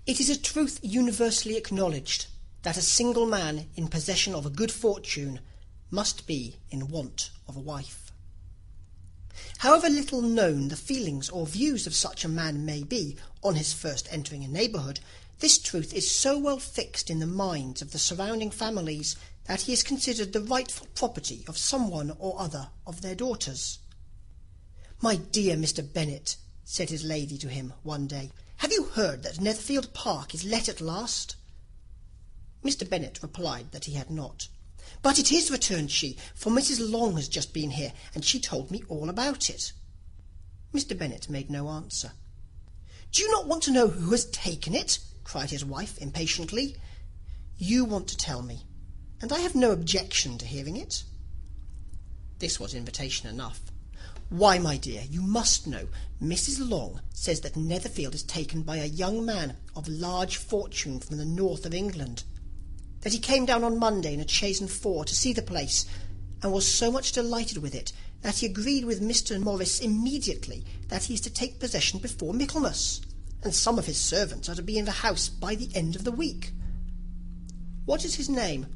It is a truth universally acknowledged that a single man in possession of a good fortune must be in want of a wife. However little known the feelings or views of such a man may be on his first entering a neighbourhood, this truth is so well fixed in the minds of the surrounding families that he is considered the rightful property of some one or other of their daughters. "My dear Mr. Bennet," said his lady to him one day, "have you heard that Netherfield Park is let at last?" Mr. Bennet replied that he had not. "But it is," returned she, "for Mrs. Long has just been here, and she told me all about it." Mr. Bennet made no answer. "Do you not want to know who has taken it?" cried his wife impatiently. "You want to tell me, and I have no objection to hearing it." This was invitation enough. "Why, my dear, you must know. Mrs. Long says that Netherfield is taken by a young man of large fortune from the north of England; that he came down on Monday in a chaise and four to see the place, and was so much delighted with it that he agreed with Mr. Morris immediately that he is to take possession before Michaelmas, and some of his servants are to be in the house by the end of the week." "What is his name?"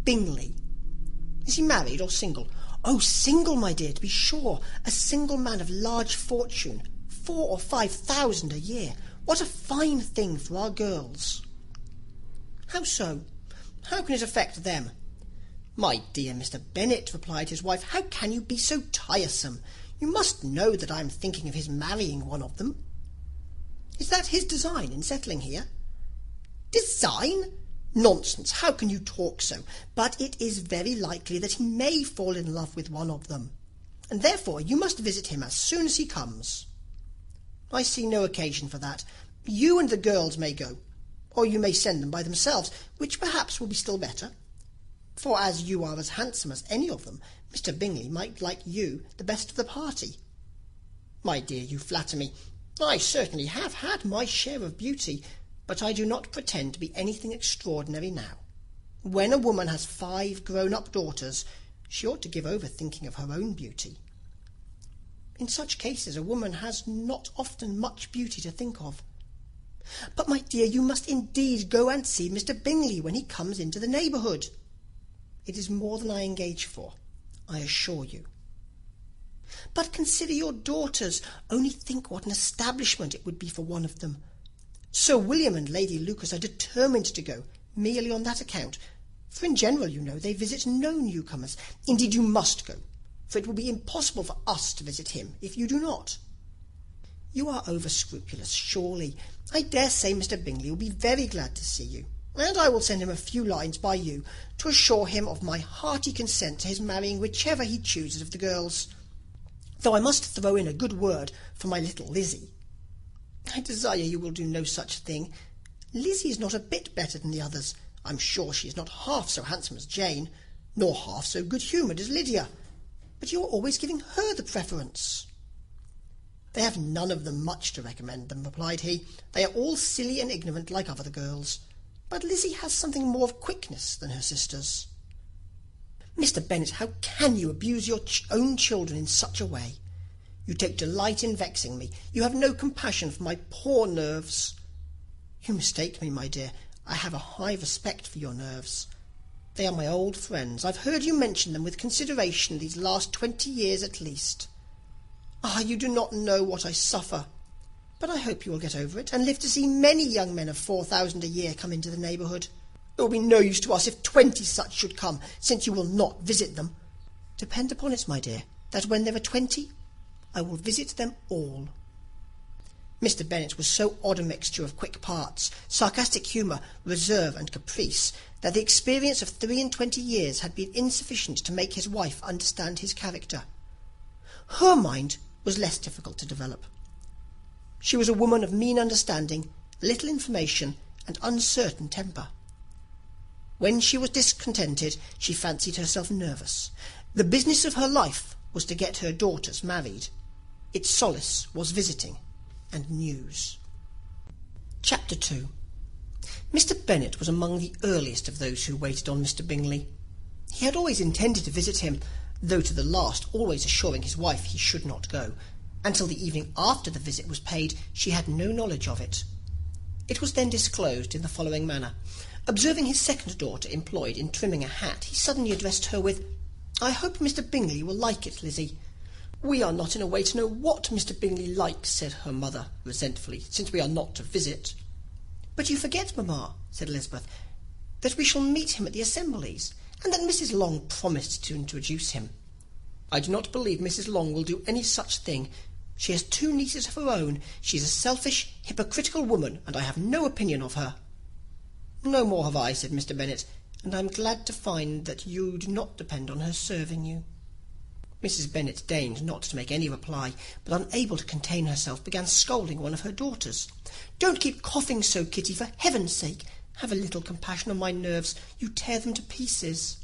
"Bingley." "Is he married or single?" "Oh, single, my dear, to be sure. A single man of large fortune, 4,000 or 5,000 a year. What a fine thing for our girls!" "How so? How can it affect them?" "My dear Mr. Bennet," replied his wife, "how can you be so tiresome? You must know that I am thinking of his marrying one of them." "Is that his design in settling here?" "Design? Nonsense! How can you talk so? But it is very likely that he may fall in love with one of them, and therefore you must visit him as soon as he comes." "I see no occasion for that. You and the girls may go, or you may send them by themselves, which perhaps will be still better; for as you are as handsome as any of them, Mr. Bingley might like you the best of the party." "My dear, you flatter me. I certainly have had my share of beauty, but I do not pretend to be anything extraordinary now. When a woman has 5 grown-up daughters, she ought to give over thinking of her own beauty." "In such cases a woman has not often much beauty to think of." "But, my dear, you must indeed go and see Mr. Bingley when he comes into the neighbourhood." "It is more than I engage for, I assure you." "But consider your daughters. Only think what an establishment it would be for one of them. Sir William and Lady Lucas are determined to go, merely on that account; for in general, you know, they visit no newcomers. Indeed, you must go, for it will be impossible for us to visit him if you do not." "You are over scrupulous, surely. I dare say Mr. Bingley will be very glad to see you, and I will send him a few lines by you to assure him of my hearty consent to his marrying whichever he chooses of the girls, though I must throw in a good word for my little Lizzie." "I desire you will do no such thing. Lizzie is not a bit better than the others. I'm sure she is not half so handsome as Jane, nor half so good-humoured as Lydia. But you are always giving her the preference." "They have none of them much to recommend them," replied he. "They are all silly and ignorant like other girls. But Lizzie has something more of quickness than her sisters." "Mr. Bennet, how can you abuse your own children in such a way? You take delight in vexing me. You have no compassion for my poor nerves." "You mistake me, my dear. I have a high respect for your nerves. They are my old friends. I've heard you mention them with consideration these last 20 years at least. Ah, you do not know what I suffer. But I hope you will get over it, and live to see many young men of 4,000 a year come into the neighbourhood. It will be no use to us if 20 such should come, since you will not visit them. Depend upon it, my dear, that when there are 20, I will visit them all." Mr. Bennet was so odd a mixture of quick parts, sarcastic humour, reserve, and caprice, that the experience of 23 years had been insufficient to make his wife understand his character. Her mind was less difficult to develop. She was a woman of mean understanding, little information, and uncertain temper. When she was discontented, she fancied herself nervous. The business of her life was to get her daughters married. Its solace was visiting and news. Chapter 2. Mr. Bennet was among the earliest of those who waited on Mr. Bingley. He had always intended to visit him, though to the last always assuring his wife he should not go. Until the evening after the visit was paid, she had no knowledge of it. It was then disclosed in the following manner. Observing his second daughter employed in trimming a hat, he suddenly addressed her with, "I hope Mr. Bingley will like it, Lizzie." "We are not in a way to know what Mr. Bingley likes," said her mother resentfully, "since we are not to visit." "But you forget, mamma," said Elizabeth, "that we shall meet him at the assemblies, and that Mrs. Long promised to introduce him." "I do not believe Mrs. Long will do any such thing. She has 2 nieces of her own. She is a selfish, hypocritical woman, and I have no opinion of her." "No more have I," said Mr. Bennet, "and I am glad to find that you do not depend on her serving you." Mrs. Bennet deigned not to make any reply, but unable to contain herself, began scolding one of her daughters. "Don't keep coughing so, Kitty, for heaven's sake. Have a little compassion on my nerves. You tear them to pieces."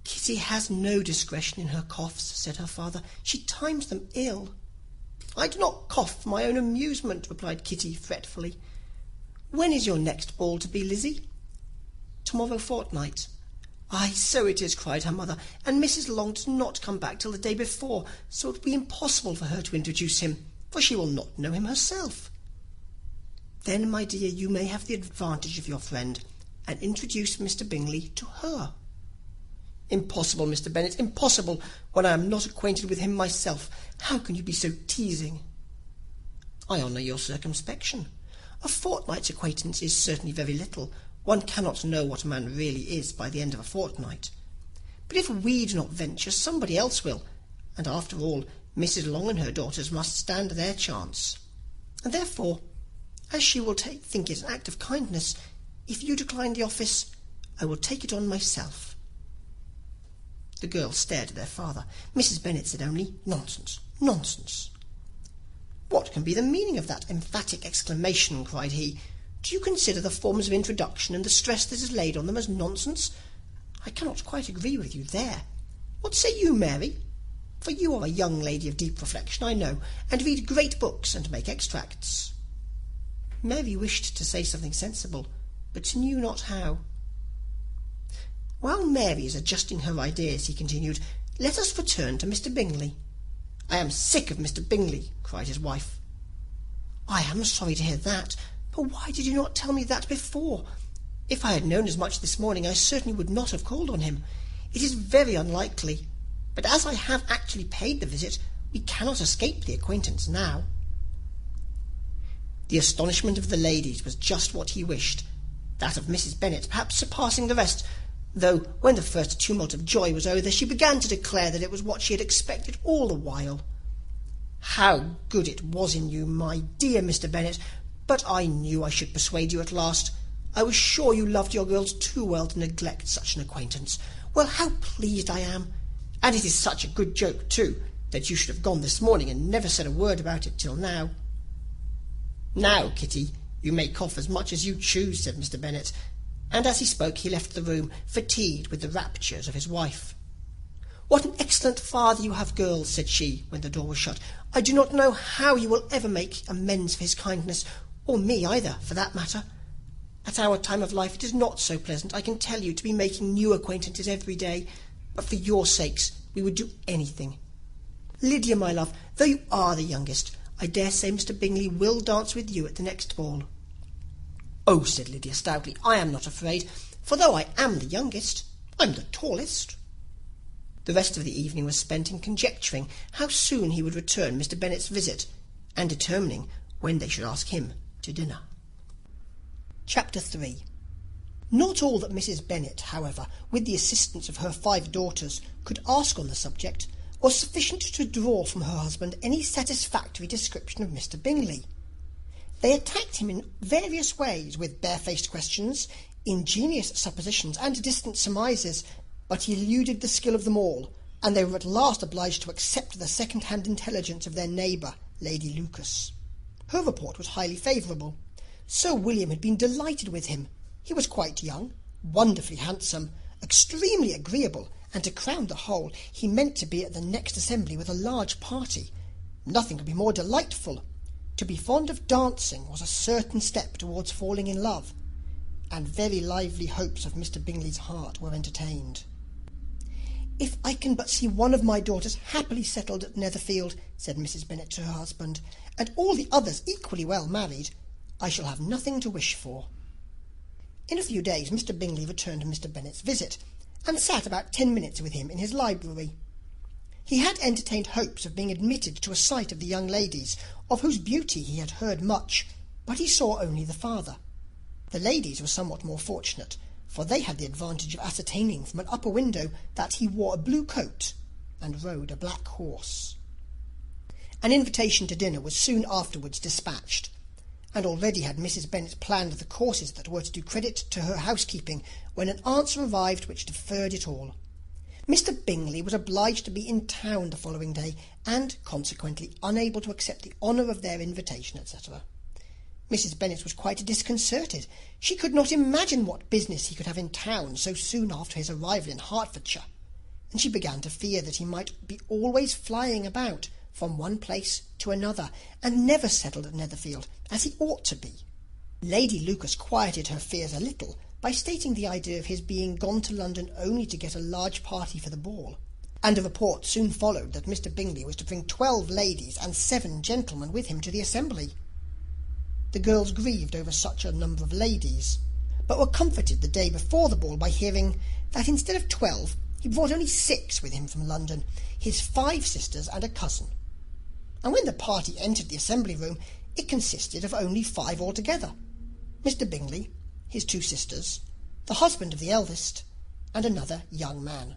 "Kitty has no discretion in her coughs," said her father. "She times them ill." "I do not cough for my own amusement," replied Kitty fretfully. "When is your next ball to be, Lizzie?" "Tomorrow fortnight." "Ay, so it is," cried her mother, "and Mrs. Long does not come back till the day before, so it will be impossible for her to introduce him, for she will not know him herself." "Then, my dear, you may have the advantage of your friend, and introduce Mr. Bingley to her." "Impossible, Mr. Bennet, impossible, when I am not acquainted with him myself. How can you be so teasing?" "I honour your circumspection. A fortnight's acquaintance is certainly very little. One cannot know what a man really is by the end of a fortnight. But if we do not venture, somebody else will, and after all, Mrs. Long and her daughters must stand their chance. And therefore, as she will think it an act of kindness, if you decline the office, I will take it on myself." The girls stared at their father. Mrs. Bennet said only, "Nonsense, nonsense." "What can be the meaning of that emphatic exclamation?" cried he. "Do you consider the forms of introduction and the stress that is laid on them as nonsense? I cannot quite agree with you there. What say you, Mary? For you are a young lady of deep reflection, I know, and read great books and make extracts." Mary wished to say something sensible, but knew not how. "While Mary is adjusting her ideas," he continued, "let us return to Mr. Bingley." "I am sick of Mr. Bingley," cried his wife. "I am sorry to hear that. But why did you not tell me that before? If I had known as much this morning, I certainly would not have called on him. It is very unlikely, but as I have actually paid the visit, we cannot escape the acquaintance now." The astonishment of the ladies was just what he wished, that of Mrs. Bennet perhaps surpassing the rest, though when the first tumult of joy was over, she began to declare that it was what she had expected all the while. "How good it was in you, my dear Mr. Bennet! But I knew I should persuade you at last. I was sure you loved your girls too well to neglect such an acquaintance. Well, how pleased I am! And it is such a good joke, too, that you should have gone this morning and never said a word about it till now." "Now, Kitty, you may cough as much as you choose," said Mr. Bennet, and as he spoke he left the room, fatigued with the raptures of his wife. "What an excellent father you have, girls," said she, when the door was shut. "I do not know how you will ever make amends for his kindness, or me either, for that matter. At our time of life it is not so pleasant, I can tell you, to be making new acquaintances every day, but for your sakes we would do anything. Lydia, my love, though you are the youngest, I dare say Mr. Bingley will dance with you at the next ball." "Oh," said Lydia stoutly, "I am not afraid, for though I am the youngest, I am the tallest." The rest of the evening was spent in conjecturing how soon he would return Mr. Bennet's visit, and determining when they should ask him to dinner. Chapter 3. Not all that Mrs. Bennet, however, with the assistance of her 5 daughters, could ask on the subject, was sufficient to draw from her husband any satisfactory description of Mr. Bingley. They attacked him in various ways, with barefaced questions, ingenious suppositions, and distant surmises, but he eluded the skill of them all, and they were at last obliged to accept the second-hand intelligence of their neighbour, Lady Lucas. Her report was highly favourable. Sir William had been delighted with him. He was quite young, wonderfully handsome, extremely agreeable, and to crown the whole, he meant to be at the next assembly with a large party. Nothing could be more delightful. To be fond of dancing was a certain step towards falling in love, and very lively hopes of Mr. Bingley's heart were entertained. "If I can but see one of my daughters happily settled at Netherfield," said Mrs. Bennet to her husband, "and all the others equally well married, I shall have nothing to wish for." In a few days Mr. Bingley returned Mr. Bennet's visit, and sat about 10 minutes with him in his library. He had entertained hopes of being admitted to a sight of the young ladies, of whose beauty he had heard much, but he saw only the father. The ladies were somewhat more fortunate, for they had the advantage of ascertaining from an upper window that he wore a blue coat and rode a black horse. An invitation to dinner was soon afterwards dispatched, and already had Mrs. Bennet planned the courses that were to do credit to her housekeeping, when an answer arrived which deferred it all. Mr. Bingley was obliged to be in town the following day, and consequently unable to accept the honour of their invitation, etc. Mrs. Bennet was quite disconcerted. She could not imagine what business he could have in town so soon after his arrival in Hertfordshire, and she began to fear that he might be always flying about from one place to another, and never settled at Netherfield, as he ought to be. Lady Lucas quieted her fears a little by stating the idea of his being gone to London only to get a large party for the ball, and a report soon followed that Mr. Bingley was to bring 12 ladies and 7 gentlemen with him to the assembly. The girls grieved over such a number of ladies, but were comforted the day before the ball by hearing that instead of 12 he brought only 6 with him from London, his 5 sisters and a cousin. And when the party entered the assembly room, it consisted of only 5 altogether: Mr. Bingley, his 2 sisters, the husband of the eldest, and another young man.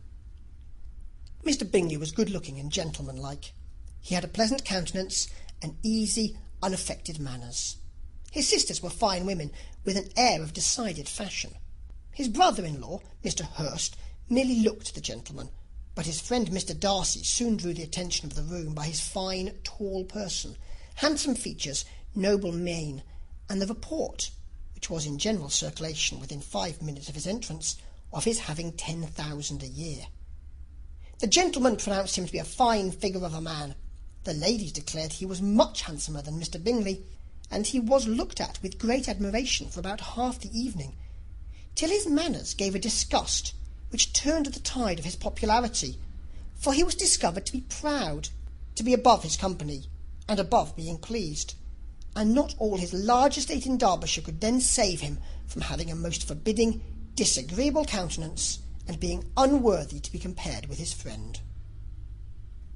Mr. Bingley was good-looking and gentlemanlike. He had a pleasant countenance and easy, unaffected manners. His sisters were fine women, with an air of decided fashion. His brother-in-law, Mr. Hurst, merely looked the gentleman, but his friend Mr. Darcy soon drew the attention of the room by his fine, tall person, handsome features, noble mien, and the report, which was in general circulation within 5 minutes of his entrance, of his having 10,000 a year. The gentleman pronounced him to be a fine figure of a man. The ladies declared he was much handsomer than Mr. Bingley, and he was looked at with great admiration for about half the evening, till his manners gave a disgust which turned the tide of his popularity, for he was discovered to be proud, to be above his company, and above being pleased, and not all his large estate in Derbyshire could then save him from having a most forbidding, disagreeable countenance, and being unworthy to be compared with his friend.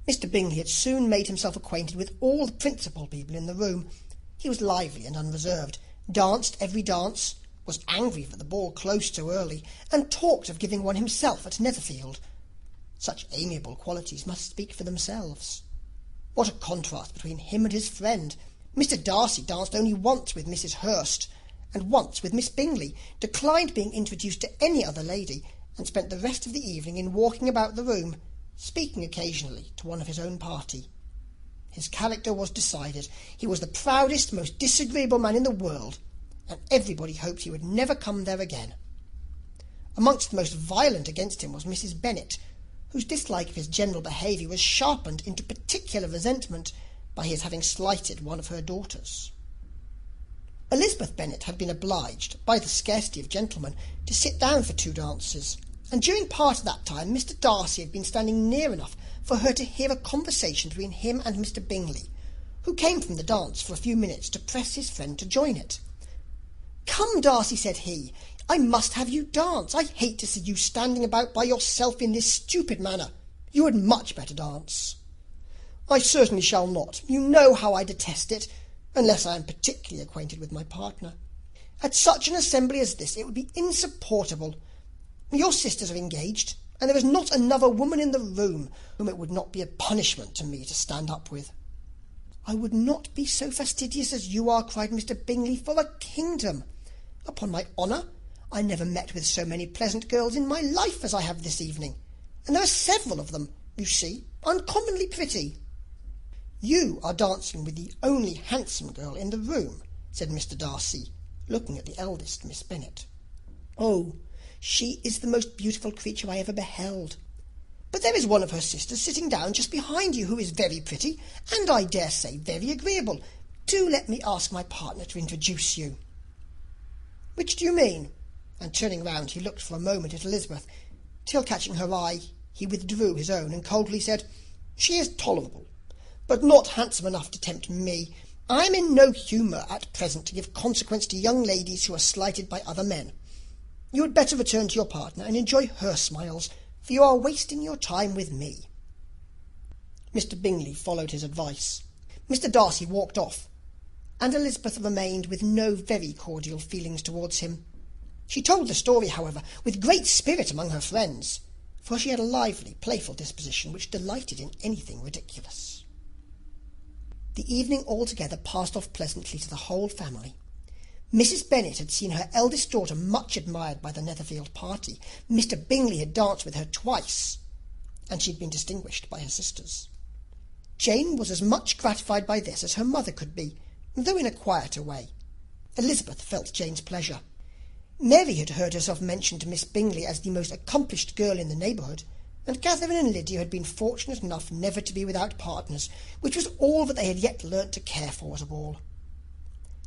Mr. Bingley had soon made himself acquainted with all the principal people in the room. He was lively and unreserved, danced every dance, was angry for the ball close too early, and talked of giving one himself at Netherfield. Such amiable qualities must speak for themselves. What a contrast between him and his friend! Mr. Darcy danced only once with Mrs. Hurst, and once with Miss Bingley, declined being introduced to any other lady, and spent the rest of the evening in walking about the room, speaking occasionally to one of his own party. His character was decided. He was the proudest, most disagreeable man in the world, and everybody hoped he would never come there again. Amongst the most violent against him was Mrs. Bennet, whose dislike of his general behaviour was sharpened into particular resentment by his having slighted one of her daughters. Elizabeth Bennet had been obliged, by the scarcity of gentlemen, to sit down for 2 dances, and during part of that time Mr. Darcy had been standing near enough for her to hear a conversation between him and Mr. Bingley, who came from the dance for a few minutes to press his friend to join it. "Come, Darcy," said he, "I must have you dance. I hate to see you standing about by yourself in this stupid manner. You would much better dance." "I certainly shall not. You know how I detest it, unless I am particularly acquainted with my partner. At such an assembly as this it would be insupportable. Your sisters are engaged, and there is not another woman in the room whom it would not be a punishment to me to stand up with." "I would not be so fastidious as you are," cried Mr. Bingley, "for a kingdom. Upon my honour, I never met with so many pleasant girls in my life as I have this evening, and there are several of them, you see, uncommonly pretty." "You are dancing with the only handsome girl in the room," said Mr. Darcy, looking at the eldest Miss Bennet. "Oh, she is the most beautiful creature I ever beheld. But there is one of her sisters sitting down just behind you, who is very pretty, and I dare say very agreeable. Do let me ask my partner to introduce you." "Which do you mean?" And turning round, he looked for a moment at Elizabeth, till catching her eye, he withdrew his own, and coldly said, "She is tolerable, but not handsome enough to tempt me, I am in no humour at present to give consequence to young ladies who are slighted by other men. You had better return to your partner and enjoy her smiles, for you are wasting your time with me." Mr. Bingley followed his advice. Mr. Darcy walked off, and Elizabeth remained with no very cordial feelings towards him. She told the story, however, with great spirit among her friends, for she had a lively, playful disposition which delighted in anything ridiculous. The evening altogether passed off pleasantly to the whole family. Mrs. Bennet had seen her eldest daughter much admired by the Netherfield party. Mr. Bingley had danced with her twice, and she had been distinguished by her sisters. Jane was as much gratified by this as her mother could be, though in a quieter way. Elizabeth felt Jane's pleasure. Mary had heard herself mentioned to Miss Bingley as the most accomplished girl in the neighbourhood, and Catherine and Lydia had been fortunate enough never to be without partners, which was all that they had yet learnt to care for at a ball.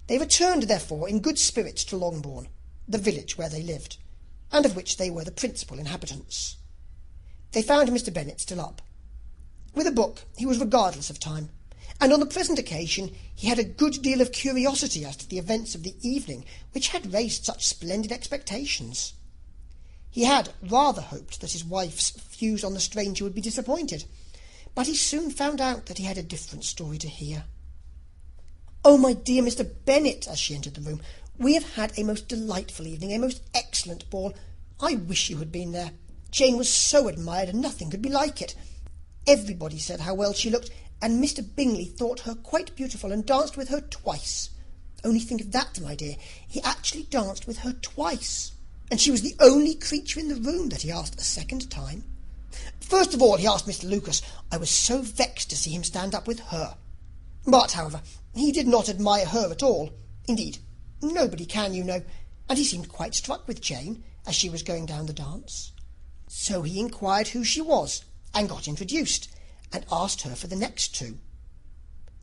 They returned, therefore, in good spirits to Longbourn, the village where they lived, and of which they were the principal inhabitants. They found Mr. Bennet still up. With a book he was regardless of time, and on the present occasion he had a good deal of curiosity as to the events of the evening, which had raised such splendid expectations. He had rather hoped that his wife's views on the stranger would be disappointed, but he soon found out that he had a different story to hear. "Oh, my dear Mr. Bennet," as she entered the room, "we have had a most delightful evening, a most excellent ball. I wish you had been there. Jane was so admired, and nothing could be like it. Everybody said how well she looked, and Mr. Bingley thought her quite beautiful, and danced with her twice. Only think of that, my dear. He actually danced with her twice, and she was the only creature in the room that he asked a second time. First of all, he asked Mr. Lucas. I was so vexed to see him stand up with her. But, however, he did not admire her at all. Indeed, nobody can, you know, and he seemed quite struck with Jane as she was going down the dance. So he inquired who she was, and got introduced, and asked her for the next two.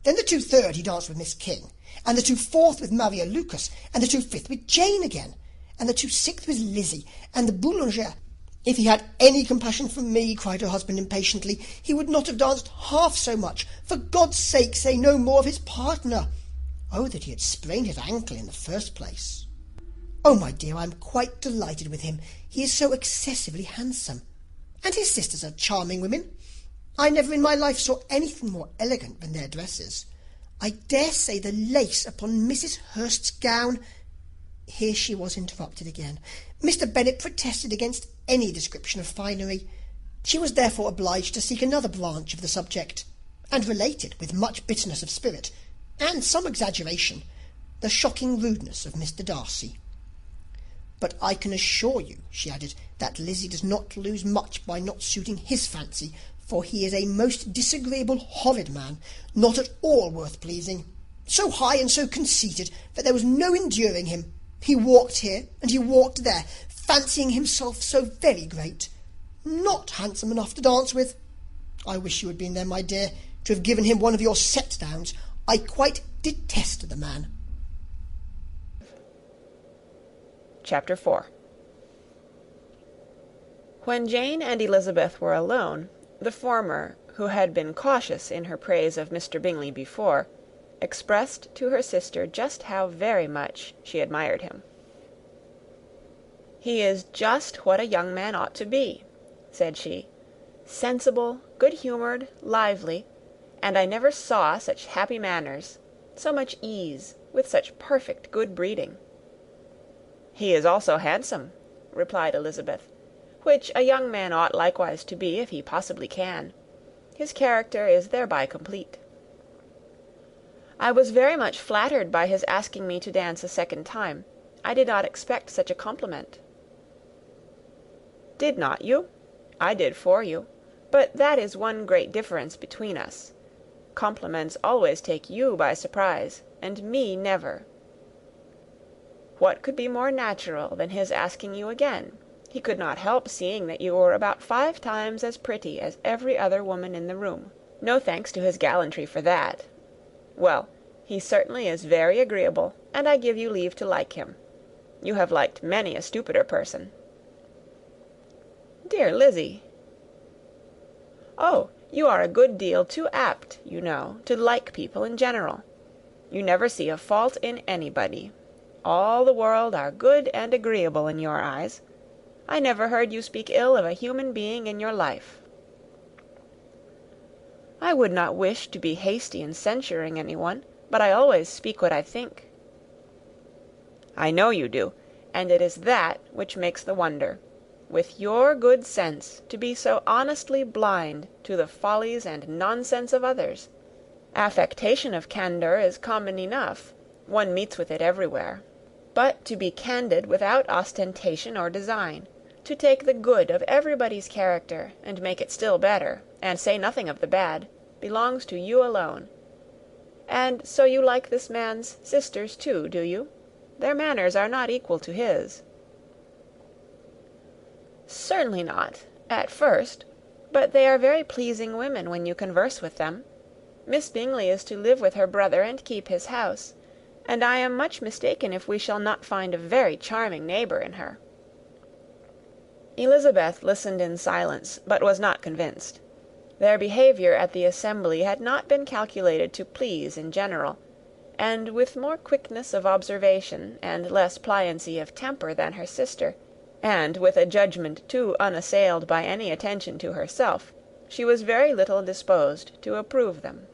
Then the 2/3 he danced with Miss King, and the 2/4 with Maria Lucas, and the 2/5 with Jane again, and the 2/6 with Lizzie, and the boulanger. If he had any compassion for me, cried her husband impatiently, he would not have danced half so much. For God's sake, say no more of his partner. Oh, that he had sprained his ankle in the first place. Oh, my dear, I am quite delighted with him. He is so excessively handsome. And his sisters are charming women. I never in my life saw anything more elegant than their dresses. I dare say the lace upon Mrs. Hurst's gown—" Here she was interrupted again. Mr. Bennet protested against any description of finery. She was therefore obliged to seek another branch of the subject, and related, with much bitterness of spirit, and some exaggeration, the shocking rudeness of Mr. Darcy. "But I can assure you," she added, "that Lizzie does not lose much by not suiting his fancy, for he is a most disagreeable, horrid man, not at all worth pleasing. So high and so conceited that there was no enduring him. He walked here and he walked there, fancying himself so very great. Not handsome enough to dance with. I wish you had been there, my dear, to have given him one of your set-downs. I quite detest the man." Chapter 4. When Jane and Elizabeth were alone, the former, who had been cautious in her praise of Mr. Bingley before, expressed to her sister just how very much she admired him. "He is just what a young man ought to be," said she, "sensible, good-humoured, lively, and I never saw such happy manners, so much ease, with such perfect good breeding." "He is also handsome," replied Elizabeth, "which a young man ought likewise to be, if he possibly can. His character is thereby complete." "I was very much flattered by his asking me to dance a second time. I did not expect such a compliment." "Did not you? I did for you. But that is one great difference between us. Compliments always take you by surprise, and me never. What could be more natural than his asking you again? He could not help seeing that you were about 5 times as pretty as every other woman in the room. No thanks to his gallantry for that. Well, he certainly is very agreeable, and I give you leave to like him. You have liked many a stupider person." "Dear Lizzie!" "Oh, you are a good deal too apt, you know, to like people in general. You never see a fault in anybody. All the world are good and agreeable in your eyes. I never heard you speak ill of a human being in your life." "I would not wish to be hasty in censuring anyone, but I always speak what I think." "I know you do, and it is that which makes the wonder. With your good sense, to be so honestly blind to the follies and nonsense of others. Affectation of candour is common enough. One meets with it everywhere. But to be candid without ostentation or design, to take the good of everybody's character and make it still better, and say nothing of the bad, belongs to you alone. And so you like this man's sisters too, do you? Their manners are not equal to his." "Certainly not, at first, but they are very pleasing women when you converse with them. Miss Bingley is to live with her brother and keep his house, and I am much mistaken if we shall not find a very charming neighbour in her." Elizabeth listened in silence, but was not convinced. Their behaviour at the assembly had not been calculated to please in general, and with more quickness of observation and less pliancy of temper than her sister, and with a judgment too unassailed by any attention to herself, she was very little disposed to approve them.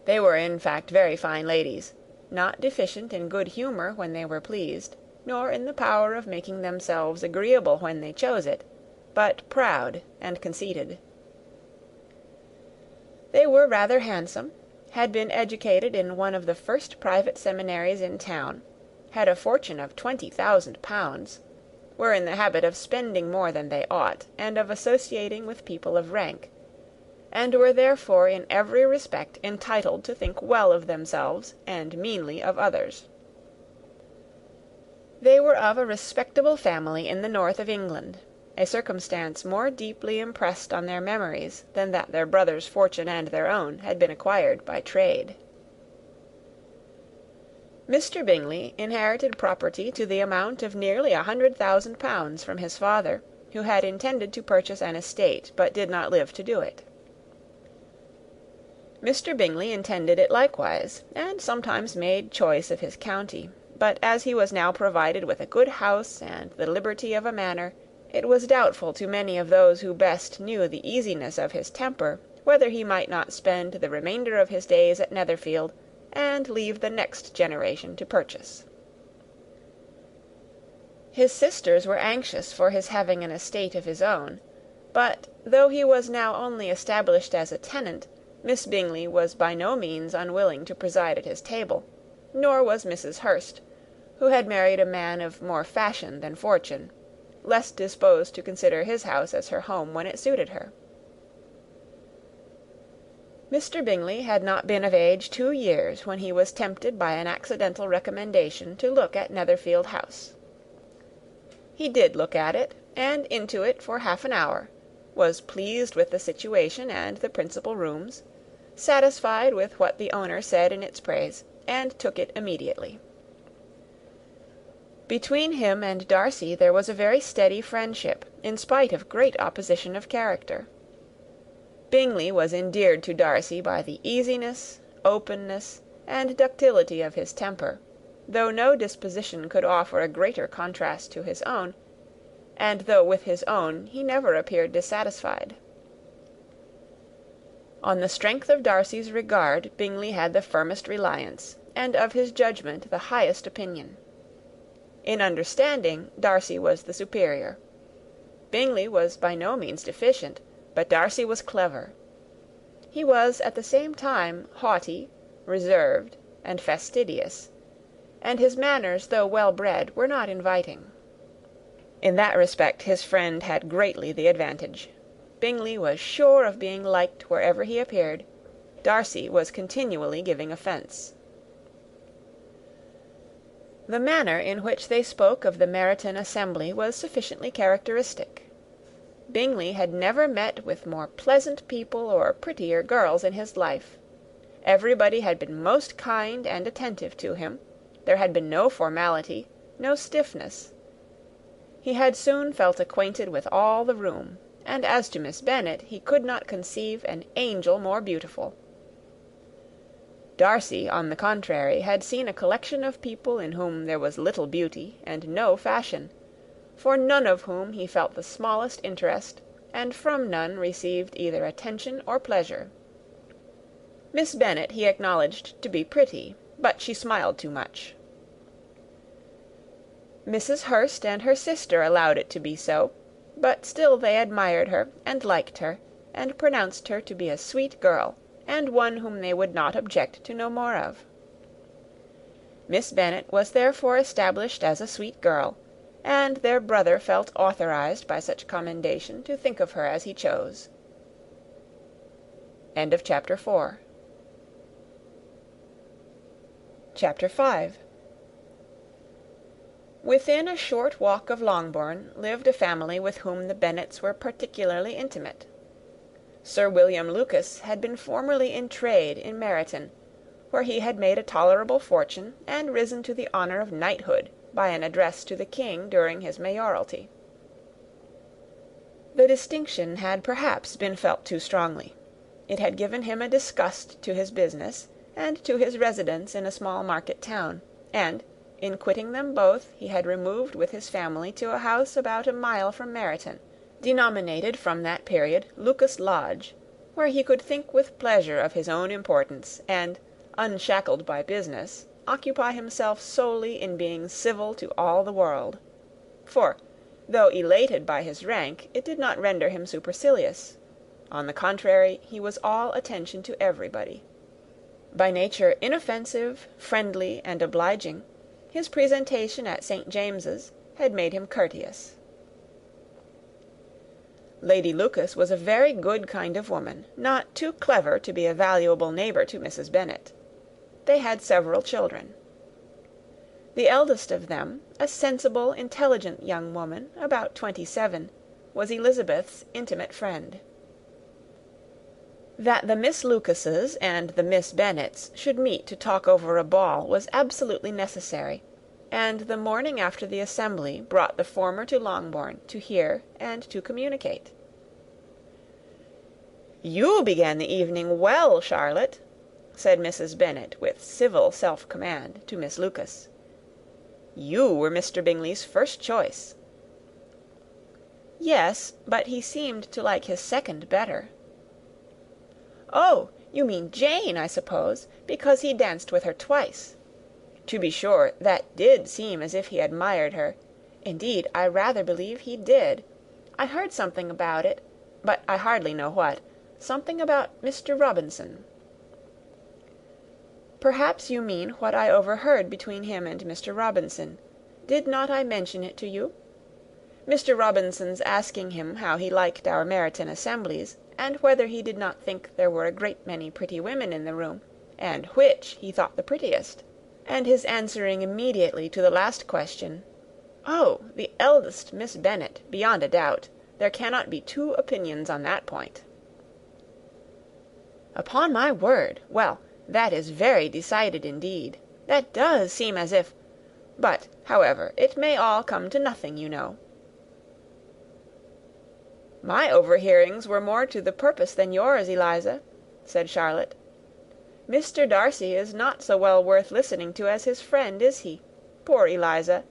They were in fact very fine ladies, not deficient in good humour when they were pleased, nor in the power of making themselves agreeable when they chose it, but proud and conceited. They were rather handsome, had been educated in one of the first private seminaries in town, had a fortune of 20,000 pounds, were in the habit of spending more than they ought, and of associating with people of rank, and were therefore in every respect entitled to think well of themselves and meanly of others. They were of a respectable family in the north of England, a circumstance more deeply impressed on their memories than that their brother's fortune and their own had been acquired by trade. Mr. Bingley inherited property to the amount of nearly 100,000 pounds from his father, who had intended to purchase an estate, but did not live to do it. Mr. Bingley intended it likewise, and sometimes made choice of his county; but as he was now provided with a good house and the liberty of a manor, it was doubtful to many of those who best knew the easiness of his temper whether he might not spend the remainder of his days at Netherfield, and leave the next generation to purchase. His sisters were anxious for his having an estate of his own; but though he was now only established as a tenant, Miss Bingley was by no means unwilling to preside at his table, nor was Mrs. Hurst, who had married a man of more fashion than fortune, less disposed to consider his house as her home when it suited her. Mr. Bingley had not been of age 2 years when he was tempted by an accidental recommendation to look at Netherfield House. He did look at it, and into it for half an hour, was pleased with the situation and the principal rooms, satisfied with what the owner said in its praise, and took it immediately. Between him and Darcy there was a very steady friendship, in spite of great opposition of character. Bingley was endeared to Darcy by the easiness, openness, and ductility of his temper, though no disposition could offer a greater contrast to his own, and though with his own he never appeared dissatisfied. On the strength of Darcy's regard, Bingley had the firmest reliance, and of his judgment the highest opinion. In understanding, Darcy was the superior. Bingley was by no means deficient, but Darcy was clever. He was at the same time haughty, reserved, and fastidious, and his manners, though well bred, were not inviting. In that respect his friend had greatly the advantage. Bingley was sure of being liked wherever he appeared. Darcy was continually giving offence. The manner in which they spoke of the Meryton assembly was sufficiently characteristic. Bingley had never met with more pleasant people or prettier girls in his life. Everybody had been most kind and attentive to him. There had been no formality, no stiffness. He had soon felt acquainted with all the room, and as to Miss Bennet, he could not conceive an angel more beautiful. Darcy, on the contrary, had seen a collection of people in whom there was little beauty and no fashion, for none of whom he felt the smallest interest, and from none received either attention or pleasure. Miss Bennet he acknowledged to be pretty, but she smiled too much. Mrs. Hurst and her sister allowed it to be so, but still they admired her, and liked her, and pronounced her to be a sweet girl, and one whom they would not object to know more of. Miss Bennet was therefore established as a sweet girl, and their brother felt authorized by such commendation to think of her as he chose. End of chapter 4. Chapter 5. Within a short walk of Longbourn lived a family with whom the Bennets were particularly intimate. Sir William Lucas had been formerly in trade in Meryton, where he had made a tolerable fortune, and risen to the honour of knighthood by an address to the king during his mayoralty. The distinction had perhaps been felt too strongly. It had given him a disgust to his business, and to his residence in a small market town, and, in quitting them both, he had removed with his family to a house about a mile from Meryton, denominated from that period Lucas Lodge, where he could think with pleasure of his own importance, and, unshackled by business, occupy himself solely in being civil to all the world. For, though elated by his rank, it did not render him supercilious. On the contrary, he was all attention to everybody. By nature inoffensive, friendly, and obliging, his presentation at St. James's had made him courteous. Lady Lucas was a very good kind of woman, not too clever to be a valuable neighbour to Mrs. Bennet. They had several children. The eldest of them, a sensible, intelligent young woman, about 27, was Elizabeth's intimate friend. That the Miss Lucases and the Miss Bennets should meet to talk over a ball was absolutely necessary, and the morning after the assembly brought the former to Longbourn to hear and to communicate. "You began the evening well, Charlotte," said Mrs. Bennet, with civil self-command, to Miss Lucas. "You were Mr. Bingley's first choice." "Yes, but he seemed to like his second better." "Oh, you mean Jane, I suppose, because he danced with her twice. To be sure, that did seem as if he admired her. Indeed, I rather believe he did. I heard something about it, but I hardly know what. Something about Mr. Robinson." "Perhaps you mean what I overheard between him and Mr. Robinson. Did not I mention it to you? Mr. Robinson's asking him how he liked our Meryton assemblies, and whether he did not think there were a great many pretty women in the room, and which he thought the prettiest, and his answering immediately to the last question, 'Oh, the eldest Miss Bennet, beyond a doubt. There cannot be two opinions on that point.'" "Upon my word! Well, that is very decided indeed. That does seem as if... But, however, it may all come to nothing, you know." "My overhearings were more to the purpose than yours, Eliza," said Charlotte. "Mr. Darcy is not so well worth listening to as his friend, is he? Poor Eliza!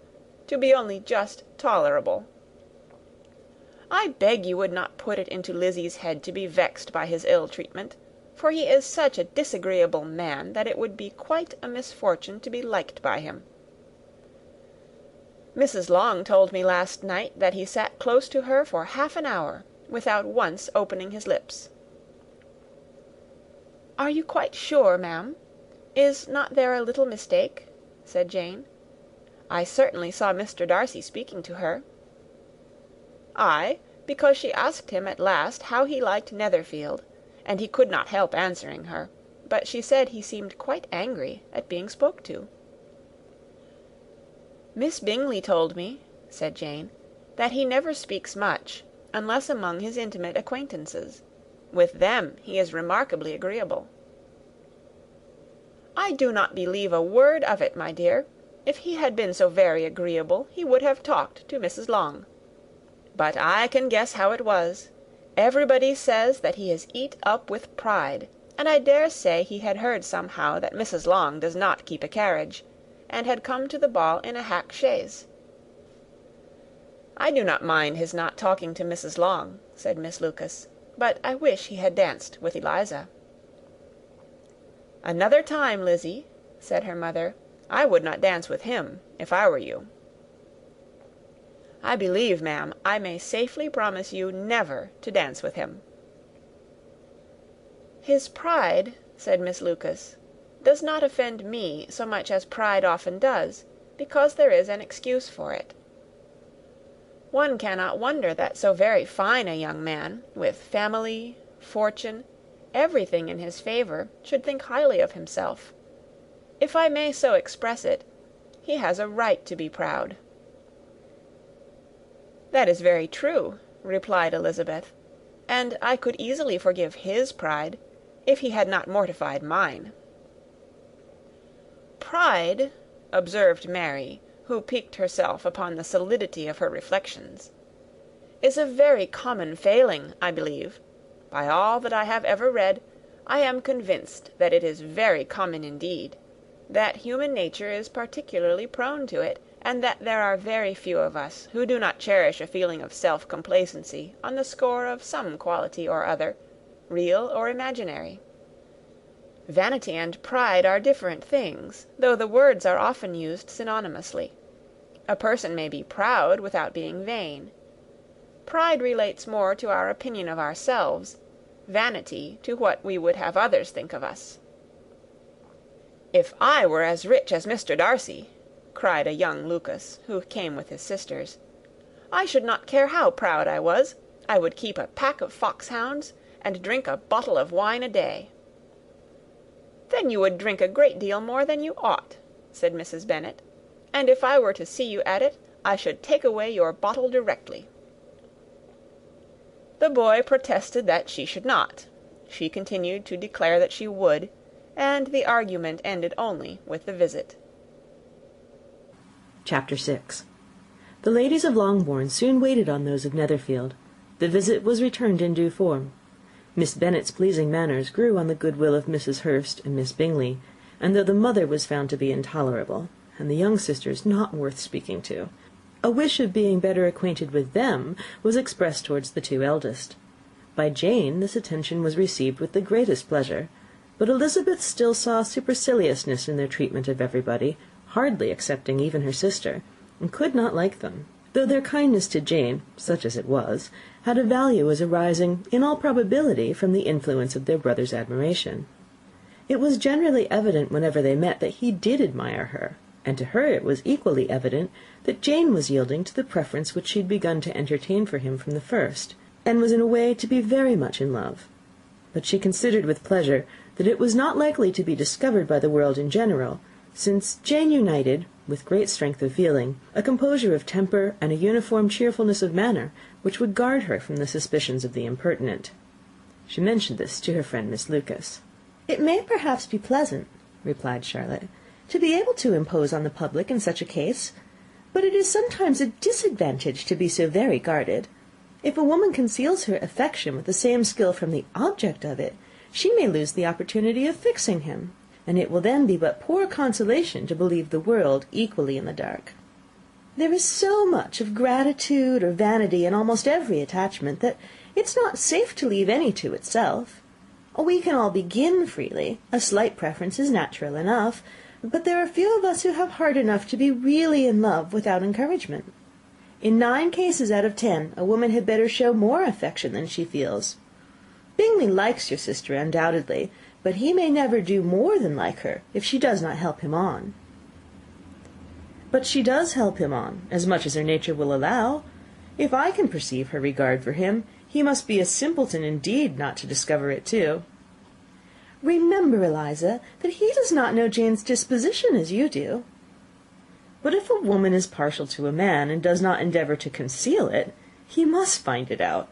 To be only just tolerable. I beg you would not put it into Lizzie's head to be vexed by his ill treatment, for he is such a disagreeable man that it would be quite a misfortune to be liked by him. Mrs. Long told me last night that he sat close to her for half an hour, without once opening his lips." "Are you quite sure, ma'am? Is not there a little mistake?" said Jane. "I certainly saw Mr. Darcy speaking to her." "Ay, because she asked him at last how he liked Netherfield, and he could not help answering her, but she said he seemed quite angry at being spoke to." "Miss Bingley told me," said Jane, "that he never speaks much, unless among his intimate acquaintances. With them he is remarkably agreeable." "I do not believe a word of it, my dear. If he had been so very agreeable, he would have talked to Mrs. Long. But I can guess how it was. Everybody says that he is eat up with pride, and I dare say he had heard somehow that Mrs. Long does not keep a carriage, and had come to the ball in a hack chaise. "I do not mind his not talking to Mrs. Long," said Miss Lucas, "but I wish he had danced with Eliza." "Another time, Lizzy," said her mother, "I would not dance with him, if I were you." "I believe, ma'am, I may safely promise you never to dance with him." "His pride," said Miss Lucas, "does not offend me so much as pride often does, because there is an excuse for it. One cannot wonder that so very fine a young man, with family, fortune, everything in his favour, should think highly of himself. If I may so express it, he has a right to be proud." "That is very true," replied Elizabeth, "and I could easily forgive his pride, if he had not mortified mine." "Pride," observed Mary, who piqued herself upon the solidity of her reflections, "is a very common failing, I believe. By all that I have ever read, I am convinced that it is very common indeed, that human nature is particularly prone to it, and that there are very few of us who do not cherish a feeling of self-complacency on the score of some quality or other, real or imaginary. Vanity and pride are different things, though the words are often used synonymously. A person may be proud without being vain. Pride relates more to our opinion of ourselves, vanity to what we would have others think of us." "If I were as rich as Mr. Darcy," cried a young Lucas, who came with his sisters, "I should not care how proud I was. I would keep a pack of foxhounds, and drink a bottle of wine a day." "Then you would drink a great deal more than you ought," said Mrs. Bennet; "and if I were to see you at it, I should take away your bottle directly." The boy protested that she should not. She continued to declare that she would, and the argument ended only with the visit. Chapter 6. The ladies of Longbourn soon waited on those of Netherfield. The visit was returned in due form. Miss Bennet's pleasing manners grew on the goodwill of Mrs. Hurst and Miss Bingley, and though the mother was found to be intolerable, and the young sisters not worth speaking to, a wish of being better acquainted with them was expressed towards the two eldest. By Jane this attention was received with the greatest pleasure, but Elizabeth still saw superciliousness in their treatment of everybody, hardly excepting even her sister, and could not like them, though their kindness to Jane, such as it was, had a value as arising, in all probability, from the influence of their brother's admiration. It was generally evident whenever they met that he did admire her, and to her it was equally evident that Jane was yielding to the preference which she had begun to entertain for him from the first, and was in a way to be very much in love. But she considered with pleasure that it was not likely to be discovered by the world in general, since Jane united, with great strength of feeling, a composure of temper and a uniform cheerfulness of manner which would guard her from the suspicions of the impertinent. She mentioned this to her friend Miss Lucas. "It may perhaps be pleasant," replied Charlotte, "to be able to impose on the public in such a case, but it is sometimes a disadvantage to be so very guarded. If a woman conceals her affection with the same skill from the object of it, she may lose the opportunity of fixing him, and it will then be but poor consolation to believe the world equally in the dark. There is so much of gratitude or vanity in almost every attachment, that it's not safe to leave any to itself. We can all begin freely. A slight preference is natural enough, but there are few of us who have heart enough to be really in love without encouragement. In 9 cases out of 10, a woman had better show more affection than she feels. Bingley likes your sister undoubtedly, but he may never do more than like her if she does not help him on." "But she does help him on, as much as her nature will allow. If I can perceive her regard for him, he must be a simpleton indeed not to discover it too." "Remember, Eliza, that he does not know Jane's disposition as you do." "But if a woman is partial to a man, and does not endeavour to conceal it, he must find it out."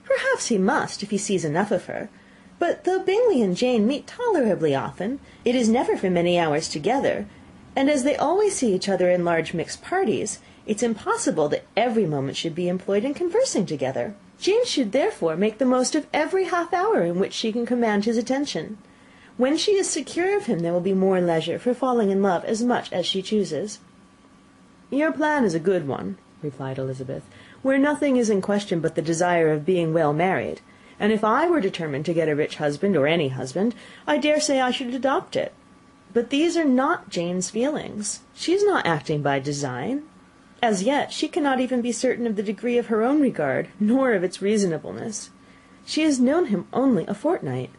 "Perhaps he must, if he sees enough of her. But though Bingley and Jane meet tolerably often, it is never for many hours together, and as they always see each other in large mixed parties, it's impossible that every moment should be employed in conversing together. Jane should therefore make the most of every half-hour in which she can command his attention. When she is secure of him, there will be more leisure for falling in love as much as she chooses." "Your plan is a good one," replied Elizabeth, "where nothing is in question but the desire of being well married; and if I were determined to get a rich husband, or any husband, I dare say I should adopt it. But these are not Jane's feelings. She is not acting by design. As yet she cannot even be certain of the degree of her own regard, nor of its reasonableness. She has known him only a fortnight.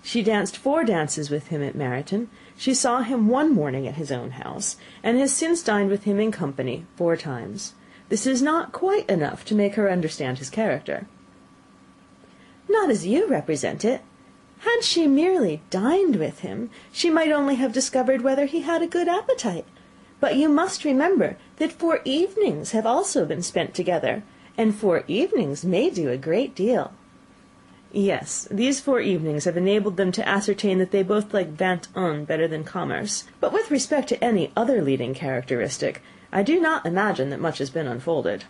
She danced 4 dances with him at Meryton. She saw him one morning at his own house, and has since dined with him in company 4 times. This is not quite enough to make her understand his character." "Not as you represent it. Had she merely dined with him, she might only have discovered whether he had a good appetite. But you must remember that 4 evenings have also been spent together, and 4 evenings may do a great deal." "Yes, these 4 evenings have enabled them to ascertain that they both like vingt-un better than commerce. But with respect to any other leading characteristic, I do not imagine that much has been unfolded."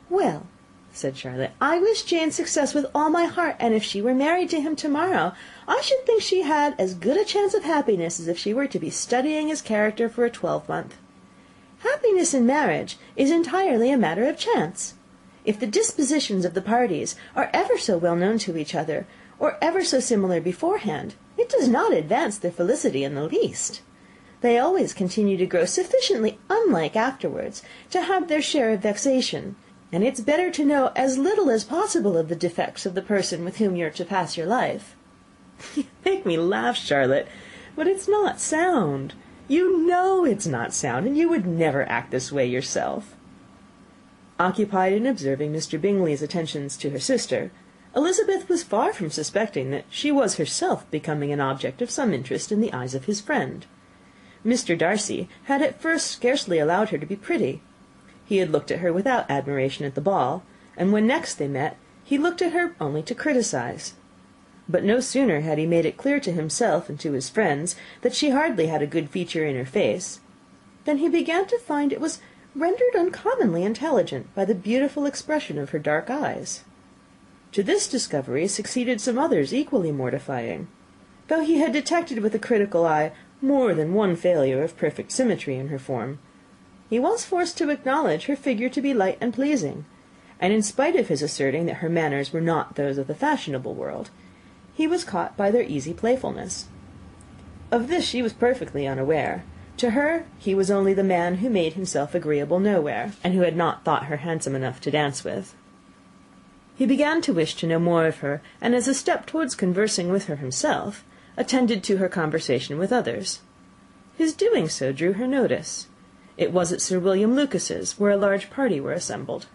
"Well," said Charlotte, "I wish Jane success with all my heart, and if she were married to him to-morrow, I should think she had as good a chance of happiness as if she were to be studying his character for a 12-month. Happiness in marriage is entirely a matter of chance. If the dispositions of the parties are ever so well known to each other, or ever so similar beforehand, it does not advance their felicity in the least. They always continue to grow sufficiently unlike afterwards to have their share of vexation, and it's better to know as little as possible of the defects of the person with whom you're to pass your life." "You make me laugh, Charlotte, but it's not sound. You know it's not sound, and you would never act this way yourself." Occupied in observing Mr. Bingley's attentions to her sister, Elizabeth was far from suspecting that she was herself becoming an object of some interest in the eyes of his friend. Mr. Darcy had at first scarcely allowed her to be pretty. He had looked at her without admiration at the ball, and when next they met, he looked at her only to criticise. But no sooner had he made it clear to himself and to his friends that she hardly had a good feature in her face, than he began to find it was rendered uncommonly intelligent by the beautiful expression of her dark eyes. To this discovery succeeded some others equally mortifying. Though he had detected with a critical eye more than one failure of perfect symmetry in her form, he was forced to acknowledge her figure to be light and pleasing, and in spite of his asserting that her manners were not those of the fashionable world, he was caught by their easy playfulness. Of this she was perfectly unaware. To her he was only the man who made himself agreeable nowhere, and who had not thought her handsome enough to dance with. He began to wish to know more of her, and as a step towards conversing with her himself, attended to her conversation with others. His doing so drew her notice. It was at Sir William Lucas's, where a large party were assembled.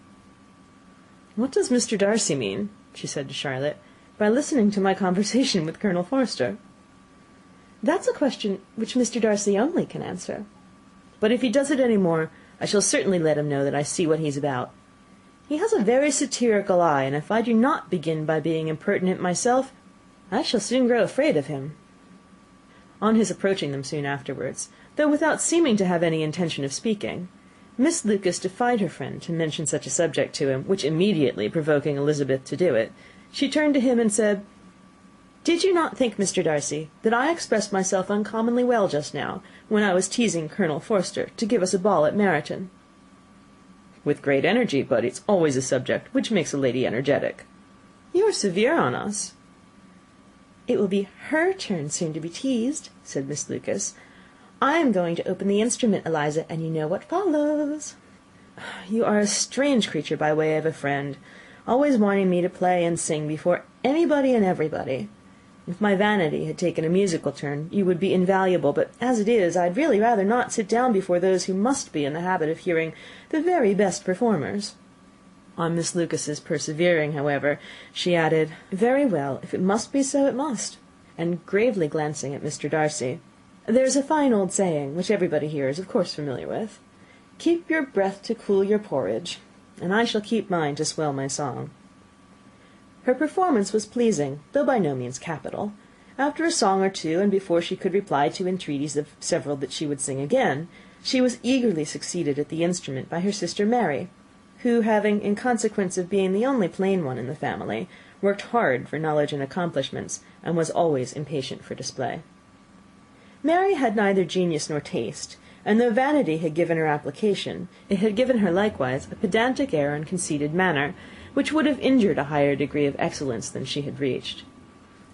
"What does Mr. Darcy mean," she said to Charlotte, "by listening to my conversation with Colonel Forster?" "That's a question which Mr. Darcy only can answer. But if he does it any more, I shall certainly let him know that I see what he's about. He has a very satirical eye, and if I do not begin by being impertinent myself, I shall soon grow afraid of him." On his approaching them soon afterwards, though without seeming to have any intention of speaking, Miss Lucas defied her friend to mention such a subject to him, which immediately provoking Elizabeth to do it, she turned to him and said, "Did you not think, Mr. Darcy, that I expressed myself uncommonly well just now, when I was teasing Colonel Forster to give us a ball at Meryton?" "With great energy, but it's always a subject which makes a lady energetic." "You are severe on us." "It will be her turn soon to be teased," said Miss Lucas. "I am going to open the instrument, Eliza, and you know what follows." "You are a strange creature by way of a friend, always wanting me to play and sing before anybody and everybody. If my vanity had taken a musical turn, you would be invaluable, but as it is, I'd really rather not sit down before those who must be in the habit of hearing the very best performers." On Miss Lucas's persevering, however, she added, "Very well, if it must be so, it must," and gravely glancing at Mr. Darcy, "There's a fine old saying, which everybody here is of course familiar with, 'Keep your breath to cool your porridge,' and I shall keep mine to swell my song." Her performance was pleasing, though by no means capital. After a song or two, and before she could reply to entreaties of several that she would sing again, she was eagerly succeeded at the instrument by her sister Mary, who, having, in consequence of being the only plain one in the family, worked hard for knowledge and accomplishments, and was always impatient for display. Mary had neither genius nor taste, and though vanity had given her application, it had given her likewise a pedantic air and conceited manner, which would have injured a higher degree of excellence than she had reached.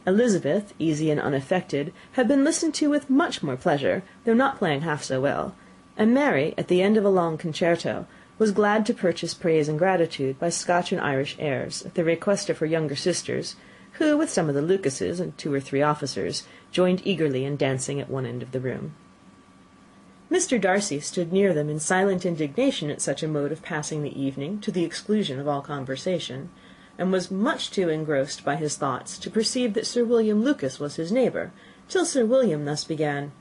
Elizabeth, easy and unaffected, had been listened to with much more pleasure, though not playing half so well, and Mary, at the end of a long concerto, was glad to purchase praise and gratitude by Scotch and Irish airs, at the request of her younger sisters, who, with some of the Lucases and 2 or 3 officers, joined eagerly in dancing at one end of the room. Mr. Darcy stood near them in silent indignation at such a mode of passing the evening, to the exclusion of all conversation, and was much too engrossed by his thoughts to perceive that Sir William Lucas was his neighbour, till Sir William thus began: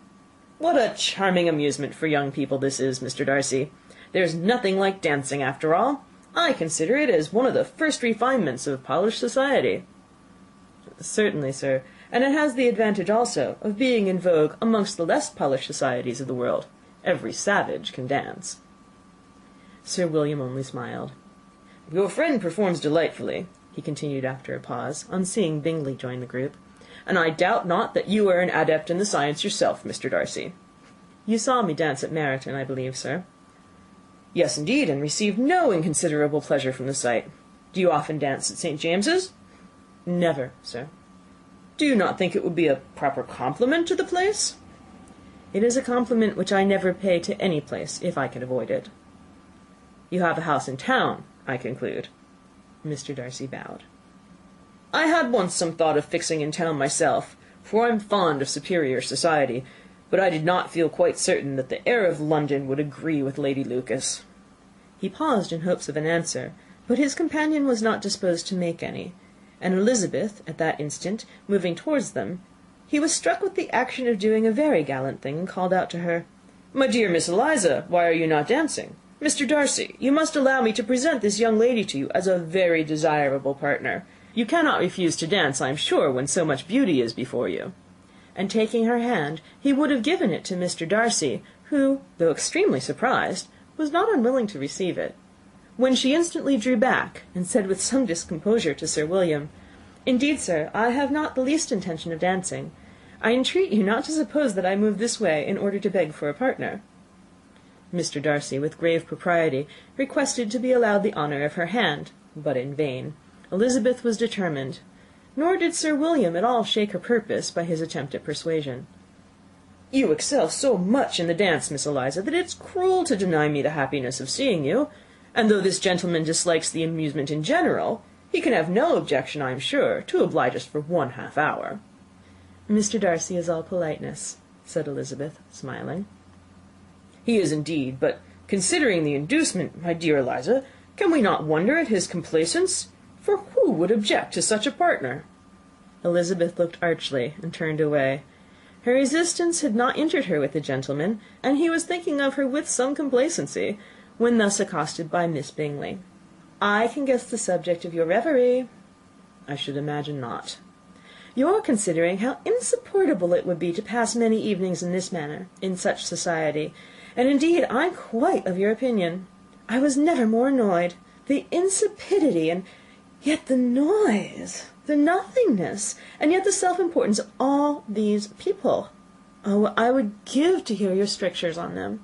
"What a charming amusement for young people this is, Mr. Darcy! There's nothing like dancing, after all. I consider it as one of the first refinements of polished society." "Certainly, sir, and it has the advantage also of being in vogue amongst the less polished societies of the world. Every savage can dance." Sir William only smiled. "Your friend performs delightfully," he continued after a pause, on seeing Bingley join the group, "and I doubt not that you are an adept in the science yourself, Mr. Darcy." "You saw me dance at Meryton, I believe, sir?" "Yes, indeed, and received no inconsiderable pleasure from the sight. Do you often dance at St. James's?" "Never, sir." "Do you not think it would be a proper compliment to the place?" "It is a compliment which I never pay to any place, if I can avoid it." "You have a house in town, I conclude." Mr. Darcy bowed. "I had once some thought of fixing in town myself, for I am fond of superior society, but I did not feel quite certain that the air of London would agree with Lady Lucas." He paused in hopes of an answer, but his companion was not disposed to make any, and Elizabeth, at that instant, moving towards them, he was struck with the action of doing a very gallant thing, and called out to her, "My dear Miss Eliza, why are you not dancing? Mr. Darcy, you must allow me to present this young lady to you as a very desirable partner. You cannot refuse to dance, I am sure, when so much beauty is before you." And taking her hand, he would have given it to Mr. Darcy, who, though extremely surprised, was not unwilling to receive it, when she instantly drew back, and said with some discomposure to Sir William, "Indeed, sir, I have not the least intention of dancing. I entreat you not to suppose that I move this way in order to beg for a partner." Mr. Darcy, with grave propriety, requested to be allowed the honour of her hand, but in vain. Elizabeth was determined, nor did Sir William at all shake her purpose by his attempt at persuasion. "You excel so much in the dance, Miss Eliza, that it's cruel to deny me the happiness of seeing you, and though this gentleman dislikes the amusement in general, he can have no objection, I am sure, to oblige us for 1/2 hour." "Mr. Darcy is all politeness," said Elizabeth, smiling. "He is indeed, but considering the inducement, my dear Eliza, can we not wonder at his complaisance? For who would object to such a partner?" Elizabeth looked archly, and turned away. Her resistance had not injured her with the gentleman, and he was thinking of her with some complacency, when thus accosted by Miss Bingley. "I can guess the subject of your reverie." "I should imagine not." "You're considering how insupportable it would be to pass many evenings in this manner, in such society, and indeed I'm quite of your opinion. I was never more annoyed. The insipidity, and yet the noise, the nothingness, and yet the self-importance of all these people. Oh, I would give to hear your strictures on them."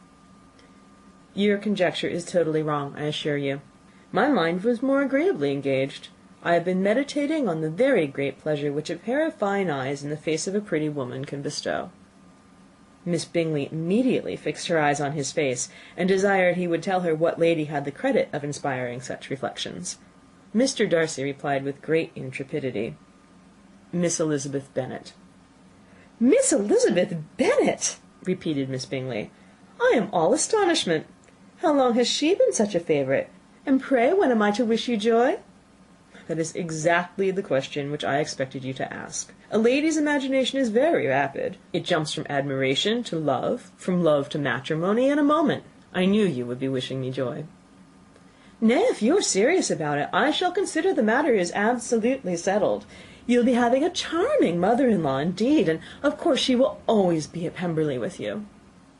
"Your conjecture is totally wrong, I assure you. My mind was more agreeably engaged. I have been meditating on the very great pleasure which a pair of fine eyes in the face of a pretty woman can bestow." Miss Bingley immediately fixed her eyes on his face, and desired he would tell her what lady had the credit of inspiring such reflections. Mr. Darcy replied with great intrepidity, "Miss Elizabeth Bennet." "Miss Elizabeth Bennet!" repeated Miss Bingley. "I am all astonishment. How long has she been such a favourite? And pray when am I to wish you joy?" "That is exactly the question which I expected you to ask. A lady's imagination is very rapid. It jumps from admiration to love, from love to matrimony, in a moment. I knew you would be wishing me joy." "Nay, if you are serious about it, I shall consider the matter is absolutely settled. You'll be having a charming mother-in-law indeed, and of course she will always be at Pemberley with you."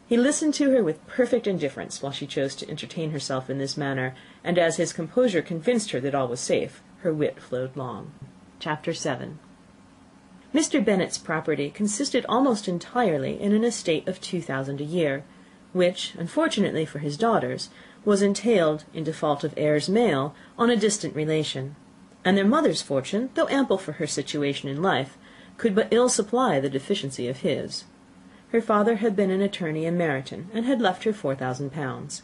He listened to her with perfect indifference while she chose to entertain herself in this manner, and as his composure convinced her that all was safe, her wit flowed long. Chapter 7. Mr. Bennet's property consisted almost entirely in an estate of 2,000 a year, which, unfortunately for his daughters, was entailed, in default of heirs male, on a distant relation; and their mother's fortune, though ample for her situation in life, could but ill supply the deficiency of his. Her father had been an attorney in Meryton, and had left her £4,000.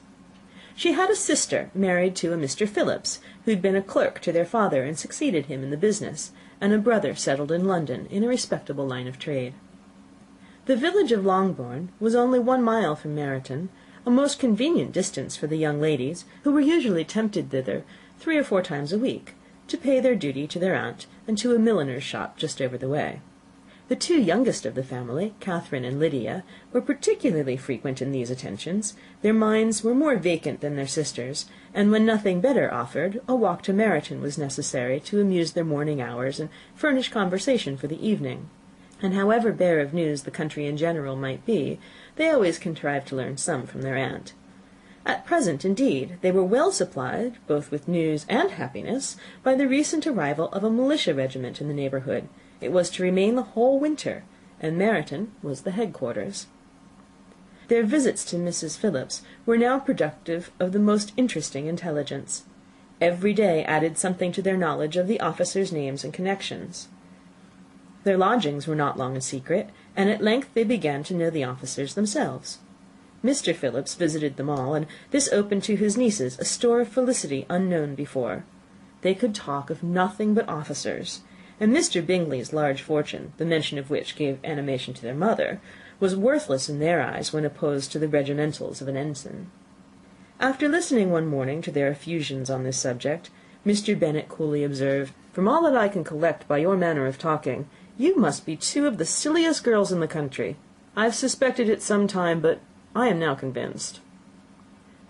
She had a sister married to a Mr. Phillips, who had been a clerk to their father and succeeded him in the business, and a brother settled in London in a respectable line of trade. The village of Longbourn was only 1 mile from Meryton, a most convenient distance for the young ladies, who were usually tempted thither 3 or 4 times a week, to pay their duty to their aunt and to a milliner's shop just over the way. The 2 youngest of the family, Catherine and Lydia, were particularly frequent in these attentions. Their minds were more vacant than their sisters', and when nothing better offered, a walk to Meryton was necessary to amuse their morning hours and furnish conversation for the evening. And however bare of news the country in general might be, they always contrived to learn some from their aunt. At present, indeed, they were well supplied, both with news and happiness, by the recent arrival of a militia regiment in the neighbourhood. It was to remain the whole winter, and Meryton was the headquarters. Their visits to Mrs. Phillips were now productive of the most interesting intelligence. Every day added something to their knowledge of the officers' names and connections. Their lodgings were not long a secret, and at length they began to know the officers themselves. Mr. Phillips visited them all, and this opened to his nieces a store of felicity unknown before. They could talk of nothing but officers, and Mr. Bingley's large fortune, the mention of which gave animation to their mother, was worthless in their eyes when opposed to the regimentals of an ensign. After listening one morning to their effusions on this subject, Mr. Bennet coolly observed, "From all that I can collect by your manner of talking, you must be 2 of the silliest girls in the country. I've suspected it some time, but I am now convinced."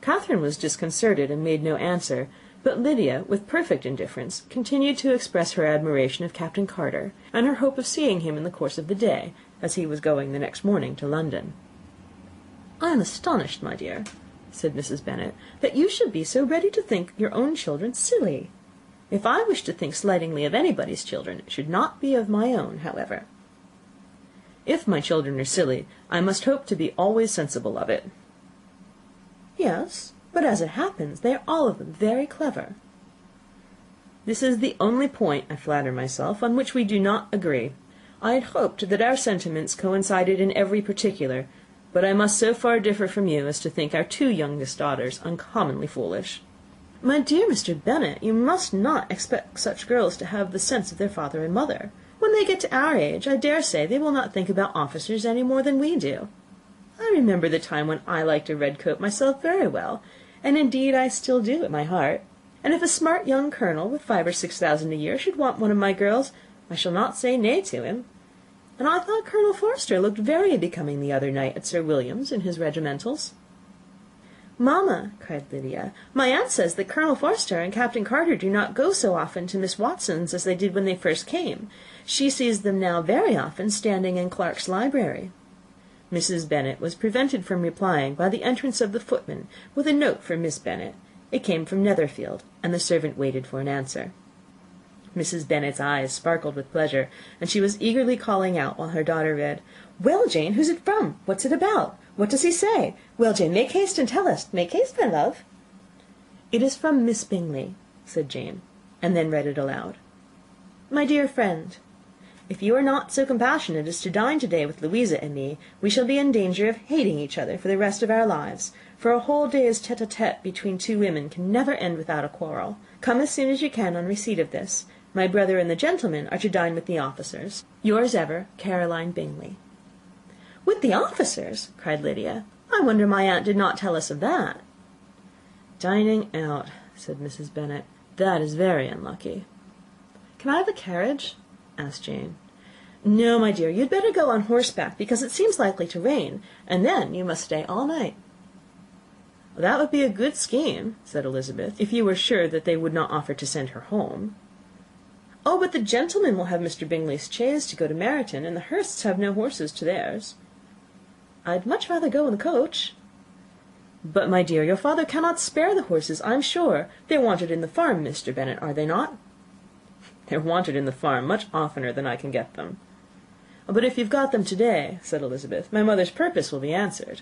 Catherine was disconcerted and made no answer, but Lydia, with perfect indifference, continued to express her admiration of Captain Carter, and her hope of seeing him in the course of the day, as he was going the next morning to London. "I am astonished, my dear," said Mrs. Bennet, "that you should be so ready to think your own children silly. If I wish to think slightingly of anybody's children, it should not be of my own, however. If my children are silly, I must hope to be always sensible of it." "Yes, but as it happens, they are all of them very clever." "This is the only point, I flatter myself, on which we do not agree. I had hoped that our sentiments coincided in every particular, but I must so far differ from you as to think our 2 youngest daughters uncommonly foolish." "My dear Mr. Bennet, you must not expect such girls to have the sense of their father and mother. When they get to our age, I dare say they will not think about officers any more than we do. I remember the time when I liked a red coat myself very well, and indeed I still do at my heart. And if a smart young colonel with 5,000 or 6,000 a year should want one of my girls, I shall not say nay to him. And I thought Colonel Forster looked very becoming the other night at Sir William's in his regimentals." "Mamma," cried Lydia, "my aunt says that Colonel Forster and Captain Carter do not go so often to Miss Watson's as they did when they first came. She sees them now very often standing in Clark's library." Mrs. Bennet was prevented from replying by the entrance of the footman with a note for Miss Bennet. It came from Netherfield, and the servant waited for an answer. Mrs. Bennet's eyes sparkled with pleasure, and she was eagerly calling out while her daughter read, "Well, Jane, who's it from? What's it about? What does he say? Well, Jane, make haste and tell us. Make haste, my love." "It is from Miss Bingley," said Jane, and then read it aloud. "My dear friend, if you are not so compassionate as to dine to-day with Louisa and me, we shall be in danger of hating each other for the rest of our lives, for a whole day's tete-a-tete between 2 women can never end without a quarrel. Come as soon as you can on receipt of this. My brother and the gentlemen are to dine with the officers. Yours ever, Caroline Bingley." "With the officers!" cried Lydia. "I wonder my aunt did not tell us of that." "Dining out," said Mrs. Bennet. "That is very unlucky." "Can I have a carriage?" asked Jane. "No, my dear, you'd better go on horseback, because it seems likely to rain, and then you must stay all night." "That would be a good scheme," said Elizabeth, "if you were sure that they would not offer to send her home." "Oh, but the gentlemen will have Mr. Bingley's chaise to go to Meryton, and the Hursts have no horses to theirs." I'd much rather go in the coach." "But, my dear, your father cannot spare the horses, I'm sure. They're wanted in the farm, Mr. Bennet, are they not?" "They're wanted in the farm much oftener than I can get them." "But if you've got them to-day," said Elizabeth, "my mother's purpose will be answered."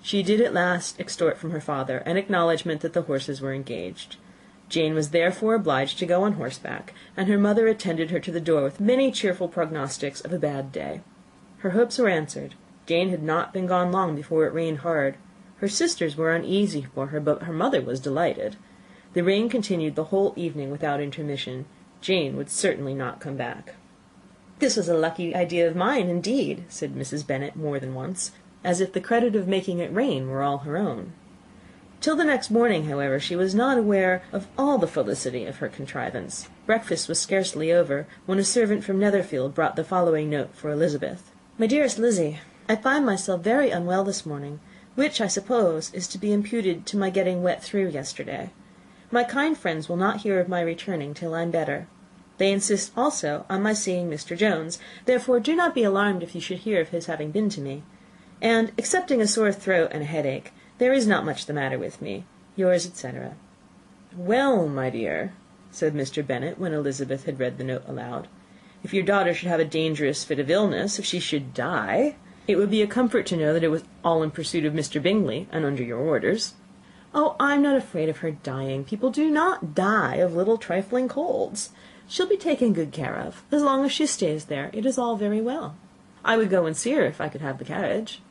She did at last extort from her father an acknowledgment that the horses were engaged. Jane was therefore obliged to go on horseback, and her mother attended her to the door with many cheerful prognostics of a bad day. Her hopes were answered. Jane had not been gone long before it rained hard. Her sisters were uneasy for her, but her mother was delighted. The rain continued the whole evening without intermission. Jane would certainly not come back. "This was a lucky idea of mine, indeed," said Mrs. Bennet more than once, as if the credit of making it rain were all her own. Till the next morning, however, she was not aware of all the felicity of her contrivance. Breakfast was scarcely over, when a servant from Netherfield brought the following note for Elizabeth. "My dearest Lizzie, I find myself very unwell this morning, which, I suppose, is to be imputed to my getting wet through yesterday. My kind friends will not hear of my returning till I'm better. They insist also on my seeing Mr. Jones, therefore do not be alarmed if you should hear of his having been to me. And, excepting a sore throat and a headache, there is not much the matter with me. Yours, etc." "Well, my dear," said Mr. Bennet, when Elizabeth had read the note aloud, "if your daughter should have a dangerous fit of illness, if she should die, it would be a comfort to know that it was all in pursuit of Mr. Bingley, and under your orders." "Oh, I'm not afraid of her dying. People do not die of little trifling colds. She'll be taken good care of. As long as she stays there, it is all very well. I would go and see her if I could have the carriage."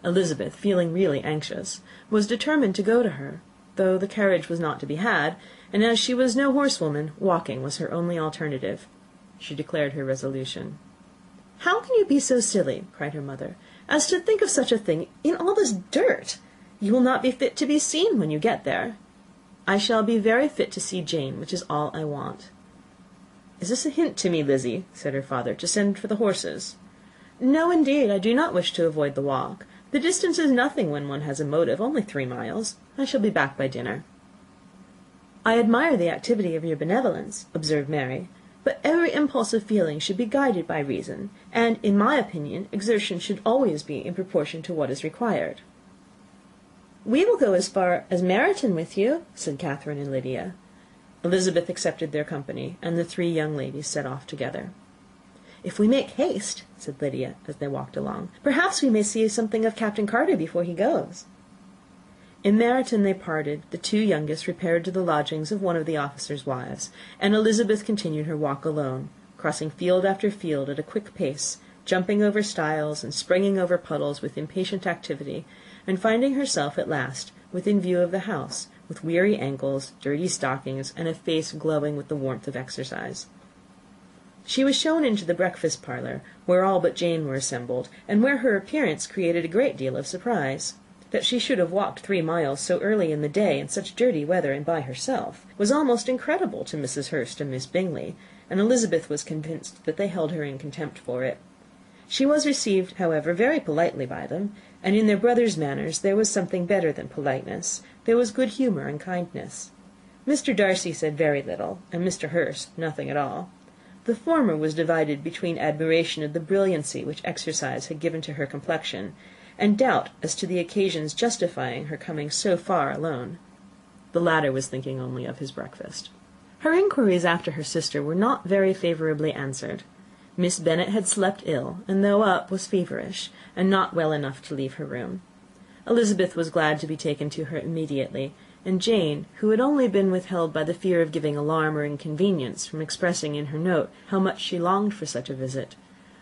Elizabeth, feeling really anxious, was determined to go to her, though the carriage was not to be had, and as she was no horsewoman, walking was her only alternative. She declared her resolution. "How can you be so silly," cried her mother, "as to think of such a thing in all this dirt? You will not be fit to be seen when you get there." "I shall be very fit to see Jane, which is all I want." "Is this a hint to me, Lizzie," said her father, "to send for the horses?" "No, indeed, I do not wish to avoid the walk. The distance is nothing when one has a motive, only 3 miles. I shall be back by dinner." "I admire the activity of your benevolence," observed Mary, "but every impulse of feeling should be guided by reason, and, in my opinion, exertion should always be in proportion to what is required." "We will go as far as Meryton with you," said Catherine and Lydia. Elizabeth accepted their company, and the 3 young ladies set off together. "If we make haste," said Lydia, as they walked along, "perhaps we may see something of Captain Carter before he goes." In Meryton they parted. The 2 youngest repaired to the lodgings of one of the officers' wives, and Elizabeth continued her walk alone, crossing field after field at a quick pace, jumping over stiles and springing over puddles with impatient activity, and finding herself at last within view of the house, with weary ankles, dirty stockings, and a face glowing with the warmth of exercise. She was shown into the breakfast parlour, where all but Jane were assembled, and where her appearance created a great deal of surprise. That she should have walked 3 miles so early in the day, in such dirty weather, and by herself, was almost incredible to Mrs. Hurst and Miss Bingley, and Elizabeth was convinced that they held her in contempt for it. She was received, however, very politely by them, and in their brother's manners there was something better than politeness. There was good humour and kindness. Mr. Darcy said very little, and Mr. Hurst nothing at all. The former was divided between admiration of the brilliancy which exercise had given to her complexion, and doubt as to the occasions justifying her coming so far alone. The latter was thinking only of his breakfast. Her inquiries after her sister were not very favourably answered. Miss Bennet had slept ill, and though up, was feverish, and not well enough to leave her room. Elizabeth was glad to be taken to her immediately, and Jane, who had only been withheld by the fear of giving alarm or inconvenience from expressing in her note how much she longed for such a visit,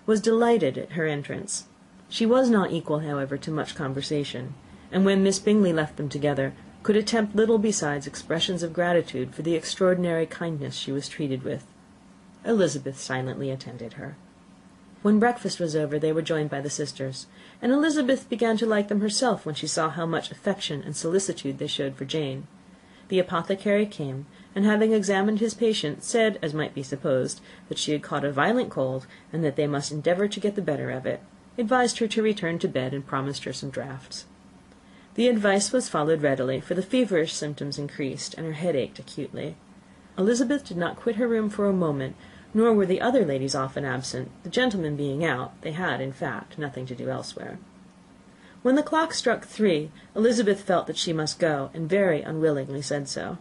was delighted at her entrance. She was not equal, however, to much conversation, and when Miss Bingley left them together, could attempt little besides expressions of gratitude for the extraordinary kindness she was treated with. Elizabeth silently attended her. When breakfast was over, they were joined by the sisters, and Elizabeth began to like them herself when she saw how much affection and solicitude they showed for Jane. The apothecary came, and having examined his patient, said, as might be supposed, that she had caught a violent cold, and that they must endeavour to get the better of it, advised her to return to bed, and promised her some draughts. The advice was followed readily, for the feverish symptoms increased, and her head ached acutely. Elizabeth did not quit her room for a moment, nor were the other ladies often absent. The gentlemen being out, they had, in fact, nothing to do elsewhere. When the clock struck 3, Elizabeth felt that she must go, and very unwillingly said so.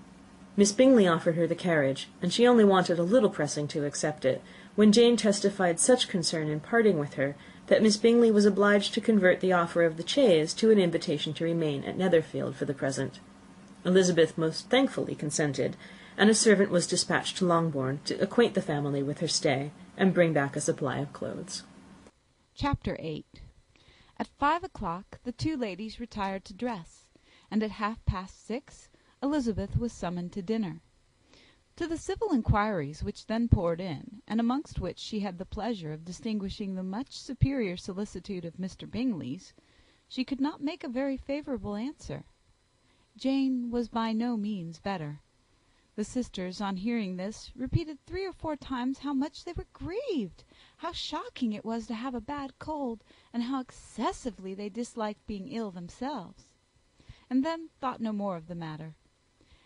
Miss Bingley offered her the carriage, and she only wanted a little pressing to accept it, when Jane testified such concern in parting with her, that Miss Bingley was obliged to convert the offer of the chaise to an invitation to remain at Netherfield for the present. Elizabeth most thankfully consented, and a servant was dispatched to Longbourn to acquaint the family with her stay, and bring back a supply of clothes. Chapter 8. At 5 o'clock the two ladies retired to dress, and at 6:30 Elizabeth was summoned to dinner. To the civil inquiries which then poured in, and amongst which she had the pleasure of distinguishing the much superior solicitude of Mr. Bingley's, she could not make a very favourable answer. Jane was by no means better. The sisters, on hearing this, repeated 3 or 4 times how much they were grieved, how shocking it was to have a bad cold, and how excessively they disliked being ill themselves, and then thought no more of the matter.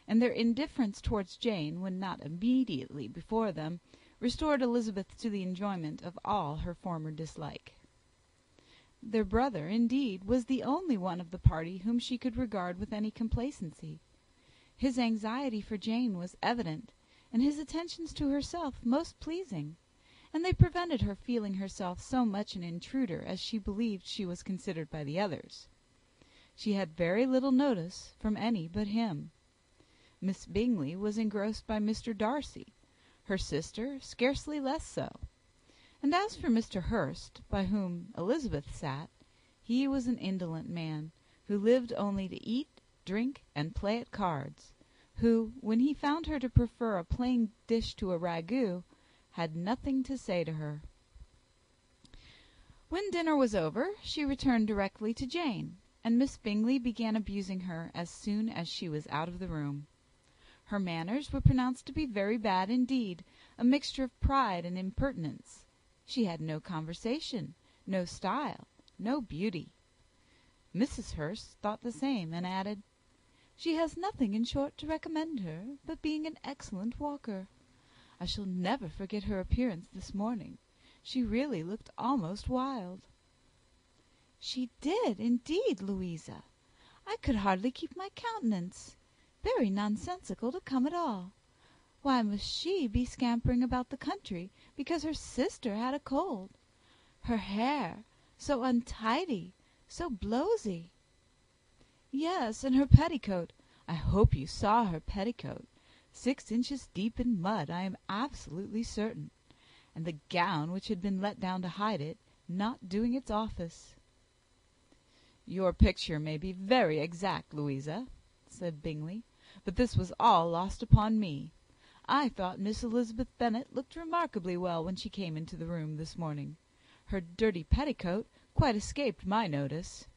And their indifference towards Jane, when not immediately before them, restored Elizabeth to the enjoyment of all her former dislike. Their brother, indeed, was the only one of the party whom she could regard with any complacency. His anxiety for Jane was evident, and his attentions to herself most pleasing, and they prevented her feeling herself so much an intruder as she believed she was considered by the others. She had very little notice from any but him. Miss Bingley was engrossed by Mr. Darcy, her sister scarcely less so. And as for Mr. Hurst, by whom Elizabeth sat, he was an indolent man, who lived only to eat, drink, and play at cards, who, when he found her to prefer a plain dish to a ragout, had nothing to say to her. When dinner was over, she returned directly to Jane, and Miss Bingley began abusing her as soon as she was out of the room. Her manners were pronounced to be very bad indeed, a mixture of pride and impertinence. She had no conversation, no style, no beauty. Mrs. Hurst thought the same, and added, "She has nothing, in short, to recommend her, but being an excellent walker. I shall never forget her appearance this morning. She really looked almost wild." "She did, indeed, Louisa. I could hardly keep my countenance. Very nonsensical to come at all. Why must she be scampering about the country because her sister had a cold? Her hair, so untidy, so blowsy. Yes, and her petticoat. I hope you saw her petticoat. 6 inches deep in mud, I am absolutely certain. And the gown which had been let down to hide it, not doing its office." "Your picture may be very exact, Louisa," said Bingley, "but this was all lost upon me. I thought Miss Elizabeth Bennet looked remarkably well when she came into the room this morning. Her dirty petticoat quite escaped my notice."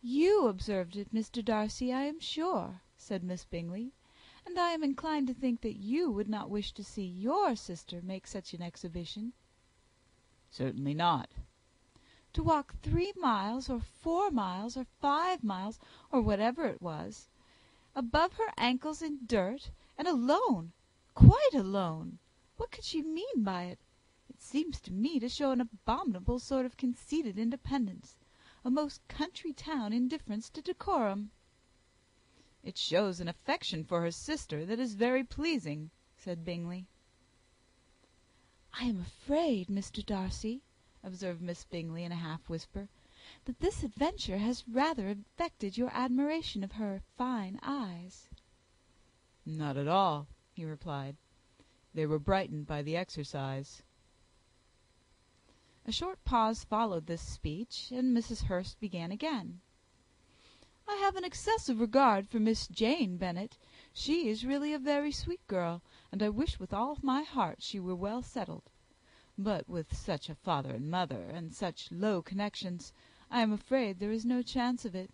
"You observed it, Mr. Darcy, I am sure," said Miss Bingley, "and I am inclined to think that you would not wish to see your sister make such an exhibition." "Certainly not." "To walk 3 miles, or 4 miles, or 5 miles, or whatever it was, above her ankles in dirt, and alone, quite alone! What could she mean by it? It seems to me to show an abominable sort of conceited independence, a most country town indifference to decorum." "It shows an affection for her sister that is very pleasing," said Bingley. "I am afraid, Mr. Darcy," observed Miss Bingley in a half whisper, "that this adventure has rather affected your admiration of her fine eyes." "Not at all," he replied. "They were brightened by the exercise." A short pause followed this speech, and Mrs. Hurst began again. "I have an excessive regard for Miss Jane Bennet. She is really a very sweet girl, and I wish with all my heart she were well settled. But with such a father and mother, and such low connections, I am afraid there is no chance of it."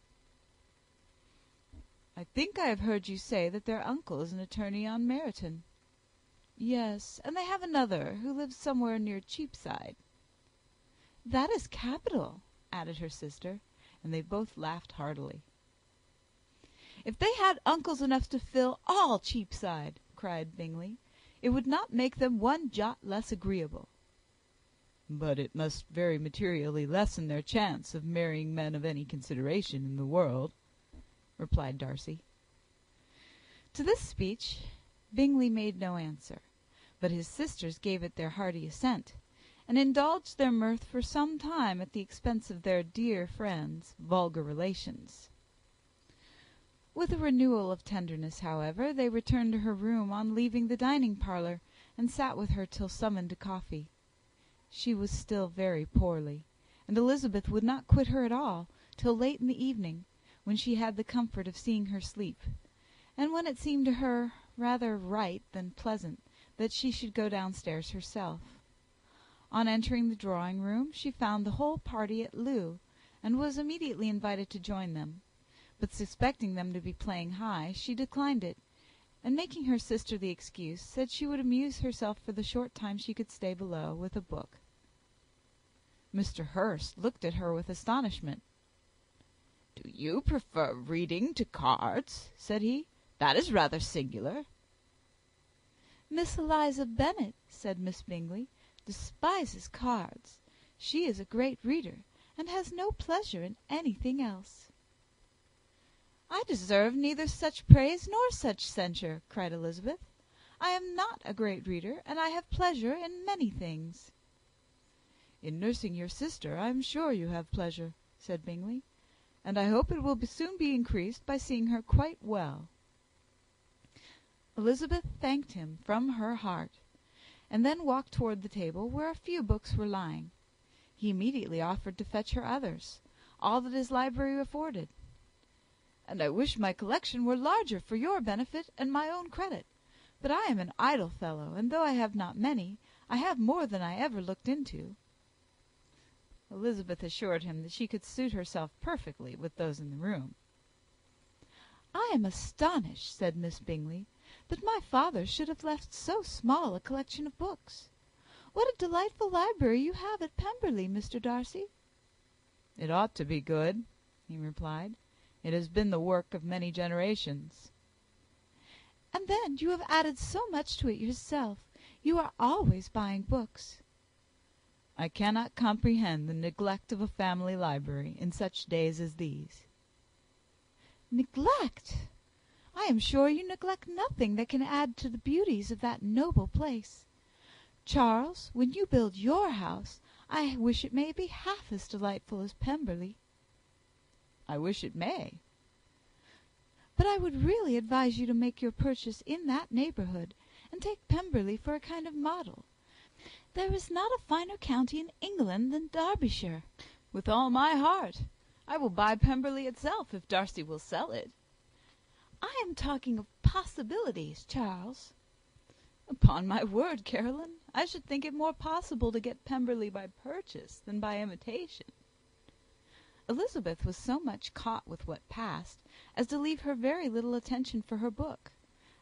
"I think I have heard you say that their uncle is an attorney on Meryton." "Yes, and they have another, who lives somewhere near Cheapside." "That is capital," added her sister, and they both laughed heartily. "If they had uncles enough to fill all Cheapside," cried Bingley, it would not make them one jot less agreeable." "But it must very materially lessen their chance of marrying men of any consideration in the world," replied Darcy. To this speech Bingley made no answer, but his sisters gave it their hearty assent, and indulged their mirth for some time at the expense of their dear friend's vulgar relations. With a renewal of tenderness, however, they returned to her room on leaving the dining parlour, and sat with her till summoned to coffee. She was still very poorly, and Elizabeth would not quit her at all till late in the evening, when she had the comfort of seeing her sleep, and when it seemed to her rather right than pleasant that she should go downstairs herself. On entering the drawing-room, she found the whole party at loo, and was immediately invited to join them; but suspecting them to be playing high, she declined it, and making her sister the excuse, said she would amuse herself for the short time she could stay below with a book. Mr. Hurst looked at her with astonishment. "Do you prefer reading to cards?" said he. "That is rather singular." "Miss Eliza Bennet," said Miss Bingley, "despises cards. She is a great reader, and has no pleasure in anything else." "I deserve neither such praise nor such censure," cried Elizabeth. "I am not a great reader, and I have pleasure in many things." "In nursing your sister, I am sure you have pleasure," said Bingley, "and I hope it will soon be increased by seeing her quite well." Elizabeth thanked him from her heart, and then walked toward the table where a few books were lying. He immediately offered to fetch her others, all that his library afforded. "And I wish my collection were larger for your benefit and my own credit; but I am an idle fellow, and though I have not many, I have more than I ever looked into." Elizabeth assured him that she could suit herself perfectly with those in the room. "I am astonished," said Miss Bingley, "that my father should have left so small a collection of books. What a delightful library you have at Pemberley, Mr. Darcy!" "It ought to be good," he replied. "It has been the work of many generations." "And then you have added so much to it yourself. You are always buying books." "I cannot comprehend the neglect of a family library in such days as these." "Neglect! I am sure you neglect nothing that can add to the beauties of that noble place. Charles, when you build your house, I wish it may be half as delightful as Pemberley." "I wish it may." "But I would really advise you to make your purchase in that neighbourhood, and take Pemberley for a kind of model. There is not a finer county in England than Derbyshire." "With all my heart. I will buy Pemberley itself, if Darcy will sell it." "I am talking of possibilities, Charles." "Upon my word, Caroline, I should think it more possible to get Pemberley by purchase than by imitation." Elizabeth was so much caught with what passed as to leave her very little attention for her book,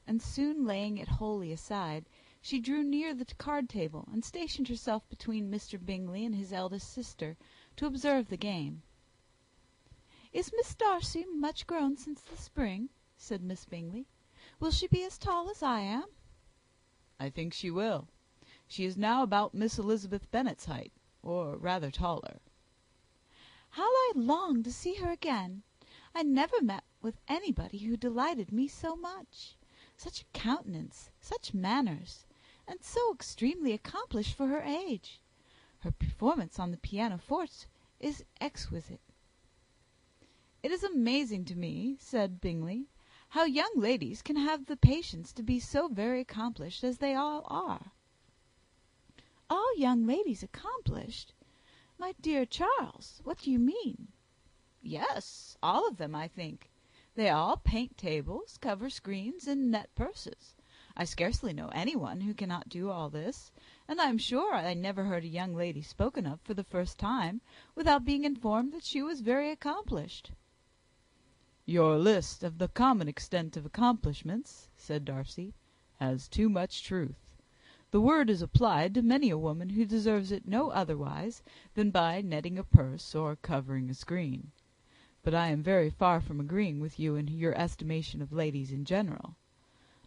and soon laying it wholly aside, she drew near the card table, and stationed herself between Mr. Bingley and his eldest sister, to observe the game. "Is Miss Darcy much grown since the spring?" said Miss Bingley. "Will she be as tall as I am?" "I think she will. She is now about Miss Elizabeth Bennet's height, or rather taller." "How I long to see her again! I never met with anybody who delighted me so much. Such a countenance, such manners, and so extremely accomplished for her age. Her performance on the pianoforte is exquisite." "It is amazing to me," said Bingley, "how young ladies can have the patience to be so very accomplished as they all are." "All young ladies accomplished! My dear Charles, what do you mean?" "Yes, all of them, I think. They all paint tables, cover screens, and net purses. I scarcely know anyone who cannot do all this, and I am sure I never heard a young lady spoken of for the first time without being informed that she was very accomplished." "Your list of the common extent of accomplishments," said Darcy, "has too much truth. The word is applied to many a woman who deserves it no otherwise than by netting a purse or covering a screen. But I am very far from agreeing with you in your estimation of ladies in general.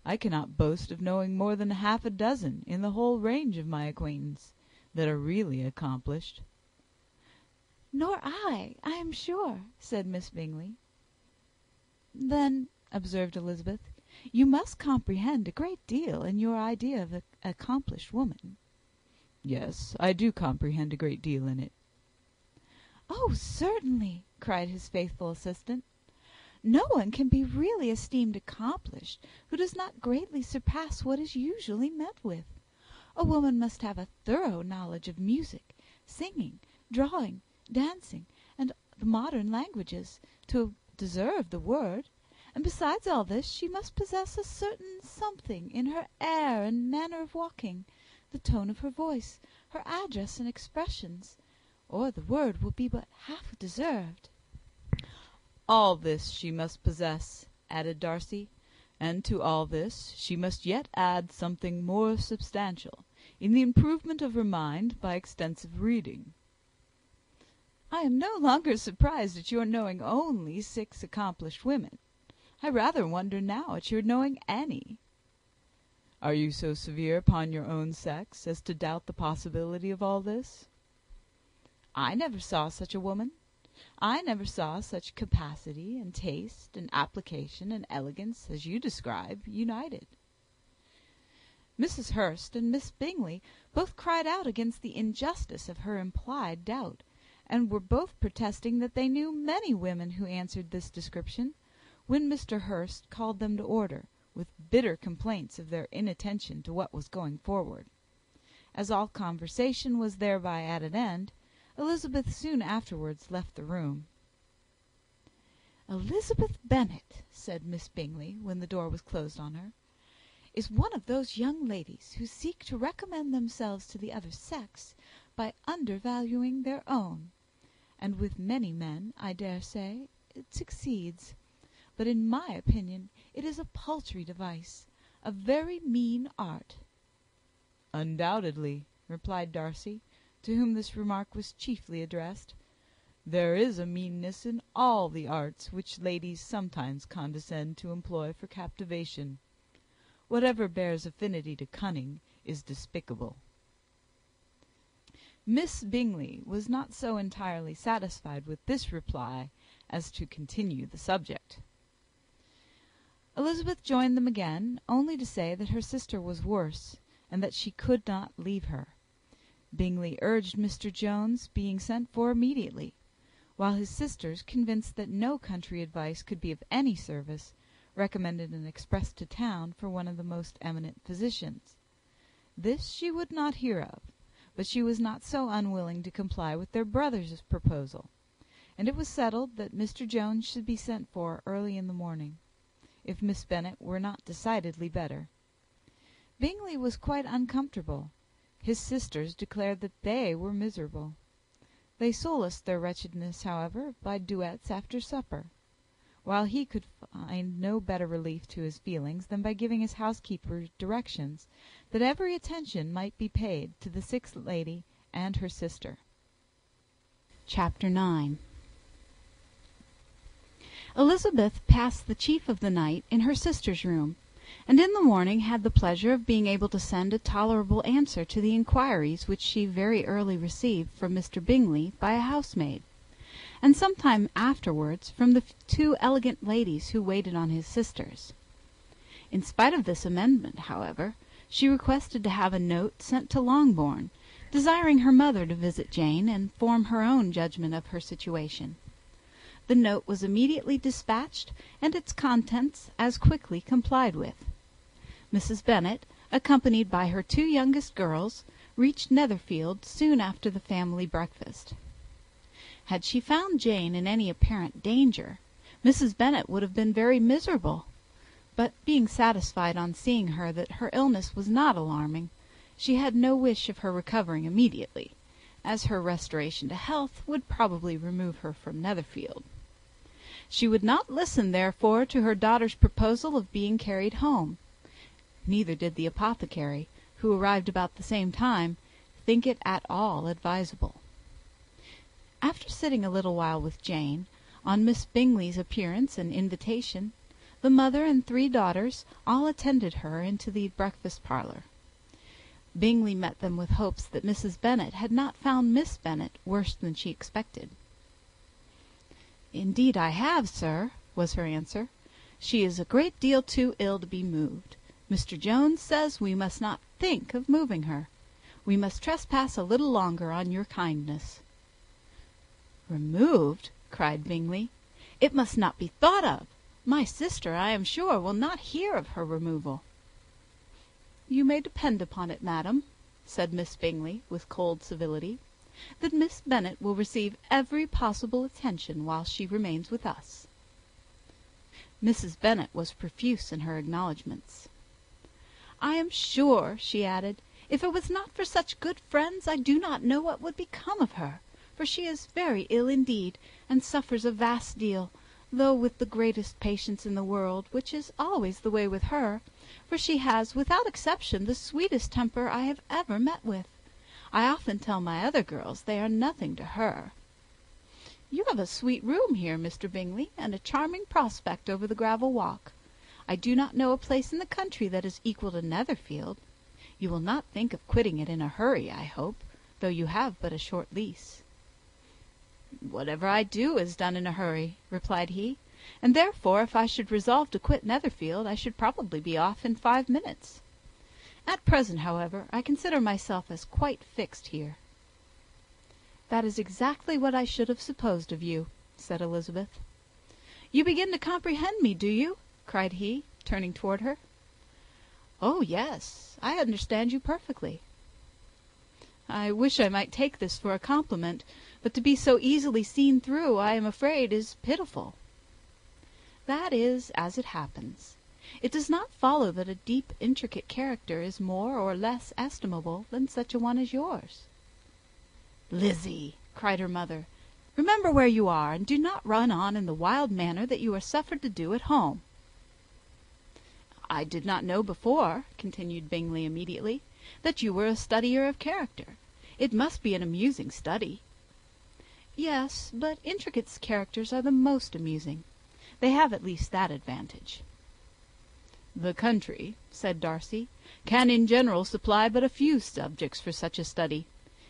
I cannot boast of knowing more than half a dozen in the whole range of my acquaintance that are really accomplished." "Nor I am sure," said Miss Bingley. "Then," observed Elizabeth, "you must comprehend a great deal in your idea of an accomplished woman." "Yes, I do comprehend a great deal in it." "Oh, certainly," cried his faithful assistant. "No one can be really esteemed accomplished who does not greatly surpass what is usually met with. A woman must have a thorough knowledge of music, singing, drawing, dancing, and the modern languages, to deserve the word; and besides all this, she must possess a certain something in her air and manner of walking, the tone of her voice, her address and expressions, or the word will be but half deserved." "All this she must possess," added Darcy, "and to all this she must yet add something more substantial, in the improvement of her mind by extensive reading." "I am no longer surprised at your knowing only 6 accomplished women. I rather wonder now at your knowing any." "Are you so severe upon your own sex as to doubt the possibility of all this?" "I never saw such a woman. I never saw such capacity, and taste, and application, and elegance, as you describe, united." Mrs. Hurst and Miss Bingley both cried out against the injustice of her implied doubt, and were both protesting that they knew many women who answered this description, when Mr. Hurst called them to order, with bitter complaints of their inattention to what was going forward. As all conversation was thereby at an end, Elizabeth soon afterwards left the room. "Elizabeth Bennet," said Miss Bingley, when the door was closed on her, "is one of those young ladies who seek to recommend themselves to the other sex by undervaluing their own; and with many men, I dare say, it succeeds; but in my opinion it is a paltry device, a very mean art." "Undoubtedly," replied Darcy, to whom this remark was chiefly addressed. "There is a meanness in all the arts which ladies sometimes condescend to employ for captivation. Whatever bears affinity to cunning is despicable." Miss Bingley was not so entirely satisfied with this reply as to continue the subject. Elizabeth joined them again, only to say that her sister was worse, and that she could not leave her. Bingley urged Mr. Jones being sent for immediately, while his sisters, convinced that no country advice could be of any service, recommended an express to town for one of the most eminent physicians. This she would not hear of, but she was not so unwilling to comply with their brother's proposal, and it was settled that Mr. Jones should be sent for early in the morning, if Miss Bennet were not decidedly better. Bingley was quite uncomfortable. His sisters declared that they were miserable. They solaced their wretchedness, however, by duets after supper, while he could find no better relief to his feelings than by giving his housekeeper directions that every attention might be paid to the sick lady and her sister. Chapter 9. Elizabeth passed the chief of the night in her sister's room, and in the morning had the pleasure of being able to send a tolerable answer to the inquiries which she very early received from Mr. Bingley by a housemaid, and some time afterwards from the 2 elegant ladies who waited on his sisters. In spite of this amendment, however, she requested to have a note sent to Longbourn, desiring her mother to visit Jane and form her own judgment of her situation. The note was immediately dispatched, and its contents as quickly complied with. Mrs. Bennet, accompanied by her 2 youngest girls, reached Netherfield soon after the family breakfast. Had she found Jane in any apparent danger, Mrs. Bennet would have been very miserable; but being satisfied on seeing her that her illness was not alarming, she had no wish of her recovering immediately, as her restoration to health would probably remove her from Netherfield. She would not listen, therefore, to her daughter's proposal of being carried home. Neither did the apothecary, who arrived about the same time, think it at all advisable. After sitting a little while with Jane, on Miss Bingley's appearance and invitation, The mother and 3 daughters all attended her into the breakfast parlour. Bingley met them with hopes that Mrs. Bennet had not found Miss Bennet worse than she expected. "Indeed I have, sir," was her answer. "She is a great deal too ill to be moved. Mr. Jones says we must not think of moving her. We must trespass a little longer on your kindness." "Removed!" cried Bingley. "It must not be thought of. My sister, I am sure, will not hear of her removal." "You may depend upon it, madam," said Miss Bingley, with cold civility, "that Miss Bennet will receive every possible attention while she remains with us." Mrs. Bennet was profuse in her acknowledgments. "I am sure," she added, "if it was not for such good friends, I do not know what would become of her, for she is very ill indeed, and suffers a vast deal, though with the greatest patience in the world, which is always the way with her, for she has, without exception, the sweetest temper I have ever met with. I often tell my other girls they are nothing to her. You have a sweet room here, Mr. Bingley, and a charming prospect over the gravel walk. I do not know a place in the country that is equal to Netherfield. You will not think of quitting it in a hurry, I hope, though you have but a short lease." "Whatever I do is done in a hurry," replied he, "and therefore if I should resolve to quit Netherfield, I should probably be off in 5 minutes. At present, however, I consider myself as quite fixed here." "That is exactly what I should have supposed of you," said Elizabeth. "You begin to comprehend me, do you?" cried he, turning toward her. "Oh, yes, I understand you perfectly." "I wish I might take this for a compliment, but to be so easily seen through, I am afraid, is pitiful." "That is as it happens. It does not follow that a deep, intricate character is more or less estimable than such a one as yours." "Lizzy," cried her mother, "remember where you are, and do not run on in the wild manner that you are suffered to do at home." "I did not know before," continued Bingley immediately, "that you were a studier of character. It must be an amusing study." "Yes, but intricate characters are the most amusing. They have at least that advantage." "The country," said Darcy, "can in general supply but a few subjects for such a study.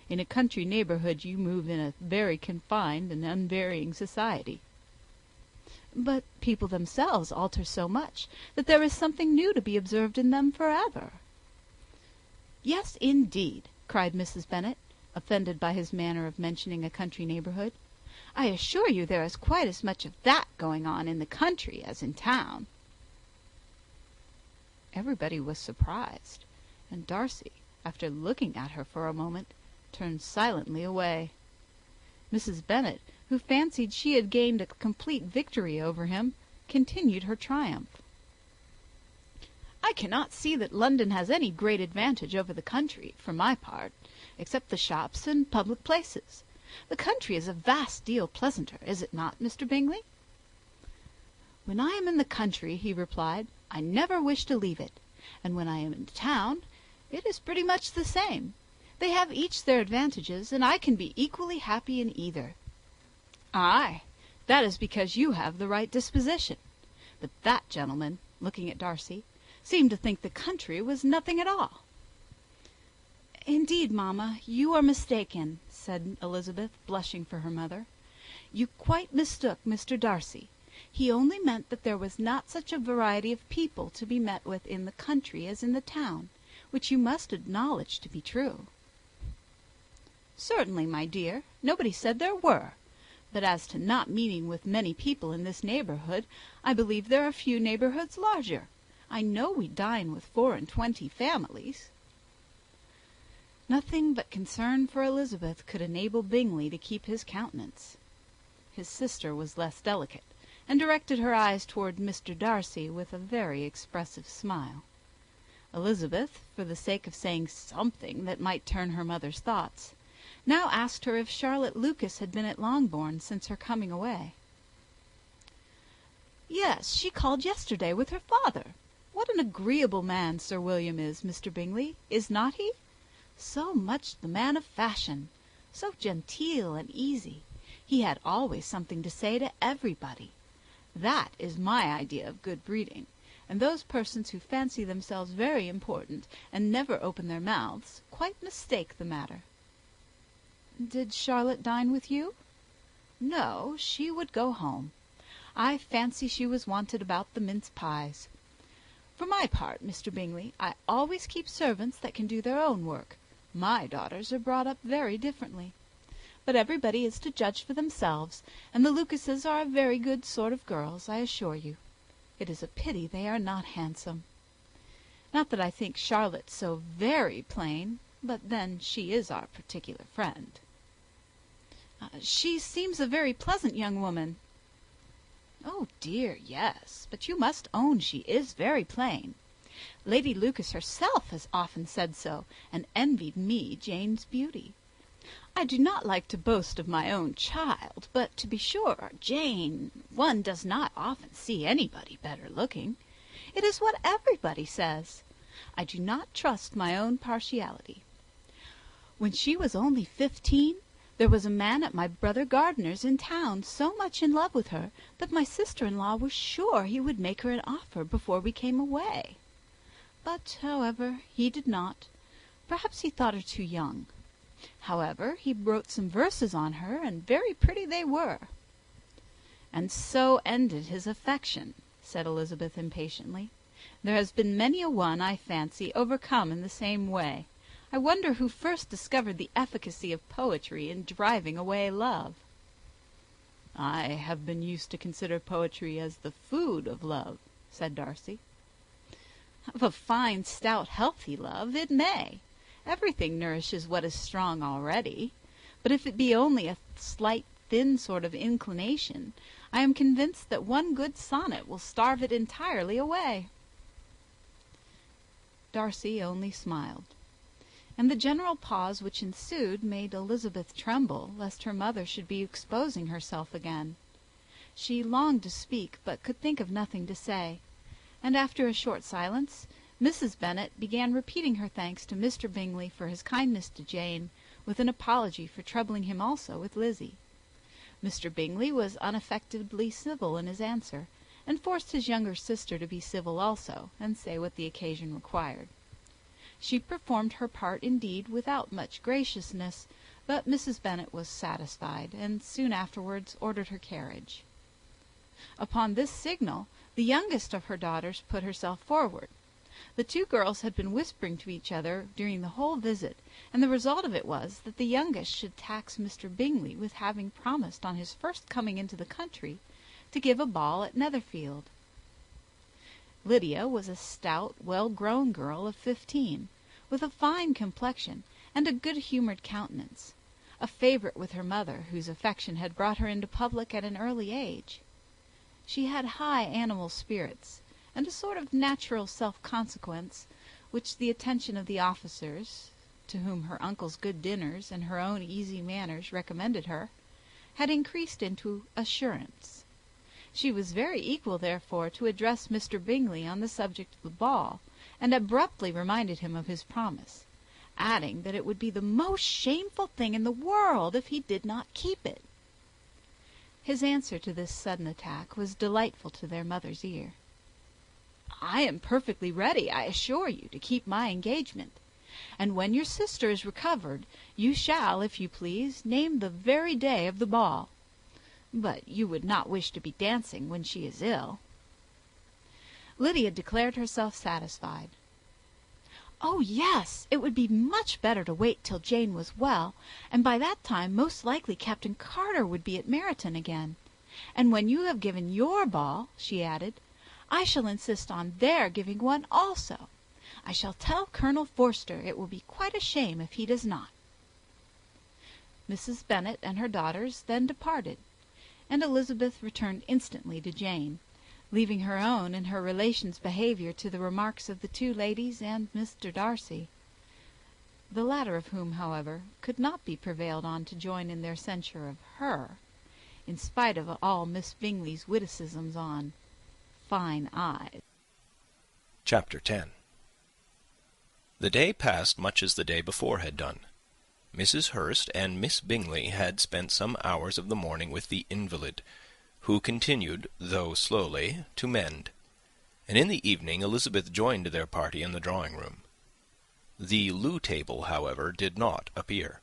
In a country neighbourhood you move in a very confined and unvarying society." "But people themselves alter so much that there is something new to be observed in them forever." "Yes, indeed," cried Mrs. Bennet, offended by his manner of mentioning a country neighbourhood. "I assure you there is quite as much of that going on in the country as in town." Everybody was surprised, and Darcy, after looking at her for a moment, turned silently away. Mrs. Bennet, who fancied she had gained a complete victory over him, continued her triumph. "I cannot see that London has any great advantage over the country, for my part, except the shops and public places. The country is a vast deal pleasanter, is it not, Mr. Bingley?" "When I am in the country," he replied, "I never wish to leave it, and when I am in town, it is pretty much the same. They have each their advantages, and I can be equally happy in either." "Aye, that is because you have the right disposition. But that gentleman," looking at Darcy, "seemed to think the country was nothing at all." "Indeed, mamma, you are mistaken," said Elizabeth, blushing for her mother. "You quite mistook Mr. Darcy. He only meant that there was not such a variety of people to be met with in the country as in the town, which you must acknowledge to be true." "Certainly, my dear, nobody said there were. But as to not meeting with many people in this neighbourhood, I believe there are few neighbourhoods larger. I know we dine with 24 families." Nothing but concern for Elizabeth could enable Bingley to keep his countenance. His sister was less delicate, and directed her eyes toward Mr. Darcy with a very expressive smile. Elizabeth, for the sake of saying something that might turn her mother's thoughts, now asked her if Charlotte Lucas had been at Longbourn since her coming away. "Yes, she called yesterday with her father. What an agreeable man Sir William is, Mr. Bingley, is not he? So much the man of fashion, so genteel and easy. He had always something to say to everybody. That is my idea of good breeding, and those persons who fancy themselves very important and never open their mouths quite mistake the matter. Did Charlotte dine with you? No, she would go home. I fancy she was wanted about the mince pies. For my part, Mr. Bingley, I always keep servants that can do their own work. My daughters are brought up very differently. But everybody is to judge for themselves, and the Lucases are a very good sort of girls, I assure you. It is a pity they are not handsome. Not that I think Charlotte so very plain, but then she is our particular friend. She seems a very pleasant young woman. Oh dear, yes, but you must own she is very plain. Lady Lucas herself has often said so, and envied me Jane's beauty. I do not like to boast of my own child, but to be sure, Jane, one does not often see anybody better looking. It is what everybody says. I do not trust my own partiality. When she was only 15, there was a man at my brother Gardiner's in town so much in love with her that my sister-in-law was sure he would make her an offer before we came away. But, however, he did not. Perhaps he thought her too young. However, he wrote some verses on her, and very pretty they were. And so ended his affection, said Elizabeth impatiently. There has been many a one, I fancy, overcome in the same way. I wonder who first discovered the efficacy of poetry in driving away love. I have been used to consider poetry as the food of love, said Darcy. Of a fine, stout, healthy love, it may. Everything nourishes what is strong already. But if it be only a slight, thin sort of inclination, I am convinced that one good sonnet will starve it entirely away. Darcy only smiled, and the general pause which ensued made Elizabeth tremble lest her mother should be exposing herself again. She longed to speak, but could think of nothing to say, and after a short silence Mrs. Bennet began repeating her thanks to Mr. Bingley for his kindness to Jane, with an apology for troubling him also with Lizzie. Mr. Bingley was unaffectedly civil in his answer, and forced his younger sister to be civil also, and say what the occasion required. She performed her part indeed without much graciousness, but Mrs. Bennet was satisfied, and soon afterwards ordered her carriage. Upon this signal, the youngest of her daughters put herself forward. The two girls had been whispering to each other during the whole visit, and the result of it was that the youngest should tax Mr. Bingley with having promised on his first coming into the country to give a ball at Netherfield. Lydia was a stout, well-grown girl of 15, with a fine complexion and a good-humoured countenance, a favourite with her mother, whose affection had brought her into public at an early age. She had high animal spirits, and a sort of natural self-consequence, which the attention of the officers, to whom her uncle's good dinners and her own easy manners recommended her, had increased into assurance. She was very equal, therefore, to address Mr. Bingley on the subject of the ball, and abruptly reminded him of his promise, adding that it would be the most shameful thing in the world if he did not keep it. His answer to this sudden attack was delightful to their mother's ear. "I am perfectly ready, I assure you, to keep my engagement, and when your sister is recovered, you shall, if you please, name the very day of the ball. But you would not wish to be dancing when she is ill." Lydia declared herself satisfied. "Oh, yes, it would be much better to wait till Jane was well, and by that time most likely Captain Carter would be at Meryton again. And when you have given your ball," she added, "I shall insist on their giving one also. I shall tell Colonel Forster it will be quite a shame if he does not." Mrs. Bennet and her daughters then departed, and Elizabeth returned instantly to Jane, leaving her own and her relations' behaviour to the remarks of the two ladies and Mr. Darcy, the latter of whom, however, could not be prevailed on to join in their censure of her, in spite of all Miss Bingley's witticisms on fine eyes. Chapter 10. The day passed much as the day before had done. Mrs. Hurst and Miss Bingley had spent some hours of the morning with the invalid. who continued, though slowly, to mend, and in the evening Elizabeth joined their party in the drawing-room. The loo table, however, did not appear.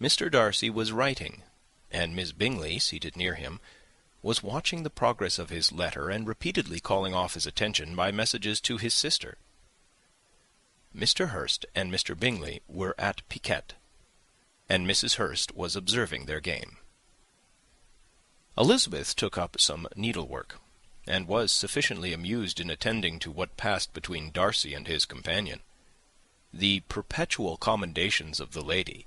Mr. Darcy was writing, and Miss Bingley, seated near him, was watching the progress of his letter and repeatedly calling off his attention by messages to his sister. Mr. Hurst and Mr. Bingley were at piquet, and Mrs. Hurst was observing their game. Elizabeth took up some needlework, and was sufficiently amused in attending to what passed between Darcy and his companion. The perpetual commendations of the lady,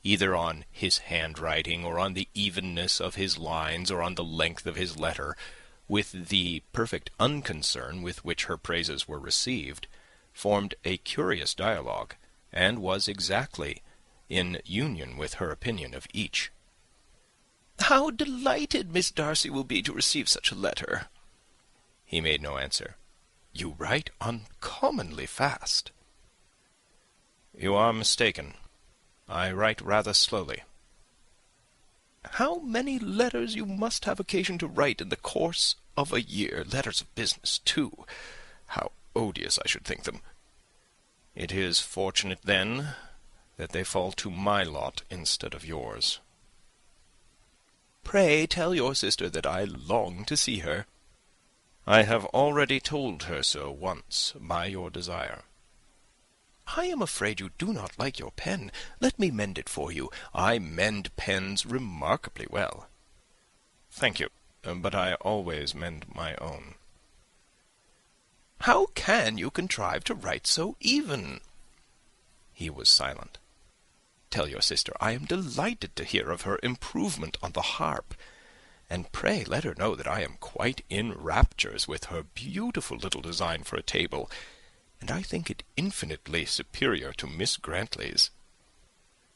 either on his handwriting, or on the evenness of his lines, or on the length of his letter, with the perfect unconcern with which her praises were received, formed a curious dialogue, and was exactly in union with her opinion of each. "How delighted Miss Darcy will be to receive such a letter!" He made no answer. "You write uncommonly fast." "You are mistaken. I write rather slowly." "How many letters you must have occasion to write in the course of a year! Letters of business, too! How odious I should think them!" "It is fortunate, then, that they fall to my lot instead of yours." "Pray tell your sister that I long to see her." "I have already told her so once, by your desire." "I am afraid you do not like your pen. Let me mend it for you. I mend pens remarkably well." "Thank you, but I always mend my own." "How can you contrive to write so even?" He was silent. "Tell your sister I am delighted to hear of her improvement on the harp, and pray let her know that I am quite in raptures with her beautiful little design for a table, and I think it infinitely superior to Miss Grantley's."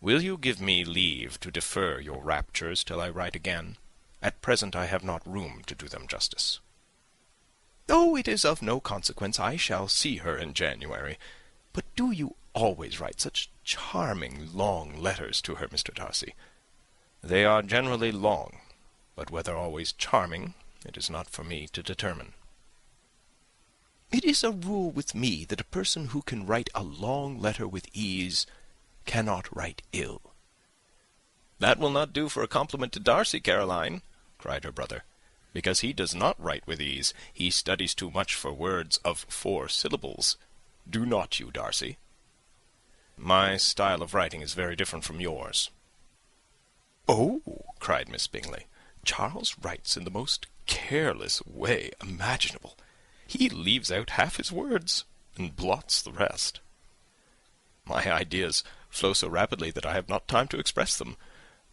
"Will you give me leave to defer your raptures till I write again? At present I have not room to do them justice." "Oh, it is of no consequence. I shall see her in January. But do you always write such charming long letters to her, Mr. Darcy?" "They are generally long, but whether always charming, it is not for me to determine." "It is a rule with me that a person who can write a long letter with ease cannot write ill." "That will not do for a compliment to Darcy, Caroline," cried her brother, "because he does not write with ease. He studies too much for words of 4 syllables. Do not you, Darcy?" "My style of writing is very different from yours." "Oh," cried Miss Bingley, "Charles writes in the most careless way imaginable. He leaves out half his words, and blots the rest. My ideas flow so rapidly that I have not time to express them,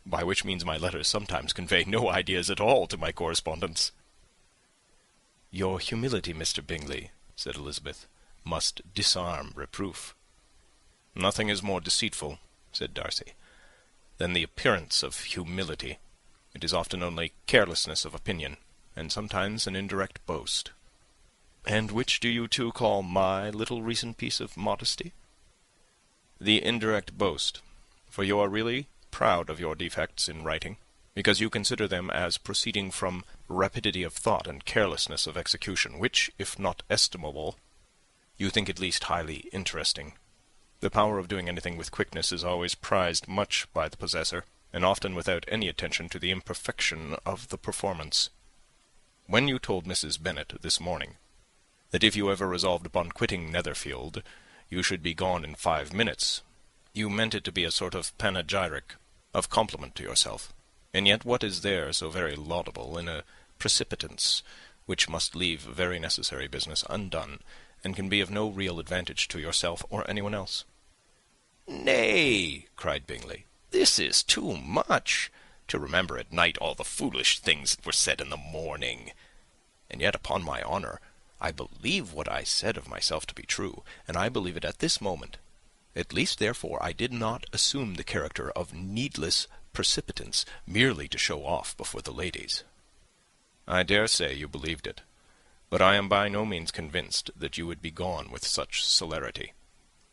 by which means my letters sometimes convey no ideas at all to my correspondents." "Your humility, Mr. Bingley," said Elizabeth, "must disarm reproof." "Nothing is more deceitful," said Darcy, "than the appearance of humility. It is often only carelessness of opinion, and sometimes an indirect boast." "And which do you two call my little recent piece of modesty?" "The indirect boast, for you are really proud of your defects in writing, because you consider them as proceeding from rapidity of thought and carelessness of execution, which, if not estimable, you think at least highly interesting. The power of doing anything with quickness is always prized much by the possessor, and often without any attention to the imperfection of the performance. When you told Mrs. Bennet this morning that if you ever resolved upon quitting Netherfield, you should be gone in 5 minutes, you meant it to be a sort of panegyric, of compliment to yourself. And yet what is there so very laudable in a precipitance which must leave very necessary business undone, and can be of no real advantage to yourself or anyone else?" "Nay," cried Bingley, "this is too much, to remember at night all the foolish things that were said in the morning. And yet, upon my honour, I believe what I said of myself to be true, and I believe it at this moment. At least, therefore, I did not assume the character of needless precipitance merely to show off before the ladies." "I dare say you believed it, but I am by no means convinced that you would be gone with such celerity.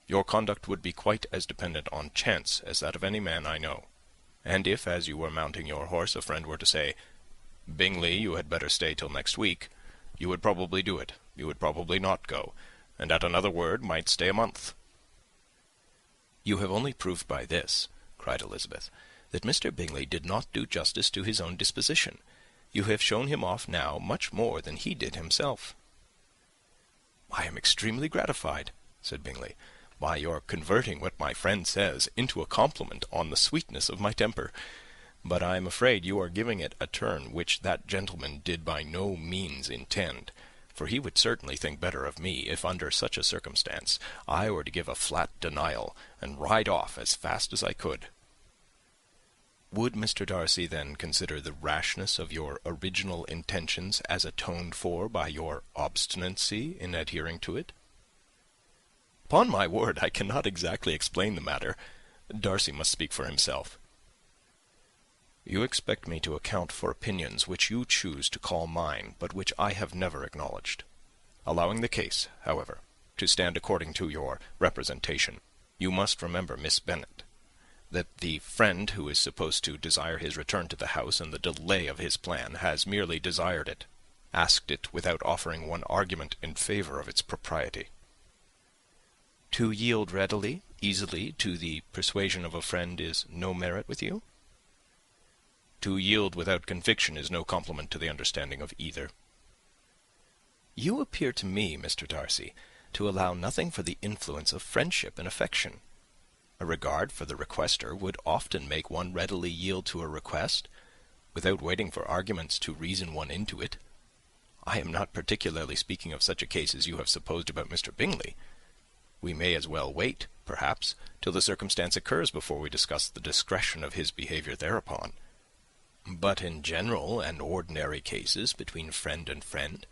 Your conduct would be quite as dependent on chance as that of any man I know. And if, as you were mounting your horse, a friend were to say, Bingley, you had better stay till next week. You would probably do it. You would probably not go, and at another word might stay a month." "You have only proved by this," cried Elizabeth, "that Mr. Bingley did not do justice to his own disposition. You have shown him off now much more than he did himself." "I am extremely gratified," said Bingley, "by your converting what my friend says into a compliment on the sweetness of my temper. But I am afraid you are giving it a turn which that gentleman did by no means intend, for he would certainly think better of me if under such a circumstance I were to give a flat denial and ride off as fast as I could." "Would Mr. Darcy then consider the rashness of your original intentions as atoned for by your obstinacy in adhering to it?" "Upon my word, I cannot exactly explain the matter. Darcy must speak for himself." "You expect me to account for opinions which you choose to call mine, but which I have never acknowledged. Allowing the case, however, to stand according to your representation, you must remember, Miss Bennet, that the friend who is supposed to desire his return to the house and the delay of his plan has merely desired it, asked it without offering one argument in favour of its propriety." "To yield readily, easily, to the persuasion of a friend is no merit with you?" "To yield without conviction is no compliment to the understanding of either." "You appear to me, Mr. Darcy, to allow nothing for the influence of friendship and affection. A regard for the requester would often make one readily yield to a request, without waiting for arguments to reason one into it. I am not particularly speaking of such a case as you have supposed about Mr. Bingley. We may as well wait, perhaps, till the circumstance occurs before we discuss the discretion of his behaviour thereupon. But in general and ordinary cases between friend and friend,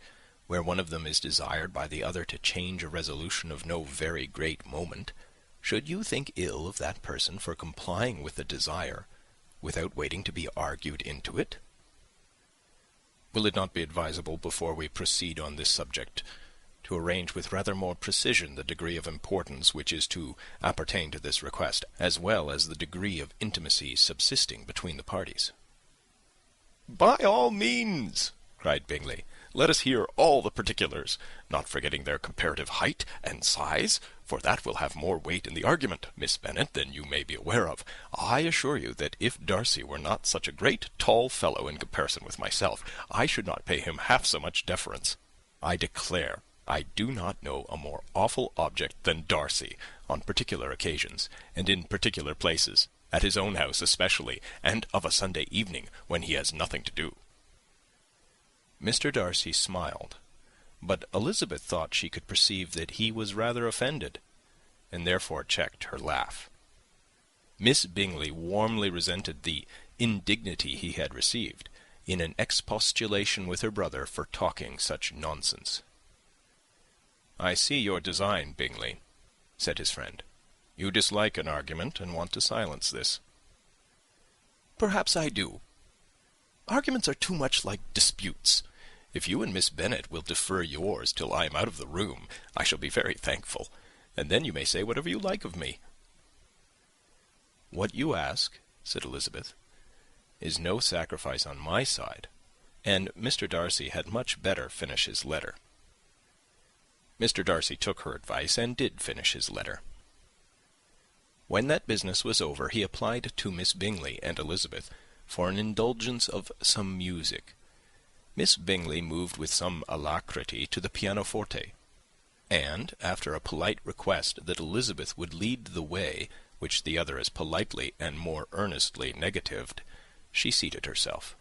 where one of them is desired by the other to change a resolution of no very great moment, should you think ill of that person for complying with the desire, without waiting to be argued into it?" "Will it not be advisable, before we proceed on this subject, to arrange with rather more precision the degree of importance which is to appertain to this request, as well as the degree of intimacy subsisting between the parties?" "By all means," cried Bingley. "Let us hear all the particulars, not forgetting their comparative height and size, for that will have more weight in the argument, Miss Bennet, than you may be aware of. I assure you that if Darcy were not such a great tall fellow in comparison with myself, I should not pay him half so much deference. I declare I do not know a more awful object than Darcy, on particular occasions, and in particular places, at his own house especially, and of a Sunday evening, when he has nothing to do." Mr. Darcy smiled, but Elizabeth thought she could perceive that he was rather offended, and therefore checked her laugh. Miss Bingley warmly resented the indignity he had received, in an expostulation with her brother for talking such nonsense. "I see your design, Bingley," said his friend. "You dislike an argument, and want to silence this." "Perhaps I do. Arguments are too much like disputes. If you and Miss Bennet will defer yours till I am out of the room, I shall be very thankful, and then you may say whatever you like of me." "What you ask," said Elizabeth, "is no sacrifice on my side, and Mr. Darcy had much better finish his letter." Mr. Darcy took her advice, and did finish his letter. When that business was over, he applied to Miss Bingley and Elizabeth for an indulgence of some music. Miss Bingley moved with some alacrity to the pianoforte, and, after a polite request that Elizabeth would lead the way, which the other as politely and more earnestly negatived, she seated herself.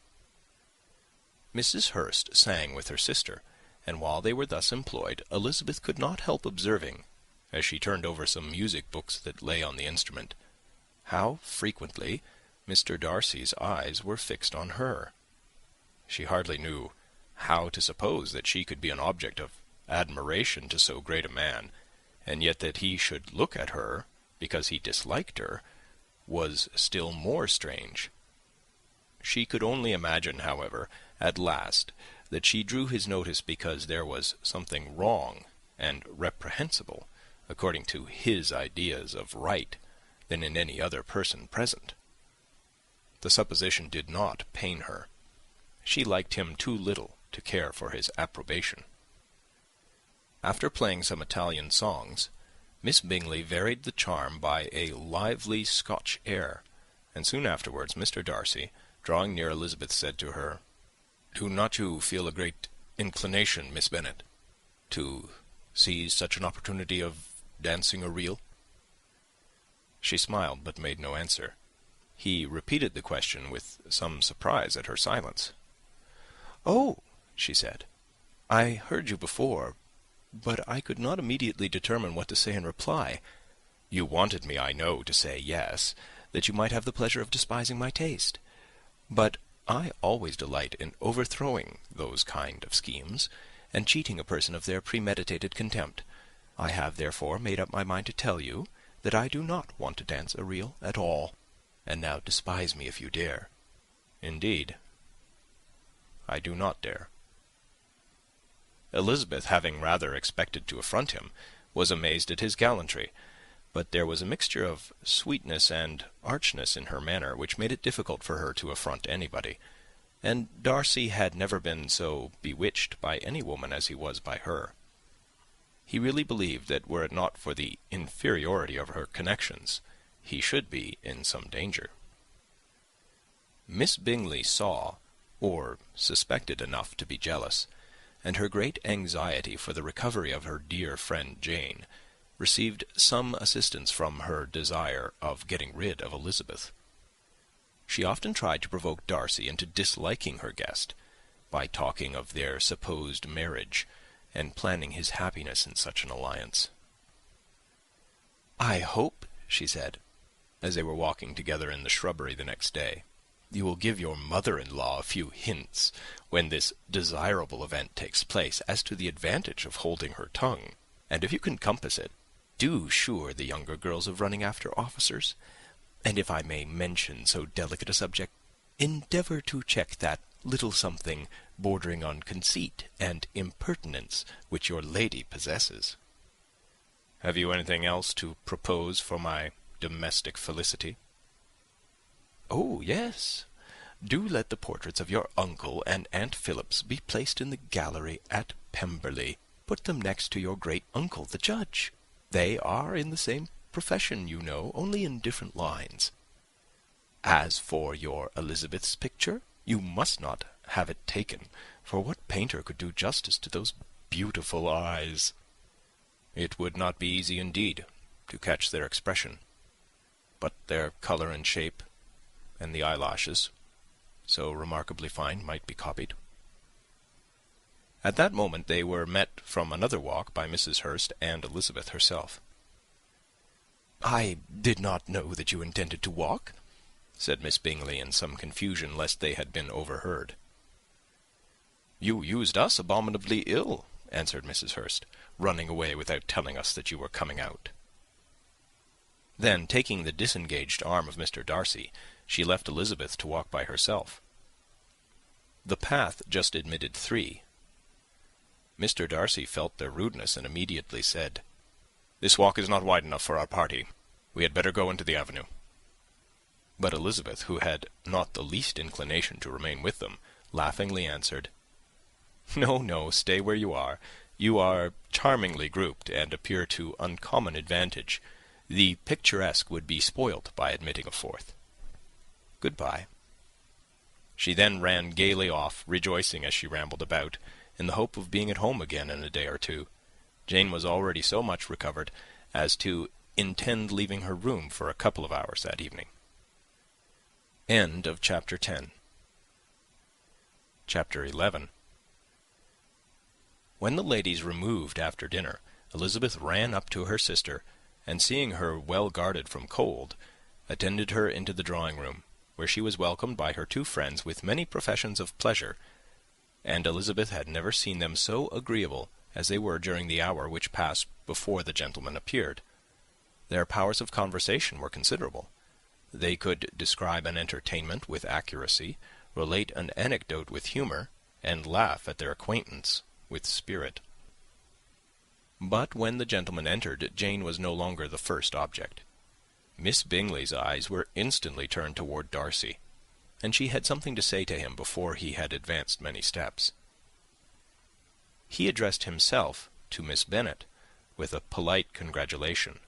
Mrs. Hurst sang with her sister, and while they were thus employed, Elizabeth could not help observing, as she turned over some music books that lay on the instrument, how frequently Mr. Darcy's eyes were fixed on her. She hardly knew how to suppose that she could be an object of admiration to so great a man, and yet that he should look at her because he disliked her was still more strange. She could only imagine, however, at last, that she drew his notice because there was something wrong and reprehensible, according to his ideas of right, than in any other person present. The supposition did not pain her, she liked him too little to care for his approbation. After playing some Italian songs, Miss Bingley varied the charm by a lively Scotch air, and soon afterwards Mr. Darcy, drawing near Elizabeth, said to her, "Do not you feel a great inclination, Miss Bennet, to seize such an opportunity of dancing a reel?" She smiled, but made no answer. He repeated the question with some surprise at her silence. "Oh," she said, "I heard you before, but I could not immediately determine what to say in reply. You wanted me, I know, to say yes, that you might have the pleasure of despising my taste. But I always delight in overthrowing those kind of schemes, and cheating a person of their premeditated contempt. I have, therefore, made up my mind to tell you that I do not want to dance a reel at all, and now despise me if you dare." "Indeed, I do not dare." Elizabeth, having rather expected to affront him, was amazed at his gallantry, but there was a mixture of sweetness and archness in her manner which made it difficult for her to affront anybody, and Darcy had never been so bewitched by any woman as he was by her. He really believed that were it not for the inferiority of her connections, he should be in some danger. Miss Bingley saw, or suspected enough to be jealous, and her great anxiety for the recovery of her dear friend Jane received some assistance from her desire of getting rid of Elizabeth. She often tried to provoke Darcy into disliking her guest, by talking of their supposed marriage, and planning his happiness in such an alliance. "I hope," she said, as they were walking together in the shrubbery the next day, "you will give your mother-in-law a few hints, when this desirable event takes place, as to the advantage of holding her tongue; and if you can compass it, do assure the younger girls of running after officers; and if I may mention so delicate a subject, endeavour to check that little something bordering on conceit and impertinence which your lady possesses." "Have you anything else to propose for my domestic felicity?" "Oh, yes. Do let the portraits of your uncle and Aunt Phillips be placed in the gallery at Pemberley. Put them next to your great-uncle, the judge. They are in the same profession, you know, only in different lines. As for your Elizabeth's picture, you must not have it taken, for what painter could do justice to those beautiful eyes?" "It would not be easy indeed to catch their expression, but their colour and shape, and the eyelashes, so remarkably fine, might be copied." At that moment they were met from another walk by Mrs. Hurst and Elizabeth herself. "I did not know that you intended to walk," said Miss Bingley, in some confusion lest they had been overheard. "You used us abominably ill," answered Mrs. Hurst, "running away without telling us that you were coming out." Then, taking the disengaged arm of Mr. Darcy, she left Elizabeth to walk by herself. The path just admitted 3. Mr. Darcy felt their rudeness, and immediately said, "This walk is not wide enough for our party. We had better go into the avenue." But Elizabeth, who had not the least inclination to remain with them, laughingly answered, "No, no, stay where you are. You are charmingly grouped, and appear to uncommon advantage. The picturesque would be spoilt by admitting a fourth. Good-bye." She then ran gaily off, rejoicing as she rambled about, in the hope of being at home again in a day or two. Jane was already so much recovered as to intend leaving her room for a couple of hours that evening. End of Chapter 10. Chapter 11. When the ladies removed after dinner, Elizabeth ran up to her sister, and seeing her well guarded from cold, attended her into the drawing-room, where she was welcomed by her 2 friends with many professions of pleasure, and Elizabeth had never seen them so agreeable as they were during the hour which passed before the gentlemen appeared. Their powers of conversation were considerable. They could describe an entertainment with accuracy, relate an anecdote with humour, and laugh at their acquaintance with spirit. But when the gentlemen entered, Jane was no longer the first object. Miss Bingley's eyes were instantly turned toward Darcy, and she had something to say to him before he had advanced many steps. He addressed himself to Miss Bennet with a polite congratulation.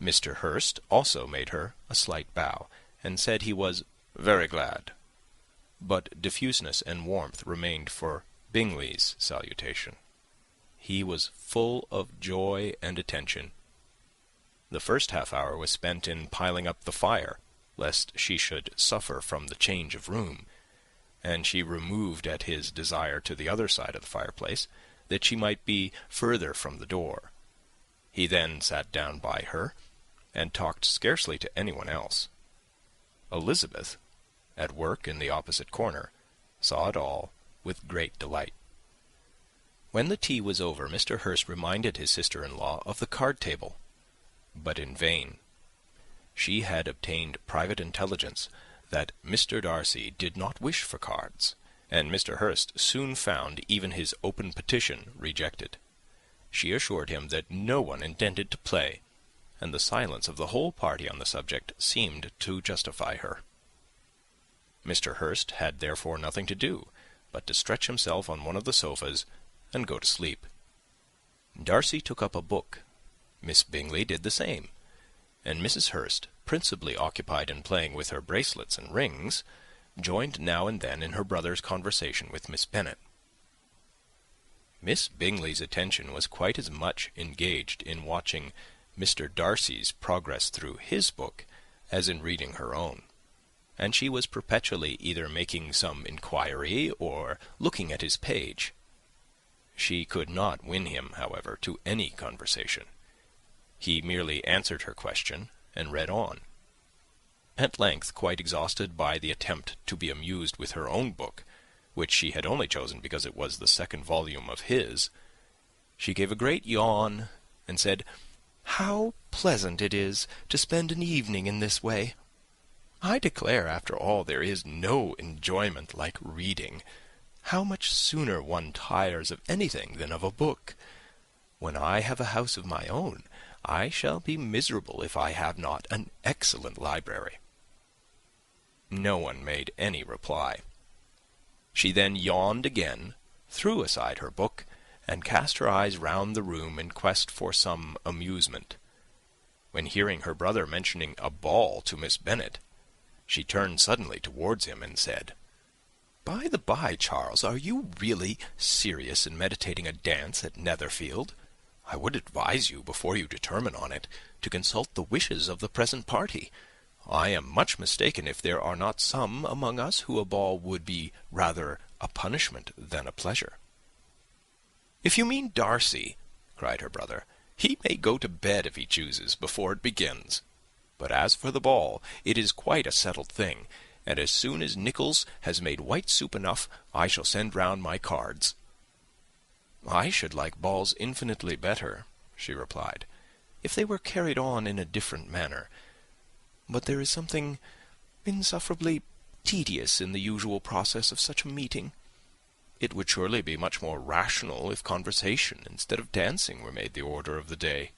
Mr. Hurst also made her a slight bow, and said he was very glad, but diffuseness and warmth remained for Bingley's salutation. He was full of joy and attention. The first half-hour was spent in piling up the fire, lest she should suffer from the change of room, and she removed at his desire to the other side of the fireplace, that she might be further from the door. He then sat down by her, and talked scarcely to anyone else. Elizabeth, at work in the opposite corner, saw it all with great delight. When the tea was over, Mr. Hurst reminded his sister-in-law of the card-table, but in vain. She had obtained private intelligence that Mr. Darcy did not wish for cards, and Mr. Hurst soon found even his open petition rejected. She assured him that no one intended to play, and the silence of the whole party on the subject seemed to justify her. Mr. Hurst had therefore nothing to do but to stretch himself on one of the sofas and go to sleep. Darcy took up a book. Miss Bingley did the same, and Mrs. Hurst, principally occupied in playing with her bracelets and rings, joined now and then in her brother's conversation with Miss Bennet. Miss Bingley's attention was quite as much engaged in watching Mr. Darcy's progress through his book as in reading her own, and she was perpetually either making some inquiry or looking at his page. She could not win him, however, to any conversation. He merely answered her question and read on. At length, quite exhausted by the attempt to be amused with her own book, which she had only chosen because it was the second volume of his, she gave a great yawn and said, "How pleasant it is to spend an evening in this way! I declare, after all, there is no enjoyment like reading. How much sooner one tires of anything than of a book! When I have a house of my own, I shall be miserable if I have not an excellent library." No one made any reply. She then yawned again, threw aside her book, and cast her eyes round the room in quest for some amusement. When hearing her brother mentioning a ball to Miss Bennet, she turned suddenly towards him and said, "By the by, Charles, are you really serious in meditating a dance at Netherfield? I would advise you, before you determine on it, to consult the wishes of the present party. I am much mistaken if there are not some among us who a ball would be rather a punishment than a pleasure." "If you mean Darcy," cried her brother, "he may go to bed if he chooses, before it begins. But as for the ball, it is quite a settled thing, and as soon as Nichols has made white soup enough, I shall send round my cards." "I should like balls infinitely better," she replied, "if they were carried on in a different manner. But there is something insufferably tedious in the usual process of such a meeting. It would surely be much more rational if conversation instead of dancing were made the order of the day."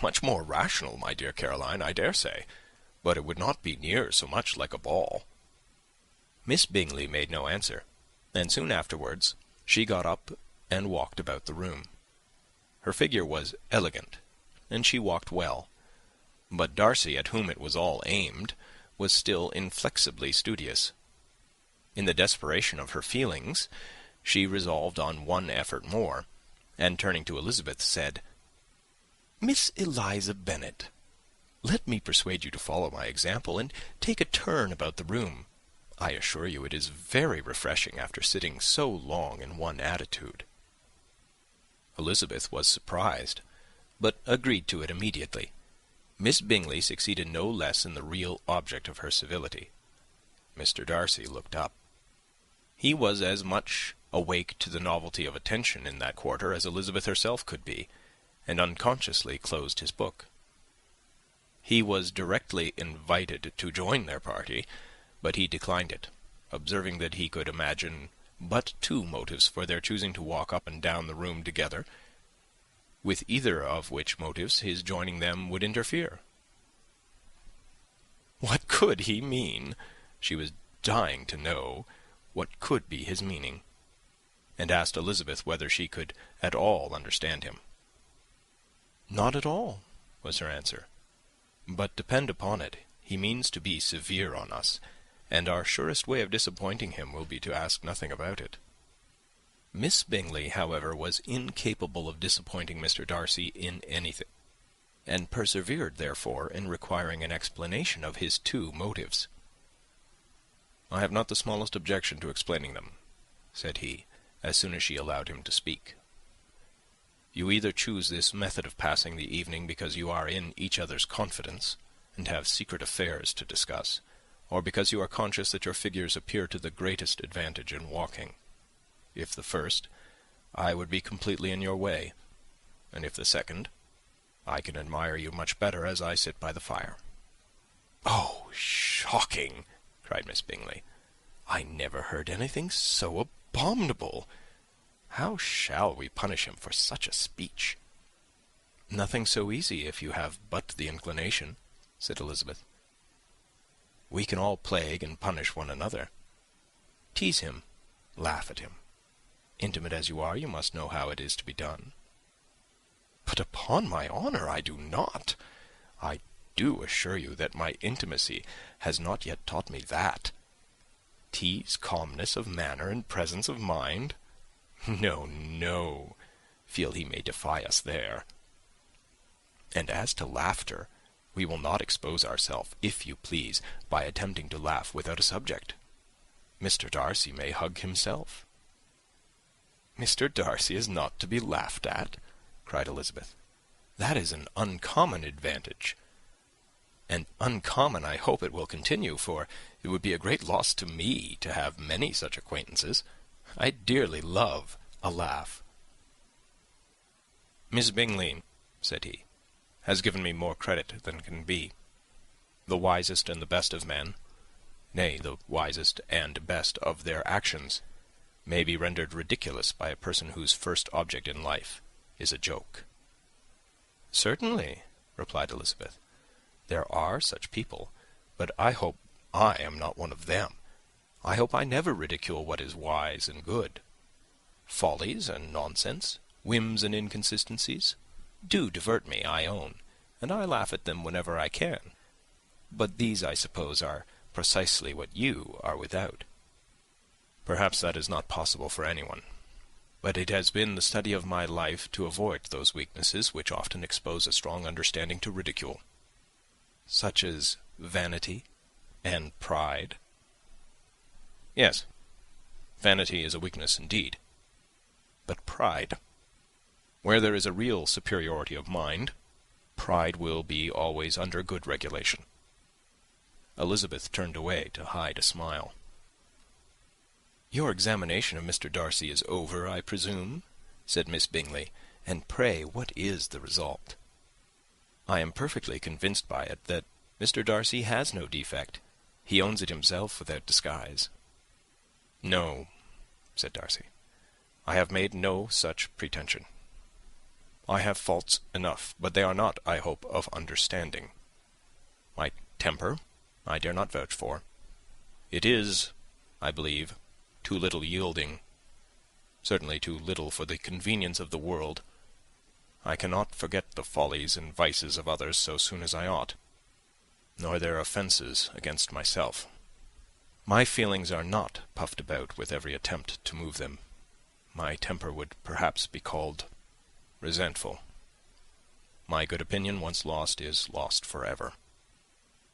"Much more rational, my dear Caroline, I dare say, but it would not be near so much like a ball." Miss Bingley made no answer, and soon afterwards she got up and walked about the room. Her figure was elegant, and she walked well, but Darcy, at whom it was all aimed, was still inflexibly studious. In the desperation of her feelings, she resolved on one effort more, and turning to Elizabeth, said, "Miss Eliza Bennet, let me persuade you to follow my example, and take a turn about the room. I assure you it is very refreshing after sitting so long in one attitude." Elizabeth was surprised, but agreed to it immediately. Miss Bingley succeeded no less in the real object of her civility. Mr. Darcy looked up. He was as much awake to the novelty of attention in that quarter as Elizabeth herself could be, and unconsciously closed his book. He was directly invited to join their party, but he declined it, observing that he could imagine but two motives for their choosing to walk up and down the room together, with either of which motives his joining them would interfere. "What could he mean?" She was dying to know what could be his meaning, and asked Elizabeth whether she could at all understand him. "Not at all," was her answer. "But depend upon it, he means to be severe on us, and our surest way of disappointing him will be to ask nothing about it." Miss Bingley, however, was incapable of disappointing Mr. Darcy in anything, and persevered, therefore, in requiring an explanation of his two motives. "I have not the smallest objection to explaining them," said he, as soon as she allowed him to speak. "You either choose this method of passing the evening because you are in each other's confidence, and have secret affairs to discuss, or because you are conscious that your figures appear to the greatest advantage in walking. If the first, I would be completely in your way, and if the second, I can admire you much better as I sit by the fire." "Oh, shocking!" cried Miss Bingley. "I never heard anything so abominable. How shall we punish him for such a speech?" "Nothing so easy, if you have but the inclination," said Elizabeth. "We can all plague and punish one another. Tease him, laugh at him. Intimate as you are, you must know how it is to be done." "But upon my honour, I do not. I do assure you that my intimacy has not yet taught me that. Tease calmness of manner and presence of mind? No, no. Feel he may defy us there. And as to laughter, we will not expose ourselves, if you please, by attempting to laugh without a subject. Mr. Darcy may hug himself." "Mr. Darcy is not to be laughed at," cried Elizabeth. "That is an uncommon advantage. And uncommon I hope it will continue, for it would be a great loss to me to have many such acquaintances. I dearly love a laugh." "Miss Bingley," said he, "has given me more credit than can be. The wisest and the best of men, nay, the wisest and best of their actions, may be rendered ridiculous by a person whose first object in life is a joke." "Certainly," replied Elizabeth, "there are such people, but I hope I am not one of them. I hope I never ridicule what is wise and good. Follies and nonsense, whims and inconsistencies, do divert me, I own, and I laugh at them whenever I can. But these, I suppose, are precisely what you are without." "Perhaps that is not possible for anyone. But it has been the study of my life to avoid those weaknesses which often expose a strong understanding to ridicule." "Such as vanity and pride?" "Yes, vanity is a weakness indeed. But pride, where there is a real superiority of mind, pride will be always under good regulation." Elizabeth turned away to hide a smile. "Your examination of Mr. Darcy is over, I presume?" said Miss Bingley. "And pray, what is the result?" "I am perfectly convinced by it that Mr. Darcy has no defect. He owns it himself without disguise." "No," said Darcy, "I have made no such pretension. I have faults enough, but they are not, I hope, of understanding. My temper I dare not vouch for. It is, I believe, too little yielding, certainly too little for the convenience of the world. I cannot forget the follies and vices of others so soon as I ought, nor their offences against myself. My feelings are not puffed about with every attempt to move them. My temper would perhaps be called resentful. My good opinion, once lost, is lost for ever."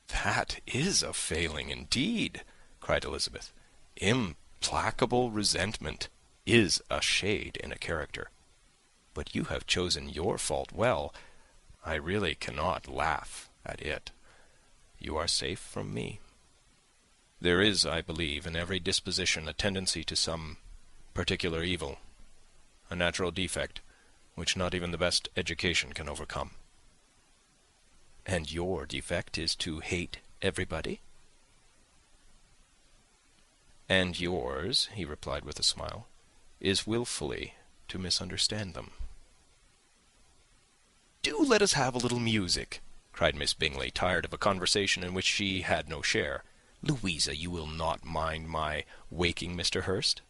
"That is a failing indeed," cried Elizabeth. "Implacable resentment is a shade in a character. But you have chosen your fault well. I really cannot laugh at it. You are safe from me. There is, I believe, in every disposition a tendency to some particular evil, a natural defect, which not even the best education can overcome." "And your defect is to hate everybody?" "And yours," he replied with a smile, "is wilfully to misunderstand them." "Do let us have a little music," cried Miss Bingley, tired of a conversation in which she had no share. Louisa, you will not mind my waking Mr. Hurst?"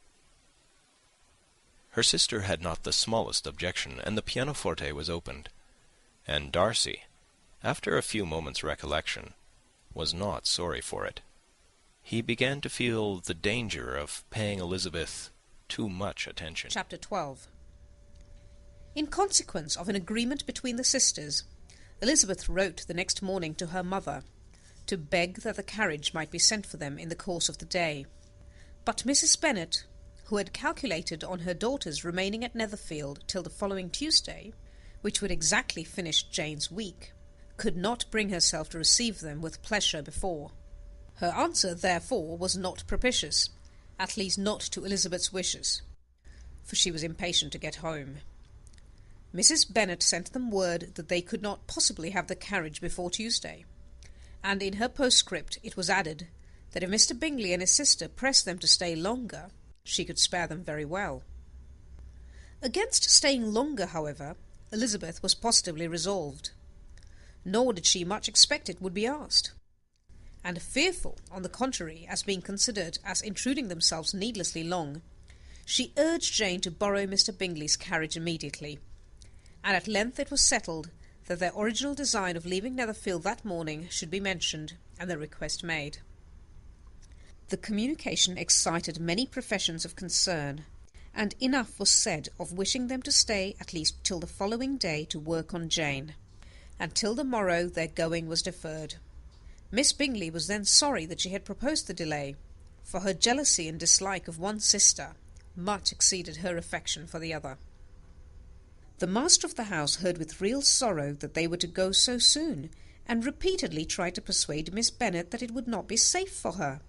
Her sister had not the smallest objection, and the pianoforte was opened, and Darcy, after a few moments' recollection, was not sorry for it. He began to feel the danger of paying Elizabeth too much attention. Chapter 12. In consequence of an agreement between the sisters, Elizabeth wrote the next morning to her mother, to beg that the carriage might be sent for them in the course of the day. But Mrs. Bennet, who had calculated on her daughters remaining at Netherfield till the following Tuesday, which would exactly finish Jane's week, could not bring herself to receive them with pleasure before. Her answer, therefore, was not propitious, at least not to Elizabeth's wishes, for she was impatient to get home. Mrs. Bennet sent them word that they could not possibly have the carriage before Tuesday, and in her postscript it was added that if Mr. Bingley and his sister pressed them to stay longer, she could spare them very well. Against staying longer, however, Elizabeth was positively resolved, nor did she much expect it would be asked, and fearful, on the contrary, as being considered as intruding themselves needlessly long, she urged Jane to borrow Mr. Bingley's carriage immediately, and at length it was settled that their original design of leaving Netherfield that morning should be mentioned, and the request made. The communication excited many professions of concern, and enough was said of wishing them to stay at least till the following day to work on Jane, and till the morrow their going was deferred. Miss Bingley was then sorry that she had proposed the delay, for her jealousy and dislike of one sister much exceeded her affection for the other. The master of the house heard with real sorrow that they were to go so soon, and repeatedly tried to persuade Miss Bennet that it would not be safe for her,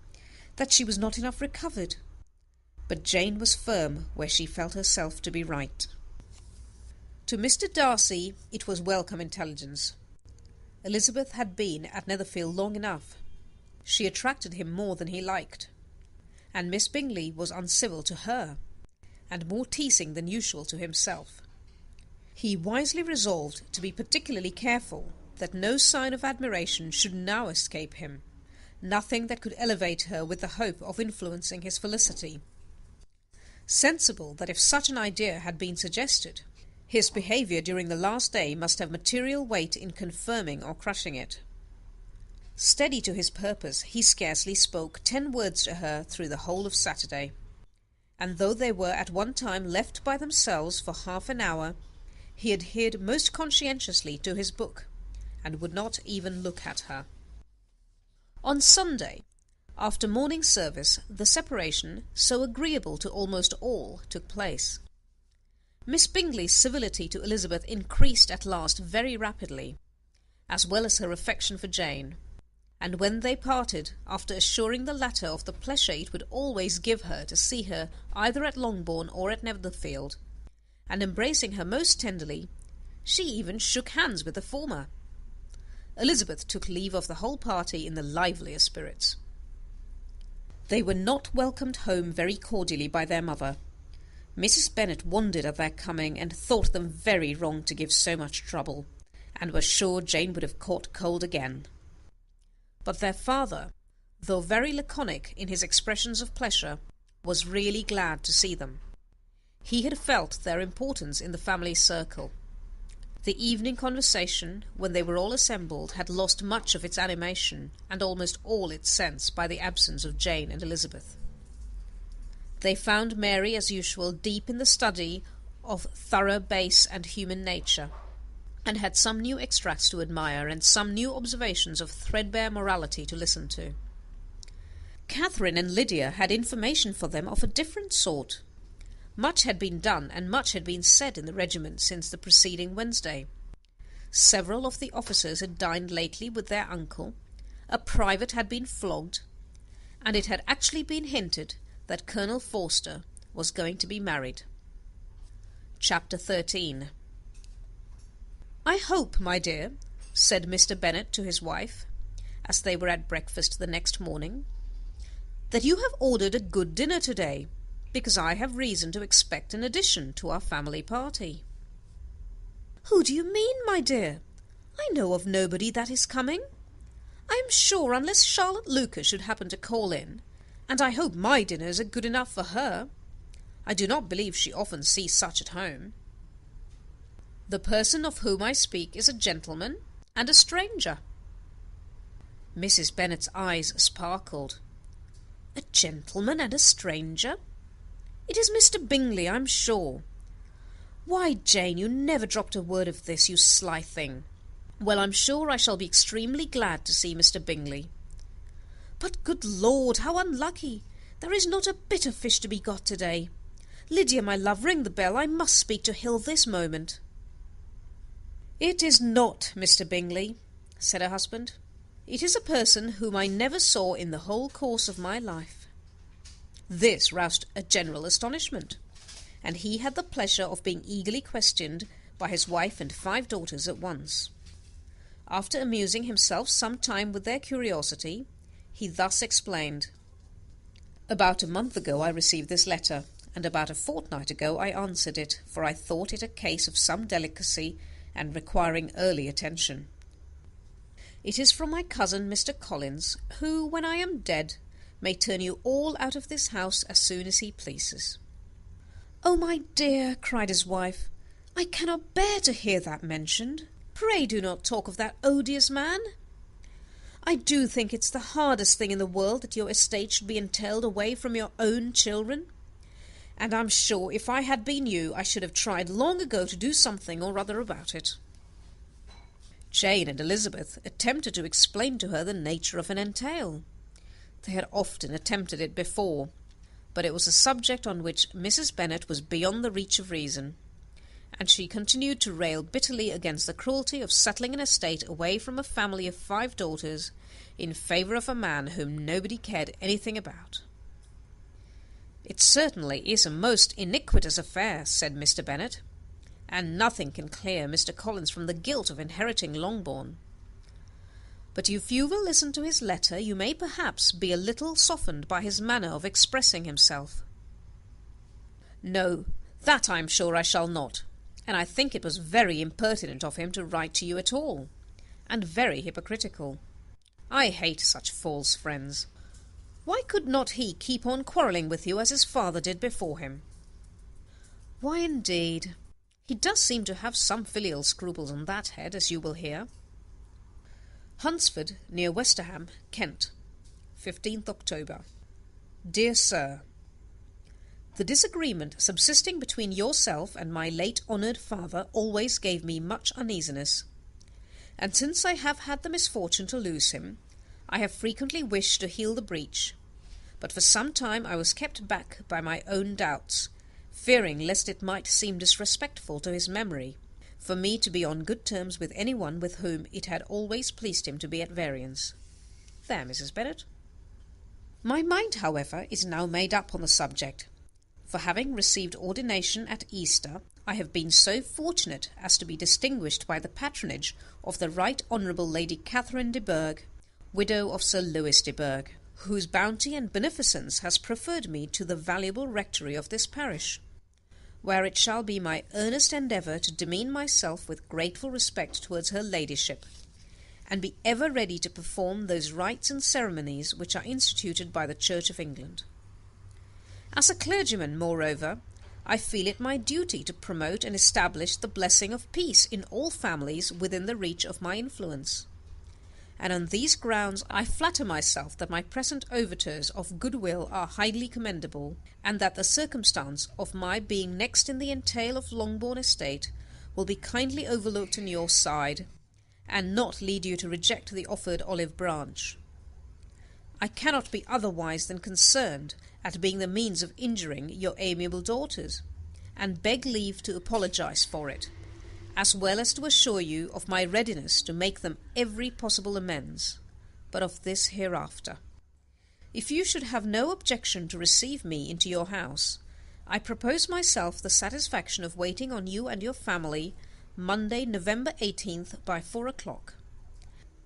that she was not enough recovered. But Jane was firm where she felt herself to be right. To Mr. Darcy it was welcome intelligence. Elizabeth had been at Netherfield long enough. She attracted him more than he liked, and Miss Bingley was uncivil to her, and more teasing than usual to himself. He wisely resolved to be particularly careful that no sign of admiration should now escape him, nothing that could elevate her with the hope of influencing his felicity. Sensible that if such an idea had been suggested, his behaviour during the last day must have material weight in confirming or crushing it. Steady to his purpose, he scarcely spoke 10 words to her through the whole of Saturday, and though they were at one time left by themselves for half an hour, he adhered most conscientiously to his book, and would not even look at her. On Sunday, after morning service, the separation, so agreeable to almost all, took place. Miss Bingley's civility to Elizabeth increased at last very rapidly, as well as her affection for Jane, and when they parted, after assuring the latter of the pleasure it would always give her to see her either at Longbourn or at Netherfield, and embracing her most tenderly, she even shook hands with the former. Elizabeth took leave of the whole party in the liveliest spirits. They were not welcomed home very cordially by their mother. Mrs. Bennet wondered at their coming, and thought them very wrong to give so much trouble, and was sure Jane would have caught cold again. But their father, though very laconic in his expressions of pleasure, was really glad to see them. He had felt their importance in the family circle. The evening conversation, when they were all assembled, had lost much of its animation, and almost all its sense, by the absence of Jane and Elizabeth. They found Mary, as usual, deep in the study of thorough base and human nature, and had some new extracts to admire, and some new observations of threadbare morality to listen to. Catherine and Lydia had information for them of a different sort. Much had been done, and much had been said in the regiment since the preceding Wednesday. Several of the officers had dined lately with their uncle, a private had been flogged, and it had actually been hinted that Colonel Forster was going to be married. Chapter 13. "I hope, my dear," said Mr. Bennet to his wife, as they were at breakfast the next morning, "that you have ordered a good dinner to-day, because I have reason to expect an addition to our family party." "Who do you mean, my dear? I know of nobody that is coming. I am sure unless Charlotte Lucas should happen to call in, and I hope my dinners are good enough for her, I do not believe she often sees such at home. The person of whom I speak is a gentleman and a stranger." Mrs. Bennet's eyes sparkled. "A gentleman and a stranger? It is Mr. Bingley, I'm sure. Why, Jane, you never dropped a word of this, you sly thing. Well, I'm sure I shall be extremely glad to see Mr. Bingley. But, good Lord, how unlucky! There is not a bit of fish to be got to-day. Lydia, my love, ring the bell. I must speak to Hill this moment." "It is not Mr. Bingley," said her husband. "It is a person whom I never saw in the whole course of my life." This roused a general astonishment, and he had the pleasure of being eagerly questioned by his wife and 5 daughters at once. After amusing himself some time with their curiosity, he thus explained: "About a month ago I received this letter, and about a fortnight ago I answered it, for I thought it a case of some delicacy and requiring early attention. It is from my cousin Mr. Collins, who, when I am dead, may turn you all out of this house as soon as he pleases." "Oh, my dear," cried his wife, "I cannot bear to hear that mentioned. Pray do not talk of that odious man. I do think it's the hardest thing in the world that your estate should be entailed away from your own children. And I'm sure if I had been you, I should have tried long ago to do something or other about it." Jane and Elizabeth attempted to explain to her the nature of an entail. They had often attempted it before, but it was a subject on which Mrs. Bennet was beyond the reach of reason, and she continued to rail bitterly against the cruelty of settling an estate away from a family of 5 daughters in favour of a man whom nobody cared anything about. "It certainly is a most iniquitous affair," said Mr. Bennet, "and nothing can clear Mr. Collins from the guilt of inheriting Longbourn. But if you will listen to his letter, you may perhaps be a little softened by his manner of expressing himself." "No, that I am sure I shall not, and I think it was very impertinent of him to write to you at all, and very hypocritical. I hate such false friends. Why could not he keep on quarrelling with you as his father did before him?" "Why, indeed, he does seem to have some filial scruples on that head, as you will hear." "Hunsford, near Westerham, Kent, 15th October. Dear Sir, the disagreement subsisting between yourself and my late honoured father always gave me much uneasiness, and since I have had the misfortune to lose him, I have frequently wished to heal the breach, but for some time I was kept back by my own doubts, fearing lest it might seem disrespectful to his memory for me to be on good terms with any one with whom it had always pleased him to be at variance. There, Mrs. Bennet. My mind, however, is now made up on the subject, for having received ordination at Easter, I have been so fortunate as to be distinguished by the patronage of the Right Honourable Lady Catherine de Bourgh, widow of Sir Lewis de Bourgh, whose bounty and beneficence has preferred me to the valuable rectory of this parish, where it shall be my earnest endeavour to demean myself with grateful respect towards her ladyship, and be ever ready to perform those rites and ceremonies which are instituted by the Church of England. As a clergyman, moreover, I feel it my duty to promote and establish the blessing of peace in all families within the reach of my influence, and on these grounds I flatter myself that my present overtures of goodwill are highly commendable, and that the circumstance of my being next in the entail of Longbourn estate will be kindly overlooked on your side, and not lead you to reject the offered olive branch. I cannot be otherwise than concerned at being the means of injuring your amiable daughters, and beg leave to apologize for it, as well as to assure you of my readiness to make them every possible amends, but of this hereafter. If you should have no objection to receive me into your house, I propose myself the satisfaction of waiting on you and your family Monday, November 18th, by 4 o'clock,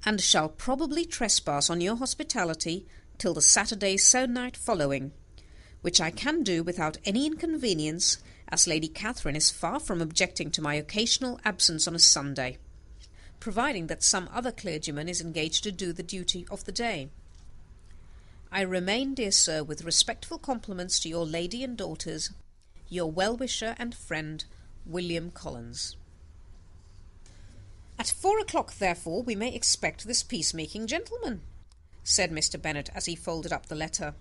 and shall probably trespass on your hospitality till the Saturday se'nnight following, which I can do without any inconvenience, as Lady Catherine is far from objecting to my occasional absence on a Sunday. providing that some other clergyman is engaged to do the duty of the day. I remain, dear sir, with respectful compliments to your lady and daughters, your well-wisher and friend, William Collins. At 4 o'clock, therefore, we may expect this peacemaking gentleman, said Mr. Bennet as he folded up the letter.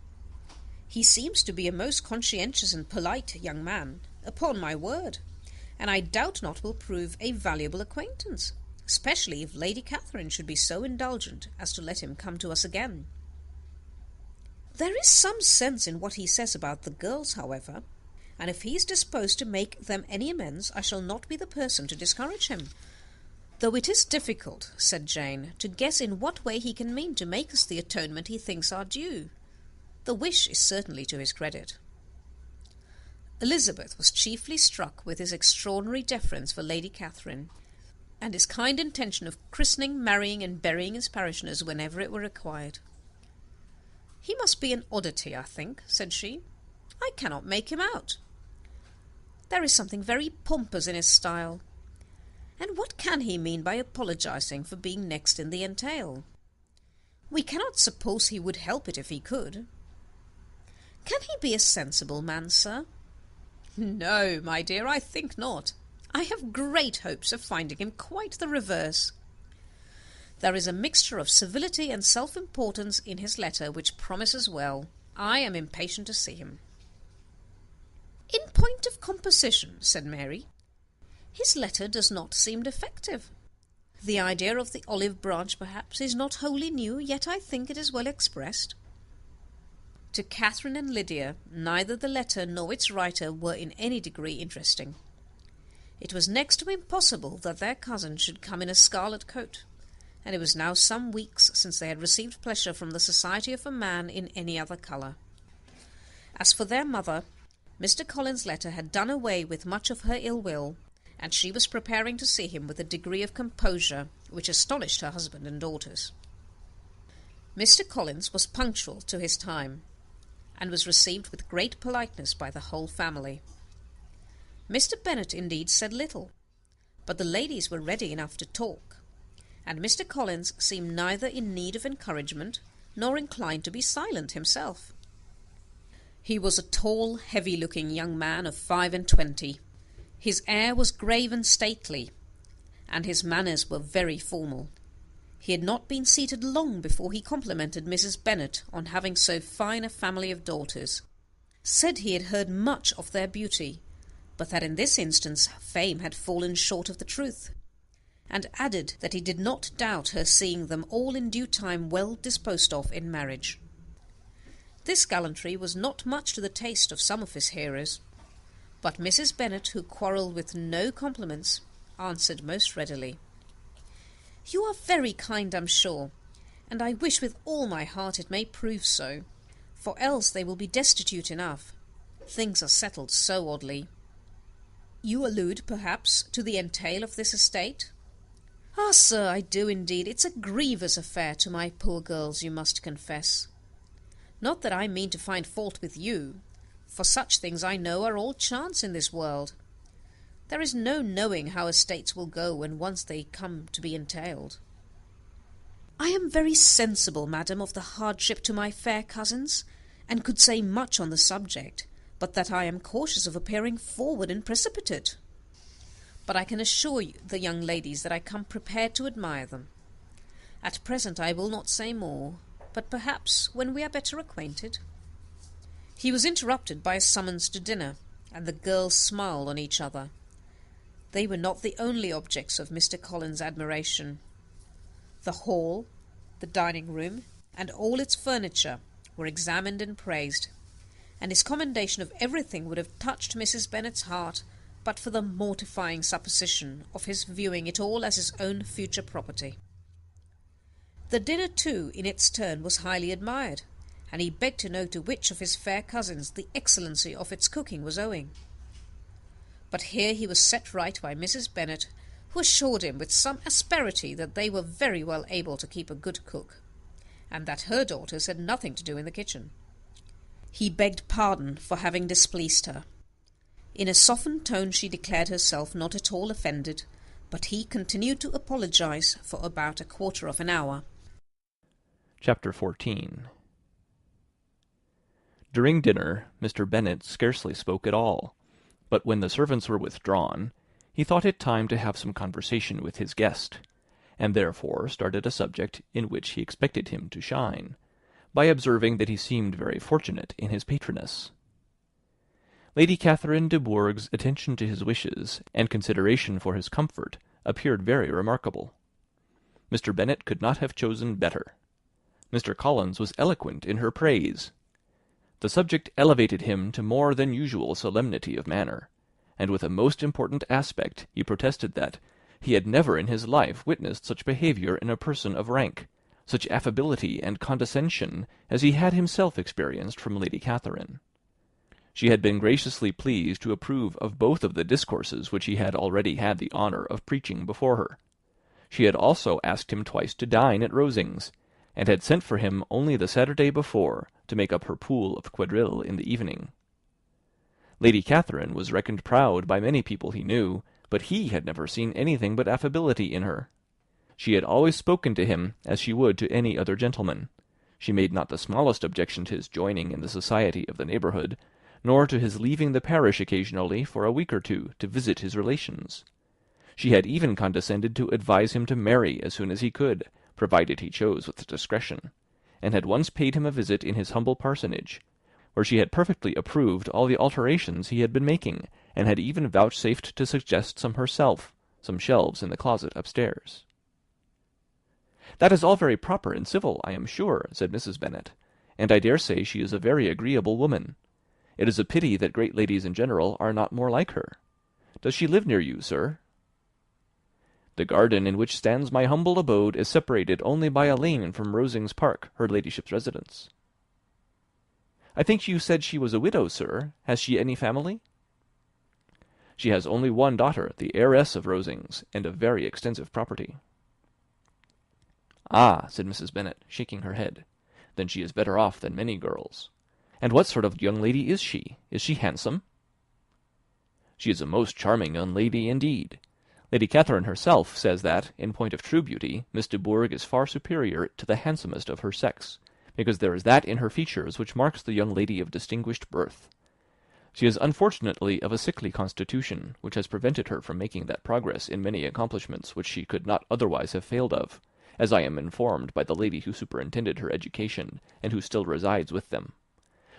He seems to be a most conscientious and polite young man, upon my word, and I doubt not will prove a valuable acquaintance, especially if Lady Catherine should be so indulgent as to let him come to us again. There is some sense in what he says about the girls, however, and if he is disposed to make them any amends, I shall not be the person to discourage him. Though it is difficult, said Jane, to guess in what way he can mean to make us the atonement he thinks our due. The wish is certainly to his credit. Elizabeth was chiefly struck with his extraordinary deference for Lady Catherine, and his kind intention of christening, marrying, and burying his parishioners whenever it were required. He must be an oddity, I think, said she. I cannot make him out. There is something very pompous in his style. And what can he mean by apologizing for being next in the entail? We cannot suppose he would help it if he could. Can he be a sensible man, sir? No, my dear, I think not. I have great hopes of finding him quite the reverse. There is a mixture of civility and self-importance in his letter which promises well. I am impatient to see him. In point of composition, said Mary, his letter does not seem defective. The idea of the olive branch, perhaps, is not wholly new, yet I think it is well expressed. To Catherine and Lydia, neither the letter nor its writer were in any degree interesting. It was next to impossible that their cousin should come in a scarlet coat, and it was now some weeks since they had received pleasure from the society of a man in any other colour. As for their mother, Mr. Collins' letter had done away with much of her ill will, and she was preparing to see him with a degree of composure which astonished her husband and daughters. Mr. Collins was punctual to his time, and was received with great politeness by the whole family. Mr. Bennet indeed said little, but the ladies were ready enough to talk, and Mr. Collins seemed neither in need of encouragement nor inclined to be silent himself. He was a tall, heavy-looking young man of 25. His air was grave and stately, and his manners were very formal. He had not been seated long before he complimented Mrs. Bennet on having so fine a family of daughters, said he had heard much of their beauty, but that in this instance fame had fallen short of the truth, and added that he did not doubt her seeing them all in due time well disposed of in marriage. This gallantry was not much to the taste of some of his hearers, but Mrs. Bennet, who quarrelled with no compliments, answered most readily. You are very kind, I'm sure, and I wish with all my heart it may prove so, for else they will be destitute enough. Things are settled so oddly. You allude, perhaps, to the entail of this estate? Ah, sir, I do indeed. It's a grievous affair to my poor girls, you must confess. Not that I mean to find fault with you, for such things I know are all chance in this world. There is no knowing how estates will go when once they come to be entailed. I am very sensible, madam, of the hardship to my fair cousins, and could say much on the subject, but that I am cautious of appearing forward and precipitate. But I can assure you, the young ladies, that I come prepared to admire them. At present I will not say more, but perhaps when we are better acquainted. He was interrupted by a summons to dinner, and the girls smiled on each other. They were not the only objects of Mr. Collins' admiration. The hall, the dining-room, and all its furniture were examined and praised, and his commendation of everything would have touched Mrs. Bennet's heart but for the mortifying supposition of his viewing it all as his own future property. The dinner, too, in its turn was highly admired, and he begged to know to which of his fair cousins the excellency of its cooking was owing. But here he was set right by Mrs. Bennet, who assured him with some asperity that they were very well able to keep a good cook, and that her daughters had nothing to do in the kitchen. He begged pardon for having displeased her. In a softened tone she declared herself not at all offended, but he continued to apologize for about a quarter of an hour. Chapter 14. During dinner, Mr. Bennet scarcely spoke at all, but when the servants were withdrawn, he thought it time to have some conversation with his guest, and therefore started a subject in which he expected him to shine, by observing that he seemed very fortunate in his patroness. Lady Catherine de Bourgh's attention to his wishes and consideration for his comfort appeared very remarkable. Mr. Bennet could not have chosen better. Mr. Collins was eloquent in her praise. The subject elevated him to more than usual solemnity of manner, and with a most important aspect he protested that he had never in his life witnessed such behaviour in a person of rank, such affability and condescension as he had himself experienced from Lady Catherine. She had been graciously pleased to approve of both of the discourses which he had already had the honour of preaching before her. She had also asked him twice to dine at Rosings, and had sent for him only the Saturday before to make up her pool of quadrille in the evening. Lady Catherine was reckoned proud by many people he knew, but he had never seen anything but affability in her. She had always spoken to him as she would to any other gentleman. She made not the smallest objection to his joining in the society of the neighbourhood, nor to his leaving the parish occasionally for a week or two to visit his relations. She had even condescended to advise him to marry as soon as he could, provided he chose with discretion, and had once paid him a visit in his humble parsonage, where she had perfectly approved all the alterations he had been making, and had even vouchsafed to suggest some herself, some shelves in the closet upstairs. "That is all very proper and civil, I am sure," said Mrs. Bennet, "and I dare say she is a very agreeable woman. It is a pity that great ladies in general are not more like her. Does she live near you, sir?" "The garden in which stands my humble abode is separated only by a lane from Rosings Park, her ladyship's residence." "I think you said she was a widow, sir. Has she any family?" "She has only one daughter, the heiress of Rosings, and of very extensive property." "Ah," said Mrs. Bennet, shaking her head, "then she is better off than many girls. And what sort of young lady is she? Is she handsome?" "She is a most charming young lady indeed. Lady Catherine herself says that, in point of true beauty, Miss de Bourgh is far superior to the handsomest of her sex, because there is that in her features which marks the young lady of distinguished birth. She is unfortunately of a sickly constitution, which has prevented her from making that progress in many accomplishments which she could not otherwise have failed of, as I am informed by the lady who superintended her education, and who still resides with them.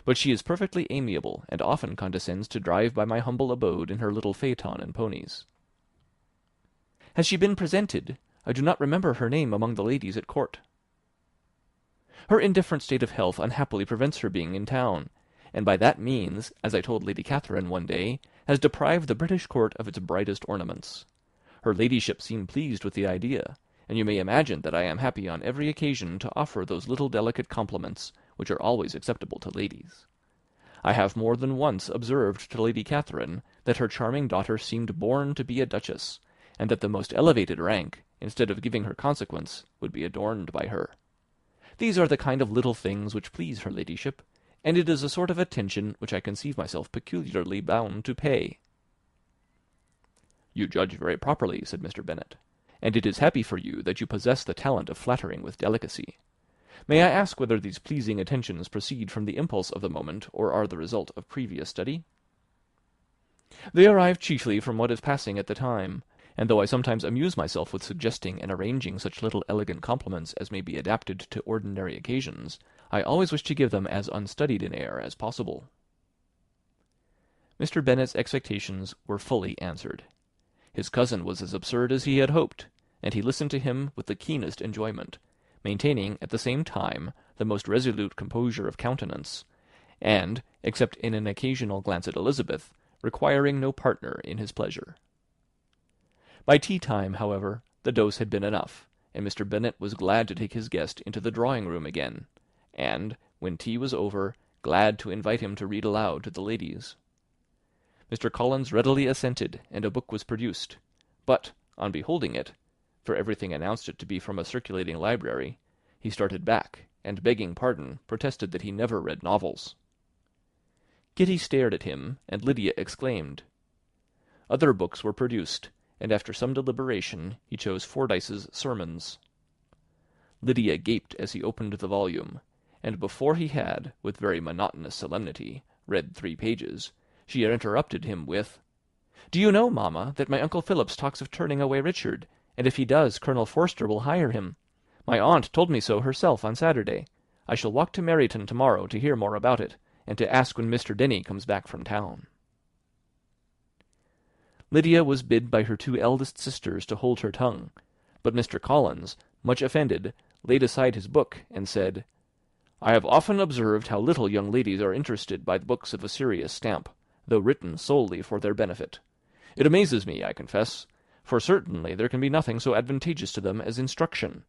But she is perfectly amiable, and often condescends to drive by my humble abode in her little phaeton and ponies." "Has she been presented? I do not remember her name among the ladies at court." "Her indifferent state of health unhappily prevents her being in town, and by that means, as I told Lady Catherine one day, has deprived the British court of its brightest ornaments. Her ladyship seemed pleased with the idea, and you may imagine that I am happy on every occasion to offer those little delicate compliments which are always acceptable to ladies. I have more than once observed to Lady Catherine that her charming daughter seemed born to be a duchess, and that the most elevated rank, instead of giving her consequence, would be adorned by her. These are the kind of little things which please her ladyship, and it is a sort of attention which I conceive myself peculiarly bound to pay." "You judge very properly," said Mr. Bennet, "and it is happy for you that you possess the talent of flattering with delicacy. May I ask whether these pleasing attentions proceed from the impulse of the moment, or are the result of previous study?" "They arise chiefly from what is passing at the time, and though I sometimes amuse myself with suggesting and arranging such little elegant compliments as may be adapted to ordinary occasions, I always wish to give them as unstudied an air as possible." Mr. Bennet's expectations were fully answered. His cousin was as absurd as he had hoped, and he listened to him with the keenest enjoyment, maintaining at the same time the most resolute composure of countenance, and, except in an occasional glance at Elizabeth, requiring no partner in his pleasure. By tea-time, however, the dose had been enough, and Mr. Bennet was glad to take his guest into the drawing-room again, and, when tea was over, glad to invite him to read aloud to the ladies. Mr. Collins readily assented, and a book was produced, but, on beholding it, for everything announced it to be from a circulating library, he started back, and, begging pardon, protested that he never read novels. Kitty stared at him, and Lydia exclaimed. Other books were produced, and after some deliberation he chose Fordyce's Sermons. Lydia gaped as he opened the volume, and before he had, with very monotonous solemnity, read 3 pages, she interrupted him with, "Do you know, mamma, that my Uncle Phillips talks of turning away Richard, and if he does, Colonel Forster will hire him. My aunt told me so herself on Saturday. I shall walk to Meryton to-morrow to hear more about it, and to ask when Mr. Denny comes back from town." Lydia was bid by her 2 eldest sisters to hold her tongue, but Mr. Collins, much offended, laid aside his book, and said, "I have often observed how little young ladies are interested by books of a serious stamp, though written solely for their benefit. It amazes me, I confess, for certainly there can be nothing so advantageous to them as instruction.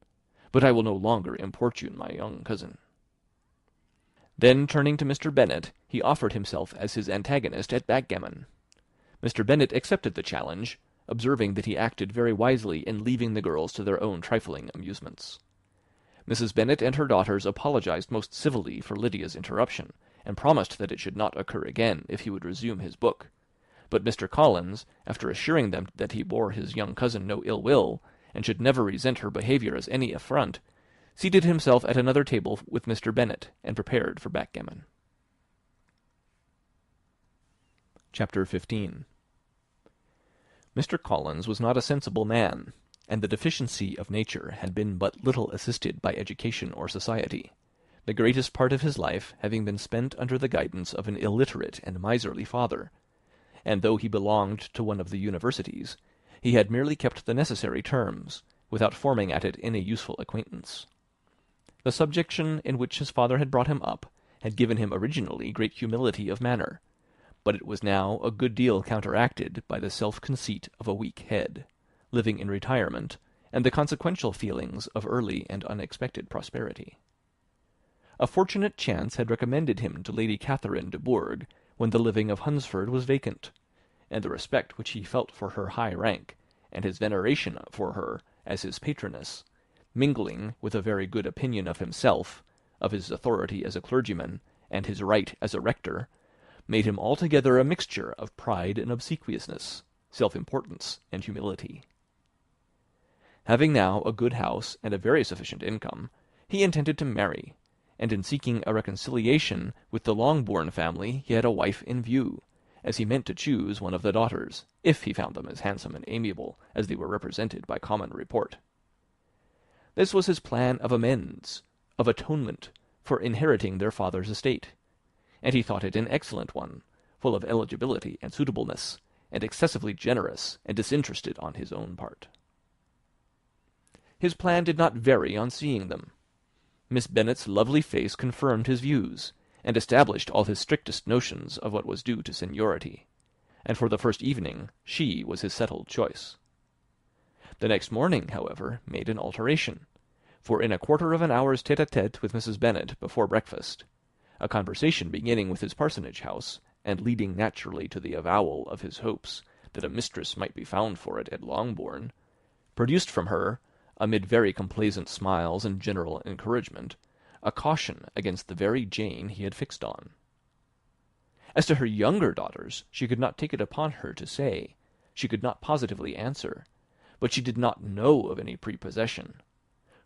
But I will no longer importune my young cousin." Then, turning to Mr. Bennet, he offered himself as his antagonist at backgammon. Mr. Bennet accepted the challenge, observing that he acted very wisely in leaving the girls to their own trifling amusements. Mrs. Bennet and her daughters apologized most civilly for Lydia's interruption, and promised that it should not occur again if he would resume his book. But Mr. Collins, after assuring them that he bore his young cousin no ill will, and should never resent her behaviour as any affront, seated himself at another table with Mr. Bennet, and prepared for backgammon. Chapter 15. Mr. Collins was not a sensible man, and the deficiency of nature had been but little assisted by education or society, the greatest part of his life having been spent under the guidance of an illiterate and miserly father, and though he belonged to one of the universities, he had merely kept the necessary terms, without forming at it any useful acquaintance. The subjection in which his father had brought him up had given him originally great humility of manner, but it was now a good deal counteracted by the self-conceit of a weak head, living in retirement, and the consequential feelings of early and unexpected prosperity. A fortunate chance had recommended him to Lady Catherine de Bourgh when the living of Hunsford was vacant, and the respect which he felt for her high rank, and his veneration for her as his patroness, mingling with a very good opinion of himself, of his authority as a clergyman, and his right as a rector, made him altogether a mixture of pride and obsequiousness, self-importance and humility. Having now a good house and a very sufficient income, he intended to marry, and in seeking a reconciliation with the Longbourn family he had a wife in view, as he meant to choose one of the daughters, if he found them as handsome and amiable as they were represented by common report. This was his plan of amends, of atonement, for inheriting their father's estate, and he thought it an excellent one, full of eligibility and suitableness, and excessively generous and disinterested on his own part. His plan did not vary on seeing them. Miss Bennet's lovely face confirmed his views, and established all his strictest notions of what was due to seniority, and for the first evening she was his settled choice. The next morning, however, made an alteration, for in a quarter of an hour's tête-à-tête with Mrs. Bennet before breakfast, a conversation beginning with his parsonage house, and leading naturally to the avowal of his hopes that a mistress might be found for it at Longbourn, produced from her, amid very complaisant smiles and general encouragement, a caution against the very Jane he had fixed on. As to her younger daughters, she could not take it upon her to say, she could not positively answer, but she did not know of any prepossession.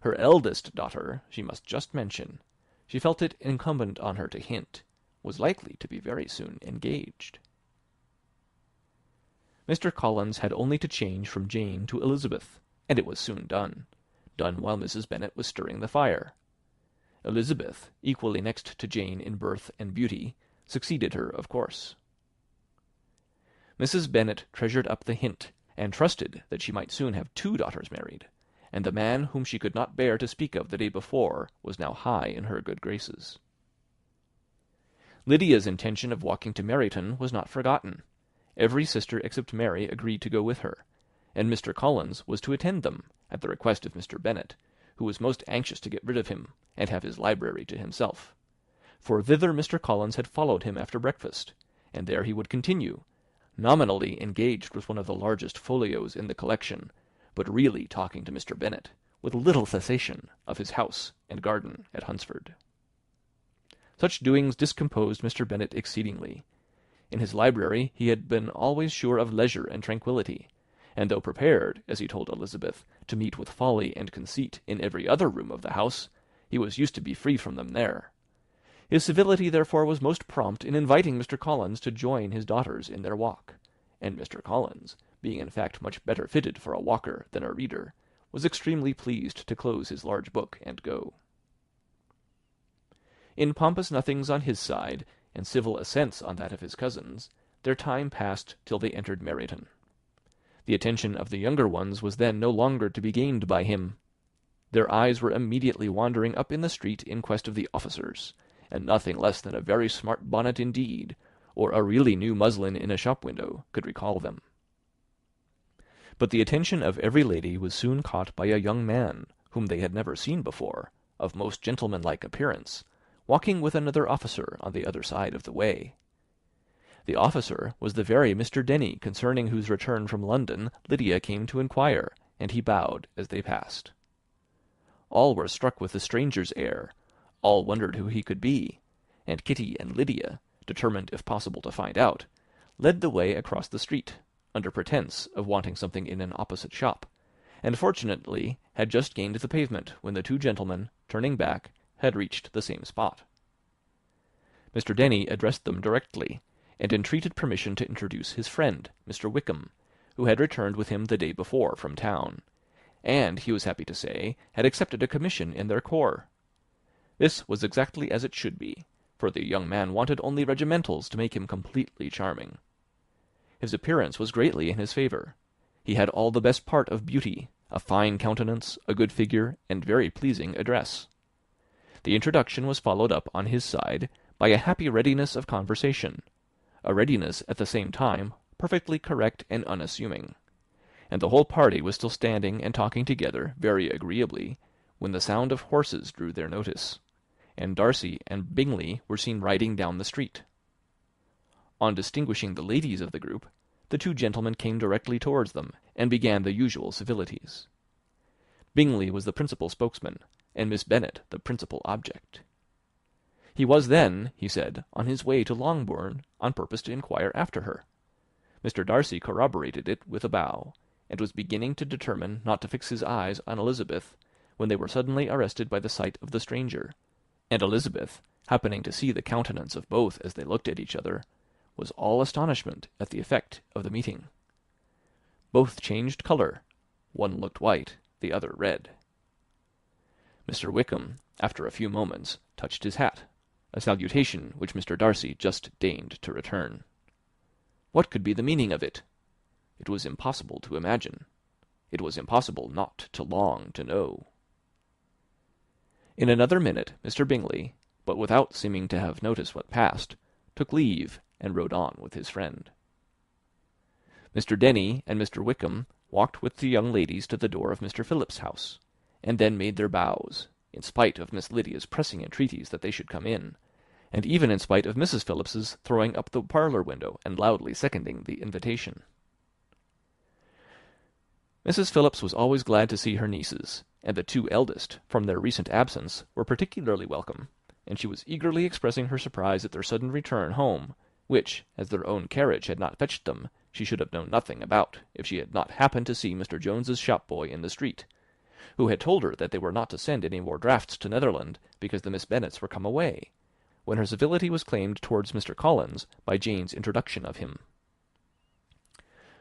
Her eldest daughter, she must just mention, she felt it incumbent on her to hint, was likely to be very soon engaged. Mr. Collins had only to change from Jane to Elizabeth, and it was soon done while Mrs. Bennet was stirring the fire. Elizabeth, equally next to Jane in birth and beauty, succeeded her, of course. Mrs. Bennet treasured up the hint, and trusted that she might soon have 2 daughters married, and the man whom she could not bear to speak of the day before was now high in her good graces. Lydia's intention of walking to Meryton was not forgotten. Every sister except Mary agreed to go with her, and Mr. Collins was to attend them, at the request of Mr. Bennet, who was most anxious to get rid of him, and have his library to himself, for thither Mr. Collins had followed him after breakfast, and there he would continue, nominally engaged with one of the largest folios in the collection, but really talking to Mr. Bennet, with little cessation, of his house and garden at Hunsford. Such doings discomposed Mr. Bennet exceedingly. In his library he had been always sure of leisure and tranquillity, and though prepared, as he told Elizabeth, to meet with folly and conceit in every other room of the house, he was used to be free from them there. His civility therefore was most prompt in inviting Mr. Collins to join his daughters in their walk, and Mr. Collins, being in fact much better fitted for a walker than a reader, was extremely pleased to close his large book and go. In pompous nothings on his side, and civil assents on that of his cousins, their time passed till they entered Meryton. The attention of the younger ones was then no longer to be gained by him. Their eyes were immediately wandering up in the street in quest of the officers, and nothing less than a very smart bonnet indeed, or a really new muslin in a shop window, could recall them. But the attention of every lady was soon caught by a young man, whom they had never seen before, of most gentlemanlike appearance, walking with another officer on the other side of the way. The officer was the very Mr. Denny concerning whose return from London Lydia came to inquire, and he bowed as they passed. All were struck with the stranger's air, all wondered who he could be, and Kitty and Lydia, determined if possible to find out, led the way across the street, under pretence of wanting something in an opposite shop, and fortunately had just gained the pavement when the two gentlemen, turning back, had reached the same spot. Mr. Denny addressed them directly, and entreated permission to introduce his friend, Mr. Wickham, who had returned with him the day before from town, and, he was happy to say, had accepted a commission in their corps. This was exactly as it should be, for the young man wanted only regimentals to make him completely charming. His appearance was greatly in his favour. He had all the best part of beauty, a fine countenance, a good figure, and very pleasing address. The introduction was followed up on his side by a happy readiness of conversation, a readiness at the same time perfectly correct and unassuming, and the whole party was still standing and talking together very agreeably when the sound of horses drew their notice, and Darcy and Bingley were seen riding down the street. On distinguishing the ladies of the group, the two gentlemen came directly towards them, and began the usual civilities. Bingley was the principal spokesman, and Miss Bennet the principal object. He was then, he said, on his way to Longbourn on purpose to inquire after her. Mr. Darcy corroborated it with a bow, and was beginning to determine not to fix his eyes on Elizabeth, when they were suddenly arrested by the sight of the stranger, and Elizabeth, happening to see the countenance of both as they looked at each other, was all astonishment at the effect of the meeting. Both changed colour. One looked white, the other red. Mr. Wickham, after a few moments, touched his hat, a salutation which Mr. Darcy just deigned to return. What could be the meaning of it? It was impossible to imagine. It was impossible not to long to know. In another minute Mr. Bingley, but without seeming to have noticed what passed, took leave and rode on with his friend. Mr. Denny and Mr. Wickham walked with the young ladies to the door of Mr. Phillips's house, and then made their bows, in spite of Miss Lydia's pressing entreaties that they should come in, and even in spite of Mrs. Phillips's throwing up the parlour window and loudly seconding the invitation. Mrs. Phillips was always glad to see her nieces, and the two eldest, from their recent absence, were particularly welcome, and she was eagerly expressing her surprise at their sudden return home, which, as their own carriage had not fetched them, she should have known nothing about, if she had not happened to see Mr. Jones's shop-boy in the street, who had told her that they were not to send any more drafts to Netherland, because the Miss Bennets were come away, when her civility was claimed towards Mr. Collins by Jane's introduction of him.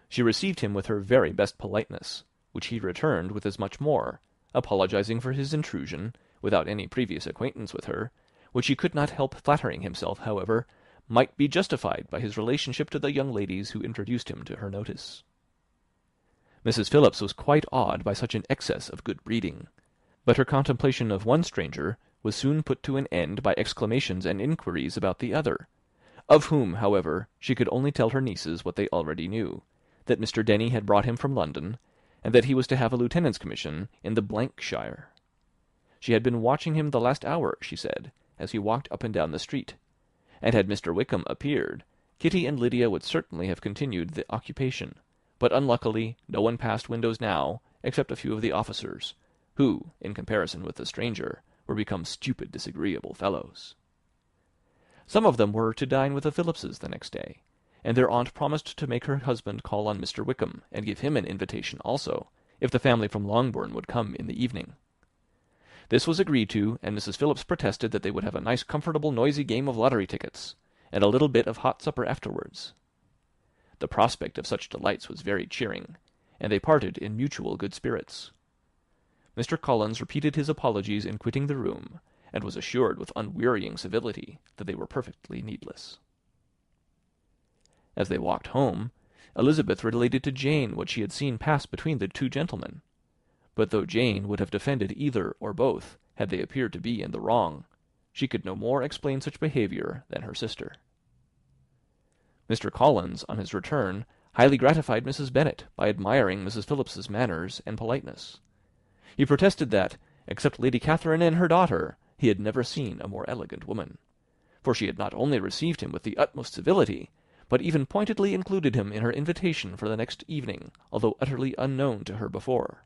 She received him with her very best politeness, which he returned with as much more, apologizing for his intrusion, without any previous acquaintance with her, which he could not help flattering himself, however, might be justified by his relationship to the young ladies who introduced him to her notice. Mrs. Phillips was quite awed by such an excess of good breeding, but her contemplation of one stranger was soon put to an end by exclamations and inquiries about the other, of whom, however, she could only tell her nieces what they already knew, that Mr. Denny had brought him from London, and that he was to have a lieutenant's commission in the shire. She had been watching him the last hour, she said, as he walked up and down the street, and had Mr. Wickham appeared, Kitty and Lydia would certainly have continued the occupation, but unluckily no one passed windows now, except a few of the officers, who, in comparison with the stranger, were become stupid, disagreeable fellows. Some of them were to dine with the Phillipses the next day, and their aunt promised to make her husband call on Mr. Wickham, and give him an invitation also, if the family from Longbourn would come in the evening. This was agreed to, and Mrs. Phillips protested that they would have a nice comfortable noisy game of lottery tickets, and a little bit of hot supper afterwards. The prospect of such delights was very cheering, and they parted in mutual good spirits. Mr. Collins repeated his apologies in quitting the room, and was assured with unwearying civility that they were perfectly needless. As they walked home, Elizabeth related to Jane what she had seen pass between the two gentlemen, but though Jane would have defended either or both had they appeared to be in the wrong, she could no more explain such behaviour than her sister. Mr. Collins, on his return, highly gratified Mrs. Bennet by admiring Mrs. Phillips's manners and politeness. He protested that, except Lady Catherine and her daughter, he had never seen a more elegant woman, for she had not only received him with the utmost civility, but even pointedly included him in her invitation for the next evening, although utterly unknown to her before.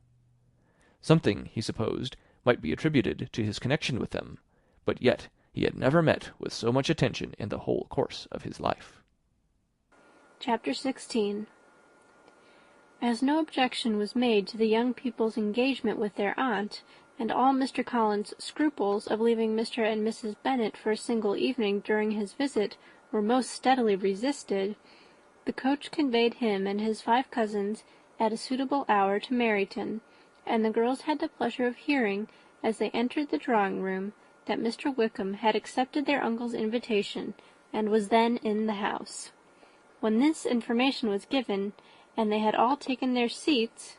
Something, he supposed, might be attributed to his connection with them, but yet he had never met with so much attention in the whole course of his life. Chapter 16. As no objection was made to the young people's engagement with their aunt, and all Mr. Collins' scruples of leaving Mr. and Mrs. Bennet for a single evening during his visit were most steadily resisted, the coach conveyed him and his 5 cousins at a suitable hour to Meryton, and the girls had the pleasure of hearing, as they entered the drawing-room, that Mr. Wickham had accepted their uncle's invitation, and was then in the house. When this information was given, and they had all taken their seats,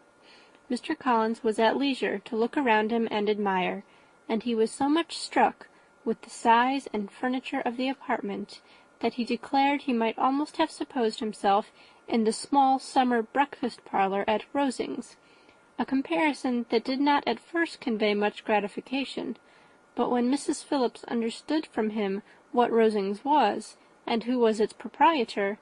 Mr. Collins was at leisure to look around him and admire, and he was so much struck with the size and furniture of the apartment that he declared he might almost have supposed himself in the small summer breakfast-parlour at Rosings, a comparison that did not at first convey much gratification, but when Mrs. Phillips understood from him what Rosings was, and who was its proprietor,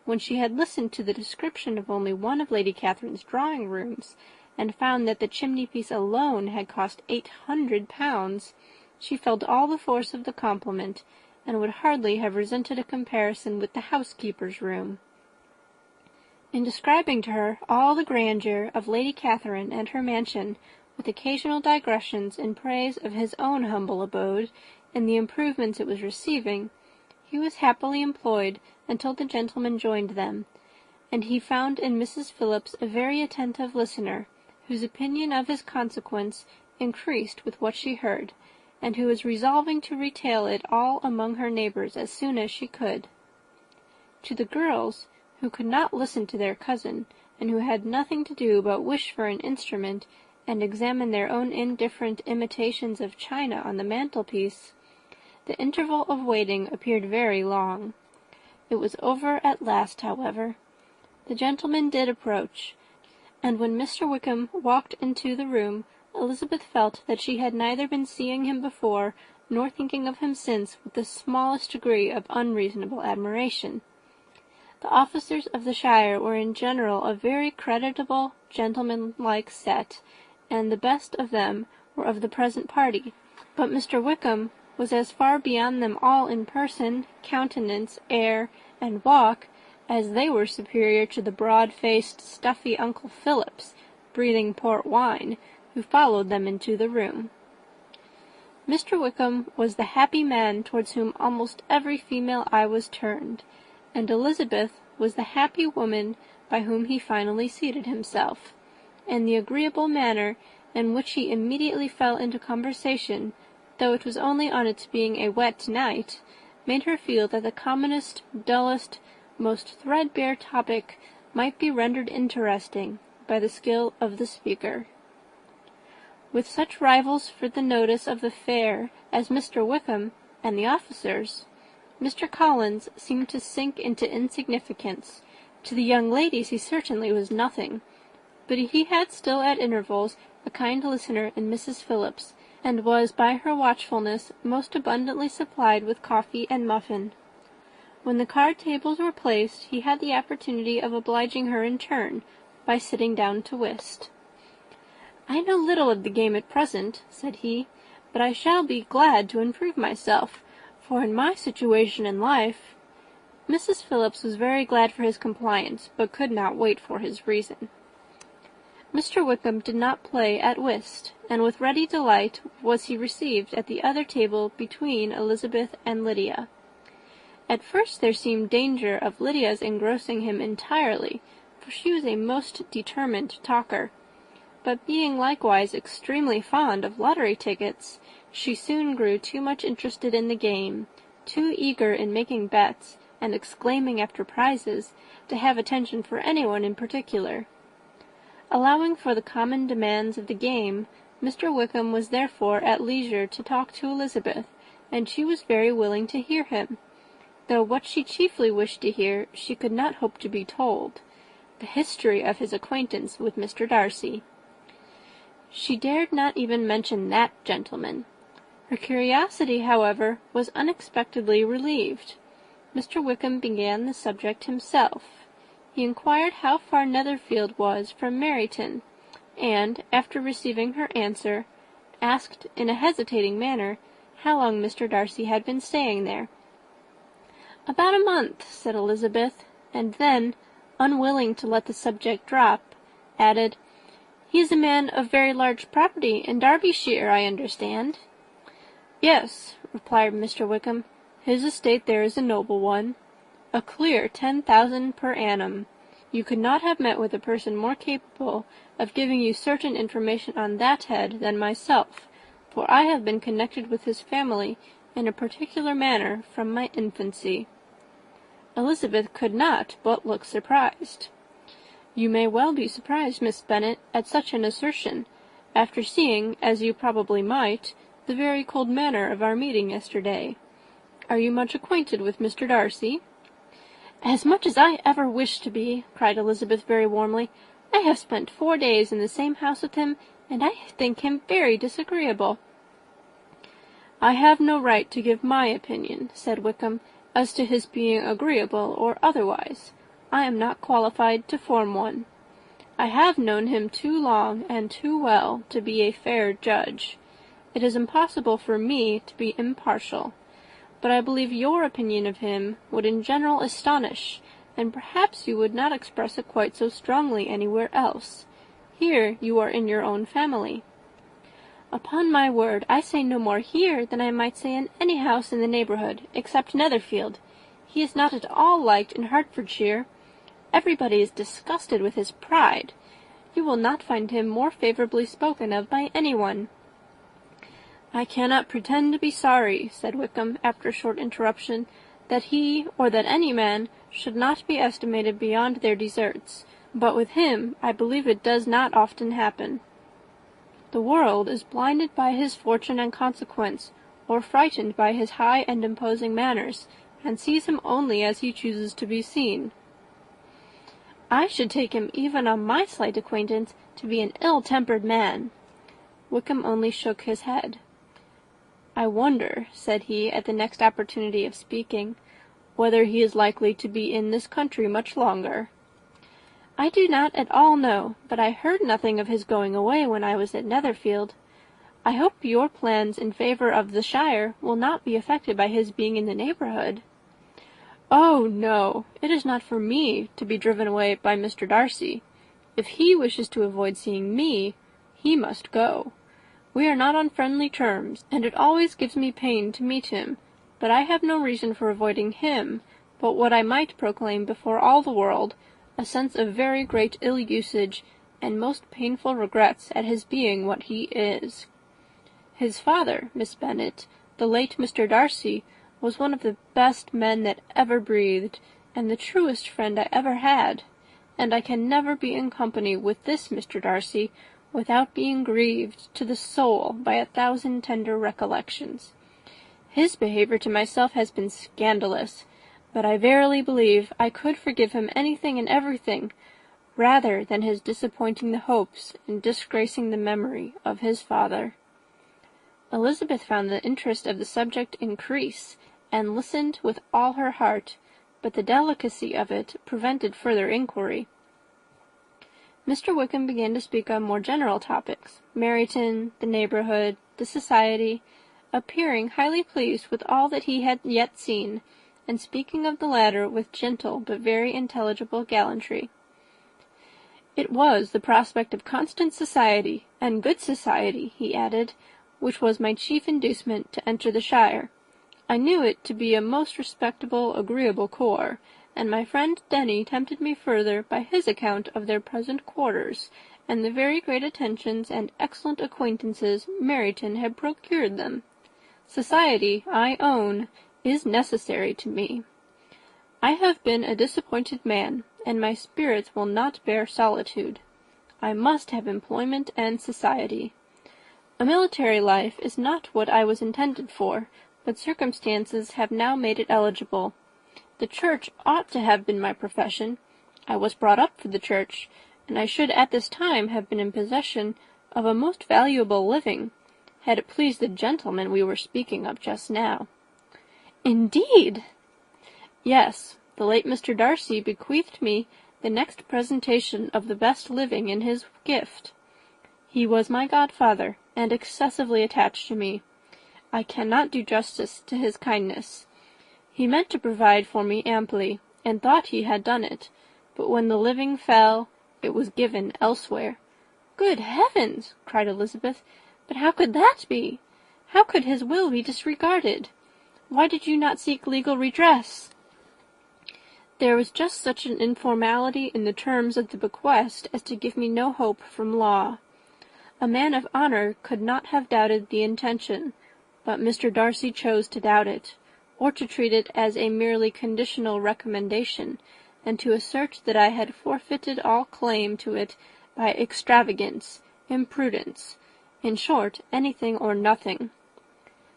when she had listened to the description of only one of Lady Catherine's drawing-rooms, and found that the chimney-piece alone had cost £800, she felt all the force of the compliment, and would hardly have resented a comparison with the housekeeper's room. In describing to her all the grandeur of Lady Catherine and her mansion, with occasional digressions in praise of his own humble abode, and the improvements it was receiving, he was happily employed until the gentlemen joined them, and he found in Mrs. Phillips a very attentive listener, whose opinion of his consequence increased with what she heard, and who was resolving to retail it all among her neighbours as soon as she could. To the girls, who could not listen to their cousin, and who had nothing to do but wish for an instrument, and examine their own indifferent imitations of china on the mantelpiece, the interval of waiting appeared very long. It was over at last, however. The gentlemen did approach, and when Mr. Wickham walked into the room, Elizabeth felt that she had neither been seeing him before, nor thinking of him since, with the smallest degree of unreasonable admiration. The officers of the shire were in general a very creditable, gentlemanlike set, and the best of them were of the present party, but Mr. Wickham was as far beyond them all in person, countenance, air, and walk, as they were superior to the broad-faced, stuffy Uncle Phillips, breathing port wine, who followed them into the room. Mr. Wickham was the happy man towards whom almost every female eye was turned, and Elizabeth was the happy woman by whom he finally seated himself, and the agreeable manner in which he immediately fell into conversation, though it was only on its being a wet night, made her feel that the commonest, dullest, most threadbare topic might be rendered interesting by the skill of the speaker. With such rivals for the notice of the fair as Mr. Wickham and the officers, Mr. Collins seemed to sink into insignificance. To the young ladies he certainly was nothing, but he had still at intervals a kind listener in Mrs. Phillips, and was by her watchfulness most abundantly supplied with coffee and muffin. When the card tables were placed, he had the opportunity of obliging her in turn, by sitting down to whist. "I know little of the game at present," said he, "but I shall be glad to improve myself, for in my situation in life—" Mrs. Phillips was very glad for his compliance, but could not wait for his reason. Mr. Wickham did not play at whist, and with ready delight was he received at the other table between Elizabeth and Lydia. At first there seemed danger of Lydia's engrossing him entirely, for she was a most determined talker, but being likewise extremely fond of lottery tickets, she soon grew too much interested in the game, too eager in making bets and exclaiming after prizes, to have attention for anyone in particular. Allowing for the common demands of the game, Mr. Wickham was therefore at leisure to talk to Elizabeth, and she was very willing to hear him, though what she chiefly wished to hear she could not hope to be told, the history of his acquaintance with Mr. Darcy. She dared not even mention that gentleman. Her curiosity, however, was unexpectedly relieved. Mr. Wickham began the subject himself. He inquired how far Netherfield was from Meryton, and, after receiving her answer, asked in a hesitating manner how long Mr. Darcy had been staying there. "About a month," said Elizabeth, and then, unwilling to let the subject drop, added, "He is a man of very large property in Derbyshire, I understand." "Yes," replied Mr. Wickham, "his estate there is a noble one. A clear 10,000 per annum. You could not have met with a person more capable of giving you certain information on that head than myself, for I have been connected with his family in a particular manner from my infancy." Elizabeth could not but look surprised. "You may well be surprised, Miss Bennet, at such an assertion, after seeing, as you probably might, the very cold manner of our meeting yesterday. Are you much acquainted with Mr. Darcy?" "As much as I ever wish to be," cried Elizabeth very warmly. "I have spent 4 days in the same house with him, and I think him very disagreeable." "I have no right to give my opinion," said Wickham, "as to his being agreeable or otherwise. I am not qualified to form one. I have known him too long and too well to be a fair judge. It is impossible for me to be impartial. But I believe your opinion of him would in general astonish, and perhaps you would not express it quite so strongly anywhere else. Here you are in your own family." "Upon my word, I say no more here than I might say in any house in the neighbourhood, except Netherfield. He is not at all liked in Hertfordshire. Everybody is disgusted with his pride. You will not find him more favourably spoken of by anyone." "I cannot pretend to be sorry," said Wickham, after a short interruption, "that he, or that any man, should not be estimated beyond their deserts, but with him I believe it does not often happen. The world is blinded by his fortune and consequence, or frightened by his high and imposing manners, and sees him only as he chooses to be seen." "I should take him, even on my slight acquaintance, to be an ill-tempered man." Wickham only shook his head. "I wonder," said he, at the next opportunity of speaking, "whether he is likely to be in this country much longer." "I do not at all know, but I heard nothing of his going away when I was at Netherfield. I hope your plans in favour of the shire will not be affected by his being in the neighbourhood." "Oh, no, it is not for me to be driven away by Mr. Darcy. If he wishes to avoid seeing me, he must go. We are not on friendly terms, and it always gives me pain to meet him, but I have no reason for avoiding him, but what I might proclaim before all the world, a sense of very great ill-usage, and most painful regrets at his being what he is. His father, Miss Bennet, the late Mr. Darcy, was one of the best men that ever breathed, and the truest friend I ever had, and I can never be in company with this Mr. Darcy without being grieved to the soul by 1,000 tender recollections. His behaviour to myself has been scandalous, but I verily believe I could forgive him anything and everything, rather than his disappointing the hopes and disgracing the memory of his father." Elizabeth found the interest of the subject increase, and listened with all her heart, but the delicacy of it prevented further inquiry. Mr. Wickham began to speak on more general topics, Meryton, the neighbourhood, the society, appearing highly pleased with all that he had yet seen, and speaking of the latter with gentle but very intelligible gallantry. "It was the prospect of constant society, and good society," he added, "which was my chief inducement to enter the shire. I knew it to be a most respectable, agreeable corps, and my friend Denny tempted me further by his account of their present quarters, and the very great attentions and excellent acquaintances Meryton had procured them. Society, I own, is necessary to me. I have been a disappointed man, and my spirits will not bear solitude. I must have employment and society. A military life is not what I was intended for, but circumstances have now made it eligible. The church ought to have been my profession. I was brought up for the church, and I should at this time have been in possession of a most valuable living, had it pleased the gentleman we were speaking of just now." "Indeed!" "Yes, the late Mr. Darcy bequeathed me the next presentation of the best living in his gift. He was my godfather, and excessively attached to me. I cannot do justice to his kindness. He meant to provide for me amply, and thought he had done it, but when the living fell, it was given elsewhere." "Good heavens!" cried Elizabeth. "But how could that be? How could his will be disregarded? Why did you not seek legal redress?" "There was just such an informality in the terms of the bequest as to give me no hope from law. A man of honour could not have doubted the intention, but Mr. Darcy chose to doubt it, or to treat it as a merely conditional recommendation, and to assert that I had forfeited all claim to it by extravagance, imprudence, in short, anything or nothing.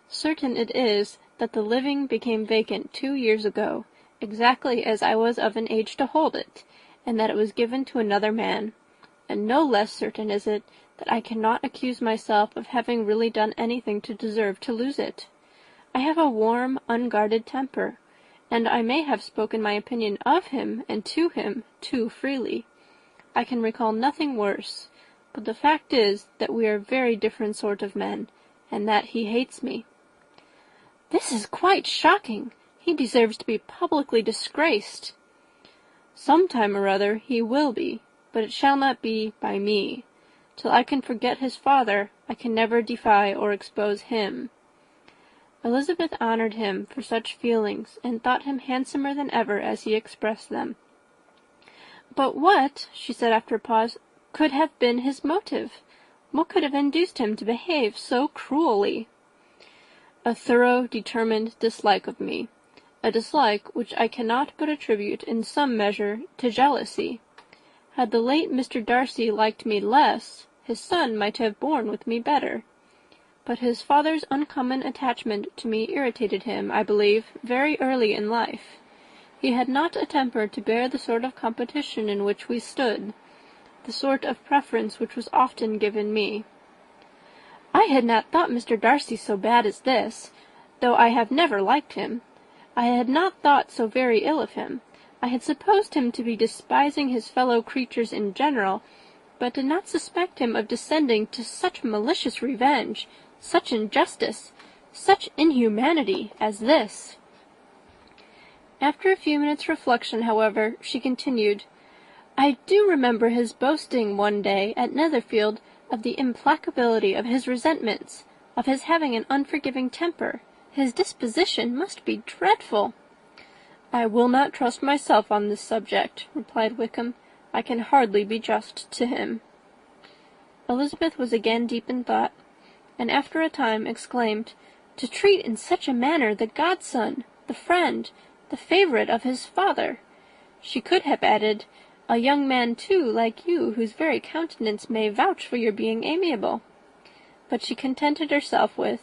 Certain it is that the living became vacant 2 years ago, exactly as I was of an age to hold it, and that it was given to another man, and no less certain is it that I cannot accuse myself of having really done anything to deserve to lose it. I have a warm, unguarded temper, and I may have spoken my opinion of him and to him too freely. I can recall nothing worse, but the fact is that we are very different sort of men, and that he hates me." "This is quite shocking. He deserves to be publicly disgraced." "Some time or other he will be, but it shall not be by me. Till I can forget his father, I can never defy or expose him." Elizabeth honoured him for such feelings, and thought him handsomer than ever as he expressed them. "But what," she said after a pause, "could have been his motive? What could have induced him to behave so cruelly?" "A thorough, determined dislike of me, a dislike which I cannot but attribute in some measure to jealousy. Had the late Mr. Darcy liked me less, his son might have borne with me better. But his father's uncommon attachment to me irritated him, I believe, very early in life. He had not a temper to bear the sort of competition in which we stood, the sort of preference which was often given me. I had not thought Mr. Darcy so bad as this, though I have never liked him. I had not thought so very ill of him. I had supposed him to be despising his fellow creatures in general, but did not suspect him of descending to such malicious revenge, such injustice, such inhumanity as this." After a few minutes' reflection, however, she continued, "I do remember his boasting one day at Netherfield of the implacability of his resentments, of his having an unforgiving temper. His disposition must be dreadful." "I will not trust myself on this subject," replied Wickham. "I can hardly be just to him." Elizabeth was again deep in thought, and after a time exclaimed, "To treat in such a manner the godson, the friend, the favourite of his father!" She could have added, "A young man, too, like you, whose very countenance may vouch for your being amiable." But she contented herself with,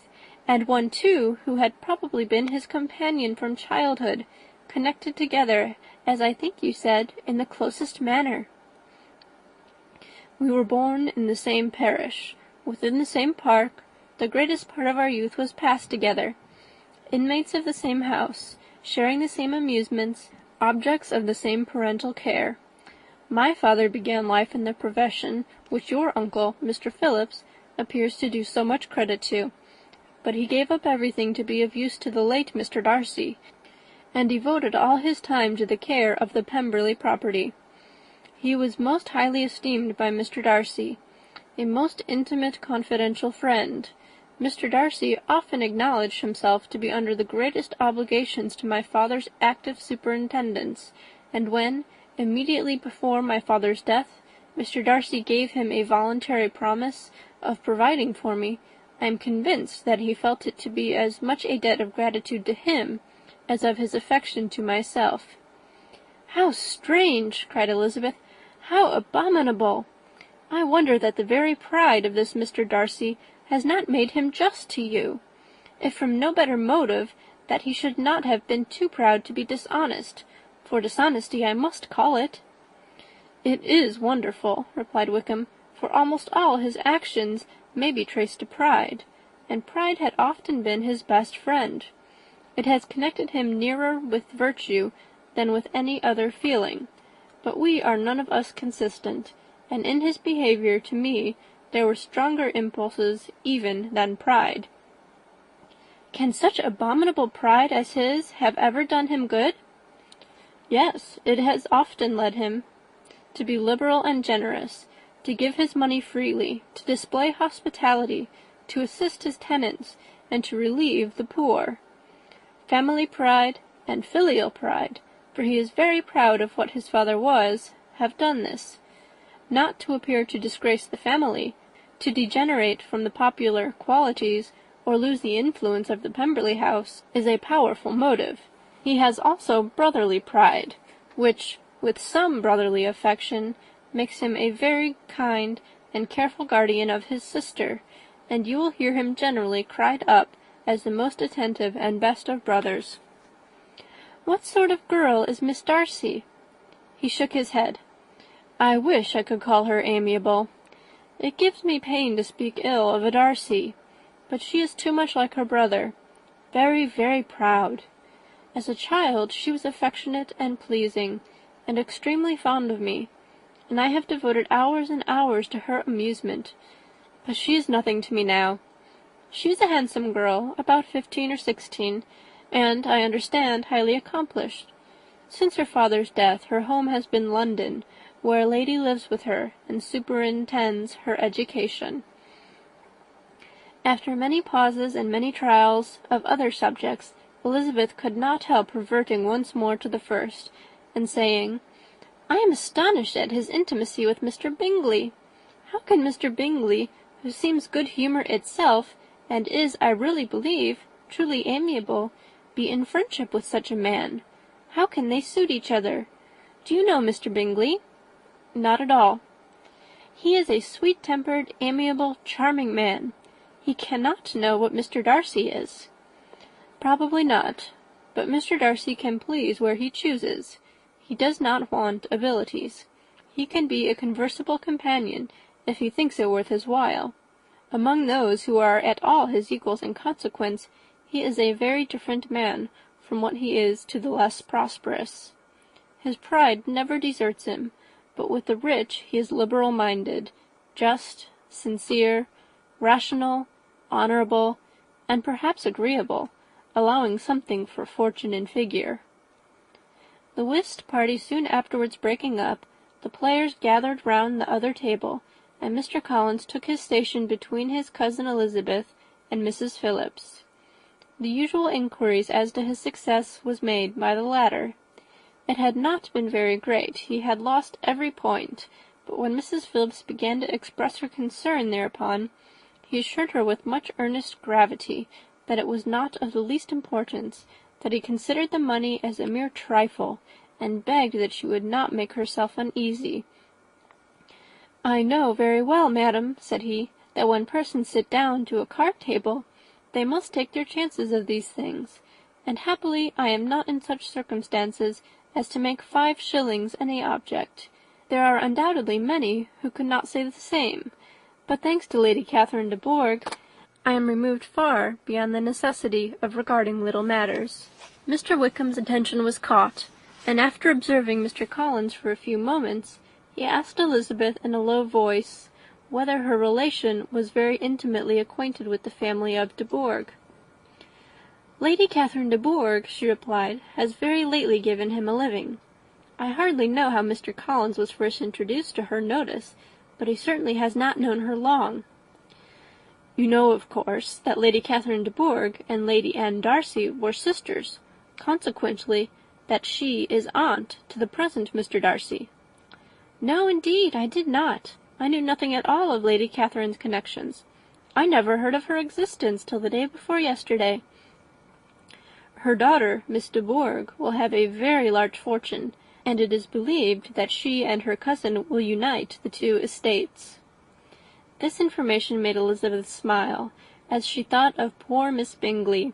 "And one, too, who had probably been his companion from childhood, connected together, as I think you said, in the closest manner." "We were born in the same parish, within the same park, the greatest part of our youth was passed together, inmates of the same house, sharing the same amusements, objects of the same parental care. My father began life in the profession which your uncle, Mr. Phillips, appears to do so much credit to, but he gave up everything to be of use to the late Mr. Darcy, and devoted all his time to the care of the Pemberley property. He was most highly esteemed by Mr. Darcy, a most intimate confidential friend. Mr. Darcy often acknowledged himself to be under the greatest obligations to my father's active superintendence, and when, immediately before my father's death, Mr. Darcy gave him a voluntary promise of providing for me, I am convinced that he felt it to be as much a debt of gratitude to him as of his affection to myself. "How strange!" cried Elizabeth. "How abominable! I wonder that the very pride of this Mr. Darcy has not made him just to you, if from no better motive, that he should not have been too proud to be dishonest, for dishonesty I must call it." "It is wonderful," replied Wickham, "for almost all his actions may be traced to pride, and pride had often been his best friend. It has connected him nearer with virtue than with any other feeling, but we are none of us consistent, and in his behaviour to me there were stronger impulses even than pride." "Can such abominable pride as his have ever done him good?" "Yes, it has often led him to be liberal and generous, to give his money freely, to display hospitality, to assist his tenants, and to relieve the poor. Family pride and filial pride, for he is very proud of what his father was, have done this. Not to appear to disgrace the family, to degenerate from the popular qualities, or lose the influence of the Pemberley house, is a powerful motive. He has also brotherly pride, which, with some brotherly affection, makes him a very kind and careful guardian of his sister, and you will hear him generally cried up as the most attentive and best of brothers." "What sort of girl is Miss Darcy?" He shook his head. "I wish I could call her amiable. It gives me pain to speak ill of a Darcy, but she is too much like her brother, very, very proud. As a child she was affectionate and pleasing, and extremely fond of me, and I have devoted hours and hours to her amusement, but she is nothing to me now. She is a handsome girl, about 15 or 16, and, I understand, highly accomplished. Since her father's death her home has been London, where a lady lives with her and superintends her education." After many pauses and many trials of other subjects, Elizabeth could not help reverting once more to the first, and saying, "I am astonished at his intimacy with Mr. Bingley. How can Mr. Bingley, who seems good humour itself, and is, I really believe, truly amiable, be in friendship with such a man? How can they suit each other? Do you know Mr. Bingley?" "Not at all." "He is a sweet-tempered, amiable, charming man. He cannot know what Mr. Darcy is." "Probably not, but Mr. Darcy can please where he chooses. He does not want abilities. He can be a conversable companion, if he thinks it worth his while. Among those who are at all his equals in consequence, he is a very different man from what he is to the less prosperous. His pride never deserts him, but with the rich he is liberal-minded, just, sincere, rational, honourable, and perhaps agreeable, allowing something for fortune and figure." The whist party soon afterwards breaking up, the players gathered round the other table, and Mr. Collins took his station between his cousin Elizabeth and Mrs. Phillips. The usual inquiries as to his success was made by the latter. It had not been very great. He had lost every point, but when Mrs. Phillips began to express her concern thereupon, he assured her with much earnest gravity that it was not of the least importance, that he considered the money as a mere trifle, and begged that she would not make herself uneasy. "I know very well, madam," said he, "that when persons sit down to a card-table, they must take their chances of these things, and happily I am not in such circumstances as to make 5 shillings any object. There are undoubtedly many who could not say the same, but thanks to Lady Catherine de Bourgh, I am removed far beyond the necessity of regarding little matters." Mr. Wickham's attention was caught, and after observing Mr. Collins for a few moments, he asked Elizabeth in a low voice whether her relation was very intimately acquainted with the family of de Bourgh. "Lady Catherine de Bourgh," she replied, "has very lately given him a living. I hardly know how Mr. Collins was first introduced to her notice, but he certainly has not known her long." "You know, of course, that Lady Catherine de Bourgh and Lady Anne Darcy were sisters, consequently that she is aunt to the present Mr. Darcy." "No, indeed, I did not. I knew nothing at all of Lady Catherine's connections. I never heard of her existence till the day before yesterday. Her daughter, Miss de Bourgh, will have a very large fortune, and it is believed that she and her cousin will unite the two estates." This information made Elizabeth smile, as she thought of poor Miss Bingley.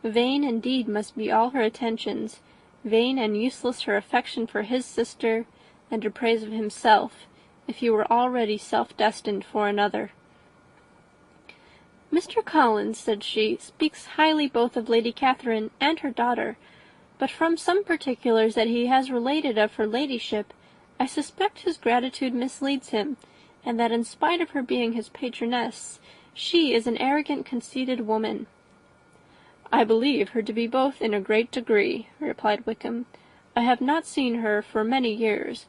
Vain indeed must be all her attentions, vain and useless her affection for his sister, and her praise of himself, if he were already self-destined for another. "Mr. Collins," said she, "speaks highly both of Lady Catherine and her daughter, but from some particulars that he has related of her ladyship, I suspect his gratitude misleads him, and that in spite of her being his patroness, she is an arrogant, conceited woman." "I believe her to be both in a great degree," replied Wickham. "I have not seen her for many years,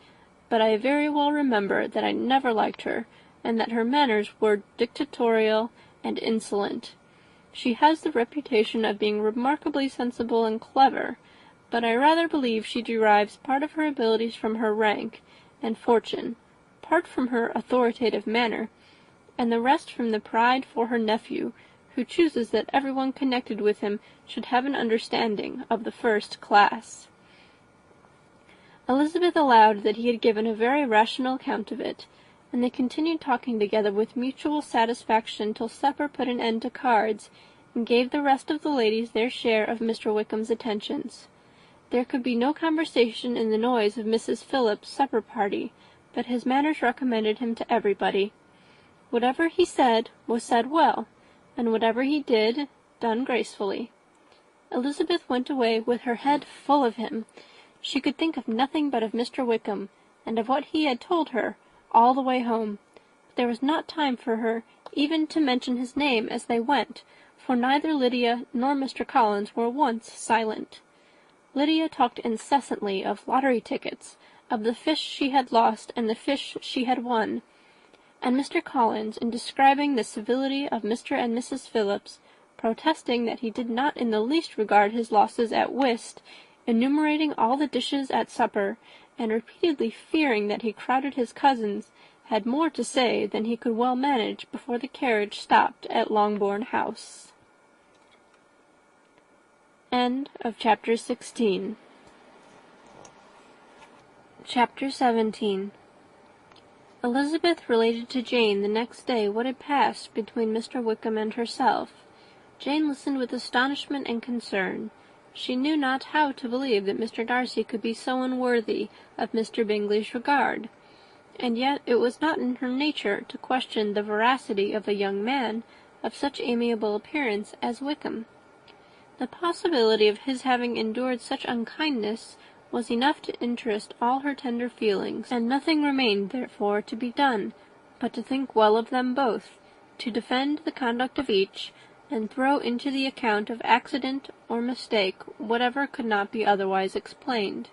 but I very well remember that I never liked her, and that her manners were dictatorial and insolent. She has the reputation of being remarkably sensible and clever, but I rather believe she derives part of her abilities from her rank and fortune, part from her authoritative manner, and the rest from the pride for her nephew, who chooses that everyone connected with him should have an understanding of the first class." Elizabeth allowed that he had given a very rational account of it, and they continued talking together with mutual satisfaction till supper put an end to cards, and gave the rest of the ladies their share of Mr. Wickham's attentions. There could be no conversation in the noise of Mrs. Phillips's supper party, but his manners recommended him to everybody. Whatever he said was said well, and whatever he did, done gracefully. Elizabeth went away with her head full of him. She could think of nothing but of Mr. Wickham, and of what he had told her, all the way home. But there was not time for her even to mention his name as they went, for neither Lydia nor Mr. Collins were once silent. Lydia talked incessantly of lottery tickets, of the fish she had lost and the fish she had won, and Mr. Collins, in describing the civility of Mr. and Mrs. Phillips, protesting that he did not in the least regard his losses at whist, enumerating all the dishes at supper, and repeatedly fearing that he crowded his cousins, had more to say than he could well manage before the carriage stopped at Longbourn House. End of chapter 16. Chapter 17. Elizabeth related to Jane the next day what had passed between Mr. Wickham and herself. Jane listened with astonishment and concern. She knew not how to believe that Mr. Darcy could be so unworthy of Mr. Bingley's regard, and yet it was not in her nature to question the veracity of a young man of such amiable appearance as Wickham. The possibility of his having endured such unkindness was enough to interest all her tender feelings, and nothing remained, therefore, to be done but to think well of them both, to defend the conduct of each, and throw into the account of accident or mistake whatever could not be otherwise explained.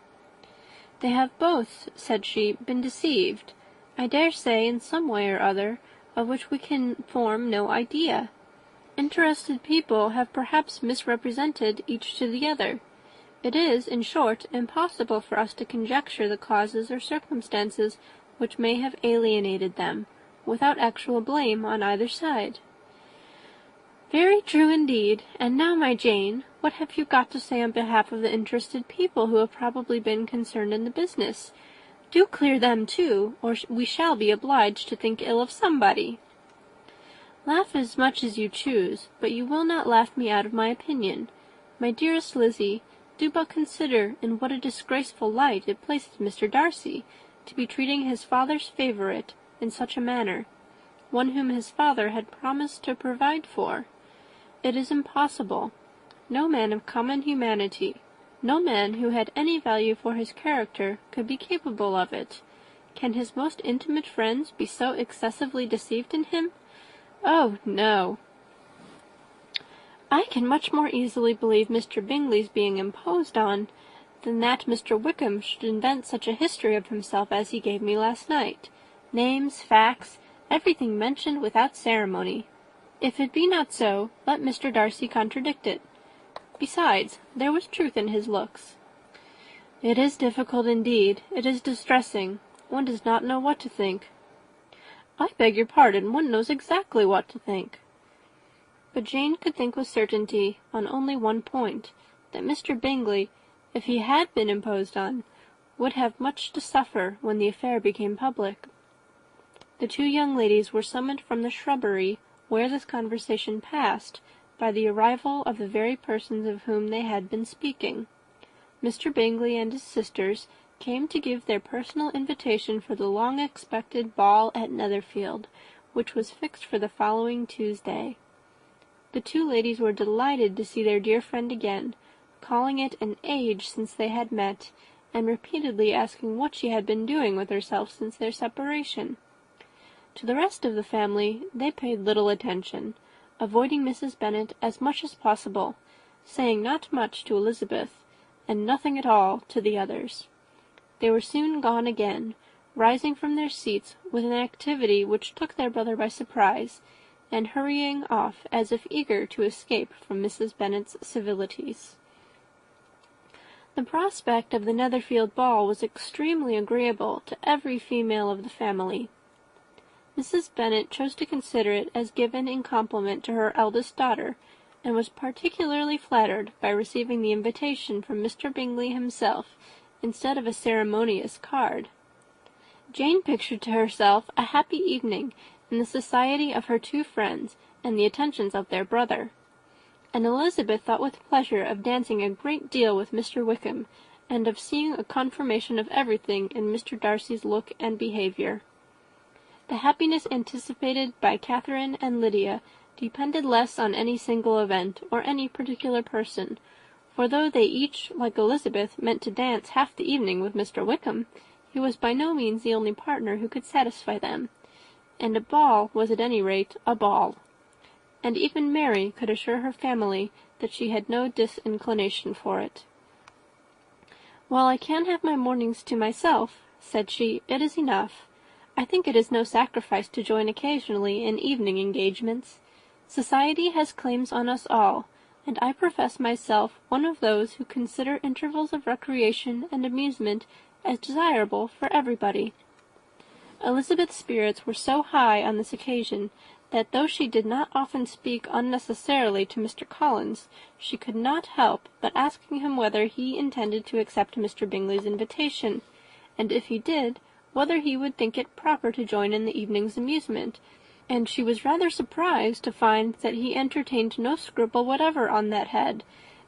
"They have both," said she, "been deceived, I dare say, in some way or other, of which we can form no idea. Interested people have perhaps misrepresented each to the other. It is, in short, impossible for us to conjecture the causes or circumstances which may have alienated them, without actual blame on either side." "Very true indeed. And now, my Jane, what have you got to say on behalf of the interested people who have probably been concerned in the business? Do clear them too, or we shall be obliged to think ill of somebody." "Laugh as much as you choose, but you will not laugh me out of my opinion. My dearest Lizzie, do but consider in what a disgraceful light it places Mr. Darcy, to be treating his father's favourite in such a manner, one whom his father had promised to provide for. It is impossible. No man of common humanity, no man who had any value for his character, could be capable of it. Can his most intimate friends be so excessively deceived in him? Oh, no! I can much more easily believe Mr. Bingley's being imposed on than that Mr. Wickham should invent such a history of himself as he gave me last night. Names, facts, everything mentioned without ceremony. If it be not so, let Mr. Darcy contradict it. Besides, there was truth in his looks. It is difficult indeed. It is distressing. One does not know what to think. I beg your pardon, one knows exactly what to think. But Jane could think with certainty on only one point, that Mr. Bingley, if he had been imposed on, would have much to suffer when the affair became public. The two young ladies were summoned from the shrubbery where this conversation passed by the arrival of the very persons of whom they had been speaking. Mr. Bingley and his sisters came to give their personal invitation for the long-expected ball at Netherfield, which was fixed for the following Tuesday. The two ladies were delighted to see their dear friend again, calling it an age since they had met, and repeatedly asking what she had been doing with herself since their separation. To the rest of the family they paid little attention, avoiding Mrs. Bennet as much as possible, saying not much to Elizabeth, and nothing at all to the others. They were soon gone again, rising from their seats with an activity which took their brother by surprise, and hurrying off as if eager to escape from Mrs. Bennet's civilities. The prospect of the Netherfield ball was extremely agreeable to every female of the family. Mrs. Bennet chose to consider it as given in compliment to her eldest daughter, and was particularly flattered by receiving the invitation from Mr. Bingley himself, instead of a ceremonious card. Jane pictured to herself a happy evening in the society of her two friends and the attentions of their brother, and Elizabeth thought with pleasure of dancing a great deal with Mr. Wickham, and of seeing a confirmation of everything in Mr. Darcy's look and behaviour. The happiness anticipated by Catherine and Lydia depended less on any single event or any particular person, for though they each, like Elizabeth, meant to dance half the evening with Mr. Wickham, he was by no means the only partner who could satisfy them, and a ball was at any rate a ball. And even Mary could assure her family that she had no disinclination for it. "While I can have my mornings to myself," said she, "it is enough. I think it is no sacrifice to join occasionally in evening engagements. Society has claims on us all, and I profess myself one of those who consider intervals of recreation and amusement as desirable for everybody." Elizabeth's spirits were so high on this occasion that though she did not often speak unnecessarily to Mr. Collins, she could not help but asking him whether he intended to accept Mr. Bingley's invitation, and if he did, whether he would think it proper to join in the evening's amusement, and she was rather surprised to find that he entertained no scruple whatever on that head,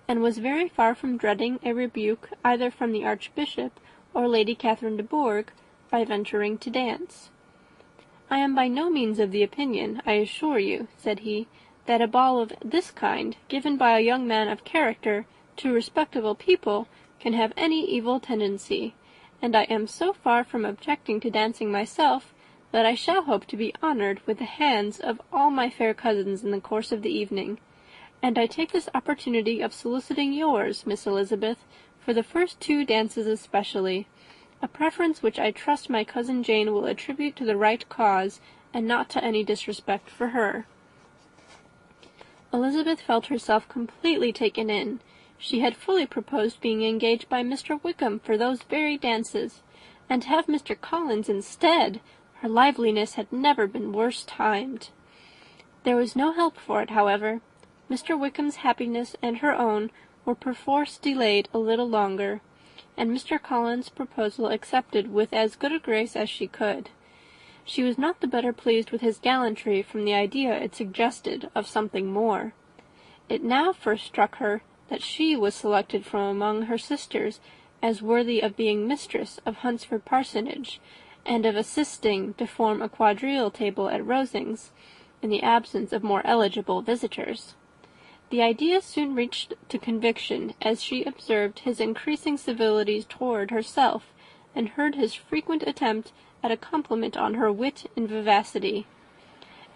and was very far from dreading a rebuke either from the Archbishop or Lady Catherine de Bourgh by venturing to dance. "I am by no means of the opinion, I assure you," said he, "that a ball of this kind, given by a young man of character to respectable people, can have any evil tendency, and I am so far from objecting to dancing myself, that I shall hope to be honoured with the hands of all my fair cousins in the course of the evening, and I take this opportunity of soliciting yours, Miss Elizabeth, for the first 2 dances especially, a preference which I trust my cousin Jane will attribute to the right cause, and not to any disrespect for her." Elizabeth felt herself completely taken in. She had fully proposed being engaged by Mr. Wickham for those very dances, and to have Mr. Collins instead, her liveliness had never been worse timed. There was no help for it, however. Mr. Wickham's happiness and her own were perforce delayed a little longer, and Mr. Collins' proposal accepted with as good a grace as she could. She was not the better pleased with his gallantry from the idea it suggested of something more. It now first struck her that she was selected from among her sisters as worthy of being mistress of Hunsford Parsonage, and of assisting to form a quadrille table at Rosings, in the absence of more eligible visitors. The idea soon reached to conviction, as she observed his increasing civilities toward herself, and heard his frequent attempt at a compliment on her wit and vivacity.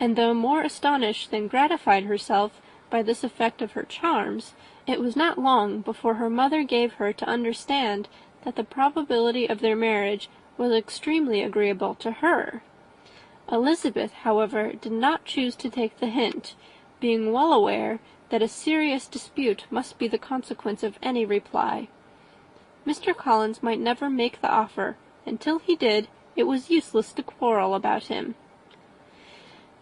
And though more astonished than gratified herself by this effect of her charms, it was not long before her mother gave her to understand that the probability of their marriage was extremely agreeable to her. Elizabeth, however, did not choose to take the hint, being well aware that a serious dispute must be the consequence of any reply. Mr. Collins might never make the offer, and till he did, it was useless to quarrel about him.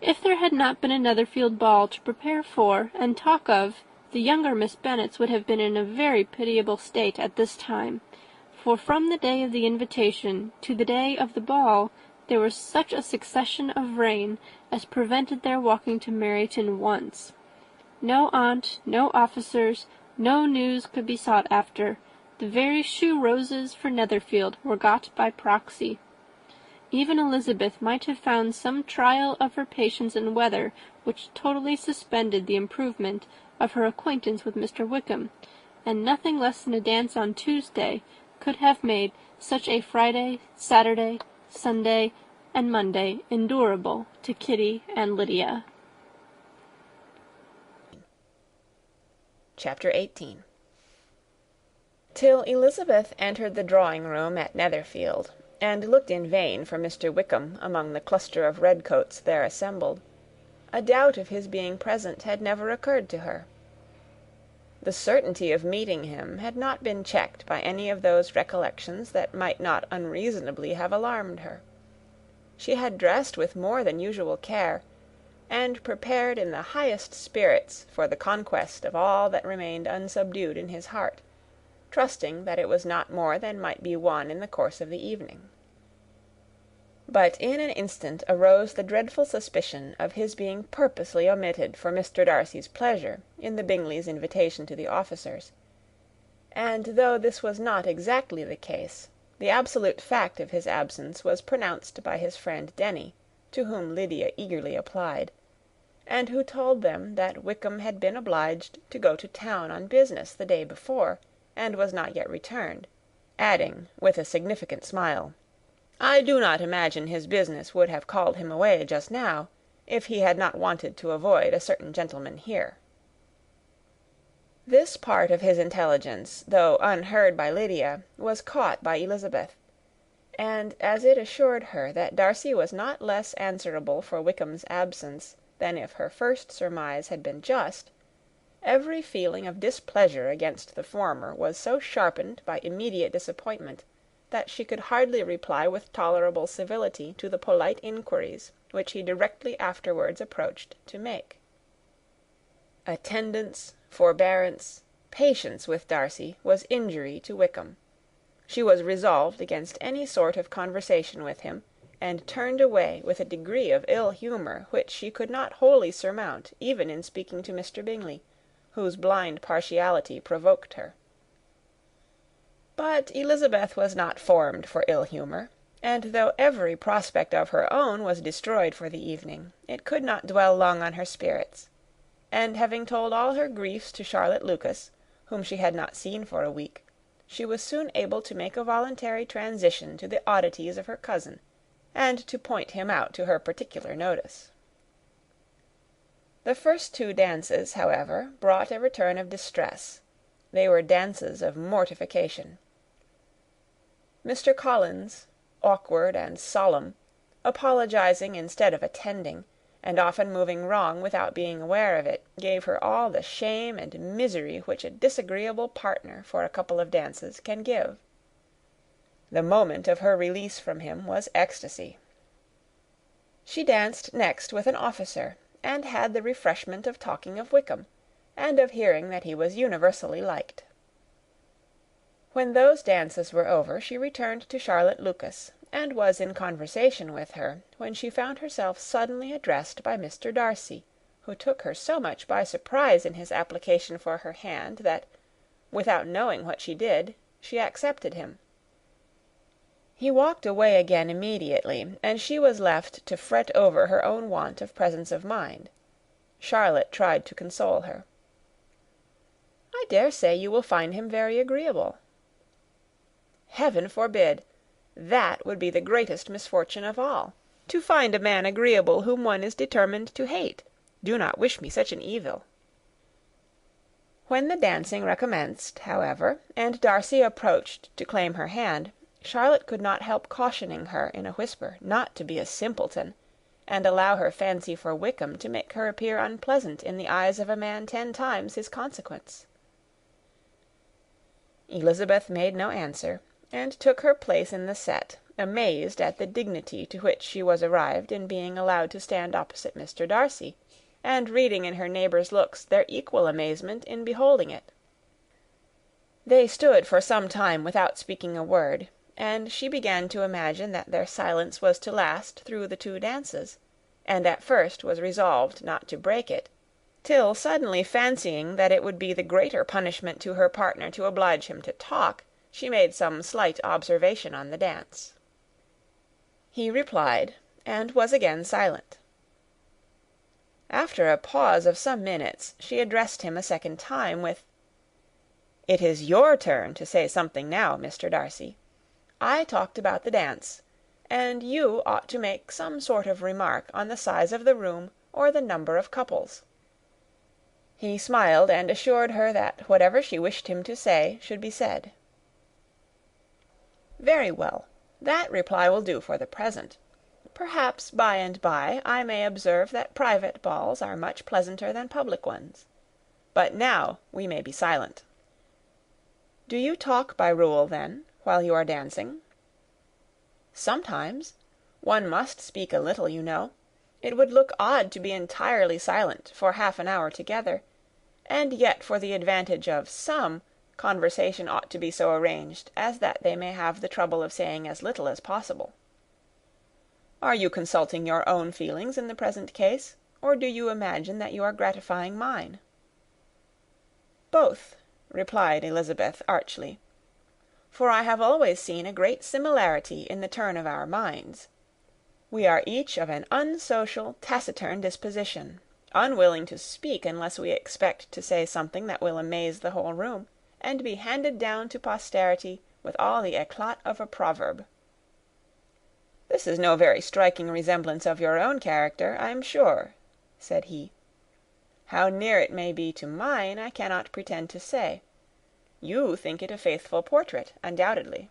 If there had not been a Netherfield ball to prepare for and talk of, the younger Miss Bennets would have been in a very pitiable state at this time, for from the day of the invitation to the day of the ball there was such a succession of rain as prevented their walking to Meryton once. No aunt, no officers, no news could be sought after. The very shoe roses for Netherfield were got by proxy. Even Elizabeth might have found some trial of her patience in weather which totally suspended the improvement of her acquaintance with Mr. Wickham, and nothing less than a dance on Tuesday could have made such a Friday, Saturday, Sunday, and Monday endurable to Kitty and Lydia. Chapter 18. Till Elizabeth entered the drawing-room at Netherfield, and looked in vain for Mr. Wickham among the cluster of redcoats there assembled, a doubt of his being present had never occurred to her. The certainty of meeting him had not been checked by any of those recollections that might not unreasonably have alarmed her. She had dressed with more than usual care, and prepared in the highest spirits for the conquest of all that remained unsubdued in his heart, trusting that it was not more than might be won in the course of the evening. But in an instant arose the dreadful suspicion of his being purposely omitted for Mr. Darcy's pleasure in the Bingleys' invitation to the officers; and though this was not exactly the case, the absolute fact of his absence was pronounced by his friend Denny, to whom Lydia eagerly applied, and who told them that Wickham had been obliged to go to town on business the day before, and was not yet returned, adding, with a significant smile, "I do not imagine his business would have called him away just now, if he had not wanted to avoid a certain gentleman here." This part of his intelligence, though unheard by Lydia, was caught by Elizabeth; and as it assured her that Darcy was not less answerable for Wickham's absence than if her first surmise had been just, every feeling of displeasure against the former was so sharpened by immediate disappointment, that she could hardly reply with tolerable civility to the polite inquiries which he directly afterwards approached to make. Attendance, forbearance, patience with Darcy was injury to Wickham. She was resolved against any sort of conversation with him, and turned away with a degree of ill humour which she could not wholly surmount even in speaking to Mr. Bingley, whose blind partiality provoked her. But Elizabeth was not formed for ill humour, and though every prospect of her own was destroyed for the evening, it could not dwell long on her spirits; and having told all her griefs to Charlotte Lucas, whom she had not seen for a week, she was soon able to make a voluntary transition to the oddities of her cousin, and to point him out to her particular notice. The first two dances, however, brought a return of distress. They were dances of mortification. Mr. Collins, awkward and solemn, apologizing instead of attending, and often moving wrong without being aware of it, gave her all the shame and misery which a disagreeable partner for a couple of dances can give. The moment of her release from him was ecstasy. She danced next with an officer, and had the refreshment of talking of Wickham, and of hearing that he was universally liked. When those dances were over, she returned to Charlotte Lucas, and was in conversation with her, when she found herself suddenly addressed by Mr. Darcy, who took her so much by surprise in his application for her hand, that, without knowing what she did, she accepted him. He walked away again immediately, and she was left to fret over her own want of presence of mind. Charlotte tried to console her. "I dare say you will find him very agreeable." "Heaven forbid! That would be the greatest misfortune of all, to find a man agreeable whom one is determined to hate. Do not wish me such an evil." When the dancing recommenced, however, and Darcy approached to claim her hand, Charlotte could not help cautioning her in a whisper not to be a simpleton, and allow her fancy for Wickham to make her appear unpleasant in the eyes of a man 10 times his consequence. Elizabeth made no answer, and took her place in the set, amazed at the dignity to which she was arrived in being allowed to stand opposite Mr. Darcy, and reading in her neighbours' looks their equal amazement in beholding it. They stood for some time without speaking a word, and she began to imagine that their silence was to last through the 2 dances, and at first was resolved not to break it, till suddenly fancying that it would be the greater punishment to her partner to oblige him to talk, she made some slight observation on the dance. He replied, and was again silent. After a pause of some minutes, she addressed him a second time with, "It is your turn to say something now, Mr. Darcy. I talked about the dance, and you ought to make some sort of remark on the size of the room or the number of couples." He smiled, and assured her that whatever she wished him to say should be said. "Very well. That reply will do for the present. Perhaps by and by I may observe that private balls are much pleasanter than public ones. But now we may be silent. Do you talk by rule, then, while you are dancing?" "Sometimes. One must speak a little, you know. It would look odd to be entirely silent for half an hour together, and yet for the advantage of some, conversation ought to be so arranged as that they may have the trouble of saying as little as possible. Are you consulting your own feelings in the present case, or do you imagine that you are gratifying mine?" "Both," replied Elizabeth archly, "for I have always seen a great similarity in the turn of our minds. We are each of an unsocial, taciturn disposition, unwilling to speak unless we expect to say something that will amaze the whole room, and be handed down to posterity with all the éclat of a proverb." "This is no very striking resemblance of your own character, I am sure," said he. "How near it may be to mine, I cannot pretend to say. You think it a faithful portrait, undoubtedly."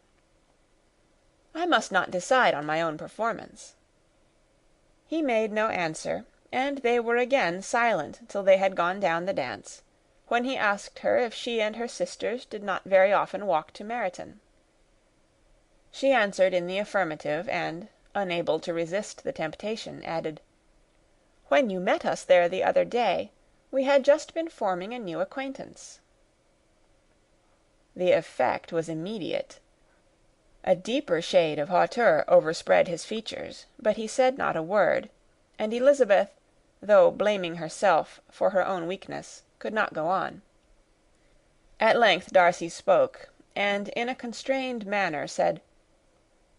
"I must not decide on my own performance." He made no answer, and they were again silent till they had gone down the dance, when he asked her if she and her sisters did not very often walk to Meryton. She answered in the affirmative, and, unable to resist the temptation, added, "When you met us there the other day, we had just been forming a new acquaintance." The effect was immediate. A deeper shade of hauteur overspread his features, but he said not a word, and Elizabeth, though blaming herself for her own weakness, could not go on. At length Darcy spoke, and in a constrained manner said,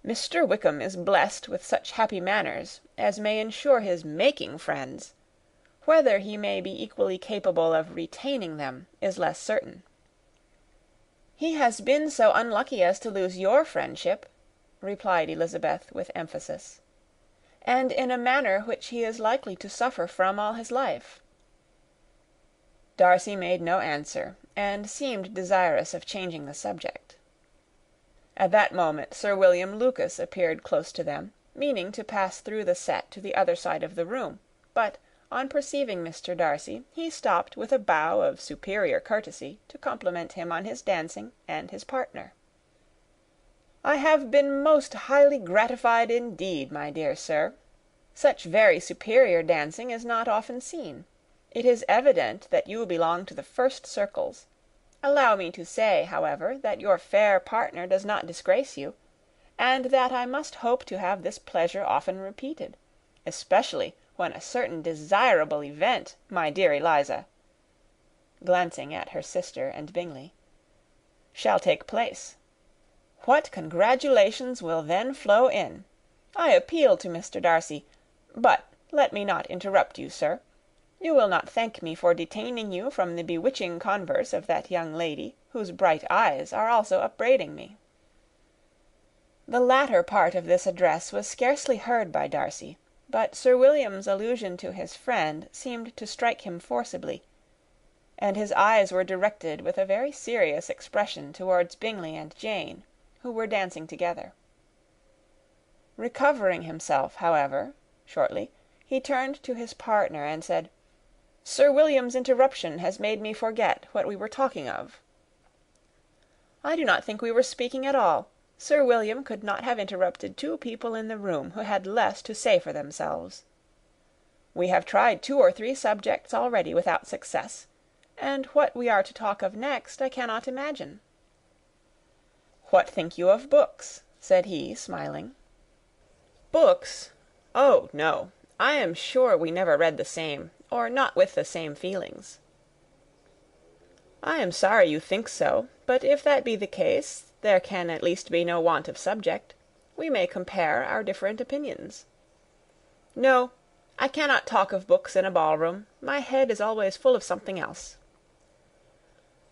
"Mr. Wickham is blessed with such happy manners as may ensure his making friends. Whether he may be equally capable of retaining them is less certain." "He has been so unlucky as to lose your friendship," replied Elizabeth with emphasis, "and in a manner which he is likely to suffer from all his life." Darcy made no answer, and seemed desirous of changing the subject. At that moment Sir William Lucas appeared close to them, meaning to pass through the set to the other side of the room, but, on perceiving Mr. Darcy, he stopped with a bow of superior courtesy to compliment him on his dancing and his partner. "I have been most highly gratified indeed, my dear sir. Such very superior dancing is not often seen. It is evident that you belong to the first circles. Allow me to say, however, that your fair partner does not disgrace you, and that I must hope to have this pleasure often repeated, especially when a certain desirable event, my dear Eliza," glancing at her sister and Bingley, "shall take place. What congratulations will then flow in! I appeal to Mr. Darcy, but let me not interrupt you, sir. You will not thank me for detaining you from the bewitching converse of that young lady, whose bright eyes are also upbraiding me." The latter part of this address was scarcely heard by Darcy, but Sir William's allusion to his friend seemed to strike him forcibly, and his eyes were directed with a very serious expression towards Bingley and Jane, who were dancing together. Recovering himself, however, shortly, he turned to his partner and said, "Sir William's interruption has made me forget what we were talking of." "I do not think we were speaking at all. Sir William could not have interrupted two people in the room who had less to say for themselves. We have tried 2 or 3 subjects already without success, and what we are to talk of next I cannot imagine." "What think you of books?" said he, smiling. "Books? Oh, no. I am sure we never read the same, or not with the same feelings." "I am sorry you think so, but if that be the case, there can at least be no want of subject. We may compare our different opinions." "No, I cannot talk of books in a ballroom. My head is always full of something else."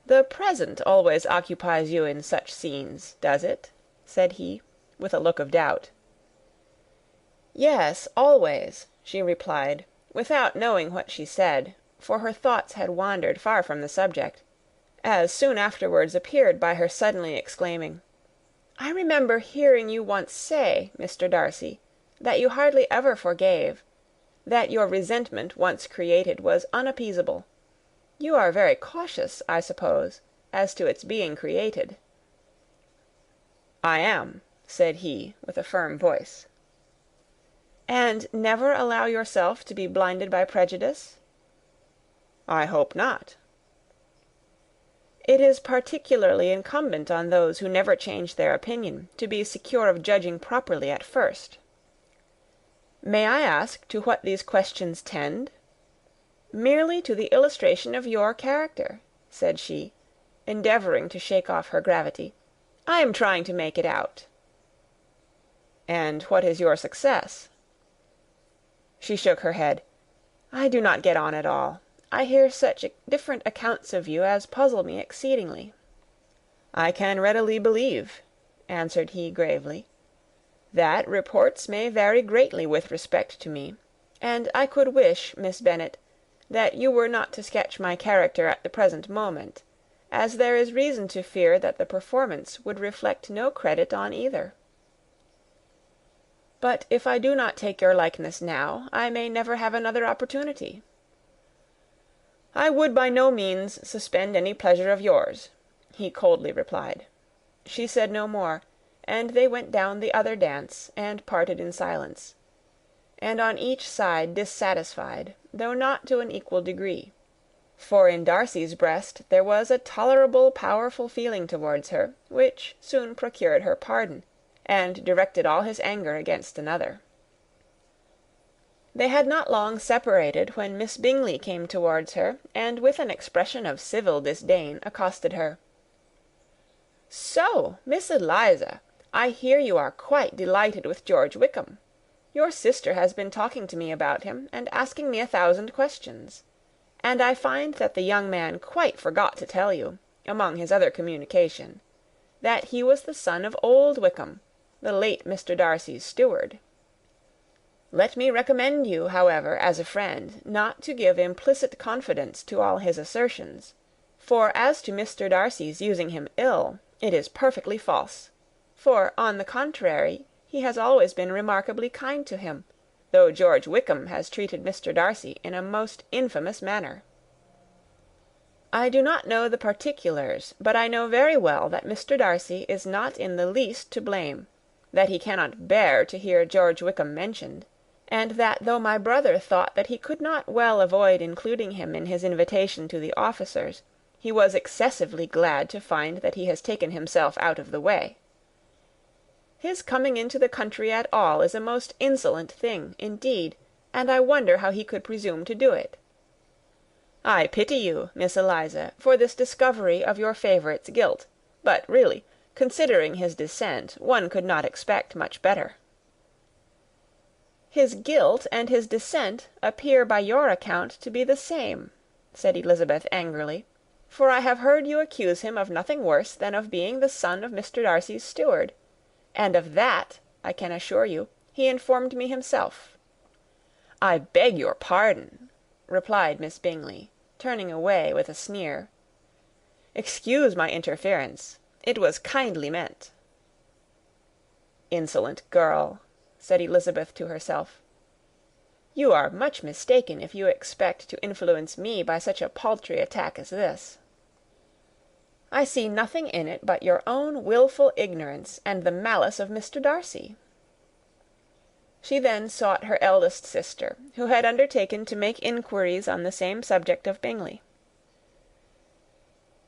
"The present always occupies you in such scenes, does it?" said he, with a look of doubt. "Yes, always," she replied, without knowing what she said, for her thoughts had wandered far from the subject, as soon afterwards appeared by her suddenly exclaiming, "I remember hearing you once say, Mr. Darcy, that you hardly ever forgave, that your resentment once created was unappeasable. You are very cautious, I suppose, as to its being created." "I am," said he, with a firm voice. "And never allow yourself to be blinded by prejudice?" "I hope not." "It is particularly incumbent on those who never change their opinion to be secure of judging properly at first. May I ask to what these questions tend?" "Merely to the illustration of your character," said she, endeavouring to shake off her gravity. "I am trying to make it out." "And what is your success?" She shook her head. "I do not get on at all. I hear such different accounts of you as puzzle me exceedingly." "I can readily believe," answered he gravely, "that reports may vary greatly with respect to me, and I could wish, Miss Bennet, that you were not to sketch my character at the present moment, as there is reason to fear that the performance would reflect no credit on either. But if I do not take your likeness now, I may never have another opportunity." "I would by no means suspend any pleasure of yours," he coldly replied. She said no more, and they went down the other dance, and parted in silence, and on each side dissatisfied, though not to an equal degree; for in Darcy's breast there was a tolerable powerful feeling towards her, which soon procured her pardon, and directed all his anger against another. They had not long separated when Miss Bingley came towards her, and with an expression of civil disdain accosted her. "So, Miss Eliza, I hear you are quite delighted with George Wickham. Your sister has been talking to me about him, and asking me 1,000 questions; and I find that the young man quite forgot to tell you, among his other communication, that he was the son of old Wickham, the late Mr. Darcy's steward. Let me recommend you, however, as a friend, not to give implicit confidence to all his assertions; for as to Mr. Darcy's using him ill, it is perfectly false; for, on the contrary, he has always been remarkably kind to him, though George Wickham has treated Mr. Darcy in a most infamous manner. I do not know the particulars, but I know very well that Mr. Darcy is not in the least to blame, that he cannot bear to hear George Wickham mentioned, and that though my brother thought that he could not well avoid including him in his invitation to the officers, he was excessively glad to find that he has taken himself out of the way. His coming into the country at all is a most insolent thing, indeed, and I wonder how he could presume to do it. I pity you, Miss Eliza, for this discovery of your favourite's guilt, but really, considering his descent, one could not expect much better." "His guilt and his descent appear by your account to be the same," said Elizabeth angrily, "for I have heard you accuse him of nothing worse than of being the son of Mr. Darcy's steward, and of that, I can assure you, he informed me himself." "I beg your pardon," replied Miss Bingley, turning away with a sneer. "Excuse my interference. It was kindly meant." "Insolent girl," said Elizabeth to herself. "You are much mistaken if you expect to influence me by such a paltry attack as this. I see nothing in it but your own wilful ignorance and the malice of Mr. Darcy." She then sought her eldest sister, who had undertaken to make inquiries on the same subject of Bingley.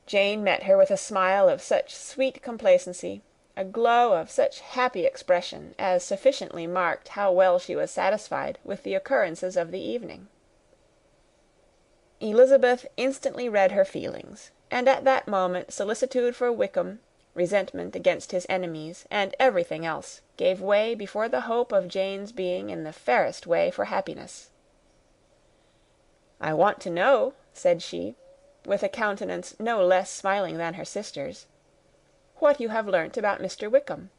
Jane met her with a smile of such sweet complacency, a glow of such happy expression, as sufficiently marked how well she was satisfied with the occurrences of the evening. Elizabeth instantly read her feelings, and at that moment solicitude for Wickham, resentment against his enemies, and everything else, gave way before the hope of Jane's being in the fairest way for happiness. "I want to know," said she, with a countenance no less smiling than her sister's, "what you have learnt about Mr. Wickham.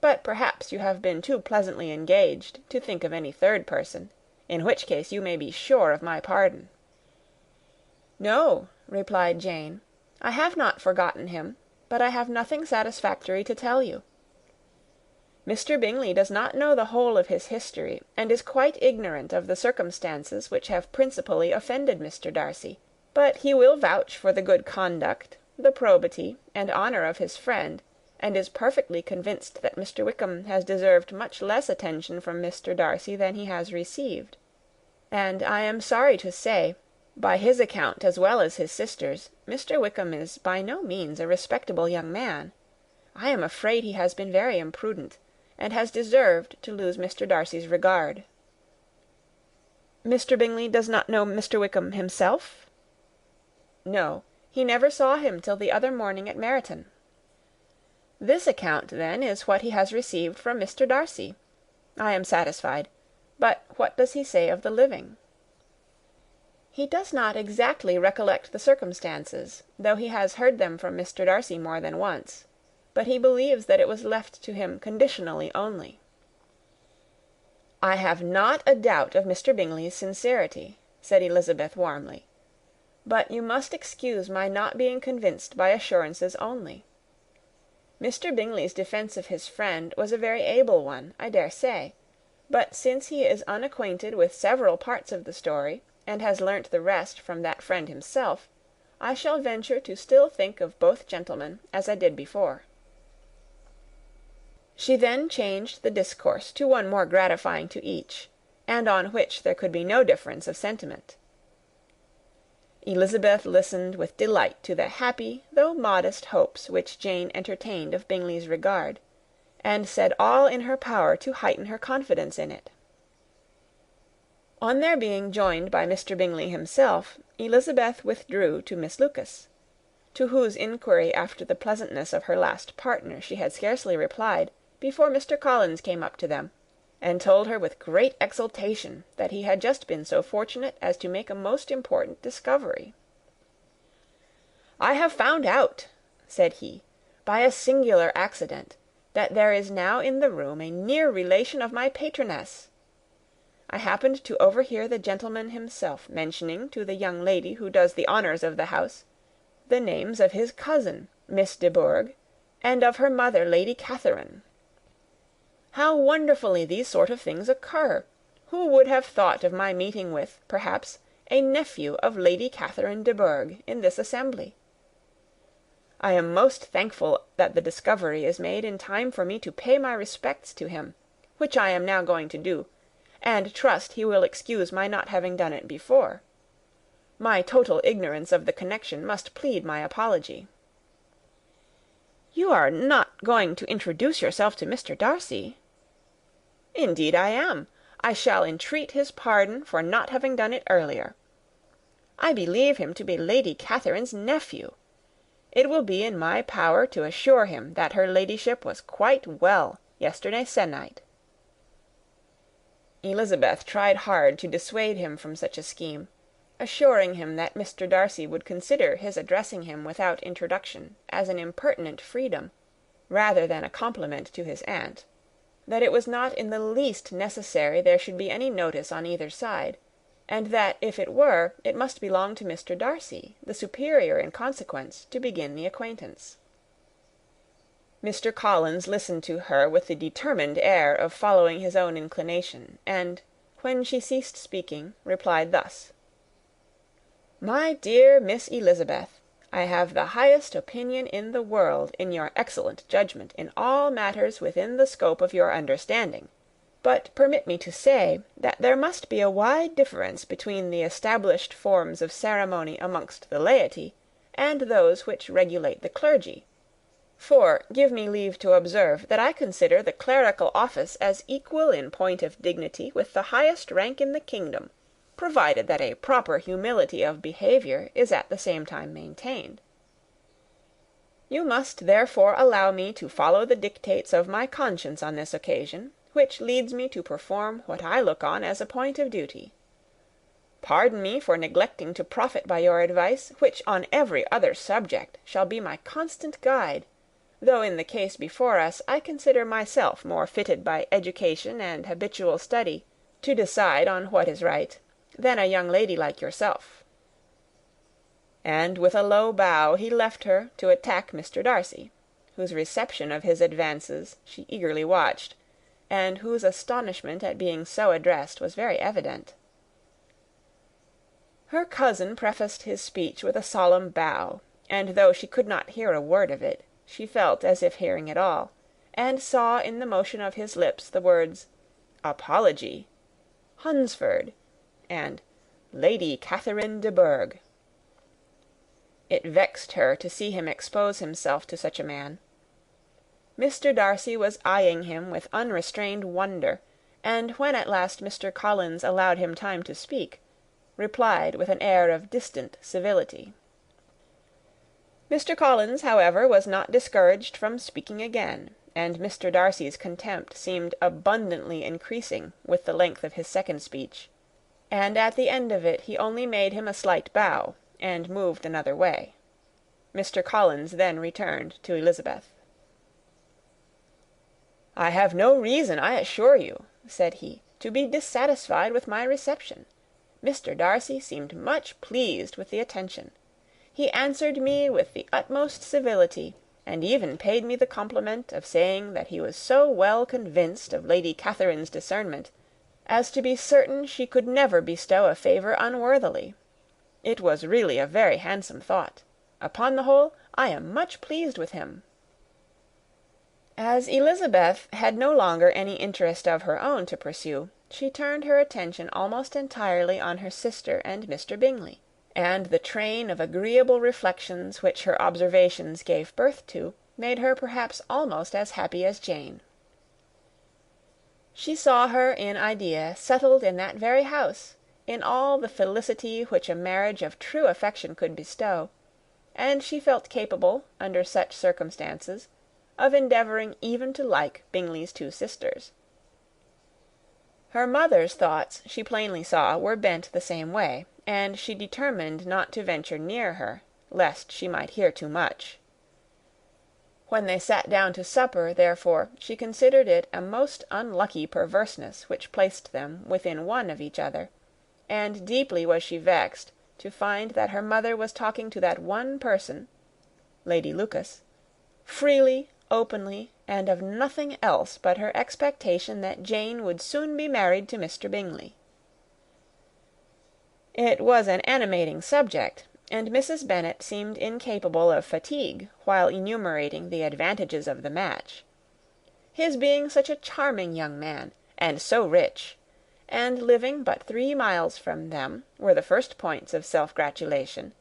But perhaps you have been too pleasantly engaged to think of any third person, in which case you may be sure of my pardon." "No," replied Jane, "I have not forgotten him, but I have nothing satisfactory to tell you. Mr. Bingley does not know the whole of his history, and is quite ignorant of the circumstances which have principally offended Mr. Darcy, but he will vouch for the good conduct, the probity, and honour of his friend, and is perfectly convinced that Mr. Wickham has deserved much less attention from Mr. Darcy than he has received; and I am sorry to say, by his account as well as his sister's, Mr. Wickham is by no means a respectable young man. I am afraid he has been very imprudent, and has deserved to lose Mr. Darcy's regard." "Mr. Bingley does not know Mr. Wickham himself?" "No, he never saw him till the other morning at Meryton." "This account, then, is what he has received from Mr. Darcy. I am satisfied. But what does he say of the living?" "He does not exactly recollect the circumstances, though he has heard them from Mr. Darcy more than once; but he believes that it was left to him conditionally only." "I have not a doubt of Mr. Bingley's sincerity," said Elizabeth warmly; "but you must excuse my not being convinced by assurances only. Mr. Bingley's defence of his friend was a very able one, I dare say; but since he is unacquainted with several parts of the story, and has learnt the rest from that friend himself, I shall venture to still think of both gentlemen as I did before." She then changed the discourse to one more gratifying to each, and on which there could be no difference of sentiment. Elizabeth listened with delight to the happy though modest hopes which Jane entertained of Bingley's regard, and said all in her power to heighten her confidence in it. On their being joined by Mr. Bingley himself, Elizabeth withdrew to Miss Lucas, to whose inquiry after the pleasantness of her last partner she had scarcely replied, before Mr. Collins came up to them, and told her with great exultation that he had just been so fortunate as to make a most important discovery. "I have found out," said he, "by a singular accident, that there is now in the room a near relation of my patroness. I happened to overhear the gentleman himself mentioning to the young lady who does the honours of the house the names of his cousin, Miss de Bourgh, and of her mother, Lady Catherine. How wonderfully these sort of things occur! Who would have thought of my meeting with, perhaps, a nephew of Lady Catherine de Bourgh in this assembly? I am most thankful that the discovery is made in time for me to pay my respects to him, which I am now going to do, and trust he will excuse my not having done it before. My total ignorance of the connection must plead my apology." "You are not going to introduce yourself to Mr. Darcy?" "Indeed I am. I shall entreat his pardon for not having done it earlier. I believe him to be Lady Catherine's nephew. It will be in my power to assure him that her ladyship was quite well yesterday se'nnight." Elizabeth tried hard to dissuade him from such a scheme, assuring him that Mr. Darcy would consider his addressing him without introduction as an impertinent freedom, rather than a compliment to his aunt; that it was not in the least necessary there should be any notice on either side; and that, if it were, it must belong to Mr. Darcy, the superior in consequence, to begin the acquaintance. Mr. Collins listened to her with the determined air of following his own inclination, and, when she ceased speaking, replied thus: "My dear Miss Elizabeth, I have the highest opinion in the world in your excellent judgment in all matters within the scope of your understanding; but permit me to say, that there must be a wide difference between the established forms of ceremony amongst the laity, and those which regulate the clergy. For, give me leave to observe, that I consider the clerical office as equal in point of dignity with the highest rank in the kingdom, provided that a proper humility of behaviour is at the same time maintained. You must therefore allow me to follow the dictates of my conscience on this occasion, which leads me to perform what I look on as a point of duty. Pardon me for neglecting to profit by your advice, which on every other subject shall be my constant guide, though in the case before us I consider myself more fitted by education and habitual study to decide on what is right, than a young lady like yourself." And with a low bow he left her to attack Mr. Darcy, whose reception of his advances she eagerly watched, and whose astonishment at being so addressed was very evident. Her cousin prefaced his speech with a solemn bow, and though she could not hear a word of it, she felt as if hearing it all, and saw in the motion of his lips the words apology, Hunsford, and Lady Catherine de Bourgh. It vexed her to see him expose himself to such a man. Mr. Darcy was eyeing him with unrestrained wonder, and when at last Mr. Collins allowed him time to speak, replied with an air of distant civility. Mr. Collins, however, was not discouraged from speaking again, and Mr. Darcy's contempt seemed abundantly increasing with the length of his second speech, and at the end of it he only made him a slight bow, and moved another way. Mr. Collins then returned to Elizabeth. "I have no reason, I assure you," said he, "to be dissatisfied with my reception. Mr. Darcy seemed much pleased with the attention. He answered me with the utmost civility, and even paid me the compliment of saying that he was so well convinced of Lady Catherine's discernment as to be certain she could never bestow a favour unworthily. It was really a very handsome thought. Upon the whole, I am much pleased with him." As Elizabeth had no longer any interest of her own to pursue, she turned her attention almost entirely on her sister and Mr. Bingley, and the train of agreeable reflections which her observations gave birth to made her perhaps almost as happy as Jane. She saw her in idea settled in that very house, in all the felicity which a marriage of true affection could bestow, and she felt capable, under such circumstances, of endeavouring even to like Bingley's two sisters. Her mother's thoughts, she plainly saw, were bent the same way, and she determined not to venture near her, lest she might hear too much. When they sat down to supper, therefore, she considered it a most unlucky perverseness which placed them within one of each other, and deeply was she vexed to find that her mother was talking to that one person, Lady Lucas, freely, openly, and of nothing else but her expectation that Jane would soon be married to Mr. Bingley. It was an animating subject, and Mrs. Bennet seemed incapable of fatigue while enumerating the advantages of the match. His being such a charming young man, and so rich, and living but 3 miles from them, were the first points of self-gratulation,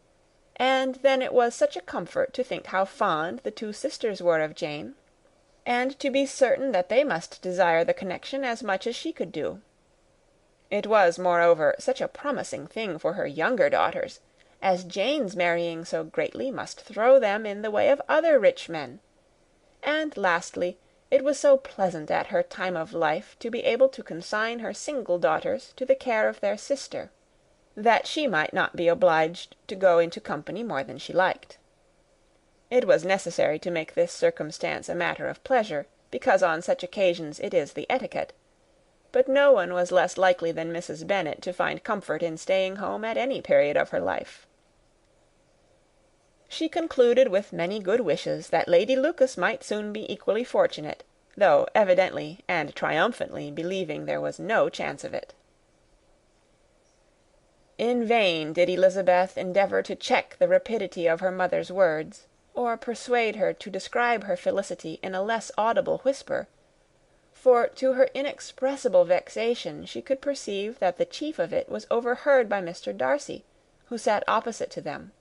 and then it was such a comfort to think how fond the two sisters were of Jane, and to be certain that they must desire the connection as much as she could do. It was, moreover, such a promising thing for her younger daughters, as Jane's marrying so greatly must throw them in the way of other rich men. And lastly, it was so pleasant at her time of life to be able to consign her single daughters to the care of their sister, that she might not be obliged to go into company more than she liked. It was necessary to make this circumstance a matter of pleasure, because on such occasions it is the etiquette, but no one was less likely than Mrs. Bennet to find comfort in staying home at any period of her life. She concluded with many good wishes that Lady Lucas might soon be equally fortunate, though evidently and triumphantly believing there was no chance of it. In vain did Elizabeth endeavour to check the rapidity of her mother's words, or persuade her to describe her felicity in a less audible whisper, for to her inexpressible vexation she could perceive that the chief of it was overheard by Mr. Darcy, who sat opposite to them.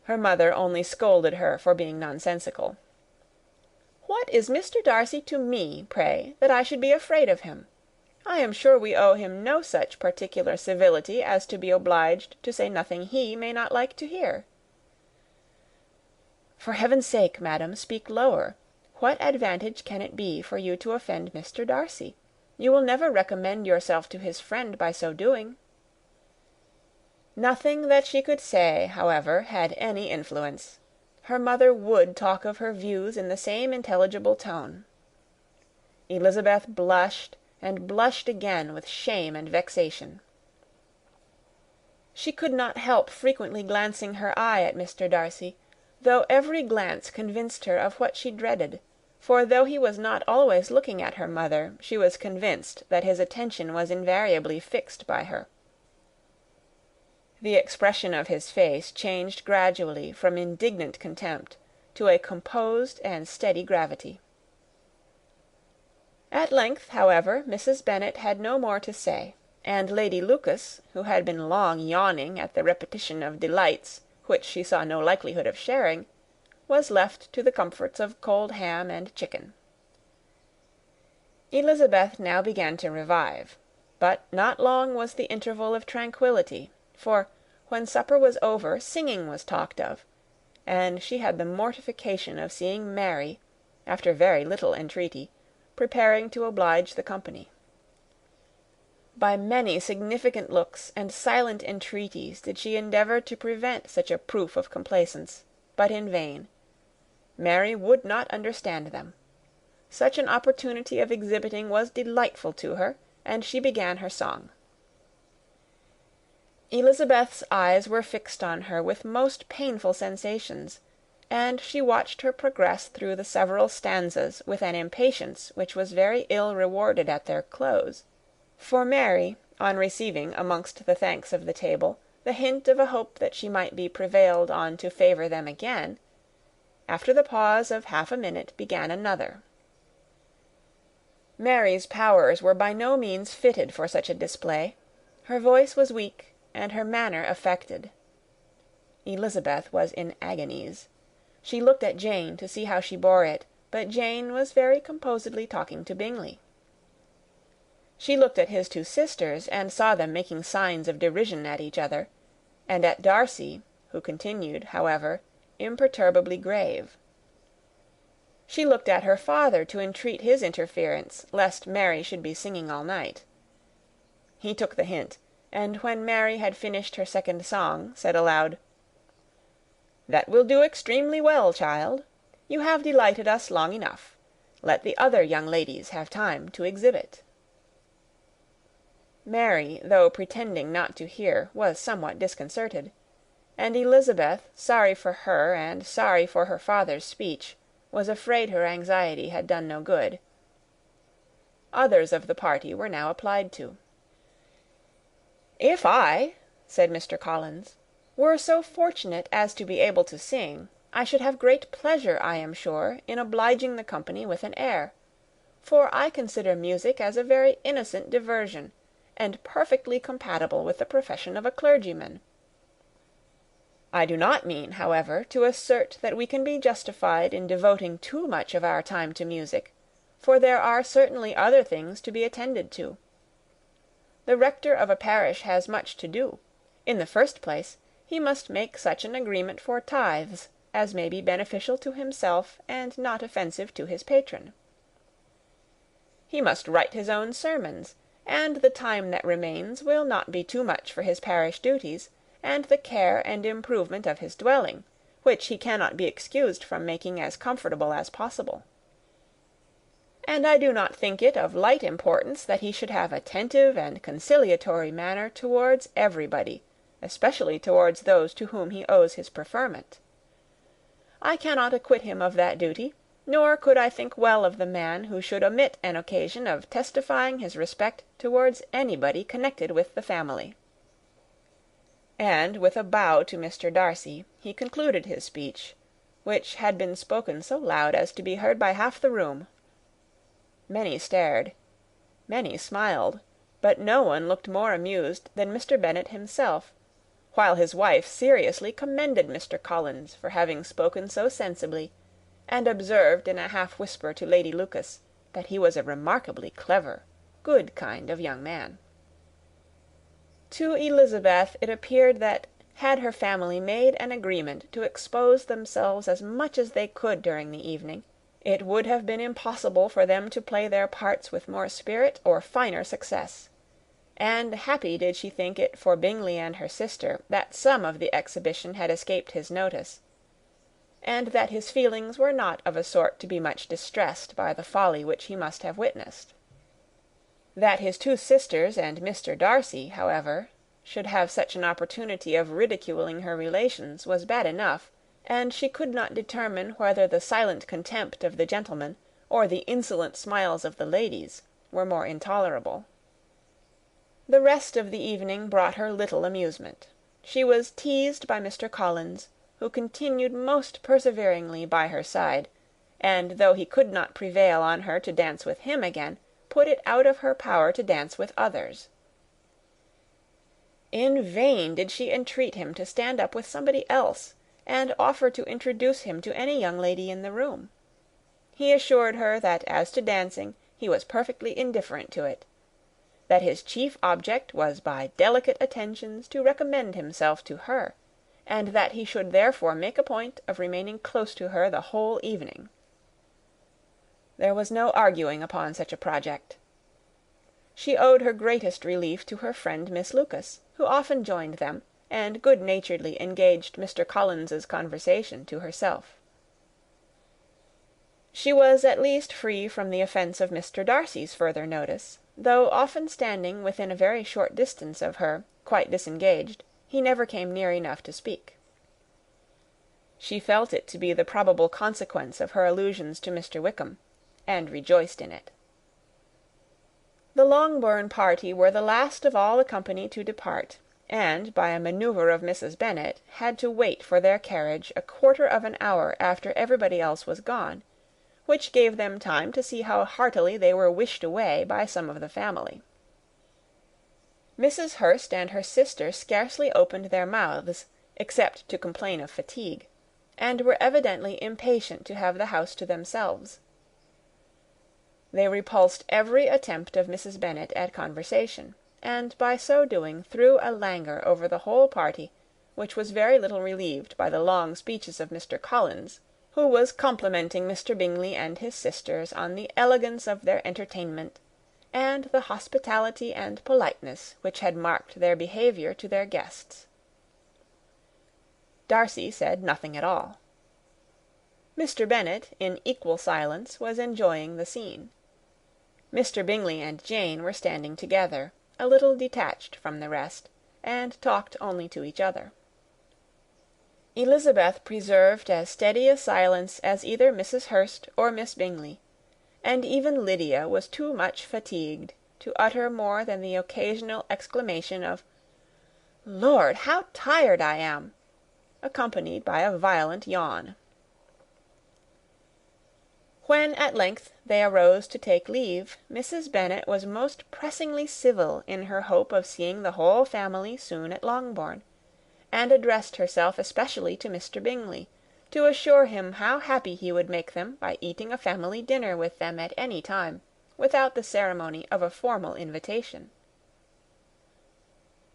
Her mother only scolded her for being nonsensical. "What is Mr. Darcy to me, pray, that I should be afraid of him? I am sure we owe him no such particular civility as to be obliged to say nothing he may not like to hear." "For heaven's sake, madam, speak lower. What advantage can it be for you to offend Mr. Darcy? You will never recommend yourself to his friend by so doing." Nothing that she could say, however, had any influence. Her mother would talk of her views in the same intelligible tone. Elizabeth blushed and blushed again with shame and vexation. She could not help frequently glancing her eye at Mr. Darcy, though every glance convinced her of what she dreaded, for though he was not always looking at her mother, she was convinced that his attention was invariably fixed by her. The expression of his face changed gradually from indignant contempt to a composed and steady gravity. At length, however, Mrs. Bennet had no more to say, and Lady Lucas, who had been long yawning at the repetition of delights which she saw no likelihood of sharing, was left to the comforts of cold ham and chicken. Elizabeth now began to revive, but not long was the interval of tranquillity, for, when supper was over, singing was talked of, and she had the mortification of seeing Mary, after very little entreaty, preparing to oblige the company. By many significant looks and silent entreaties did she endeavour to prevent such a proof of complaisance, but in vain. Mary would not understand them. Such an opportunity of exhibiting was delightful to her, and she began her song. Elizabeth's eyes were fixed on her with most painful sensations, and she watched her progress through the several stanzas with an impatience which was very ill rewarded at their close; for Mary, on receiving amongst the thanks of the table the hint of a hope that she might be prevailed on to favour them again, after the pause of half a minute began another. Mary's powers were by no means fitted for such a display. Her voice was weak, and her manner affected. Elizabeth was in agonies. She looked at Jane to see how she bore it, but Jane was very composedly talking to Bingley. She looked at his two sisters, and saw them making signs of derision at each other, and at Darcy, who continued, however, imperturbably grave. She looked at her father to entreat his interference, lest Mary should be singing all night. He took the hint, and when Mary had finished her second song, said aloud, "That will do extremely well, child. You have delighted us long enough. Let the other young ladies have time to exhibit." Mary, though pretending not to hear, was somewhat disconcerted, and Elizabeth, sorry for her and sorry for her father's speech, was afraid her anxiety had done no good. Others of the party were now applied to. "If I," said Mr. Collins, "were so fortunate as to be able to sing, I should have great pleasure, I am sure, in obliging the company with an air; for I consider music as a very innocent diversion, and perfectly compatible with the profession of a clergyman. I do not mean, however, to assert that we can be justified in devoting too much of our time to music, for there are certainly other things to be attended to. The rector of a parish has much to do. In the first place, he must make such an agreement for tithes as may be beneficial to himself and not offensive to his patron. He must write his own sermons, and the time that remains will not be too much for his parish duties, and the care and improvement of his dwelling, which he cannot be excused from making as comfortable as possible. and I do not think it of light importance that he should have attentive and conciliatory manner towards everybody, especially towards those to whom he owes his preferment. I cannot acquit him of that duty, nor could I think well of the man who should omit an occasion of testifying his respect towards anybody connected with the family." And with a bow to Mr. Darcy, he concluded his speech, which had been spoken so loud as to be heard by half the room. Many stared, many smiled, but no one looked more amused than Mr. Bennet himself, while his wife seriously commended Mr. Collins for having spoken so sensibly, and observed in a half whisper to Lady Lucas that he was a remarkably clever, good kind of young man. To Elizabeth it appeared that, had her family made an agreement to expose themselves as much as they could during the evening, it would have been impossible for them to play their parts with more spirit or finer success; and happy did she think it for Bingley and her sister that some of the exhibition had escaped his notice, and that his feelings were not of a sort to be much distressed by the folly which he must have witnessed. That his two sisters and Mr. Darcy, however, should have such an opportunity of ridiculing her relations was bad enough, and she could not determine whether the silent contempt of the gentlemen or the insolent smiles of the ladies were more intolerable. The rest of the evening brought her little amusement. She was teased by Mr. Collins, who continued most perseveringly by her side, and though he could not prevail on her to dance with him again, put it out of her power to dance with others. In vain did she entreat him to stand up with somebody else, and offer to introduce him to any young lady in the room. He assured her that as to dancing he was perfectly indifferent to it, that his chief object was by delicate attentions to recommend himself to her, and that he should therefore make a point of remaining close to her the whole evening. There was no arguing upon such a project. She owed her greatest relief to her friend Miss Lucas, who often joined them, and good-naturedly engaged Mr. Collins's conversation to herself. She was at least free from the offence of Mr. Darcy's further notice, though often standing within a very short distance of her, quite disengaged, he never came near enough to speak. She felt it to be the probable consequence of her allusions to Mr. Wickham, and rejoiced in it. The Longbourn party were the last of all the company to depart, and, by a manoeuvre of Mrs. Bennet, had to wait for their carriage a quarter of an hour after everybody else was gone, which gave them time to see how heartily they were wished away by some of the family. Mrs. Hurst and her sister scarcely opened their mouths, except to complain of fatigue, and were evidently impatient to have the house to themselves. They repulsed every attempt of Mrs. Bennet at conversation, and by so doing threw a languor over the whole party, which was very little relieved by the long speeches of Mr. Collins, who was complimenting Mr. Bingley and his sisters on the elegance of their entertainment, and the hospitality and politeness which had marked their behaviour to their guests. Darcy said nothing at all. Mr. Bennet, in equal silence, was enjoying the scene. Mr. Bingley and Jane were standing together, a little detached from the rest, and talked only to each other. Elizabeth preserved as steady a silence as either Mrs. Hurst or Miss Bingley, and even Lydia was too much fatigued to utter more than the occasional exclamation of "Lord, how tired I am!" accompanied by a violent yawn. When at length they arose to take leave, Mrs. Bennet was most pressingly civil in her hope of seeing the whole family soon at Longbourn, and addressed herself especially to Mr. Bingley, to assure him how happy he would make them by eating a family dinner with them at any time, without the ceremony of a formal invitation.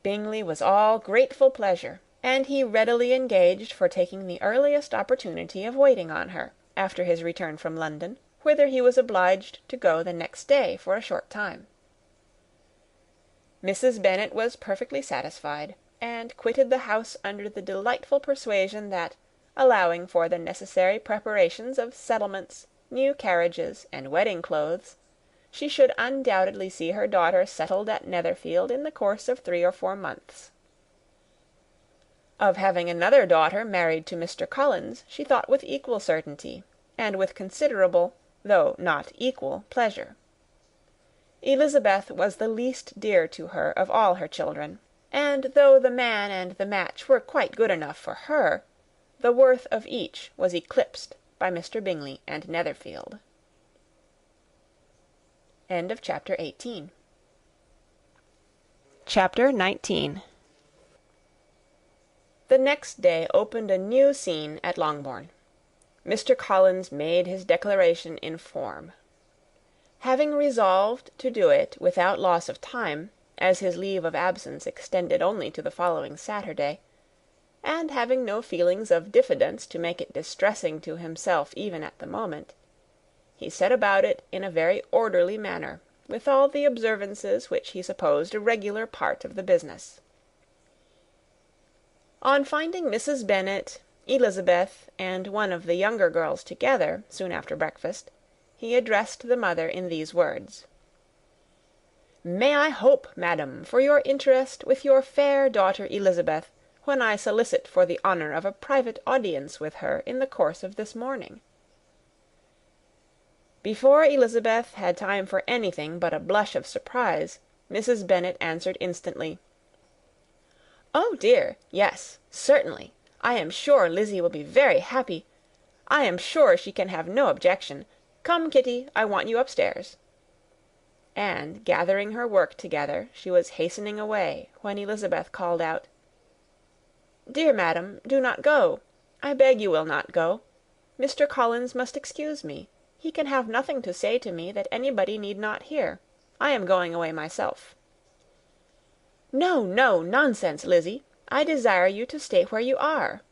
Bingley was all grateful pleasure, and he readily engaged for taking the earliest opportunity of waiting on her, after his return from London, whither he was obliged to go the next day for a short time. Mrs. Bennet was perfectly satisfied, and quitted the house under the delightful persuasion that, allowing for the necessary preparations of settlements, new carriages, and wedding clothes, she should undoubtedly see her daughter settled at Netherfield in the course of 3 or 4 months. Of having another daughter married to Mr. Collins she thought with equal certainty, and with considerable, though not equal, pleasure. Elizabeth was the least dear to her of all her children, and though the man and the match were quite good enough for her, the worth of each was eclipsed by Mr. Bingley and Netherfield. Chapter 18. Chapter 19. The next day opened a new scene at Longbourn. Mr. Collins made his declaration in form. Having resolved to do it without loss of time, as his leave of absence extended only to the following Saturday, and having no feelings of diffidence to make it distressing to himself even at the moment, he set about it in a very orderly manner, with all the observances which he supposed a regular part of the business. On finding Mrs. Bennet, Elizabeth, and one of the younger girls together, soon after breakfast, he addressed the mother in these words: "May I hope, madam, for your interest with your fair daughter Elizabeth, when I solicit for the honour of a private audience with her in the course of this morning?" Before Elizabeth had time for anything but a blush of surprise, Mrs. Bennet answered instantly, "Oh dear, yes, certainly. I am sure Lizzy will be very happy. I am sure she can have no objection. Come, Kitty, I want you upstairs." And, gathering her work together, she was hastening away, when Elizabeth called out, "Dear madam, do not go. I beg you will not go. Mr. Collins must excuse me. He can have nothing to say to me that anybody need not hear. I am going away myself." "No, no, nonsense, Lizzy. I desire you to stay where you are."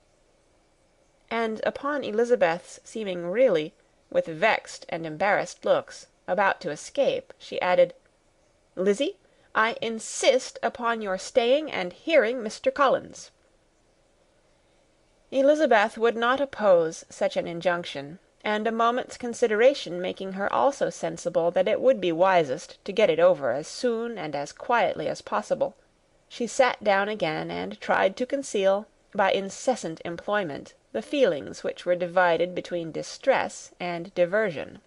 And upon Elizabeth's seeming really, with vexed and embarrassed looks, about to escape, she added, "Lizzy, I insist upon your staying and hearing Mr. Collins." Elizabeth would not oppose such an injunction, and a moment's consideration making her also sensible that it would be wisest to get it over as soon and as quietly as possible, she sat down again and tried to conceal, by incessant employment, the feelings which were divided between distress and diversion.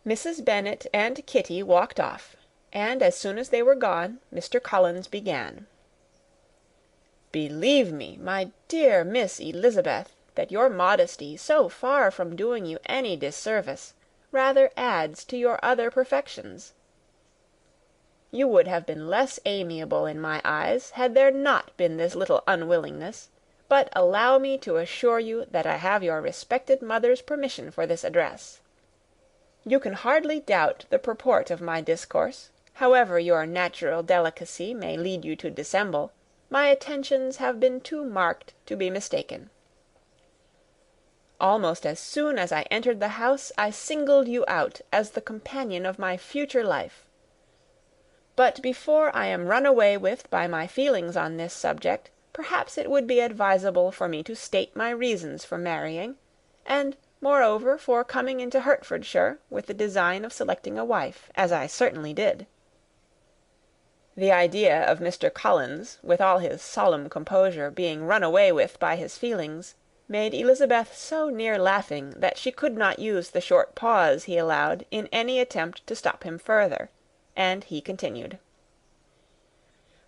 Mrs. Bennet and Kitty walked off, and as soon as they were gone, Mr. Collins began. "Believe me, my dear Miss Elizabeth, that your modesty, so far from doing you any disservice, rather adds to your other perfections. You would have been less amiable in my eyes, had there not been this little unwillingness, but allow me to assure you that I have your respected mother's permission for this address. You can hardly doubt the purport of my discourse, however your natural delicacy may lead you to dissemble. My attentions have been too marked to be mistaken. Almost as soon as I entered the house, I singled you out as the companion of my future life. But before I am run away with by my feelings on this subject, perhaps it would be advisable for me to state my reasons for marrying, and, moreover, for coming into Hertfordshire with the design of selecting a wife, as I certainly did." The idea of Mr. Collins, with all his solemn composure, being run away with by his feelings, made Elizabeth so near laughing that she could not use the short pause he allowed in any attempt to stop him further, and he continued,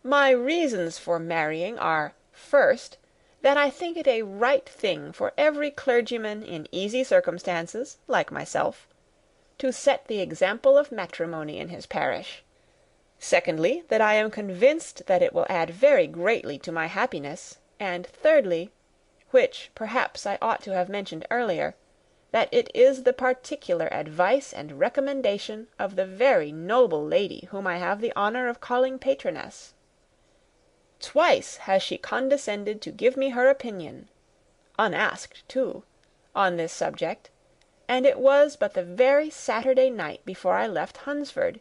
"My reasons for marrying are, first, that I think it a right thing for every clergyman in easy circumstances, like myself, to set the example of matrimony in his parish. Secondly, that I am convinced that it will add very greatly to my happiness, and thirdly, which perhaps I ought to have mentioned earlier, that it is the particular advice and recommendation of the very noble lady whom I have the honour of calling patroness. Twice has she condescended to give me her opinion, unasked too, on this subject, and it was but the very Saturday night before I left Hunsford,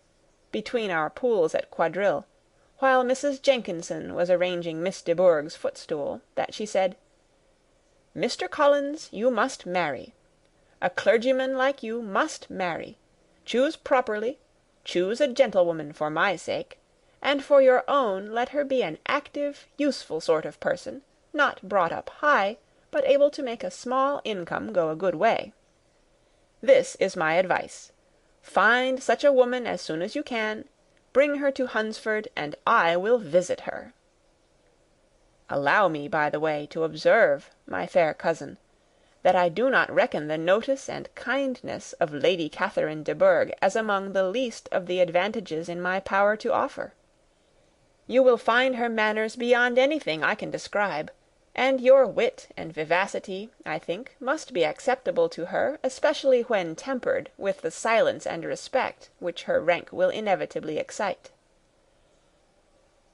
between our pools at quadrille, while Mrs. Jenkinson was arranging Miss de Bourgh's footstool, that she said, 'Mr. Collins, you must marry. A clergyman like you must marry. Choose properly, choose a gentlewoman for my sake, and for your own let her be an active, useful sort of person, not brought up high, but able to make a small income go a good way. This is my advice. Find such a woman as soon as you can, bring her to Hunsford, and I will visit her. Allow me, by the way, to observe, my fair cousin, that I do not reckon the notice and kindness of Lady Catherine de Bourgh as among the least of the advantages in my power to offer. You will find her manners beyond anything I can describe, and your wit and vivacity, I think, must be acceptable to her, especially when tempered with the silence and respect which her rank will inevitably excite.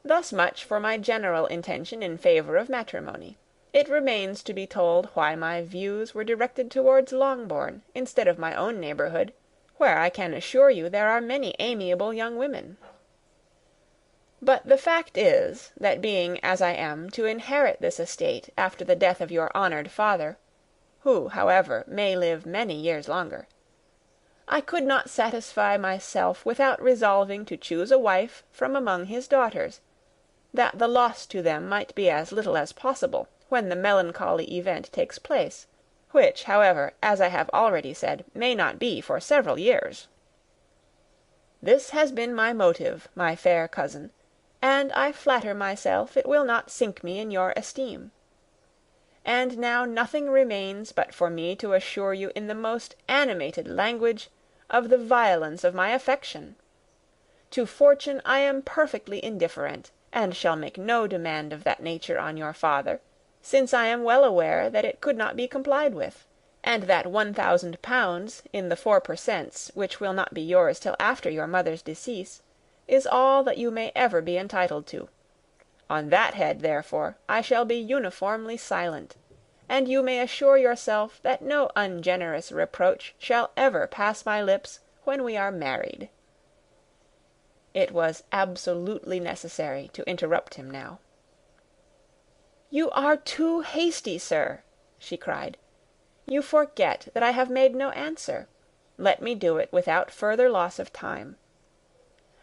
Thus much for my general intention in favour of matrimony. It remains to be told why my views were directed towards Longbourn, instead of my own neighbourhood, where I can assure you there are many amiable young women. But the fact is, that being, as I am, to inherit this estate after the death of your honoured father, who, however, may live many years longer, I could not satisfy myself without resolving to choose a wife from among his daughters, that the loss to them might be as little as possible when the melancholy event takes place, which, however, as I have already said, may not be for several years. This has been my motive, my fair cousin, and I flatter myself it will not sink me in your esteem. And now nothing remains but for me to assure you in the most animated language of the violence of my affection. To fortune I am perfectly indifferent, and shall make no demand of that nature on your father, since I am well aware that it could not be complied with, and that £1,000 in the 4 per cents, which will not be yours till after your mother's decease, is all that you may ever be entitled to. On that head, therefore, I shall be uniformly silent, and you may assure yourself that no ungenerous reproach shall ever pass my lips when we are married." It was absolutely necessary to interrupt him now. "You are too hasty, sir," she cried. "You forget that I have made no answer. Let me do it without further loss of time.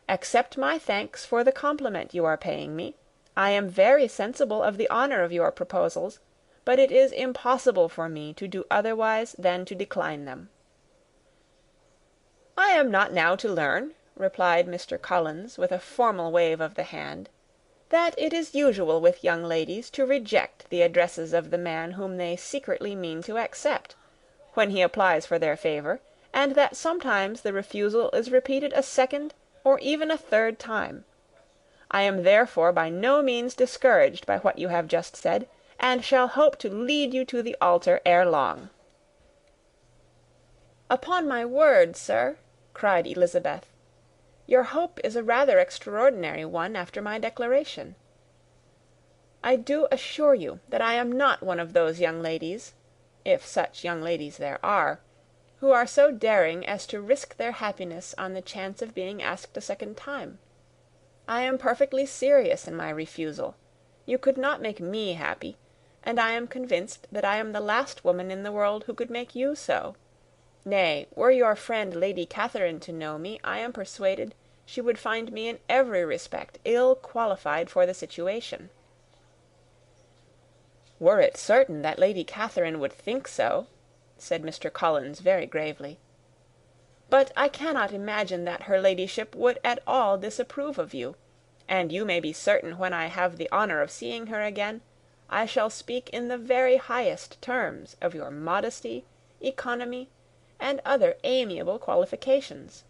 Accept my thanks for the compliment you are paying me. I am very sensible of the honour of your proposals, but it is impossible for me to do otherwise than to decline them." "I am not now to learn," replied Mr. Collins, with a formal wave of the hand, "that it is usual with young ladies to reject the addresses of the man whom they secretly mean to accept, when he applies for their favour, and that sometimes the refusal is repeated a second or even a third time. I am therefore by no means discouraged by what you have just said, and shall hope to lead you to the altar ere long." "Upon my word, sir," cried Elizabeth, "your hope is a rather extraordinary one after my declaration. I do assure you that I am not one of those young ladies, if such young ladies there are, who are so daring as to risk their happiness on the chance of being asked a second time. I am perfectly serious in my refusal. You could not make me happy, and I am convinced that I am the last woman in the world who could make you so. Nay, were your friend Lady Catherine to know me, I am persuaded she would find me in every respect ill qualified for the situation." "Were it certain that Lady Catherine would think so," said Mr. Collins very gravely. "But I cannot imagine that her ladyship would at all disapprove of you, and you may be certain when I have the honour of seeing her again, I shall speak in the very highest terms of your modesty, economy, and other amiable qualifications.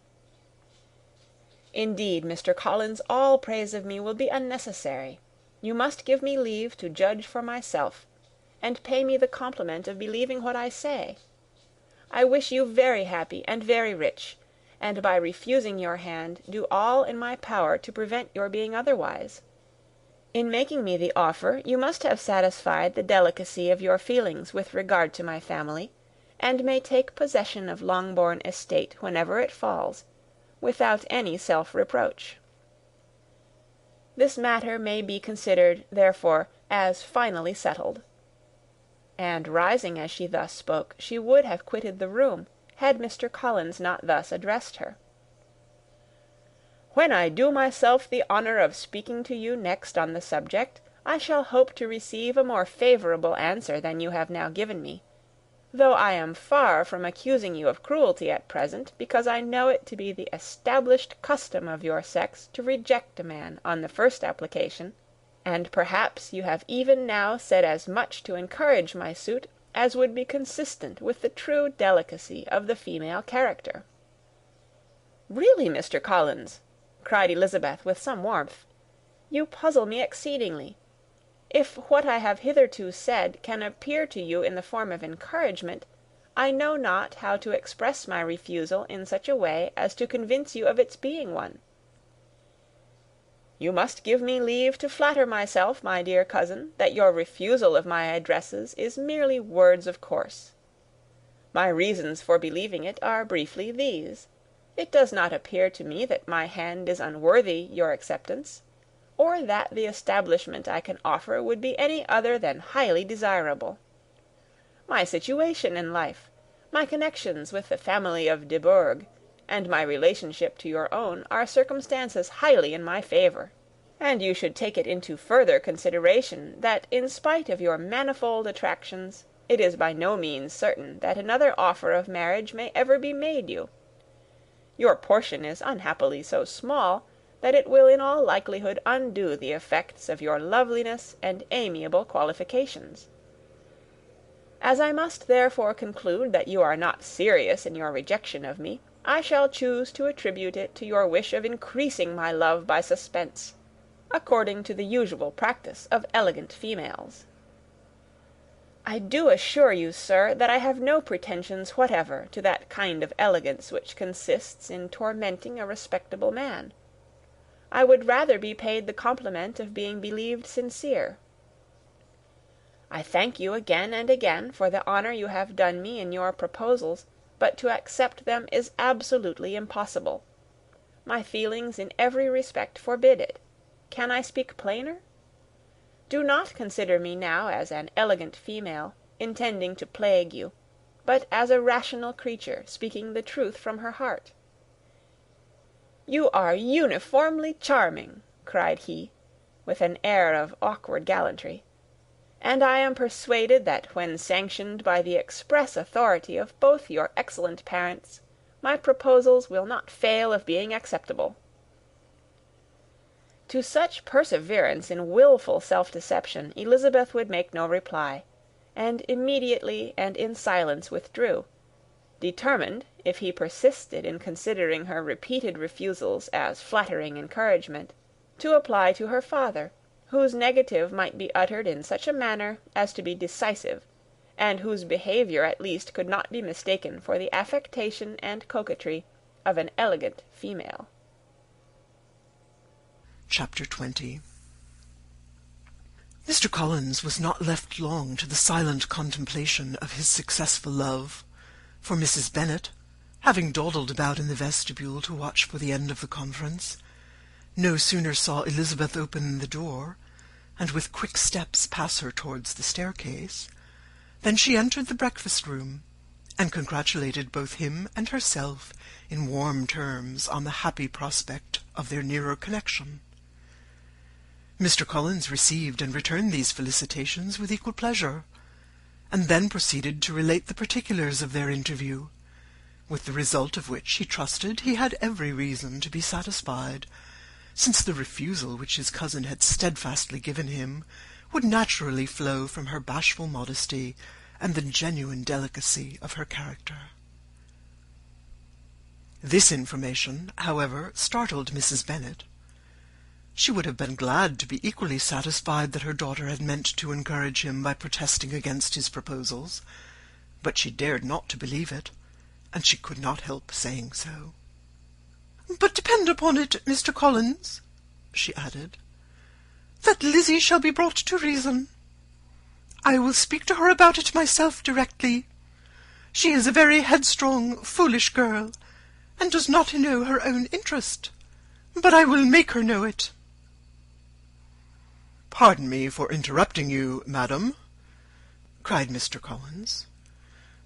Indeed, Mr. Collins, all praise of me will be unnecessary. You must give me leave to judge for myself, and pay me the compliment of believing what I say. I wish you very happy and very rich, and by refusing your hand do all in my power to prevent your being otherwise. In making me the offer, you must have satisfied the delicacy of your feelings with regard to my family, and may take possession of Longbourn estate whenever it falls, without any self-reproach. This matter may be considered, therefore, as finally settled." and rising as she thus spoke, she would have quitted the room, had Mr. Collins not thus addressed her. "When I do myself the honour of speaking to you next on the subject, I shall hope to receive a more favourable answer than you have now given me, though I am far from accusing you of cruelty at present, because I know it to be the established custom of your sex to reject a man on the first application, and perhaps you have even now said as much to encourage my suit as would be consistent with the true delicacy of the female character." "Really, Mr. Collins," cried Elizabeth with some warmth, "you puzzle me exceedingly. If what I have hitherto said can appear to you in the form of encouragement, I know not how to express my refusal in such a way as to convince you of its being one. You must give me leave to flatter myself, my dear cousin, that your refusal of my addresses is merely words of course. My reasons for believing it are briefly these. It does not appear to me that my hand is unworthy your acceptance, or that the establishment I can offer would be any other than highly desirable. My situation in life, my connections with the family of de Bourgh, and my relationship to your own, are circumstances highly in my favour, and you should take it into further consideration that, in spite of your manifold attractions, it is by no means certain that another offer of marriage may ever be made you. Your portion is unhappily so small that it will in all likelihood undo the effects of your loveliness and amiable qualifications. As I must therefore conclude that you are not serious in your rejection of me, I shall choose to attribute it to your wish of increasing my love by suspense, according to the usual practice of elegant females. I do assure you, sir, that I have no pretensions whatever to that kind of elegance which consists in tormenting a respectable man. I would rather be paid the compliment of being believed sincere. I thank you again and again for the honour you have done me in your proposals, but to accept them is absolutely impossible. My feelings in every respect forbid it. Can I speak plainer? Do not consider me now as an elegant female, intending to plague you, but as a rational creature speaking the truth from her heart." "You are uniformly charming," cried he, with an air of awkward gallantry, "and I am persuaded that when sanctioned by the express authority of both your excellent parents, my proposals will not fail of being acceptable." To such perseverance in wilful self-deception Elizabeth would make no reply, and immediately and in silence withdrew, determined, if he persisted in considering her repeated refusals as flattering encouragement, to apply to her father, whose negative might be uttered in such a manner as to be decisive, and whose behaviour at least could not be mistaken for the affectation and coquetry of an elegant female. Chapter 20. Mr. Collins was not left long to the silent contemplation of his successful love, for Mrs. Bennet, having dawdled about in the vestibule to watch for the end of the conference, no sooner saw Elizabeth open the door, and with quick steps pass her towards the staircase, than she entered the breakfast-room, and congratulated both him and herself in warm terms on the happy prospect of their nearer connection. Mr. Collins received and returned these felicitations with equal pleasure, and then proceeded to relate the particulars of their interview, with the result of which he trusted he had every reason to be satisfied, since the refusal which his cousin had steadfastly given him would naturally flow from her bashful modesty and the genuine delicacy of her character. This information, however, startled Mrs. Bennet. She would have been glad to be equally satisfied that her daughter had meant to encourage him by protesting against his proposals, but she dared not to believe it, and she could not help saying so. "But depend upon it, Mr. Collins," she added, "that Lizzie shall be brought to reason. I will speak to her about it myself directly. She is a very headstrong, foolish girl, and does not know her own interest, but I will make her know it." "Pardon me for interrupting you, madam," cried Mr. Collins.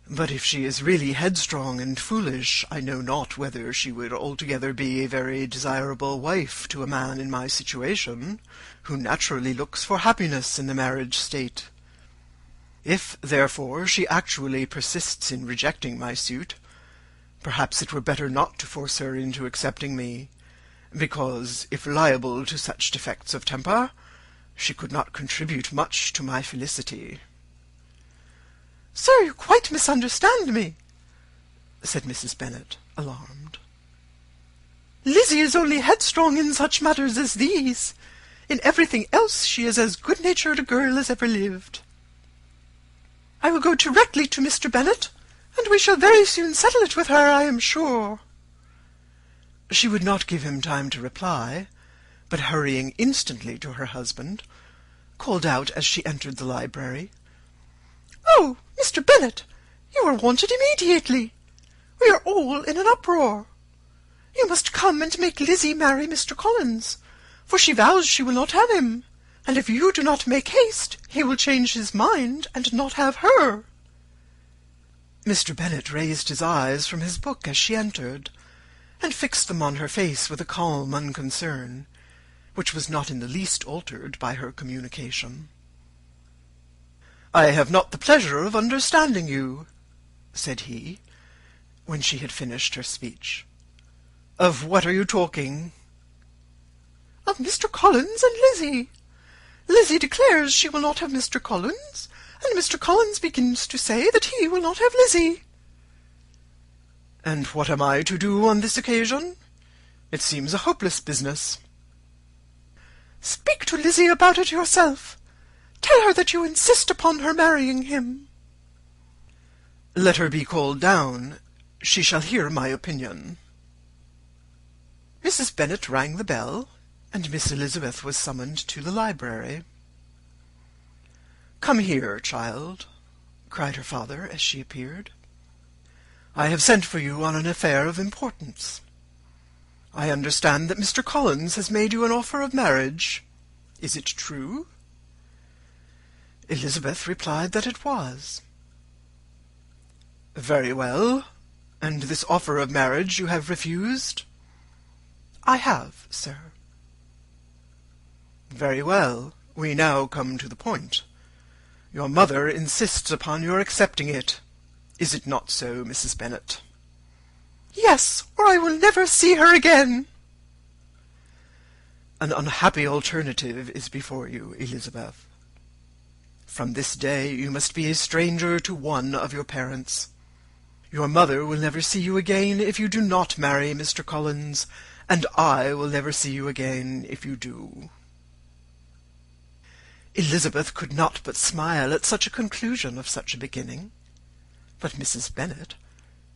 "But if she is really headstrong and foolish, I know not whether she would altogether be a very desirable wife to a man in my situation, who naturally looks for happiness in the marriage state. If, therefore, she actually persists in rejecting my suit, perhaps it were better not to force her into accepting me, because, if liable to such defects of temper, she could not contribute much to my felicity." "Sir, you quite misunderstand me," said Mrs. Bennet, alarmed. "Lizzie is only headstrong in such matters as these. In everything else she is as good-natured a girl as ever lived. I will go directly to Mr. Bennet, and we shall very soon settle it with her, I am sure." She would not give him time to reply, but hurrying instantly to her husband, called out as she entered the library, "Oh, Mr. Bennet, you are wanted immediately. We are all in an uproar. You must come and make Lizzie marry Mr. Collins, for she vows she will not have him, and if you do not make haste, he will change his mind and not have her." Mr. Bennet raised his eyes from his book as she entered, and fixed them on her face with a calm unconcern, which was not in the least altered by her communication. "I have not the pleasure of understanding you," said he, when she had finished her speech. "Of what are you talking?" "Of Mr. Collins and Lizzie. Lizzie declares she will not have Mr. Collins, and Mr. Collins begins to say that he will not have Lizzie." "And what am I to do on this occasion? It seems a hopeless business." "Speak to Lizzie about it yourself. Tell her that you insist upon her marrying him." "Let her be called down. She shall hear my opinion." Mrs. Bennet rang the bell, and Miss Elizabeth was summoned to the library. "Come here, child," cried her father as she appeared. "I have sent for you on an affair of importance. I understand that Mr. Collins has made you an offer of marriage. Is it true?" Elizabeth replied that it was. "Very well. And this offer of marriage you have refused?" "I have, sir." "Very well. We now come to the point. Your mother insists upon your accepting it. Is it not so, Mrs. Bennet?" "Yes, or I will never see her again." "An unhappy alternative is before you, Elizabeth. From this day you must be a stranger to one of your parents. Your mother will never see you again if you do not marry Mr. Collins, and I will never see you again if you do." Elizabeth could not but smile at such a conclusion of such a beginning, but Mrs. Bennet,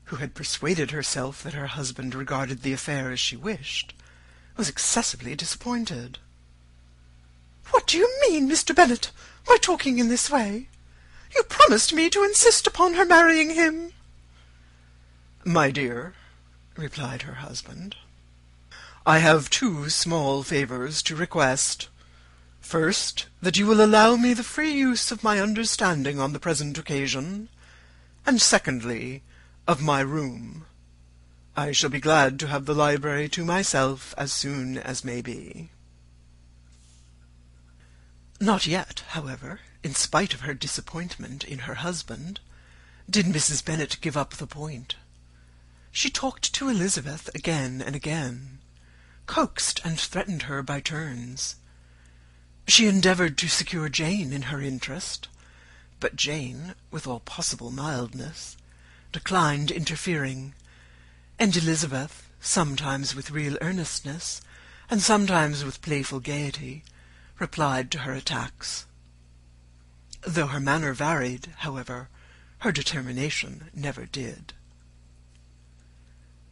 who had persuaded herself that her husband regarded the affair as she wished, was excessively disappointed. "What do you mean, Mr. Bennet, by talking in this way? You promised me to insist upon her marrying him." "My dear," replied her husband, "I have two small favours to request. First, that you will allow me the free use of my understanding on the present occasion, and secondly, of my room. I shall be glad to have the library to myself as soon as may be." Not yet, however, in spite of her disappointment in her husband, did Mrs. Bennet give up the point. She talked to Elizabeth again and again, coaxed and threatened her by turns. She endeavoured to secure Jane in her interest, but Jane, with all possible mildness, declined interfering, and Elizabeth, sometimes with real earnestness, and sometimes with playful gaiety, replied to her attacks. Though her manner varied, however, her determination never did.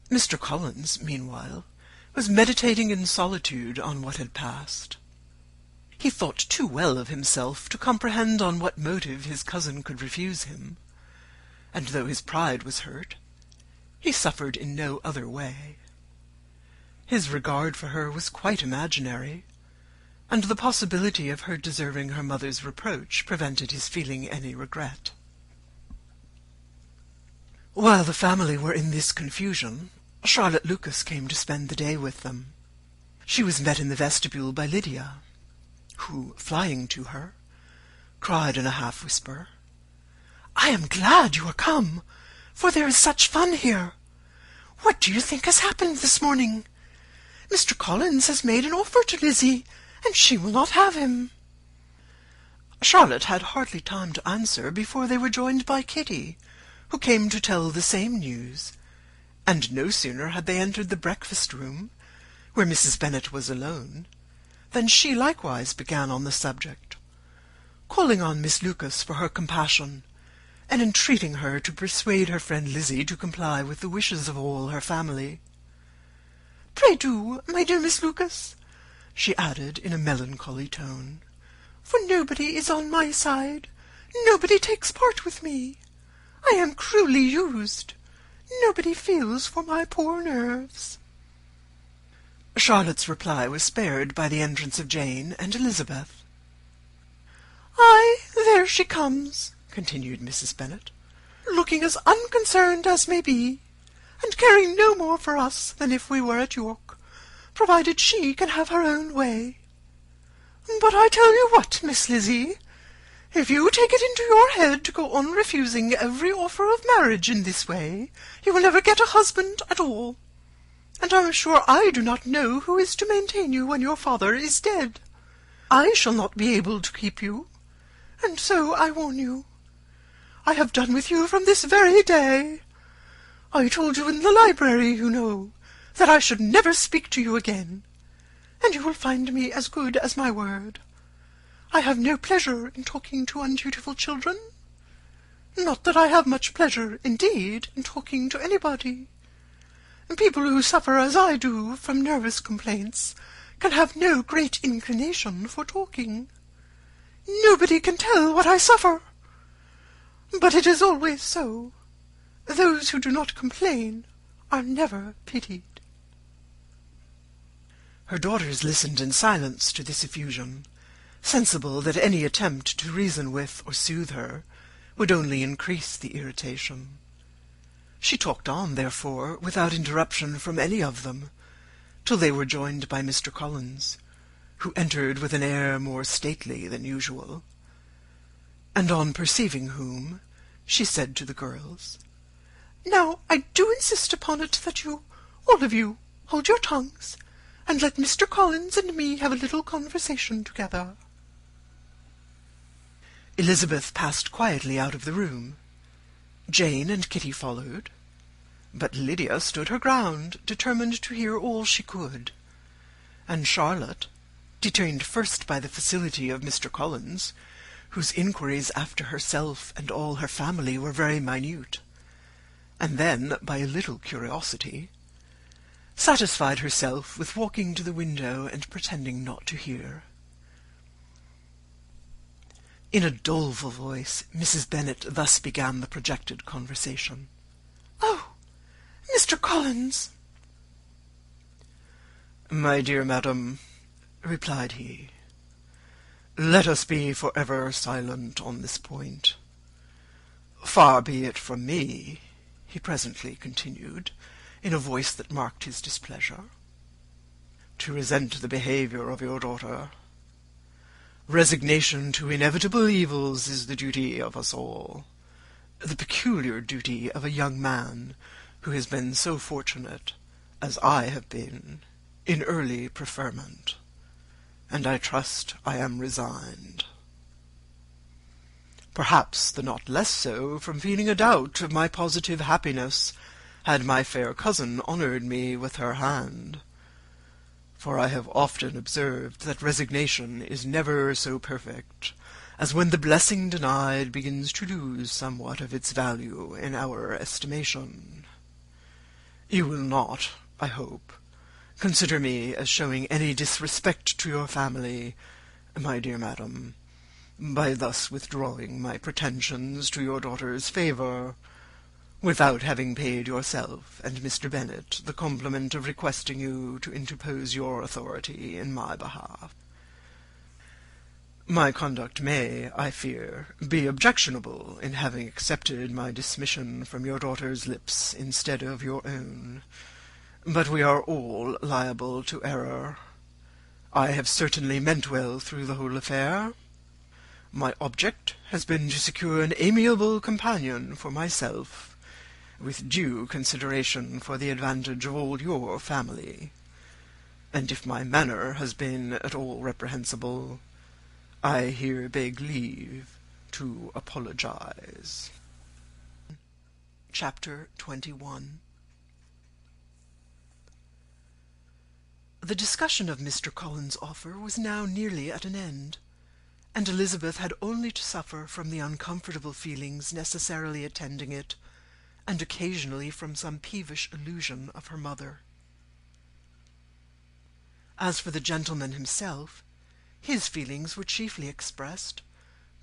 Mr. Collins, meanwhile, was meditating in solitude on what had passed. He thought too well of himself to comprehend on what motive his cousin could refuse him, and though his pride was hurt, he suffered in no other way. His regard for her was quite imaginary, and the possibility of her deserving her mother's reproach prevented his feeling any regret. While the family were in this confusion, Charlotte Lucas came to spend the day with them. She was met in the vestibule by Lydia, who, flying to her, cried in a half-whisper, "I am glad you are come, for there is such fun here. What do you think has happened this morning? Mr. Collins has made an offer to Lizzie, and she will not have him." Charlotte had hardly time to answer before they were joined by Kitty, who came to tell the same news, and no sooner had they entered the breakfast-room, where Mrs. Bennet was alone, than she likewise began on the subject, calling on Miss Lucas for her compassion, and entreating her to persuade her friend Lizzie to comply with the wishes of all her family. "Pray do, my dear Miss Lucas," she added in a melancholy tone, "for nobody is on my side, nobody takes part with me. I am cruelly used. Nobody feels for my poor nerves." Charlotte's reply was spared by the entrance of Jane and Elizabeth. "Ay, there she comes," continued Mrs. Bennet, "looking as unconcerned as may be, and caring no more for us than if we were at York, provided she can have her own way. But I tell you what, Miss Lizzie, if you take it into your head to go on refusing every offer of marriage in this way, you will never get a husband at all. And I am sure I do not know who is to maintain you when your father is dead. I shall not be able to keep you, and so I warn you. I have done with you from this very day. I told you in the library, you know, that I should never speak to you again, and you will find me as good as my word. I have no pleasure in talking to undutiful children. Not that I have much pleasure, indeed, in talking to anybody. People who suffer as I do from nervous complaints can have no great inclination for talking. Nobody can tell what I suffer. But it is always so. Those who do not complain are never pitied." Her daughters listened in silence to this effusion, sensible that any attempt to reason with or soothe her would only increase the irritation. She talked on, therefore, without interruption from any of them, till they were joined by Mr. Collins, who entered with an air more stately than usual, and on perceiving whom, she said to the girls, "Now I do insist upon it that you, all of you, hold your tongues, and let Mr. Collins and me have a little conversation together." Elizabeth passed quietly out of the room. Jane and Kitty followed, but Lydia stood her ground, determined to hear all she could, and Charlotte, detained first by the facility of Mr. Collins, whose inquiries after herself and all her family were very minute, and then by a little curiosity, satisfied herself with walking to the window and pretending not to hear. In a doleful voice, Mrs. Bennet thus began the projected conversation. "Oh, Mr. Collins!" "My dear madam," replied he, "let us be for ever silent on this point. Far be it from me," he presently continued, in a voice that marked his displeasure, "to resent the behaviour of your daughter. Resignation to inevitable evils is the duty of us all, the peculiar duty of a young man who has been so fortunate, as I have been, in early preferment, and I trust I am resigned. Perhaps the not less so from feeling a doubt of my positive happiness had my fair cousin honoured me with her hand, for I have often observed that resignation is never so perfect as when the blessing denied begins to lose somewhat of its value in our estimation. You will not, I hope, consider me as showing any disrespect to your family, my dear madam, by thus withdrawing my pretensions to your daughter's favour, without having paid yourself and Mr. Bennet the compliment of requesting you to interpose your authority in my behalf." My conduct may, I fear, be objectionable in having accepted my dismission from your daughter's lips instead of your own, but we are all liable to error. I have certainly meant well through the whole affair. My object has been to secure an amiable companion for myself, with due consideration for the advantage of all your family, and if my manner has been at all reprehensible, I here beg leave to apologize. Chapter 21. The discussion of Mr. Collins's offer was now nearly at an end, and Elizabeth had only to suffer from the uncomfortable feelings necessarily attending it, and occasionally from some peevish allusion of her mother. As for the gentleman himself, his feelings were chiefly expressed,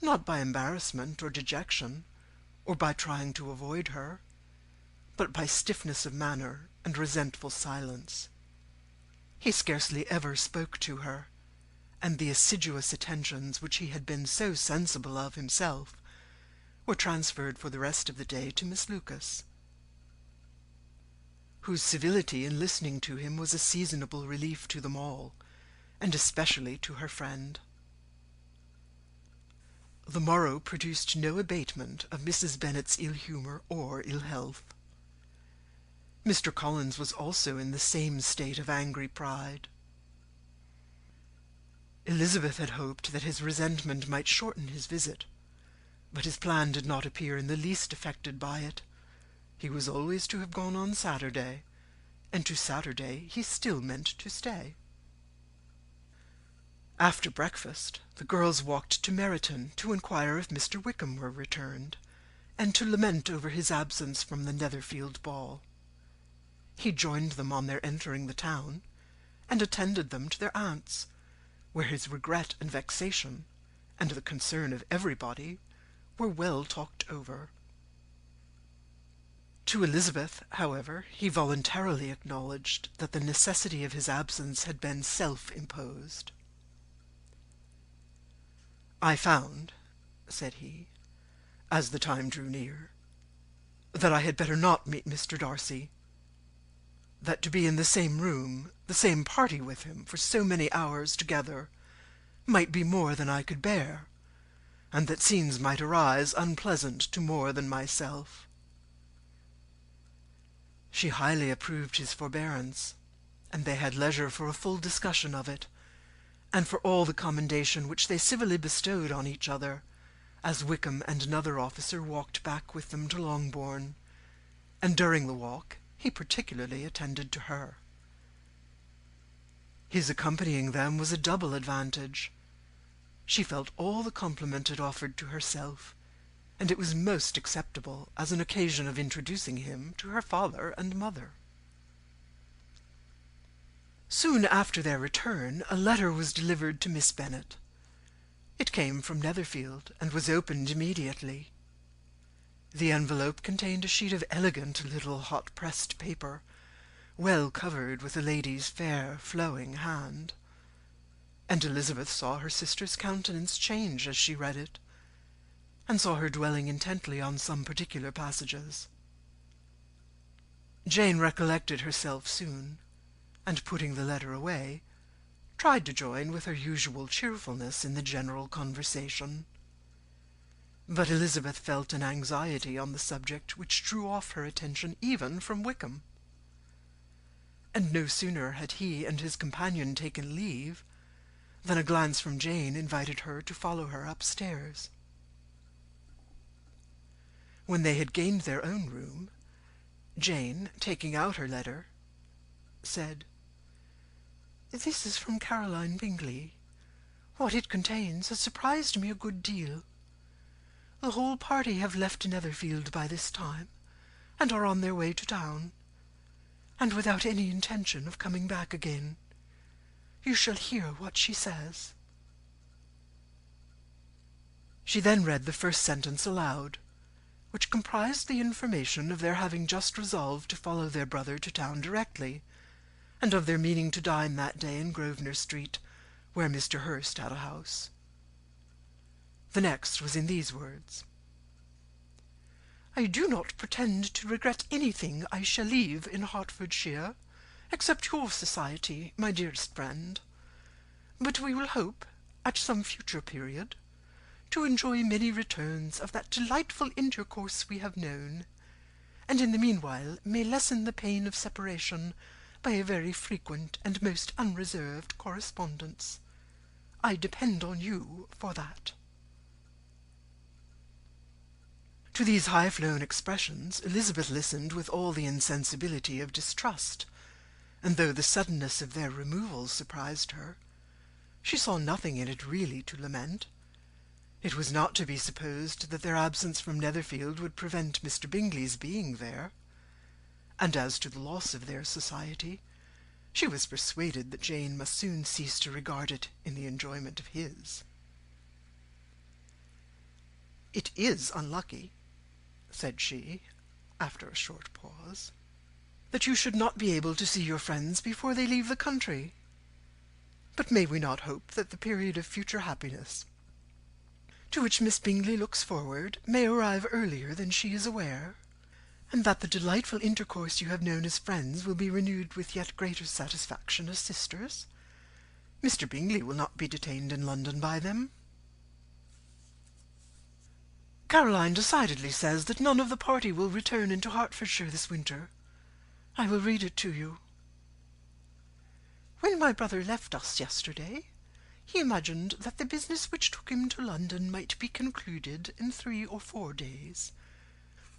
not by embarrassment or dejection, or by trying to avoid her, but by stiffness of manner and resentful silence. He scarcely ever spoke to her, and the assiduous attentions which he had been so sensible of himself were transferred for the rest of the day to Miss Lucas, whose civility in listening to him was a seasonable relief to them all, and especially to her friend. The morrow produced no abatement of Mrs. Bennet's ill-humour or ill-health. Mr. Collins was also in the same state of angry pride. Elizabeth had hoped that his resentment might shorten his visit, but his plan did not appear in the least affected by it. He was always to have gone on Saturday, and to Saturday he still meant to stay. After breakfast, the girls walked to Meryton to inquire if Mr. Wickham were returned, and to lament over his absence from the Netherfield ball. He joined them on their entering the town, and attended them to their aunt's, where his regret and vexation, and the concern of everybody, were well talked over. To Elizabeth, however, he voluntarily acknowledged that the necessity of his absence had been self-imposed. "I found," said he, as the time drew near, "that I had better not meet Mr. Darcy, that to be in the same room, the same party with him, for so many hours together, might be more than I could bear, and that scenes might arise unpleasant to more than myself." She highly approved his forbearance, and they had leisure for a full discussion of it, and for all the commendation which they civilly bestowed on each other, as Wickham and another officer walked back with them to Longbourn, and during the walk he particularly attended to her. His accompanying them was a double advantage. She felt all the compliment it offered to herself, and it was most acceptable as an occasion of introducing him to her father and mother. Soon after their return, a letter was delivered to Miss Bennet. It came from Netherfield, and was opened immediately. The envelope contained a sheet of elegant little hot-pressed paper, well covered with a lady's fair flowing hand, and Elizabeth saw her sister's countenance change as she read it, and saw her dwelling intently on some particular passages. Jane recollected herself soon, and putting the letter away, tried to join with her usual cheerfulness in the general conversation. But Elizabeth felt an anxiety on the subject which drew off her attention even from Wickham, and no sooner had he and his companion taken leave than a glance from Jane invited her to follow her upstairs. When they had gained their own room, Jane, taking out her letter, said, "This is from Caroline Bingley. What it contains has surprised me a good deal. The whole party have left Netherfield by this time, and are on their way to town, and without any intention of coming back again. You shall hear what she says." She then read the first sentence aloud, which comprised the information of their having just resolved to follow their brother to town directly, and of their meaning to dine that day in Grosvenor Street, where Mr. Hurst had a house. The next was in these words: "I do not pretend to regret anything I shall leave in Hertfordshire, except your society, my dearest friend. But we will hope, at some future period, to enjoy many returns of that delightful intercourse we have known, and in the meanwhile may lessen the pain of separation by a very frequent and most unreserved correspondence. I depend on you for that." To these high-flown expressions Elizabeth listened with all the insensibility of distrust, and though the suddenness of their removal surprised her, she saw nothing in it really to lament. It was not to be supposed that their absence from Netherfield would prevent Mr. Bingley's being there, and as to the loss of their society, she was persuaded that Jane must soon cease to regard it in the enjoyment of his. "It is unlucky," said she, after a short pause, "that you should not be able to see your friends before they leave the country. But may we not hope that the period of future happiness, to which Miss Bingley looks forward, may arrive earlier than she is aware, and that the delightful intercourse you have known as friends will be renewed with yet greater satisfaction as sisters? Mr. Bingley will not be detained in London by them." "Caroline decidedly says that none of the party will return into Hertfordshire this winter. I will read it to you. When my brother left us yesterday, he imagined that the business which took him to London might be concluded in 3 or 4 days,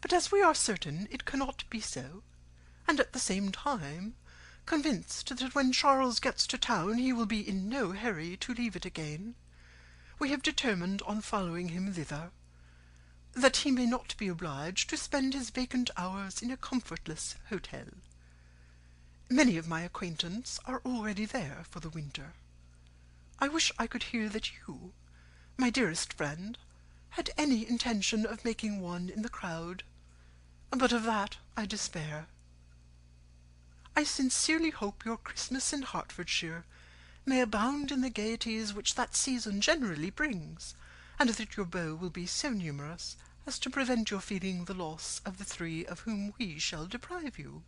but as we are certain it cannot be so, and at the same time convinced that when Charles gets to town he will be in no hurry to leave it again, we have determined on following him thither, that he may not be obliged to spend his vacant hours in a comfortless hotel. Many of my acquaintance are already there for the winter. I wish I could hear that you, my dearest friend, had any intention of making one in the crowd, but of that I despair. I sincerely hope your Christmas in Hertfordshire may abound in the gaieties which that season generally brings, and that your beaux will be so numerous as to prevent your feeling the loss of the 3 of whom we shall deprive you.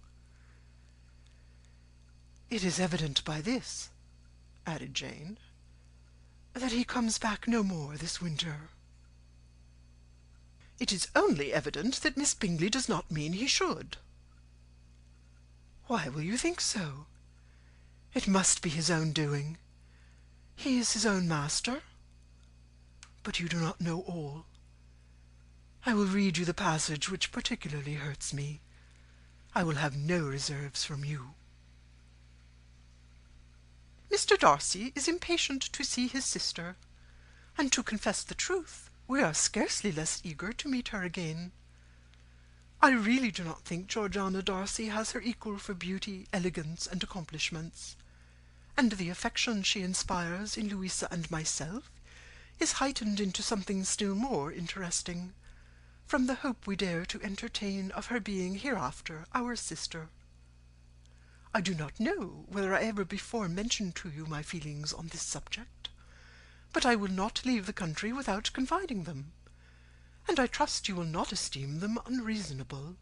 It is evident by this," added Jane, "that he comes back no more this winter." "It is only evident that Miss Bingley does not mean he should." "Why will you think so? It must be his own doing. He is his own master. But you do not know all. I will read you the passage which particularly hurts me. I will have no reserves from you. Mr. Darcy is impatient to see his sister, and to confess the truth, we are scarcely less eager to meet her again. I really do not think Georgiana Darcy has her equal for beauty, elegance, and accomplishments, and the affection she inspires in Louisa and myself is heightened into something still more interesting, from the hope we dare to entertain of her being hereafter our sister. I do not know whether I ever before mentioned to you my feelings on this subject, but I will not leave the country without confiding them, and I trust you will not esteem them unreasonable.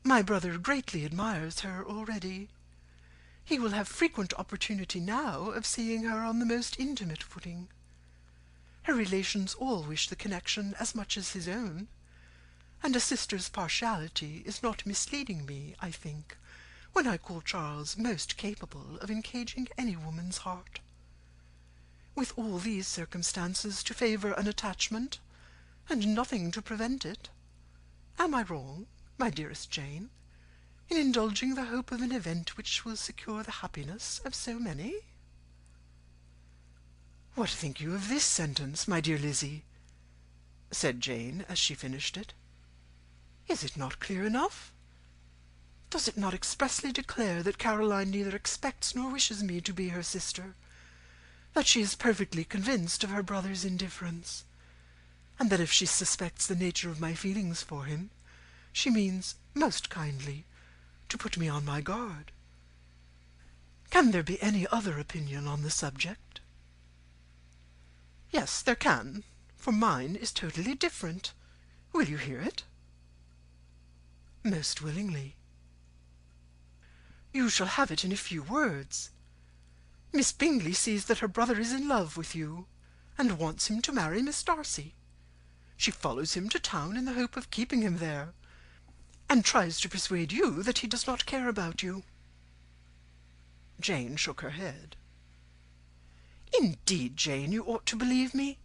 My brother greatly admires her already. He will have frequent opportunity now of seeing her on the most intimate footing. Her relations all wish the connection as much as his own, and a sister's partiality is not misleading me, I think, when I call Charles most capable of engaging any woman's heart. With all these circumstances to favour an attachment, and nothing to prevent it, am I wrong, my dearest Jane, in indulging the hope of an event which will secure the happiness of so many? What think you of this sentence, my dear Lizzy? Said Jane, as she finished it. Is it not clear enough? Does it not expressly declare that Caroline neither expects nor wishes me to be her sister, that she is perfectly convinced of her brother's indifference, and that if she suspects the nature of my feelings for him, she means, most kindly, to put me on my guard? Can there be any other opinion on the subject? Yes, there can, for mine is totally different. Will you hear it? Most willingly. You shall have it in a few words. Miss Bingley sees that her brother is in love with you, and wants him to marry Miss Darcy. She follows him to town in the hope of keeping him there, and tries to persuade you that he does not care about you. Jane shook her head. Indeed, Jane, you ought to believe me.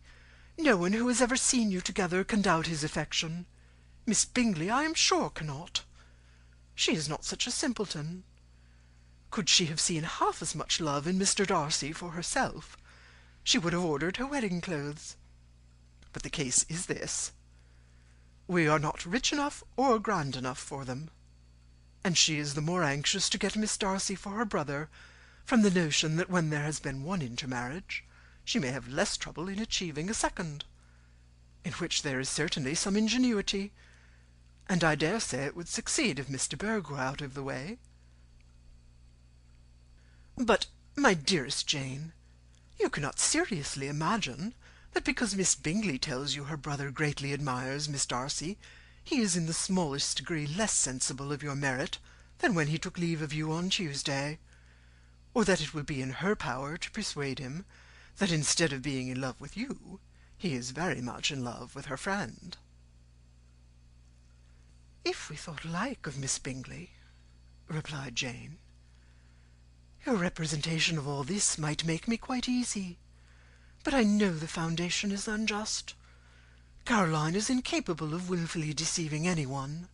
No one who has ever seen you together can doubt his affection. Miss Bingley, I am sure, cannot. She is not such a simpleton. Could she have seen half as much love in Mr. Darcy for herself, she would have ordered her wedding clothes. But the case is this. We are not rich enough or grand enough for them, and she is the more anxious to get Miss Darcy for her brother from the notion that when there has been one intermarriage, she may have less trouble in achieving a second, in which there is certainly some ingenuity, and I dare say it would succeed if Mr. Berg were out of the way. But, my dearest Jane, you cannot seriously imagine that because Miss Bingley tells you her brother greatly admires Miss Darcy, he is in the smallest degree less sensible of your merit than when he took leave of you on Tuesday, or that it will be in her power to persuade him that instead of being in love with you, he is very much in love with her friend. If we thought alike of Miss Bingley, replied Jane, your representation of all this might make me quite easy, but I know the foundation is unjust. Caroline is incapable of wilfully deceiving anyone,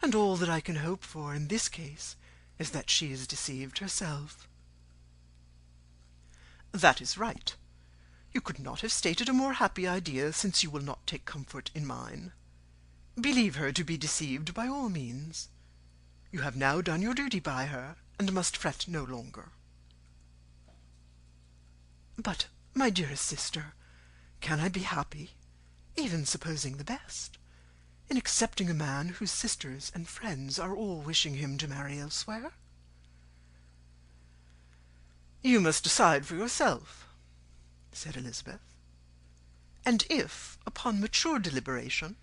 and all that I can hope for in this case is that she is deceived herself. That is right. You could not have stated a more happy idea, since you will not take comfort in mine. Believe her to be deceived by all means. You have now done your duty by her, and must fret no longer. But, my dearest sister, can I be happy, even supposing the best, in accepting a man whose sisters and friends are all wishing him to marry elsewhere? You must decide for yourself, said Elizabeth, and if, upon mature deliberation,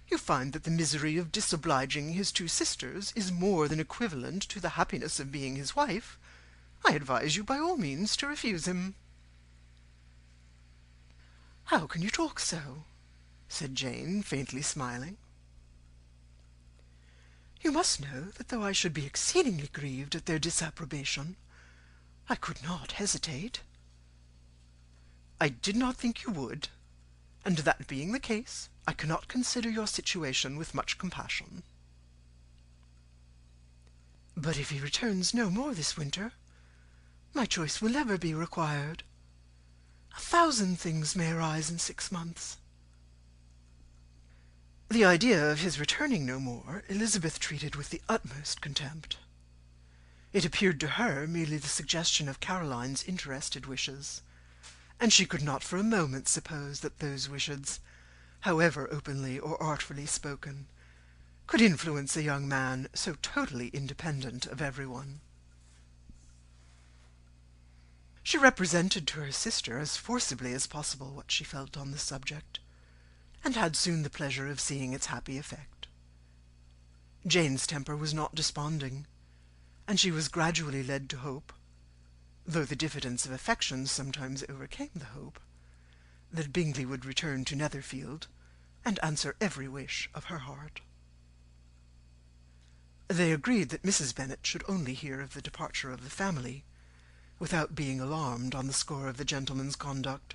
you find that the misery of disobliging his two sisters is more than equivalent to the happiness of being his wife, I advise you by all means to refuse him. How can you talk so? Said Jane, faintly smiling. You must know that though I should be exceedingly grieved at their disapprobation, I could not hesitate. I did not think you would, and that being the case, I cannot consider your situation with much compassion. But if he returns no more this winter, my choice will never be required. 1,000 things may arise in 6 months. The idea of his returning no more Elizabeth treated with the utmost contempt. It appeared to her merely the suggestion of Caroline's interested wishes, and she could not for a moment suppose that those wishes, however openly or artfully spoken, could influence a young man so totally independent of everyone. She represented to her sister as forcibly as possible what she felt on the subject, and had soon the pleasure of seeing its happy effect. Jane's temper was not desponding, and she was gradually led to hope, though the diffidence of affection sometimes overcame the hope, that Bingley would return to Netherfield and answer every wish of her heart. They agreed that Mrs. Bennet should only hear of the departure of the family, without being alarmed on the score of the gentleman's conduct.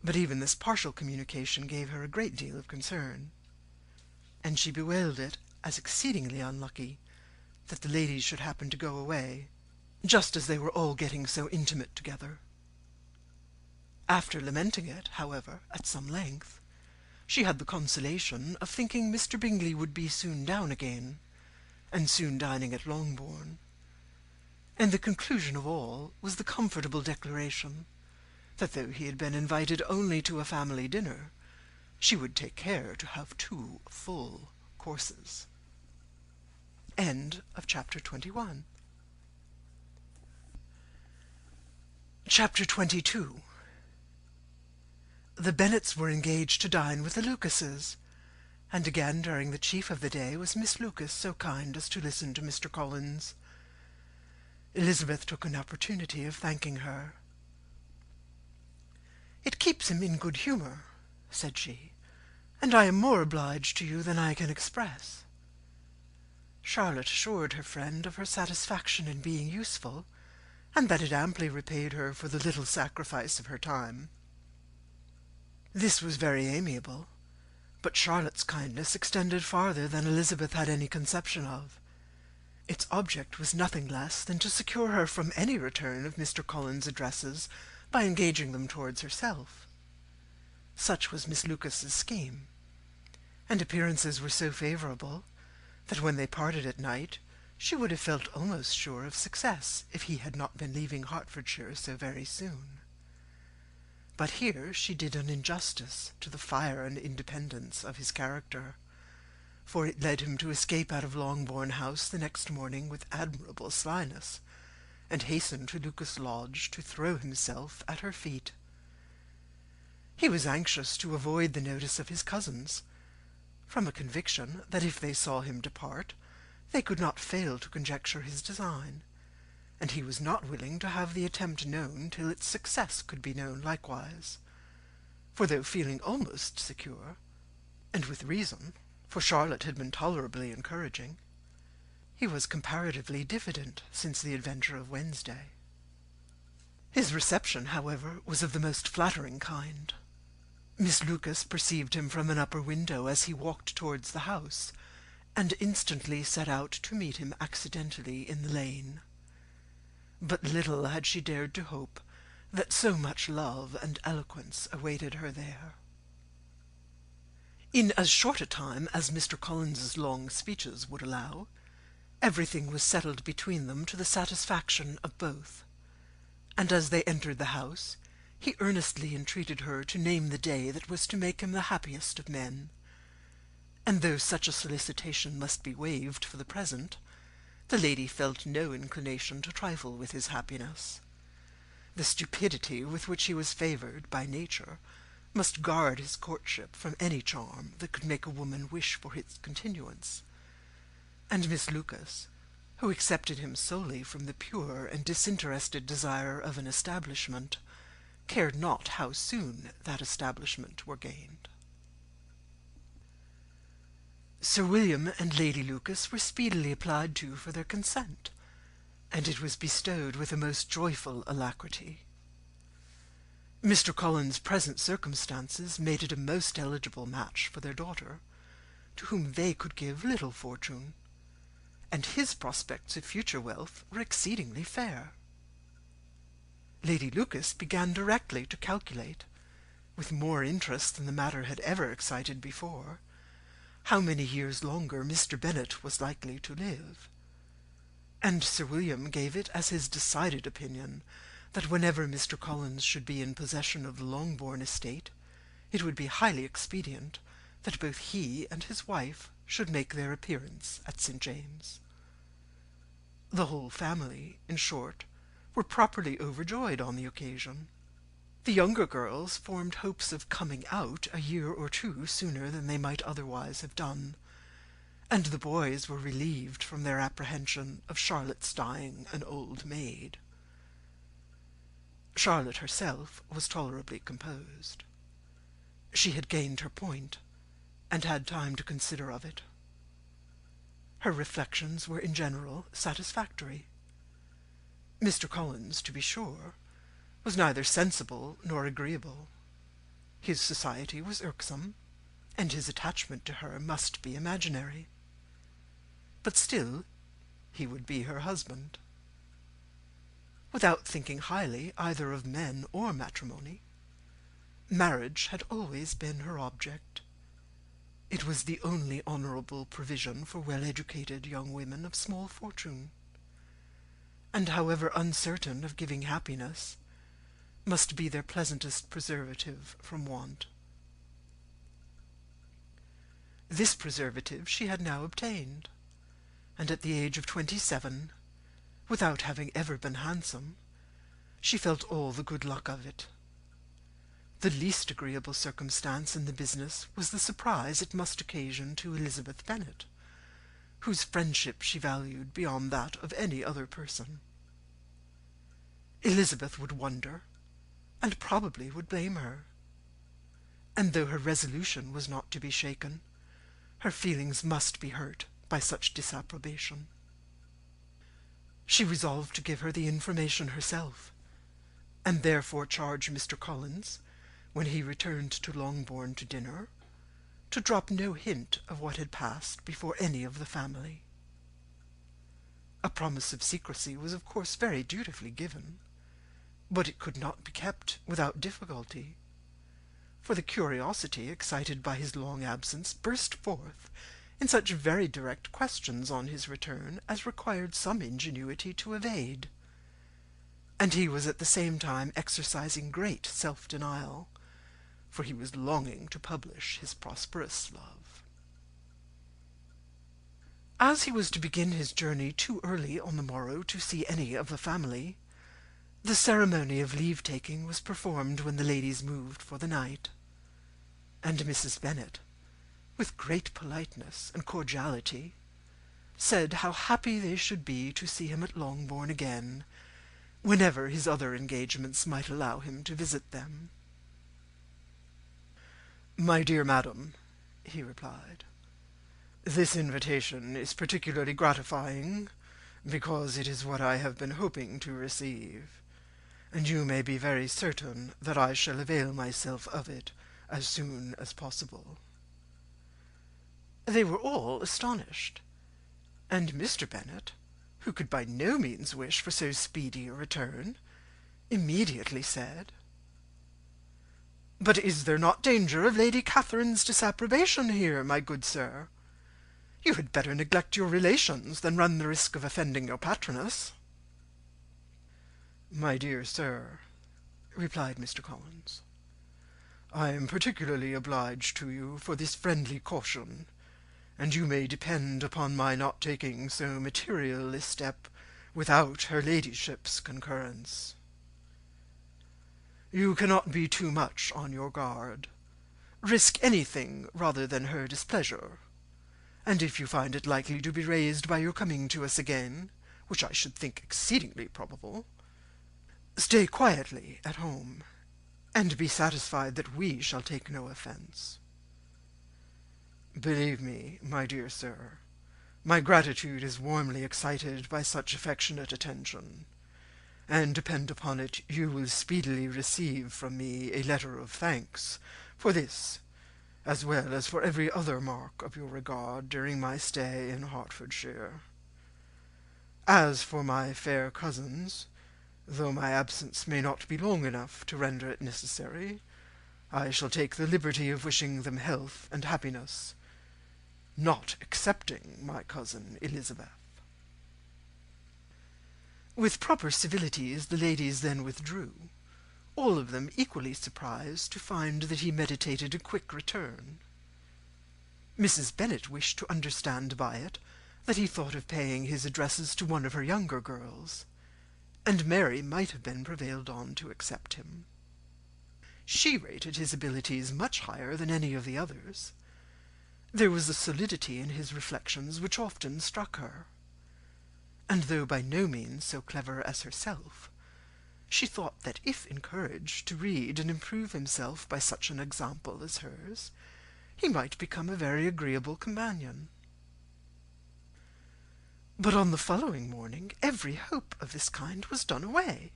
But even this partial communication gave her a great deal of concern, and she bewailed it as exceedingly unlucky that the ladies should happen to go away, just as they were all getting so intimate together. After lamenting it, however, at some length, she had the consolation of thinking Mr. Bingley would be soon down again, and soon dining at Longbourn, and the conclusion of all was the comfortable declaration that though he had been invited only to a family dinner, she would take care to have 2 full courses. End of chapter 21. Chapter 22. the Bennets were engaged to dine with the Lucases, and again during the chief of the day was Miss Lucas so kind as to listen to Mr. Collins. Elizabeth took an opportunity of thanking her. "It keeps him in good humour," said she, "and I am more obliged to you than I can express." Charlotte assured her friend of her satisfaction in being useful, and that it amply repaid her for the little sacrifice of her time. This was very amiable, but Charlotte's kindness extended farther than Elizabeth had any conception of. Its object was nothing less than to secure her from any return of Mr. Collins's addresses by engaging them towards herself. Such was Miss Lucas's scheme, and appearances were so favourable that when they parted at night she would have felt almost sure of success if he had not been leaving Hertfordshire so very soon. But here she did an injustice to the fire and independence of his character, for it led him to escape out of Longbourn House the next morning with admirable slyness, and hasten to Lucas Lodge to throw himself at her feet. He was anxious to avoid the notice of his cousins, from a conviction that if they saw him depart, they could not fail to conjecture his design, and he was not willing to have the attempt known till its success could be known likewise, for though feeling almost secure, and with reason, for Charlotte had been tolerably encouraging, he was comparatively diffident since the adventure of Wednesday. His reception, however, was of the most flattering kind. Miss Lucas perceived him from an upper window as he walked towards the house, and instantly set out to meet him accidentally in the lane. But little had she dared to hope that so much love and eloquence awaited her there. In as short a time as Mr. Collins's long speeches would allow, everything was settled between them to the satisfaction of both, and as they entered the house, he earnestly entreated her to name the day that was to make him the happiest of men, and though such a solicitation must be waived for the present, the lady felt no inclination to trifle with his happiness. The stupidity with which he was favoured by nature must guard his courtship from any charm that could make a woman wish for its continuance, and Miss Lucas, who accepted him solely from the pure and disinterested desire of an establishment, cared not how soon that establishment were gained. Sir William and Lady Lucas were speedily applied to for their consent, and it was bestowed with a most joyful alacrity. Mr. Collins's present circumstances made it a most eligible match for their daughter, to whom they could give little fortune, and his prospects of future wealth were exceedingly fair. Lady Lucas began directly to calculate, with more interest than the matter had ever excited before, how many years longer Mr. Bennet was likely to live, and Sir William gave it as his decided opinion that whenever Mr. Collins should be in possession of the Longbourn estate, it would be highly expedient that both he and his wife should make their appearance at St. James's. The whole family, in short, were properly overjoyed on the occasion. The younger girls formed hopes of coming out a year or two sooner than they might otherwise have done, and the boys were relieved from their apprehension of Charlotte's dying an old maid. Charlotte herself was tolerably composed. She had gained her point, and had time to consider of it. Her reflections were in general satisfactory. Mr. Collins, to be sure, was neither sensible nor agreeable. His society was irksome, and his attachment to her must be imaginary. But still he would be her husband. Without thinking highly either of men or matrimony, marriage had always been her object. It was the only honourable provision for well-educated young women of small fortune, and however uncertain of giving happiness, must be their pleasantest preservative from want. This preservative she had now obtained, and at the age of 27, without having ever been handsome, she felt all the good luck of it. The least agreeable circumstance in the business was the surprise it must occasion to Elizabeth Bennet, whose friendship she valued beyond that of any other person. Elizabeth would wonder, and probably would blame her, and though her resolution was not to be shaken, her feelings must be hurt by such disapprobation. She resolved to give her the information herself, and therefore charged Mr. Collins, when he returned to Longbourn to dinner, to drop no hint of what had passed before any of the family. A promise of secrecy was of course very dutifully given, but it could not be kept without difficulty, for the curiosity excited by his long absence burst forth in such very direct questions on his return as required some ingenuity to evade, and he was at the same time exercising great self-denial, for he was longing to publish his prosperous love. As he was to begin his journey too early on the morrow to see any of the family, the ceremony of leave-taking was performed when the ladies moved for the night, and Mrs. Bennet, with great politeness and cordiality, said how happy they should be to see him at Longbourn again, whenever his other engagements might allow him to visit them. "My dear madam," he replied, "this invitation is particularly gratifying, because it is what I have been hoping to receive, and you may be very certain that I shall avail myself of it as soon as possible." They were all astonished, and Mr. Bennet, who could by no means wish for so speedy a return, immediately said, "But is there not danger of Lady Catherine's disapprobation here, my good sir? You had better neglect your relations than run the risk of offending your patroness." "My dear sir," replied Mr. Collins, "I am particularly obliged to you for this friendly caution, and you may depend upon my not taking so material a step without her ladyship's concurrence. You cannot be too much on your guard. Risk anything rather than her displeasure, and if you find it likely to be raised by your coming to us again, which I should think exceedingly probable, stay quietly at home, and be satisfied that we shall take no offence. Believe me, my dear sir, my gratitude is warmly excited by such affectionate attention, and depend upon it you will speedily receive from me a letter of thanks for this, as well as for every other mark of your regard during my stay in Hertfordshire. As for my fair cousins, though my absence may not be long enough to render it necessary, I shall take the liberty of wishing them health and happiness, not excepting my cousin Elizabeth." With proper civilities the ladies then withdrew, all of them equally surprised to find that he meditated a quick return. Mrs. Bennet wished to understand by it that he thought of paying his addresses to one of her younger girls, and Mary might have been prevailed on to accept him. She rated his abilities much higher than any of the others. There was a solidity in his reflections which often struck her, and though by no means so clever as herself, she thought that if encouraged to read and improve himself by such an example as hers, he might become a very agreeable companion. But on the following morning every hope of this kind was done away.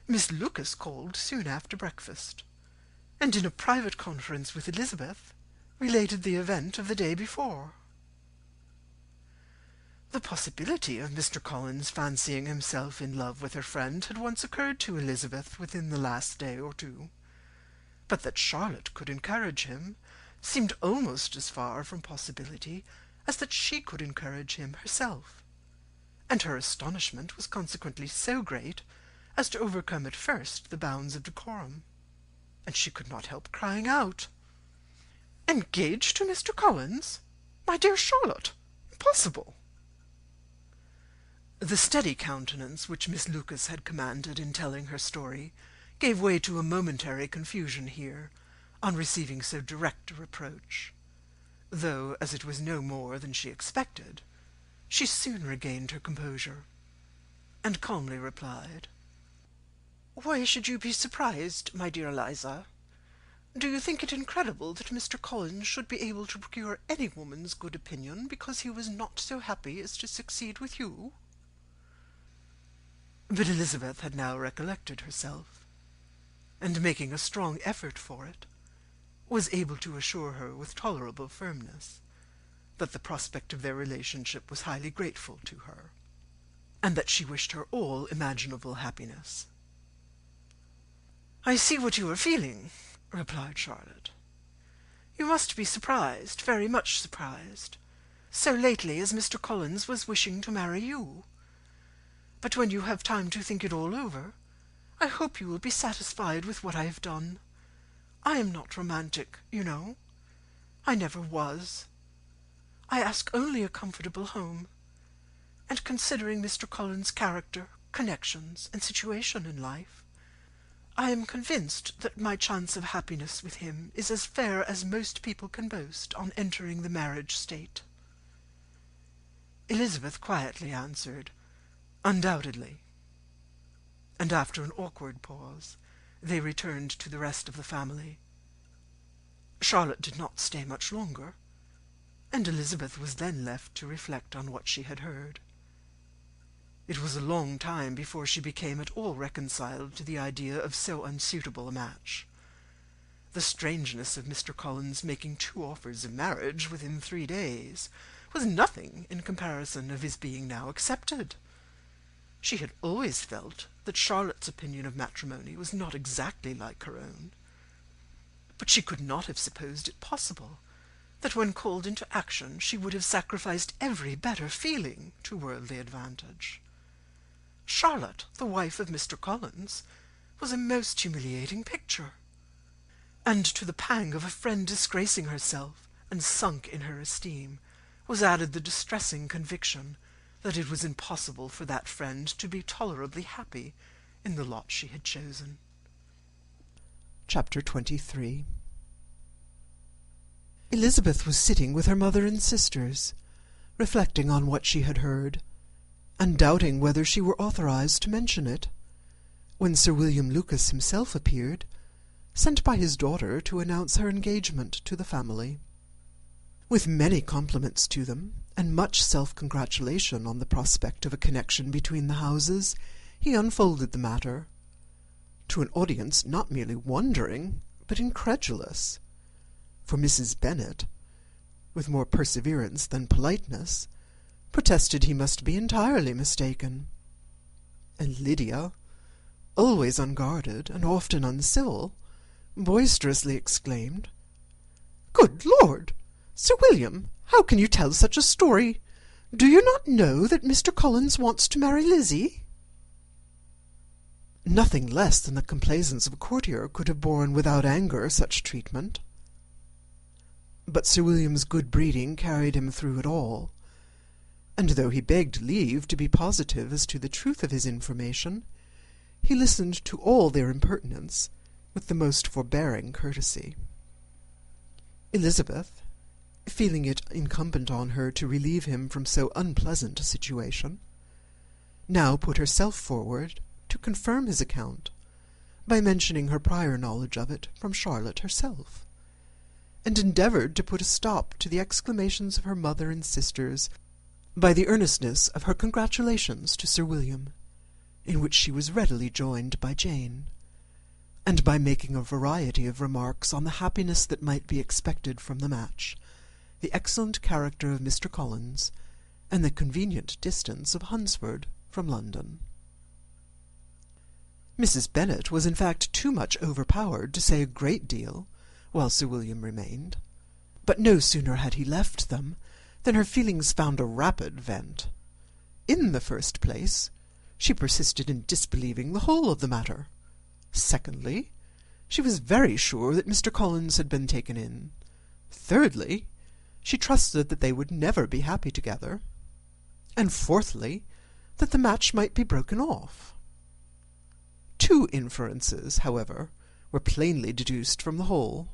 Miss Lucas called soon after breakfast, and in a private conference with Elizabeth related the event of the day before. The possibility of Mr. Collins fancying himself in love with her friend had once occurred to Elizabeth within the last day or two, but that Charlotte could encourage him seemed almost as far from possibility as that she could encourage him herself, and her astonishment was consequently so great as to overcome at first the bounds of decorum, and she could not help crying out, "Engaged to Mr. Collins? My dear Charlotte, impossible!" The steady countenance which Miss Lucas had commanded in telling her story gave way to a momentary confusion here, on receiving so direct a reproach, though, as it was no more than she expected, she soon regained her composure, and calmly replied, "Why should you be surprised, my dear Eliza? Do you think it incredible that Mr. Collins should be able to procure any woman's good opinion because he was not so happy as to succeed with you?" But Elizabeth had now recollected herself, and making a strong effort for it, was able to assure her with tolerable firmness that the prospect of their relationship was highly grateful to her, and that she wished her all imaginable happiness. "I see what you are feeling," replied Charlotte. "You must be surprised, very much surprised, so lately as Mr. Collins was wishing to marry you. But when you have time to think it all over, I hope you will be satisfied with what I have done. I am not romantic, you know. I never was. I ask only a comfortable home, and considering Mr. Collins' character, connections, and situation in life, I am convinced that my chance of happiness with him is as fair as most people can boast on entering the marriage state." Elizabeth quietly answered, "Undoubtedly." And after an awkward pause, they returned to the rest of the family. Charlotte did not stay much longer, and Elizabeth was then left to reflect on what she had heard. It was a long time before she became at all reconciled to the idea of so unsuitable a match. The strangeness of Mr. Collins making 2 offers of marriage within 3 days was nothing in comparison of his being now accepted. She had always felt that Charlotte's opinion of matrimony was not exactly like her own, but she could not have supposed it possible that when called into action she would have sacrificed every better feeling to worldly advantage. Charlotte, the wife of Mr. Collins, was a most humiliating picture, and to the pang of a friend disgracing herself and sunk in her esteem was added the distressing conviction that it was impossible for that friend to be tolerably happy in the lot she had chosen. Chapter 23. Elizabeth was sitting with her mother and sisters, reflecting on what she had heard, and doubting whether she were authorized to mention it, when Sir William Lucas himself appeared, sent by his daughter to announce her engagement to the family. With many compliments to them, and much self-congratulation on the prospect of a connection between the houses, he unfolded the matter, to an audience not merely wondering, but incredulous, for Mrs. Bennet, with more perseverance than politeness, protested he must be entirely mistaken, and Lydia, always unguarded and often uncivil, boisterously exclaimed, "Good Lord! Sir William, how can you tell such a story? Do you not know that Mr. Collins wants to marry Lizzie?" Nothing less than the complaisance of a courtier could have borne without anger such treatment. But Sir William's good breeding carried him through it all, and though he begged leave to be positive as to the truth of his information, he listened to all their impertinence with the most forbearing courtesy. Elizabeth, feeling it incumbent on her to relieve him from so unpleasant a situation, now put herself forward to confirm his account by mentioning her prior knowledge of it from Charlotte herself, and endeavoured to put a stop to the exclamations of her mother and sisters by the earnestness of her congratulations to Sir William, in which she was readily joined by Jane, and by making a variety of remarks on the happiness that might be expected from the match, the excellent character of Mr. Collins, and the convenient distance of Hunsford from London. Mrs. Bennet was in fact too much overpowered to say a great deal while Sir William remained, but no sooner had he left them than her feelings found a rapid vent. In the first place, she persisted in disbelieving the whole of the matter. Secondly, she was very sure that Mr. Collins had been taken in. Thirdly, she trusted that they would never be happy together. And fourthly, that the match might be broken off. Two inferences, however, were plainly deduced from the whole.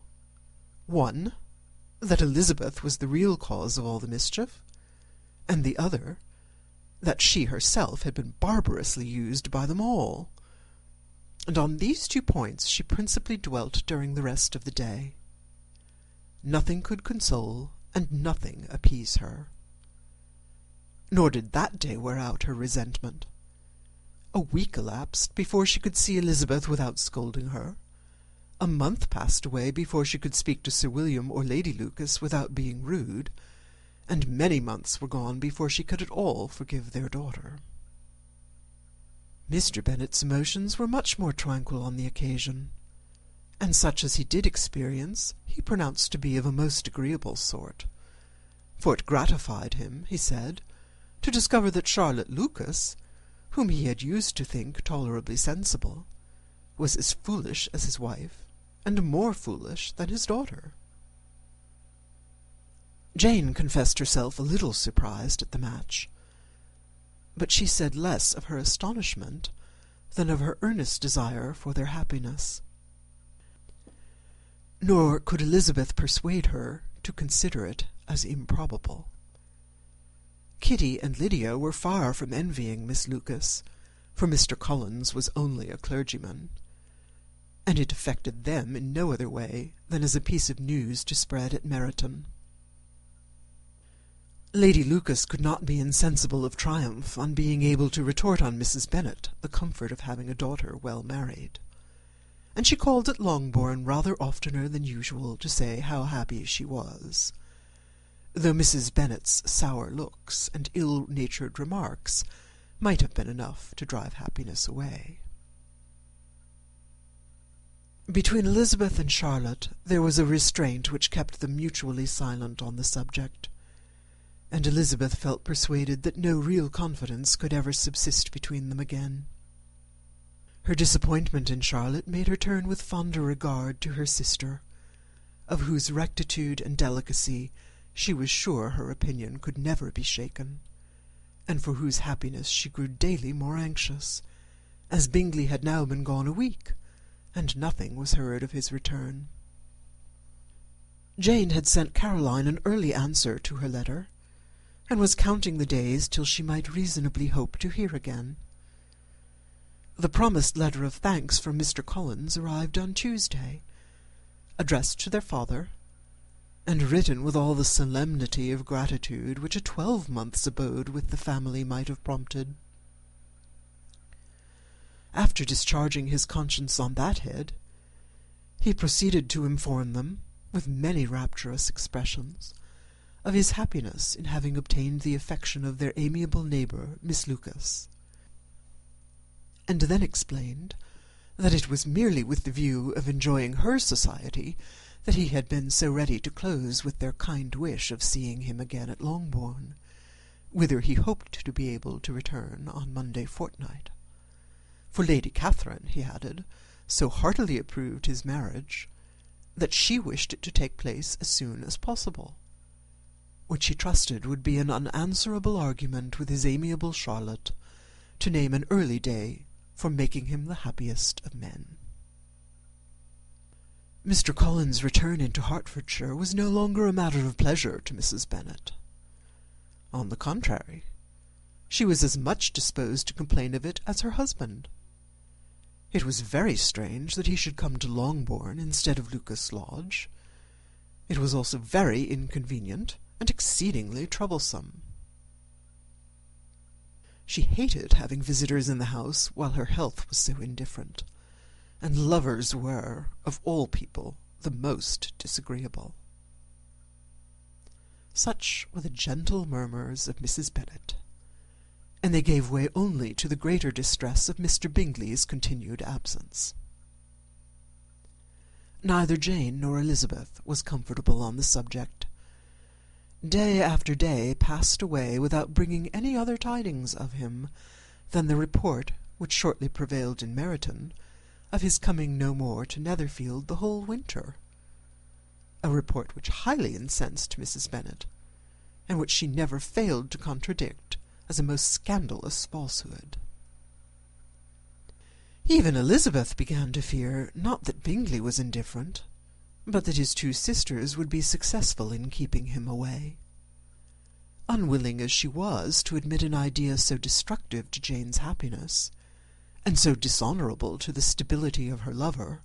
One, that Elizabeth was the real cause of all the mischief, and the other, that she herself had been barbarously used by them all. And on these two points she principally dwelt during the rest of the day. Nothing could console, and nothing appease her. Nor did that day wear out her resentment. A week elapsed before she could see Elizabeth without scolding her. A month passed away before she could speak to Sir William or Lady Lucas without being rude, and many months were gone before she could at all forgive their daughter. Mr. Bennet's emotions were much more tranquil on the occasion, and such as he did experience he pronounced to be of a most agreeable sort, for it gratified him, he said, to discover that Charlotte Lucas, whom he had used to think tolerably sensible, was as foolish as his wife, and more foolish than his daughter. Jane confessed herself a little surprised at the match, but she said less of her astonishment than of her earnest desire for their happiness. Nor could Elizabeth persuade her to consider it as improbable. Kitty and Lydia were far from envying Miss Lucas, for Mr. Collins was only a clergyman, and it affected them in no other way than as a piece of news to spread at Meryton. Lady Lucas could not be insensible of triumph on being able to retort on Mrs. Bennet the comfort of having a daughter well married, and she called at Longbourn rather oftener than usual to say how happy she was, though Mrs. Bennet's sour looks and ill-natured remarks might have been enough to drive happiness away. Between Elizabeth and Charlotte there was a restraint which kept them mutually silent on the subject, and Elizabeth felt persuaded that no real confidence could ever subsist between them again. Her disappointment in Charlotte made her turn with fonder regard to her sister, of whose rectitude and delicacy she was sure her opinion could never be shaken, and for whose happiness she grew daily more anxious, as Bingley had now been gone a week, and nothing was heard of his return. Jane had sent Caroline an early answer to her letter, and was counting the days till she might reasonably hope to hear again. The promised letter of thanks from Mr. Collins arrived on Tuesday, addressed to their father, and written with all the solemnity of gratitude which a 12-month's abode with the family might have prompted. After discharging his conscience on that head, he proceeded to inform them, with many rapturous expressions, of his happiness in having obtained the affection of their amiable neighbour, Miss Lucas, and then explained that it was merely with the view of enjoying her society that he had been so ready to close with their kind wish of seeing him again at Longbourn, whither he hoped to be able to return on Monday fortnight. For Lady Catherine, he added, so heartily approved his marriage, that she wished it to take place as soon as possible, which he trusted would be an unanswerable argument with his amiable Charlotte to name an early day for making him the happiest of men. Mr. Collins' return into Hertfordshire was no longer a matter of pleasure to Mrs. Bennet. On the contrary, she was as much disposed to complain of it as her husband. It was very strange that he should come to Longbourn instead of Lucas Lodge. It was also very inconvenient and exceedingly troublesome. She hated having visitors in the house while her health was so indifferent, and lovers were, of all people, the most disagreeable. Such were the gentle murmurs of Mrs. Bennet, and they gave way only to the greater distress of Mr. Bingley's continued absence. Neither Jane nor Elizabeth was comfortable on the subject. Day after day passed away without bringing any other tidings of him than the report which shortly prevailed in Meryton of his coming no more to Netherfield the whole winter, a report which highly incensed Mrs. Bennet, and which she never failed to contradict as a most scandalous falsehood. Even Elizabeth began to fear, not that Bingley was indifferent, but that his two sisters would be successful in keeping him away. Unwilling as she was to admit an idea so destructive to Jane's happiness, and so dishonourable to the stability of her lover,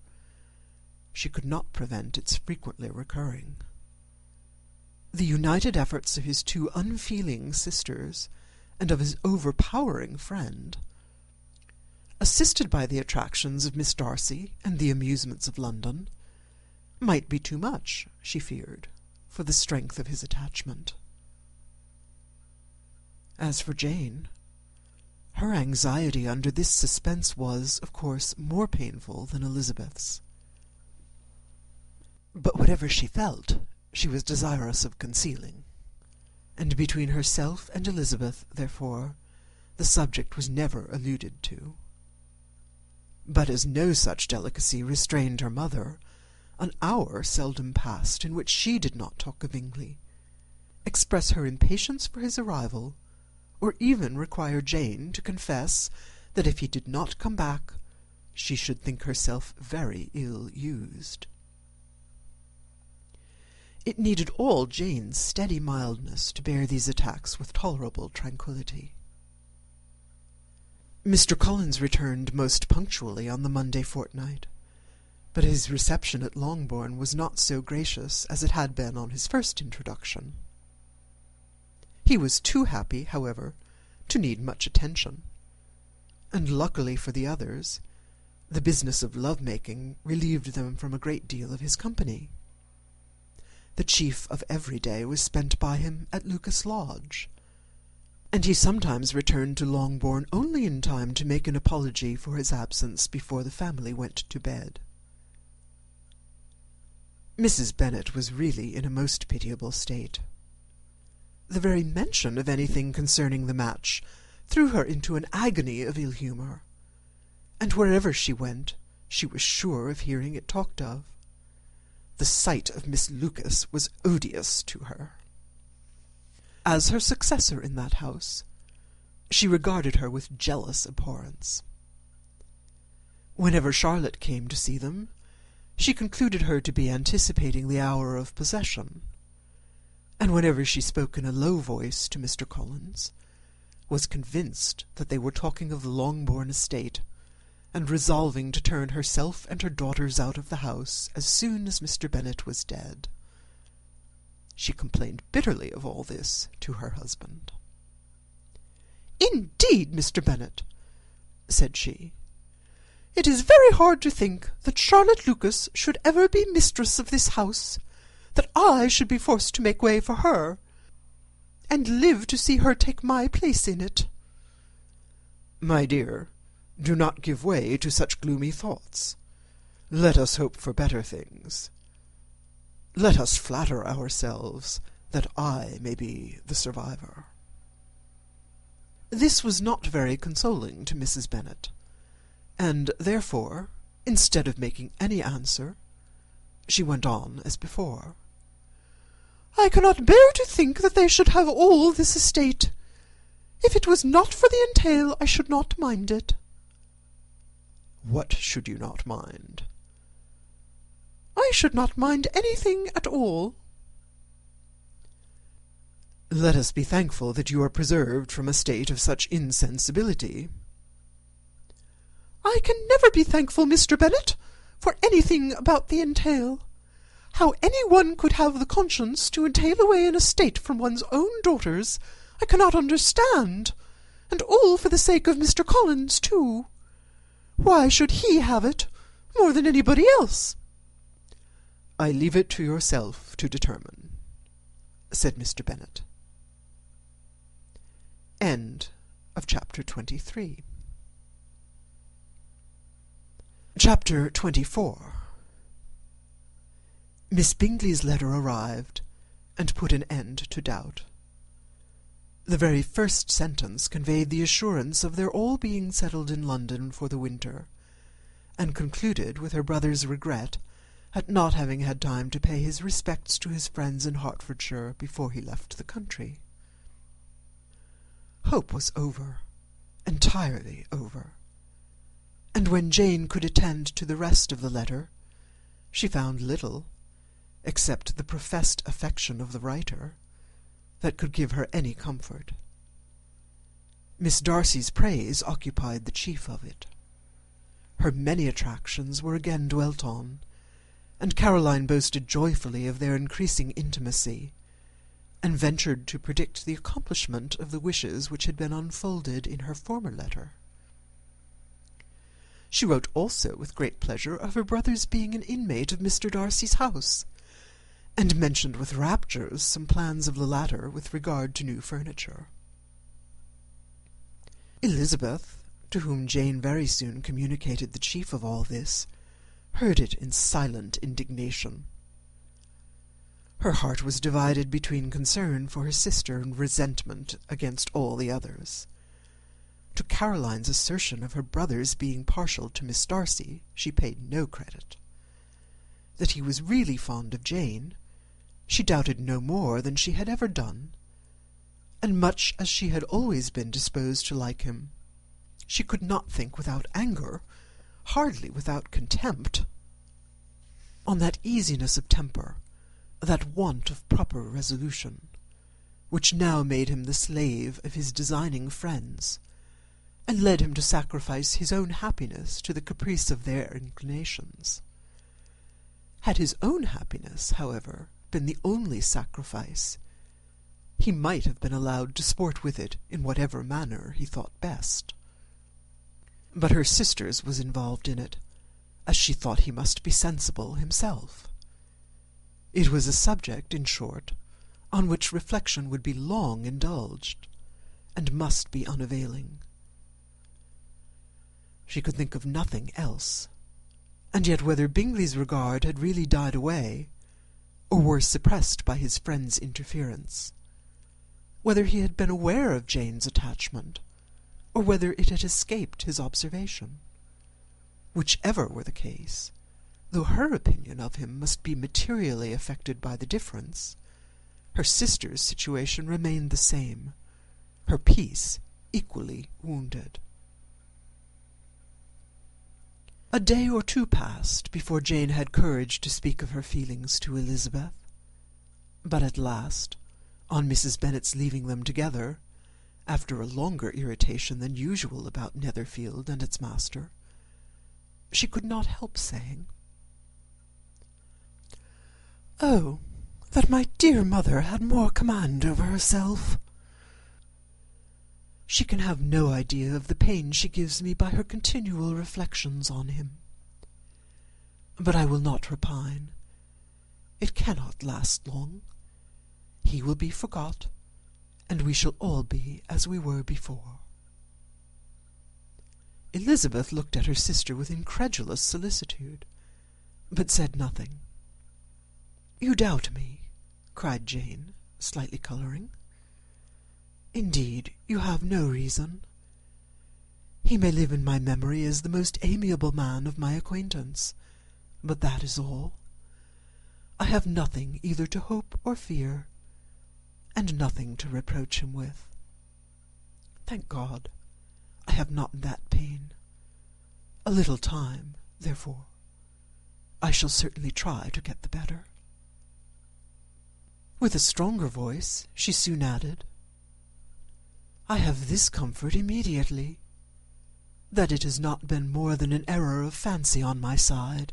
she could not prevent its frequently recurring. The united efforts of his two unfeeling sisters, and of his overpowering friend, assisted by the attractions of Miss Darcy and the amusements of London, might be too much, she feared, for the strength of his attachment. As for Jane, her anxiety under this suspense was, of course, more painful than Elizabeth's. But whatever she felt, she was desirous of concealing, and between herself and Elizabeth, therefore, the subject was never alluded to. But as no such delicacy restrained her mother, an hour seldom passed in which she did not talk of Bingley, express her impatience for his arrival, or even require Jane to confess that if he did not come back, she should think herself very ill used. It needed all Jane's steady mildness to bear these attacks with tolerable tranquillity. Mr. Collins returned most punctually on the Monday fortnight, but his reception at Longbourn was not so gracious as it had been on his first introduction. He was too happy, however, to need much attention, and luckily for the others, the business of love-making relieved them from a great deal of his company. The chief of every day was spent by him at Lucas Lodge, and he sometimes returned to Longbourn only in time to make an apology for his absence before the family went to bed. Mrs. Bennet was really in a most pitiable state. The very mention of anything concerning the match threw her into an agony of ill-humour, and wherever she went, she was sure of hearing it talked of. The sight of Miss Lucas was odious to her. As her successor in that house, she regarded her with jealous abhorrence. Whenever Charlotte came to see them, she concluded her to be anticipating the hour of possession, and whenever she spoke in a low voice to Mr. Collins, was convinced that they were talking of the Longbourn estate, and resolving to turn herself and her daughters out of the house as soon as Mr. Bennet was dead. She complained bitterly of all this to her husband. "Indeed, Mr. Bennet," said she, "it is very hard to think that Charlotte Lucas should ever be mistress of this house, that I should be forced to make way for her, and live to see her take my place in it." "My dear, do not give way to such gloomy thoughts. Let us hope for better things. Let us flatter ourselves that I may be the survivor." This was not very consoling to Mrs. Bennet, and therefore, instead of making any answer, she went on as before. "I cannot bear to think that they should have all this estate. If it was not for the entail, I should not mind it." "What should you not mind?" "I should not mind anything at all." "Let us be thankful that you are preserved from a state of such insensibility." "I can never be thankful, Mr. Bennet, for anything about the entail. How any one could have the conscience to entail away an estate from one's own daughters, I cannot understand, and all for the sake of Mr. Collins, too. Why should he have it more than anybody else?" "I leave it to yourself to determine," said Mr. Bennet. End of chapter 23. Chapter 24. Miss Bingley's letter arrived, and put an end to doubt. The very first sentence conveyed the assurance of their all being settled in London for the winter, and concluded with her brother's regret at not having had time to pay his respects to his friends in Hertfordshire before he left the country. Hope was over, entirely over. and when Jane could attend to the rest of the letter, she found little, except the professed affection of the writer, that could give her any comfort. Miss Darcy's praise occupied the chief of it. Her many attractions were again dwelt on, and Caroline boasted joyfully of their increasing intimacy, and ventured to predict the accomplishment of the wishes which had been unfolded in her former letter. She wrote also with great pleasure of her brother's being an inmate of Mr. Darcy's house, and mentioned with raptures some plans of the latter with regard to new furniture. Elizabeth, to whom Jane very soon communicated the chief of all this, heard it in silent indignation. Her heart was divided between concern for her sister and resentment against all the others. To Caroline's assertion of her brother's being partial to Miss Darcy she paid no credit. That he was really fond of Jane, she doubted no more than she had ever done, and much as she had always been disposed to like him, she could not think without anger, hardly without contempt, on that easiness of temper, that want of proper resolution, which now made him the slave of his designing friends, and led him to sacrifice his own happiness to the caprice of their inclinations. Had his own happiness, however, been the only sacrifice, he might have been allowed to sport with it in whatever manner he thought best. But her sister's was involved in it, as she thought he must be sensible himself. It was a subject, in short, on which reflection would be long indulged, and must be unavailing. She could think of nothing else, and yet whether Bingley's regard had really died away, or were suppressed by his friend's interference, whether he had been aware of Jane's attachment, or whether it had escaped his observation, whichever were the case, though her opinion of him must be materially affected by the difference, her sister's situation remained the same, her peace equally wounded. A day or two passed before Jane had courage to speak of her feelings to Elizabeth, but at last, on Mrs. Bennet's leaving them together, after a longer irritation than usual about Netherfield and its master, she could not help saying, "Oh, that my dear mother had more command over herself! She can have no idea of the pain she gives me by her continual reflections on him. But I will not repine. It cannot last long. He will be forgot, and we shall all be as we were before." Elizabeth looked at her sister with incredulous solicitude, but said nothing. "You doubt me," cried Jane, slightly colouring. "Indeed, you have no reason. He may live in my memory as the most amiable man of my acquaintance, but that is all. I have nothing either to hope or fear, and nothing to reproach him with. Thank God, I have not that pain. A little time, therefore. I shall certainly try to get the better." With a stronger voice, she soon added, "I have this comfort immediately, that it has not been more than an error of fancy on my side,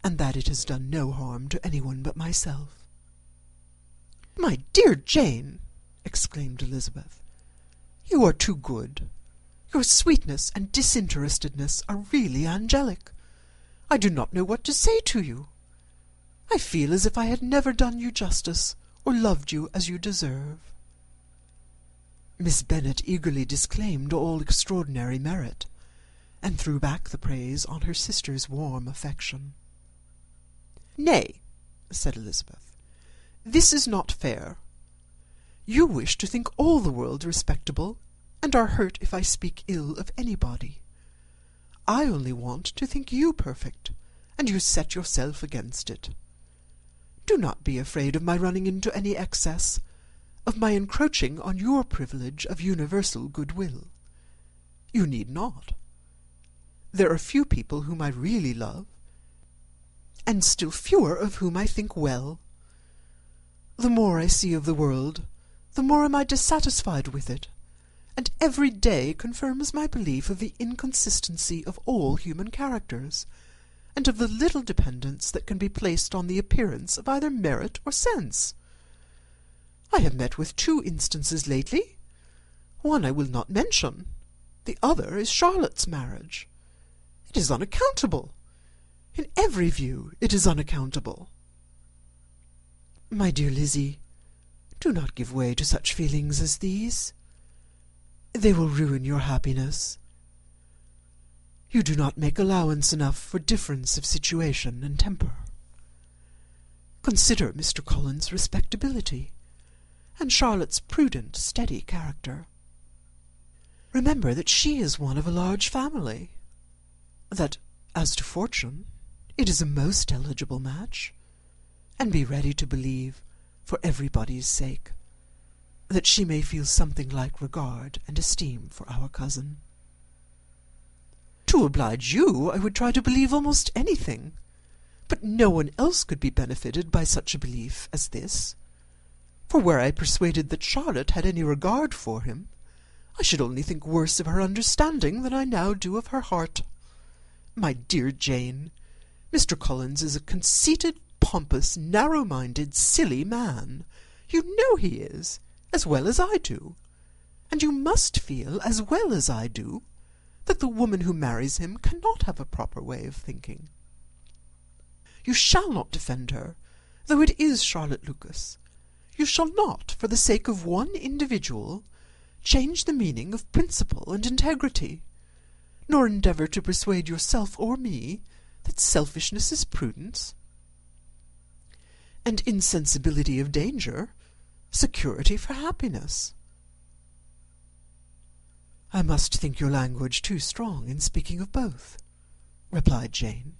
and that it has done no harm to anyone but myself." "My dear Jane," exclaimed Elizabeth, "you are too good. Your sweetness and disinterestedness are really angelic. I do not know what to say to you. I feel as if I had never done you justice, or loved you as you deserve." Miss Bennet eagerly disclaimed all extraordinary merit, and threw back the praise on her sister's warm affection. "Nay," said Elizabeth, "this is not fair. You wish to think all the world respectable, and are hurt if I speak ill of anybody. I only want to think you perfect, and you set yourself against it. Do not be afraid of my running into any excess, of my encroaching on your privilege of universal goodwill. You need not. There are few people whom I really love, and still fewer of whom I think well. The more I see of the world, the more am I dissatisfied with it, and every day confirms my belief of the inconsistency of all human characters, and of the little dependence that can be placed on the appearance of either merit or sense. I have met with 2 instances lately. One I will not mention. The other is Charlotte's marriage. It is unaccountable. In every view it is unaccountable. My dear Lizzie, do not give way to such feelings as these. They will ruin your happiness. You do not make allowance enough for difference of situation and temper. Consider Mr. Collins' respectability, and Charlotte's prudent, steady character. Remember that she is one of a large family, that, as to fortune, it is a most eligible match, and be ready to believe, for everybody's sake, that she may feel something like regard and esteem for our cousin. To oblige you, I would try to believe almost anything, but no one else could be benefited by such a belief as this. For were I persuaded that Charlotte had any regard for him, I should only think worse of her understanding than I now do of her heart. My dear Jane, Mr. Collins is a conceited, pompous, narrow-minded, silly man. You know he is, as well as I do, and you must feel, as well as I do, that the woman who marries him cannot have a proper way of thinking. You shall not defend her, though it is Charlotte Lucas. You shall not, for the sake of one individual, change the meaning of principle and integrity, nor endeavour to persuade yourself or me that selfishness is prudence, and insensibility of danger security for happiness. I must think your language too strong in speaking of both, replied Jane,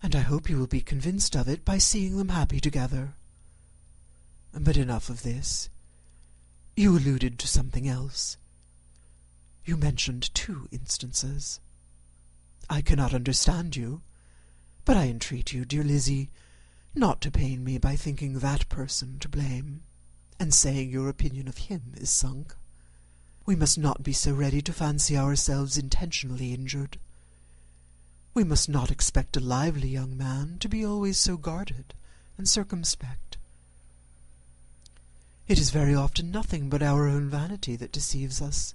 and I hope you will be convinced of it by seeing them happy together. But enough of this. You alluded to something else. You mentioned 2 instances. I cannot understand you, but I entreat you, dear Lizzie, not to pain me by thinking that person to blame, and saying your opinion of him is sunk. We must not be so ready to fancy ourselves intentionally injured. We must not expect a lively young man to be always so guarded and circumspect. It is very often nothing but our own vanity that deceives us.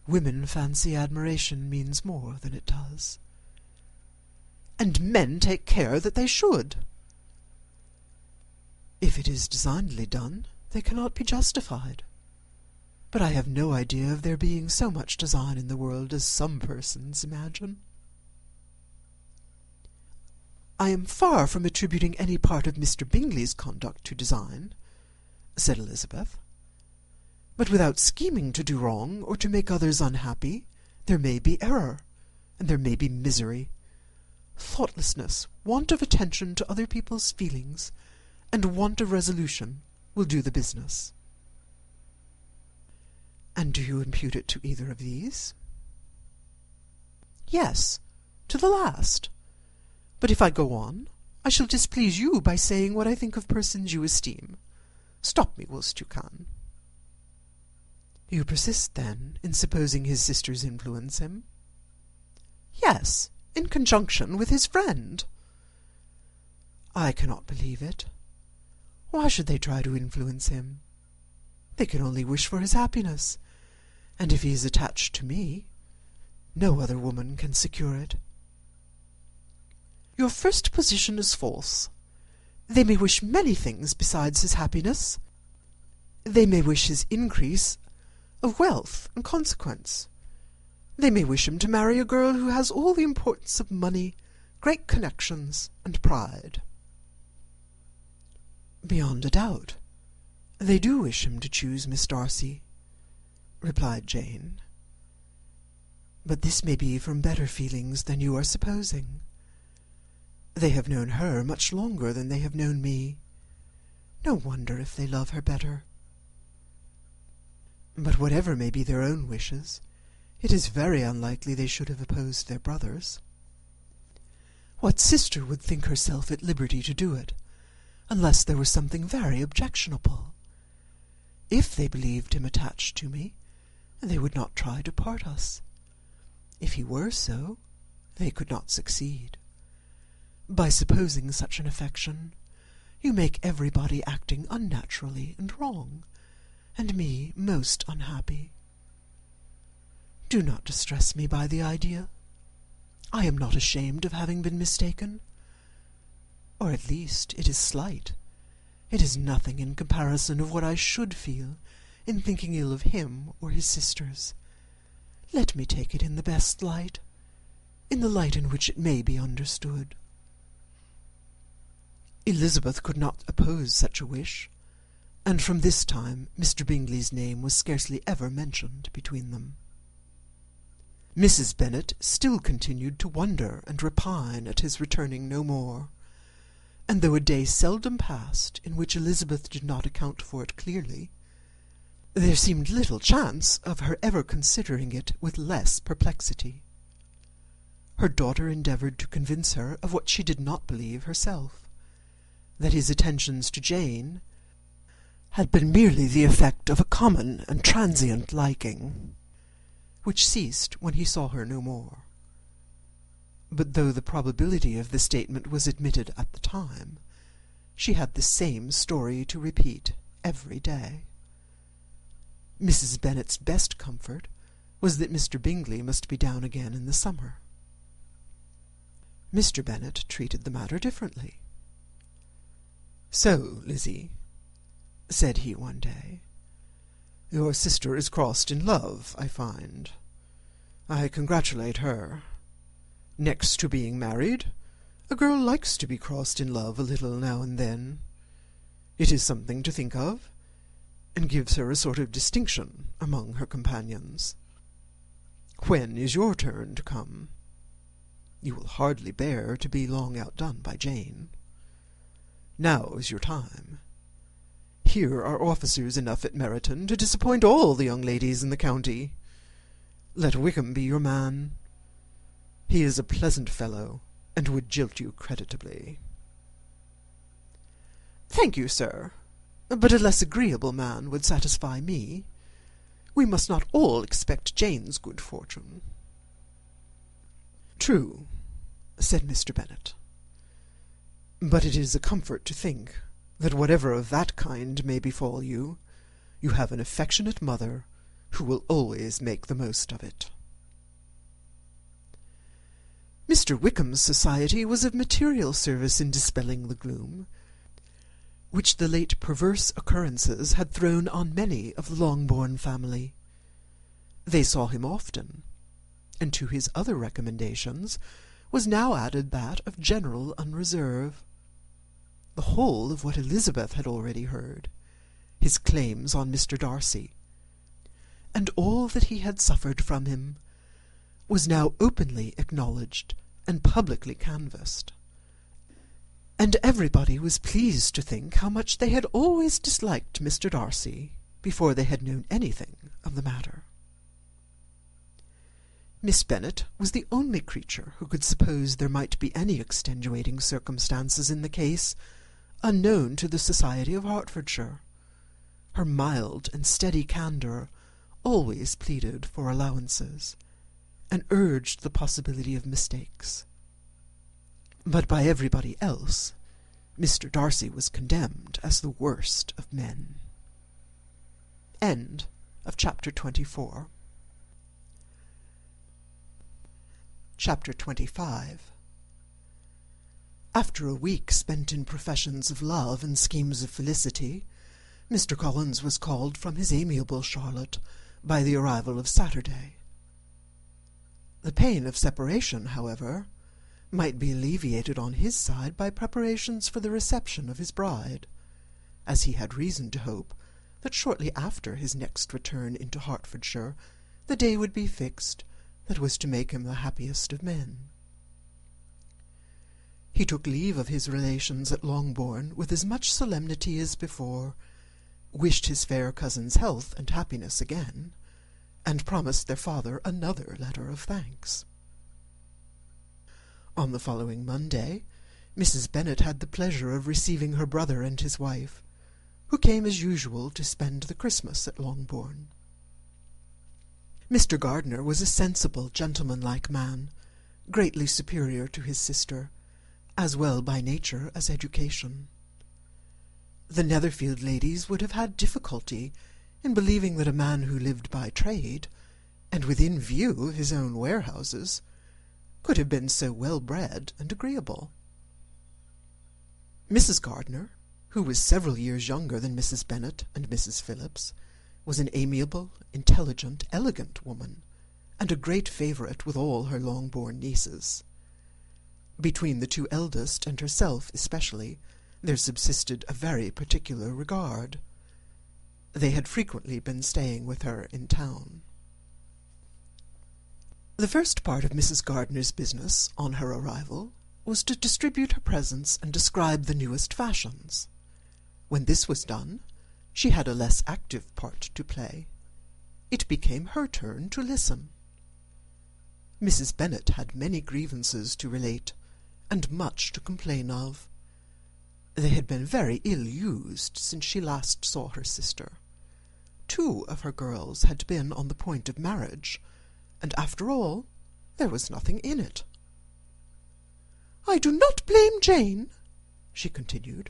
Women fancy admiration means more than it does, and men take care that they should. If it is designedly done, they cannot be justified. But I have no idea of there being so much design in the world as some persons imagine. I am far from attributing any part of Mr. Bingley's conduct to design, said Elizabeth. But without scheming to do wrong, or to make others unhappy, there may be error, and there may be misery. Thoughtlessness, want of attention to other people's feelings, and want of resolution will do the business. And do you impute it to either of these? Yes, to the last. But if I go on, I shall displease you by saying what I think of persons you esteem. Stop me whilst you can. You persist, then, in supposing his sisters influence him? Yes, in conjunction with his friend. I cannot believe it. Why should they try to influence him? They can only wish for his happiness, and if he is attached to me, no other woman can secure it. Your first position is false. They may wish many things besides his happiness. They may wish his increase of wealth and consequence. They may wish him to marry a girl who has all the importance of money, great connections, and pride. Beyond a doubt, they do wish him to choose Miss Darcy, replied Jane. But this may be from better feelings than you are supposing. They have known her much longer than they have known me. No wonder if they love her better. But whatever may be their own wishes, It is very unlikely they should have opposed their brothers. What sister would think herself at liberty to do it, unless there was something very objectionable? If they believed him attached to me, they would not try to part us. If he were so, they could not succeed. By supposing such an affection, you make everybody acting unnaturally and wrong, and me most unhappy. Do not distress me by the idea. I am not ashamed of having been mistaken. Or at least it is slight. It is nothing in comparison of what I should feel in thinking ill of him or his sisters. Let me take it in the best light, in the light in which it may be understood. Elizabeth could not oppose such a wish, and from this time Mr. Bingley's name was scarcely ever mentioned between them. Mrs. Bennet still continued to wonder and repine at his returning no more, and though a day seldom passed in which Elizabeth did not account for it clearly, there seemed little chance of her ever considering it with less perplexity. Her daughter endeavoured to convince her of what she did not believe herself, that his attentions to Jane had been merely the effect of a common and transient liking, which ceased when he saw her no more. But though the probability of the statement was admitted at the time, she had the same story to repeat every day. Mrs. Bennet's best comfort was that Mr. Bingley must be down again in the summer. Mr. Bennet treated the matter differently. "So, Lizzie," said he one day, "your sister is crossed in love, I find. I congratulate her. Next to being married, a girl likes to be crossed in love a little now and then. It is something to think of, and gives her a sort of distinction among her companions. When is your turn to come? You will hardly bear to be long outdone by Jane. Now is your time. Here are officers enough at Meryton to disappoint all the young ladies in the county. Let Wickham be your man. He is a pleasant fellow, and would jilt you creditably." "Thank you, sir, but a less agreeable man would satisfy me. We must not all expect Jane's good fortune." "True," said Mr. Bennet, "but it is a comfort to think that whatever of that kind may befall you, you have an affectionate mother who will always make the most of it." Mr. Wickham's society was of material service in dispelling the gloom which the late perverse occurrences had thrown on many of the Longbourn family. They saw him often, and to his other recommendations was now added that of general unreserve. The whole of what Elizabeth had already heard, his claims on Mr. Darcy, and all that he had suffered from him, was now openly acknowledged and publicly canvassed, and everybody was pleased to think how much they had always disliked Mr. Darcy before they had known anything of the matter. Miss Bennet was the only creature who could suppose there might be any extenuating circumstances in the case unknown to the society of Hertfordshire. Her mild and steady candour always pleaded for allowances, and urged the possibility of mistakes. But by everybody else, Mr. Darcy was condemned as the worst of men. End of chapter 24. Chapter 25. After a week spent in professions of love and schemes of felicity, Mr. Collins was called from his amiable Charlotte by the arrival of Saturday. The pain of separation, however, might be alleviated on his side by preparations for the reception of his bride, as he had reason to hope that shortly after his next return into Hertfordshire the day would be fixed that was to make him the happiest of men. He took leave of his relations at Longbourn with as much solemnity as before, wished his fair cousin's health and happiness again, and promised their father another letter of thanks. On the following Monday, Mrs. Bennet had the pleasure of receiving her brother and his wife, who came as usual to spend the Christmas at Longbourn. Mr. Gardiner was a sensible, gentlemanlike man, greatly superior to his sister, as well by nature as education. The Netherfield ladies would have had difficulty in believing that a man who lived by trade, and within view of his own warehouses, could have been so well-bred and agreeable. Mrs. Gardiner, who was several years younger than Mrs. Bennet and Mrs. Phillips, was an amiable, intelligent, elegant woman, and a great favourite with all her Longbourn nieces. Between the two eldest and herself especially, there subsisted a very particular regard. They had frequently been staying with her in town. The first part of Mrs. Gardiner's business on her arrival was to distribute her presents and describe the newest fashions. When this was done, she had a less active part to play. It became her turn to listen. Mrs. Bennet had many grievances to relate, and much to complain of. They had been very ill-used since she last saw her sister. 2 of her girls had been on the point of marriage, and after all, there was nothing in it. "I do not blame Jane," she continued,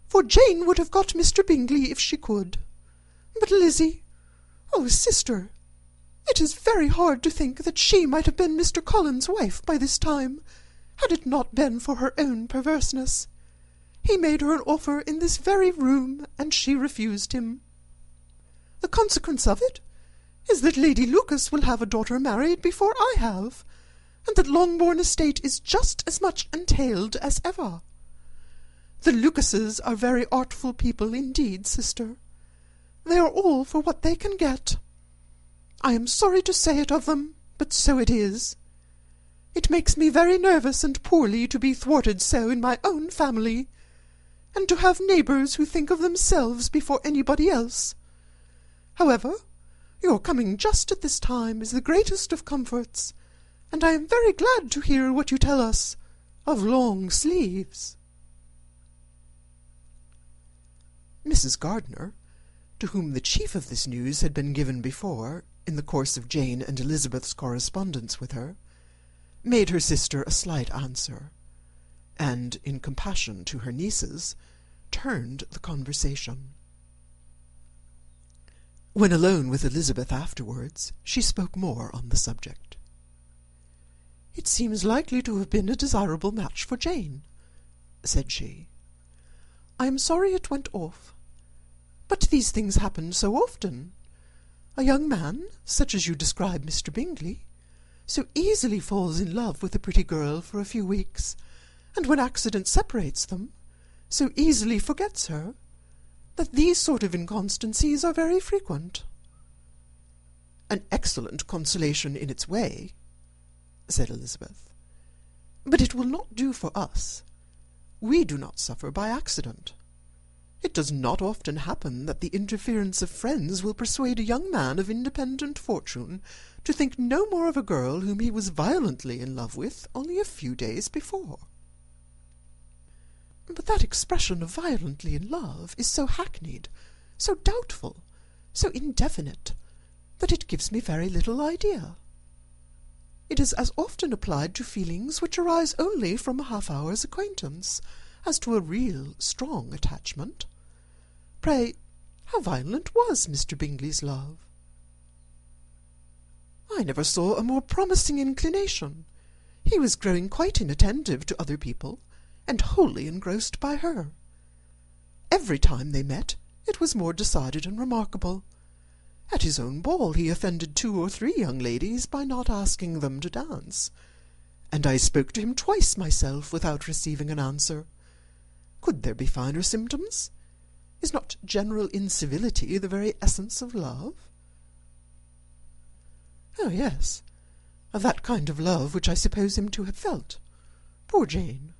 "for Jane would have got Mr. Bingley if she could. But Lizzie, oh, sister, it is very hard to think that she might have been Mr. Collins's wife by this time, had it not been for her own perverseness. He made her an offer in this very room, and she refused him. The consequence of it is that Lady Lucas will have a daughter married before I have, and that Longbourn estate is just as much entailed as ever. The Lucases are very artful people indeed, sister. They are all for what they can get. I am sorry to say it of them, but so it is. It makes me very nervous and poorly to be thwarted so in my own family, and to have neighbours who think of themselves before anybody else. However, your coming just at this time is the greatest of comforts, and I am very glad to hear what you tell us of long sleeves." Mrs. Gardiner, to whom the chief of this news had been given before, in the course of Jane and Elizabeth's correspondence with her, made her sister a slight answer, and, in compassion to her nieces, turned the conversation. When alone with Elizabeth afterwards, she spoke more on the subject. "It seems likely to have been a desirable match for Jane," said she. "I am sorry it went off, but these things happen so often. A young man, such as you describe Mr. Bingley, so easily falls in love with a pretty girl for a few weeks, and when accident separates them, so easily forgets her, that these sort of inconstancies are very frequent." "An excellent consolation in its way," said Elizabeth, "but it will not do for us. We do not suffer by accident. It does not often happen that the interference of friends will persuade a young man of independent fortune to think no more of a girl whom he was violently in love with only a few days before." "But that expression of violently in love is so hackneyed, so doubtful, so indefinite, that it gives me very little idea. It is as often applied to feelings which arise only from a half-hour's acquaintance, as to a real strong attachment. Pray, how violent was Mr. Bingley's love?" "I never saw a more promising inclination. He was growing quite inattentive to other people, and wholly engrossed by her. Every time they met, it was more decided and remarkable. At his own ball he offended 2 or 3 young ladies by not asking them to dance, and I spoke to him twice myself without receiving an answer. Could there be finer symptoms? Is not general incivility the very essence of love?" "Oh, yes, of that kind of love which I suppose him to have felt. Poor Jane!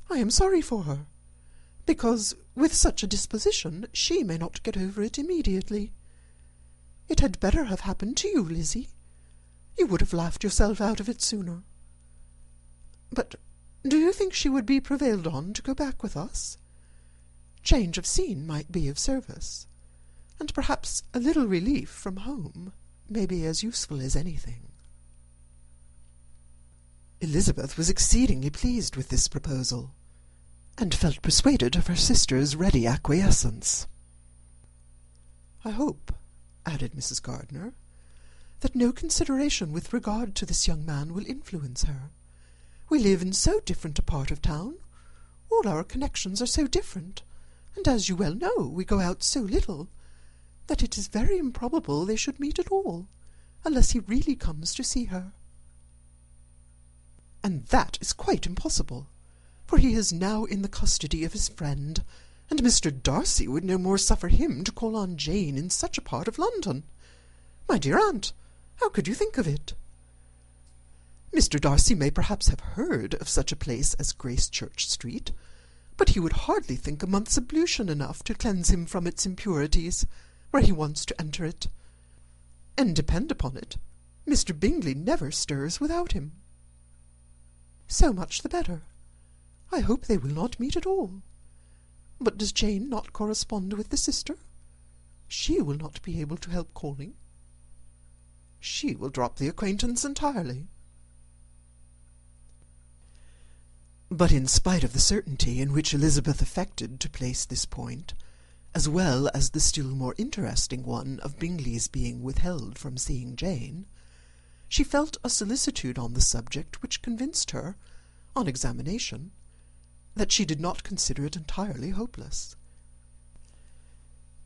I am sorry for her, because with such a disposition she may not get over it immediately. It had better have happened to you, Lizzie. You would have laughed yourself out of it sooner. But do you think she would be prevailed on to go back with us? Change of scene might be of service, and perhaps a little relief from home may be as useful as anything." Elizabeth was exceedingly pleased with this proposal, and felt persuaded of her sister's ready acquiescence. "I hope," added Mrs. Gardiner, "that no consideration with regard to this young man will influence her. We live in so different a part of town, all our connections are so different, and as you well know, we go out so little, that it is very improbable they should meet at all, unless he really comes to see her. And that is quite impossible, for he is now in the custody of his friend, and Mr. Darcy would no more suffer him to call on Jane in such a part of London. My dear aunt, how could you think of it? Mr. Darcy may perhaps have heard of such a place as Gracechurch Street, but he would hardly think a month's ablution enough to cleanse him from its impurities, where he wants to enter it. And depend upon it, Mr. Bingley never stirs without him. So much the better. I hope they will not meet at all. But does Jane not correspond with the sister? She will not be able to help calling. She will drop the acquaintance entirely." But in spite of the certainty in which Elizabeth affected to place this point, as well as the still more interesting one of Bingley's being withheld from seeing Jane, she felt a solicitude on the subject which convinced her, on examination, that she did not consider it entirely hopeless.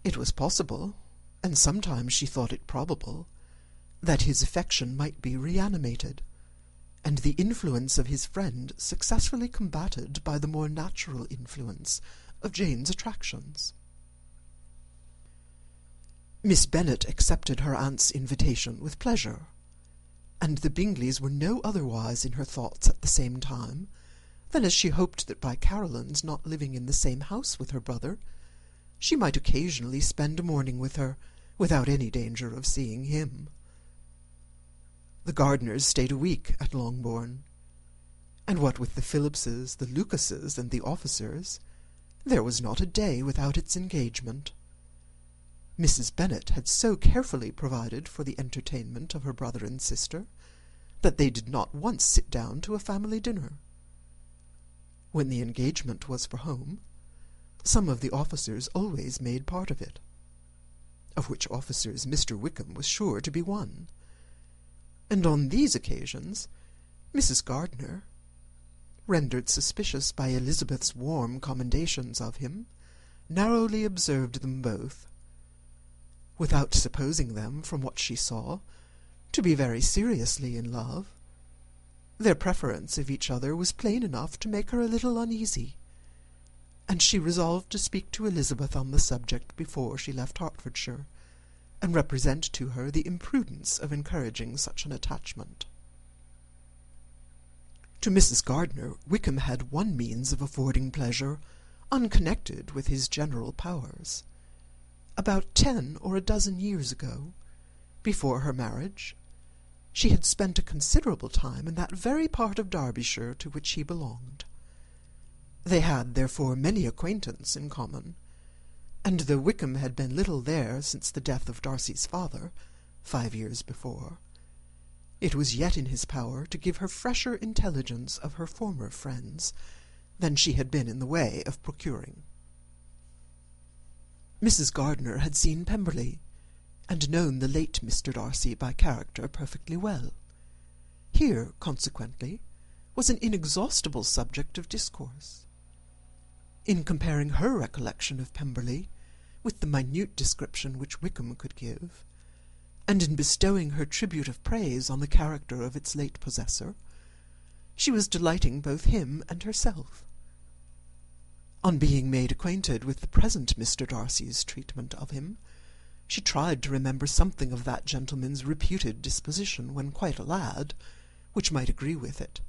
It was possible, and sometimes she thought it probable, that his affection might be reanimated, and the influence of his friend successfully combated by the more natural influence of Jane's attractions. Miss Bennet accepted her aunt's invitation with pleasure, and the Bingleys were no otherwise in her thoughts at the same time than as she hoped that by Caroline's not living in the same house with her brother, she might occasionally spend a morning with her, without any danger of seeing him. The Gardiners stayed a week at Longbourn, and what with the Phillipses, the Lucases, and the officers, there was not a day without its engagement. Mrs. Bennet had so carefully provided for the entertainment of her brother and sister, that they did not once sit down to a family dinner. When the engagement was for home, some of the officers always made part of it, of which officers Mr. Wickham was sure to be one, and on these occasions Mrs. Gardiner, rendered suspicious by Elizabeth's warm commendations of him, narrowly observed them both, without supposing them, from what she saw, to be very seriously in love. Their preference of each other was plain enough to make her a little uneasy, and she resolved to speak to Elizabeth on the subject before she left Hertfordshire, and represent to her the imprudence of encouraging such an attachment. To Mrs. Gardiner, Wickham had one means of affording pleasure, unconnected with his general powers. About 10 or a dozen years ago, before her marriage, she had spent a considerable time in that very part of Derbyshire to which he belonged. They had, therefore, many acquaintance in common, and though Wickham had been little there since the death of Darcy's father, 5 years before, it was yet in his power to give her fresher intelligence of her former friends than she had been in the way of procuring. Mrs. Gardiner had seen Pemberley, and known the late Mr. Darcy by character perfectly well. Here, consequently, was an inexhaustible subject of discourse. In comparing her recollection of Pemberley with the minute description which Wickham could give, and in bestowing her tribute of praise on the character of its late possessor, she was delighting both him and herself. On being made acquainted with the present Mr. Darcy's treatment of him, she tried to remember something of that gentleman's reputed disposition when quite a lad, which might agree with it,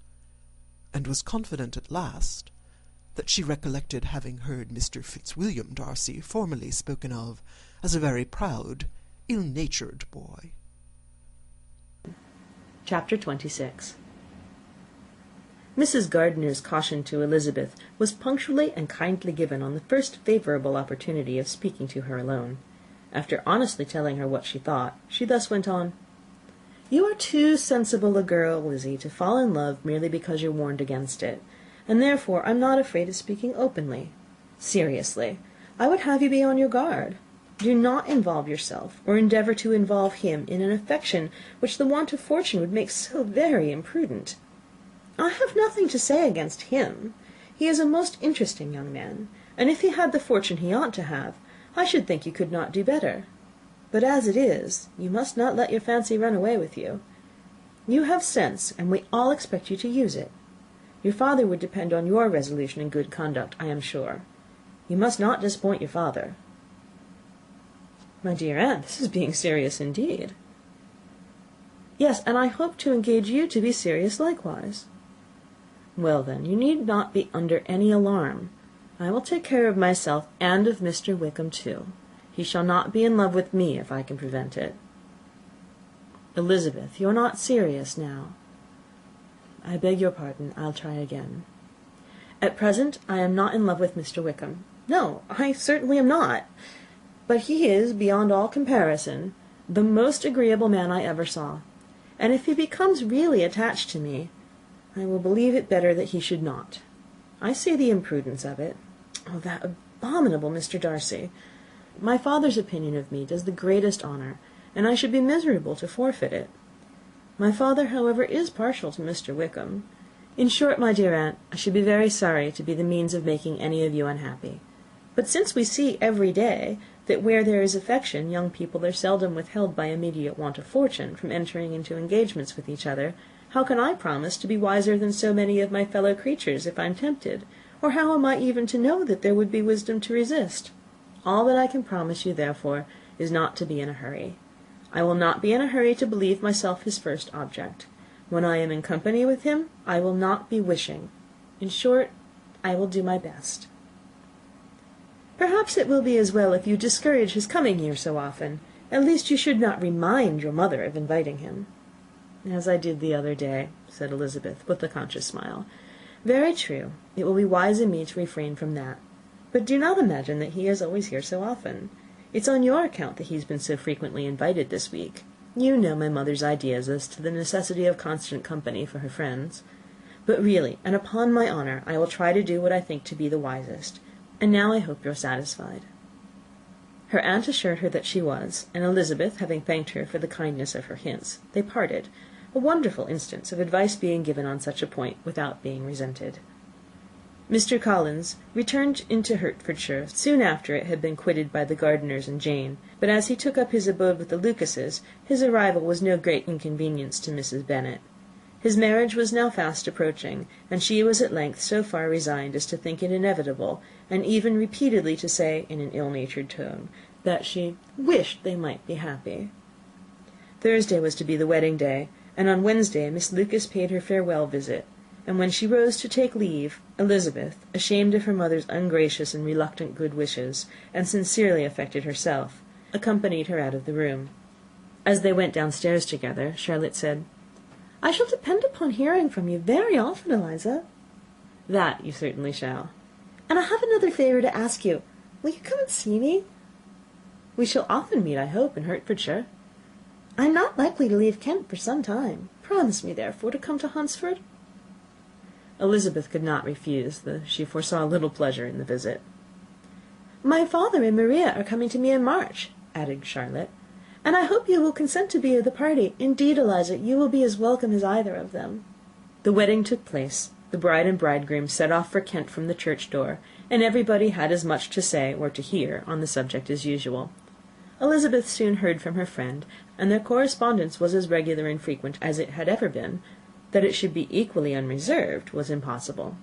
and was confident at last that she recollected having heard Mr. Fitzwilliam Darcy formerly spoken of as a very proud, ill-natured boy. Chapter 26. Mrs. Gardiner's caution to Elizabeth was punctually and kindly given on the first favourable opportunity of speaking to her alone. After honestly telling her what she thought, she thus went on: "You are too sensible a girl, Lizzie, to fall in love merely because you're warned against it, and therefore I'm not afraid of speaking openly. Seriously, I would have you be on your guard. Do not involve yourself, or endeavour to involve him, in an affection which the want of fortune would make so very imprudent. I have nothing to say against him. He is a most interesting young man, and if he had the fortune he ought to have, I should think you could not do better. But as it is, you must not let your fancy run away with you. You have sense, and we all expect you to use it. Your father would depend on your resolution and good conduct, I am sure. You must not disappoint your father." "My dear aunt, this is being serious indeed." "Yes, and I hope to engage you to be serious likewise." "Well, then, you need not be under any alarm. I will take care of myself, and of Mr. Wickham too. He shall not be in love with me if I can prevent it." "Elizabeth, you are not serious now." "I beg your pardon. I'll try again. At present I am not in love with Mr. Wickham. No, I certainly am not. But he is, beyond all comparison, the most agreeable man I ever saw, and if he becomes really attached to me, I will believe it better that he should not. I see the imprudence of it. Oh, that abominable Mr. Darcy! My father's opinion of me does the greatest honour, and I should be miserable to forfeit it. My father, however, is partial to Mr. Wickham. In short, my dear aunt, I should be very sorry to be the means of making any of you unhappy. But since we see every day that where there is affection, young people are seldom withheld by immediate want of fortune from entering into engagements with each other, how can I promise to be wiser than so many of my fellow creatures if I am tempted? Or how am I even to know that there would be wisdom to resist? All that I can promise you, therefore, is not to be in a hurry. I will not be in a hurry to believe myself his first object. When I am in company with him, I will not be wishing. In short, I will do my best. Perhaps it will be as well if you discourage his coming here so often. At least you should not remind your mother of inviting him." "As I did the other day," said Elizabeth, with a conscious smile. "Very true. It will be wise in me to refrain from that. But do not imagine that he is always here so often. It's on your account that he has been so frequently invited this week. You know my mother's ideas as to the necessity of constant company for her friends. But really, and upon my honour, I will try to do what I think to be the wisest. And now I hope you are satisfied." Her aunt assured her that she was, and Elizabeth, having thanked her for the kindness of her hints, they parted, a wonderful instance of advice being given on such a point without being resented. Mr. Collins returned into Hertfordshire soon after it had been quitted by the Gardiners and Jane, but as he took up his abode with the Lucases, his arrival was no great inconvenience to Mrs. Bennet. His marriage was now fast approaching, and she was at length so far resigned as to think it inevitable, and even repeatedly to say, in an ill-natured tone, that she wished they might be happy. Thursday was to be the wedding day, and on Wednesday Miss Lucas paid her farewell visit, and when she rose to take leave, Elizabeth, ashamed of her mother's ungracious and reluctant good wishes, and sincerely affected herself, accompanied her out of the room. As they went downstairs together, Charlotte said, "I shall depend upon hearing from you very often, Eliza." "That you certainly shall." "And I have another favour to ask you. Will you come and see me?" "We shall often meet, I hope, in Hertfordshire." "I am not likely to leave Kent for some time. Promise me, therefore, to come to Hunsford." Elizabeth could not refuse, though she foresaw little pleasure in the visit. "My father and Maria are coming to me in March," added Charlotte, "and I hope you will consent to be of the party. Indeed, Eliza, you will be as welcome as either of them." The wedding took place. The bride and bridegroom set off for Kent from the church door, and everybody had as much to say or to hear on the subject as usual. Elizabeth soon heard from her friend, and their correspondence was as regular and frequent as it had ever been. That it should be equally unreserved was impossible.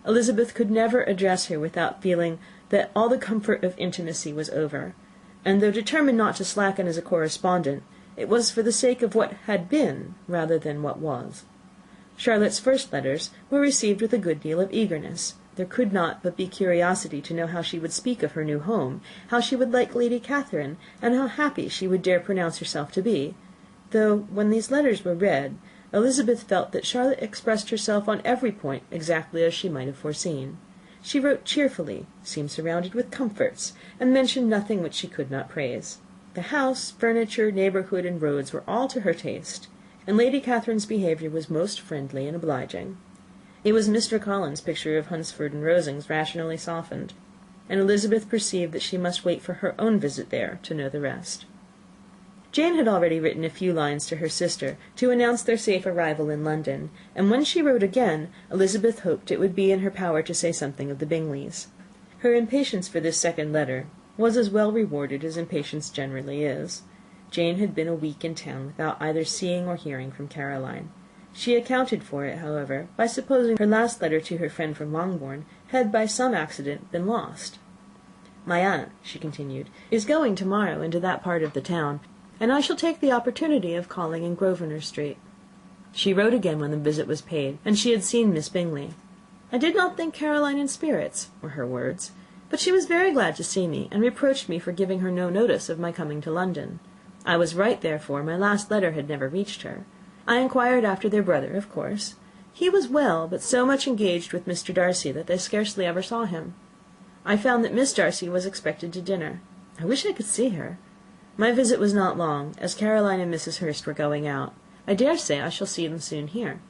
Elizabeth could never address her without feeling that all the comfort of intimacy was over, and though determined not to slacken as a correspondent, it was for the sake of what had been rather than what was. Charlotte's first letters were received with a good deal of eagerness, There could not but be curiosity to know how she would speak of her new home, how she would like Lady Catherine, and how happy she would dare pronounce herself to be; though, when these letters were read, Elizabeth felt that Charlotte expressed herself on every point exactly as she might have foreseen. She wrote cheerfully, seemed surrounded with comforts, and mentioned nothing which she could not praise. The house, furniture, neighbourhood, and roads were all to her taste, and Lady Catherine's behaviour was most friendly and obliging. It was Mr. Collins's picture of Hunsford and Rosings rationally softened, and Elizabeth perceived that she must wait for her own visit there to know the rest. Jane had already written a few lines to her sister to announce their safe arrival in London, and when she wrote again, Elizabeth hoped it would be in her power to say something of the Bingleys. Her impatience for this second letter was as well rewarded as impatience generally is. Jane had been a week in town without either seeing or hearing from Caroline. She accounted for it, however, by supposing her last letter to her friend from Longbourn had by some accident been lost. "My aunt," she continued, "is going to-morrow into that part of the town, and I shall take the opportunity of calling in Grosvenor Street." She wrote again when the visit was paid, and she had seen Miss Bingley. "I did not think Caroline in spirits," were her words, "but she was very glad to see me, and reproached me for giving her no notice of my coming to London. I was right, therefore; my last letter had never reached her. I inquired after their brother, of course. He was well, but so much engaged with Mr. Darcy that they scarcely ever saw him. I found that Miss Darcy was expected to dinner. I wish I could see her. My visit was not long, as Caroline and Mrs. Hurst were going out. I dare say I shall see them soon here."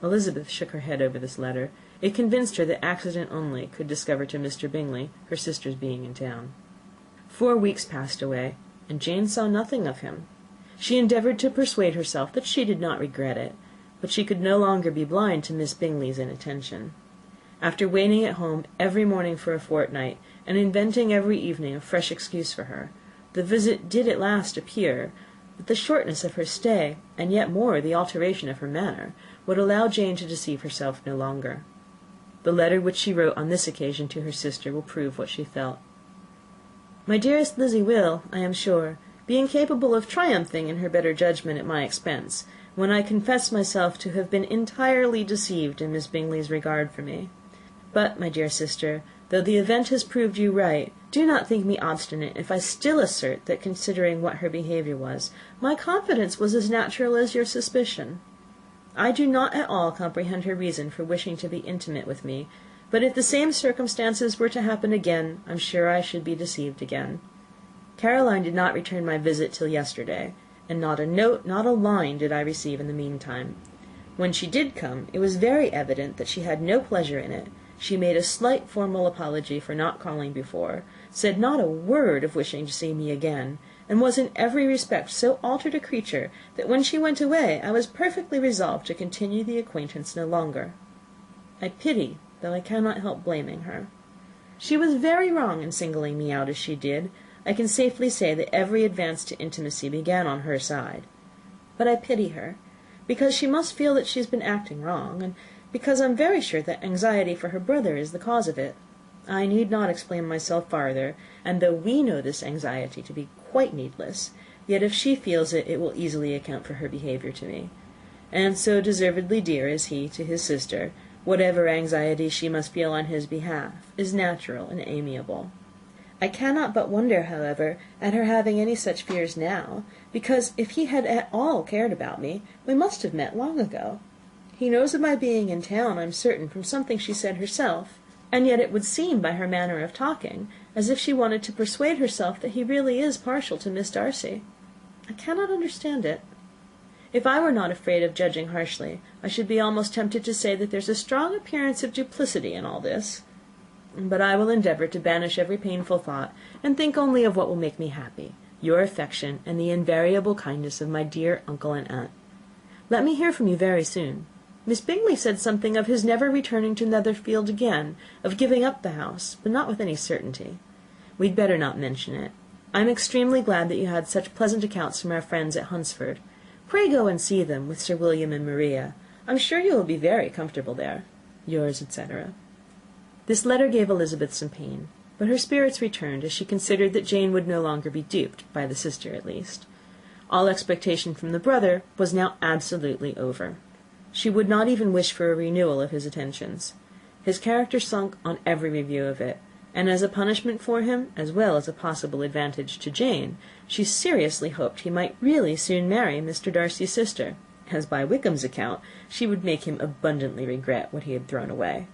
Elizabeth shook her head over this letter. It convinced her that accident only could discover to Mr. Bingley her sister's being in town. 4 weeks passed away, and Jane saw nothing of him. She endeavoured to persuade herself that she did not regret it, but she could no longer be blind to Miss Bingley's inattention. After waiting at home every morning for a fortnight, and inventing every evening a fresh excuse for her, the visit did at last appear, but the shortness of her stay, and yet more the alteration of her manner, would allow Jane to deceive herself no longer. The letter which she wrote on this occasion to her sister will prove what she felt. "My dearest Lizzie will, I am sure, be incapable of triumphing in her better judgment at my expense, when I confess myself to have been entirely deceived in Miss Bingley's regard for me. But, my dear sister, though the event has proved you right, do not think me obstinate if I still assert that, considering what her behaviour was, my confidence was as natural as your suspicion. I do not at all comprehend her reason for wishing to be intimate with me, but if the same circumstances were to happen again, I am sure I should be deceived again. Caroline did not return my visit till yesterday, and not a note, not a line did I receive in the meantime. When she did come, it was very evident that she had no pleasure in it. She made a slight formal apology for not calling before, said not a word of wishing to see me again, and was in every respect so altered a creature that when she went away I was perfectly resolved to continue the acquaintance no longer. I pity, though I cannot help blaming her. She was very wrong in singling me out as she did. I can safely say that every advance to intimacy began on her side. But I pity her, because she must feel that she has been acting wrong, and because I am very sure that anxiety for her brother is the cause of it. I need not explain myself farther, and though we know this anxiety to be quite needless, yet if she feels it, it will easily account for her behaviour to me. And so deservedly dear is he to his sister, whatever anxiety she must feel on his behalf is natural and amiable. I cannot but wonder, however, at her having any such fears now, because if he had at all cared about me, we must have met long ago. He knows of my being in town, I'm certain, from something she said herself, and yet it would seem by her manner of talking as if she wanted to persuade herself that he really is partial to Miss Darcy. I cannot understand it. If I were not afraid of judging harshly, I should be almost tempted to say that there's a strong appearance of duplicity in all this. But I will endeavour to banish every painful thought, and think only of what will make me happy, your affection, and the invariable kindness of my dear uncle and aunt. Let me hear from you very soon. Miss Bingley said something of his never returning to Netherfield again, of giving up the house, but not with any certainty. We'd better not mention it. I am extremely glad that you had such pleasant accounts from our friends at Hunsford. Pray go and see them, with Sir William and Maria. I'm sure you will be very comfortable there. Yours, etc. This letter gave Elizabeth some pain, but her spirits returned as she considered that Jane would no longer be duped, by the sister at least. All expectation from the brother was now absolutely over. She would not even wish for a renewal of his attentions. His character sunk on every review of it, and as a punishment for him, as well as a possible advantage to Jane, she seriously hoped he might really soon marry Mr. Darcy's sister, as by Wickham's account she would make him abundantly regret what he had thrown away.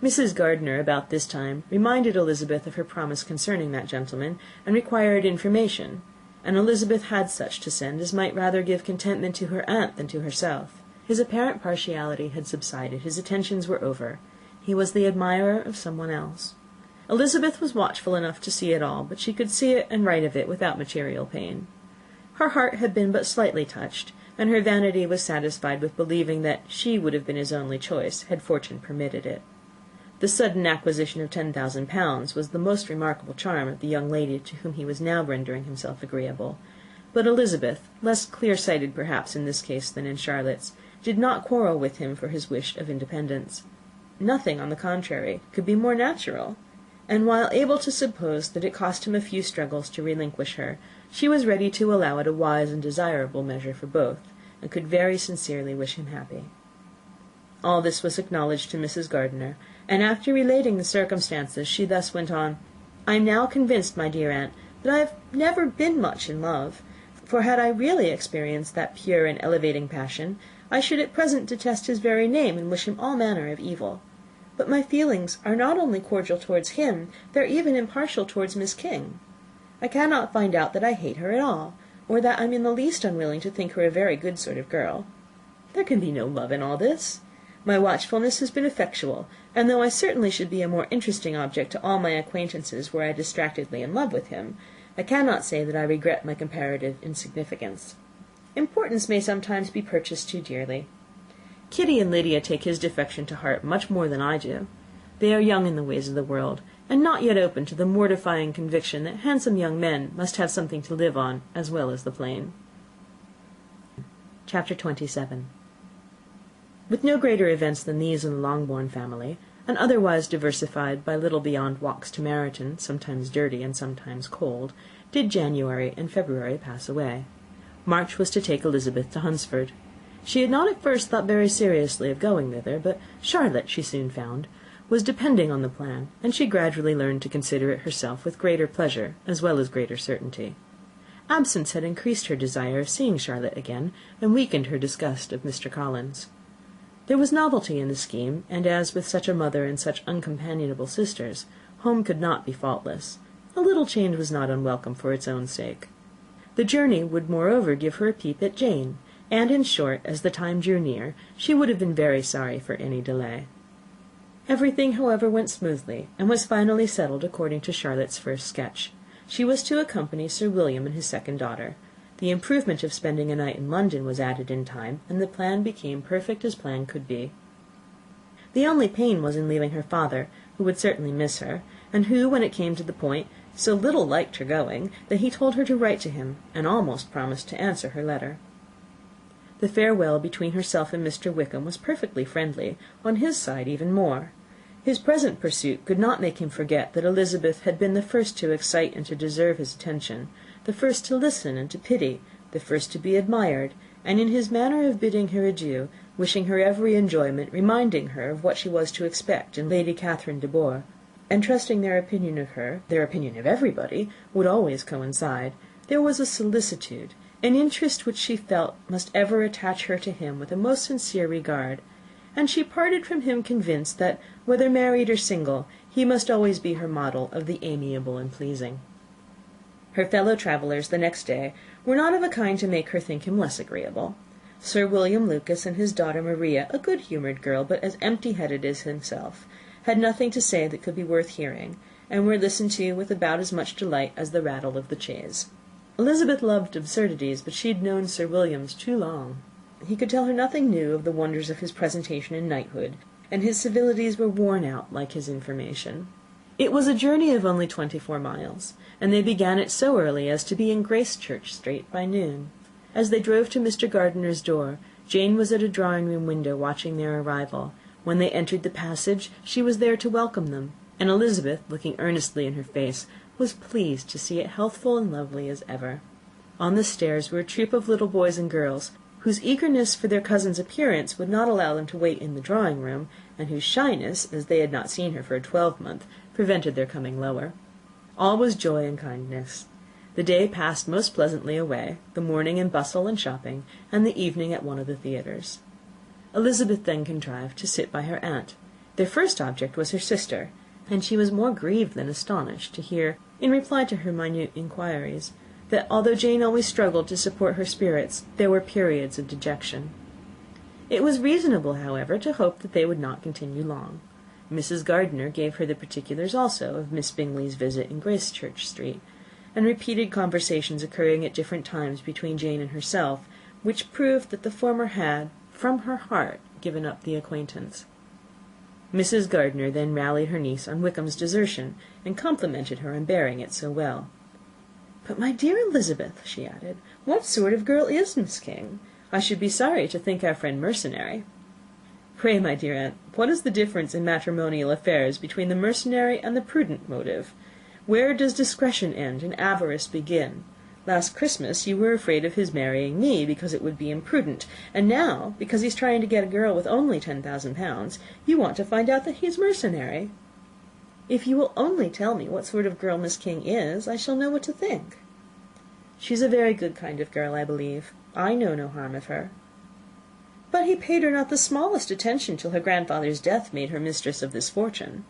Mrs. Gardiner, about this time, reminded Elizabeth of her promise concerning that gentleman, and required information, and Elizabeth had such to send as might rather give contentment to her aunt than to herself. His apparent partiality had subsided, his attentions were over. He was the admirer of someone else. Elizabeth was watchful enough to see it all, but she could see it and write of it without material pain. Her heart had been but slightly touched, and her vanity was satisfied with believing that she would have been his only choice, had fortune permitted it. The sudden acquisition of £10,000 was the most remarkable charm of the young lady to whom he was now rendering himself agreeable. But Elizabeth, less clear-sighted perhaps in this case than in Charlotte's, did not quarrel with him for his wish of independence. Nothing, on the contrary, could be more natural, and while able to suppose that it cost him a few struggles to relinquish her, she was ready to allow it a wise and desirable measure for both, and could very sincerely wish him happy. All this was acknowledged to Mrs. Gardiner, and after relating the circumstances, she thus went on: "I am now convinced, my dear aunt, that I have never been much in love, for had I really experienced that pure and elevating passion, I should at present detest his very name, and wish him all manner of evil. But my feelings are not only cordial towards him, they are even impartial towards Miss King. I cannot find out that I hate her at all, or that I am in the least unwilling to think her a very good sort of girl. There can be no love in all this. My watchfulness has been effectual, and though I certainly should be a more interesting object to all my acquaintances were I distractedly in love with him, I cannot say that I regret my comparative insignificance. Importance may sometimes be purchased too dearly. Kitty and Lydia take his defection to heart much more than I do. They are young in the ways of the world, and not yet open to the mortifying conviction that handsome young men must have something to live on as well as the plain." Chapter 27. With no greater events than these in the Longbourn family, and otherwise diversified by little beyond walks to Meryton, sometimes dirty and sometimes cold, did January and February pass away. March was to take Elizabeth to Hunsford. She had not at first thought very seriously of going thither, but Charlotte, she soon found, was depending on the plan, and she gradually learned to consider it herself with greater pleasure as well as greater certainty. Absence had increased her desire of seeing Charlotte again, and weakened her disgust of Mr. Collins. There was novelty in the scheme, and as with such a mother and such uncompanionable sisters, home could not be faultless. A little change was not unwelcome for its own sake. The journey would moreover give her a peep at Jane, and in short, as the time drew near, she would have been very sorry for any delay. Everything, however, went smoothly, and was finally settled according to Charlotte's first sketch. She was to accompany Sir William and his second daughter. The improvement of spending a night in London was added in time, and the plan became perfect as plan could be. The only pain was in leaving her father, who would certainly miss her, and who, when it came to the point, so little liked her going, that he told her to write to him, and almost promised to answer her letter. The farewell between herself and Mr. Wickham was perfectly friendly, on his side even more. His present pursuit could not make him forget that Elizabeth had been the first to excite and to deserve his attention, the first to listen and to pity, the first to be admired, and in his manner of bidding her adieu, wishing her every enjoyment, reminding her of what she was to expect in Lady Catherine de Bourgh, and trusting their opinion of her, their opinion of everybody, would always coincide, there was a solicitude, an interest which she felt must ever attach her to him with a most sincere regard, and she parted from him convinced that, whether married or single, he must always be her model of the amiable and pleasing. Her fellow travellers the next day were not of a kind to make her think him less agreeable. Sir William Lucas and his daughter Maria, a good-humoured girl, but as empty-headed as himself, had nothing to say that could be worth hearing, and were listened to with about as much delight as the rattle of the chaise. Elizabeth loved absurdities, but she had known Sir William's too long. He could tell her nothing new of the wonders of his presentation in knighthood, and his civilities were worn out like his information. It was a journey of only 24 miles, and they began it so early as to be in Gracechurch Street by noon. As they drove to Mr. Gardiner's door, Jane was at a drawing-room window watching their arrival. When they entered the passage, she was there to welcome them, and Elizabeth, looking earnestly in her face, was pleased to see it healthful and lovely as ever. On the stairs were a troop of little boys and girls, whose eagerness for their cousin's appearance would not allow them to wait in the drawing-room, and whose shyness, as they had not seen her for a twelvemonth, prevented their coming lower. All was joy and kindness. The day passed most pleasantly away, the morning in bustle and shopping, and the evening at one of the theatres. Elizabeth then contrived to sit by her aunt. Their first object was her sister, and she was more grieved than astonished to hear, in reply to her minute inquiries, that although Jane always struggled to support her spirits, there were periods of dejection. It was reasonable, however, to hope that they would not continue long. Mrs. Gardiner gave her the particulars also of Miss Bingley's visit in Gracechurch Street, and repeated conversations occurring at different times between Jane and herself, which proved that the former had, from her heart, given up the acquaintance. Mrs. Gardiner then rallied her niece on Wickham's desertion, and complimented her on bearing it so well. "But, my dear Elizabeth," she added, "what sort of girl is Miss King? I should be sorry to think our friend mercenary." "Pray, my dear aunt, what is the difference in matrimonial affairs between the mercenary and the prudent motive? Where does discretion end and avarice begin? Last Christmas you were afraid of his marrying me, because it would be imprudent, and now, because he's trying to get a girl with only 10,000 pounds, you want to find out that he's mercenary. If you will only tell me what sort of girl Miss King is, I shall know what to think." "She's a very good kind of girl, I believe. I know no harm of her." "But he paid her not the smallest attention till her grandfather's death made her mistress of this fortune."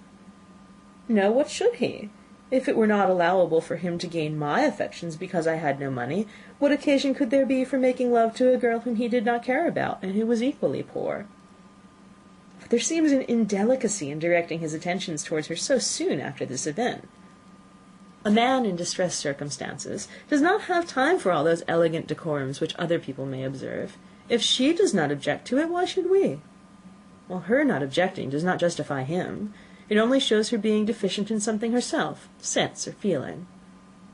"No, what should he? If it were not allowable for him to gain my affections because I had no money, what occasion could there be for making love to a girl whom he did not care about, and who was equally poor?" "But there seems an indelicacy in directing his attentions towards her so soon after this event. A man in distressed circumstances does not have time for all those elegant decorums which other people may observe. If she does not object to it, why should we?" "Well, her not objecting does not justify him. It only shows her being deficient in something herself, sense or feeling."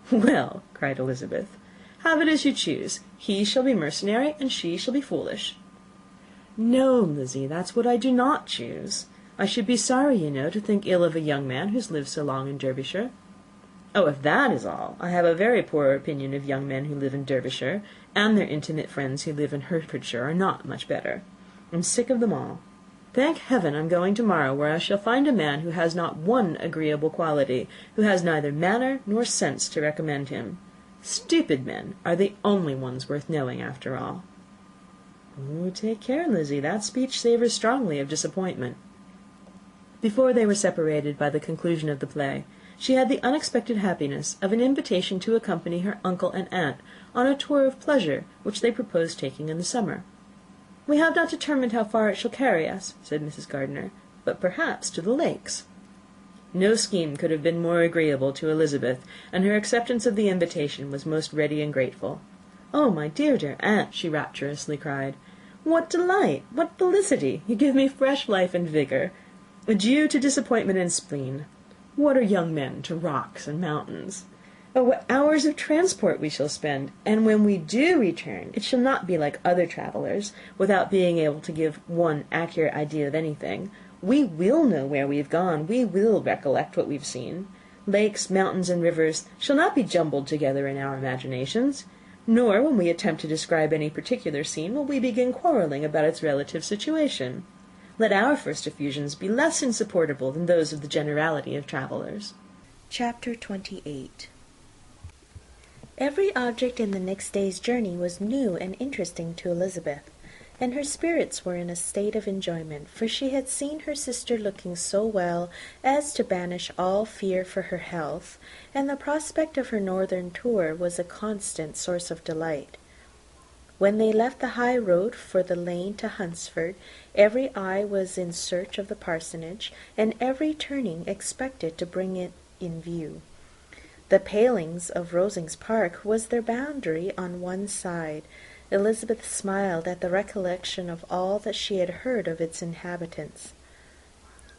"Well," cried Elizabeth, "have it as you choose. He shall be mercenary, and she shall be foolish." "No, Lizzie, that's what I do not choose. I should be sorry, you know, to think ill of a young man who's lived so long in Derbyshire." "Oh, if that is all, I have a very poor opinion of young men who live in Derbyshire, and their intimate friends who live in Hertfordshire are not much better. I'm sick of them all. Thank heaven I'm going to-morrow, where I shall find a man who has not one agreeable quality, who has neither manner nor sense to recommend him. Stupid men are the only ones worth knowing, after all." "Oh, take care, Lizzie, that speech savours strongly of disappointment." Before they were separated by the conclusion of the play, she had the unexpected happiness of an invitation to accompany her uncle and aunt on a tour of pleasure which they proposed taking in the summer. "We have not determined how far it shall carry us," said Mrs. Gardiner, "but perhaps to the lakes." No scheme could have been more agreeable to Elizabeth, and her acceptance of the invitation was most ready and grateful. "Oh, my dear, dear aunt," she rapturously cried, "what delight! What felicity! You give me fresh life and vigour. Adieu to disappointment and spleen. What are young men to rocks and mountains? Oh, what hours of transport we shall spend! And when we do return, it shall not be like other travellers, without being able to give one accurate idea of anything. We will know where we have gone. We will recollect what we have seen. Lakes, mountains, and rivers shall not be jumbled together in our imaginations. Nor, when we attempt to describe any particular scene, will we begin quarrelling about its relative situation. Let our first effusions be less insupportable than those of the generality of travellers." Chapter 28. Every object in the next day's journey was new and interesting to Elizabeth, and her spirits were in a state of enjoyment, for she had seen her sister looking so well as to banish all fear for her health, and the prospect of her northern tour was a constant source of delight. When they left the high road for the lane to Hunsford, every eye was in search of the parsonage, and every turning expected to bring it in view. The palings of Rosings Park was their boundary on one side. Elizabeth smiled at the recollection of all that she had heard of its inhabitants.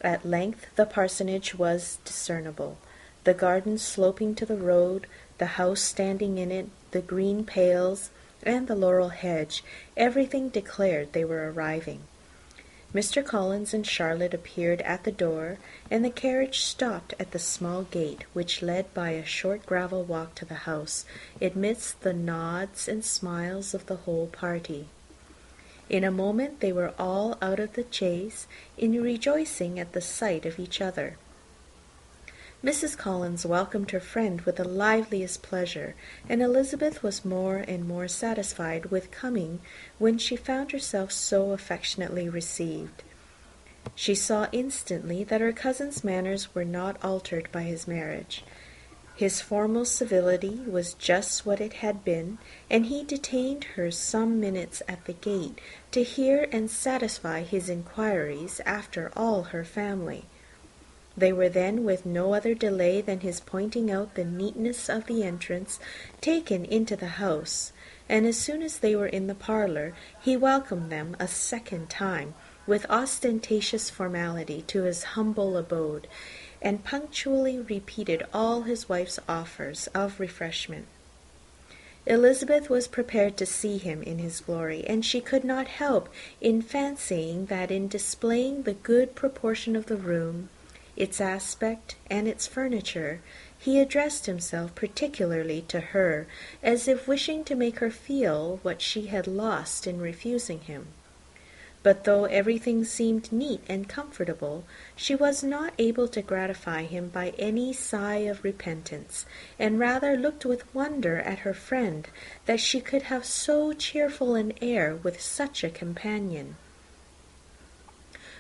At length the parsonage was discernible, the garden sloping to the road, the house standing in it, the green pales, and the laurel hedge. Everything declared they were arriving. Mr. Collins and Charlotte appeared at the door, and the carriage stopped at the small gate, which led by a short gravel walk to the house, amidst the nods and smiles of the whole party. In a moment they were all out of the chaise, in rejoicing at the sight of each other. Mrs. Collins welcomed her friend with the liveliest pleasure, and Elizabeth was more and more satisfied with coming when she found herself so affectionately received. She saw instantly that her cousin's manners were not altered by his marriage. His formal civility was just what it had been, and he detained her some minutes at the gate to hear and satisfy his inquiries after all her family. They were then, with no other delay than his pointing out the neatness of the entrance, taken into the house, and as soon as they were in the parlour, he welcomed them a second time, with ostentatious formality, to his humble abode, and punctually repeated all his wife's offers of refreshment. Elizabeth was prepared to see him in his glory, and she could not help in fancying that in displaying the good proportion of the room, its aspect, and its furniture, he addressed himself particularly to her, as if wishing to make her feel what she had lost in refusing him. But though everything seemed neat and comfortable, she was not able to gratify him by any sigh of repentance, and rather looked with wonder at her friend that she could have so cheerful an air with such a companion.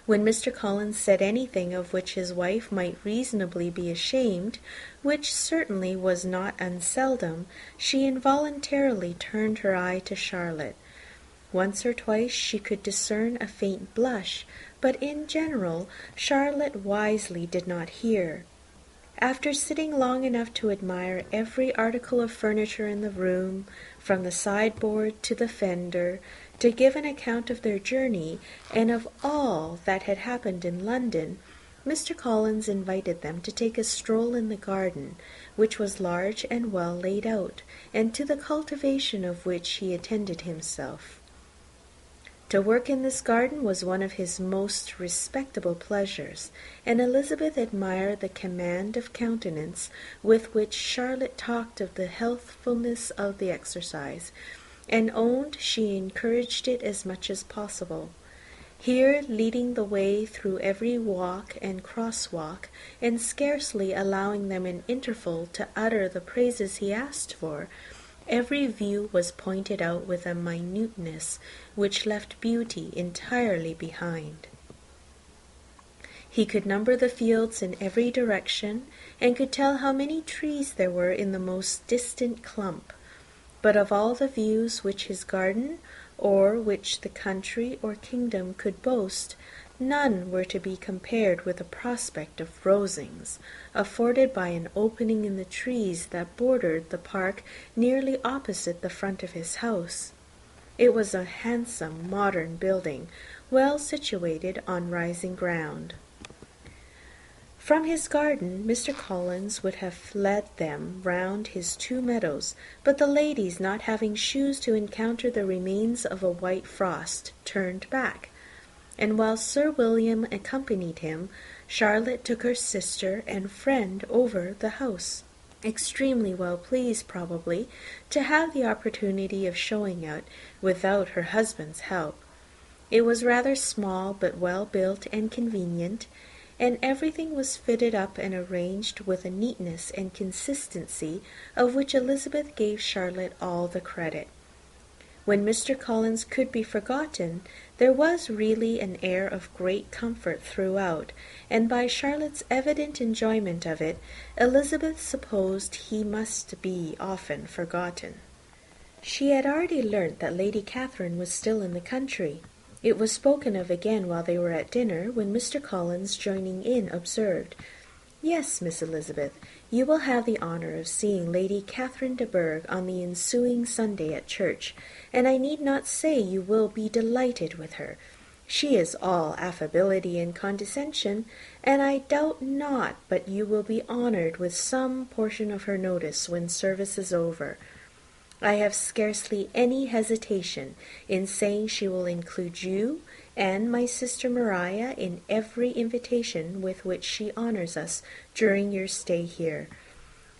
When Mr. Collins said anything of which his wife might reasonably be ashamed, which certainly was not unseldom, she involuntarily turned her eye to Charlotte. Once or twice she could discern a faint blush, but in general Charlotte wisely did not hear. After sitting long enough to admire every article of furniture in the room, from the sideboard to the fender, to give an account of their journey, and of all that had happened in London, Mr. Collins invited them to take a stroll in the garden, which was large and well laid out, and to the cultivation of which he attended himself. To work in this garden was one of his most respectable pleasures, and Elizabeth admired the command of countenance with which Charlotte talked of the healthfulness of the exercise, and owned she encouraged it as much as possible. Here, leading the way through every walk and cross-walk, and scarcely allowing them an interval to utter the praises he asked for, every view was pointed out with a minuteness which left beauty entirely behind. He could number the fields in every direction, and could tell how many trees there were in the most distant clump. But of all the views which his garden, or which the country or kingdom could boast, none were to be compared with the prospect of Rosings, afforded by an opening in the trees that bordered the park nearly opposite the front of his house. It was a handsome modern building, well situated on rising ground. From his garden Mr. Collins would have led them round his 2 meadows, but the ladies, not having shoes to encounter the remains of a white frost, turned back, and while Sir William accompanied him, Charlotte took her sister and friend over the house, extremely well pleased, probably, to have the opportunity of showing it without her husband's help. It was rather small, but well built and convenient, and everything was fitted up and arranged with a neatness and consistency of which Elizabeth gave Charlotte all the credit. When Mr. Collins could be forgotten, there was really an air of great comfort throughout, and by Charlotte's evident enjoyment of it, Elizabeth supposed he must be often forgotten. She had already learnt that Lady Catherine was still in the country. It was spoken of again while they were at dinner, when Mr. Collins, joining in, observed, "Yes, Miss Elizabeth, you will have the honour of seeing Lady Catherine de Bourgh on the ensuing Sunday at church, and I need not say you will be delighted with her. She is all affability and condescension, and I doubt not but you will be honoured with some portion of her notice when service is over. I have scarcely any hesitation in saying she will include you and my sister Maria in every invitation with which she honours us during your stay here.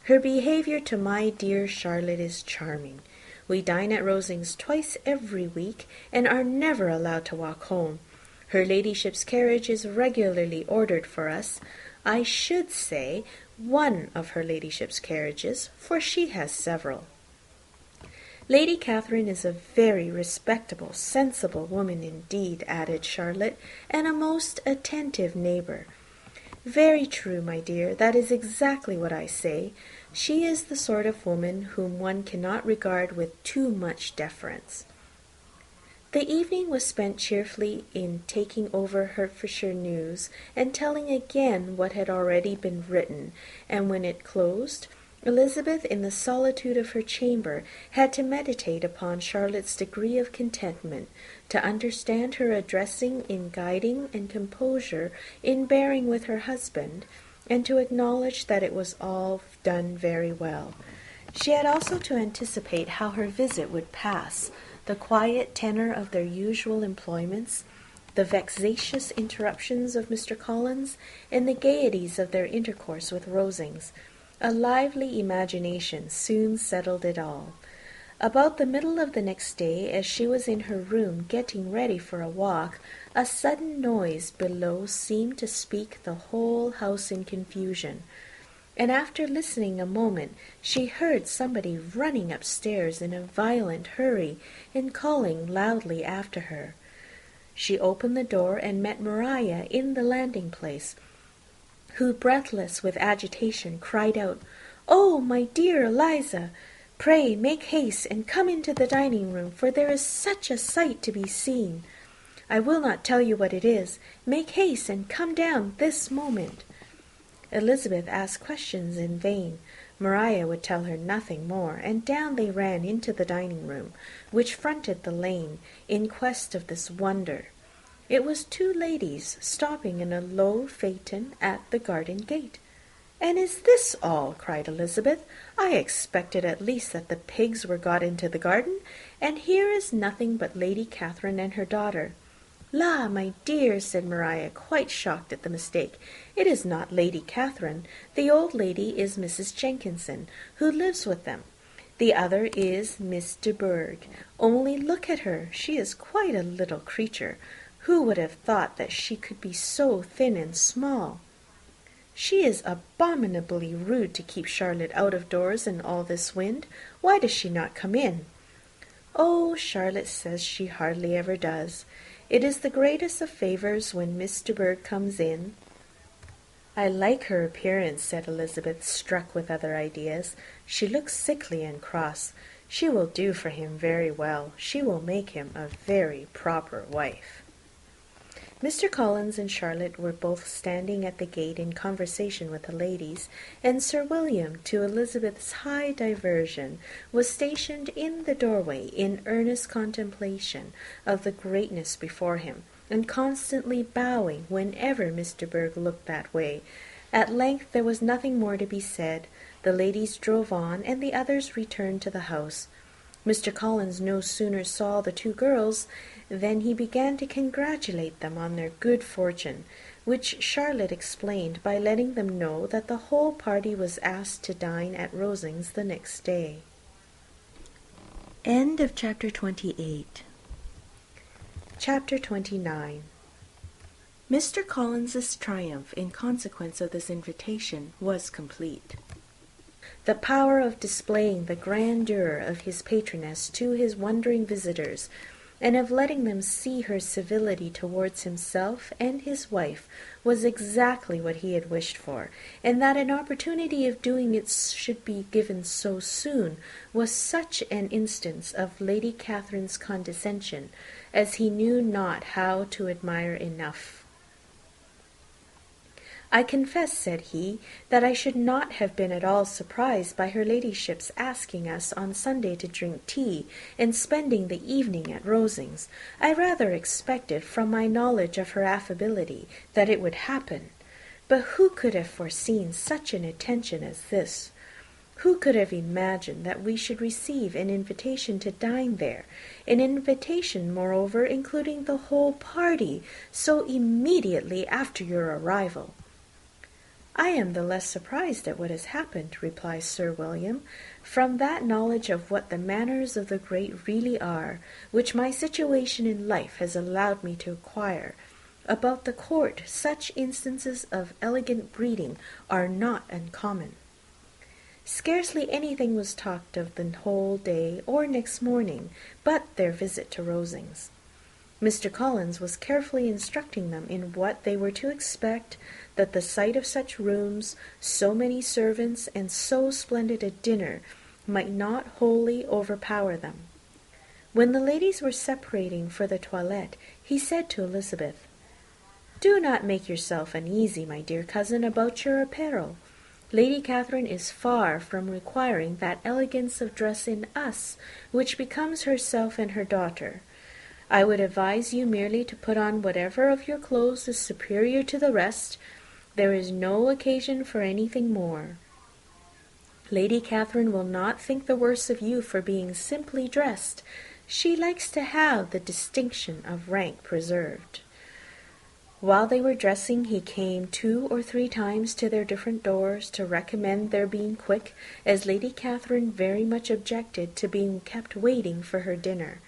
Her behaviour to my dear Charlotte is charming. We dine at Rosings twice every week, and are never allowed to walk home. Her ladyship's carriage is regularly ordered for us. I should say one of her ladyship's carriages, for she has several. Lady Catherine is a very respectable, sensible woman indeed, added Charlotte, and a most attentive neighbour. Very true, my dear, that is exactly what I say. She is the sort of woman whom one cannot regard with too much deference. The evening was spent cheerfully in taking over Hertfordshire news, and telling again what had already been written, and when it closed, Elizabeth, in the solitude of her chamber, had to meditate upon Charlotte's degree of contentment, to understand her addressing in guiding and composure in bearing with her husband, and to acknowledge that it was all done very well. She had also to anticipate how her visit would pass, the quiet tenor of their usual employments, the vexatious interruptions of Mr. Collins, and the gaieties of their intercourse with Rosings. A lively imagination soon settled it all. About the middle of the next day, as she was in her room getting ready for a walk, a sudden noise below seemed to speak the whole house in confusion, and after listening a moment, she heard somebody running upstairs in a violent hurry and calling loudly after her. She opened the door and met Maria in the landing-place, who, breathless with agitation, cried out, "Oh, my dear Eliza! Pray make haste and come into the dining-room, for there is such a sight to be seen. I will not tell you what it is. Make haste and come down this moment." Elizabeth asked questions in vain. Maria would tell her nothing more, and down they ran into the dining-room, which fronted the lane, in quest of this wonder. It was two ladies stopping in a low phaeton at the garden gate. "And is this all?" cried Elizabeth. "I expected at least that the pigs were got into the garden, and here is nothing but Lady Catherine and her daughter." "La, my dear," said Maria, quite shocked at the mistake, "it is not Lady Catherine. The old lady is Mrs. Jenkinson, who lives with them. The other is Miss de Bourgh. Only look at her. She is quite a little creature. Who would have thought that she could be so thin and small? She is abominably rude to keep Charlotte out of doors in all this wind. Why does she not come in?" "Oh, Charlotte says she hardly ever does. It is the greatest of favours when Miss de Bourgh comes in." "I like her appearance," said Elizabeth, struck with other ideas. "She looks sickly and cross. She will do for him very well. She will make him a very proper wife." Mr. Collins and Charlotte were both standing at the gate in conversation with the ladies, and Sir William, to Elizabeth's high diversion, was stationed in the doorway in earnest contemplation of the greatness before him, and constantly bowing whenever Miss de Bourgh looked that way. At length there was nothing more to be said. The ladies drove on, and the others returned to the house. Mr. Collins no sooner saw the two girls than he began to congratulate them on their good fortune, which Charlotte explained by letting them know that the whole party was asked to dine at Rosings the next day. End of Chapter 28. Chapter 29. Mr. Collins's triumph in consequence of this invitation was complete. The power of displaying the grandeur of his patroness to his wondering visitors, and of letting them see her civility towards himself and his wife, was exactly what he had wished for, and that an opportunity of doing it should be given so soon was such an instance of Lady Catherine's condescension as he knew not how to admire enough. "I confess," said he, "that I should not have been at all surprised by her ladyship's asking us on Sunday to drink tea, and spending the evening at Rosings. I rather expected, from my knowledge of her affability, that it would happen. But who could have foreseen such an attention as this? Who could have imagined that we should receive an invitation to dine there, an invitation, moreover, including the whole party, so immediately after your arrival?" I am the less surprised at what has happened, replies Sir William, from that knowledge of what the manners of the great really are, which my situation in life has allowed me to acquire. About the court, such instances of elegant breeding are not uncommon. Scarcely anything was talked of the whole day or next morning but their visit to Rosings. Mr. Collins was carefully instructing them in what they were to expect, that the sight of such rooms, so many servants, and so splendid a dinner might not wholly overpower them. When the ladies were separating for the toilette, he said to Elizabeth, "Do not make yourself uneasy, my dear cousin, about your apparel. Lady Catherine is far from requiring that elegance of dress in us which becomes herself and her daughter. I would advise you merely to put on whatever of your clothes is superior to the rest. There is no occasion for anything more. Lady Catherine will not think the worse of you for being simply dressed. She likes to have the distinction of rank preserved." While they were dressing, he came 2 or 3 times to their different doors to recommend their being quick, as Lady Catherine very much objected to being kept waiting for her dinner.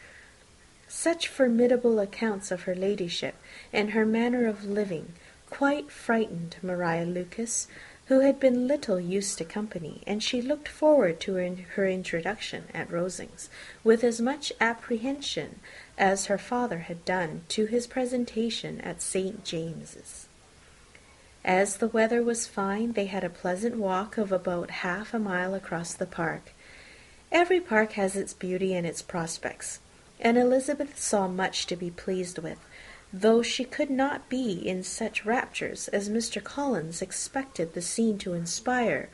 Such formidable accounts of her ladyship and her manner of living quite frightened Maria Lucas, who had been little used to company, and she looked forward to her introduction at Rosings with as much apprehension as her father had done to his presentation at St. James's. As the weather was fine, they had a pleasant walk of about half a mile across the park. Every park has its beauty and its prospects, and Elizabeth saw much to be pleased with, though she could not be in such raptures as Mr. Collins expected the scene to inspire,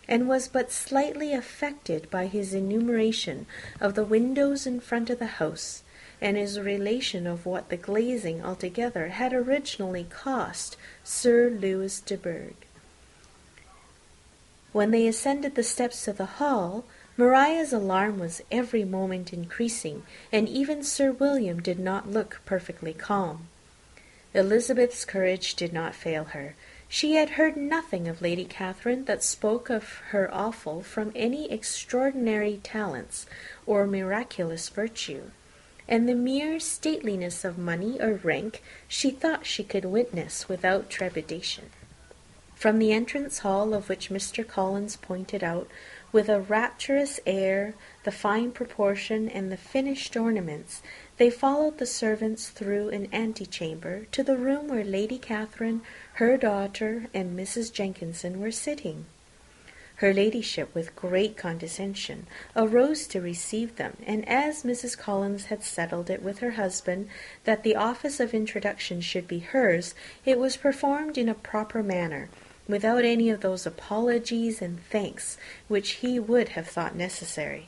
and was but slightly affected by his enumeration of the windows in front of the house, and his relation of what the glazing altogether had originally cost Sir Lewis de Bourgh. When they ascended the steps to the hall, Maria's alarm was every moment increasing, and even Sir William did not look perfectly calm. Elizabeth's courage did not fail her. She had heard nothing of Lady Catherine that spoke of her awful from any extraordinary talents or miraculous virtue, and the mere stateliness of money or rank she thought she could witness without trepidation. From the entrance hall, of which Mr. Collins pointed out with a rapturous air the fine proportion and the finished ornaments, they followed the servants through an antechamber to the room where Lady Catherine, her daughter, and Mrs. Jenkinson were sitting. Her ladyship, with great condescension, arose to receive them, and as Mrs. Collins had settled it with her husband that the office of introduction should be hers, it was performed in a proper manner, without any of those apologies and thanks which he would have thought necessary.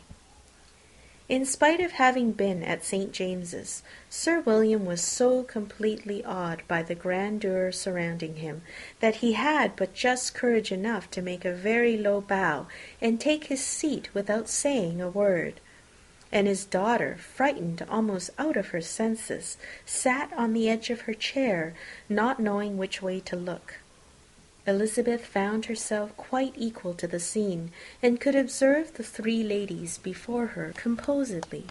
In spite of having been at St. James's, Sir William was so completely awed by the grandeur surrounding him that he had but just courage enough to make a very low bow and take his seat without saying a word. And his daughter, frightened almost out of her senses, sat on the edge of her chair, not knowing which way to look. Elizabeth found herself quite equal to the scene, and could observe the 3 ladies before her composedly.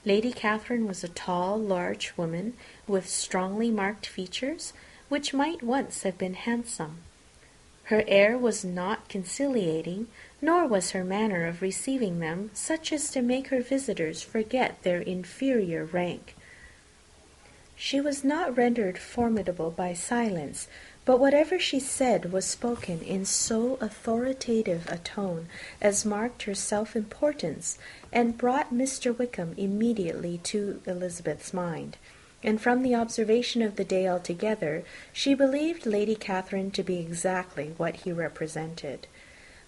Lady Catherine was a tall, large woman, with strongly marked features, which might once have been handsome. Her air was not conciliating, nor was her manner of receiving them such as to make her visitors forget their inferior rank. She was not rendered formidable by silence, but whatever she said was spoken in so authoritative a tone as marked her self-importance, and brought Mr. Wickham immediately to Elizabeth's mind, and from the observation of the day altogether, she believed Lady Catherine to be exactly what he represented.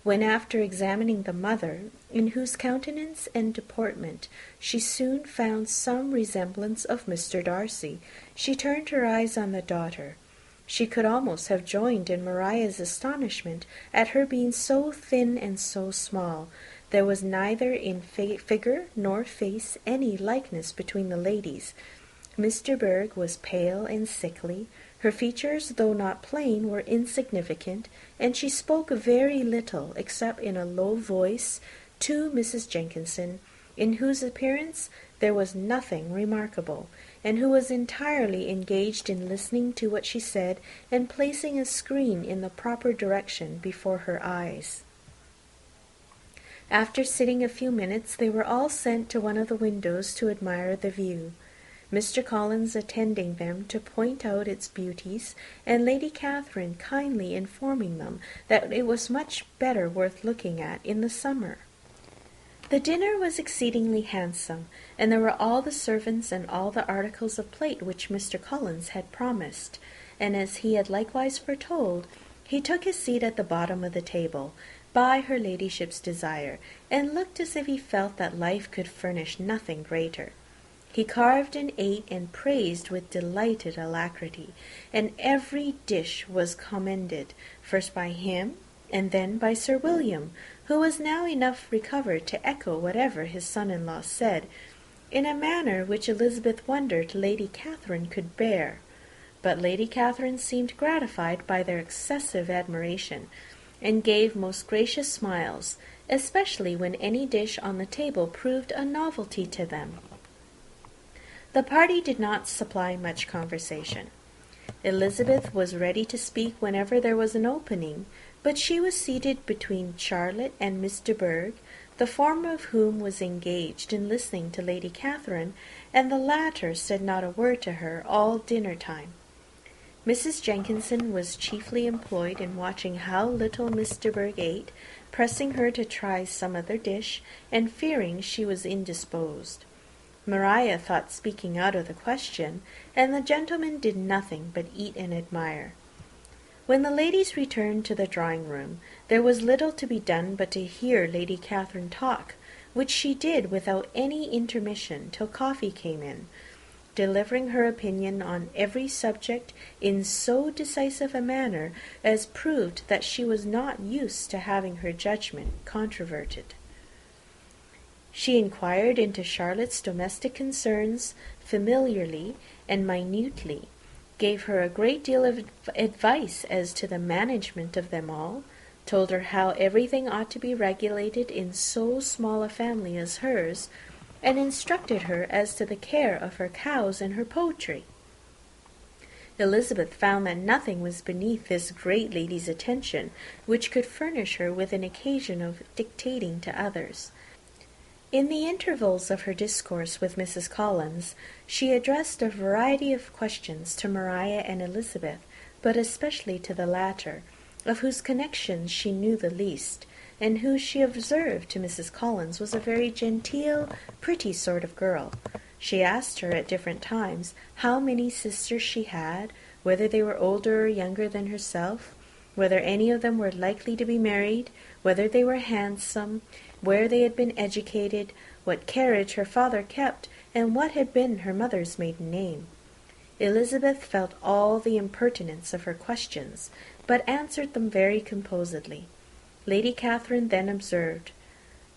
When, after examining the mother, in whose countenance and deportment she soon found some resemblance of Mr. Darcy, she turned her eyes on the daughter. She could almost have joined in Maria's astonishment at her being so thin and so small. There was neither in figure nor face any likeness between the ladies. Mr. Bourgh was pale and sickly, Her features, though not plain, were insignificant, and she spoke very little, except in a low voice, to Mrs. Jenkinson, in whose appearance there was nothing remarkable, and who was entirely engaged in listening to what she said and placing a screen in the proper direction before her eyes. After sitting a few minutes, they were all sent to one of the windows to admire the view, Mr. Collins attending them to point out its beauties, and Lady Catherine kindly informing them that it was much better worth looking at in the summer. The dinner was exceedingly handsome, and there were all the servants and all the articles of plate which Mr. Collins had promised, and as he had likewise foretold, he took his seat at the bottom of the table, by her ladyship's desire, and looked as if he felt that life could furnish nothing greater. He carved and ate and praised with delighted alacrity, and every dish was commended, first by him, and then by Sir William, who was now enough recovered to echo whatever his son-in-law said, in a manner which Elizabeth wondered Lady Catherine could bear. But Lady Catherine seemed gratified by their excessive admiration, and gave most gracious smiles, especially when any dish on the table proved a novelty to them. The party did not supply much conversation. Elizabeth was ready to speak whenever there was an opening, but she was seated between Charlotte and Miss de Bourgh, the former of whom was engaged in listening to Lady Catherine, and the latter said not a word to her all dinner-time. Mrs. Jenkinson was chiefly employed in watching how little Miss de Bourgh ate, pressing her to try some other dish, and fearing she was indisposed. Maria thought speaking out of the question, and the gentlemen did nothing but eat and admire. When the ladies returned to the drawing-room, there was little to be done but to hear Lady Catherine talk, which she did without any intermission till coffee came in, delivering her opinion on every subject in so decisive a manner as proved that she was not used to having her judgment controverted. She inquired into Charlotte's domestic concerns familiarly and minutely, gave her a great deal of advice as to the management of them all, told her how everything ought to be regulated in so small a family as hers, and instructed her as to the care of her cows and her poultry. Elizabeth found that nothing was beneath this great lady's attention which could furnish her with an occasion of dictating to others. In the intervals of her discourse with Mrs. Collins, she addressed a variety of questions to Maria and Elizabeth, but especially to the latter, of whose connections she knew the least, and who she observed to Mrs. Collins was a very genteel, pretty sort of girl. She asked her at different times how many sisters she had, whether they were older or younger than herself, whether any of them were likely to be married, whether they were handsome, where they had been educated, what carriage her father kept, and what had been her mother's maiden name. Elizabeth felt all the impertinence of her questions, but answered them very composedly. Lady Catherine then observed,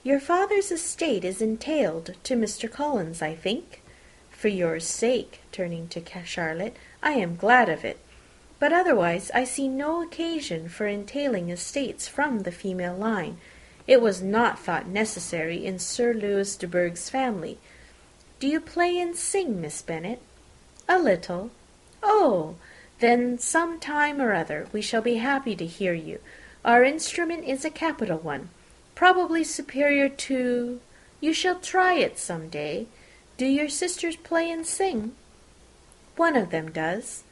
"Your father's estate is entailed to Mr. Collins, I think? For your sake," turning to Charlotte, "I am glad of it. But otherwise I see no occasion for entailing estates from the female line. It was not thought necessary in Sir Lewis de Bourgh's family. Do you play and sing, Miss Bennet?" "A little." "Oh, then some time or other we shall be happy to hear you. Our instrument is a capital one, probably superior to— You shall try it some day. Do your sisters play and sing?" "One of them does."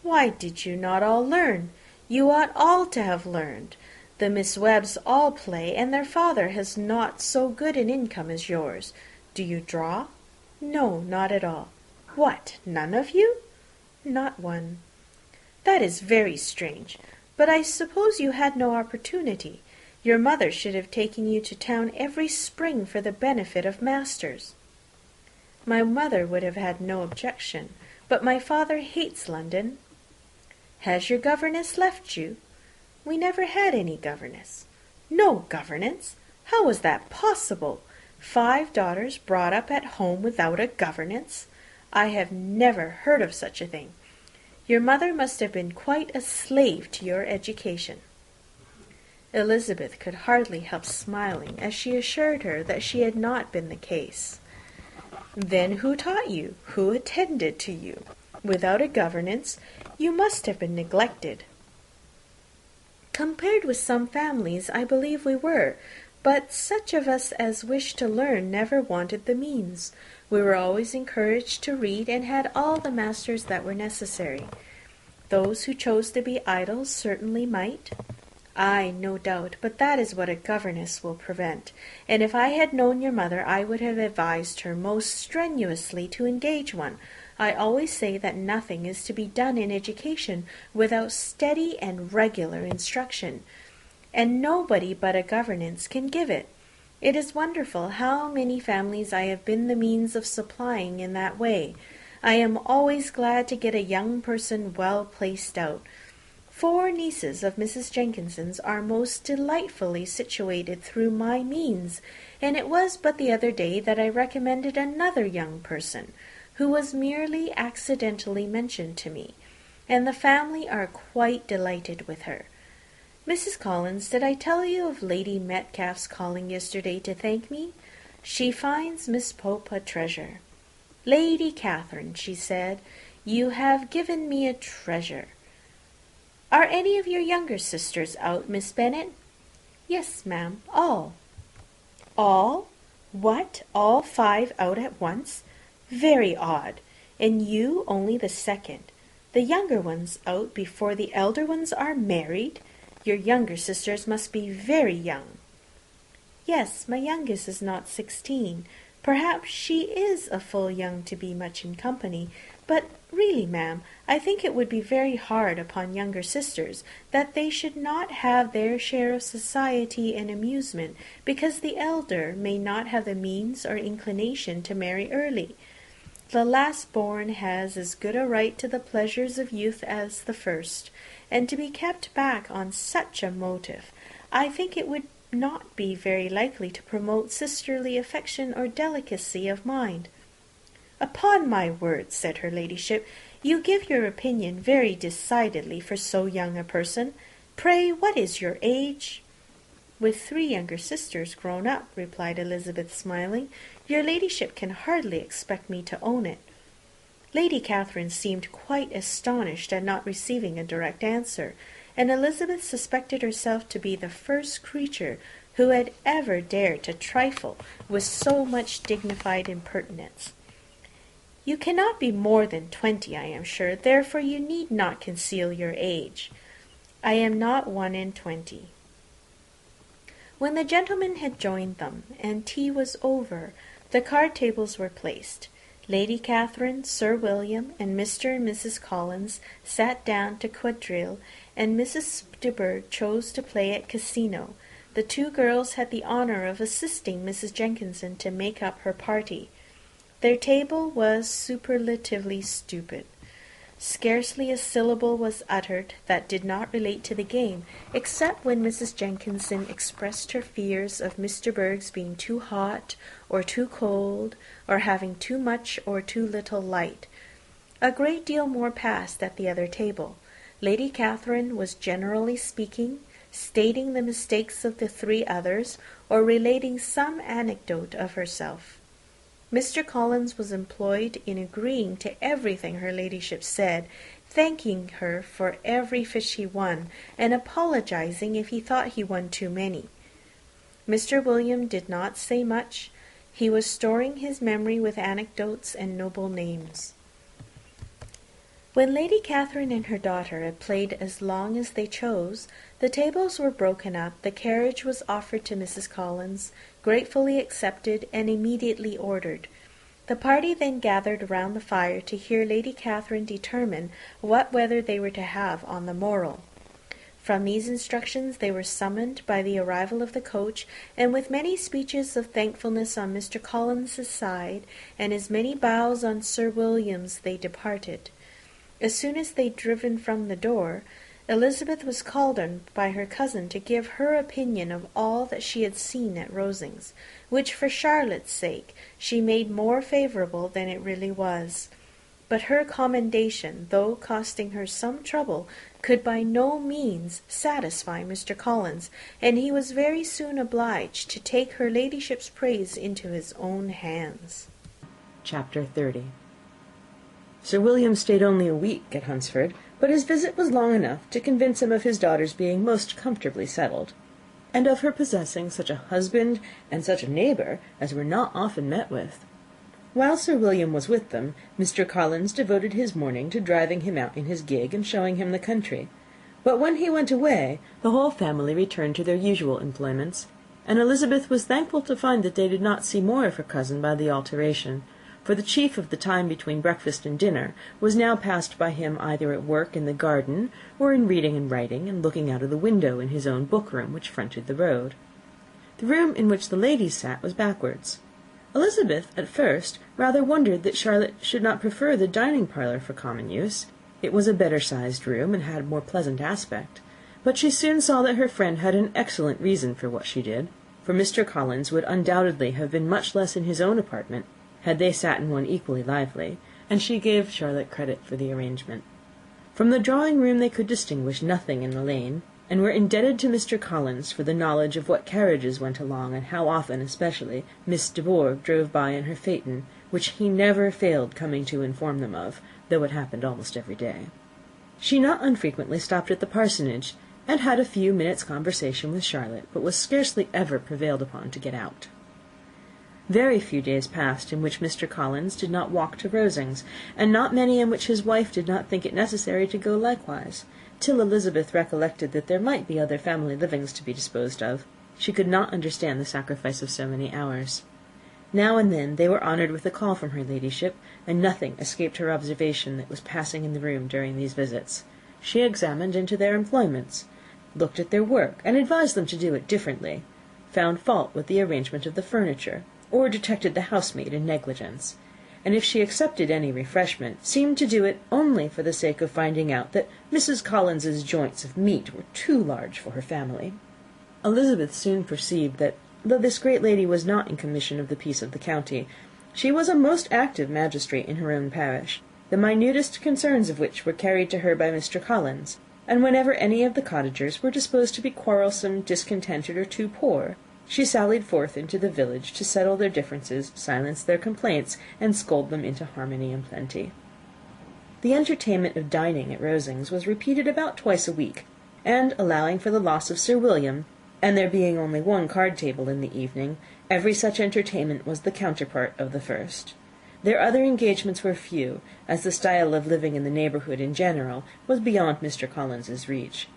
"Why did you not all learn? You ought all to have learned. The Miss Webbs all play, and their father has not so good an income as yours. Do you draw?" "No, not at all." "What, none of you?" "Not one." "That is very strange. But I suppose you had no opportunity. Your mother should have taken you to town every spring for the benefit of masters." "My mother would have had no objection, but my father hates London." "Has your governess left you?" "We never had any governess." "No governess? How was that possible? 5 daughters brought up at home without a governess? I have never heard of such a thing. Your mother must have been quite a slave to your education." Elizabeth could hardly help smiling as she assured her that she had not been the case. "Then who taught you? Who attended to you? Without a governess, you must have been neglected." "Compared with some families, I believe we were, but such of us as wished to learn never wanted the means. We were always encouraged to read, and had all the masters that were necessary. Those who chose to be idle certainly might." "Ay, no doubt, but that is what a governess will prevent, and if I had known your mother I would have advised her most strenuously to engage one. I always say that nothing is to be done in education without steady and regular instruction, and nobody but a governess can give it. It is wonderful how many families I have been the means of supplying in that way. I am always glad to get a young person well placed out. 4 nieces of Mrs. Jenkinson's are most delightfully situated through my means, and it was but the other day that I recommended another young person, who was merely accidentally mentioned to me, and the family are quite delighted with her. Mrs. Collins, did I tell you of Lady Metcalfe's calling yesterday to thank me? She finds Miss Pope a treasure. 'Lady Catherine,' she said, 'you have given me a treasure.' Are any of your younger sisters out, Miss Bennet?" "Yes, ma'am, all." "All? What, all 5 out at once? Very odd. And you only the second. The younger ones out before the elder ones are married? Your younger sisters must be very young." "Yes, my youngest is not 16. Perhaps she is a full young to be much in company, but really, ma'am, I think it would be very hard upon younger sisters that they should not have their share of society and amusement, because the elder may not have the means or inclination to marry early. The last born has as good a right to the pleasures of youth as the first, and to be kept back on such a motive, I think it would not be very likely to promote sisterly affection or delicacy of mind." "Upon my word," said her ladyship, "you give your opinion very decidedly for so young a person. Pray, what is your age?" "With 3 younger sisters grown up," replied Elizabeth, smiling, "your ladyship can hardly expect me to own it." Lady Catherine seemed quite astonished at not receiving a direct answer, and Elizabeth suspected herself to be the first creature who had ever dared to trifle with so much dignified impertinence. "You cannot be more than 20, I am sure, therefore you need not conceal your age." "I am not 21. When the gentlemen had joined them, and tea was over, the card tables were placed. Lady Catherine, Sir William, and Mr. and Mrs. Collins sat down to quadrille, and Mrs. de Bourgh chose to play at casino. The 2 girls had the honour of assisting Mrs. Jenkinson to make up her party. Their table was superlatively stupid. Scarcely a syllable was uttered that did not relate to the game, except when Mrs. Jenkinson expressed her fears of Mr. Bourgh's being too hot or too cold, or having too much or too little light. A great deal more passed at the other table. Lady Catherine was, generally speaking, stating the mistakes of the 3 others, or relating some anecdote of herself. Mr. Collins was employed in agreeing to everything her ladyship said, thanking her for every fish he won, and apologizing if he thought he won too many. Mr. William did not say much. He was storing his memory with anecdotes and noble names. When Lady Catherine and her daughter had played as long as they chose, the tables were broken up, the carriage was offered to Mrs. Collins, gratefully accepted, and immediately ordered. The party then gathered round the fire to hear Lady Catherine determine what weather they were to have on the morrow. From these instructions they were summoned by the arrival of the coach, and with many speeches of thankfulness on Mr. Collins's side, and as many bows on Sir William's, they departed. As soon as they driven from the door, Elizabeth was called on by her cousin to give her opinion of all that she had seen at Rosings, which for Charlotte's sake she made more favourable than it really was. But but her commendation, though costing her some trouble, could by no means satisfy Mr. Collins, and he was very soon obliged to take her ladyship's praise into his own hands. Chapter 30. Sir William stayed only a week at Hunsford, but his visit was long enough to convince him of his daughter's being most comfortably settled, and of her possessing such a husband and such a neighbour as were not often met with. While Sir William was with them, Mr. Collins devoted his morning to driving him out in his gig and showing him the country. But when he went away, the whole family returned to their usual employments, and Elizabeth was thankful to find that they did not see more of her cousin by the alteration, for the chief of the time between breakfast and dinner was now passed by him either at work in the garden, or in reading and writing, and looking out of the window in his own book-room, which fronted the road. The room in which the ladies sat was backwards. Elizabeth, at first, rather wondered that Charlotte should not prefer the dining-parlour for common use. It was a better-sized room, and had a more pleasant aspect. But she soon saw that her friend had an excellent reason for what she did, for Mr. Collins would undoubtedly have been much less in his own apartment, had they sat in one equally lively, and she gave Charlotte credit for the arrangement. From the drawing-room they could distinguish nothing in the lane, and were indebted to Mr. Collins for the knowledge of what carriages went along, and how often, especially, Miss de Bourgh drove by in her phaeton, which he never failed coming to inform them of, though it happened almost every day. She not unfrequently stopped at the parsonage, and had a few minutes' conversation with Charlotte, but was scarcely ever prevailed upon to get out. Very few days passed in which Mr. Collins did not walk to Rosings, and not many in which his wife did not think it necessary to go likewise, till Elizabeth recollected that there might be other family livings to be disposed of. She could not understand the sacrifice of so many hours. Now and then they were honoured with a call from her ladyship, and nothing escaped her observation that was passing in the room during these visits. She examined into their employments, looked at their work, and advised them to do it differently, found fault with the arrangement of the furniture, or detected the housemaid in negligence, and if she accepted any refreshment, seemed to do it only for the sake of finding out that Mrs. Collins's joints of meat were too large for her family. Elizabeth soon perceived that, though this great lady was not in commission of the peace of the county, she was a most active magistrate in her own parish, the minutest concerns of which were carried to her by Mr. Collins, and whenever any of the cottagers were disposed to be quarrelsome, discontented, or too poor, she sallied forth into the village to settle their differences, silence their complaints, and scold them into harmony and plenty. The entertainment of dining at Rosings was repeated about twice a week, and, allowing for the loss of Sir William, and there being only one card-table in the evening, every such entertainment was the counterpart of the first. Their other engagements were few, as the style of living in the neighbourhood in general was beyond Mr. Collins's reach.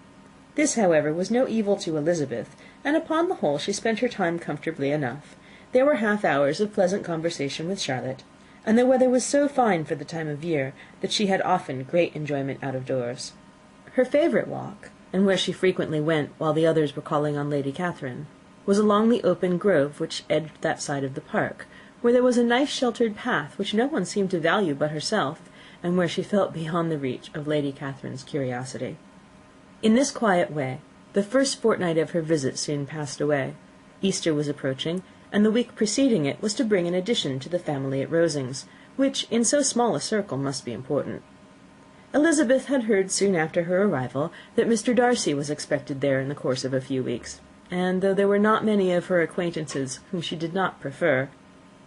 This, however, was no evil to Elizabeth, and upon the whole she spent her time comfortably enough. There were half-hours of pleasant conversation with Charlotte, and the weather was so fine for the time of year that she had often great enjoyment out of doors. Her favourite walk, and where she frequently went while the others were calling on Lady Catherine, was along the open grove which edged that side of the park, where there was a nice sheltered path which no one seemed to value but herself, and where she felt beyond the reach of Lady Catherine's curiosity. In this quiet way, the first fortnight of her visit soon passed away. Easter was approaching, and the week preceding it was to bring an addition to the family at Rosings, which, in so small a circle, must be important. Elizabeth had heard soon after her arrival that Mr. Darcy was expected there in the course of a few weeks, and though there were not many of her acquaintances whom she did not prefer,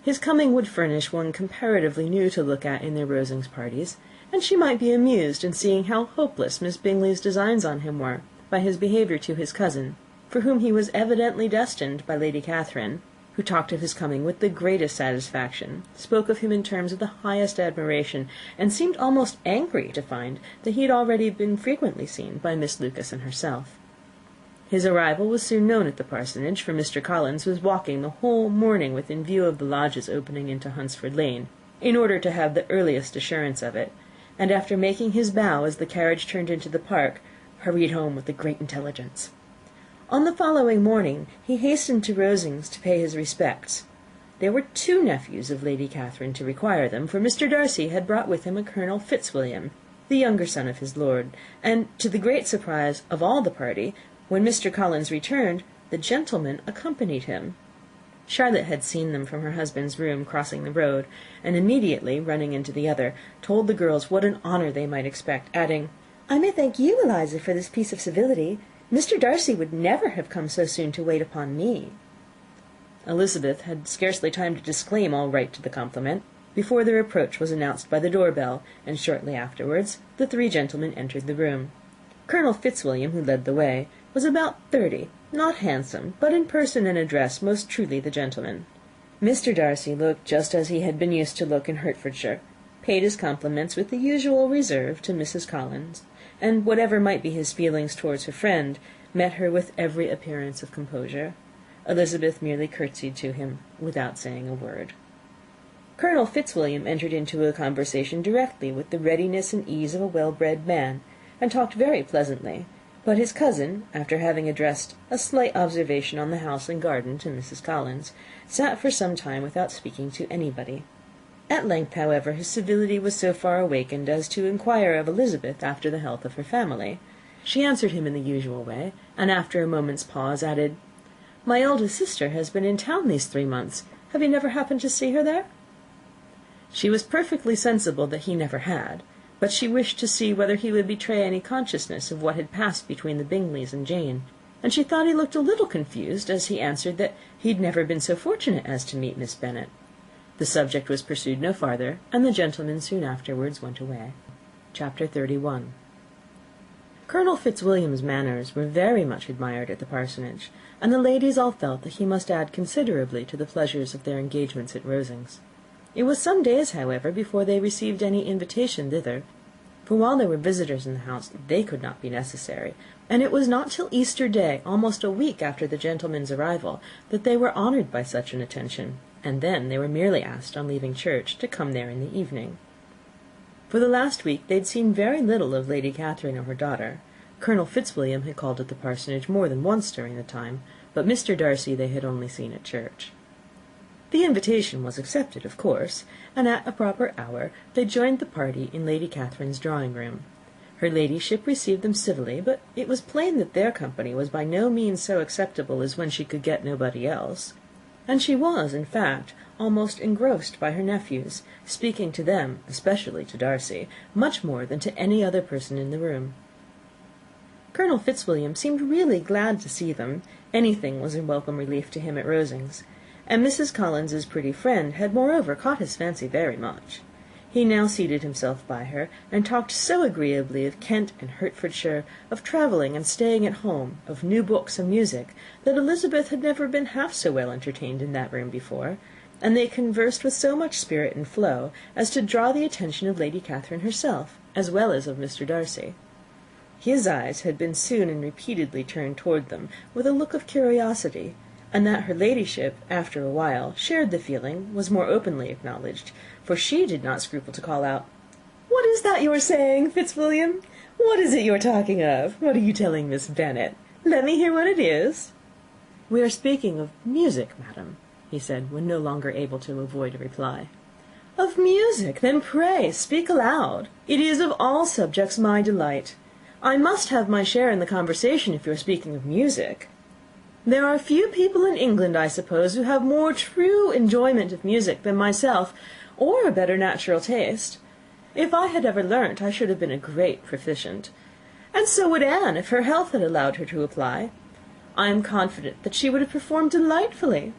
his coming would furnish one comparatively new to look at in their Rosings parties, and she might be amused in seeing how hopeless Miss Bingley's designs on him were, by his behaviour to his cousin, for whom he was evidently destined by Lady Catherine, who talked of his coming with the greatest satisfaction, spoke of him in terms of the highest admiration, and seemed almost angry to find that he had already been frequently seen by Miss Lucas and herself. His arrival was soon known at the parsonage, for Mr. Collins was walking the whole morning within view of the lodges opening into Hunsford Lane, in order to have the earliest assurance of it, and after making his bow as the carriage turned into the park, hurried home with the great intelligence. On the following morning he hastened to Rosings to pay his respects. There were 2 nephews of Lady Catherine to require them, for Mr. Darcy had brought with him a Colonel Fitzwilliam, the younger son of his lord, and, to the great surprise of all the party, when Mr. Collins returned, the gentleman accompanied him. Charlotte had seen them from her husband's room crossing the road, and immediately running into the other, told the girls what an honour they might expect, adding, "I may thank you, Eliza, for this piece of civility. Mr. Darcy would never have come so soon to wait upon me." Elizabeth had scarcely time to disclaim all right to the compliment, before their approach was announced by the door-bell, and shortly afterwards the three gentlemen entered the room. Colonel Fitzwilliam, who led the way, was about 30, not handsome, but in person and address most truly the gentleman. Mr. Darcy looked just as he had been used to look in Hertfordshire, paid his compliments with the usual reserve to Mrs. Collins, and whatever might be his feelings towards her friend, met her with every appearance of composure. Elizabeth merely curtsied to him, without saying a word. Colonel Fitzwilliam entered into a conversation directly with the readiness and ease of a well-bred man, and talked very pleasantly, but his cousin, after having addressed a slight observation on the house and garden to Mrs. Collins, sat for some time without speaking to anybody. At length, however, his civility was so far awakened as to inquire of Elizabeth after the health of her family. She answered him in the usual way, and after a moment's pause added, "My eldest sister has been in town these 3 months. Have you never happened to see her there?" She was perfectly sensible that he never had, but she wished to see whether he would betray any consciousness of what had passed between the Bingleys and Jane, and she thought he looked a little confused as he answered that he had never been so fortunate as to meet Miss Bennet. The subject was pursued no farther, and the gentlemen soon afterwards went away. Chapter 31. Colonel Fitzwilliam's manners were very much admired at the parsonage, and the ladies all felt that he must add considerably to the pleasures of their engagements at Rosings. It was some days, however, before they received any invitation thither, for while there were visitors in the house they could not be necessary, and it was not till Easter Day, almost a week after the gentlemen's arrival, that they were honoured by such an attention, and then they were merely asked, on leaving church, to come there in the evening. For the last week they had seen very little of Lady Catherine or her daughter. Colonel Fitzwilliam had called at the parsonage more than once during the time, but Mr. Darcy they had only seen at church. The invitation was accepted, of course, and at a proper hour they joined the party in Lady Catherine's drawing-room. Her ladyship received them civilly, but it was plain that their company was by no means so acceptable as when she could get nobody else, and she was, in fact, almost engrossed by her nephews, speaking to them, especially to Darcy, much more than to any other person in the room. Colonel Fitzwilliam seemed really glad to see them. Anything was a welcome relief to him at Rosings, and Mrs. Collins's pretty friend had moreover caught his fancy very much. He now seated himself by her, and talked so agreeably of Kent and Hertfordshire, of travelling and staying at home, of new books and music, that Elizabeth had never been half so well entertained in that room before, and they conversed with so much spirit and flow as to draw the attention of Lady Catherine herself, as well as of Mr. Darcy. His eyes had been soon and repeatedly turned toward them with a look of curiosity, and that her ladyship, after a while, shared the feeling, was more openly acknowledged, for she did not scruple to call out, "What is that you are saying, Fitzwilliam? What is it you are talking of? What are you telling Miss Bennet? Let me hear what it is." "We are speaking of music, madam," he said, when no longer able to avoid a reply. "Of music? Then pray speak aloud. It is of all subjects my delight. I must have my share in the conversation if you are speaking of music. There are few people in England, I suppose, who have more true enjoyment of music than myself, or a better natural taste. If I had ever learnt, I should have been a great proficient. And so would Anne, if her health had allowed her to apply. I am confident that she would have performed delightfully.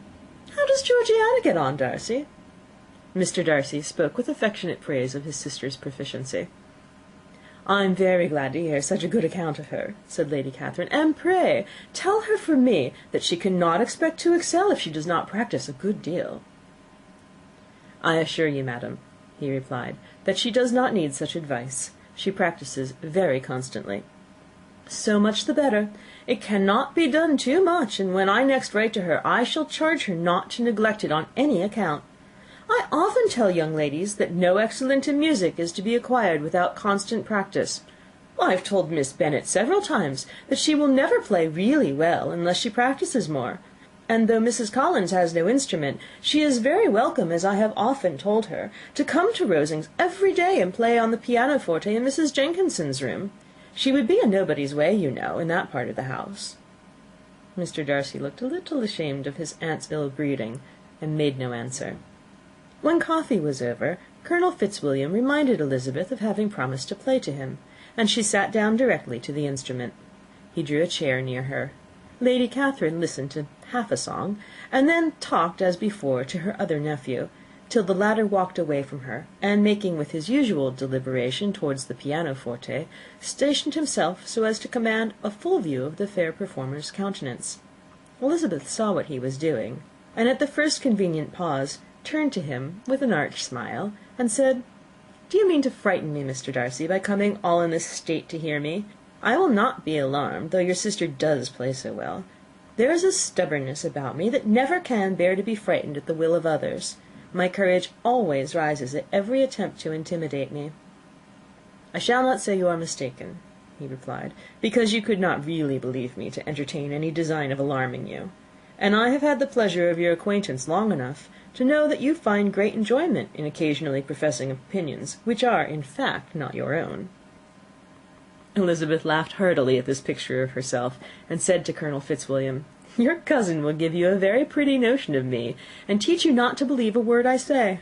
How does Georgiana get on, Darcy?" Mr. Darcy spoke with affectionate praise of his sister's proficiency. "I am very glad to hear such a good account of her," said Lady Catherine, "and pray tell her from me that she cannot expect to excel if she does not practise a good deal." "I assure you, madam," he replied, "that she does not need such advice. She practises very constantly." "So much the better. It cannot be done too much, and when I next write to her I shall charge her not to neglect it on any account. I often tell young ladies that no excellence in music is to be acquired without constant practice. I have told Miss Bennet several times that she will never play really well unless she practises more, and though Mrs. Collins has no instrument, she is very welcome, as I have often told her, to come to Rosings every day and play on the pianoforte in Mrs. Jenkinson's room. She would be in nobody's way, you know, in that part of the house." Mr. Darcy looked a little ashamed of his aunt's ill-breeding, and made no answer. When coffee was over, Colonel Fitzwilliam reminded Elizabeth of having promised to play to him, and she sat down directly to the instrument. He drew a chair near her. Lady Catherine listened to half a song, and then talked, as before, to her other nephew, till the latter walked away from her, and, making with his usual deliberation towards the pianoforte, stationed himself so as to command a full view of the fair performer's countenance. Elizabeth saw what he was doing, and at the first convenient pause turned to him with an arch smile, and said, "Do you mean to frighten me, Mr. Darcy, by coming all in this state to hear me? I will not be alarmed, though your sister does play so well. There is a stubbornness about me that never can bear to be frightened at the will of others. My courage always rises at every attempt to intimidate me." "I shall not say you are mistaken," he replied, "because you could not really believe me to entertain any design of alarming you, and I have had the pleasure of your acquaintance long enough to know that you find great enjoyment in occasionally professing opinions which are, in fact, not your own." Elizabeth laughed heartily at this picture of herself, and said to Colonel Fitzwilliam, "Your cousin will give you a very pretty notion of me, and teach you not to believe a word I say.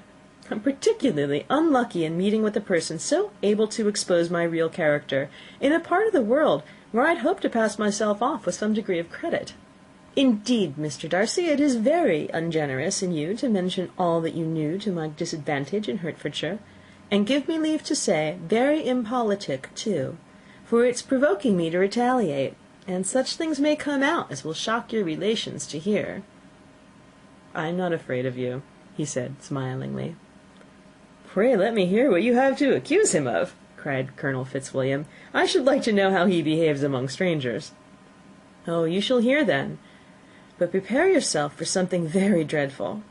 I'm particularly unlucky in meeting with a person so able to expose my real character, in a part of the world where I'd hoped to pass myself off with some degree of credit. Indeed, Mr. Darcy, it is very ungenerous in you to mention all that you knew to my disadvantage in Hertfordshire, and give me leave to say, very impolitic too, for it's provoking me to retaliate, and such things may come out as will shock your relations to hear." "I am not afraid of you," he said, smilingly. "Pray let me hear what you have to accuse him of," cried Colonel Fitzwilliam. "I should like to know how he behaves among strangers." "Oh, you shall hear then. But prepare yourself for something very dreadful.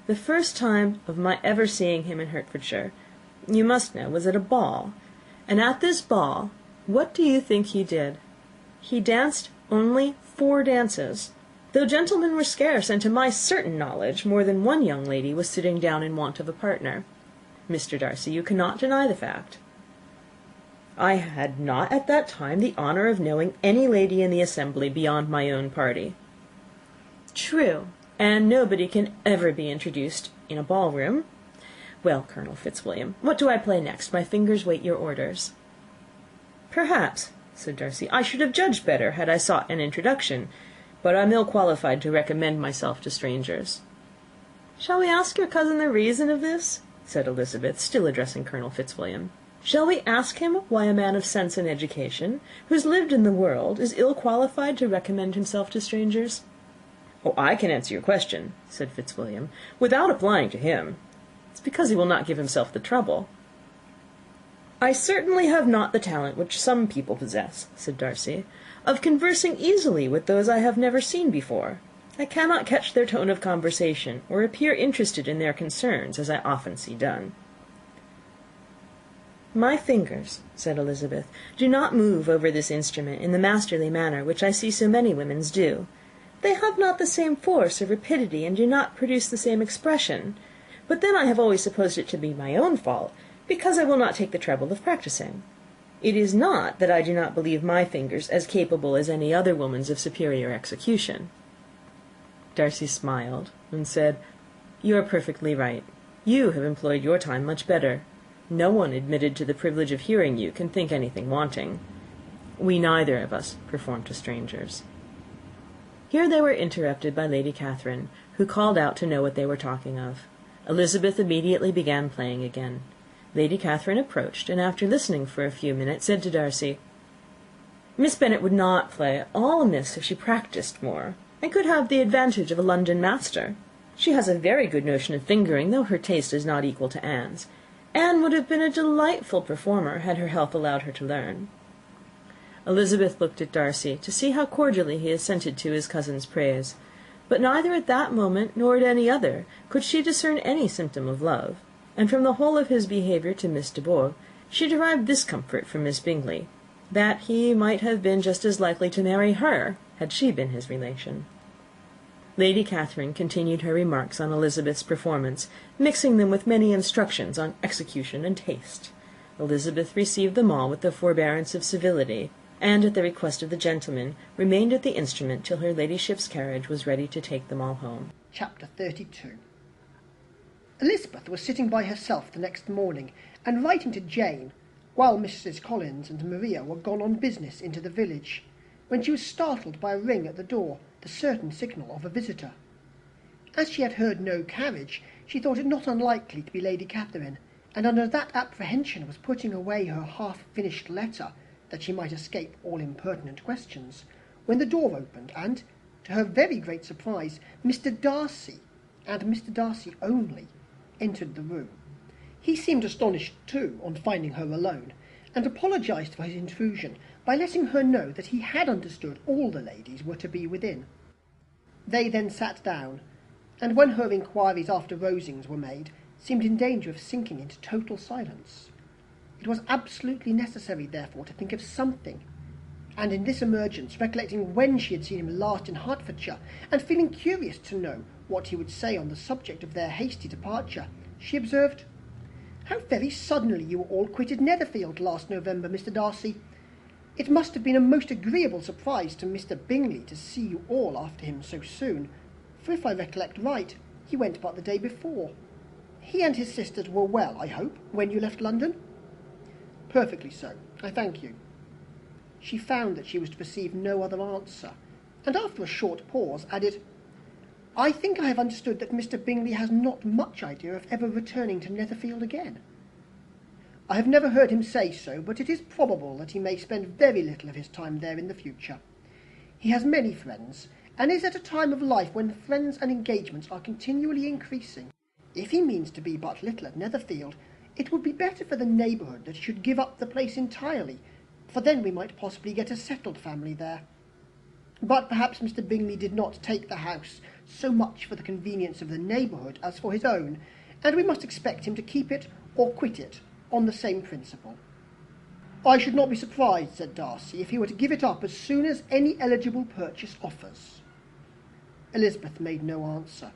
The first time of my ever seeing him in Hertfordshire, you must know, was at a ball, and at this ball, what do you think he did? He danced only 4 dances, though gentlemen were scarce, and to my certain knowledge more than one young lady was sitting down in want of a partner. Mr. Darcy, you cannot deny the fact. I had not at that time the honour of knowing any lady in the assembly beyond my own party." "True, and nobody can ever be introduced in a ballroom. Well, Colonel Fitzwilliam, what do I play next? My fingers wait your orders." "Perhaps," said Darcy, "I should have judged better had I sought an introduction, but I'm ill qualified to recommend myself to strangers." "Shall we ask your cousin the reason of this?" said Elizabeth, still addressing Colonel Fitzwilliam. "Shall we ask him why a man of sense and education, who's lived in the world, is ill qualified to recommend himself to strangers?" "Oh, I can answer your question," said Fitzwilliam, "without applying to him. It's because he will not give himself the trouble." "I certainly have not the talent which some people possess," said Darcy, "of conversing easily with those I have never seen before. I cannot catch their tone of conversation, or appear interested in their concerns, as I often see done." "My fingers," said Elizabeth, "do not move over this instrument in the masterly manner which I see so many women's do. They have not the same force or rapidity, and do not produce the same expression. But then I have always supposed it to be my own fault, because I will not take the trouble of practising. It is not that I do not believe my fingers as capable as any other woman's of superior execution." Darcy smiled, and said, "You are perfectly right. You have employed your time much better. No one admitted to the privilege of hearing you can think anything wanting. We neither of us perform to strangers." Here they were interrupted by Lady Catherine, who called out to know what they were talking of. Elizabeth immediately began playing again. Lady Catherine approached, and after listening for a few minutes, said to Darcy, "Miss Bennet would not play all amiss if she practised more, and could have the advantage of a London master. She has a very good notion of fingering, though her taste is not equal to Anne's. Anne would have been a delightful performer had her health allowed her to learn." Elizabeth looked at Darcy to see how cordially he assented to his cousin's praise, but neither at that moment nor at any other could she discern any symptom of love, and from the whole of his behaviour to Miss de Bourgh she derived this comfort from Miss Bingley, that he might have been just as likely to marry her had she been his relation. Lady Catherine continued her remarks on Elizabeth's performance, mixing them with many instructions on execution and taste. Elizabeth received them all with the forbearance of civility, and, at the request of the gentleman, remained at the instrument till her ladyship's carriage was ready to take them all home. Chapter 32. Elizabeth was sitting by herself the next morning, and writing to Jane, while Mrs. Collins and Maria were gone on business into the village, when she was startled by a ring at the door, the certain signal of a visitor. As she had heard no carriage, she thought it not unlikely to be Lady Catherine, and under that apprehension was putting away her half-finished letter, that she might escape all impertinent questions, when the door opened, and, to her very great surprise, Mr. Darcy, and Mr. Darcy only, entered the room. He seemed astonished, too, on finding her alone, and apologised for his intrusion by letting her know that he had understood all the ladies were to be within. They then sat down, and when her inquiries after Rosings were made, seemed in danger of sinking into total silence. It was absolutely necessary, therefore, to think of something, and in this emergence, recollecting when she had seen him last in Hertfordshire, and feeling curious to know what he would say on the subject of their hasty departure, she observed, "How very suddenly you all quitted Netherfield last November, Mr. Darcy. It must have been a most agreeable surprise to Mr. Bingley to see you all after him so soon, for if I recollect right, he went but the day before. He and his sisters were well, I hope, when you left London?" "Perfectly so, I thank you." She found that she was to receive no other answer, and after a short pause added, "I think I have understood that Mr. Bingley has not much idea of ever returning to Netherfield again." "I have never heard him say so, but it is probable that he may spend very little of his time there in the future. He has many friends, and is at a time of life when friends and engagements are continually increasing. If he means to be but little at Netherfield, it would be better for the neighbourhood that he should give up the place entirely, for then we might possibly get a settled family there. But perhaps Mr. Bingley did not take the house so much for the convenience of the neighbourhood as for his own, and we must expect him to keep it or quit it on the same principle." "I should not be surprised," said Darcy, "if he were to give it up as soon as any eligible purchase offers." Elizabeth made no answer.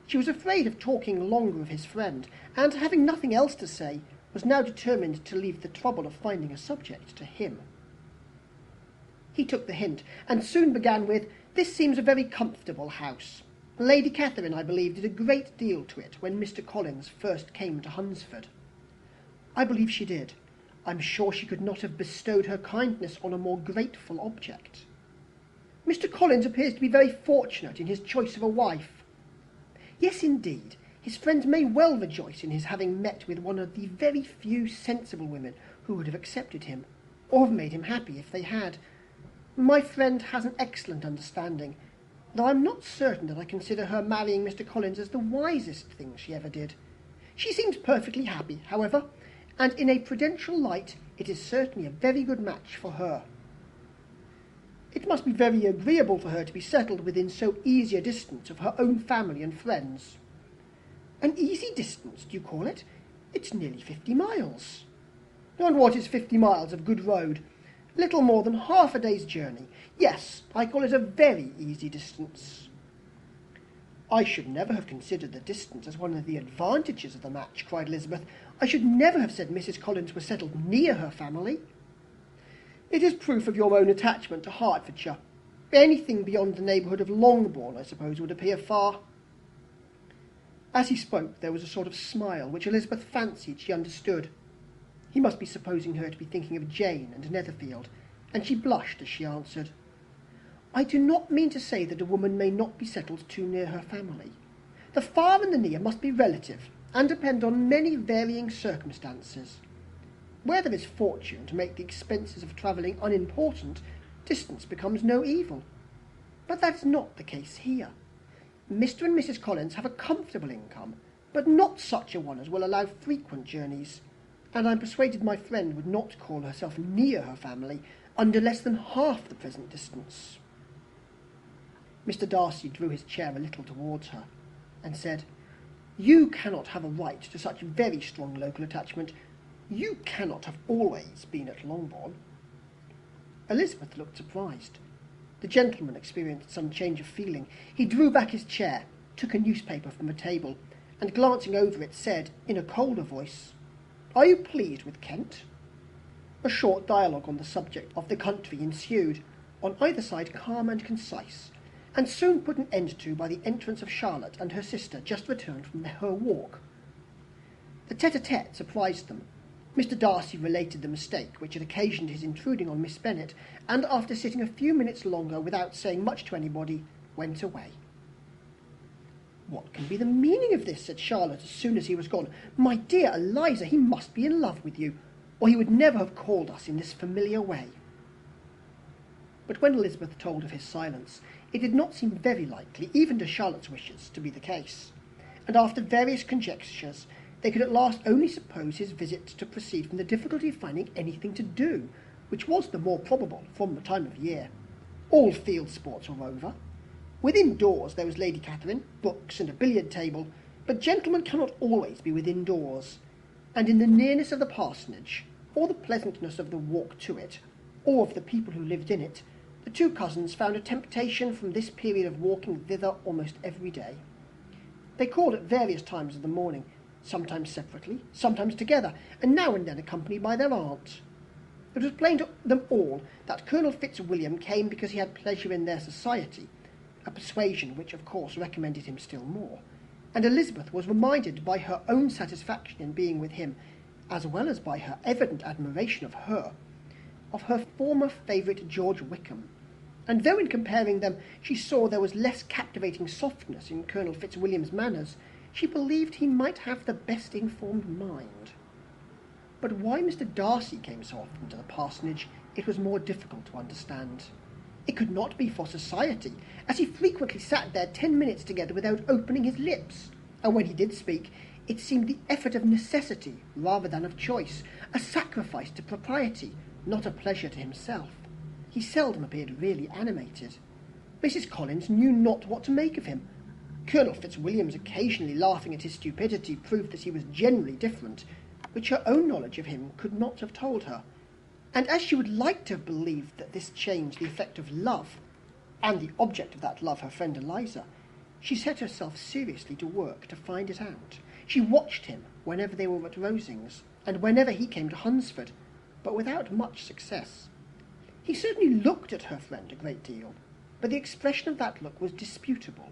She was afraid of talking longer of his friend, and having nothing else to say, was now determined to leave the trouble of finding a subject to him. He took the hint, and soon began with, "This seems a very comfortable house. Lady Catherine, I believe, did a great deal to it when Mr. Collins first came to Hunsford." "I believe she did. I'm sure she could not have bestowed her kindness on a more grateful object." "Mr. Collins appears to be very fortunate in his choice of a wife." "Yes, indeed. His friends may well rejoice in his having met with one of the very few sensible women who would have accepted him, or have made him happy if they had. My friend has an excellent understanding, though I am not certain that I consider her marrying Mr. Collins as the wisest thing she ever did. She seems perfectly happy, however, and in a prudential light it is certainly a very good match for her." "It must be very agreeable for her to be settled within so easy a distance of her own family and friends." "An easy distance, do you call it? It's nearly 50 miles. "And what is 50 miles of good road? Little more than half a day's journey. Yes, I call it a very easy distance." "I should never have considered the distance as one of the advantages of the match," cried Elizabeth. "I should never have said Mrs. Collins was settled near her family." "It is proof of your own attachment to Hertfordshire. Anything beyond the neighbourhood of Longbourn, I suppose, would appear far." As he spoke, there was a sort of smile, which Elizabeth fancied she understood. He must be supposing her to be thinking of Jane and Netherfield, and she blushed as she answered, "I do not mean to say that a woman may not be settled too near her family. The far and the near must be relative, and depend on many varying circumstances. Where there is fortune to make the expenses of travelling unimportant, distance becomes no evil. But that is not the case here. Mr. and Mrs. Collins have a comfortable income, but not such a one as will allow frequent journeys, and I am persuaded my friend would not call herself near her family under less than half the present distance." Mr. Darcy drew his chair a little towards her, and said, "You cannot have a right to such very strong local attachment. You cannot have always been at Longbourn." Elizabeth looked surprised. The gentleman experienced some change of feeling. He drew back his chair, took a newspaper from a table, and glancing over it, said, in a colder voice, "Are you pleased with Kent?" A short dialogue on the subject of the country ensued, on either side calm and concise, and soon put an end to by the entrance of Charlotte and her sister, just returned from her walk. The tete-a-tete surprised them. Mr. Darcy related the mistake which had occasioned his intruding on Miss Bennet, and after sitting a few minutes longer without saying much to anybody, went away. "What can be the meaning of this?" said Charlotte as soon as he was gone. "My dear Eliza, he must be in love with you, or he would never have called us in this familiar way." But when Elizabeth told of his silence, it did not seem very likely, even to Charlotte's wishes, to be the case, and after various conjectures, they could at last only suppose his visit to proceed from the difficulty of finding anything to do, which was the more probable from the time of year. All field sports were over. Within doors there was Lady Catherine, books, and a billiard table, but gentlemen cannot always be within doors, and in the nearness of the parsonage, or the pleasantness of the walk to it, or of the people who lived in it, the two cousins found a temptation from this period of walking thither almost every day. They called at various times of the morning, sometimes separately, sometimes together, and now and then accompanied by their aunt. It was plain to them all that Colonel Fitzwilliam came because he had pleasure in their society, a persuasion which of course recommended him still more, and Elizabeth was reminded by her own satisfaction in being with him, as well as by her evident admiration of her former favourite George Wickham, and though in comparing them she saw there was less captivating softness in Colonel Fitzwilliam's manners, she believed he might have the best informed mind. But why Mr. Darcy came so often to the parsonage it was more difficult to understand. It could not be for society, as he frequently sat there 10 minutes together without opening his lips, and when he did speak, it seemed the effort of necessity rather than of choice, a sacrifice to propriety, not a pleasure to himself. He seldom appeared really animated. Mrs. Collins knew not what to make of him. Colonel Fitzwilliam's occasionally laughing at his stupidity proved that he was generally different, which her own knowledge of him could not have told her, and as she would like to have believed that this changed the effect of love, and the object of that love her friend Eliza, she set herself seriously to work to find it out. She watched him whenever they were at Rosings, and whenever he came to Hunsford, but without much success. He certainly looked at her friend a great deal, but the expression of that look was disputable.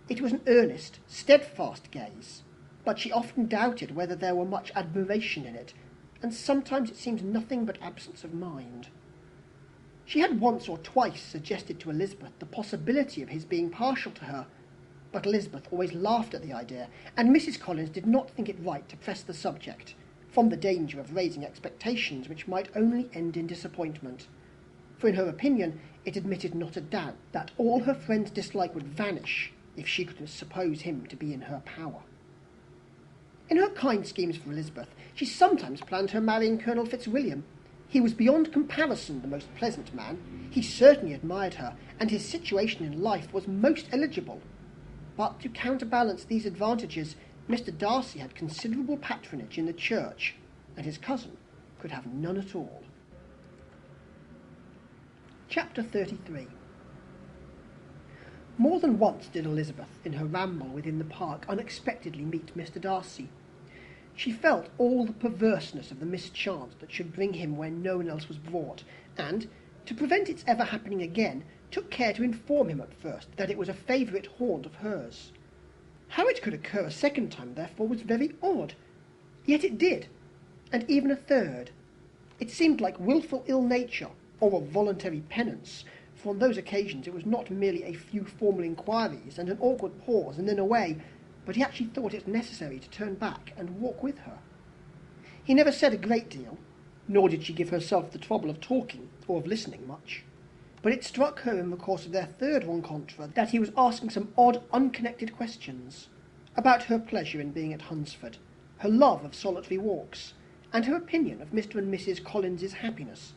It was an earnest, steadfast gaze, but she often doubted whether there were much admiration in it, and sometimes it seemed nothing but absence of mind. She had once or twice suggested to Elizabeth the possibility of his being partial to her, but Elizabeth always laughed at the idea, and Mrs. Collins did not think it right to press the subject, from the danger of raising expectations which might only end in disappointment, for in her opinion it admitted not a doubt that all her friend's dislike would vanish if she could suppose him to be in her power. In her kind schemes for Elizabeth, she sometimes planned her marrying Colonel Fitzwilliam. He was beyond comparison the most pleasant man. He certainly admired her, and his situation in life was most eligible. But to counterbalance these advantages, Mr. Darcy had considerable patronage in the church, and his cousin could have none at all. Chapter 33. More than once did Elizabeth, in her ramble within the park, unexpectedly meet Mr. Darcy. She felt all the perverseness of the mischance that should bring him when no one else was brought, and, to prevent its ever happening again, took care to inform him at first that it was a favourite haunt of hers. How it could occur a second time, therefore, was very odd. Yet it did, and even a third. It seemed like wilful ill-nature, or a voluntary penance, for on those occasions it was not merely a few formal inquiries and an awkward pause and then away, but he actually thought it necessary to turn back and walk with her. He never said a great deal, nor did she give herself the trouble of talking or of listening much, but it struck her in the course of their third rencontre that he was asking some odd, unconnected questions about her pleasure in being at Hunsford, her love of solitary walks, and her opinion of Mr. and Mrs. Collins's happiness,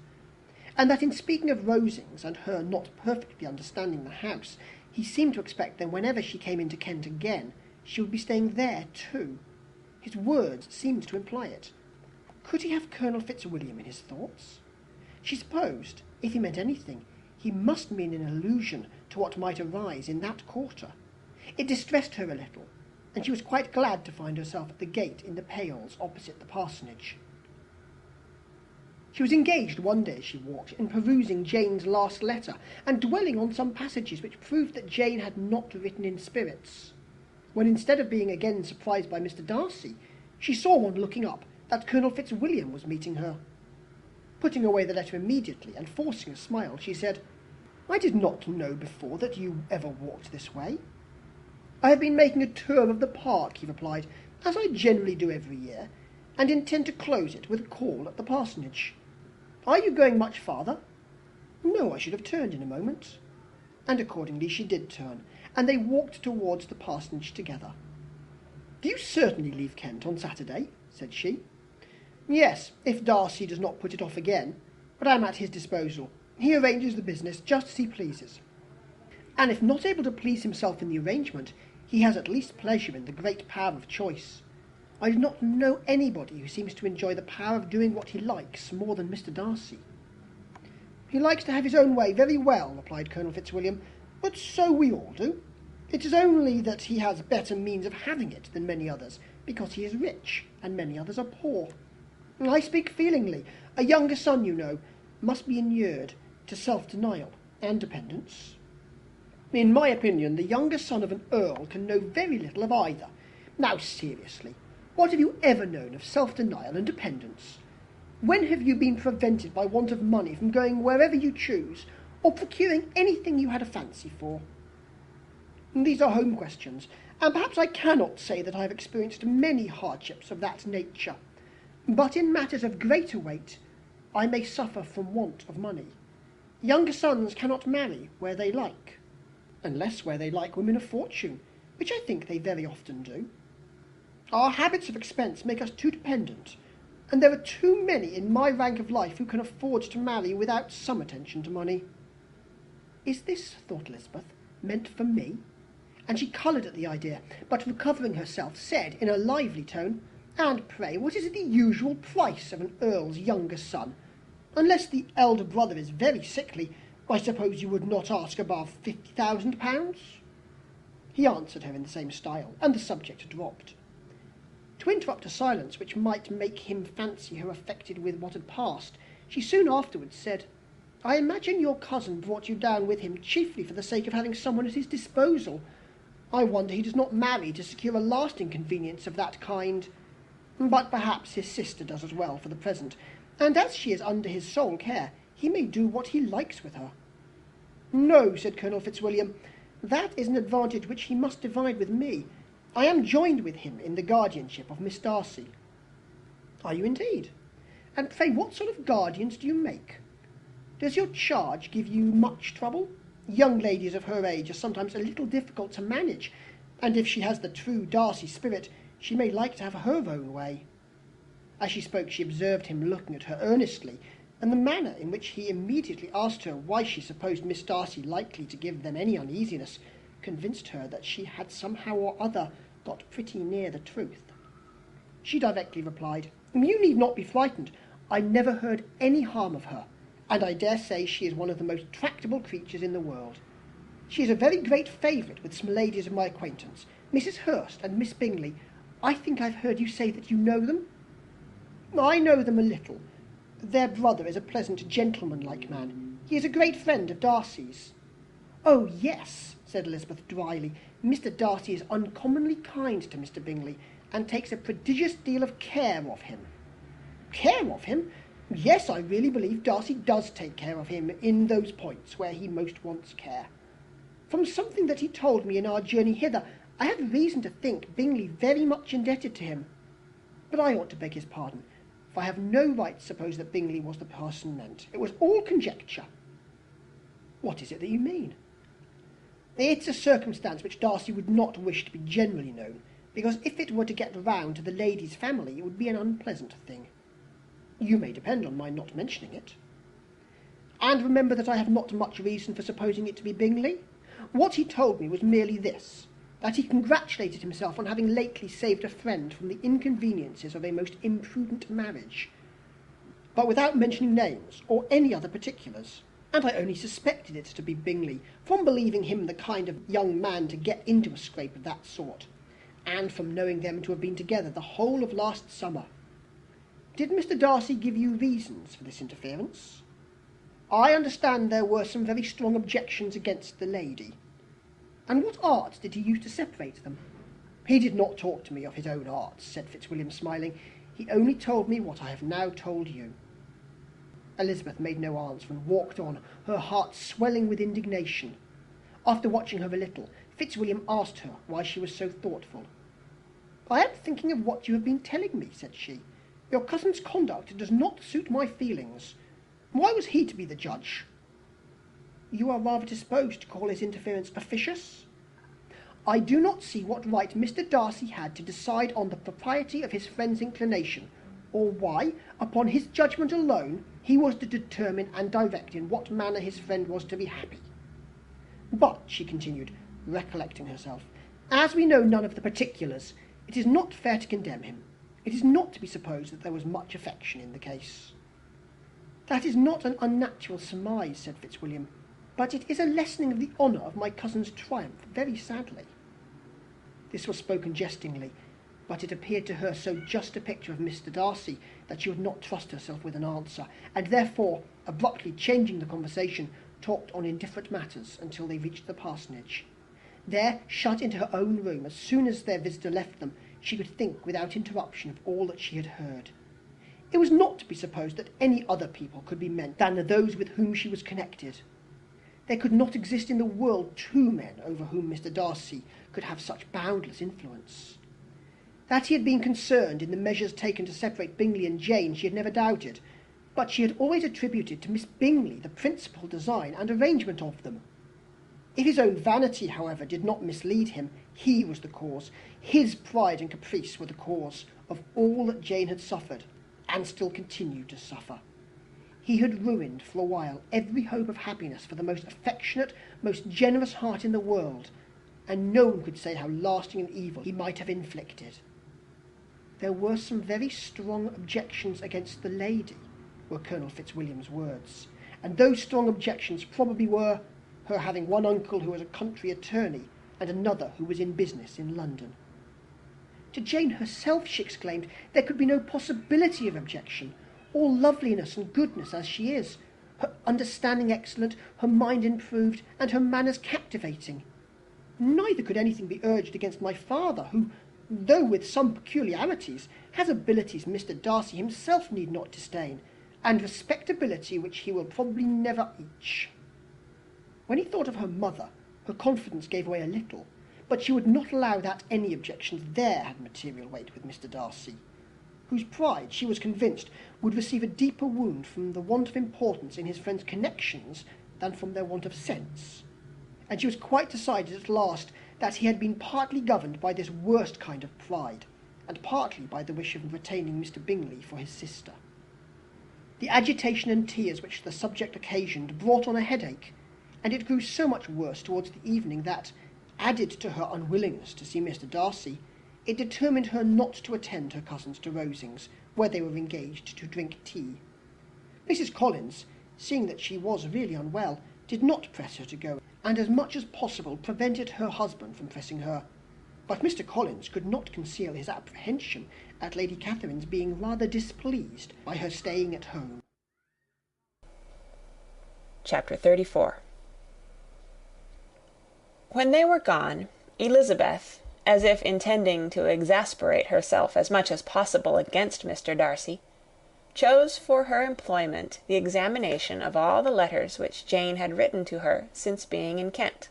and that in speaking of Rosings and her not perfectly understanding the house, he seemed to expect that whenever she came into Kent again, she would be staying there too. His words seemed to imply it. Could he have Colonel Fitzwilliam in his thoughts? She supposed, if he meant anything, he must mean an allusion to what might arise in that quarter. It distressed her a little, and she was quite glad to find herself at the gate in the Pales opposite the parsonage. She was engaged one day as she walked in perusing Jane's last letter, and dwelling on some passages which proved that Jane had not written in spirits, when instead of being again surprised by Mr. Darcy, she saw on looking up that Colonel Fitzwilliam was meeting her. Putting away the letter immediately, and forcing a smile, she said, "I did not know before that you ever walked this way." "I have been making a tour of the park," he replied, "as I generally do every year, and intend to close it with a call at the parsonage. Are you going much farther?" "No, I should have turned in a moment." And accordingly she did turn, and they walked towards the parsonage together. "Do you certainly leave Kent on Saturday?" said she. "Yes, if Darcy does not put it off again, but I am at his disposal. He arranges the business just as he pleases. And if not able to please himself in the arrangement, he has at least pleasure in the great power of choice. I do not know anybody who seems to enjoy the power of doing what he likes more than Mr. Darcy." "He likes to have his own way very well," replied Colonel Fitzwilliam, "but so we all do. It is only that he has better means of having it than many others, because he is rich, and many others are poor. I speak feelingly. A younger son, you know, must be inured to self-denial and dependence. In my opinion, the younger son of an earl can know very little of either. Now, seriously, what have you ever known of self-denial and dependence? When have you been prevented by want of money from going wherever you choose, or procuring anything you had a fancy for? These are home questions, and perhaps I cannot say that I have experienced many hardships of that nature. But in matters of greater weight, I may suffer from want of money. Younger sons cannot marry where they like, unless where they like women of fortune, which I think they very often do. Our habits of expense make us too dependent, and there are too many in my rank of life who can afford to marry without some attention to money." "Is this," thought Elizabeth, "meant for me?" And she coloured at the idea, but recovering herself, said in a lively tone, "And pray, what is the usual price of an earl's younger son? Unless the elder brother is very sickly, I suppose you would not ask above £50,000? He answered her in the same style, and the subject dropped. To interrupt a silence which might make him fancy her affected with what had passed, she soon afterwards said, "I imagine your cousin brought you down with him chiefly for the sake of having someone at his disposal. I wonder he does not marry to secure a lasting convenience of that kind. But perhaps his sister does as well for the present, and as she is under his sole care, he may do what he likes with her." "No," said Colonel Fitzwilliam, "that is an advantage which he must divide with me. I am joined with him in the guardianship of Miss Darcy." "Are you indeed? And pray what sort of guardians do you make? Does your charge give you much trouble? Young ladies of her age are sometimes a little difficult to manage, and if she has the true Darcy spirit, she may like to have her own way." As she spoke, she observed him looking at her earnestly, and the manner in which he immediately asked her why she supposed Miss Darcy likely to give them any uneasiness convinced her that she had somehow or other got pretty near the truth. She directly replied, "You need not be frightened. I never heard any harm of her, and I dare say she is one of the most tractable creatures in the world. She is a very great favourite with some ladies of my acquaintance, Mrs. Hurst and Miss Bingley. I think I've heard you say that you know them?" "I know them a little. Their brother is a pleasant gentleman-like man. He is a great friend of Darcy's." "Oh, yes," said Elizabeth dryly. "Mr. Darcy is uncommonly kind to Mr. Bingley, and takes a prodigious deal of care of him." "Care of him? Yes, I really believe Darcy does take care of him in those points where he most wants care. From something that he told me in our journey hither, I have reason to think Bingley very much indebted to him. But I ought to beg his pardon, for I have no right to suppose that Bingley was the person meant. It was all conjecture." "What is it that you mean?" "It's a circumstance which Darcy would not wish to be generally known, because if it were to get round to the lady's family, it would be an unpleasant thing. You may depend on my not mentioning it. And remember that I have not much reason for supposing it to be Bingley. What he told me was merely this, that he congratulated himself on having lately saved a friend from the inconveniences of a most imprudent marriage, but without mentioning names or any other particulars. And I only suspected it to be Bingley, from believing him the kind of young man to get into a scrape of that sort, and from knowing them to have been together the whole of last summer. Did Mr. Darcy give you reasons for this interference? I understand there were some very strong objections against the lady. And what art did he use to separate them? He did not talk to me of his own arts, said Fitzwilliam, smiling. He only told me what I have now told you. Elizabeth made no answer and walked on, her heart swelling with indignation. After watching her a little, Fitzwilliam asked her why she was so thoughtful. I am thinking of what you have been telling me, said she. Your cousin's conduct does not suit my feelings. Why was he to be the judge? You are rather disposed to call his interference officious? I do not see what right Mr. Darcy had to decide on the propriety of his friend's inclination, or why, upon his judgment alone, he was to determine and direct in what manner his friend was to be happy. But, she continued, recollecting herself, as we know none of the particulars, it is not fair to condemn him. It is not to be supposed that there was much affection in the case. That is not an unnatural surmise, said Fitzwilliam, but it is a lessening of the honour of my cousin's triumph, very sadly. This was spoken jestingly, but it appeared to her so just a picture of Mr. Darcy that she would not trust herself with an answer, and therefore, abruptly changing the conversation, talked on indifferent matters until they reached the parsonage. There, shut into her own room, as soon as their visitor left them, she could think without interruption of all that she had heard. It was not to be supposed that any other people could be meant than those with whom she was connected. There could not exist in the world two men over whom Mr. Darcy could have such boundless influence. That he had been concerned in the measures taken to separate Bingley and Jane she had never doubted, but she had always attributed to Miss Bingley the principal design and arrangement of them. If his own vanity, however, did not mislead him, he was the cause. His pride and caprice were the cause of all that Jane had suffered, and still continued to suffer. He had ruined for a while every hope of happiness for the most affectionate, most generous heart in the world, and no one could say how lasting an evil he might have inflicted. There were some very strong objections against the lady, were Colonel Fitzwilliam's words, and those strong objections probably were her having one uncle who was a country attorney, and another who was in business in London. To Jane herself, she exclaimed, there could be no possibility of objection, all loveliness and goodness as she is, her understanding excellent, her mind improved, and her manners captivating. Neither could anything be urged against my father, who, though with some peculiarities, has abilities Mr. Darcy himself need not disdain, and respectability which he will probably never reach. When he thought of her mother, her confidence gave way a little, but she would not allow that any objections there had material weight with Mr. Darcy, whose pride, she was convinced, would receive a deeper wound from the want of importance in his friend's connections than from their want of sense, and she was quite decided at last that he had been partly governed by this worst kind of pride, and partly by the wish of retaining Mr. Bingley for his sister. The agitation and tears which the subject occasioned brought on a headache, and it grew so much worse towards the evening that, added to her unwillingness to see Mr. Darcy, it determined her not to attend her cousins to Rosings, where they were engaged to drink tea. Mrs. Collins, seeing that she was really unwell, did not press her to go, and as much as possible prevented her husband from pressing her. But Mr. Collins could not conceal his apprehension at Lady Catherine's being rather displeased by her staying at home. Chapter 34. When they were gone, Elizabeth, as if intending to exasperate herself as much as possible against Mr. Darcy, chose for her employment the examination of all the letters which Jane had written to her since being in Kent.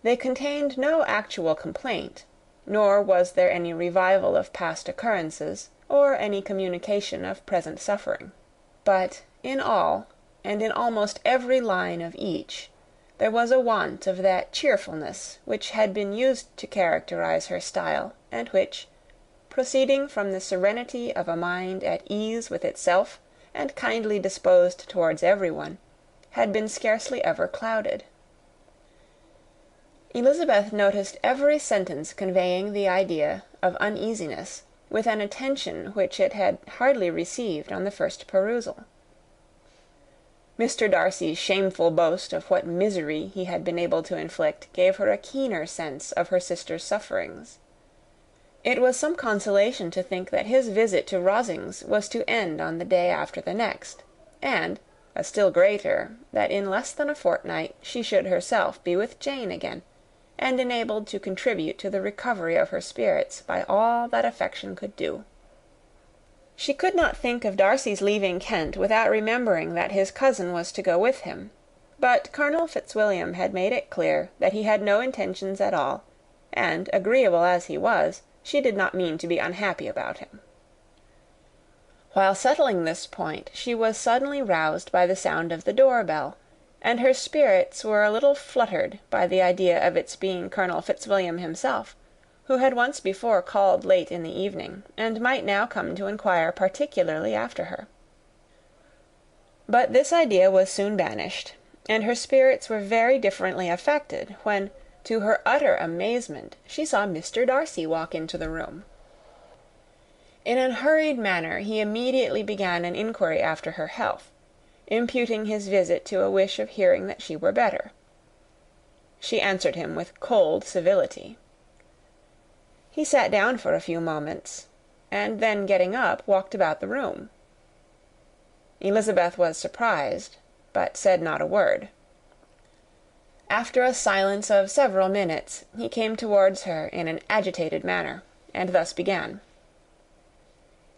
They contained no actual complaint, nor was there any revival of past occurrences, or any communication of present suffering. But in all, and in almost every line of each, there was a want of that cheerfulness which had been used to characterize her style, and which, proceeding from the serenity of a mind at ease with itself and kindly disposed towards everyone, had been scarcely ever clouded. Elizabeth noticed every sentence conveying the idea of uneasiness, with an attention which it had hardly received on the first perusal. Mr. Darcy's shameful boast of what misery he had been able to inflict gave her a keener sense of her sister's sufferings. It was some consolation to think that his visit to Rosings was to end on the day after the next, and, a still greater, that in less than a fortnight she should herself be with Jane again, and enabled to contribute to the recovery of her spirits by all that affection could do. She could not think of Darcy's leaving Kent without remembering that his cousin was to go with him, but Colonel Fitzwilliam had made it clear that he had no intentions at all, and, agreeable as he was, she did not mean to be unhappy about him. While settling this point, she was suddenly roused by the sound of the door-bell, and her spirits were a little fluttered by the idea of its being Colonel Fitzwilliam himself, who had once before called late in the evening, and might now come to inquire particularly after her. But this idea was soon banished, and her spirits were very differently affected when, to her utter amazement, she saw Mr. Darcy walk into the room. In a hurried manner he immediately began an inquiry after her health, imputing his visit to a wish of hearing that she were better. She answered him with cold civility. He sat down for a few moments, and then getting up, walked about the room. Elizabeth was surprised, but said not a word. After a silence of several minutes, he came towards her in an agitated manner, and thus began.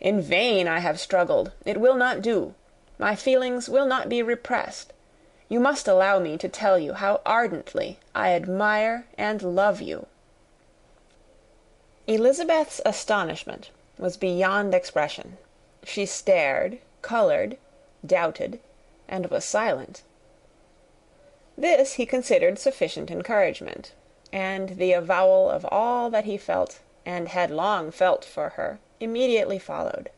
"In vain I have struggled. It will not do. My feelings will not be repressed. You must allow me to tell you how ardently I admire and love you." Elizabeth's astonishment was beyond expression. She stared, coloured, doubted, and was silent. This he considered sufficient encouragement, and the avowal of all that he felt, and had long felt for her, immediately followed.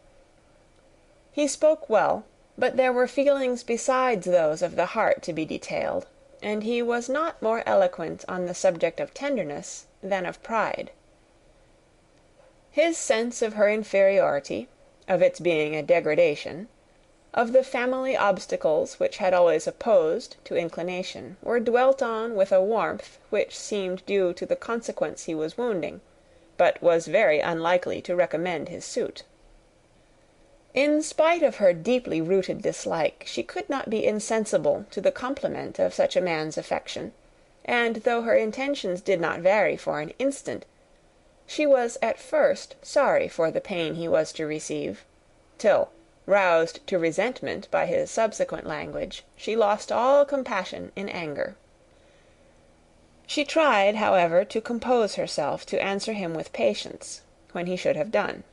He spoke well, but there were feelings besides those of the heart to be detailed, and he was not more eloquent on the subject of tenderness than of pride. His sense of her inferiority, of its being a degradation, of the family obstacles which had always opposed to inclination, were dwelt on with a warmth which seemed due to the consequence he was wounding, but was very unlikely to recommend his suit. In spite of her deeply rooted dislike, she could not be insensible to the compliment of such a man's affection, and though her intentions did not vary for an instant, she was at first sorry for the pain he was to receive, till, roused to resentment by his subsequent language, she lost all compassion in anger. She tried, however, to compose herself to answer him with patience, when he should have done.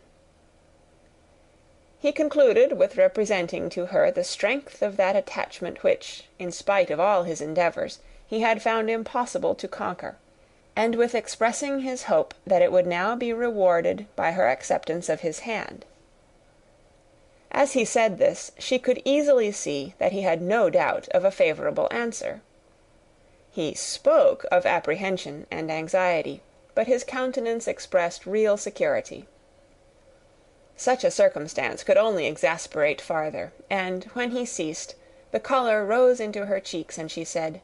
He concluded with representing to her the strength of that attachment which, in spite of all his endeavours, he had found impossible to conquer, and with expressing his hope that it would now be rewarded by her acceptance of his hand. As he said this, she could easily see that he had no doubt of a favourable answer. He spoke of apprehension and anxiety, but his countenance expressed real security. Such a circumstance could only exasperate farther, and, when he ceased, the colour rose into her cheeks, and she said,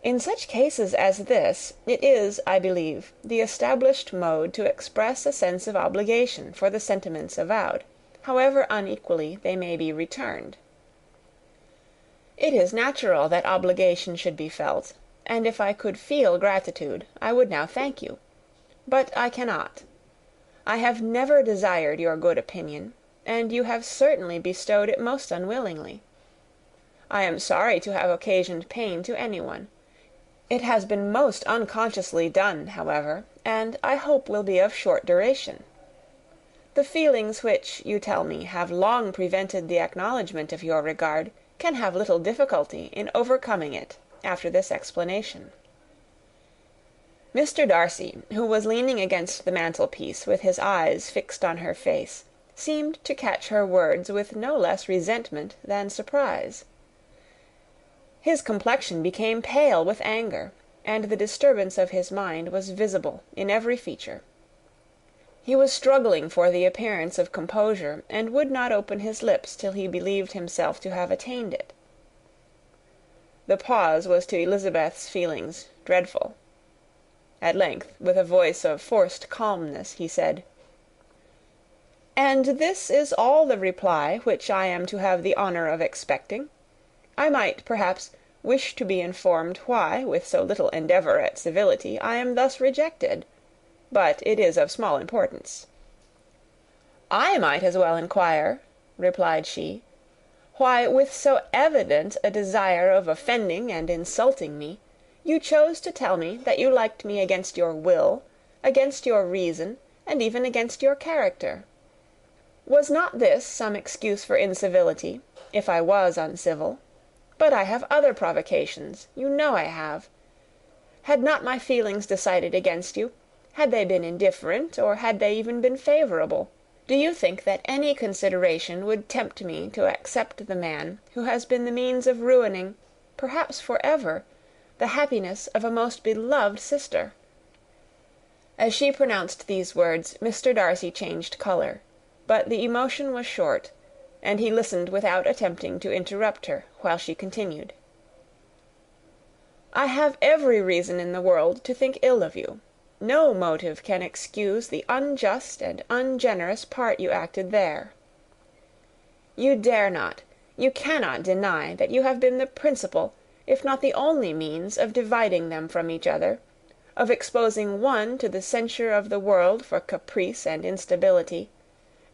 "In such cases as this, it is, I believe, the established mode to express a sense of obligation for the sentiments avowed, however unequally they may be returned. It is natural that obligation should be felt, and if I could feel gratitude, I would now thank you. But I cannot. I have never desired your good opinion, and you have certainly bestowed it most unwillingly. I am sorry to have occasioned pain to anyone. It has been most unconsciously done, however, and I hope will be of short duration. The feelings which, you tell me, have long prevented the acknowledgment of your regard, can have little difficulty in overcoming it after this explanation." Mr. Darcy, who was leaning against the mantelpiece with his eyes fixed on her face, seemed to catch her words with no less resentment than surprise. His complexion became pale with anger, and the disturbance of his mind was visible in every feature. He was struggling for the appearance of composure, and would not open his lips till he believed himself to have attained it. The pause was to Elizabeth's feelings dreadful. At length, with a voice of forced calmness, he said, "And this is all the reply which I am to have the honour of expecting? I might, perhaps, wish to be informed why, with so little endeavour at civility, I am thus rejected. But it is of small importance." "I might as well inquire," replied she, "why, with so evident a desire of offending and insulting me, you chose to tell me that you liked me against your will, against your reason, and even against your character. Was not this some excuse for incivility, if I was uncivil? But I have other provocations, you know I have. Had not my feelings decided against you? Had they been indifferent, or had they even been favourable? Do you think that any consideration would tempt me to accept the man who has been the means of ruining, perhaps for ever, the happiness of a most beloved sister?" As she pronounced these words, Mr. Darcy changed colour, but the emotion was short, and he listened without attempting to interrupt her, while she continued, "I have every reason in the world to think ill of you. No motive can excuse the unjust and ungenerous part you acted there. You dare not, you cannot deny that you have been the principal, if not the only means of dividing them from each other, of exposing one to the censure of the world for caprice and instability,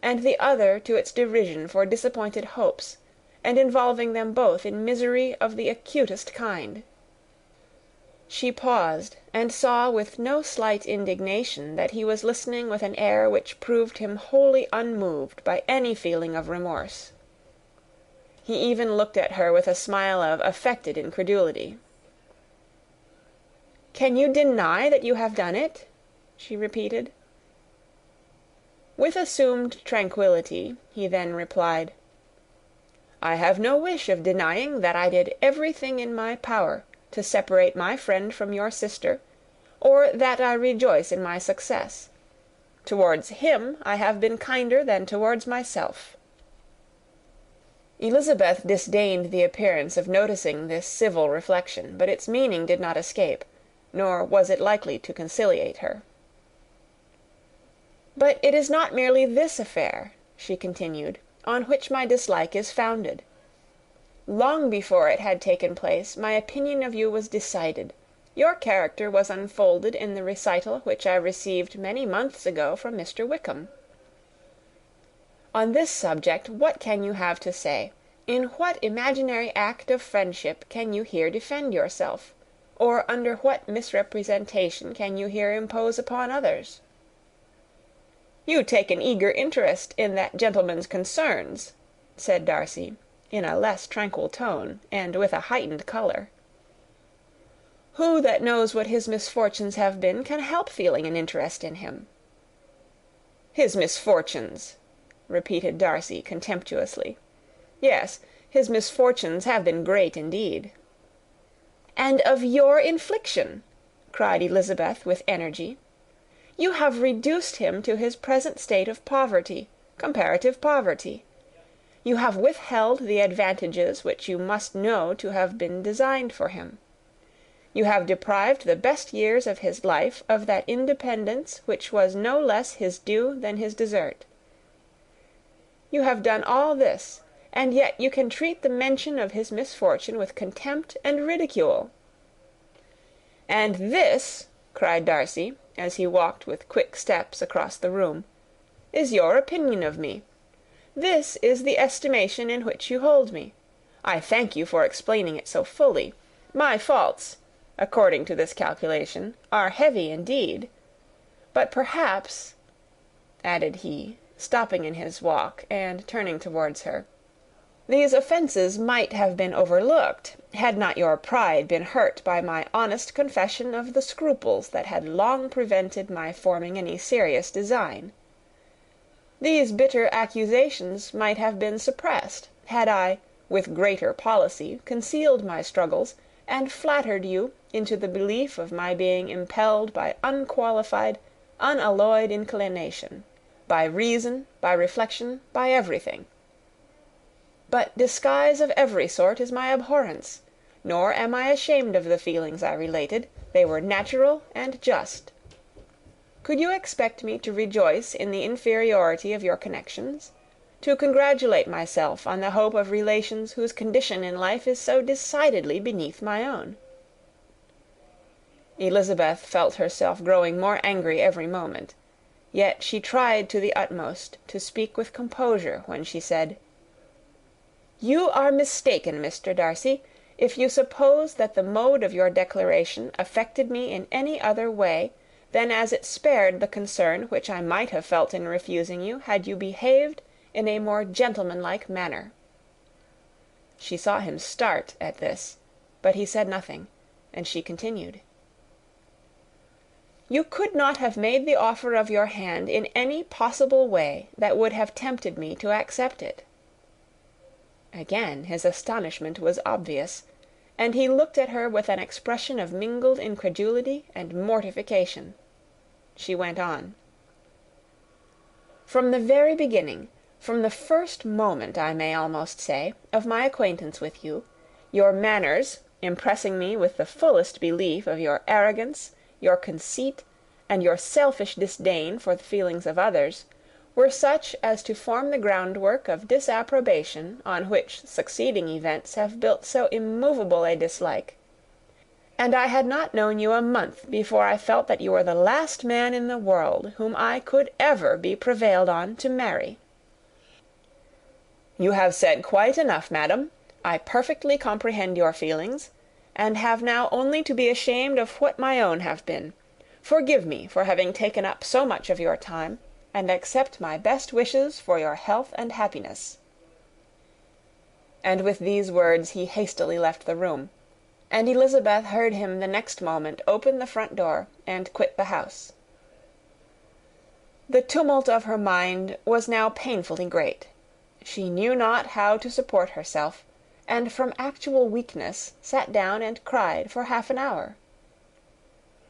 and the other to its derision for disappointed hopes, and involving them both in misery of the acutest kind." She paused, and saw with no slight indignation that he was listening with an air which proved him wholly unmoved by any feeling of remorse. He even looked at her with a smile of affected incredulity. "Can you deny that you have done it?" she repeated. With assumed tranquillity, he then replied, "I have no wish of denying that I did everything in my power to separate my friend from your sister, or that I rejoice in my success. Towards him I have been kinder than towards myself." Elizabeth disdained the appearance of noticing this civil reflection, but its meaning did not escape, nor was it likely to conciliate her. "But it is not merely this affair," she continued, "on which my dislike is founded. Long before it had taken place, my opinion of you was decided. Your character was unfolded in the recital which I received many months ago from Mr. Wickham. On this subject, what can you have to say? In what imaginary act of friendship can you here defend yourself? Or under what misrepresentation can you here impose upon others?" "You take an eager interest in that gentleman's concerns," said Darcy, in a less tranquil tone, and with a heightened colour. "Who that knows what his misfortunes have been can help feeling an interest in him?" "His misfortunes!" repeated Darcy contemptuously. "Yes, his misfortunes have been great indeed." "And of your infliction," cried Elizabeth with energy. "You have reduced him to his present state of poverty, comparative poverty. You have withheld the advantages which you must know to have been designed for him. You have deprived the best years of his life of that independence which was no less his due than his desert. You have done all this, and yet you can treat the mention of his misfortune with contempt and ridicule." "And this," cried Darcy, as he walked with quick steps across the room, "is your opinion of me. This is the estimation in which you hold me. I thank you for explaining it so fully. My faults, according to this calculation, are heavy indeed. But perhaps," added he, stopping in his walk, and turning towards her, "these offences might have been overlooked, had not your pride been hurt by my honest confession of the scruples that had long prevented my forming any serious design. These bitter accusations might have been suppressed, had I, with greater policy, concealed my struggles, and flattered you into the belief of my being impelled by unqualified, unalloyed inclination, by reason, by reflection, by everything. But disguise of every sort is my abhorrence. nor am I ashamed of the feelings I related. They were natural and just. Could you expect me to rejoice in the inferiority of your connections? To congratulate myself on the hope of relations whose condition in life is so decidedly beneath my own?" Elizabeth felt herself growing more angry every moment, yet she tried to the utmost to speak with composure when she said, "You are mistaken, Mr. Darcy, if you suppose that the mode of your declaration affected me in any other way than as it spared the concern which I might have felt in refusing you, had you behaved in a more gentlemanlike manner." She saw him start at this, but he said nothing, and she continued, "You could not have made the offer of your hand in any possible way that would have tempted me to accept it." Again his astonishment was obvious, and he looked at her with an expression of mingled incredulity and mortification. She went on, "From the very beginning, from the first moment, I may almost say, of my acquaintance with you, your manners, impressing me with the fullest belief of your arrogance, your conceit, and your selfish disdain for the feelings of others, were such as to form the groundwork of disapprobation on which succeeding events have built so immovable a dislike; and I had not known you a month before I felt that you were the last man in the world whom I could ever be prevailed on to marry." "You have said quite enough, madam. I perfectly comprehend your feelings, and have now only to be ashamed of what my own have been. Forgive me for having taken up so much of your time, and accept my best wishes for your health and happiness." And with these words he hastily left the room, and Elizabeth heard him the next moment open the front door and quit the house. The tumult of her mind was now painfully great. She knew not how to support herself, and from actual weakness sat down and cried for half an hour.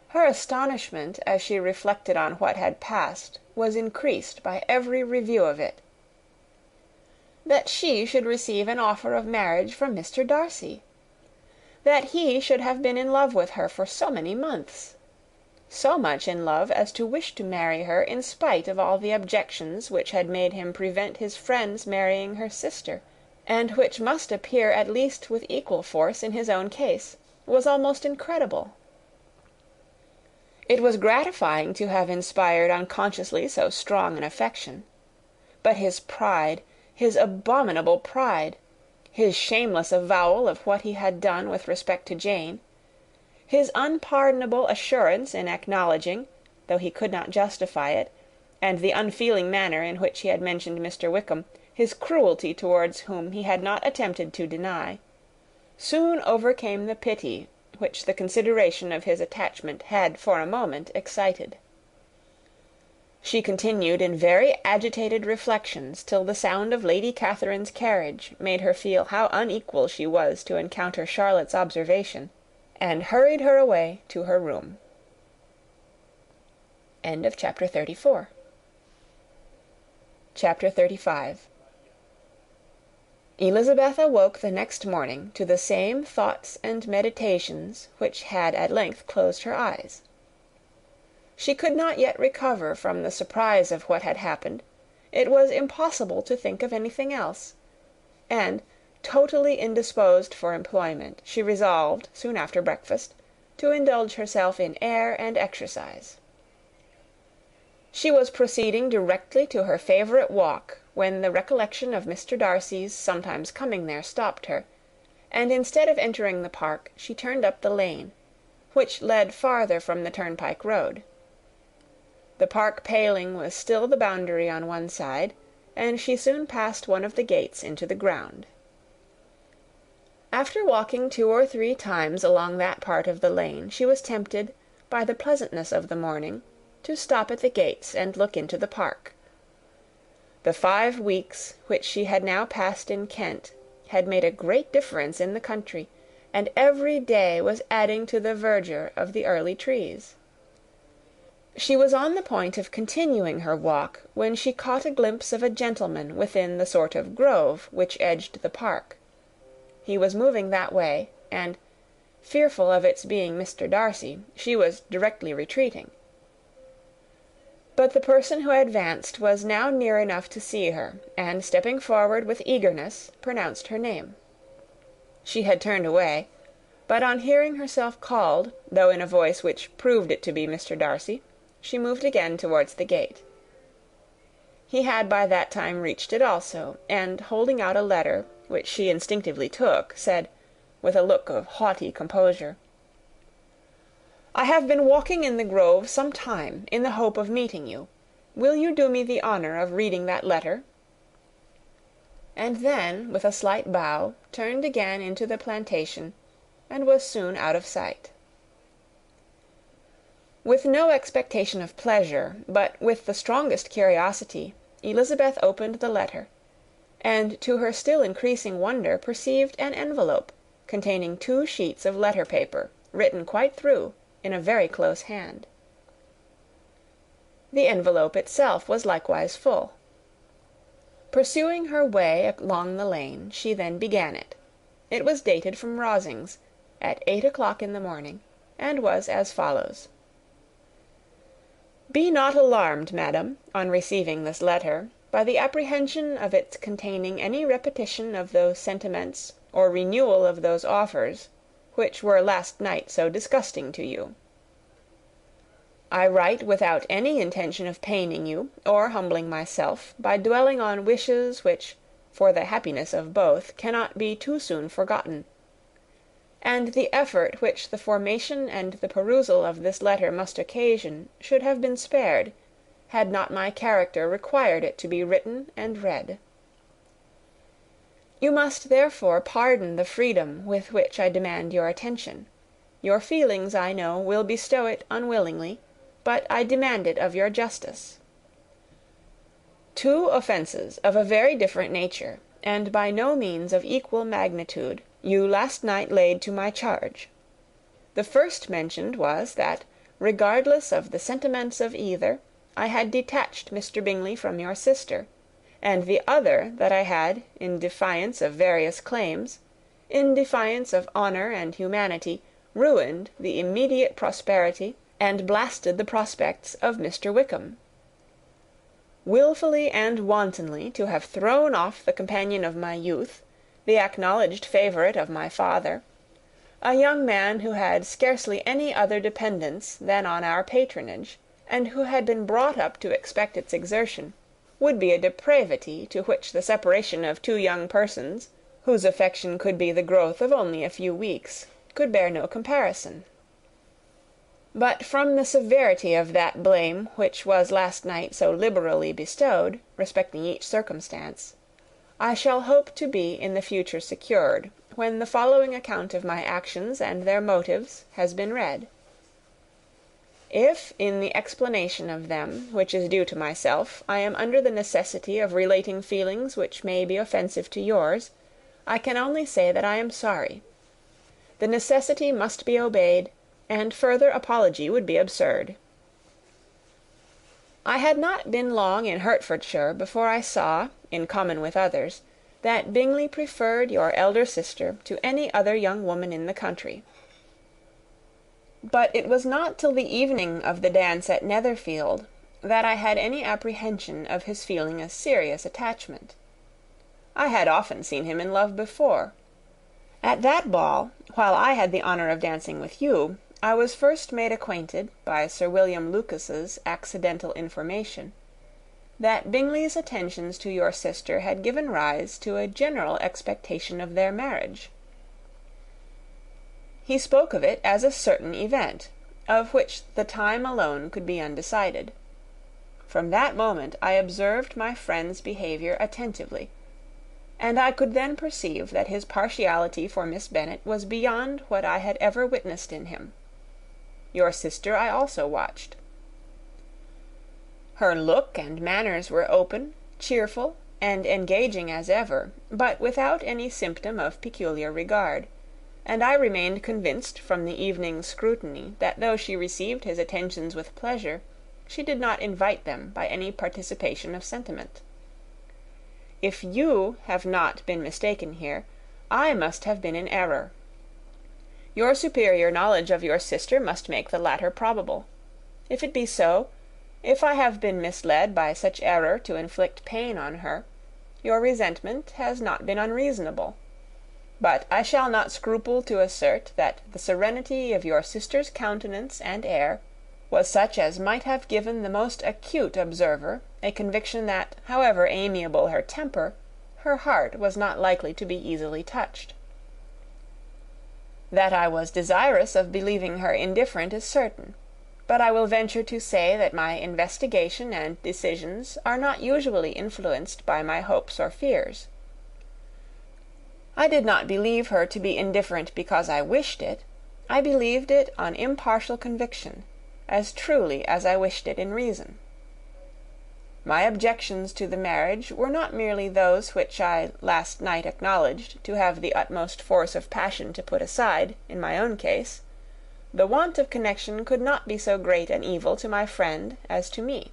Her astonishment, as she reflected on what had passed, was increased by every review of it. That she should receive an offer of marriage from Mr. Darcy! That he should have been in love with her for so many months! So much in love as to wish to marry her in spite of all the objections which had made him prevent his friends marrying her sister, and which must appear at least with equal force in his own case, was almost incredible. It was gratifying to have inspired unconsciously so strong an affection. But his pride, his abominable pride, his shameless avowal of what he had done with respect to Jane, his unpardonable assurance in acknowledging, though he could not justify it, and the unfeeling manner in which he had mentioned Mr. Wickham, his cruelty towards whom he had not attempted to deny, soon overcame the pity which the consideration of his attachment had for a moment excited. She continued in very agitated reflections till the sound of Lady Catherine's carriage made her feel how unequal she was to encounter Charlotte's observation, and hurried her away to her room. Chapter 34. Chapter 35. Elizabeth awoke the next morning to the same thoughts and meditations which had at length closed her eyes. She could not yet recover from the surprise of what had happened. It was impossible to think of anything else, and, totally indisposed for employment, she resolved, soon after breakfast, to indulge herself in air and exercise. She was proceeding directly to her favourite walk, when the recollection of Mr. Darcy's sometimes coming there stopped her, and instead of entering the park, she turned up the lane, which led farther from the turnpike road. The park paling was still the boundary on one side, and she soon passed one of the gates into the ground. After walking 2 or 3 times along that part of the lane, she was tempted, by the pleasantness of the morning, to stop at the gates and look into the park. The 5 weeks which she had now passed in Kent had made a great difference in the country, and every day was adding to the verdure of the early trees. She was on the point of continuing her walk, when she caught a glimpse of a gentleman within the sort of grove which edged the park. He was moving that way, and, fearful of its being Mr. Darcy, she was directly retreating. But the person who advanced was now near enough to see her, and stepping forward with eagerness, pronounced her name. She had turned away, but on hearing herself called, though in a voice which proved it to be Mr. Darcy, she moved again towards the gate. He had by that time reached it also, and holding out a letter, which she instinctively took, said, with a look of haughty composure, "I have been walking in the grove some time, in the hope of meeting you. Will you do me the honour of reading that letter?" And then, with a slight bow, turned again into the plantation, and was soon out of sight. With no expectation of pleasure, but with the strongest curiosity, Elizabeth opened the letter, and to her still increasing wonder perceived an envelope containing 2 sheets of letter paper, written quite through, in a very close hand. The envelope itself was likewise full. Pursuing her way along the lane, she then began it. It was dated from Rosings, at 8 o'clock in the morning, and was as follows: "Be not alarmed, madam, on receiving this letter, by the apprehension of its containing any repetition of those sentiments or renewal of those offers which were last night so disgusting to you. I write without any intention of paining you, or humbling myself, by dwelling on wishes which, for the happiness of both, cannot be too soon forgotten; and the effort which the formation and the perusal of this letter must occasion should have been spared, had not my character required it to be written and read. You must therefore pardon the freedom with which I demand your attention. Your feelings, I know, will bestow it unwillingly, but I demand it of your justice. 2 offences of a very different nature, and by no means of equal magnitude, you last night laid to my charge. The first mentioned was, that, regardless of the sentiments of either, I had detached Mr. Bingley from your sister; and the other, that I had, in defiance of various claims, in defiance of honour and humanity, ruined the immediate prosperity and blasted the prospects of Mr. Wickham. Wilfully and wantonly to have thrown off the companion of my youth, the acknowledged favourite of my father, a young man who had scarcely any other dependence than on our patronage, and who had been brought up to expect its exertion, would be a depravity to which the separation of 2 young persons, whose affection could be the growth of only a few weeks, could bear no comparison. But from the severity of that blame which was last night so liberally bestowed, respecting each circumstance, I shall hope to be in the future secured, when the following account of my actions and their motives has been read. If, in the explanation of them, which is due to myself, I am under the necessity of relating feelings which may be offensive to yours, I can only say that I am sorry. The necessity must be obeyed, and further apology would be absurd. I had not been long in Hertfordshire before I saw, in common with others, that Bingley preferred your elder sister to any other young woman in the country. But it was not till the evening of the dance at Netherfield that I had any apprehension of his feeling a serious attachment. I had often seen him in love before. At that ball, while I had the honour of dancing with you, I was first made acquainted, by Sir William Lucas's accidental information, that Bingley's attentions to your sister had given rise to a general expectation of their marriage. He spoke of it as a certain event, of which the time alone could be undecided. From that moment I observed my friend's behaviour attentively, and I could then perceive that his partiality for Miss Bennet was beyond what I had ever witnessed in him. Your sister I also watched. Her look and manners were open, cheerful, and engaging as ever, but without any symptom of peculiar regard, and I remained convinced from the evening's scrutiny that though she received his attentions with pleasure, she did not invite them by any participation of sentiment. If you have not been mistaken here, I must have been in error. Your superior knowledge of your sister must make the latter probable. If it be so, if I have been misled by such error to inflict pain on her, your resentment has not been unreasonable. But I shall not scruple to assert that the serenity of your sister's countenance and air was such as might have given the most acute observer a conviction that, however amiable her temper, her heart was not likely to be easily touched. That I was desirous of believing her indifferent is certain, but I will venture to say that my investigation and decisions are not usually influenced by my hopes or fears. I did not believe her to be indifferent because I wished it. I believed it on impartial conviction, as truly as I wished it in reason. My objections to the marriage were not merely those which I last night acknowledged to have the utmost force of passion to put aside, in my own case. The want of connection could not be so great an evil to my friend as to me.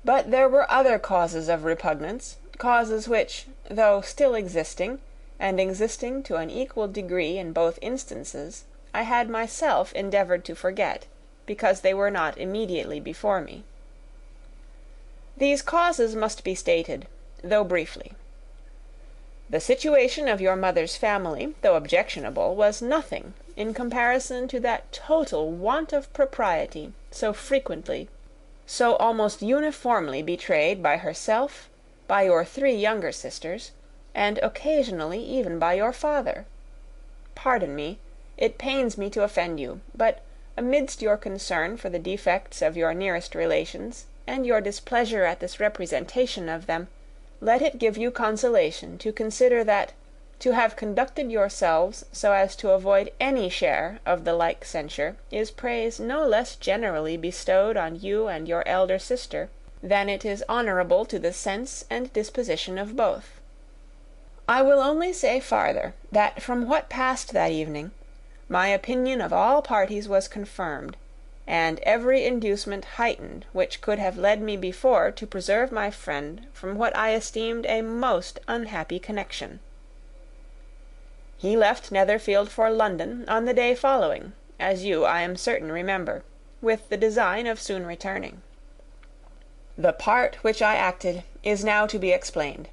But there were other causes of repugnance, causes which, though still existing, and existing to an equal degree in both instances, I had myself endeavoured to forget, because they were not immediately before me. These causes must be stated, though briefly. The situation of your mother's family, though objectionable, was nothing in comparison to that total want of propriety so frequently, so almost uniformly betrayed by herself, by your 3 younger sisters, and occasionally even by your father. Pardon me, it pains me to offend you, but amidst your concern for the defects of your nearest relations, and your displeasure at this representation of them, let it give you consolation to consider that to have conducted yourselves so as to avoid any share of the like censure is praise no less generally bestowed on you and your elder sister than it is honourable to the sense and disposition of both. I will only say farther, that from what passed that evening, my opinion of all parties was confirmed, and every inducement heightened which could have led me before to preserve my friend from what I esteemed a most unhappy connection. He left Netherfield for London on the day following, as you, I am certain, remember, with the design of soon returning. The part which I acted is now to be explained.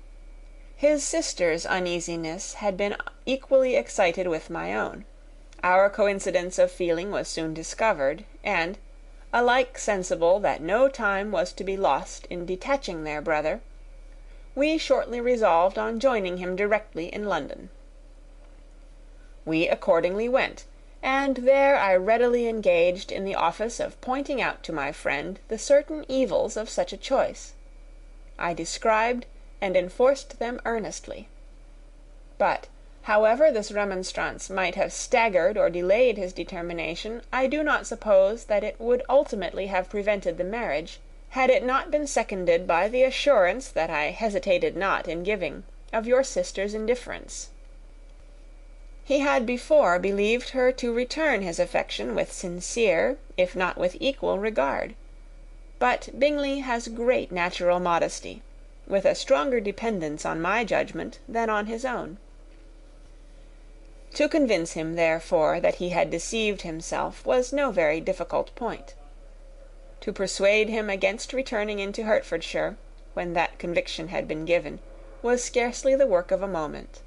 His sister's uneasiness had been equally excited with my own. Our coincidence of feeling was soon discovered, and, alike sensible that no time was to be lost in detaching their brother, we shortly resolved on joining him directly in London. We accordingly went, and there I readily engaged in the office of pointing out to my friend the certain evils of such a choice. I described and enforced them earnestly. But, however this remonstrance might have staggered or delayed his determination, I do not suppose that it would ultimately have prevented the marriage, had it not been seconded by the assurance that I hesitated not in giving of your sister's indifference. He had before believed her to return his affection with sincere, if not with equal, regard. But Bingley has great natural modesty, with a stronger dependence on my judgment than on his own. To convince him, therefore, that he had deceived himself was no very difficult point. To persuade him against returning into Hertfordshire, when that conviction had been given, was scarcely the work of a moment.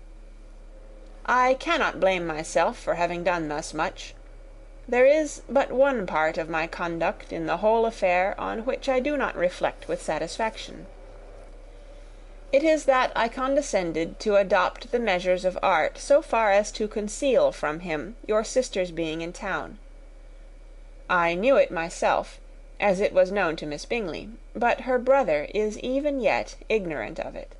I cannot blame myself for having done thus much. There is but one part of my conduct in the whole affair on which I do not reflect with satisfaction. It is that I condescended to adopt the measures of art so far as to conceal from him your sister's being in town. I knew it myself, as it was known to Miss Bingley, but her brother is even yet ignorant of it.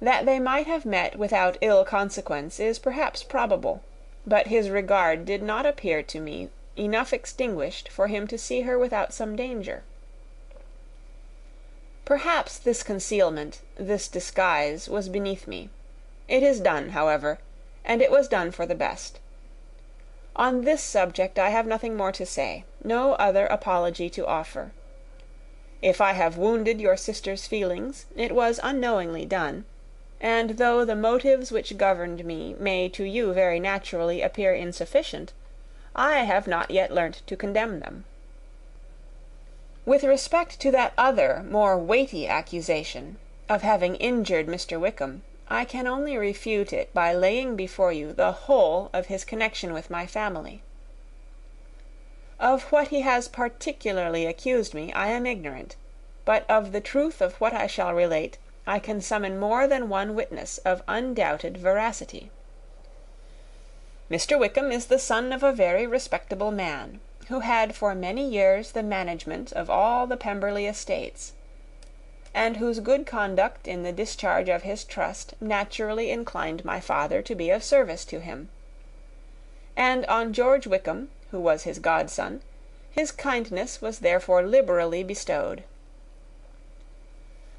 That they might have met without ill consequence is perhaps probable, but his regard did not appear to me enough extinguished for him to see her without some danger. Perhaps this concealment, this disguise, was beneath me. It is done, however, and it was done for the best. On this subject I have nothing more to say, no other apology to offer. If I have wounded your sister's feelings, it was unknowingly done, and though the motives which governed me may to you very naturally appear insufficient, I have not yet learnt to condemn them. With respect to that other, more weighty accusation, of having injured Mr. Wickham, I can only refute it by laying before you the whole of his connection with my family. Of what he has particularly accused me I am ignorant, but of the truth of what I shall relate I can summon more than one witness of undoubted veracity. Mr. Wickham is the son of a very respectable man, who had for many years the management of all the Pemberley estates, and whose good conduct in the discharge of his trust naturally inclined my father to be of service to him. And on George Wickham, who was his godson, his kindness was therefore liberally bestowed.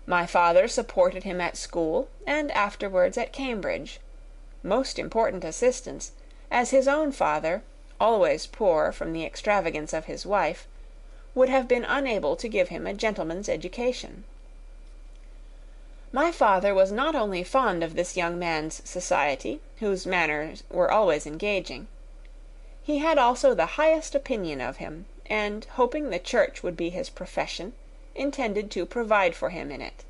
My father supported him at school, and afterwards at Cambridge, most important assistance, as his own father, always poor from the extravagance of his wife, would have been unable to give him a gentleman's education. My father was not only fond of this young man's society, whose manners were always engaging. He had also the highest opinion of him, and, hoping the church would be his profession, intended to provide for him in it.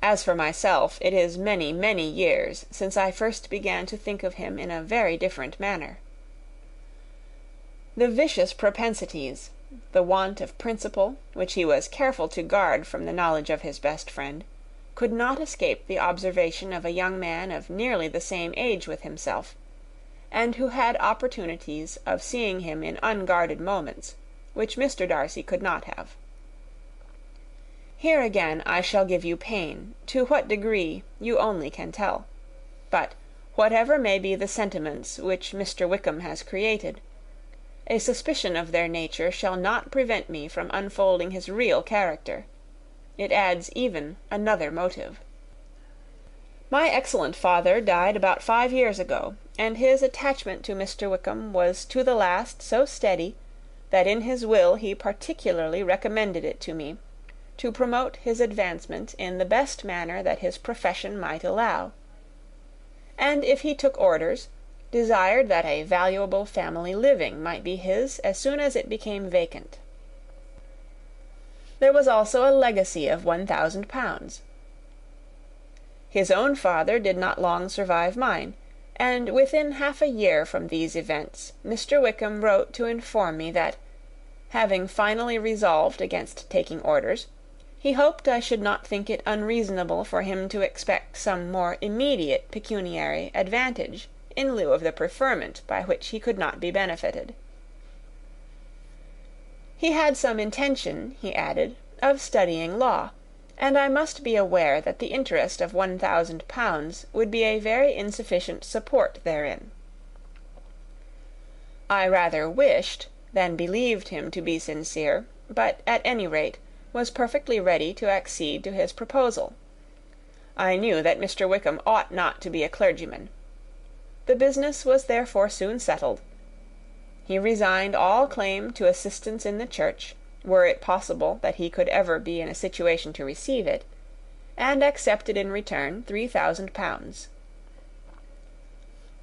As for myself, it is many, many years since I first began to think of him in a very different manner. The vicious propensities, the want of principle, which he was careful to guard from the knowledge of his best friend, could not escape the observation of a young man of nearly the same age with himself, and who had opportunities of seeing him in unguarded moments, which Mr. Darcy could not have. Here again I shall give you pain, to what degree you only can tell. But, whatever may be the sentiments which Mr. Wickham has created, a suspicion of their nature shall not prevent me from unfolding his real character. It adds even another motive. My excellent father died about 5 years ago, and his attachment to Mr. Wickham was to the last so steady that in his will he particularly recommended it to me, to promote his advancement in the best manner that his profession might allow, and if he took orders, desired that a valuable family living might be his as soon as it became vacant. There was also a legacy of £1,000. His own father did not long survive mine, and within half a year from these events Mr. Wickham wrote to inform me that, having finally resolved against taking orders, he hoped I should not think it unreasonable for him to expect some more immediate pecuniary advantage in lieu of the preferment by which he could not be benefited. He had some intention, he added, of studying law, and I must be aware that the interest of £1,000 would be a very insufficient support therein. I rather wished than believed him to be sincere, but, at any rate, was perfectly ready to accede to his proposal. I knew that Mr. Wickham ought not to be a clergyman. The business was therefore soon settled. He resigned all claim to assistance in the church, were it possible that he could ever be in a situation to receive it, and accepted in return £3,000.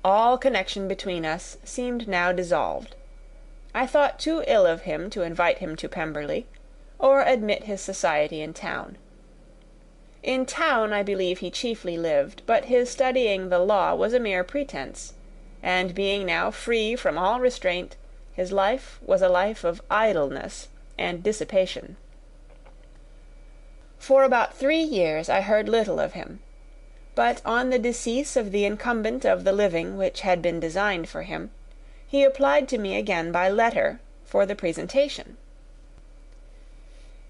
All connection between us seemed now dissolved. I thought too ill of him to invite him to Pemberley, or admit his society in town. In town I believe he chiefly lived, but his studying the law was a mere pretence, and being now free from all restraint, his life was a life of idleness and dissipation. For about 3 years I heard little of him, but on the decease of the incumbent of the living which had been designed for him, he applied to me again by letter for the presentation.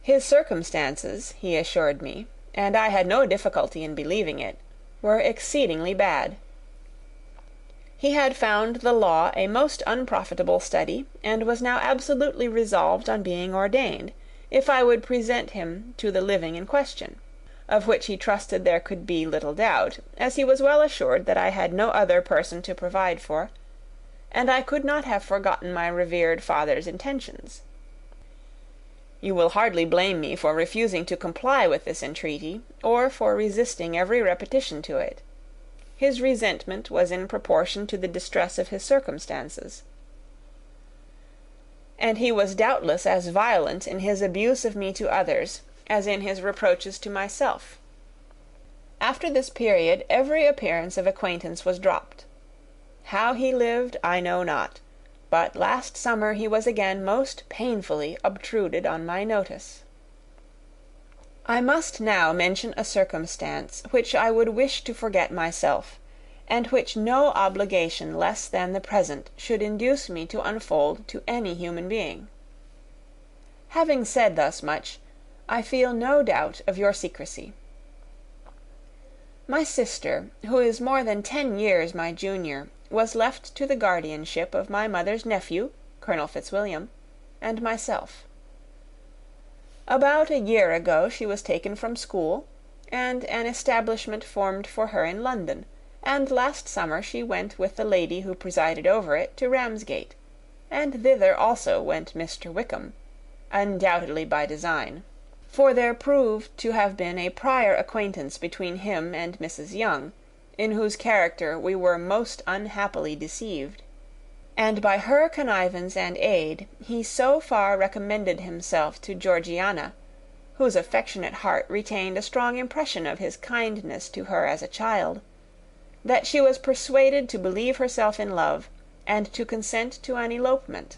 His circumstances, he assured me, and I had no difficulty in believing it, were exceedingly bad. He had found the law a most unprofitable study, and was now absolutely resolved on being ordained, if I would present him to the living in question, of which he trusted there could be little doubt, as he was well assured that I had no other person to provide for, and I could not have forgotten my revered father's intentions. You will hardly blame me for refusing to comply with this entreaty, or for resisting every repetition to it. His resentment was in proportion to the distress of his circumstances, and he was doubtless as violent in his abuse of me to others as in his reproaches to myself. After this period every appearance of acquaintance was dropped. How he lived I know not, but last summer he was again most painfully obtruded on my notice. I must now mention a circumstance which I would wish to forget myself, and which no obligation less than the present should induce me to unfold to any human being. Having said thus much, I feel no doubt of your secrecy. My sister, who is more than 10 years my junior, was left to the guardianship of my mother's nephew, Colonel Fitzwilliam, and myself. About a year ago she was taken from school, and an establishment formed for her in London, and last summer she went with the lady who presided over it to Ramsgate, and thither also went Mr. Wickham, undoubtedly by design, for there proved to have been a prior acquaintance between him and Mrs. Young, in whose character we were most unhappily deceived, and by her connivance and aid he so far recommended himself to Georgiana, whose affectionate heart retained a strong impression of his kindness to her as a child, that she was persuaded to believe herself in love, and to consent to an elopement.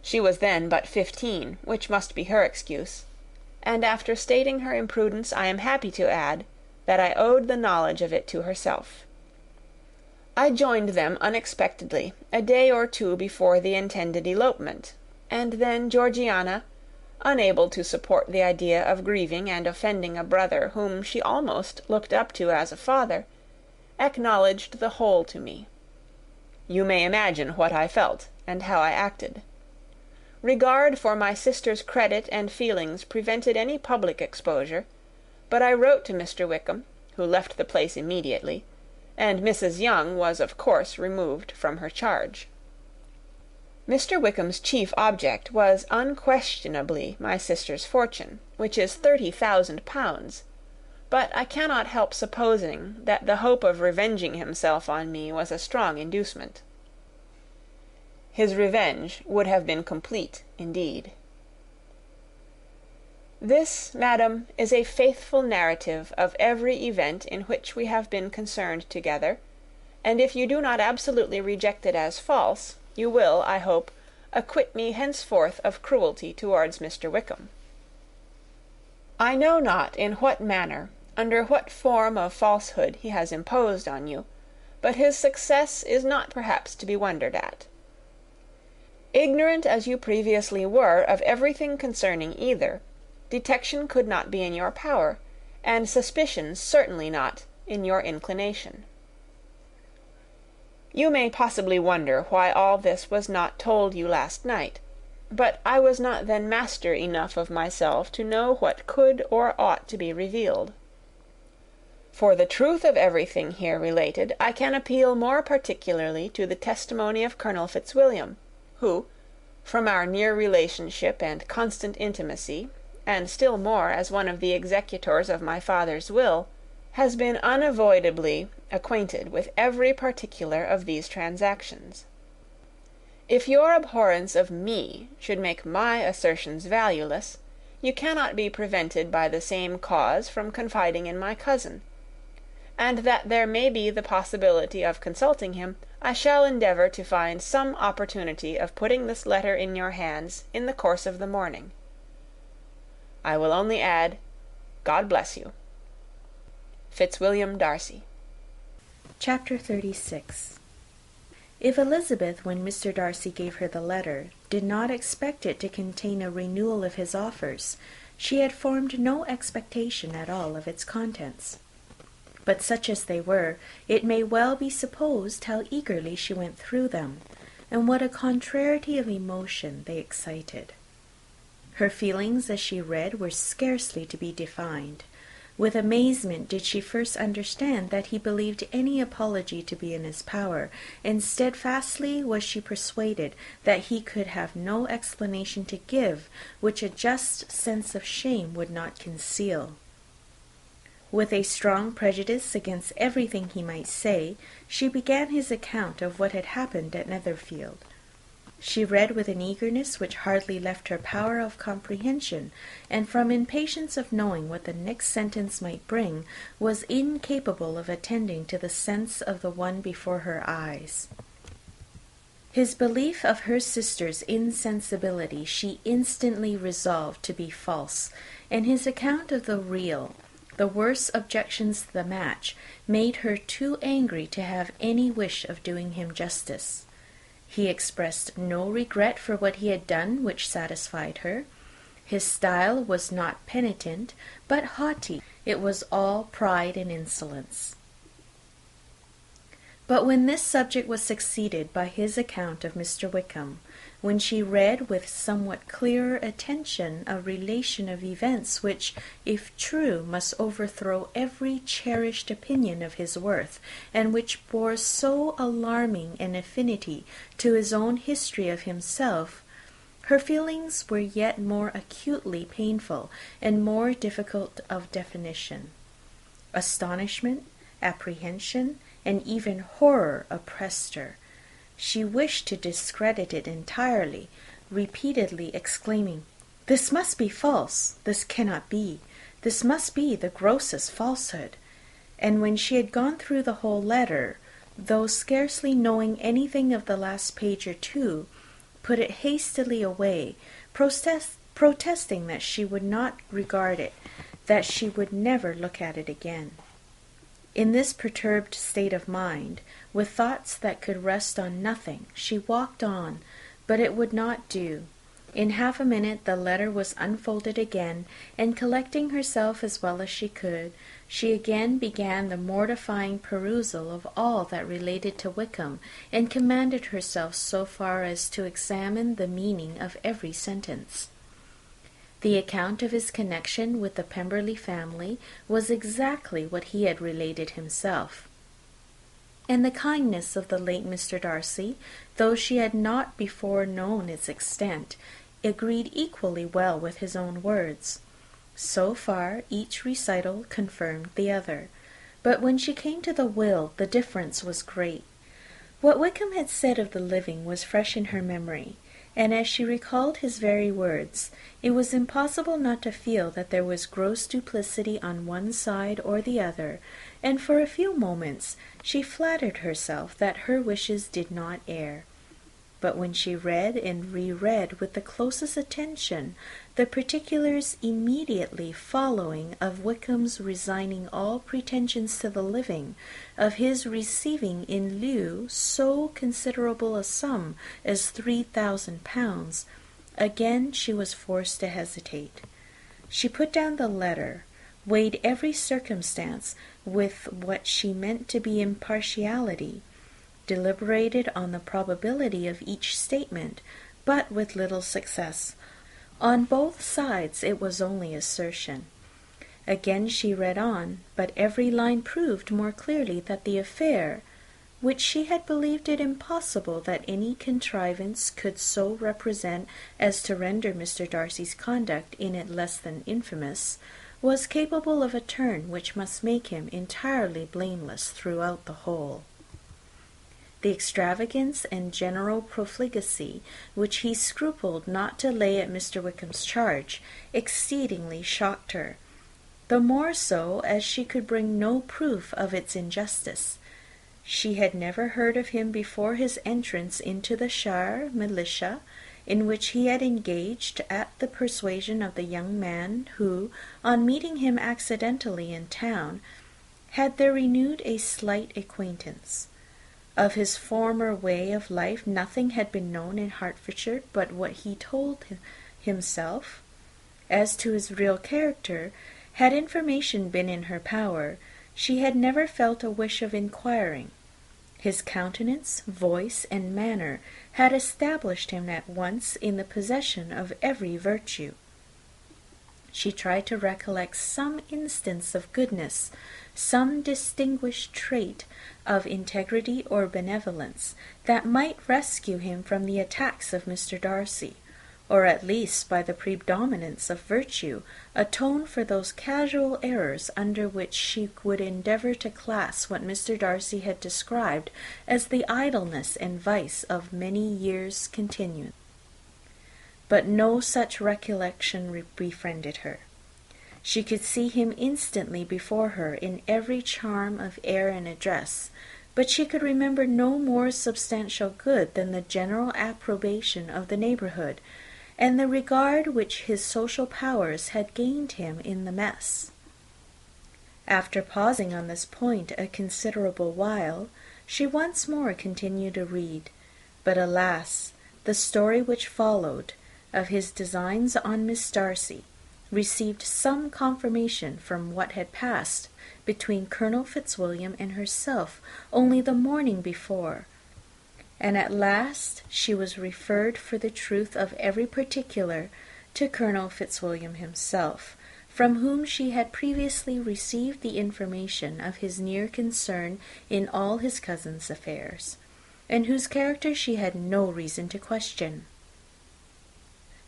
She was then but 15, which must be her excuse, and after stating her imprudence I am happy to add that I owed the knowledge of it to herself. I joined them unexpectedly a day or two before the intended elopement, and then Georgiana, unable to support the idea of grieving and offending a brother whom she almost looked up to as a father, acknowledged the whole to me. You may imagine what I felt, and how I acted. Regard for my sister's credit and feelings prevented any public exposure, but I wrote to Mr. Wickham, who left the place immediately, and Mrs. Young was of course removed from her charge. Mr. Wickham's chief object was unquestionably my sister's fortune, which is 30,000 pounds, but I cannot help supposing that the hope of revenging himself on me was a strong inducement. His revenge would have been complete indeed. This, madam, is a faithful narrative of every event in which we have been concerned together, and if you do not absolutely reject it as false, you will, I hope, acquit me henceforth of cruelty towards Mr. Wickham. I know not in what manner, under what form of falsehood he has imposed on you, but his success is not perhaps to be wondered at. Ignorant as you previously were of everything concerning either, detection could not be in your power, and suspicion certainly not in your inclination. You may possibly wonder why all this was not told you last night, but I was not then master enough of myself to know what could or ought to be revealed. For the truth of everything here related, I can appeal more particularly to the testimony of Colonel Fitzwilliam, who, from our near relationship and constant intimacy, and still more as one of the executors of my father's will, has been unavoidably acquainted with every particular of these transactions. If your abhorrence of me should make my assertions valueless, you cannot be prevented by the same cause from confiding in my cousin, and that there may be the possibility of consulting him, I shall endeavour to find some opportunity of putting this letter in your hands in the course of the morning. I will only add, God bless you. Fitzwilliam Darcy. Chapter 36. If Elizabeth, when Mr. Darcy gave her the letter, did not expect it to contain a renewal of his offers, she had formed no expectation at all of its contents. But such as they were, it may well be supposed how eagerly she went through them, and what a contrariety of emotion they excited. Her feelings as she read were scarcely to be defined. With amazement did she first understand that he believed any apology to be in his power, and steadfastly was she persuaded that he could have no explanation to give which a just sense of shame would not conceal. With a strong prejudice against everything he might say, she began his account of what had happened at Netherfield. She read with an eagerness which hardly left her power of comprehension, and from impatience of knowing what the next sentence might bring, was incapable of attending to the sense of the one before her eyes. His belief of her sister's insensibility she instantly resolved to be false, and his account of the real, the worst objections to the match, made her too angry to have any wish of doing him justice. He expressed no regret for what he had done which satisfied her. His style was not penitent, but haughty. It was all pride and insolence. But when this subject was succeeded by his account of Mr. Wickham, when she read with somewhat clearer attention a relation of events which, if true, must overthrow every cherished opinion of his worth, and which bore so alarming an affinity to his own history of himself, her feelings were yet more acutely painful and more difficult of definition. Astonishment, apprehension, and even horror oppressed her. She wished to discredit it entirely, repeatedly exclaiming, "This must be false! This cannot be! This must be the grossest falsehood!" And when she had gone through the whole letter, though scarcely knowing anything of the last page or two, put it hastily away, protesting that she would not regard it, that she would never look at it again. In this perturbed state of mind, with thoughts that could rest on nothing, she walked on, but it would not do. In half a minute the letter was unfolded again, and collecting herself as well as she could, she again began the mortifying perusal of all that related to Wickham, and commanded herself so far as to examine the meaning of every sentence. The account of his connection with the Pemberley family was exactly what he had related himself, and the kindness of the late Mr. Darcy, though she had not before known its extent, agreed equally well with his own words. So far each recital confirmed the other, but when she came to the will the difference was great. What Wickham had said of the living was fresh in her memory, and as she recalled his very words, it was impossible not to feel that there was gross duplicity on one side or the other, and for a few moments she flattered herself that her wishes did not err. But when she read and reread with the closest attention the particulars immediately following of Wickham's resigning all pretensions to the living, of his receiving in lieu so considerable a sum as 3,000 pounds, again she was forced to hesitate. She put down the letter, weighed every circumstance with what she meant to be impartiality, deliberated on the probability of each statement, but with little success. On both sides it was only assertion. Again she read on, but every line proved more clearly that the affair, which she had believed it impossible that any contrivance could so represent as to render Mr. Darcy's conduct in it less than infamous, was capable of a turn which must make him entirely blameless throughout the whole. The extravagance and general profligacy which he scrupled not to lay at Mr. Wickham's charge exceedingly shocked her, the more so as she could bring no proof of its injustice. She had never heard of him before his entrance into the shire militia, in which he had engaged at the persuasion of the young man who, on meeting him accidentally in town, had there renewed a slight acquaintance. Of his former way of life nothing had been known in Hertfordshire but what he told himself. As to his real character, had information been in her power, she had never felt a wish of inquiring. His countenance, voice, and manner had established him at once in the possession of every virtue. She tried to recollect some instance of goodness, some distinguished trait of integrity or benevolence, that might rescue him from the attacks of Mr. Darcy, or at least, by the predominance of virtue, atone for those casual errors under which she would endeavour to class what Mr. Darcy had described as the idleness and vice of many years' continuance. But no such recollection befriended her. She could see him instantly before her in every charm of air and address, but she could remember no more substantial good than the general approbation of the neighbourhood, and the regard which his social powers had gained him in the mess. After pausing on this point a considerable while, she once more continued to read, but alas, the story which followed, of his designs on Miss Darcy, received some confirmation from what had passed between Colonel Fitzwilliam and herself only the morning before, and at last she was referred for the truth of every particular to Colonel Fitzwilliam himself, from whom she had previously received the information of his near concern in all his cousin's affairs, and whose character she had no reason to question.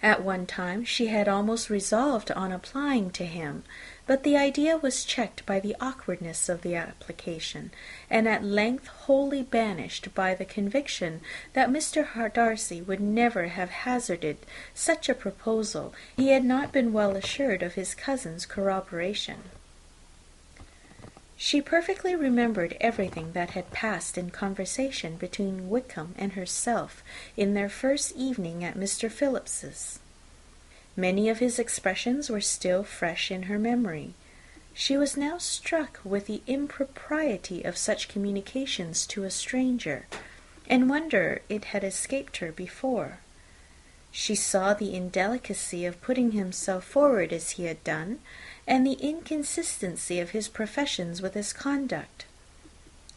At one time she had almost resolved on applying to him, but the idea was checked by the awkwardness of the application, and at length wholly banished by the conviction that Mr. Darcy would never have hazarded such a proposal if he had not been well assured of his cousin's corroboration. She perfectly remembered everything that had passed in conversation between Wickham and herself in their first evening at Mr. Phillips's. Many of his expressions were still fresh in her memory. She was now struck with the impropriety of such communications to a stranger, and wondered it had escaped her before. She saw the indelicacy of putting himself forward as he had done, and the inconsistency of his professions with his conduct.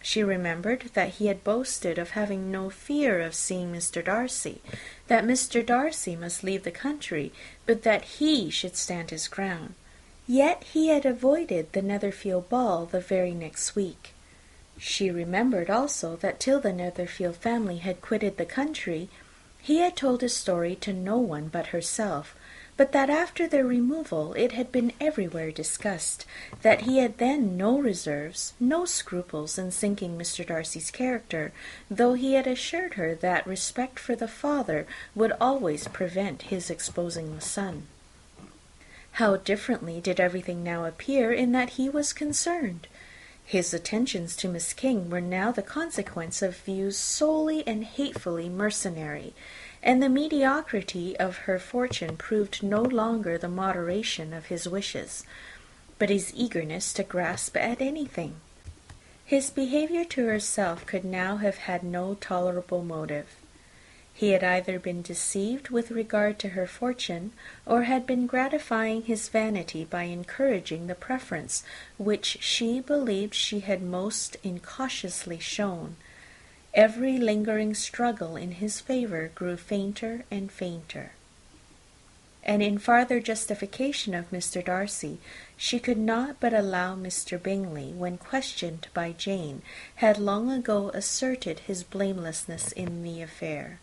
She remembered that he had boasted of having no fear of seeing Mr. Darcy, that Mr. Darcy must leave the country, but that he should stand his ground. Yet he had avoided the Netherfield ball the very next week. She remembered also that till the Netherfield family had quitted the country, he had told his story to no one but herself, but that after their removal it had been everywhere discussed, that he had then no reserves, no scruples in sinking Mr. Darcy's character, though he had assured her that respect for the father would always prevent his exposing the son. How differently did everything now appear in that he was concerned! His attentions to Miss King were now the consequence of views solely and hatefully mercenary, and the mediocrity of her fortune proved no longer the moderation of his wishes, but his eagerness to grasp at anything. His behaviour to herself could now have had no tolerable motive. He had either been deceived with regard to her fortune, or had been gratifying his vanity by encouraging the preference which she believed she had most incautiously shown. Every lingering struggle in his favour grew fainter and fainter. And in farther justification of Mr. Darcy, she could not but allow Mr. Bingley, when questioned by Jane, had long ago asserted his blamelessness in the affair.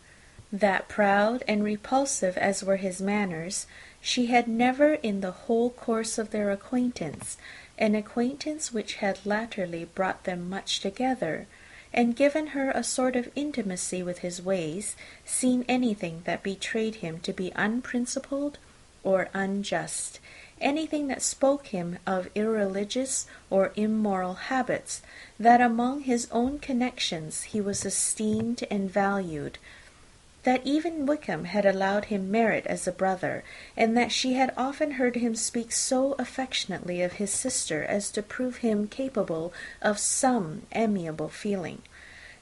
That proud and repulsive as were his manners, she had never in the whole course of their acquaintance, an acquaintance which had latterly brought them much together, and given her a sort of intimacy with his ways, seen anything that betrayed him to be unprincipled or unjust, anything that spoke him of irreligious or immoral habits, that among his own connections he was esteemed and valued, that even Wickham had allowed him merit as a brother, and that she had often heard him speak so affectionately of his sister as to prove him capable of some amiable feeling,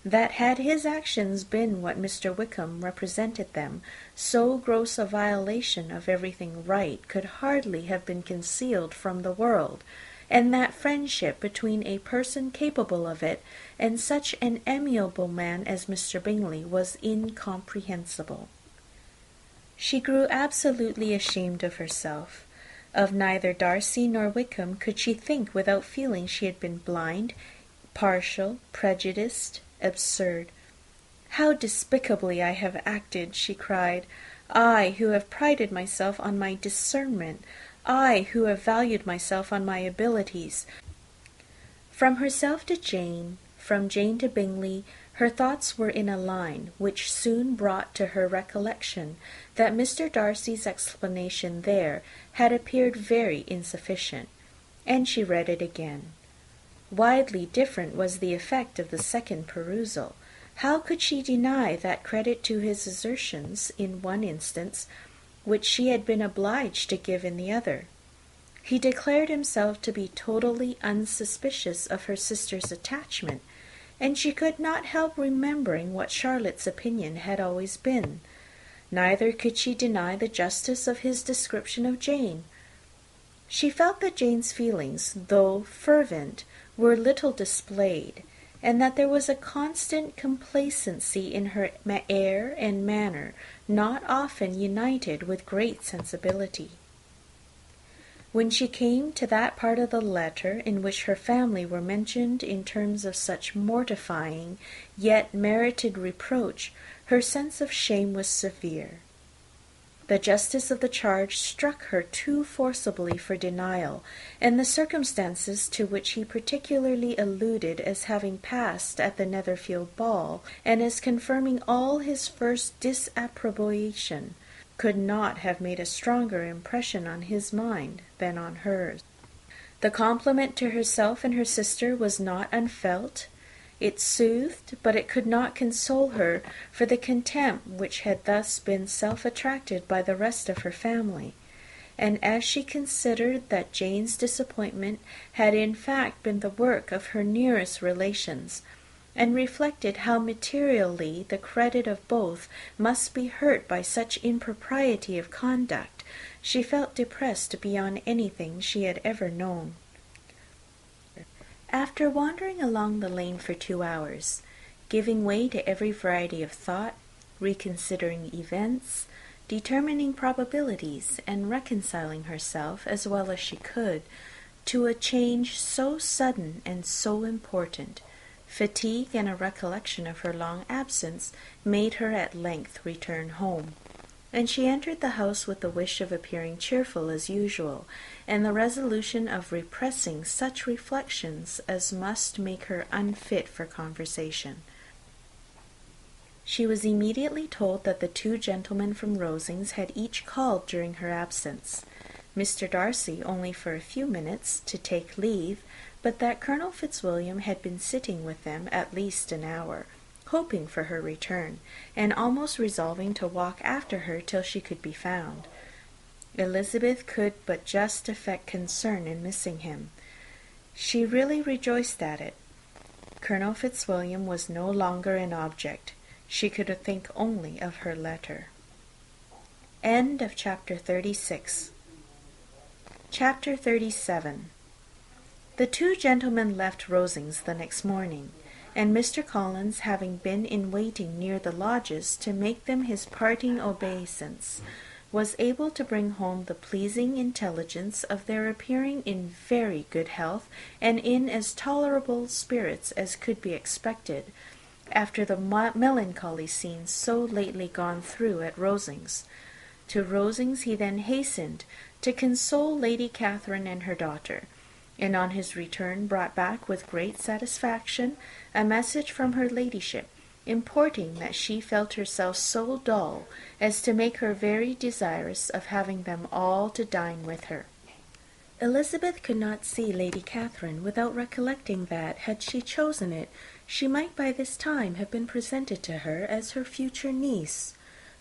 that had his actions been what Mr. Wickham represented them, so gross a violation of everything right could hardly have been concealed from the world, and that friendship between a person capable of it and such an amiable man as Mr. Bingley was incomprehensible. She grew absolutely ashamed of herself, Of neither Darcy nor Wickham could she think without feeling she had been blind, partial, prejudiced, absurd. "How despicably I have acted!" she cried. "I, who have prided myself on my discernment, I, who have valued myself on my abilities." From herself to Jane, from Jane to Bingley, her thoughts were in a line, which soon brought to her recollection that Mr. Darcy's explanation there had appeared very insufficient, and she read it again. Widely different was the effect of the second perusal. How could she deny that credit to his assertions in one instance, which she had been obliged to give in the other? He declared himself to be totally unsuspicious of her sister's attachment, and she could not help remembering what Charlotte's opinion had always been. Neither could she deny the justice of his description of Jane. She felt that Jane's feelings, though fervent, were little displayed, and that there was a constant complacency in her air and manner, not often united with great sensibility. When she came to that part of the letter in which her family were mentioned in terms of such mortifying yet merited reproach, her sense of shame was severe. The justice of the charge struck her too forcibly for denial, and the circumstances to which he particularly alluded as having passed at the Netherfield ball, and as confirming all his first disapprobation, could not have made a stronger impression on his mind than on hers. The compliment to herself and her sister was not unfelt. It soothed, but it could not console her for the contempt which had thus been self-attracted by the rest of her family. And as she considered that Jane's disappointment had in fact been the work of her nearest relations, and reflected how materially the credit of both must be hurt by such impropriety of conduct, she felt depressed beyond anything she had ever known. After wandering along the lane for 2 hours, giving way to every variety of thought, reconsidering events, determining probabilities, and reconciling herself, as well as she could, to a change so sudden and so important, fatigue and a recollection of her long absence made her at length return home, and she entered the house with the wish of appearing cheerful as usual, and the resolution of repressing such reflections as must make her unfit for conversation. She was immediately told that the 2 gentlemen from Rosings had each called during her absence, Mr. Darcy only for a few minutes, to take leave, but that Colonel Fitzwilliam had been sitting with them at least an hour, hoping for her return, and almost resolving to walk after her till she could be found. Elizabeth could but just affect concern in missing him. She really rejoiced at it. Colonel Fitzwilliam was no longer an object. She could think only of her letter. End of chapter 36. Chapter 37. The 2 gentlemen left Rosings the next morning, and Mr. Collins, having been in waiting near the lodges to make them his parting obeisance, was able to bring home the pleasing intelligence of their appearing in very good health and in as tolerable spirits as could be expected, after the melancholy scenes so lately gone through at Rosings. To Rosings he then hastened to console Lady Catherine and her daughter, and on his return brought back with great satisfaction a message from her ladyship, importing that she felt herself so dull as to make her very desirous of having them all to dine with her. Elizabeth could not see Lady Catherine without recollecting that, had she chosen it, she might by this time have been presented to her as her future niece,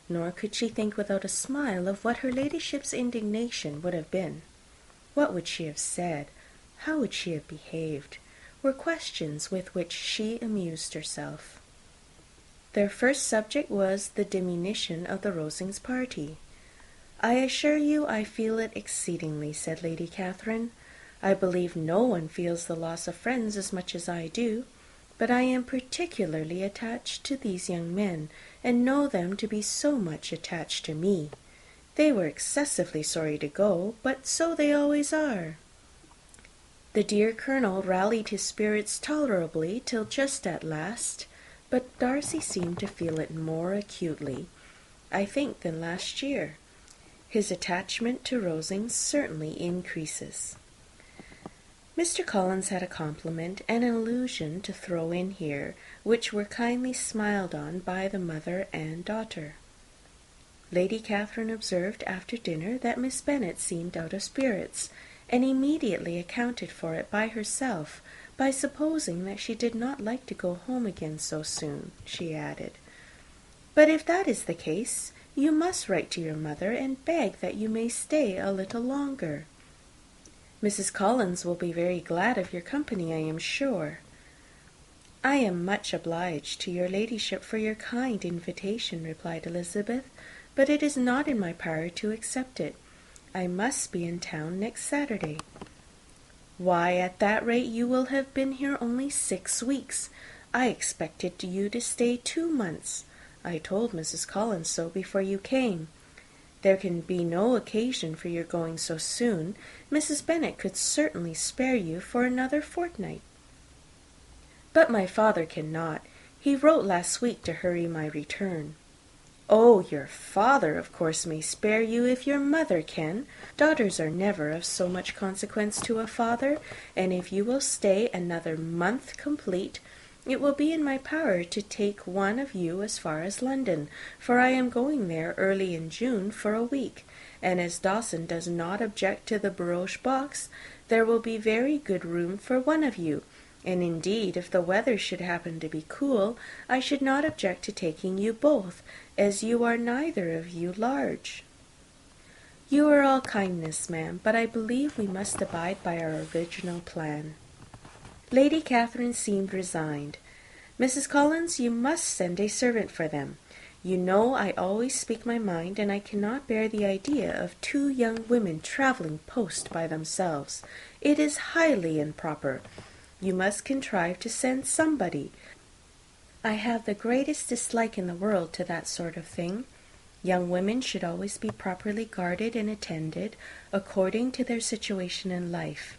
nor could she think without a smile of what her ladyship's indignation would have been. What would she have said? How would she have behaved? Were questions with which she amused herself. Their first subject was the diminution of the Rosings party. "I assure you I feel it exceedingly," said Lady Catherine. "I believe no one feels the loss of friends as much as I do, but I am particularly attached to these young men, and know them to be so much attached to me. They were excessively sorry to go, but so they always are. The dear Colonel rallied his spirits tolerably till just at last, but Darcy seemed to feel it more acutely, I think, than last year. His attachment to Rosings certainly increases. Mr. Collins had a compliment and an allusion to throw in here, which were kindly smiled on by the mother and daughter. Lady Catherine observed after dinner that Miss Bennet seemed out of spirits, and immediately accounted for it by herself, by supposing that she did not like to go home again so soon. She added, "But if that is the case, you must write to your mother and beg that you may stay a little longer. Mrs. Collins will be very glad of your company, I am sure." "I am much obliged to your ladyship for your kind invitation," replied Elizabeth, "but it is not in my power to accept it. I must be in town next Saturday." "Why, at that rate you will have been here only 6 weeks. I expected you to stay 2 months. I told Mrs. Collins so before you came. There can be no occasion for your going so soon. Mrs. Bennet could certainly spare you for another fortnight." "But my father cannot. He wrote last week to hurry my return." "Oh, your father, of course, may spare you if your mother can. Daughters are never of so much consequence to a father, and if you will stay another month complete, it will be in my power to take one of you as far as London, for I am going there early in June for a week, and as Dawson does not object to the barouche box, there will be very good room for one of you, and indeed, if the weather should happen to be cool, I should not object to taking you both, as you are neither of you large." "You are all kindness, ma'am, but I believe we must abide by our original plan." Lady Catherine seemed resigned. "Mrs. Collins, you must send a servant for them. You know I always speak my mind, and I cannot bear the idea of 2 young women travelling post by themselves. It is highly improper. You must contrive to send somebody. I have the greatest dislike in the world to that sort of thing. Young women should always be properly guarded and attended, according to their situation in life.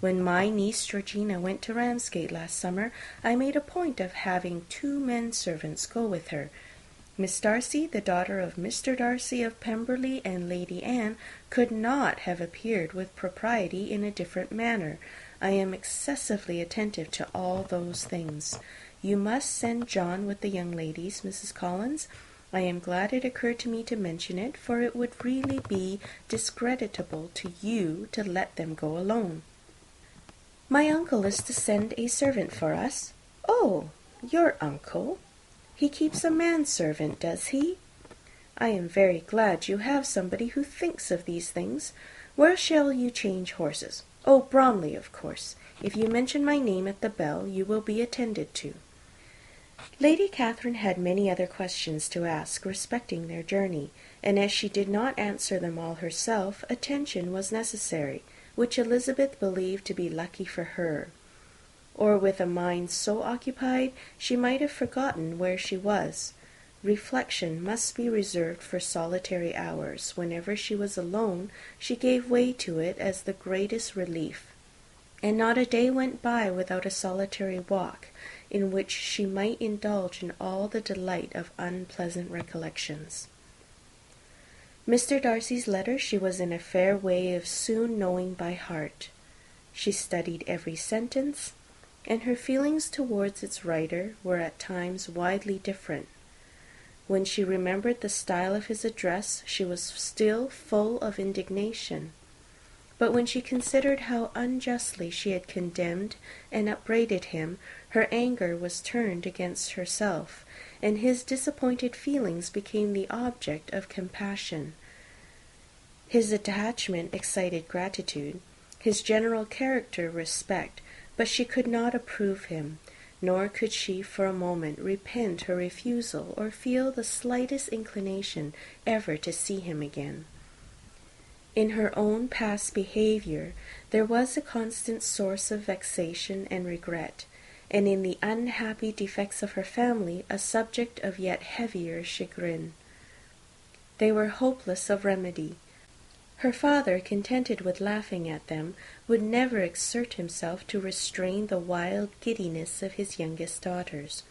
When my niece Georgina went to Ramsgate last summer, I made a point of having 2 men servants go with her. Miss Darcy, the daughter of Mr. Darcy of Pemberley, and Lady Anne, could not have appeared with propriety in a different manner. I am excessively attentive to all those things. You must send John with the young ladies, Mrs. Collins. I am glad it occurred to me to mention it, for it would really be discreditable to you to let them go alone." "My uncle is to send a servant for us." "Oh, your uncle? He keeps a manservant, does he? I am very glad you have somebody who thinks of these things. Where shall you change horses? Oh, Bromley, of course. If you mention my name at the bell, you will be attended to." Lady Catherine had many other questions to ask respecting their journey, and as she did not answer them all herself, attention was necessary, which Elizabeth believed to be lucky for her. Or with a mind so occupied, she might have forgotten where she was. Reflection must be reserved for solitary hours. Whenever she was alone, she gave way to it as the greatest relief. And not a day went by without a solitary walk, in which she might indulge in all the delight of unpleasant recollections. Mr. Darcy's letter she was in a fair way of soon knowing by heart. She studied every sentence, and her feelings towards its writer were at times widely different. When she remembered the style of his address, she was still full of indignation. But when she considered how unjustly she had condemned and upbraided him, her anger was turned against herself, and his disappointed feelings became the object of compassion. His attachment excited gratitude, his general character respect, but she could not approve him, nor could she for a moment repent her refusal or feel the slightest inclination ever to see him again. In her own past behaviour there was a constant source of vexation and regret, and in the unhappy defects of her family a subject of yet heavier chagrin. They were hopeless of remedy. Her father, contented with laughing at them, would never exert himself to restrain the wild giddiness of his youngest daughters.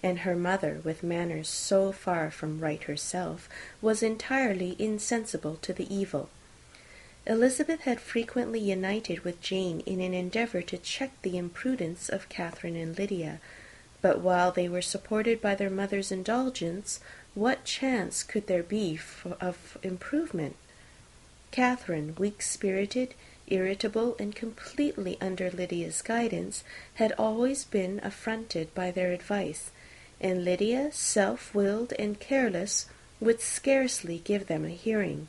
And her mother, with manners so far from right herself, was entirely insensible to the evil. Elizabeth had frequently united with Jane in an endeavour to check the imprudence of Catherine and Lydia, but while they were supported by their mother's indulgence, what chance could there be of improvement? Catherine, weak-spirited, irritable, and completely under Lydia's guidance, had always been affronted by their advice, and Lydia, self-willed and careless, would scarcely give them a hearing.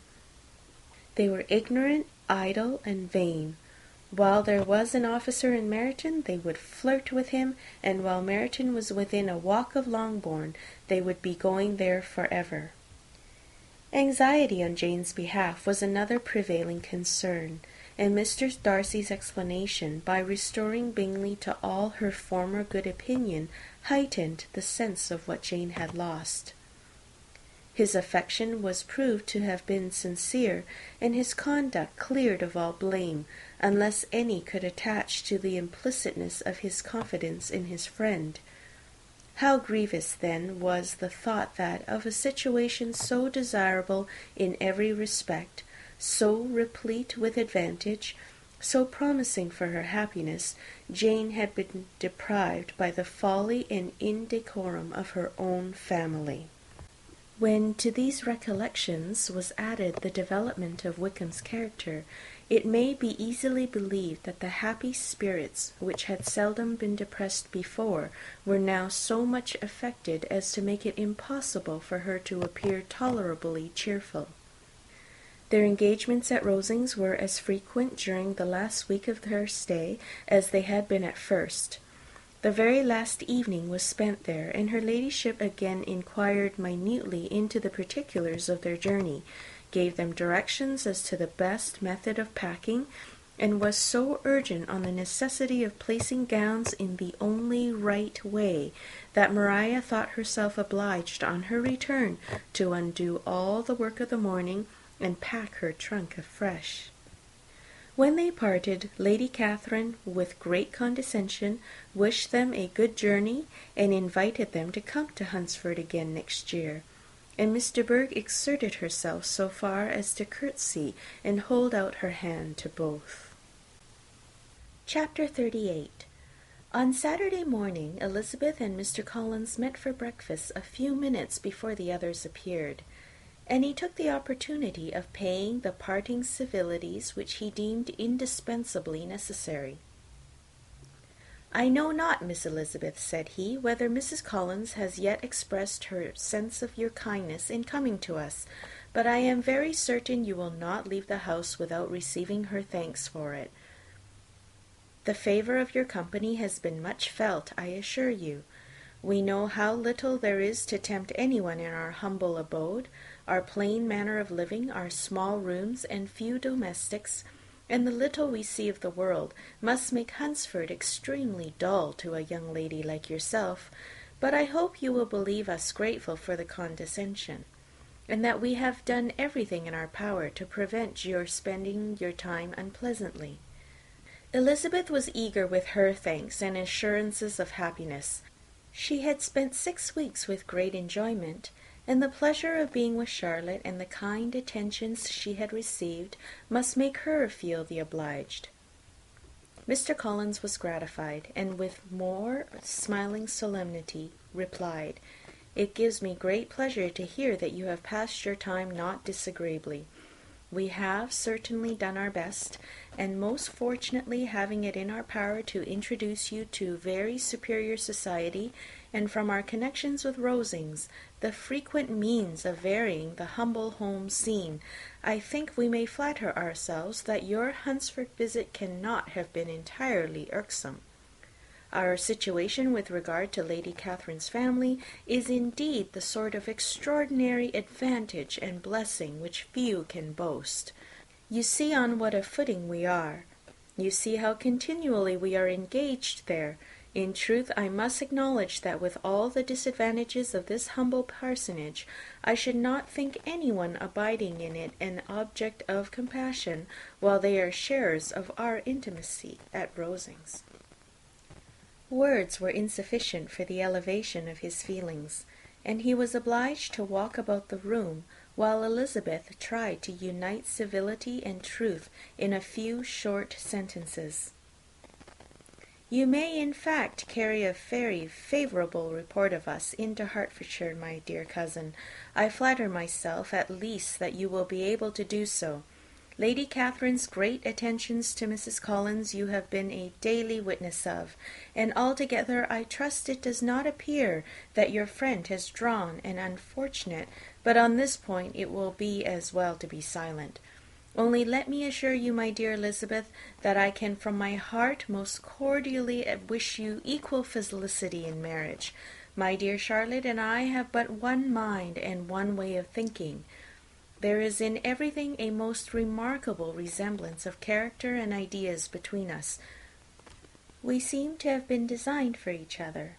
They were ignorant, idle, and vain. While there was an officer in Meryton, they would flirt with him, and while Meryton was within a walk of Longbourn, they would be going there forever. Anxiety on Jane's behalf was another prevailing concern, and Mr. Darcy's explanation, by restoring Bingley to all her former good opinion, heightened the sense of what Jane had lost. His affection was proved to have been sincere, and his conduct cleared of all blame, unless any could attach to the implicitness of his confidence in his friend. How grievous, then, was the thought that, of a situation so desirable in every respect, so replete with advantage, so promising for her happiness, Jane had been deprived by the folly and indecorum of her own family. When to these recollections was added the development of Wickham's character, it may be easily believed that the happy spirits, which had seldom been depressed before, were now so much affected as to make it impossible for her to appear tolerably cheerful. Their engagements at Rosings were as frequent during the last week of their stay as they had been at first. The very last evening was spent there, and her ladyship again inquired minutely into the particulars of their journey, gave them directions as to the best method of packing, and was so urgent on the necessity of placing gowns in the only right way, that Maria thought herself obliged on her return to undo all the work of the morning and pack her trunk afresh. When they parted, Lady Catherine, with great condescension, wished them a good journey, and invited them to come to Hunsford again next year, and Miss de Bourgh exerted herself so far as to curtsy and hold out her hand to both. Chapter 38. On Saturday morning, Elizabeth and Mr. Collins met for breakfast a few minutes before the others appeared, and he took the opportunity of paying the parting civilities which he deemed indispensably necessary. "I know not, Miss Elizabeth," said he, "whether Mrs. Collins has yet expressed her sense of your kindness in coming to us, but I am very certain you will not leave the house without receiving her thanks for it. The favour of your company has been much felt, I assure you. We know how little there is to tempt anyone in our humble abode, our plain manner of living, our small rooms and few domestics, and the little we see of the world must make Hunsford extremely dull to a young lady like yourself, but I hope you will believe us grateful for the condescension, and that we have done everything in our power to prevent your spending your time unpleasantly." Elizabeth was eager with her thanks and assurances of happiness. She had spent 6 weeks with great enjoyment, and the pleasure of being with Charlotte and the kind attentions she had received must make her feel the obliged. Mr. Collins was gratified, and with more smiling solemnity replied, "It gives me great pleasure to hear that you have passed your time not disagreeably. We have certainly done our best, and most fortunately having it in our power to introduce you to very superior society, and from our connections with Rosings, the frequent means of varying the humble home scene, I think we may flatter ourselves that your Hunsford visit cannot have been entirely irksome. Our situation with regard to Lady Catherine's family is indeed the sort of extraordinary advantage and blessing which few can boast. You see on what a footing we are. You see how continually we are engaged there, In truth, I must acknowledge that with all the disadvantages of this humble parsonage, I should not think anyone abiding in it an object of compassion, while they are sharers of our intimacy at Rosings." Words were insufficient for the elevation of his feelings, and he was obliged to walk about the room, while Elizabeth tried to unite civility and truth in a few short sentences. "You may, in fact, carry a very favourable report of us into Hertfordshire, my dear cousin. I flatter myself, at least, that you will be able to do so. Lady Catherine's great attentions to Mrs. Collins you have been a daily witness of, and altogether I trust it does not appear that your friend has drawn an unfortunate, but on this point it will be as well to be silent. Only let me assure you, my dear Elizabeth, that I can from my heart most cordially wish you equal felicity in marriage. My dear Charlotte and I have but one mind and one way of thinking. There is in everything a most remarkable resemblance of character and ideas between us. We seem to have been designed for each other."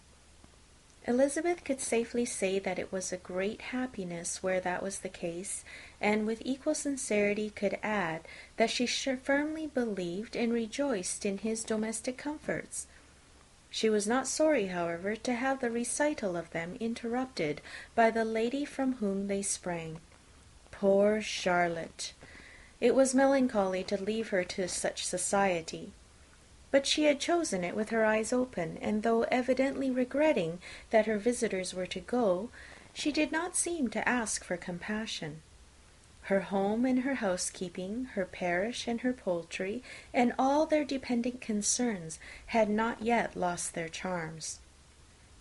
Elizabeth could safely say that it was a great happiness where that was the case, and with equal sincerity could add that she firmly believed and rejoiced in his domestic comforts. She was not sorry, however, to have the recital of them interrupted by the lady from whom they sprang. Poor Charlotte! It was melancholy to leave her to such society. But she had chosen it with her eyes open, and though evidently regretting that her visitors were to go, she did not seem to ask for compassion. Her home and her housekeeping, her parish and her poultry, and all their dependent concerns had not yet lost their charms.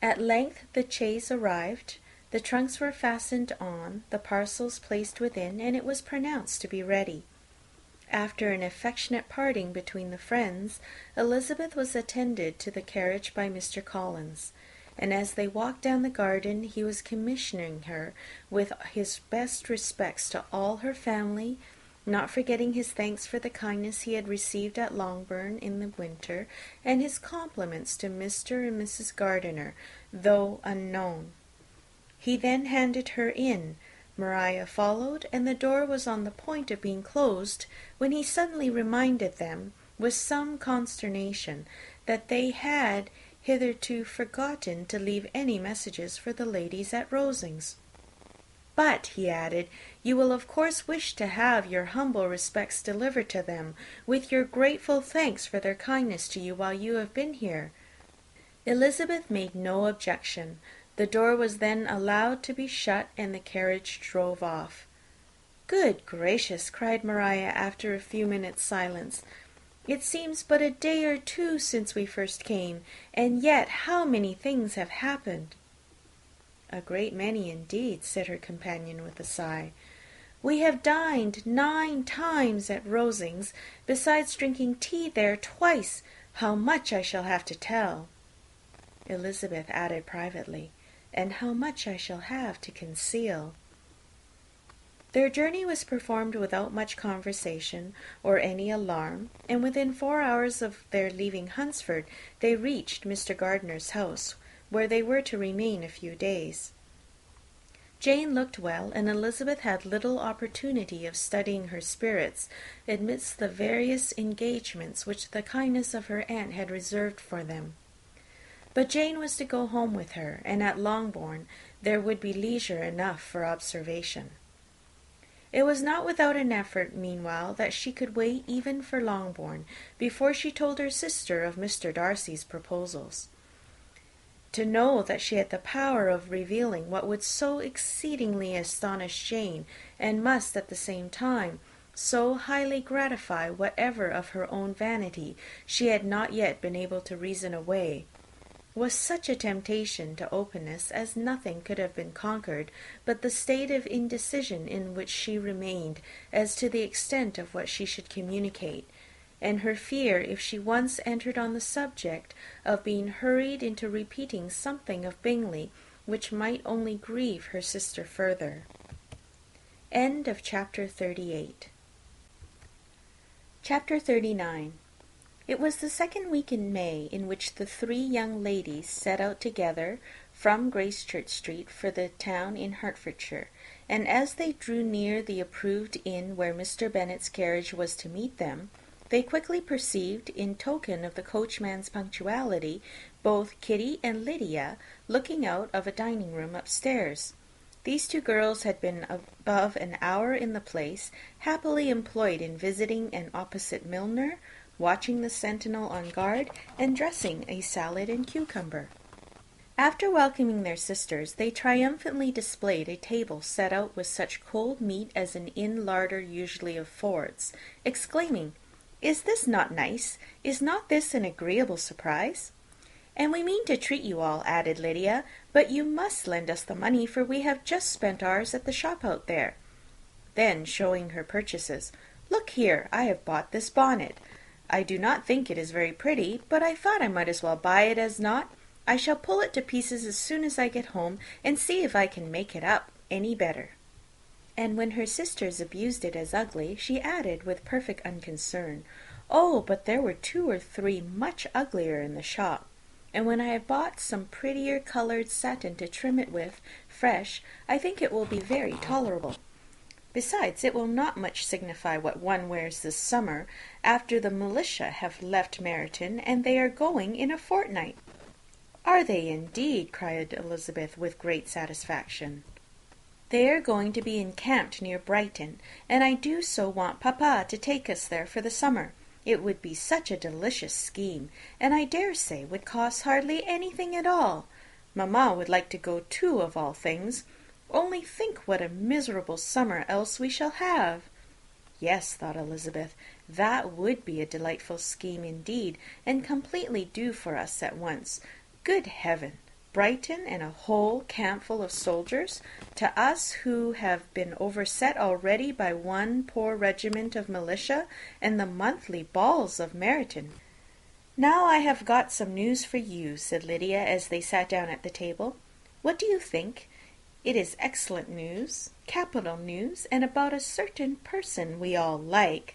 At length the chaise arrived, the trunks were fastened on, the parcels placed within, and it was pronounced to be ready. After an affectionate parting between the friends, Elizabeth was attended to the carriage by Mr. Collins, and as they walked down the garden he was commissioning her with his best respects to all her family, not forgetting his thanks for the kindness he had received at Longbourn in the winter, and his compliments to Mr. and Mrs. Gardiner, though unknown. He then handed her in. Maria followed, and the door was on the point of being closed, when he suddenly reminded them, with some consternation, that they had hitherto forgotten to leave any messages for the ladies at Rosings. "But," he added, "you will of course wish to have your humble respects delivered to them, with your grateful thanks for their kindness to you while you have been here." Elizabeth made no objection. The door was then allowed to be shut, and the carriage drove off. "Good gracious!" cried Maria, after a few minutes' silence. "It seems but a day or two since we first came, and yet how many things have happened!" "A great many indeed," said her companion with a sigh. "We have dined 9 times at Rosings, besides drinking tea there twice. How much I shall have to tell!" Elizabeth added privately, "and how much I shall have to conceal." Their journey was performed without much conversation or any alarm, and within 4 hours of their leaving Hunsford they reached Mr. Gardiner's house, where they were to remain a few days. Jane looked well, and Elizabeth had little opportunity of studying her spirits amidst the various engagements which the kindness of her aunt had reserved for them. But Jane was to go home with her, and at Longbourn there would be leisure enough for observation. It was not without an effort, meanwhile, that she could wait even for Longbourn before she told her sister of Mr. Darcy's proposals. To know that she had the power of revealing what would so exceedingly astonish Jane, and must at the same time so highly gratify whatever of her own vanity she had not yet been able to reason away, was such a temptation to openness as nothing could have been conquered but the state of indecision in which she remained as to the extent of what she should communicate, and her fear, if she once entered on the subject, of being hurried into repeating something of Bingley which might only grieve her sister further. Chapter 39. It was the second week in May in which the three young ladies set out together from Gracechurch Street for the town in Hertfordshire, and as they drew near the approved inn where Mr. Bennet's carriage was to meet them, they quickly perceived, in token of the coachman's punctuality, both Kitty and Lydia looking out of a dining-room upstairs. These two girls had been above an hour in the place, happily employed in visiting an opposite milliner, watching the sentinel on guard, and dressing a salad and cucumber. After welcoming their sisters, they triumphantly displayed a table set out with such cold meat as an inn larder usually affords, exclaiming, "Is this not nice? Is not this an agreeable surprise?" "And we mean to treat you all," added Lydia, "but you must lend us the money, for we have just spent ours at the shop out there." Then, showing her purchases, "Look here, I have bought this bonnet. I do not think it is very pretty, but I thought I might as well buy it as not. I shall pull it to pieces as soon as I get home, and see if I can make it up any better." And when her sisters abused it as ugly, she added, with perfect unconcern, "Oh, but there were 2 or 3 much uglier in the shop. And when I have bought some prettier coloured satin to trim it with, fresh, I think it will be very tolerable. Besides, it will not much signify what one wears this summer, after the militia have left Meryton, and they are going in a fortnight." "Are they indeed?" cried Elizabeth with great satisfaction. "They are going to be encamped near Brighton, and I do so want papa to take us there for the summer. It would be such a delicious scheme, and I dare say would cost hardly anything at all. Mamma would like to go too, of all things. Only think what a miserable summer else we shall have." Yes, thought Elizabeth, that would be a delightful scheme indeed, and completely do for us at once. Good heaven! Brighton and a whole campful of soldiers, to us who have been overset already by one poor regiment of militia, and the monthly balls of Meryton. "Now I have got some news for you," said Lydia, as they sat down at the table. "What do you think? It is excellent news, capital news, and about a certain person we all like."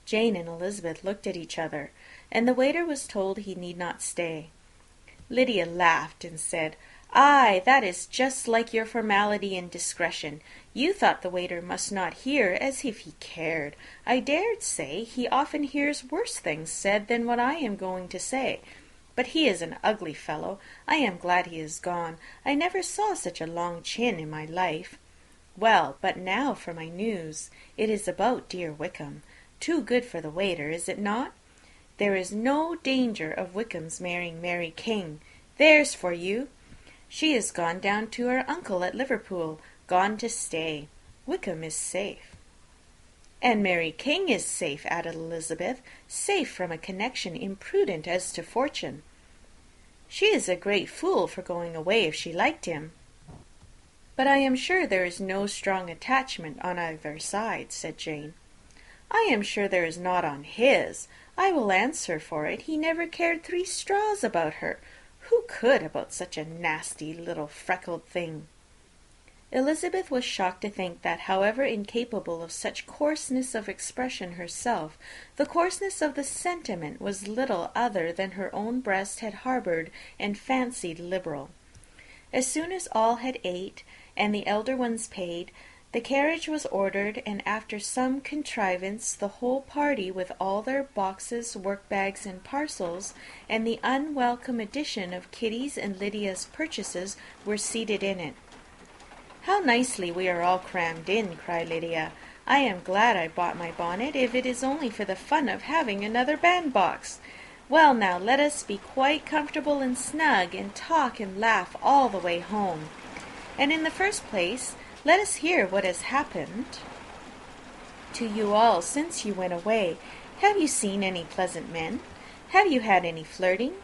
Jane and Elizabeth looked at each other, and the waiter was told he need not stay. Lydia laughed and said, "Ay, that is just like your formality and discretion. You thought the waiter must not hear, as if he cared. I dared say he often hears worse things said than what I am going to say. But he is an ugly fellow. I am glad he is gone. I never saw such a long chin in my life. Well, but now for my news. It is about dear Wickham. Too good for the waiter, is it not? There is no danger of Wickham's marrying Mary King. There's for you! She is gone down to her uncle at Liverpool, gone to stay. Wickham is safe." "And Mary King is safe," added Elizabeth, "safe from a connection imprudent as to fortune. She is a great fool for going away if she liked him." "But I am sure there is no strong attachment on either side," said Jane. "I am sure there is not on his. I will answer for it he never cared 3 straws about her. Who could about such a nasty little freckled thing?" Elizabeth was shocked to think that, however incapable of such coarseness of expression herself, the coarseness of the sentiment was little other than her own breast had harboured and fancied liberal. As soon as all had ate, and the elder ones paid, the carriage was ordered, and after some contrivance the whole party, with all their boxes, work-bags, and parcels, and the unwelcome addition of Kitty's and Lydia's purchases, were seated in it. "How nicely we are all crammed in!" cried Lydia. "I am glad I bought my bonnet, if it is only for the fun of having another bandbox. Well, now, let us be quite comfortable and snug, and talk and laugh all the way home. And in the first place, let us hear what has happened to you all since you went away. Have you seen any pleasant men? Have you had any flirting?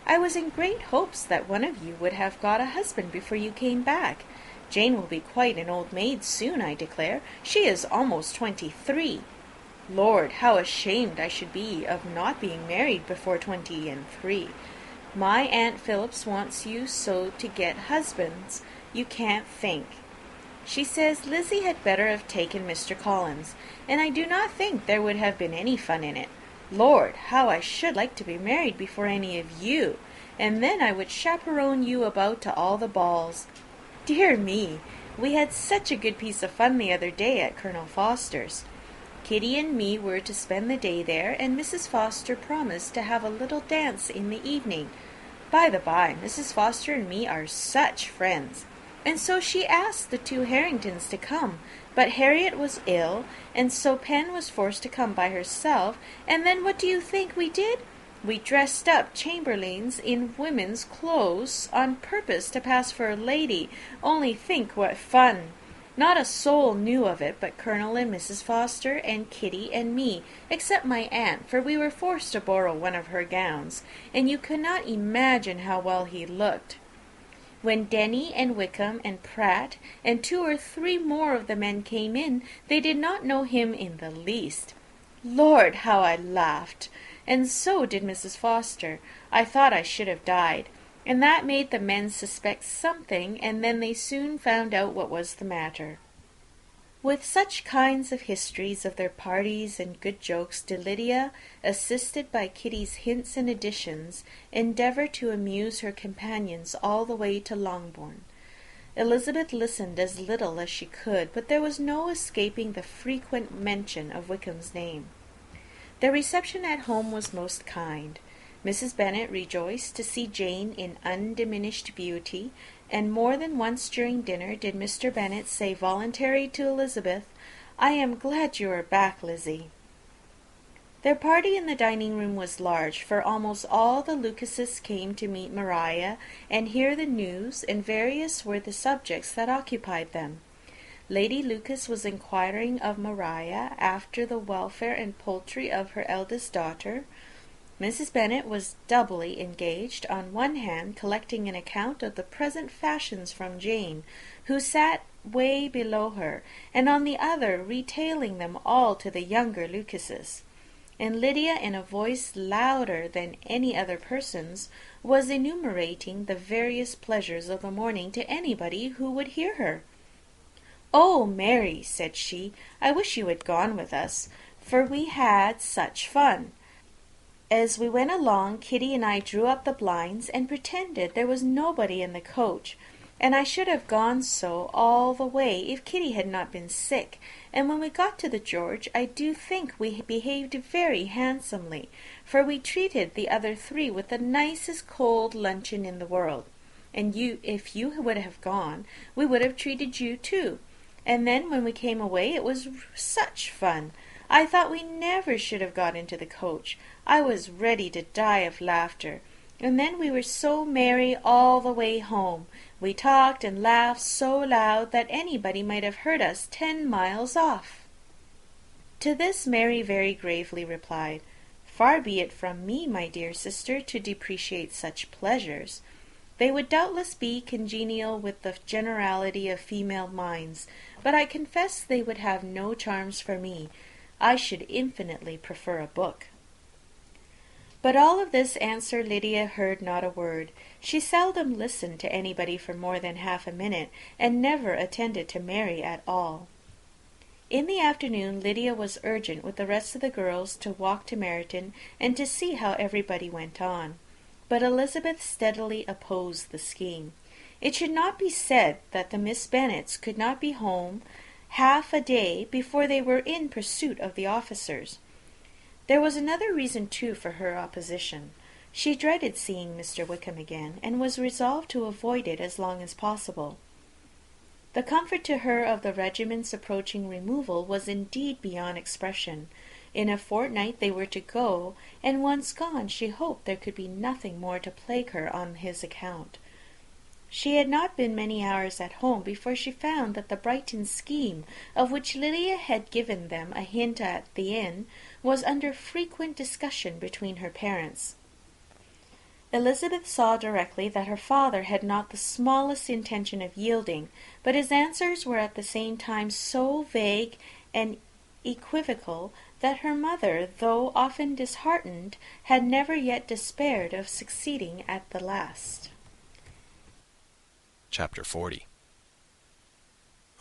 I was in great hopes that one of you would have got a husband before you came back. Jane will be quite an old maid soon, I declare. She is almost 23. Lord, how ashamed I should be of not being married before 23. My Aunt Phillips wants you so to get husbands, you can't think. She says Lizzie had better have taken Mr. Collins, and I do not think there would have been any fun in it. Lord, how I should like to be married before any of you, and then I would chaperone you about to all the balls. Dear me, we had such a good piece of fun the other day at Colonel Foster's. Kitty and me were to spend the day there, and Mrs. Foster promised to have a little dance in the evening. By the by, Mrs. Foster and me are such friends. And so she asked the two Harringtons to come, but Harriet was ill, and so Pen was forced to come by herself, and then what do you think we did? We dressed up chamberlains in women's clothes on purpose to pass for a lady. Only think what fun! Not a soul knew of it but Colonel and Mrs. Foster and Kitty and me, except my aunt, for we were forced to borrow one of her gowns, and you cannot imagine how well he looked. When Denny and Wickham and Pratt and 2 or 3 more of the men came in, they did not know him in the least. Lord, how I laughed! And so did Mrs. Foster. I thought I should have died. And that made the men suspect something, and then they soon found out what was the matter. With such kinds of histories of their parties and good jokes did Lydia, assisted by Kitty's hints and additions, endeavour to amuse her companions all the way to Longbourn. Elizabeth listened as little as she could, but there was no escaping the frequent mention of Wickham's name. The reception at home was most kind. Mrs. Bennet rejoiced to see Jane in undiminished beauty, and more than once during dinner did Mr. Bennet say voluntarily to Elizabeth, "I am glad you are back, Lizzie." Their party in the dining-room was large, for almost all the Lucases came to meet Maria and hear the news, and various were the subjects that occupied them. Lady Lucas was inquiring of Maria after the welfare and poultry of her eldest daughter. Mrs. Bennet was doubly engaged, on one hand collecting an account of the present fashions from Jane, who sat way below her, and on the other retailing them all to the younger Lucases. And Lydia, in a voice louder than any other person's, was enumerating the various pleasures of the morning to anybody who would hear her. "Oh, Mary," said she, "I wish you had gone with us, for we had such fun. As we went along, Kitty and I drew up the blinds and pretended there was nobody in the coach, and I should have gone so all the way if Kitty had not been sick, and when we got to the George, I do think we behaved very handsomely, for we treated the other 3 with the nicest cold luncheon in the world, and if you would have gone, we would have treated you too, and then when we came away it was such fun. I thought we never should have got into the coach. I was ready to die of laughter. And then we were so merry all the way home. We talked and laughed so loud that anybody might have heard us 10 miles off." To this Mary very gravely replied, "Far be it from me, my dear sister, to depreciate such pleasures. They would doubtless be congenial with the generality of female minds, but I confess they would have no charms for me. I should infinitely prefer a book." But all of this answer Lydia heard not a word. She seldom listened to anybody for more than half a minute, and never attended to Mary at all. In the afternoon Lydia was urgent with the rest of the girls to walk to Meryton and to see how everybody went on. But Elizabeth steadily opposed the scheme. It should not be said that the Miss Bennets could not be home half a day before they were in pursuit of the officers. There was another reason, too, for her opposition. She dreaded seeing Mr. Wickham again, and was resolved to avoid it as long as possible. The comfort to her of the regiment's approaching removal was indeed beyond expression. In a fortnight they were to go, and once gone she hoped there could be nothing more to plague her on his account. She had not been many hours at home before she found that the Brighton scheme, of which Lydia had given them a hint at the inn, was under frequent discussion between her parents. Elizabeth saw directly that her father had not the smallest intention of yielding, but his answers were at the same time so vague and equivocal that her mother, though often disheartened, had never yet despaired of succeeding at the last. Chapter 40.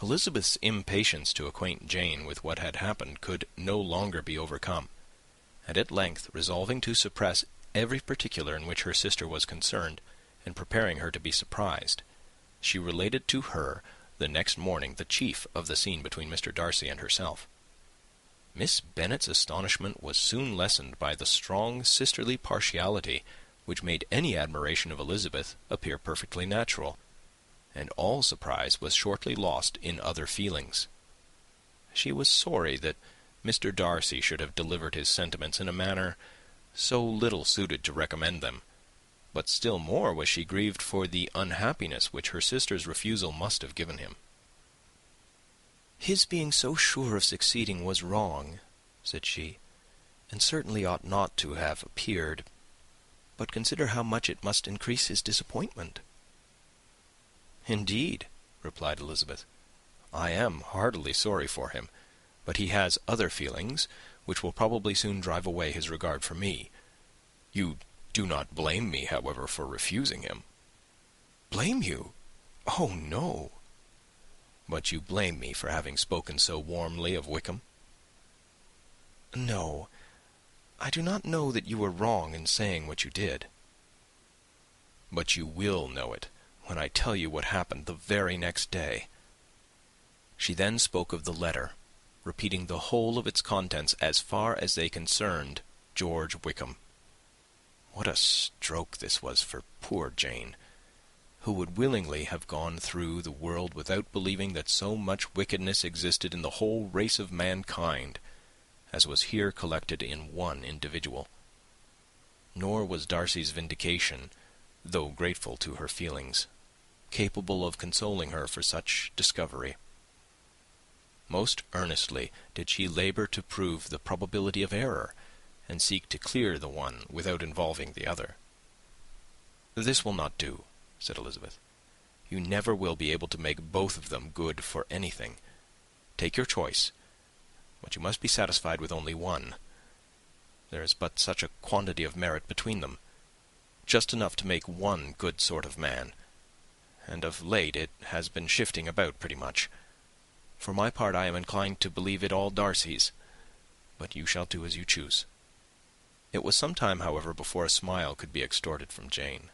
Elizabeth's impatience to acquaint Jane with what had happened could no longer be overcome. and at length, resolving to suppress every particular in which her sister was concerned, and preparing her to be surprised, she related to her the next morning the chief of the scene between Mr. Darcy and herself. Miss Bennet's astonishment was soon lessened by the strong sisterly partiality which made any admiration of Elizabeth appear perfectly natural, and all surprise was shortly lost in other feelings. She was sorry that Mr. Darcy should have delivered his sentiments in a manner so little suited to recommend them, but still more was she grieved for the unhappiness which her sister's refusal must have given him. "His being so sure of succeeding was wrong," said she, "and certainly ought not to have appeared. But consider how much it must increase his disappointment." "Indeed," replied Elizabeth, "I am heartily sorry for him, but he has other feelings, which will probably soon drive away his regard for me. You do not blame me, however, for refusing him?" "Blame you? Oh, no." "But you blame me for having spoken so warmly of Wickham?" "No, I do not know that you were wrong in saying what you did." "But you will know it when I tell you what happened the very next day." She then spoke of the letter, repeating the whole of its contents as far as they concerned George Wickham. What a stroke this was for poor Jane, who would willingly have gone through the world without believing that so much wickedness existed in the whole race of mankind as was here collected in one individual. Nor was Darcy's vindication, though grateful to her feelings, capable of consoling her for such discovery. Most earnestly did she labour to prove the probability of error, and seek to clear the one without involving the other. "This will not do," said Elizabeth. "You never will be able to make both of them good for anything. Take your choice, but you must be satisfied with only one. There is but such a quantity of merit between them, just enough to make one good sort of man, and of late it has been shifting about pretty much. For my part, I am inclined to believe it all Darcy's, but you shall do as you choose." It was some time, however, before a smile could be extorted from Jane.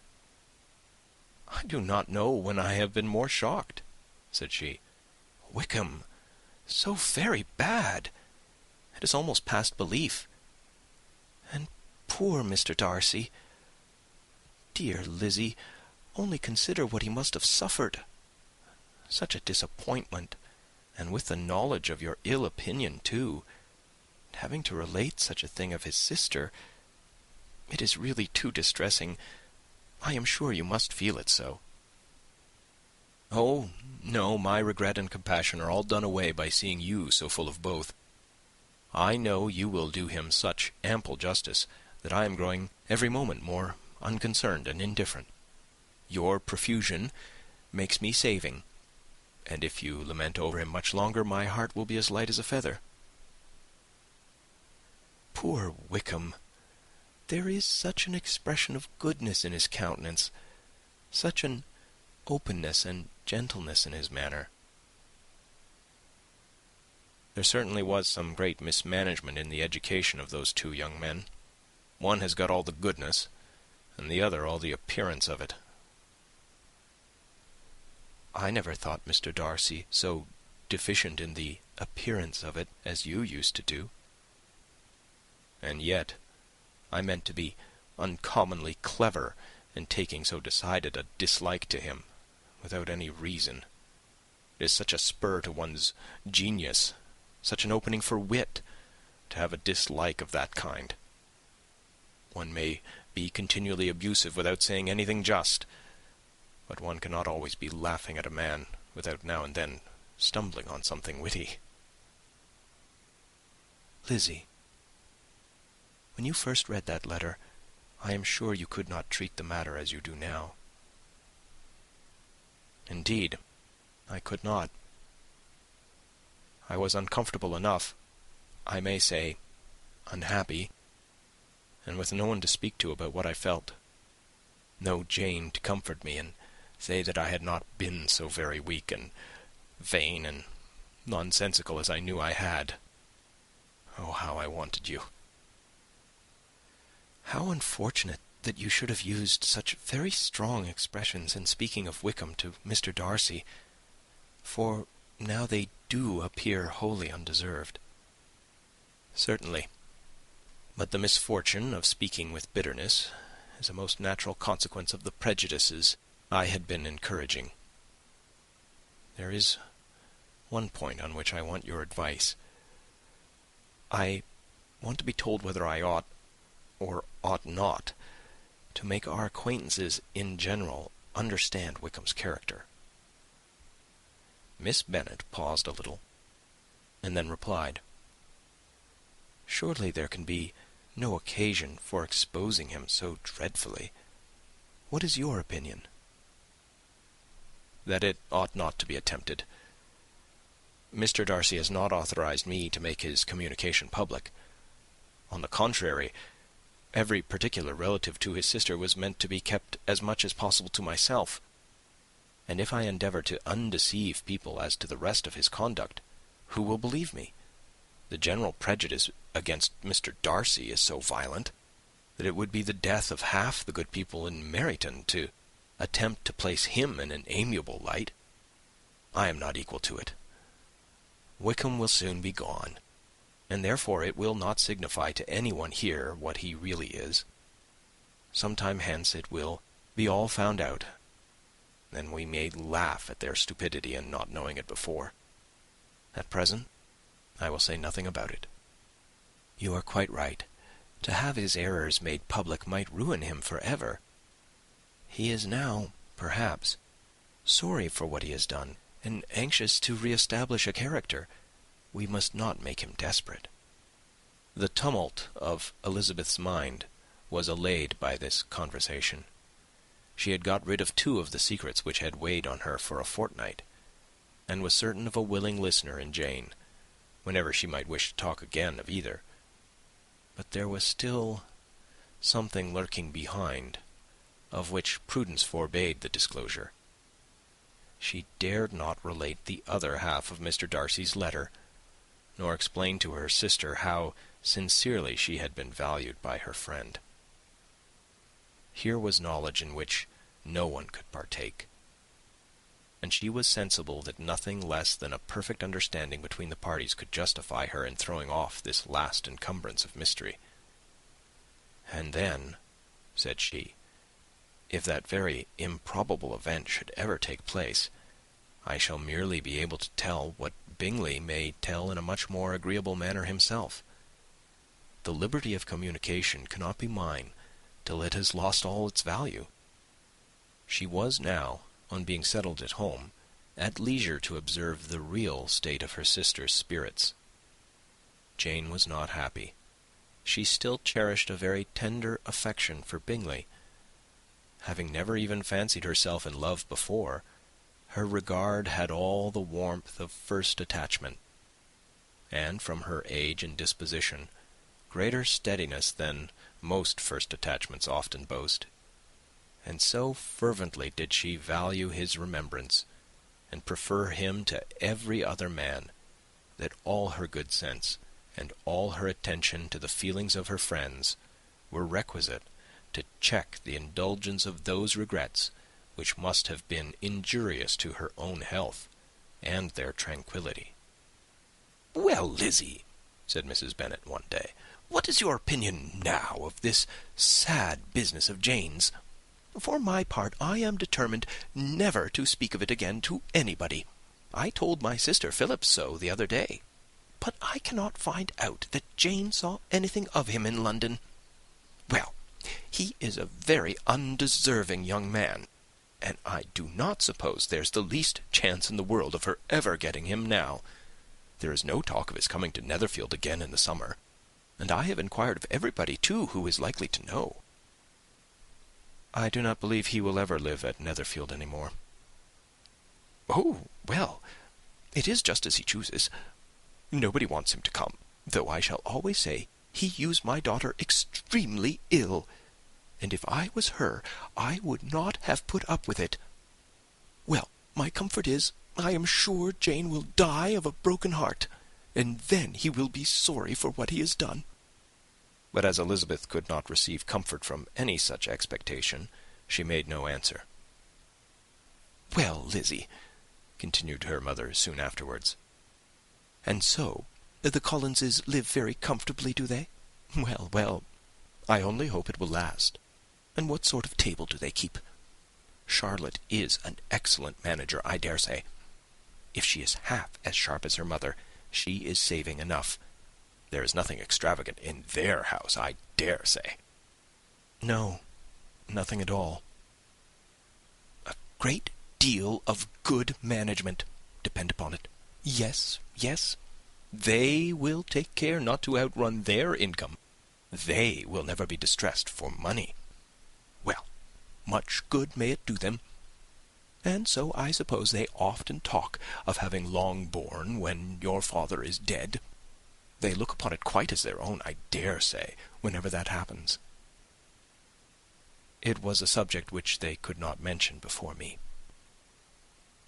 "I do not know when I have been more shocked," said she. "Wickham so very bad! It is almost past belief. And poor Mr. Darcy! Dear Lizzy, only consider what he must have suffered. Such a disappointment, and with the knowledge of your ill opinion too, and having to relate such a thing of his sister. It is really too distressing. I am sure you must feel it so." "Oh, no, my regret and compassion are all done away by seeing you so full of both. I know you will do him such ample justice that I am growing every moment more unconcerned and indifferent. Your profusion makes me saving, and if you lament over him much longer, my heart will be as light as a feather." "Poor Wickham! There is such an expression of goodness in his countenance, such an openness and gentleness in his manner." There certainly was some great mismanagement in the education of those two young men. One has got all the goodness, and the other all the appearance of it. "I never thought Mr. Darcy so deficient in the appearance of it as you used to do." "And yet I meant to be uncommonly clever in taking so decided a dislike to him, without any reason. It is such a spur to one's genius, such an opening for wit, to have a dislike of that kind. One may be continually abusive without saying anything just, but one cannot always be laughing at a man without now and then stumbling on something witty." "Lizzy, when you first read that letter, I am sure you could not treat the matter as you do now." "Indeed, I could not. I was uncomfortable enough, I may say unhappy, and with no one to speak to about what I felt. No Jane to comfort me and say that I had not been so very weak and vain and nonsensical as I knew I had. Oh, how I wanted you! How unfortunate that you should have used such very strong expressions in speaking of Wickham to Mr. Darcy, for now they do appear wholly undeserved. Certainly. But the misfortune of speaking with bitterness is a most natural consequence of the prejudices I had been encouraging. There is one point on which I want your advice. I want to be told whether I ought, or ought not, to make our acquaintances in general understand Wickham's character. Miss Bennet paused a little, and then replied, "Surely there can be no occasion for exposing him so dreadfully. What is your opinion?" "That it ought not to be attempted. Mr. Darcy has not authorized me to make his communication public. On the contrary, every particular relative to his sister was meant to be kept as much as possible to myself. And if I endeavour to undeceive people as to the rest of his conduct, who will believe me? The general prejudice against Mr. Darcy is so violent that it would be the death of half the good people in Meryton to attempt to place him in an amiable light. I am not equal to it. Wickham will soon be gone, and therefore it will not signify to anyone here what he really is. Some time hence it will be all found out, and we may laugh at their stupidity in not knowing it before. At present, I will say nothing about it." "You are quite right. To have his errors made public might ruin him for ever. He is now, perhaps, sorry for what he has done, and anxious to re-establish a character. We must not make him desperate." The tumult of Elizabeth's mind was allayed by this conversation. She had got rid of 2 of the secrets which had weighed on her for a fortnight, and was certain of a willing listener in Jane, whenever she might wish to talk again of either. But there was still something lurking behind, of which prudence forbade the disclosure. She dared not relate the other half of Mr. Darcy's letter, nor explain to her sister how sincerely she had been valued by her friend. Here was knowledge in which no one could partake, and she was sensible that nothing less than a perfect understanding between the parties could justify her in throwing off this last encumbrance of mystery. "And then," said she, "if that very improbable event should ever take place, I shall merely be able to tell what Bingley may tell in a much more agreeable manner himself. The liberty of communication cannot be mine till it has lost all its value." She was now, on being settled at home, at leisure to observe the real state of her sister's spirits. Jane was not happy. She still cherished a very tender affection for Bingley. Having never even fancied herself in love before, her regard had all the warmth of first attachment, and from her age and disposition, greater steadiness than most first attachments often boast. And so fervently did she value his remembrance, and prefer him to every other man, that all her good sense, and all her attention to the feelings of her friends, were requisite to check the indulgence of those regrets which must have been injurious to her own health and their tranquillity. "Well, Lizzy," said Mrs. Bennet one day, "what is your opinion now of this sad business of Jane's? For my part, I am determined never to speak of it again to anybody. I told my sister Phillips so the other day. But I cannot find out that Jane saw anything of him in London. Well, he is a very undeserving young man, and I do not suppose there's the least chance in the world of her ever getting him now. There is no talk of his coming to Netherfield again in the summer, and I have inquired of everybody, too, who is likely to know." "I do not believe he will ever live at Netherfield any more." "Oh, well, it is just as he chooses. Nobody wants him to come, though I shall always say he used my daughter extremely ill, and if I was her, I would not have put up with it. Well, my comfort is, I am sure Jane will die of a broken heart, and then he will be sorry for what he has done." But as Elizabeth could not receive comfort from any such expectation, she made no answer. "Well, Lizzy," continued her mother soon afterwards, "and so the Collinses live very comfortably, do they? Well, well, I only hope it will last. And what sort of table do they keep? Charlotte is an excellent manager, I dare say. If she is half as sharp as her mother, she is saving enough. There is nothing extravagant in their house, I dare say." "No, nothing at all." "A great deal of good management, depend upon it. Yes, yes. They will take care not to outrun their income. They will never be distressed for money. Well, much good may it do them. And so I suppose they often talk of having Longbourn when your father is dead. They look upon it quite as their own, I dare say, whenever that happens." "It was a subject which they could not mention before me."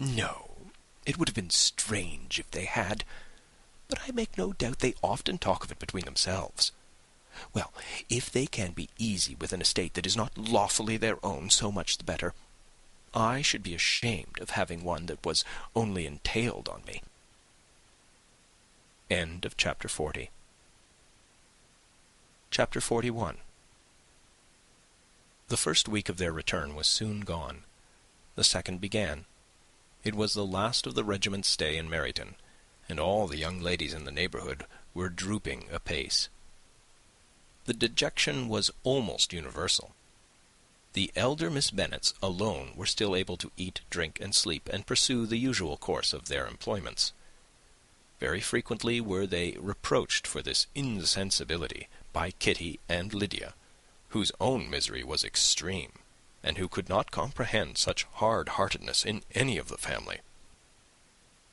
"No, it would have been strange if they had. But I make no doubt they often talk of it between themselves. Well, if they can be easy with an estate that is not lawfully their own, so much the better. I should be ashamed of having one that was only entailed on me." End of chapter 40. Chapter 41. The first week of their return was soon gone. The second began. It was the last of the regiment's stay in Meryton, and all the young ladies in the neighbourhood were drooping apace. The dejection was almost universal. The elder Miss Bennets alone were still able to eat, drink, and sleep, and pursue the usual course of their employments. Very frequently were they reproached for this insensibility by Kitty and Lydia, whose own misery was extreme, and who could not comprehend such hard-heartedness in any of the family.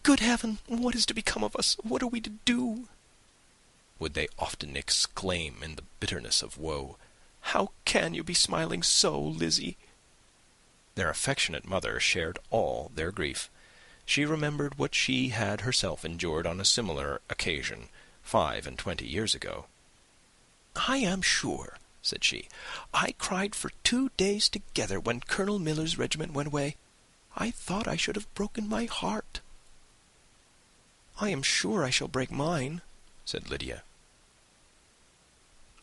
"Good heaven, what is to become of us? What are we to do?" would they often exclaim in the bitterness of woe. "How can you be smiling so, Lizzy?" Their affectionate mother shared all their grief. She remembered what she had herself endured on a similar occasion 25 years ago. "I am sure," said she, "I cried for 2 days together when Colonel Miller's regiment went away. I thought I should have broken my heart." "I am sure I shall break mine," said Lydia.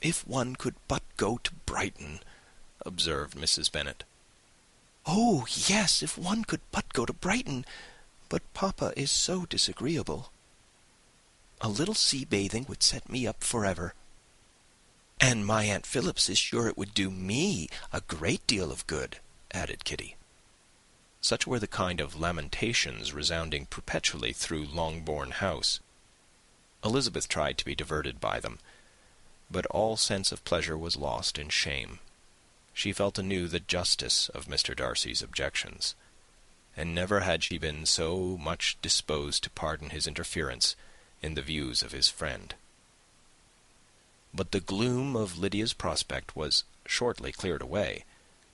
"If one could but go to Brighton," observed Mrs. Bennet. "Oh, yes, if one could but go to Brighton. But papa is so disagreeable. A little sea-bathing would set me up forever. And my Aunt Phillips is sure it would do me a great deal of good," added Kitty. Such were the kind of lamentations resounding perpetually through Longbourn House. Elizabeth tried to be diverted by them, but all sense of pleasure was lost in shame. She felt anew the justice of Mr. Darcy's objections, and never had she been so much disposed to pardon his interference in the views of his friend. But the gloom of Lydia's prospect was shortly cleared away,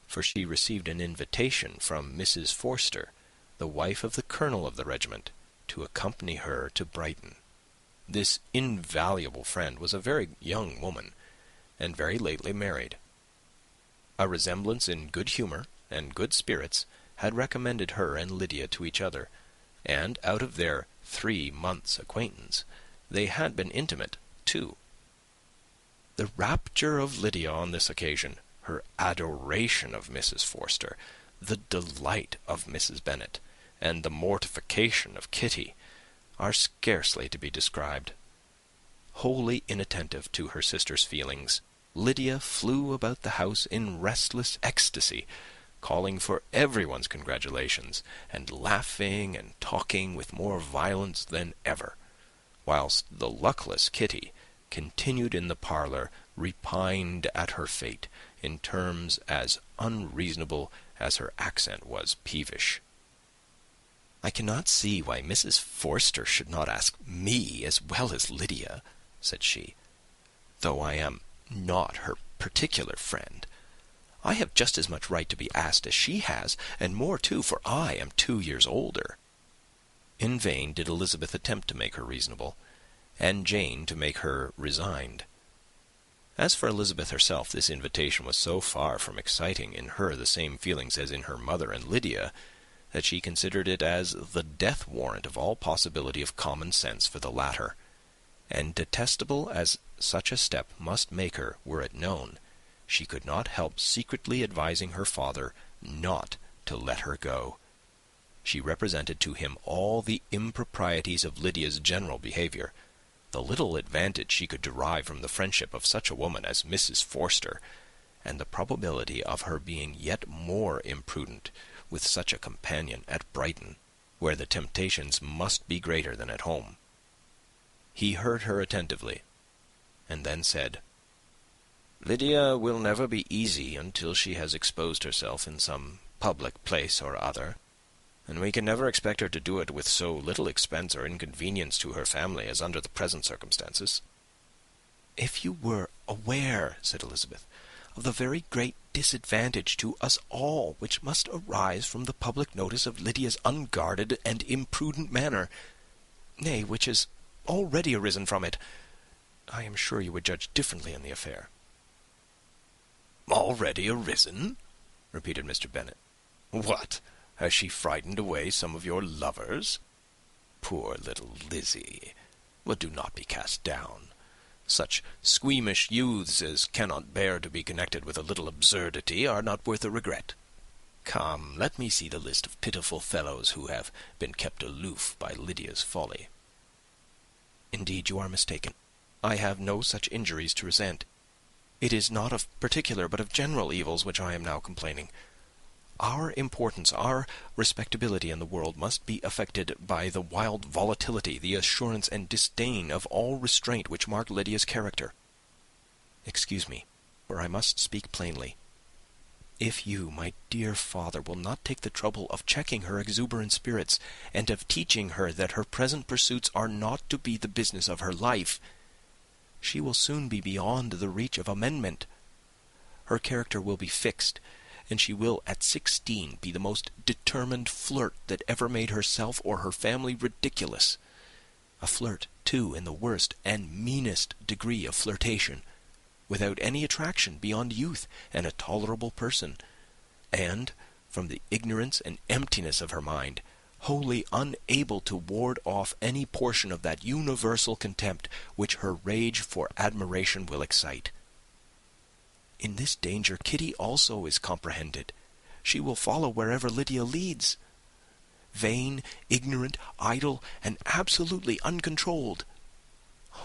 for she received an invitation from Mrs. Forster, the wife of the colonel of the regiment, to accompany her to Brighton. This invaluable friend was a very young woman, and very lately married. A resemblance in good humour and good spirits had recommended her and Lydia to each other, and out of their 3 months' acquaintance they had been intimate too. The rapture of Lydia on this occasion, her adoration of Mrs. Forster, the delight of Mrs. Bennet, and the mortification of Kitty, are scarcely to be described. Wholly inattentive to her sister's feelings, Lydia flew about the house in restless ecstasy, calling for everyone's congratulations, and laughing and talking with more violence than ever, whilst the luckless Kitty continued in the parlour, repined at her fate in terms as unreasonable as her accent was peevish. "I cannot see why Mrs. Forster should not ask me as well as Lydia," said she, "though I am not her particular friend. I have just as much right to be asked as she has, and more too, for I am 2 years older." In vain did Elizabeth attempt to make her reasonable, and Jane to make her resigned. As for Elizabeth herself, this invitation was so far from exciting in her the same feelings as in her mother and Lydia, that she considered it as the death warrant of all possibility of common sense for the latter, and detestable as such a step must make her were it known, she could not help secretly advising her father not to let her go. She represented to him all the improprieties of Lydia's general behaviour, the little advantage she could derive from the friendship of such a woman as Mrs. Forster, and the probability of her being yet more imprudent with such a companion at Brighton, where the temptations must be greater than at home. He heard her attentively, and then said, "Lydia will never be easy until she has exposed herself in some public place or other, and we can never expect her to do it with so little expense or inconvenience to her family as under the present circumstances." "If you were aware," said Elizabeth, "of the very great disadvantage to us all which must arise from the public notice of Lydia's unguarded and imprudent manner, nay, which has already arisen from it, I am sure you would judge differently in the affair." "Already arisen?" repeated Mr. Bennet. "What, has she frightened away some of your lovers? Poor little Lizzie! But do not be cast down. Such squeamish youths as cannot bear to be connected with a little absurdity are not worth a regret. Come, let me see the list of pitiful fellows who have been kept aloof by Lydia's folly." "Indeed, you are mistaken. I have no such injuries to resent. It is not of particular, but of general evils which I am now complaining. Our importance, our respectability in the world must be affected by the wild volatility, the assurance and disdain of all restraint which mark Lydia's character. Excuse me, for I must speak plainly. If you, my dear father, will not take the trouble of checking her exuberant spirits, and of teaching her that her present pursuits are not to be the business of her life, she will soon be beyond the reach of amendment. Her character will be fixed, and she will at 16 be the most determined flirt that ever made herself or her family ridiculous. A flirt, too, in the worst and meanest degree of flirtation, without any attraction beyond youth and a tolerable person, and, from the ignorance and emptiness of her mind, wholly unable to ward off any portion of that universal contempt which her rage for admiration will excite. In this danger Kitty also is comprehended. She will follow wherever Lydia leads. Vain, ignorant, idle, and absolutely uncontrolled.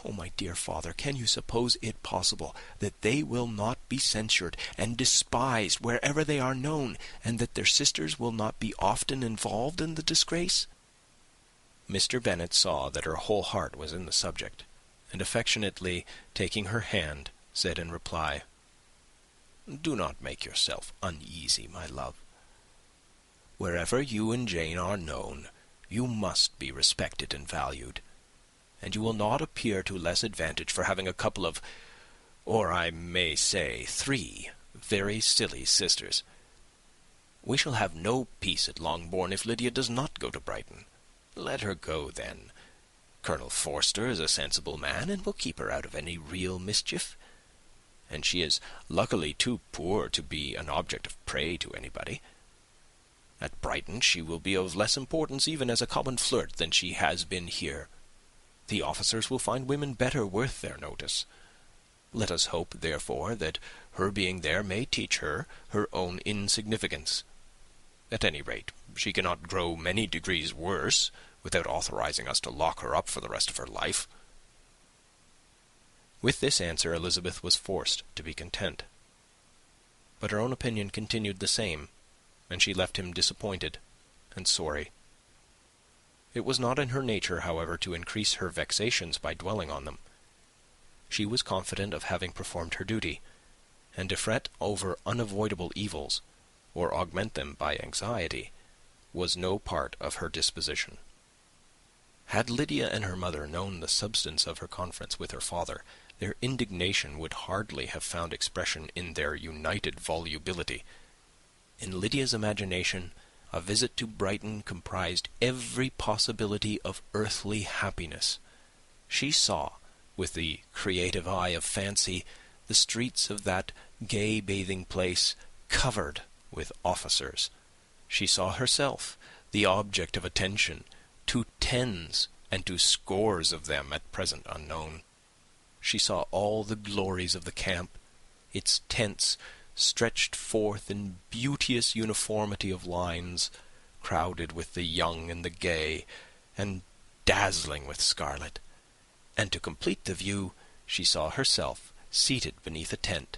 Oh, my dear father, can you suppose it possible that they will not be censured and despised wherever they are known, and that their sisters will not be often involved in the disgrace?" Mr. Bennet saw that her whole heart was in the subject, and affectionately taking her hand, said in reply, "Do not make yourself uneasy, my love. Wherever you and Jane are known, you must be respected and valued, and you will not appear to less advantage for having a couple of, or I may say 3, very silly sisters. We shall have no peace at Longbourn if Lydia does not go to Brighton. Let her go, then. Colonel Forster is a sensible man, and will keep her out of any real mischief, and she is luckily too poor to be an object of prey to anybody. At Brighton she will be of less importance even as a common flirt than she has been here. The officers will find women better worth their notice. Let us hope, therefore, that her being there may teach her her own insignificance. At any rate, she cannot grow many degrees worse without authorizing us to lock her up for the rest of her life." With this answer Elizabeth was forced to be content. But her own opinion continued the same, and she left him disappointed and sorry. It was not in her nature, however, to increase her vexations by dwelling on them. She was confident of having performed her duty, and to fret over unavoidable evils, or augment them by anxiety, was no part of her disposition. Had Lydia and her mother known the substance of her conference with her father, their indignation would hardly have found expression in their united volubility. In Lydia's imagination, a visit to Brighton comprised every possibility of earthly happiness. She saw, with the creative eye of fancy, the streets of that gay bathing place covered with officers. She saw herself the object of attention to tens and to scores of them at present unknown. She saw all the glories of the camp, its tents stretched forth in beauteous uniformity of lines, crowded with the young and the gay, and dazzling with scarlet. And to complete the view, she saw herself seated beneath a tent,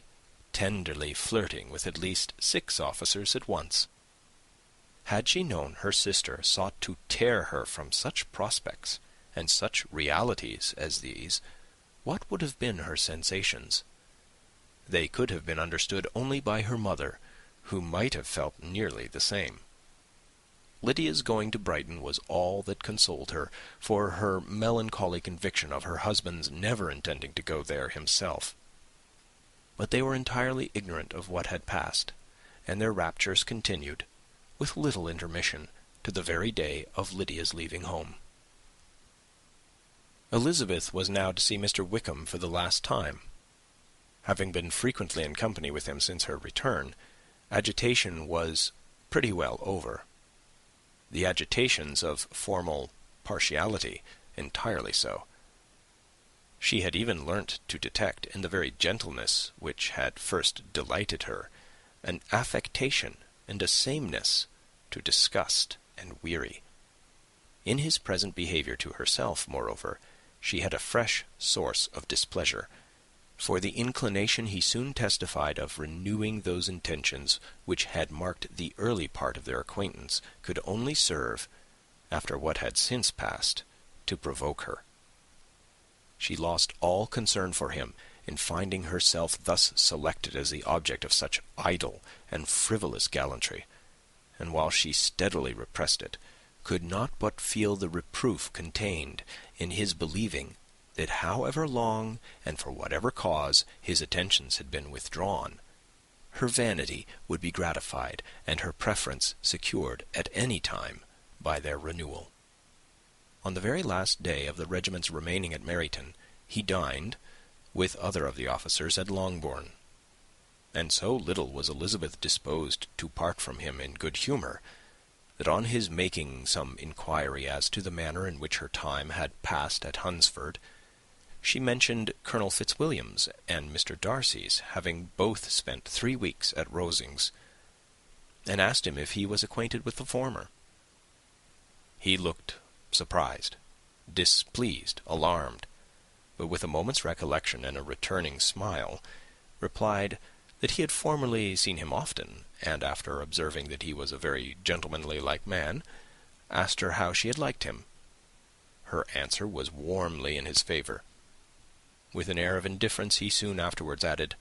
tenderly flirting with at least 6 officers at once. Had she known her sister sought to tear her from such prospects and such realities as these, what would have been her sensations? They could have been understood only by her mother, who might have felt nearly the same. Lydia's going to Brighton was all that consoled her for her melancholy conviction of her husband's never intending to go there himself. But they were entirely ignorant of what had passed, and their raptures continued, with little intermission, to the very day of Lydia's leaving home. Elizabeth was now to see Mr. Wickham for the last time. Having been frequently in company with him since her return, agitation was pretty well over. The agitations of formal partiality entirely so. She had even learnt to detect, in the very gentleness which had first delighted her, an affectation and a sameness to disgust and weary. In his present behaviour to herself, moreover, she had a fresh source of displeasure, for the inclination he soon testified of renewing those intentions which had marked the early part of their acquaintance could only serve, after what had since passed, to provoke her. She lost all concern for him in finding herself thus selected as the object of such idle and frivolous gallantry, and while she steadily repressed it, could not but feel the reproof contained in his believing that however long and for whatever cause his attentions had been withdrawn, her vanity would be gratified and her preference secured at any time by their renewal. On the very last day of the regiment's remaining at Meryton, he dined, with other of the officers, at Longbourn, and so little was Elizabeth disposed to part from him in good humour, that on his making some inquiry as to the manner in which her time had passed at Hunsford, she mentioned Colonel Fitzwilliam's and Mr. Darcy's having both spent 3 weeks at Rosings, and asked him if he was acquainted with the former. He looked surprised, displeased, alarmed, but with a moment's recollection and a returning smile, replied that he had formerly seen him often, and after observing that he was a very gentlemanly-like man, asked her how she had liked him. Her answer was warmly in his favour. With an air of indifference he soon afterwards added,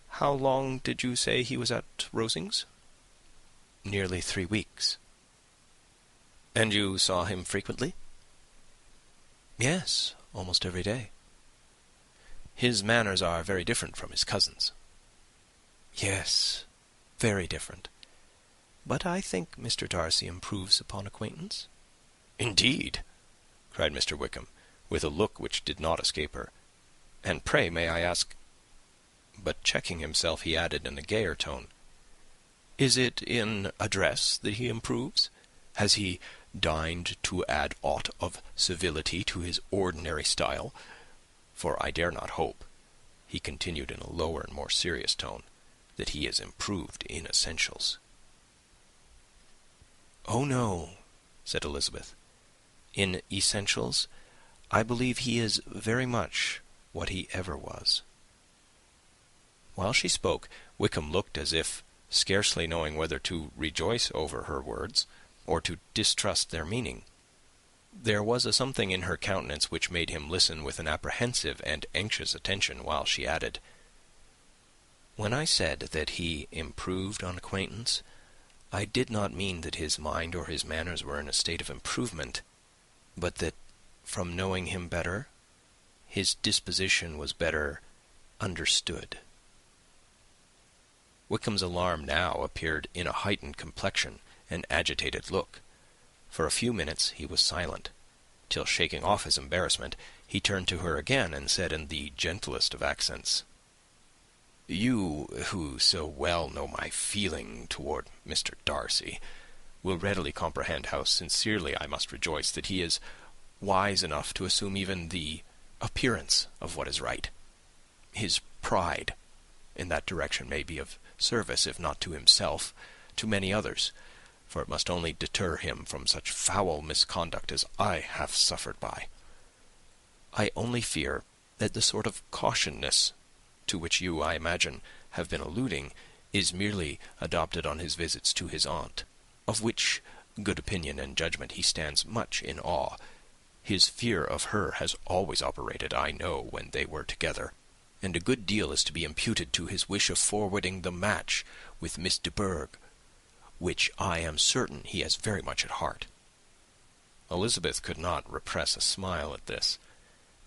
"How long did you say he was at Rosings?" "Nearly 3 weeks." "And you saw him frequently?" "Yes, almost every day." "His manners are very different from his cousin's." "Yes, very different. But I think Mr. Darcy improves upon acquaintance." "Indeed!" cried Mr. Wickham, with a look which did not escape her. "And pray, may I ask—" But checking himself, he added in a gayer tone, "Is it in address that he improves? Has he deigned to add aught of civility to his ordinary style? For I dare not hope," he continued in a lower and more serious tone, "that he is improved in essentials." "Oh, no," said Elizabeth. "In essentials, I believe he is very much what he ever was." While she spoke, Wickham looked as if, scarcely knowing whether to rejoice over her words or to distrust their meaning. There was a something in her countenance which made him listen with an apprehensive and anxious attention, while she added, "When I said that he improved on acquaintance, I did not mean that his mind or his manners were in a state of improvement, but that, from knowing him better, his disposition was better understood." Wickham's alarm now appeared in a heightened complexion and agitated look. For a few minutes he was silent, till, shaking off his embarrassment, he turned to her again and said in the gentlest of accents, "You, who so well know my feeling toward Mr. Darcy, will readily comprehend how sincerely I must rejoice that he is wise enough to assume even the appearance of what is right. His pride in that direction may be of service, if not to himself, to many others, for it must only deter him from such foul misconduct as I have suffered by. I only fear that the sort of cautiousness to which you, I imagine, have been alluding, is merely adopted on his visits to his aunt, of which good opinion and judgment he stands much in awe. His fear of her has always operated, I know, when they were together, and a good deal is to be imputed to his wish of forwarding the match with Miss de Bourgh, which I am certain he has very much at heart." Elizabeth could not repress a smile at this,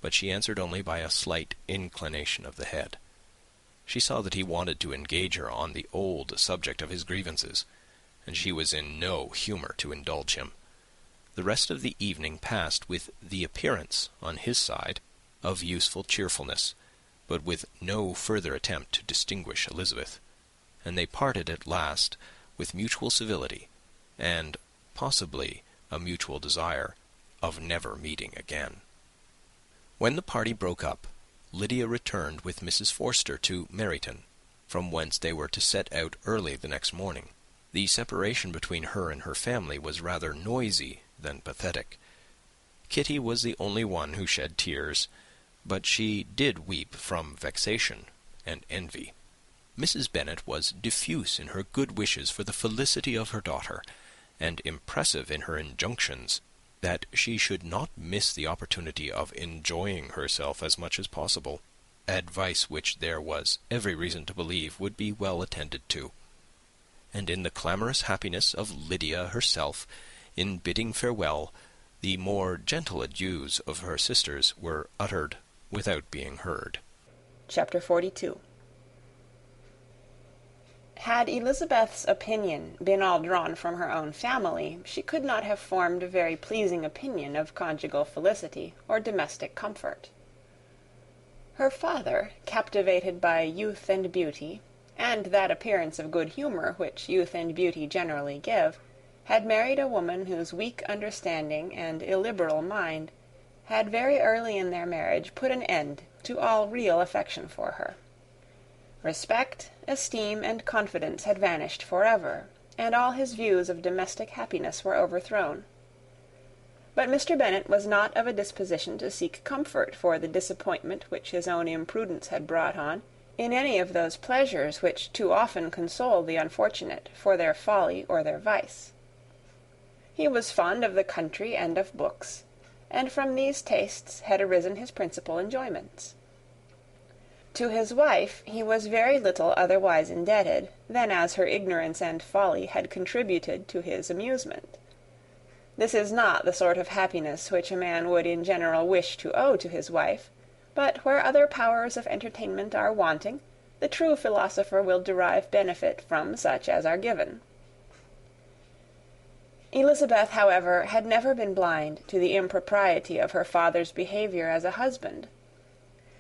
but she answered only by a slight inclination of the head. She saw that he wanted to engage her on the old subject of his grievances, and she was in no humour to indulge him. The rest of the evening passed with the appearance, on his side, of useful cheerfulness, but with no further attempt to distinguish Elizabeth, and they parted at last with mutual civility, and possibly a mutual desire of never meeting again. When the party broke up, Lydia returned with Mrs. Forster to Meryton, from whence they were to set out early the next morning. The separation between her and her family was rather noisy than pathetic. Kitty was the only one who shed tears, but she did weep from vexation and envy. Mrs. Bennet was diffuse in her good wishes for the felicity of her daughter, and impressive in her injunctions that she should not miss the opportunity of enjoying herself as much as possible, advice which there was every reason to believe would be well attended to. And in the clamorous happiness of Lydia herself, in bidding farewell, the more gentle adieus of her sisters were uttered without being heard. Chapter 42. Had Elizabeth's opinion been all drawn from her own family, she could not have formed a very pleasing opinion of conjugal felicity or domestic comfort. Her father, captivated by youth and beauty, and that appearance of good humour which youth and beauty generally give, had married a woman whose weak understanding and illiberal mind had very early in their marriage put an end to all real affection for her. Respect, esteem, and confidence had vanished forever, and all his views of domestic happiness were overthrown. But Mr. Bennet was not of a disposition to seek comfort for the disappointment which his own imprudence had brought on, in any of those pleasures which too often console the unfortunate for their folly or their vice. He was fond of the country and of books, and from these tastes had arisen his principal enjoyments. To his wife he was very little otherwise indebted than as her ignorance and folly had contributed to his amusement. This is not the sort of happiness which a man would in general wish to owe to his wife, but where other powers of entertainment are wanting, the true philosopher will derive benefit from such as are given. Elizabeth, however, had never been blind to the impropriety of her father's behaviour as a husband.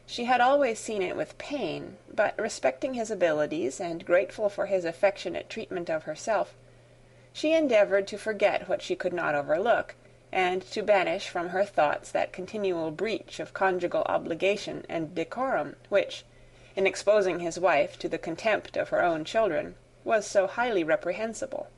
She had always seen it with pain, but respecting his abilities and grateful for his affectionate treatment of herself, she endeavoured to forget what she could not overlook, and to banish from her thoughts that continual breach of conjugal obligation and decorum which, in exposing his wife to the contempt of her own children, was so highly reprehensible.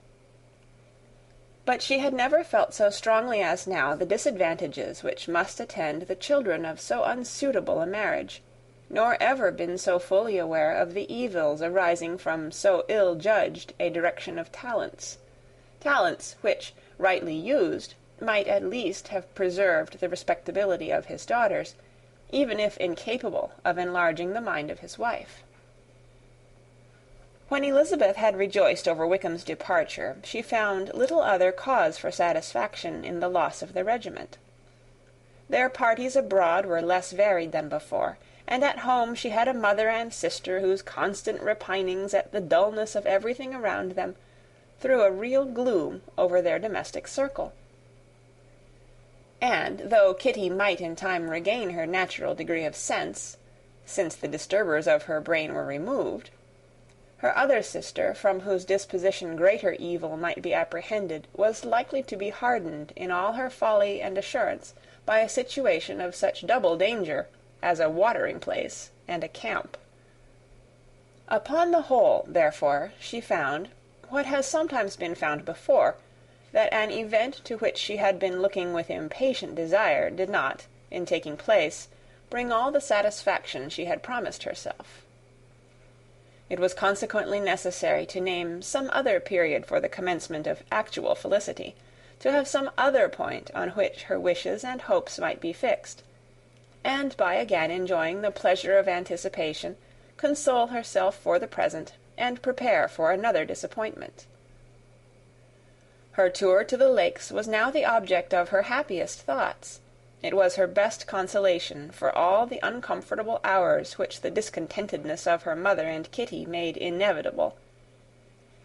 But she had never felt so strongly as now the disadvantages which must attend the children of so unsuitable a marriage, nor ever been so fully aware of the evils arising from so ill-judged a direction of talents which, rightly used, might at least have preserved the respectability of his daughters, even if incapable of enlarging the mind of his wife. When Elizabeth had rejoiced over Wickham's departure, she found little other cause for satisfaction in the loss of the regiment. Their parties abroad were less varied than before, and at home she had a mother and sister whose constant repinings at the dullness of everything around them threw a real gloom over their domestic circle. and though Kitty might in time regain her natural degree of sense, since the disturbers of her brain were removed, her other sister, from whose disposition greater evil might be apprehended, was likely to be hardened in all her folly and assurance by a situation of such double danger as a watering-place and a camp. Upon the whole, therefore, she found, what has sometimes been found before, that an event to which she had been looking with impatient desire did not, in taking place, bring all the satisfaction she had promised herself. It was consequently necessary to name some other period for the commencement of actual felicity, to have some other point on which her wishes and hopes might be fixed, and by again enjoying the pleasure of anticipation, console herself for the present, and prepare for another disappointment. Her tour to the Lakes was now the object of her happiest thoughts. It was her best consolation for all the uncomfortable hours which the discontentedness of her mother and Kitty made inevitable,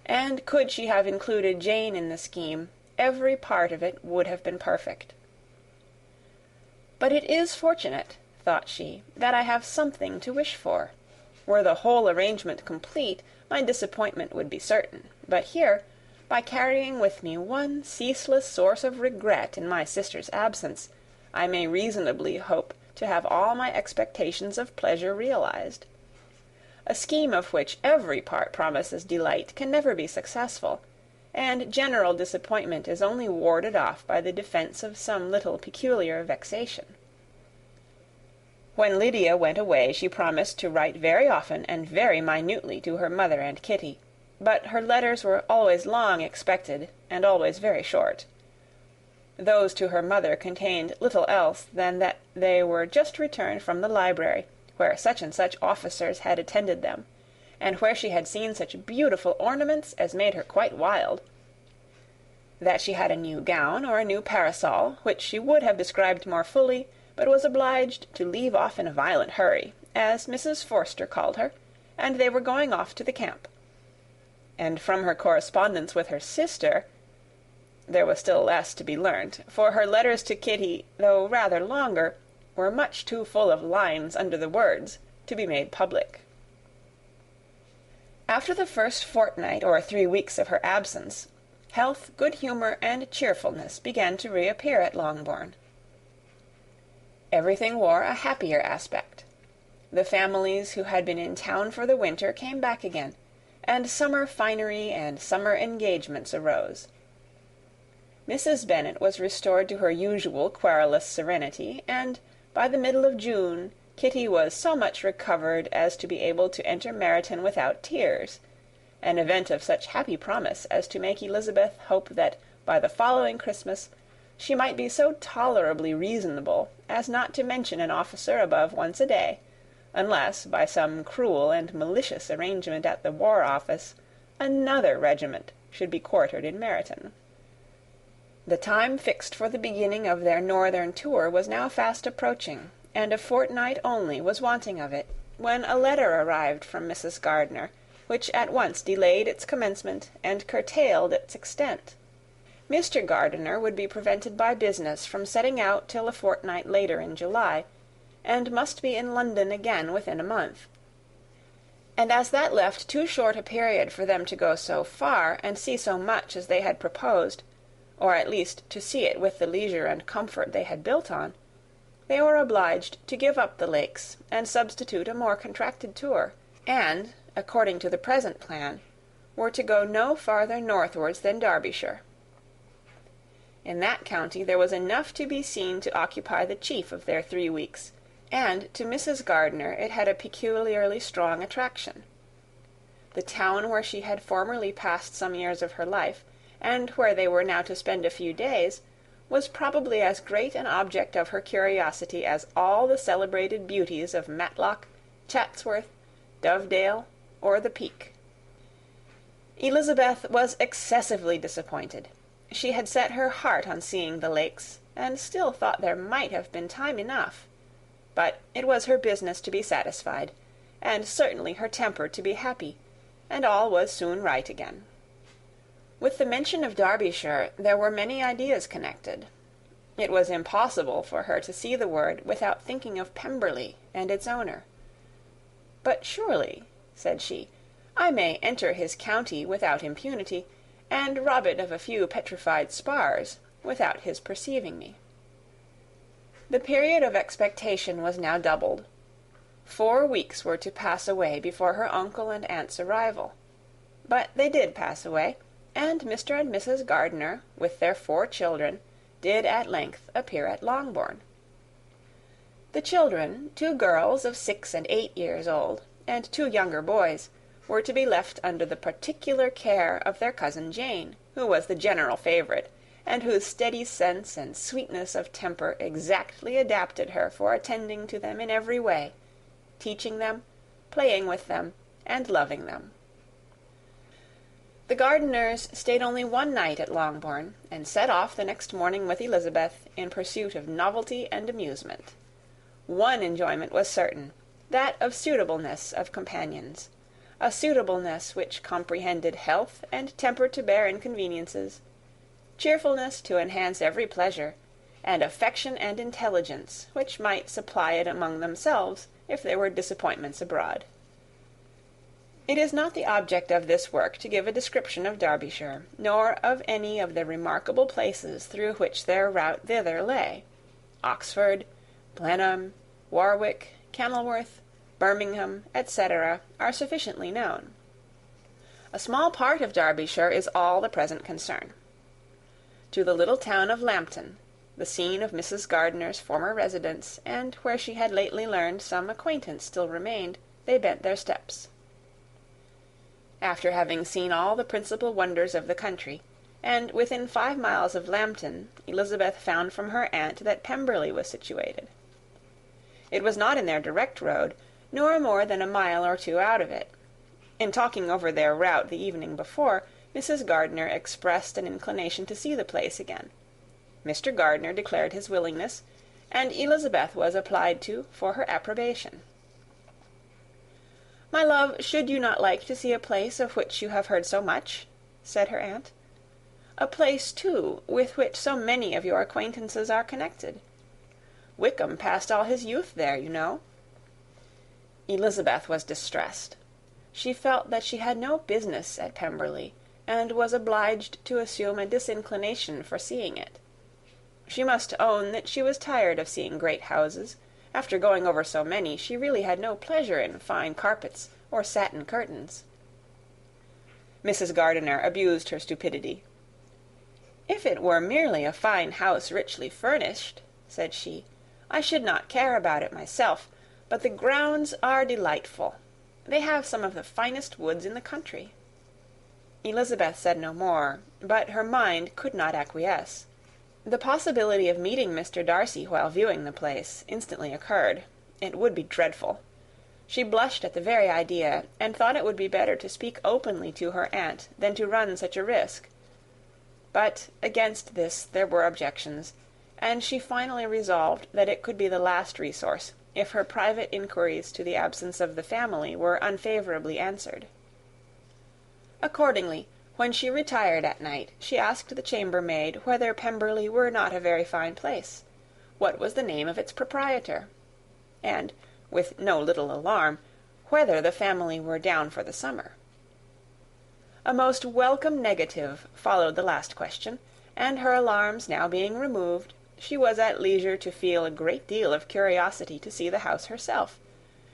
and could she have included Jane in the scheme, every part of it would have been perfect. But it is fortunate, thought she, that I have something to wish for. Were the whole arrangement complete, my disappointment would be certain, but here, by carrying with me one ceaseless source of regret in my sister's absence, I may reasonably hope to have all my expectations of pleasure realized. A scheme of which every part promises delight can never be successful, and general disappointment is only warded off by the defence of some little peculiar vexation. When Lydia went away, she promised to write very often and very minutely to her mother and Kitty, but her letters were always long expected, and always very short. Those to her mother contained little else than that they were just returned from the library, where such and such officers had attended them, and where she had seen such beautiful ornaments as made her quite wild. That she had a new gown or a new parasol, which she would have described more fully, but was obliged to leave off in a violent hurry, as Mrs. Forster called her, and they were going off to the camp. And from her correspondence with her sister, there was still less to be learnt, for her letters to Kitty, though rather longer, were much too full of lines under the words to be made public. After the first fortnight or 3 weeks of her absence, health, good humour, and cheerfulness began to reappear at Longbourn. Everything wore a happier aspect. The families who had been in town for the winter came back again, and summer finery and summer engagements arose. Mrs. Bennet was restored to her usual querulous serenity, and by the middle of June Kitty was so much recovered as to be able to enter Meryton without tears, an event of such happy promise as to make Elizabeth hope that by the following Christmas she might be so tolerably reasonable as not to mention an officer above once a day, unless, by some cruel and malicious arrangement at the War Office, another regiment should be quartered in Meryton. The time fixed for the beginning of their northern tour was now fast approaching, and a fortnight only was wanting of it, when a letter arrived from Mrs. Gardiner, which at once delayed its commencement and curtailed its extent. Mr. Gardiner would be prevented by business from setting out till a fortnight later in July, and must be in London again within a month. And as that left too short a period for them to go so far and see so much as they had proposed, or at least to see it with the leisure and comfort they had built on, they were obliged to give up the Lakes and substitute a more contracted tour, and, according to the present plan, were to go no farther northwards than Derbyshire. In that county there was enough to be seen to occupy the chief of their 3 weeks, and to Mrs. Gardiner it had a peculiarly strong attraction. The town where she had formerly passed some years of her life, and where they were now to spend a few days, was probably as great an object of her curiosity as all the celebrated beauties of Matlock, Chatsworth, Dovedale, or the Peak. Elizabeth was excessively disappointed. She had set her heart on seeing the Lakes, and still thought there might have been time enough. But it was her business to be satisfied, and certainly her temper to be happy, and all was soon right again. With the mention of Derbyshire there were many ideas connected. It was impossible for her to see the word without thinking of Pemberley and its owner. "But surely," said she, "I may enter his county without impunity, and rob it of a few petrified spars, without his perceiving me." The period of expectation was now doubled. 4 weeks were to pass away before her uncle and aunt's arrival. But they did pass away, and Mr. and Mrs. Gardiner, with their 4 children, did at length appear at Longbourn. The children, 2 girls of 6 and 8 years old, and 2 younger boys, were to be left under the particular care of their cousin Jane, who was the general favourite, and whose steady sense and sweetness of temper exactly adapted her for attending to them in every way, teaching them, playing with them, and loving them. The Gardiners stayed only 1 night at Longbourn, and set off the next morning with Elizabeth in pursuit of novelty and amusement. One enjoyment was certain, that of suitableness of companions, a suitableness which comprehended health and temper to bear inconveniences, cheerfulness to enhance every pleasure, and affection and intelligence which might supply it among themselves if there were disappointments abroad. It is not the object of this work to give a description of Derbyshire, nor of any of the remarkable places through which their route thither lay. Oxford, Blenheim, Warwick, Kenilworth, Birmingham, etc., are sufficiently known. A small part of Derbyshire is all the present concern. To the little town of Lambton, the scene of Mrs. Gardiner's former residence, and where she had lately learned some acquaintance still remained, they bent their steps. After having seen all the principal wonders of the country, and within 5 miles of Lambton, Elizabeth found from her aunt that Pemberley was situated. It was not in their direct road, nor more than a mile or 2 out of it. In talking over their route the evening before, Mrs. Gardiner expressed an inclination to see the place again. Mr. Gardiner declared his willingness, and Elizabeth was applied to for her approbation. "My love, should you not like to see a place of which you have heard so much?" said her aunt. "A place, too, with which so many of your acquaintances are connected. Wickham passed all his youth there, you know." Elizabeth was distressed. She felt that she had no business at Pemberley, and was obliged to assume a disinclination for seeing it. She must own that she was tired of seeing great houses. After going over so many, she really had no pleasure in fine carpets or satin curtains. Mrs. Gardiner abused her stupidity. "If it were merely a fine house richly furnished," said she, "I should not care about it myself, but the grounds are delightful. They have some of the finest woods in the country." Elizabeth said no more, but her mind could not acquiesce. The possibility of meeting Mr. Darcy while viewing the place instantly occurred. It would be dreadful. She blushed at the very idea, and thought it would be better to speak openly to her aunt than to run such a risk. But against this there were objections, and she finally resolved that it could be the last resource, if her private inquiries to the absence of the family were unfavourably answered. Accordingly, when she retired at night, she asked the chambermaid whether Pemberley were not a very fine place, what was the name of its proprietor, and, with no little alarm, whether the family were down for the summer. A most welcome negative followed the last question, and her alarms now being removed, she was at leisure to feel a great deal of curiosity to see the house herself,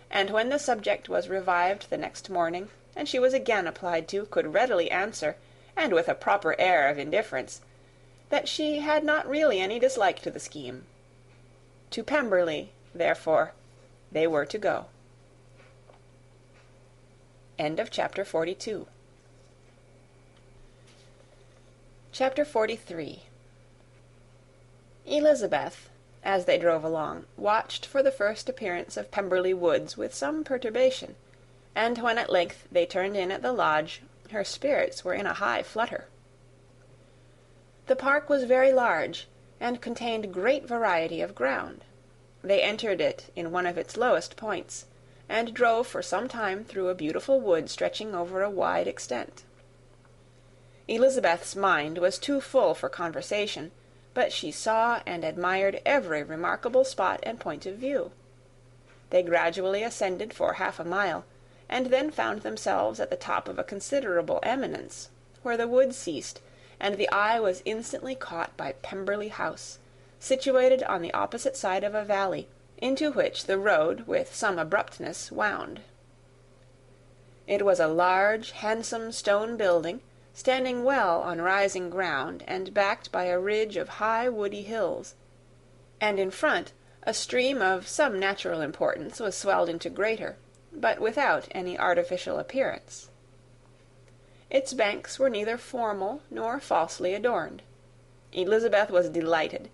and when the subject was revived the next morning, and she was again applied to, could readily answer, and with a proper air of indifference, that she had not really any dislike to the scheme. To Pemberley, therefore, they were to go. End of chapter 42. Chapter 43. Elizabeth, as they drove along, watched for the first appearance of Pemberley Woods with some perturbation, and when at length they turned in at the lodge, her spirits were in a high flutter. The park was very large, and contained great variety of ground. They entered it in one of its lowest points, and drove for some time through a beautiful wood stretching over a wide extent. Elizabeth's mind was too full for conversation, but she saw and admired every remarkable spot and point of view. They gradually ascended for 1/2 mile, and then found themselves at the top of a considerable eminence, where the wood ceased, and the eye was instantly caught by Pemberley House, situated on the opposite side of a valley, into which the road with some abruptness wound. It was a large, handsome stone building, standing well on rising ground, and backed by a ridge of high woody hills, and in front a stream of some natural importance was swelled into greater, but without any artificial appearance. Its banks were neither formal nor falsely adorned. Elizabeth was delighted.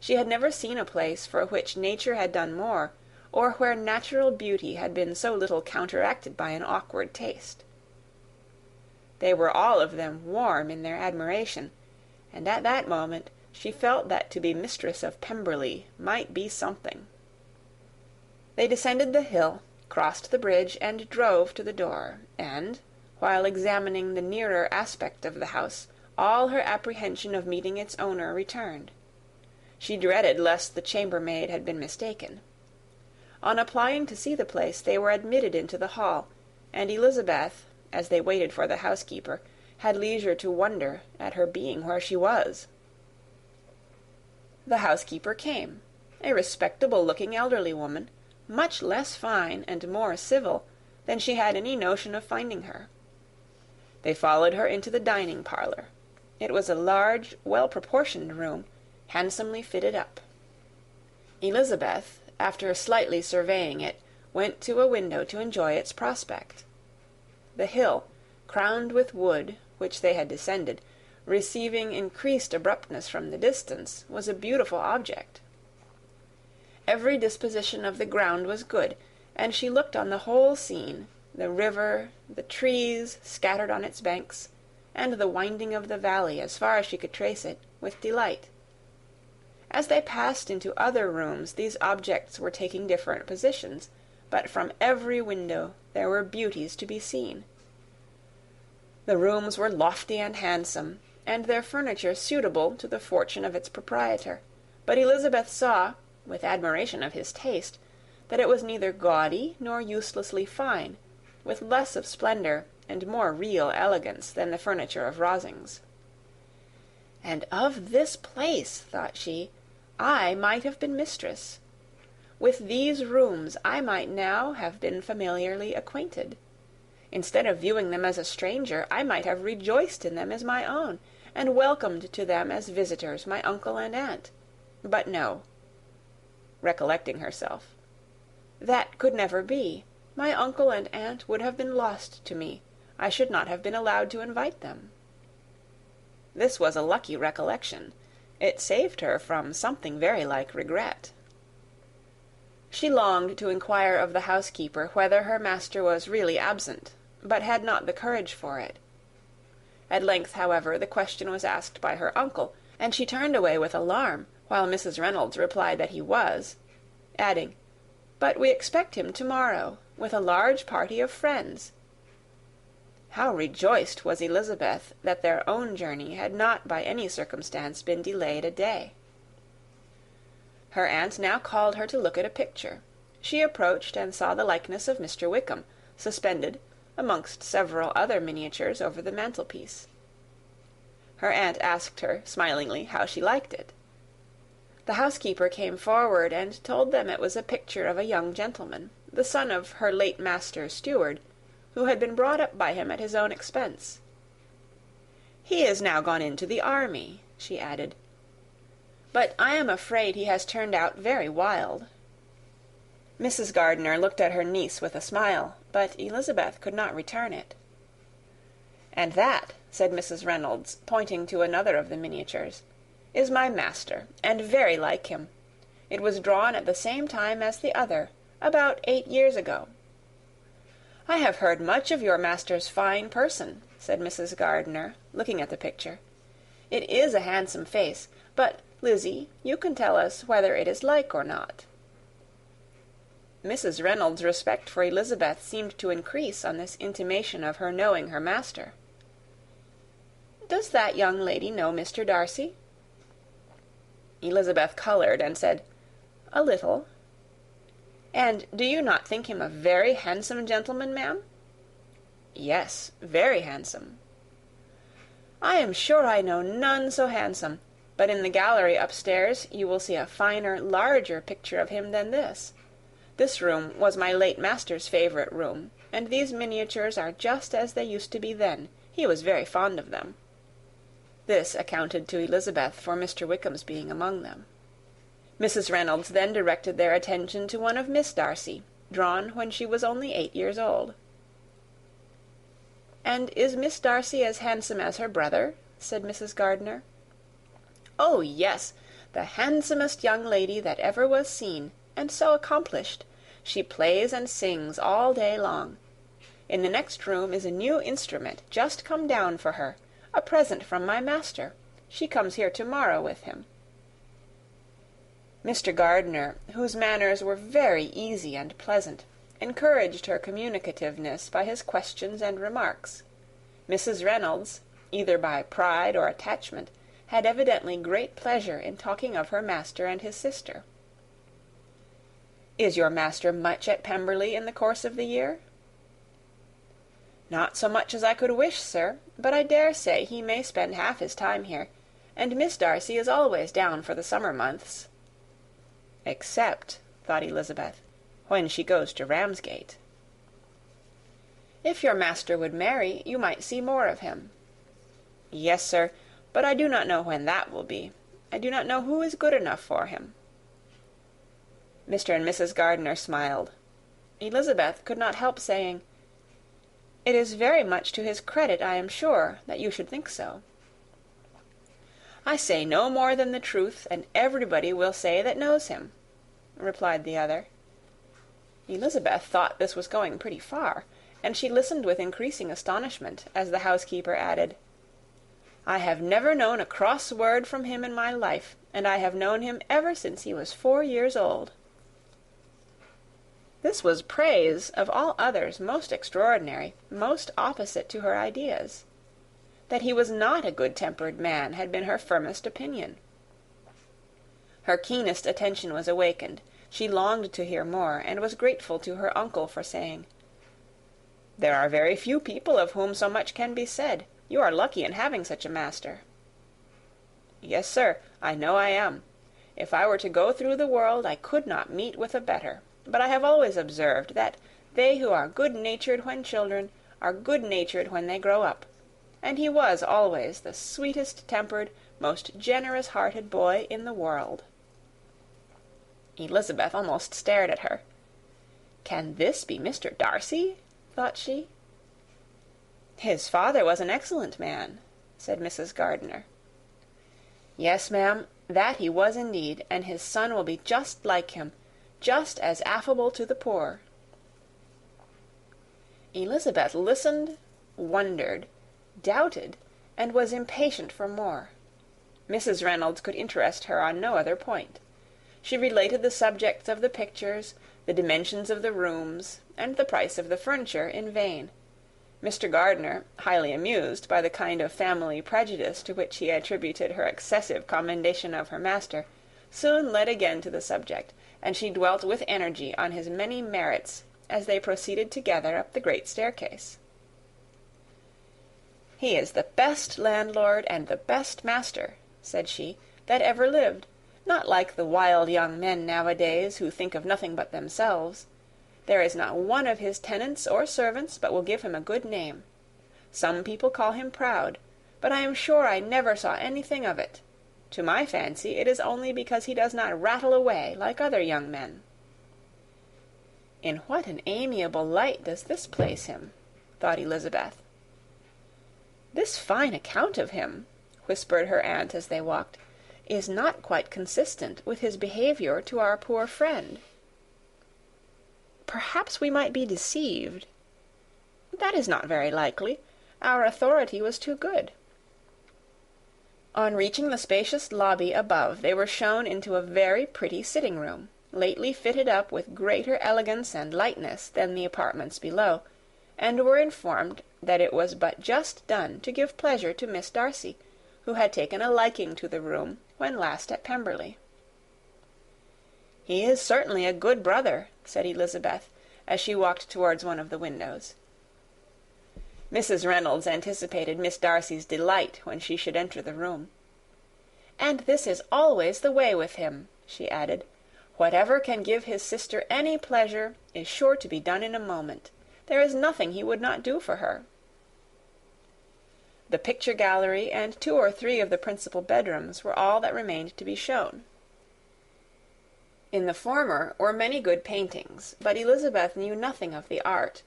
She had never seen a place for which nature had done more, or where natural beauty had been so little counteracted by an awkward taste. They were all of them warm in their admiration, and at that moment she felt that to be mistress of Pemberley might be something. They descended the hill, crossed the bridge, and drove to the door, and, while examining the nearer aspect of the house, all her apprehension of meeting its owner returned. She dreaded lest the chambermaid had been mistaken. On applying to see the place, they were admitted into the hall, and Elizabeth, as they waited for the housekeeper, had leisure to wonder at her being where she was. The housekeeper came, a respectable-looking elderly woman, much less fine and more civil than she had any notion of finding her. They followed her into the dining parlour. It was a large, well-proportioned room, handsomely fitted up. Elizabeth, after slightly surveying it, went to a window to enjoy its prospect. The hill, crowned with wood, which they had descended, receiving increased abruptness from the distance, was a beautiful object. Every disposition of the ground was good, and she looked on the whole scene, the river, the trees scattered on its banks, and the winding of the valley as far as she could trace it, with delight. As they passed into other rooms, these objects were taking different positions, but from every window there were beauties to be seen. The rooms were lofty and handsome, and their furniture suitable to the fortune of its proprietor, but Elizabeth saw, with admiration of his taste, that it was neither gaudy nor uselessly fine, with less of splendour and more real elegance than the furniture of Rosings. "And of this place," thought she, "I might have been mistress. With these rooms I might now have been familiarly acquainted. Instead of viewing them as a stranger, I might have rejoiced in them as my own, and welcomed to them as visitors my uncle and aunt. But no," recollecting herself, "that could never be. My uncle and aunt would have been lost to me. I should not have been allowed to invite them." This was a lucky recollection. It saved her from something very like regret. She longed to inquire of the housekeeper whether her master was really absent, but had not the courage for it. At length, however, the question was asked by her uncle, and she turned away with alarm, while Mrs. Reynolds replied that he was, adding, "But we expect him to-morrow, with a large party of friends." How rejoiced was Elizabeth that their own journey had not by any circumstance been delayed a day. Her aunt now called her to look at a picture. She approached and saw the likeness of Mr. Wickham, suspended, amongst several other miniatures, over the mantelpiece. Her aunt asked her, smilingly, how she liked it. The housekeeper came forward and told them it was a picture of a young gentleman, the son of her late master's steward, who had been brought up by him at his own expense. "He is now gone into the army," she added, "but I am afraid he has turned out very wild." Mrs. Gardiner looked at her niece with a smile, but Elizabeth could not return it. "And that," said Mrs. Reynolds, pointing to another of the miniatures, "is my master, and very like him. It was drawn at the same time as the other, about 8 years ago." "I have heard much of your master's fine person," said Mrs. Gardiner, looking at the picture. "It is a handsome face, but, Lizzie, you can tell us whether it is like or not." Mrs. Reynolds' respect for Elizabeth seemed to increase on this intimation of her knowing her master. "Does that young lady know Mr. Darcy?" Elizabeth coloured and said, "A little." "And do you not think him a very handsome gentleman, ma'am?" "Yes, very handsome." "I am sure I know none so handsome, but in the gallery upstairs you will see a finer, larger picture of him than this. This room was my late master's favourite room, and these miniatures are just as they used to be then. He was very fond of them." This accounted to Elizabeth for Mr. Wickham's being among them. Mrs. Reynolds then directed their attention to one of Miss Darcy, drawn when she was only 8 years old. "And is Miss Darcy as handsome as her brother?" said Mrs. Gardiner. "Oh, yes, the handsomest young lady that ever was seen, and so accomplished. She plays and sings all day long. In the next room is a new instrument just come down for her, a present from my master. She comes here to-morrow with him." Mr. Gardiner, whose manners were very easy and pleasant, encouraged her communicativeness by his questions and remarks. Mrs. Reynolds, either by pride or attachment, had evidently great pleasure in talking of her master and his sister. "Is your master much at Pemberley in the course of the year?" "Not so much as I could wish, sir, but I dare say he may spend half his time here, and Miss Darcy is always down for the summer months." "Except," thought Elizabeth, "when she goes to Ramsgate." "If your master would marry, you might see more of him." "Yes, sir, but I do not know when that will be. I do not know who is good enough for him." Mr. and Mrs. Gardiner smiled. Elizabeth could not help saying, "It is very much to his credit, I am sure, that you should think so." "I say no more than the truth, and everybody will say that knows him," replied the other. Elizabeth thought this was going pretty far, and she listened with increasing astonishment as the housekeeper added, "I have never known a cross word from him in my life, and I have known him ever since he was 4 years old." This was praise, of all others most extraordinary, most opposite to her ideas. That he was not a good-tempered man had been her firmest opinion. Her keenest attention was awakened. She longed to hear more, and was grateful to her uncle for saying, "There are very few people of whom so much can be said. You are lucky in having such a master." "Yes, sir, I know I am. If I were to go through the world, I could not meet with a better. But I have always observed that they who are good-natured when children are good-natured when they grow up, and he was always the sweetest-tempered, most generous-hearted boy in the world." Elizabeth almost stared at her. "Can this be Mr. Darcy?" thought she. "His father was an excellent man," said Mrs. Gardiner. "Yes, ma'am, that he was indeed, and his son will be just like him, just as affable to the poor." Elizabeth listened, wondered, doubted, and was impatient for more. Mrs. Reynolds could interest her on no other point. She related the subjects of the pictures, the dimensions of the rooms, and the price of the furniture in vain. Mr. Gardiner, highly amused by the kind of family prejudice to which he attributed her excessive commendation of her master, soon led again to the subject, and she dwelt with energy on his many merits as they proceeded together up the great staircase. "He is the best landlord and the best master," said she, "that ever lived. Not like the wild young men nowadays, who think of nothing but themselves. There is not one of his tenants or servants but will give him a good name. Some people call him proud, but I am sure I never saw anything of it. To my fancy, it is only because he does not rattle away like other young men." "In what an amiable light does this place him?" thought Elizabeth. "This fine account of him," whispered her aunt as they walked, "is not quite consistent with his behaviour to our poor friend. Perhaps we might be deceived. That is not very likely. Our authority was too good." On reaching the spacious lobby above, they were shown into a very pretty sitting-room, lately fitted up with greater elegance and lightness than the apartments below, and were informed that it was but just done to give pleasure to Miss Darcy, who had taken a liking to the room when last at Pemberley. "He is certainly a good brother," said Elizabeth, as she walked towards one of the windows. Mrs. Reynolds anticipated Miss Darcy's delight when she should enter the room. "And this is always the way with him," she added. "Whatever can give his sister any pleasure is sure to be done in a moment. There is nothing he would not do for her." The picture gallery and 2 or 3 of the principal bedrooms were all that remained to be shown. In the former were many good paintings, but Elizabeth knew nothing of the art,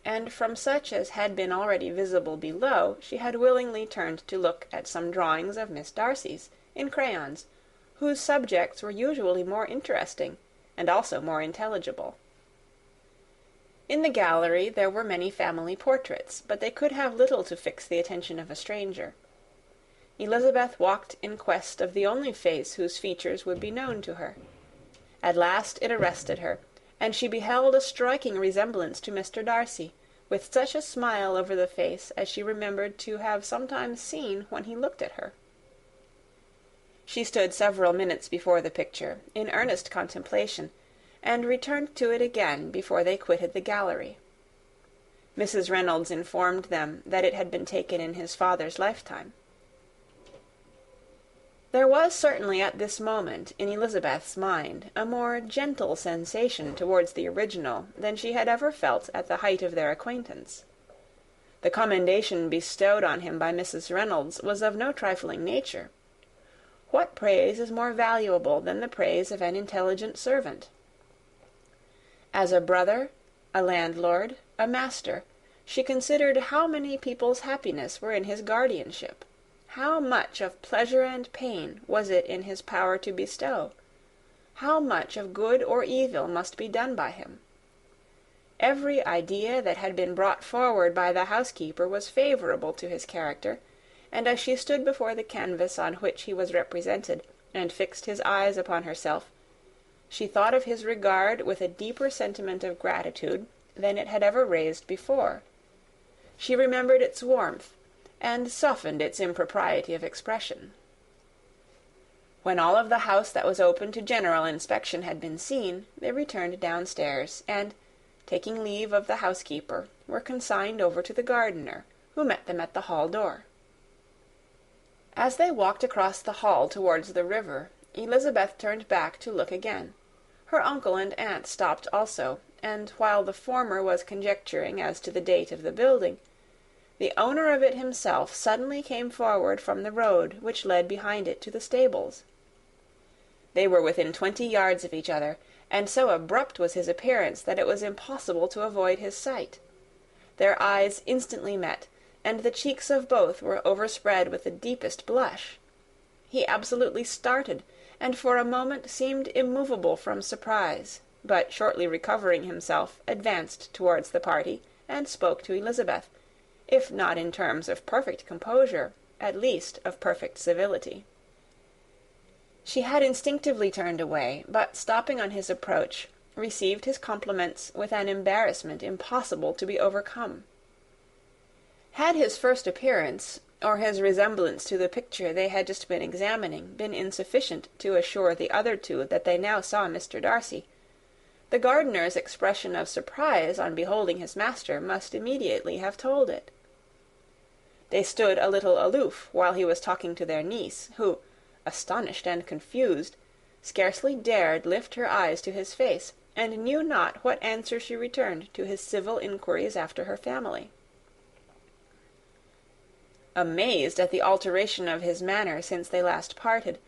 and from such as had been already visible below, she had willingly turned to look at some drawings of Miss Darcy's, in crayons, whose subjects were usually more interesting, and also more intelligible. In the gallery there were many family portraits, but they could have little to fix the attention of a stranger. Elizabeth walked in quest of the only face whose features would be known to her. At last it arrested her, and she beheld a striking resemblance to Mr. Darcy, with such a smile over the face as she remembered to have sometimes seen when he looked at her. She stood several minutes before the picture, in earnest contemplation, and returned to it again before they quitted the gallery. Mrs. Reynolds informed them that it had been taken in his father's lifetime. There was certainly at this moment in Elizabeth's mind a more gentle sensation towards the original than she had ever felt at the height of their acquaintance. The commendation bestowed on him by Mrs. Reynolds was of no trifling nature. What praise is more valuable than the praise of an intelligent servant? As a brother, a landlord, a master, she considered how many people's happiness were in his guardianship. How much of pleasure and pain was it in his power to bestow? How much of good or evil must be done by him? Every idea that had been brought forward by the housekeeper was favourable to his character, and as she stood before the canvas on which he was represented, and fixed his eyes upon herself, she thought of his regard with a deeper sentiment of gratitude than it had ever raised before. She remembered its warmth, and softened its impropriety of expression. When all of the house that was open to general inspection had been seen, they returned downstairs, and, taking leave of the housekeeper, were consigned over to the gardener, who met them at the hall door. As they walked across the hall towards the river, Elizabeth turned back to look again. Her uncle and aunt stopped also, and while the former was conjecturing as to the date of the building, the owner of it himself suddenly came forward from the road which led behind it to the stables. They were within 20 yards of each other, and so abrupt was his appearance that it was impossible to avoid his sight. Their eyes instantly met, and the cheeks of both were overspread with the deepest blush. He absolutely started, and for a moment seemed immovable from surprise, but shortly recovering himself, advanced towards the party, and spoke to Elizabeth, if not in terms of perfect composure, at least of perfect civility. She had instinctively turned away, but stopping on his approach, received his compliments with an embarrassment impossible to be overcome. Had his first appearance, or his resemblance to the picture they had just been examining, been insufficient to assure the other two that they now saw Mr. Darcy, the gardener's expression of surprise on beholding his master must immediately have told it. They stood a little aloof while he was talking to their niece, who, astonished and confused, scarcely dared lift her eyes to his face, and knew not what answer she returned to his civil inquiries after her family. Amazed at the alteration of his manner since they last parted,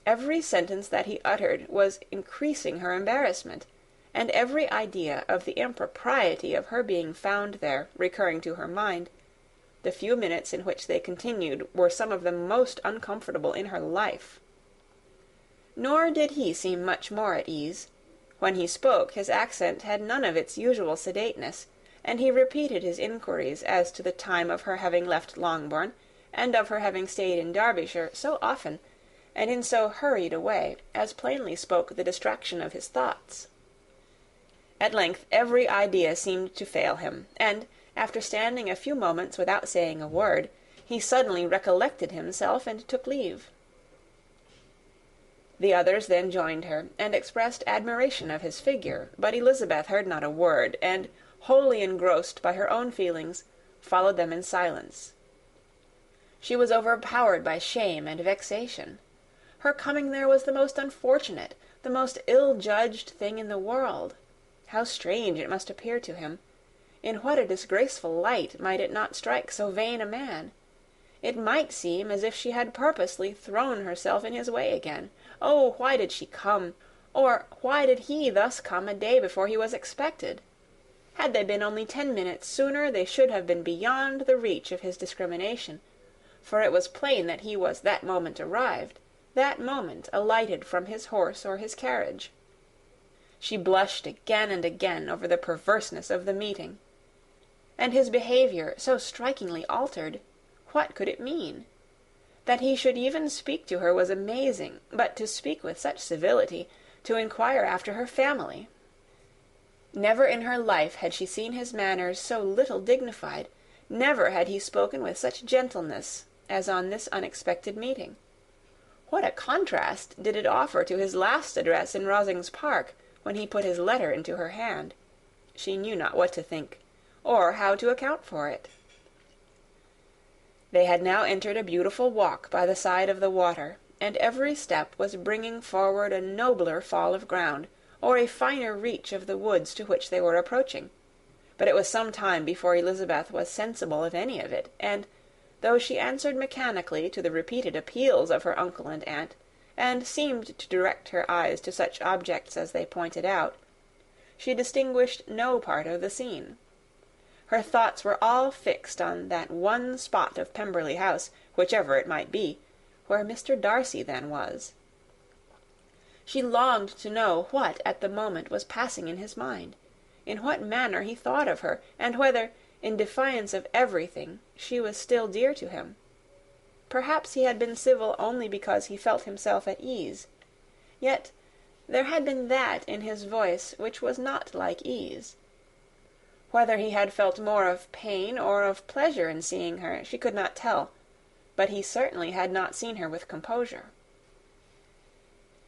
every sentence that he uttered was increasing her embarrassment, and every idea of the impropriety of her being found there recurring to her mind, the few minutes in which they continued were some of the most uncomfortable in her life. Nor did he seem much more at ease. When he spoke, his accent had none of its usual sedateness, and he repeated his inquiries as to the time of her having left Longbourn, and of her having stayed in Derbyshire so often, and in so hurried a way, as plainly spoke the distraction of his thoughts. At length every idea seemed to fail him, and, after standing a few moments without saying a word, he suddenly recollected himself and took leave. The others then joined her, and expressed admiration of his figure, but Elizabeth heard not a word, and, wholly engrossed by her own feelings, followed them in silence. She was overpowered by shame and vexation. Her coming there was the most unfortunate, the most ill-judged thing in the world. How strange it must appear to him! In what a disgraceful light might it not strike so vain a man! It might seem as if she had purposely thrown herself in his way again. Oh, why did she come? Or why did he thus come a day before he was expected? Had they been only 10 minutes sooner, they should have been beyond the reach of his discrimination, for it was plain that he was that moment arrived, that moment alighted from his horse or his carriage. She blushed again and again over the perverseness of the meeting. And his behaviour, so strikingly altered, what could it mean? That he should even speak to her was amazing, but to speak with such civility, to inquire after her family! Never in her life had she seen his manners so little dignified, never had he spoken with such gentleness as on this unexpected meeting. What a contrast did it offer to his last address in Rosings Park, when he put his letter into her hand! She knew not what to think, or how to account for it. They had now entered a beautiful walk by the side of the water, and every step was bringing forward a nobler fall of ground, or a finer reach of the woods to which they were approaching. But it was some time before Elizabeth was sensible of any of it, and, though she answered mechanically to the repeated appeals of her uncle and aunt, and seemed to direct her eyes to such objects as they pointed out, she distinguished no part of the scene. Her thoughts were all fixed on that one spot of Pemberley House, whichever it might be, where Mr. Darcy then was. She longed to know what at the moment was passing in his mind, in what manner he thought of her, and whether, in defiance of everything, she was still dear to him. Perhaps he had been civil only because he felt himself at ease. Yet there had been that in his voice which was not like ease. Whether he had felt more of pain or of pleasure in seeing her, she could not tell, but he certainly had not seen her with composure.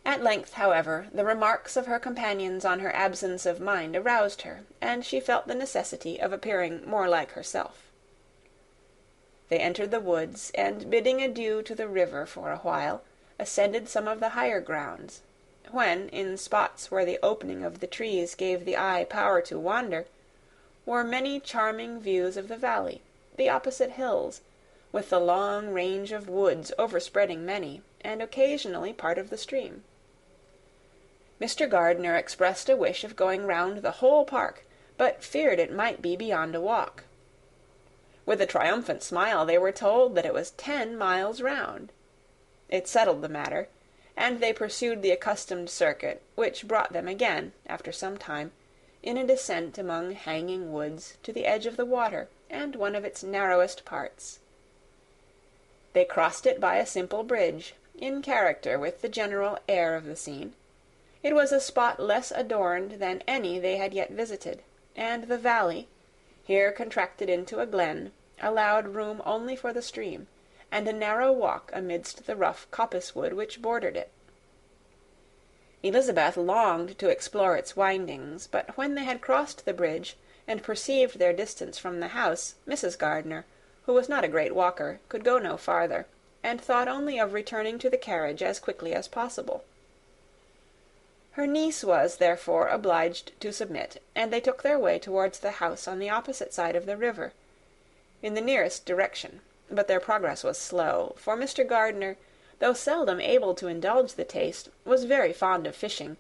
At length, however, the remarks of her companions on her absence of mind aroused her, and she felt the necessity of appearing more like herself. They entered the woods, and bidding adieu to the river for a while, ascended some of the higher grounds, when, in spots where the opening of the trees gave the eye power to wander, were many charming views of the valley, the opposite hills, with the long range of woods overspreading many, and occasionally part of the stream. Mr. Gardiner expressed a wish of going round the whole park, but feared it might be beyond a walk. With a triumphant smile they were told that it was 10 miles round. It settled the matter, and they pursued the accustomed circuit, which brought them again, after some time, in a descent among hanging woods to the edge of the water, and one of its narrowest parts. They crossed it by a simple bridge, in character with the general air of the scene. It was a spot less adorned than any they had yet visited, and the valley, here contracted into a glen, allowed room only for the stream, and a narrow walk amidst the rough coppice-wood which bordered it. Elizabeth longed to explore its windings, but when they had crossed the bridge, and perceived their distance from the house, Mrs. Gardiner, who was not a great walker, could go no farther, and thought only of returning to the carriage as quickly as possible. Her niece was, therefore, obliged to submit, and they took their way towards the house on the opposite side of the river, in the nearest direction, but their progress was slow, for Mr. Gardiner, though seldom able to indulge the taste, was very fond of fishing,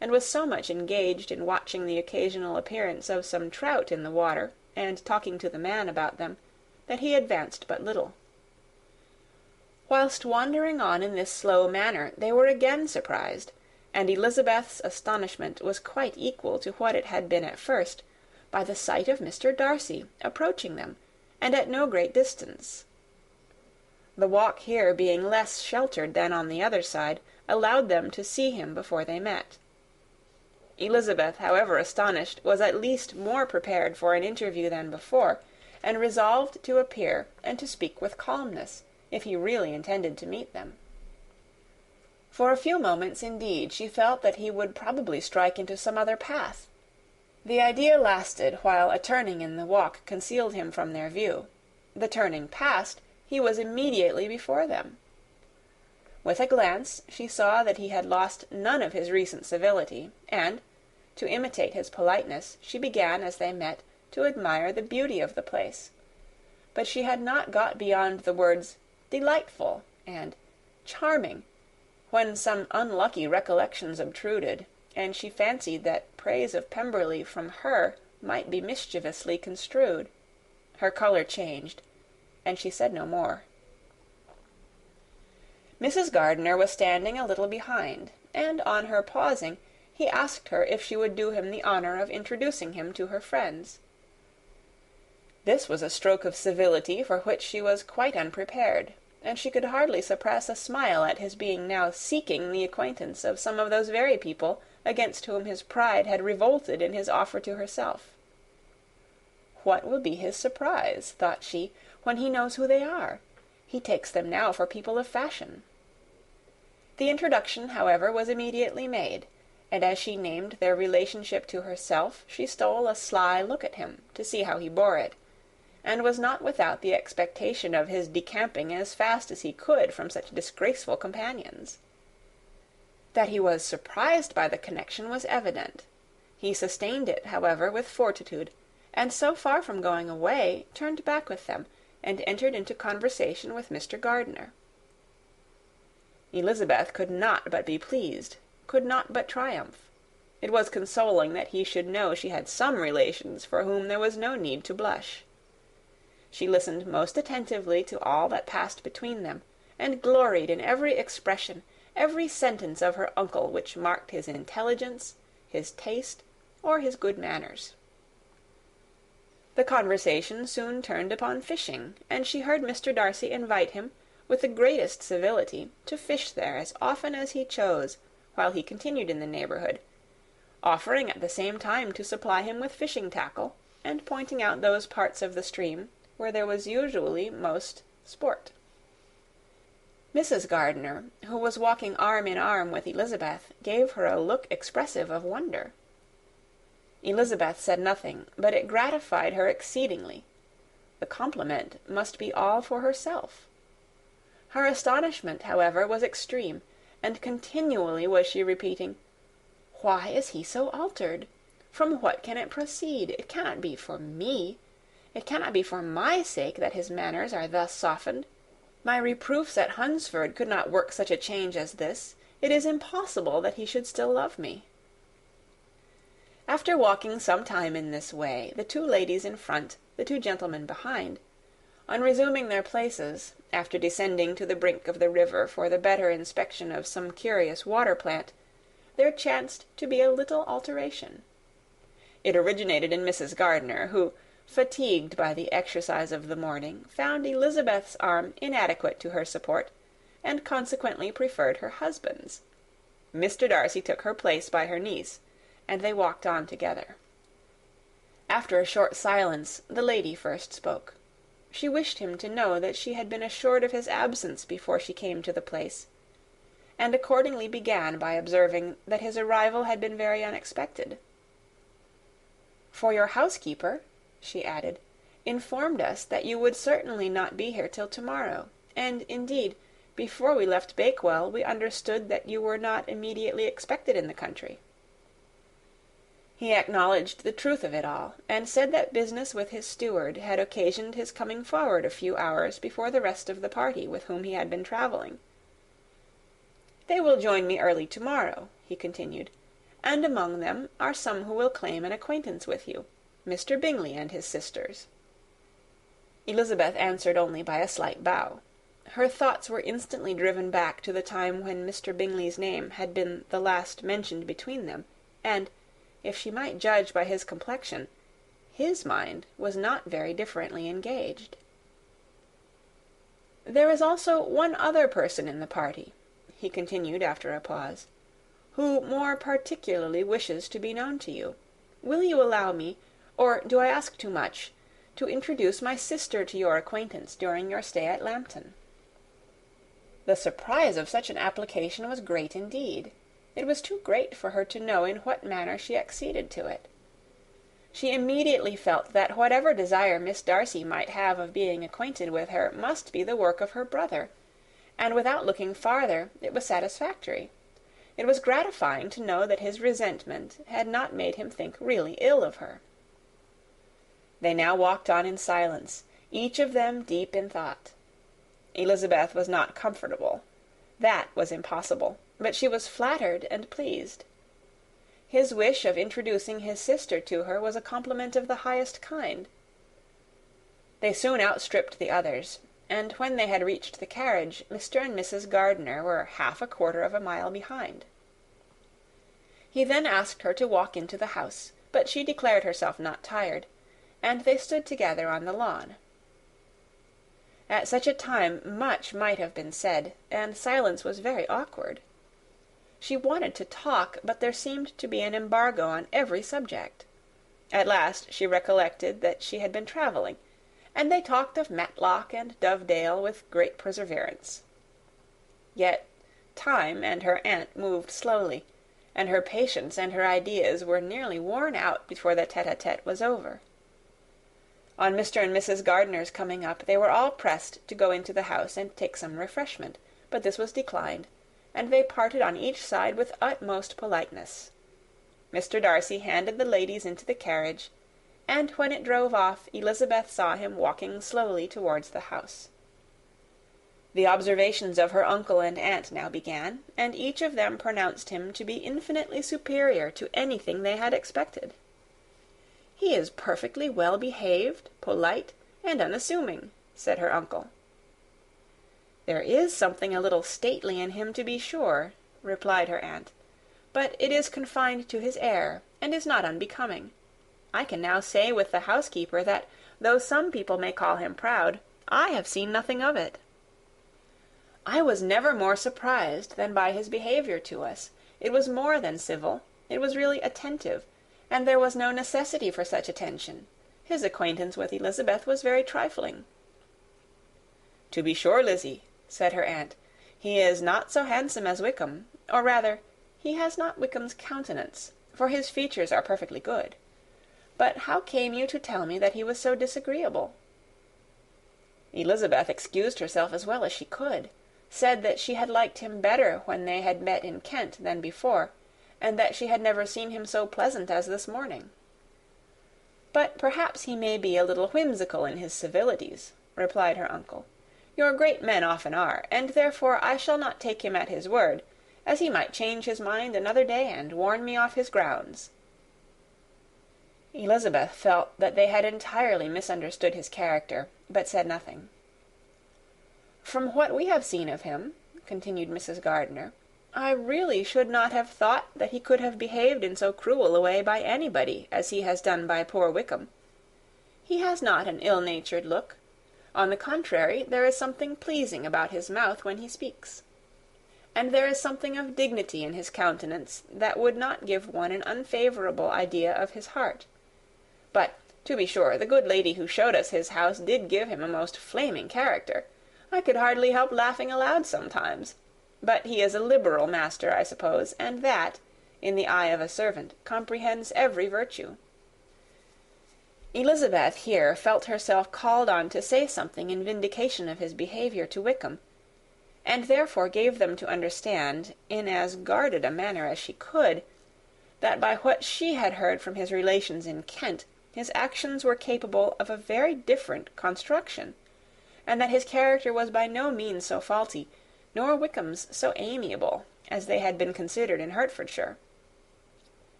and was so much engaged in watching the occasional appearance of some trout in the water, and talking to the man about them, that he advanced but little. Whilst wandering on in this slow manner, they were again surprised, and Elizabeth's astonishment was quite equal to what it had been at first, by the sight of Mr. Darcy approaching them, and at no great distance. The walk here being less sheltered than on the other side, allowed them to see him before they met. Elizabeth, however astonished, was at least more prepared for an interview than before, and resolved to appear and to speak with calmness, if he really intended to meet them. For a few moments, indeed, she felt that he would probably strike into some other path. The idea lasted while a turning in the walk concealed him from their view. The turning past, he was immediately before them. With a glance, she saw that he had lost none of his recent civility, and, to imitate his politeness, she began, as they met, to admire the beauty of the place. But she had not got beyond the words "delightful" and "charming," when some unlucky recollections obtruded, and she fancied that praise of Pemberley from her might be mischievously construed. Her colour changed, and she said no more. Mrs. Gardiner was standing a little behind, and on her pausing, he asked her if she would do him the honour of introducing him to her friends. This was a stroke of civility for which she was quite unprepared, and she could hardly suppress a smile at his being now seeking the acquaintance of some of those very people against whom his pride had revolted in his offer to herself. What will be his surprise, thought she, when he knows who they are? He takes them now for people of fashion. The introduction, however, was immediately made, and as she named their relationship to herself, she stole a sly look at him, to see how he bore it, and was not without the expectation of his decamping as fast as he could from such disgraceful companions. That he was surprised by the connection was evident. He sustained it, however, with fortitude, and so far from going away, turned back with them, and entered into conversation with Mr. Gardiner. Elizabeth could not but be pleased, could not but triumph. It was consoling that he should know she had some relations for whom there was no need to blush. She listened most attentively to all that passed between them, and gloried in every expression, every sentence of her uncle which marked his intelligence, his taste, or his good manners. The conversation soon turned upon fishing, and she heard Mr. Darcy invite him, with the greatest civility, to fish there as often as he chose, while he continued in the neighbourhood, offering at the same time to supply him with fishing tackle, and pointing out those parts of the stream where there was usually most sport. Mrs. Gardiner, who was walking arm in arm with Elizabeth, gave her a look expressive of wonder. Elizabeth said nothing, but it gratified her exceedingly. The compliment must be all for herself. Her astonishment, however, was extreme, and continually was she repeating, "Why is he so altered? From what can it proceed? It cannot be for me. It cannot be for my sake that his manners are thus softened. My reproofs at Hunsford could not work such a change as this. It is impossible that he should still love me." After walking some time in this way, the two ladies in front, the two gentlemen behind, on resuming their places, after descending to the brink of the river for the better inspection of some curious water plant, there chanced to be a little alteration. It originated in Mrs. Gardiner, who, fatigued by the exercise of the morning, found Elizabeth's arm inadequate to her support, and consequently preferred her husband's. Mr. Darcy took her place by her niece, and they walked on together. After a short silence, the lady first spoke. She wished him to know that she had been assured of his absence before she came to the place, and accordingly began by observing that his arrival had been very unexpected. "For your housekeeper," she added, "informed us that you would certainly not be here till to-morrow, and, indeed, before we left Bakewell, we understood that you were not immediately expected in the country." He acknowledged the truth of it all, and said that business with his steward had occasioned his coming forward a few hours before the rest of the party with whom he had been travelling. "They will join me early to-morrow," he continued, "and among them are some who will claim an acquaintance with you, Mr. Bingley and his sisters." Elizabeth answered only by a slight bow. Her thoughts were instantly driven back to the time when Mr. Bingley's name had been the last mentioned between them, and, if she might judge by his complexion, his mind was not very differently engaged. "There is also one other person in the party," he continued after a pause, "who more particularly wishes to be known to you. Will you allow me, or do I ask too much, to introduce my sister to your acquaintance during your stay at Lambton?" The surprise of such an application was great indeed. It was too great for her to know in what manner she acceded to it. She immediately felt that whatever desire Miss Darcy might have of being acquainted with her must be the work of her brother, and without looking farther, it was satisfactory. It was gratifying to know that his resentment had not made him think really ill of her. They now walked on in silence, each of them deep in thought. Elizabeth was not comfortable. That was impossible, but she was flattered and pleased. His wish of introducing his sister to her was a compliment of the highest kind. They soon outstripped the others, and when they had reached the carriage, Mr. and Mrs. Gardiner were 1/2 of a mile behind. He then asked her to walk into the house, but she declared herself not tired, and they stood together on the lawn. At such a time much might have been said, and silence was very awkward. She wanted to talk, but there seemed to be an embargo on every subject. At last she recollected that she had been travelling, and they talked of Matlock and Dovedale with great perseverance. Yet time and her aunt moved slowly, and her patience and her ideas were nearly worn out before the tete-a-tete was over. On Mr. and Mrs. Gardiner's coming up, they were all pressed to go into the house and take some refreshment, but this was declined, and they parted on each side with utmost politeness. Mr. Darcy handed the ladies into the carriage, and when it drove off, Elizabeth saw him walking slowly towards the house. The observations of her uncle and aunt now began, and each of them pronounced him to be infinitely superior to anything they had expected. "He is perfectly well behaved, polite, and unassuming," said her uncle. "There is something a little stately in him, to be sure," replied her aunt, "but it is confined to his air, and is not unbecoming. I can now say with the housekeeper that, though some people may call him proud, I have seen nothing of it. I was never more surprised than by his behaviour to us. It was more than civil, it was really attentive, and there was no necessity for such attention. His acquaintance with Elizabeth was very trifling." "To be sure, Lizzy," said her aunt, "he is not so handsome as Wickham, or rather, he has not Wickham's countenance, for his features are perfectly good. But how came you to tell me that he was so disagreeable?" Elizabeth excused herself as well as she could, said that she had liked him better when they had met in Kent than before, and that she had never seen him so pleasant as this morning. "But perhaps he may be a little whimsical in his civilities," replied her uncle. "Your great men often are, and therefore I shall not take him at his word, as he might change his mind another day and warn me off his grounds." Elizabeth felt that they had entirely misunderstood his character, but said nothing. "From what we have seen of him," continued Mrs. Gardiner, "I really should not have thought that he could have behaved in so cruel a way by anybody as he has done by poor Wickham. He has not an ill-natured look. On the contrary, there is something pleasing about his mouth when he speaks. And there is something of dignity in his countenance that would not give one an unfavourable idea of his heart. But, to be sure, the good lady who showed us his house did give him a most flaming character. I could hardly help laughing aloud sometimes. But he is a liberal master, I suppose, and that, in the eye of a servant, comprehends every virtue." Elizabeth here felt herself called on to say something in vindication of his behaviour to Wickham, and therefore gave them to understand, in as guarded a manner as she could, that by what she had heard from his relations in Kent, his actions were capable of a very different construction, and that his character was by no means so faulty, nor Wickham's so amiable, as they had been considered in Hertfordshire.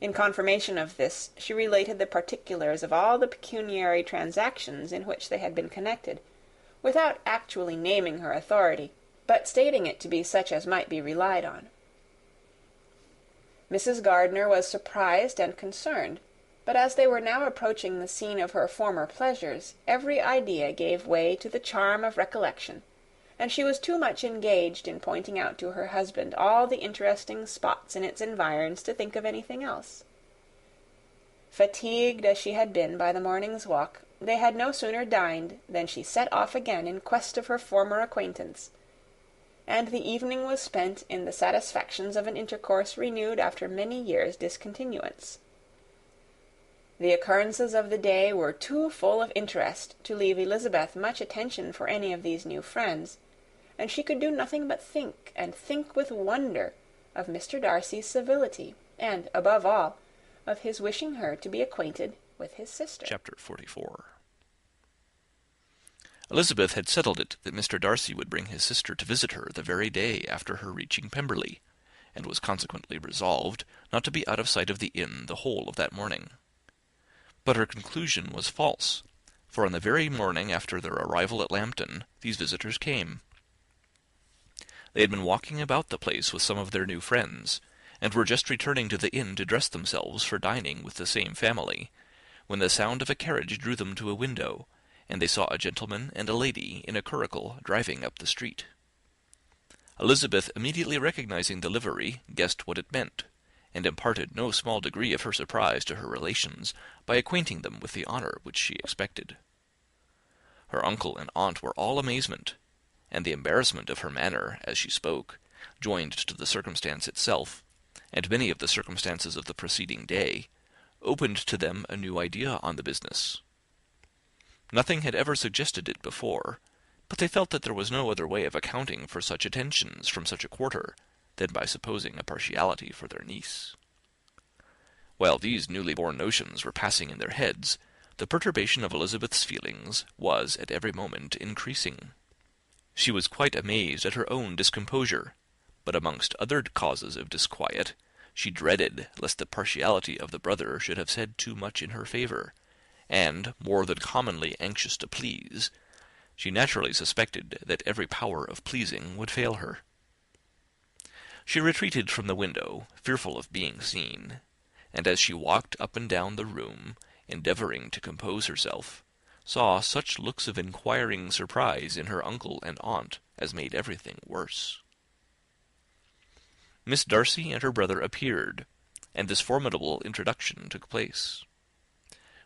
In confirmation of this, she related the particulars of all the pecuniary transactions in which they had been connected, without actually naming her authority, but stating it to be such as might be relied on. Mrs. Gardiner was surprised and concerned, but as they were now approaching the scene of her former pleasures, every idea gave way to the charm of recollection, and she was too much engaged in pointing out to her husband all the interesting spots in its environs to think of anything else. Fatigued as she had been by the morning's walk, they had no sooner dined than she set off again in quest of her former acquaintance. and the evening was spent in the satisfactions of an intercourse renewed after many years' discontinuance. The occurrences of the day were too full of interest to leave Elizabeth much attention for any of these new friends, and she could do nothing but think, and think with wonder, of Mr. Darcy's civility, and, above all, of his wishing her to be acquainted with his sister. Chapter 44. Elizabeth had settled it that Mr. Darcy would bring his sister to visit her the very day after her reaching Pemberley, and was consequently resolved not to be out of sight of the inn the whole of that morning. But her conclusion was false, for on the very morning after their arrival at Lambton these visitors came. They had been walking about the place with some of their new friends, and were just returning to the inn to dress themselves for dining with the same family, when the sound of a carriage drew them to a window, and they saw a gentleman and a lady in a curricle driving up the street. Elizabeth, immediately recognizing the livery, guessed what it meant, and imparted no small degree of her surprise to her relations by acquainting them with the honour which she expected. Her uncle and aunt were all amazement, and the embarrassment of her manner as she spoke, joined to the circumstance itself, and many of the circumstances of the preceding day, opened to them a new idea on the business. Nothing had ever suggested it before, but they felt that there was no other way of accounting for such attentions from such a quarter than by supposing a partiality for their niece. While these newly born notions were passing in their heads, the perturbation of Elizabeth's feelings was at every moment increasing. She was quite amazed at her own discomposure, but amongst other causes of disquiet, she dreaded lest the partiality of the brother should have said too much in her favour, and, more than commonly anxious to please, she naturally suspected that every power of pleasing would fail her. She retreated from the window, fearful of being seen, and as she walked up and down the room, endeavouring to compose herself, saw such looks of inquiring surprise in her uncle and aunt as made everything worse. Miss Darcy and her brother appeared, and this formidable introduction took place.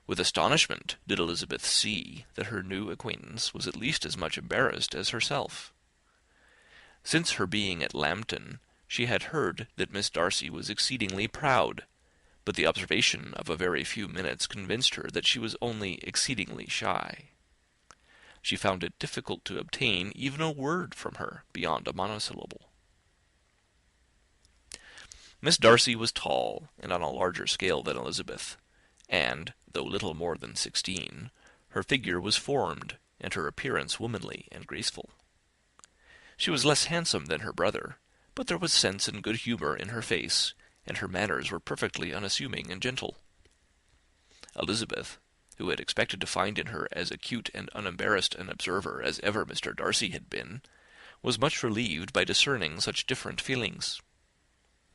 With astonishment did Elizabeth see that her new acquaintance was at least as much embarrassed as herself. Since her being at Lambton, she had heard that Miss Darcy was exceedingly proud, but the observation of a very few minutes convinced her that she was only exceedingly shy. She found it difficult to obtain even a word from her beyond a monosyllable. Miss Darcy was tall, and on a larger scale than Elizabeth, and, though little more than 16, her figure was formed, and her appearance womanly and graceful. She was less handsome than her brother, but there was sense and good humour in her face, and her manners were perfectly unassuming and gentle. Elizabeth, who had expected to find in her as acute and unembarrassed an observer as ever Mr. Darcy had been, was much relieved by discerning such different feelings.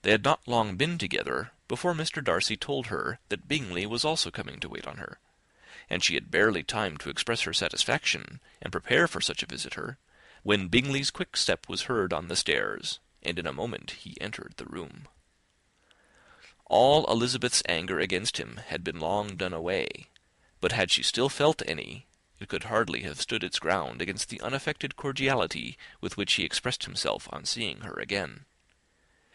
They had not long been together before Mr. Darcy told her that Bingley was also coming to wait on her, and she had barely time to express her satisfaction and prepare for such a visitor, when Bingley's quick step was heard on the stairs, and in a moment he entered the room. All Elizabeth's anger against him had been long done away, but had she still felt any, it could hardly have stood its ground against the unaffected cordiality with which he expressed himself on seeing her again.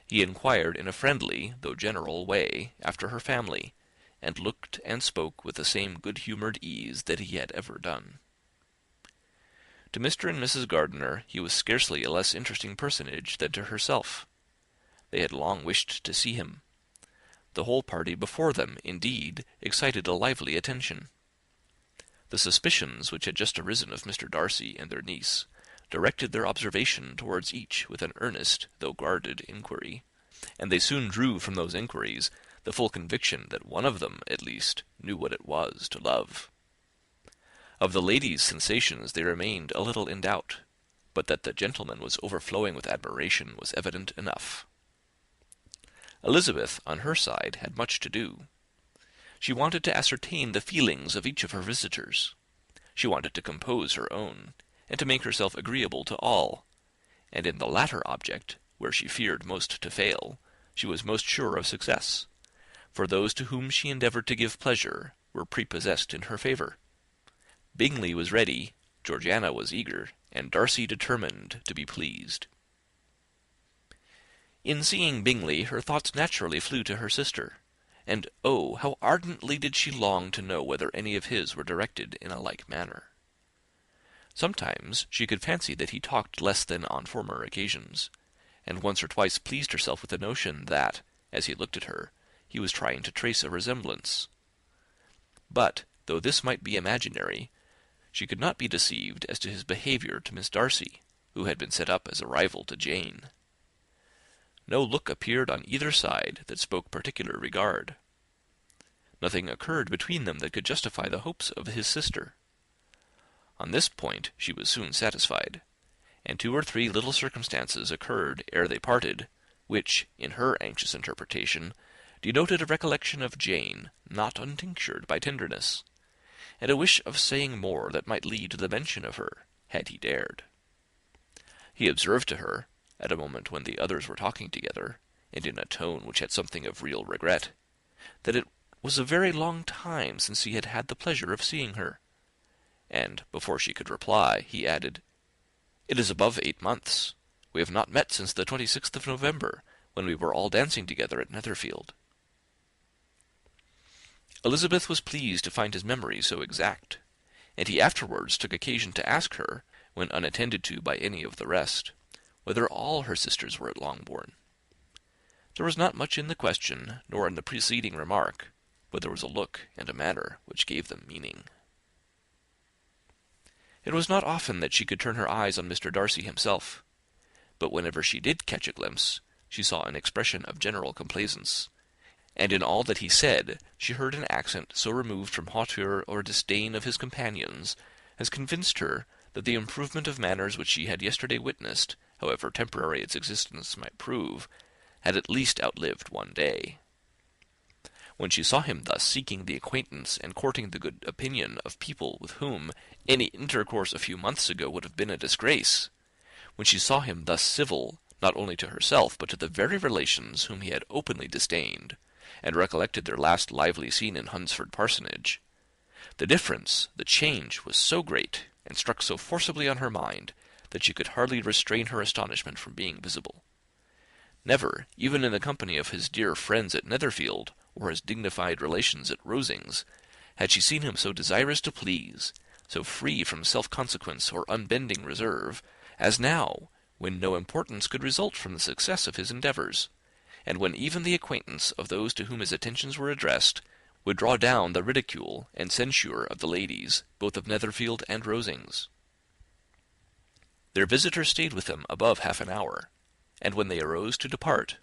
He inquired in a friendly, though general way, after her family, and looked and spoke with the same good-humoured ease that he had ever done. To Mr. and Mrs. Gardiner he was scarcely a less interesting personage than to herself. They had long wished to see him. The whole party before them, indeed, excited a lively attention. The suspicions which had just arisen of Mr. Darcy and their niece directed their observation towards each with an earnest, though guarded, inquiry, and they soon drew from those inquiries the full conviction that one of them, at least, knew what it was to love. Of the lady's sensations they remained a little in doubt, but that the gentleman was overflowing with admiration was evident enough. Elizabeth, on her side, had much to do. She wanted to ascertain the feelings of each of her visitors. She wanted to compose her own, and to make herself agreeable to all, and in the latter object, where she feared most to fail, she was most sure of success, for those to whom she endeavoured to give pleasure were prepossessed in her favour. Bingley was ready, Georgiana was eager, and Darcy determined to be pleased. In seeing Bingley, her thoughts naturally flew to her sister, and oh, how ardently did she long to know whether any of his were directed in a like manner. Sometimes she could fancy that he talked less than on former occasions, and once or twice pleased herself with the notion that, as he looked at her, he was trying to trace a resemblance. But, though this might be imaginary, she could not be deceived as to his behaviour to Miss Darcy, who had been set up as a rival to Jane. No look appeared on either side that spoke particular regard. Nothing occurred between them that could justify the hopes of his sister. On this point she was soon satisfied, and 2 or 3 little circumstances occurred ere they parted, which, in her anxious interpretation, denoted a recollection of Jane not untinctured by tenderness, and a wish of saying more that might lead to the mention of her, had he dared. He observed to her, at a moment when the others were talking together, and in a tone which had something of real regret, that it was a very long time since he had had the pleasure of seeing her, and, before she could reply, he added, "It is above 8 months. We have not met since the 26th of November, when we were all dancing together at Netherfield." Elizabeth was pleased to find his memory so exact, and he afterwards took occasion to ask her, when unattended to by any of the rest, whether all her sisters were at Longbourn. There was not much in the question, nor in the preceding remark, but there was a look and a manner which gave them meaning. It was not often that she could turn her eyes on Mr. Darcy himself, but whenever she did catch a glimpse, she saw an expression of general complaisance, and in all that he said she heard an accent so removed from hauteur or disdain of his companions as convinced her that the improvement of manners which she had yesterday witnessed, however temporary its existence might prove, had at least outlived one day. When she saw him thus seeking the acquaintance and courting the good opinion of people with whom any intercourse a few months ago would have been a disgrace, when she saw him thus civil, not only to herself, but to the very relations whom he had openly disdained, and recollected their last lively scene in Hunsford Parsonage, the difference, the change, was so great, and struck so forcibly on her mind, that she could hardly restrain her astonishment from being visible. Never, even in the company of his dear friends at Netherfield, or his dignified relations at Rosings, had she seen him so desirous to please, so free from self-consequence or unbending reserve, as now, when no importance could result from the success of his endeavours, and when even the acquaintance of those to whom his attentions were addressed would draw down the ridicule and censure of the ladies, both of Netherfield and Rosings. Their visitor stayed with them above half an hour, and when they arose to depart,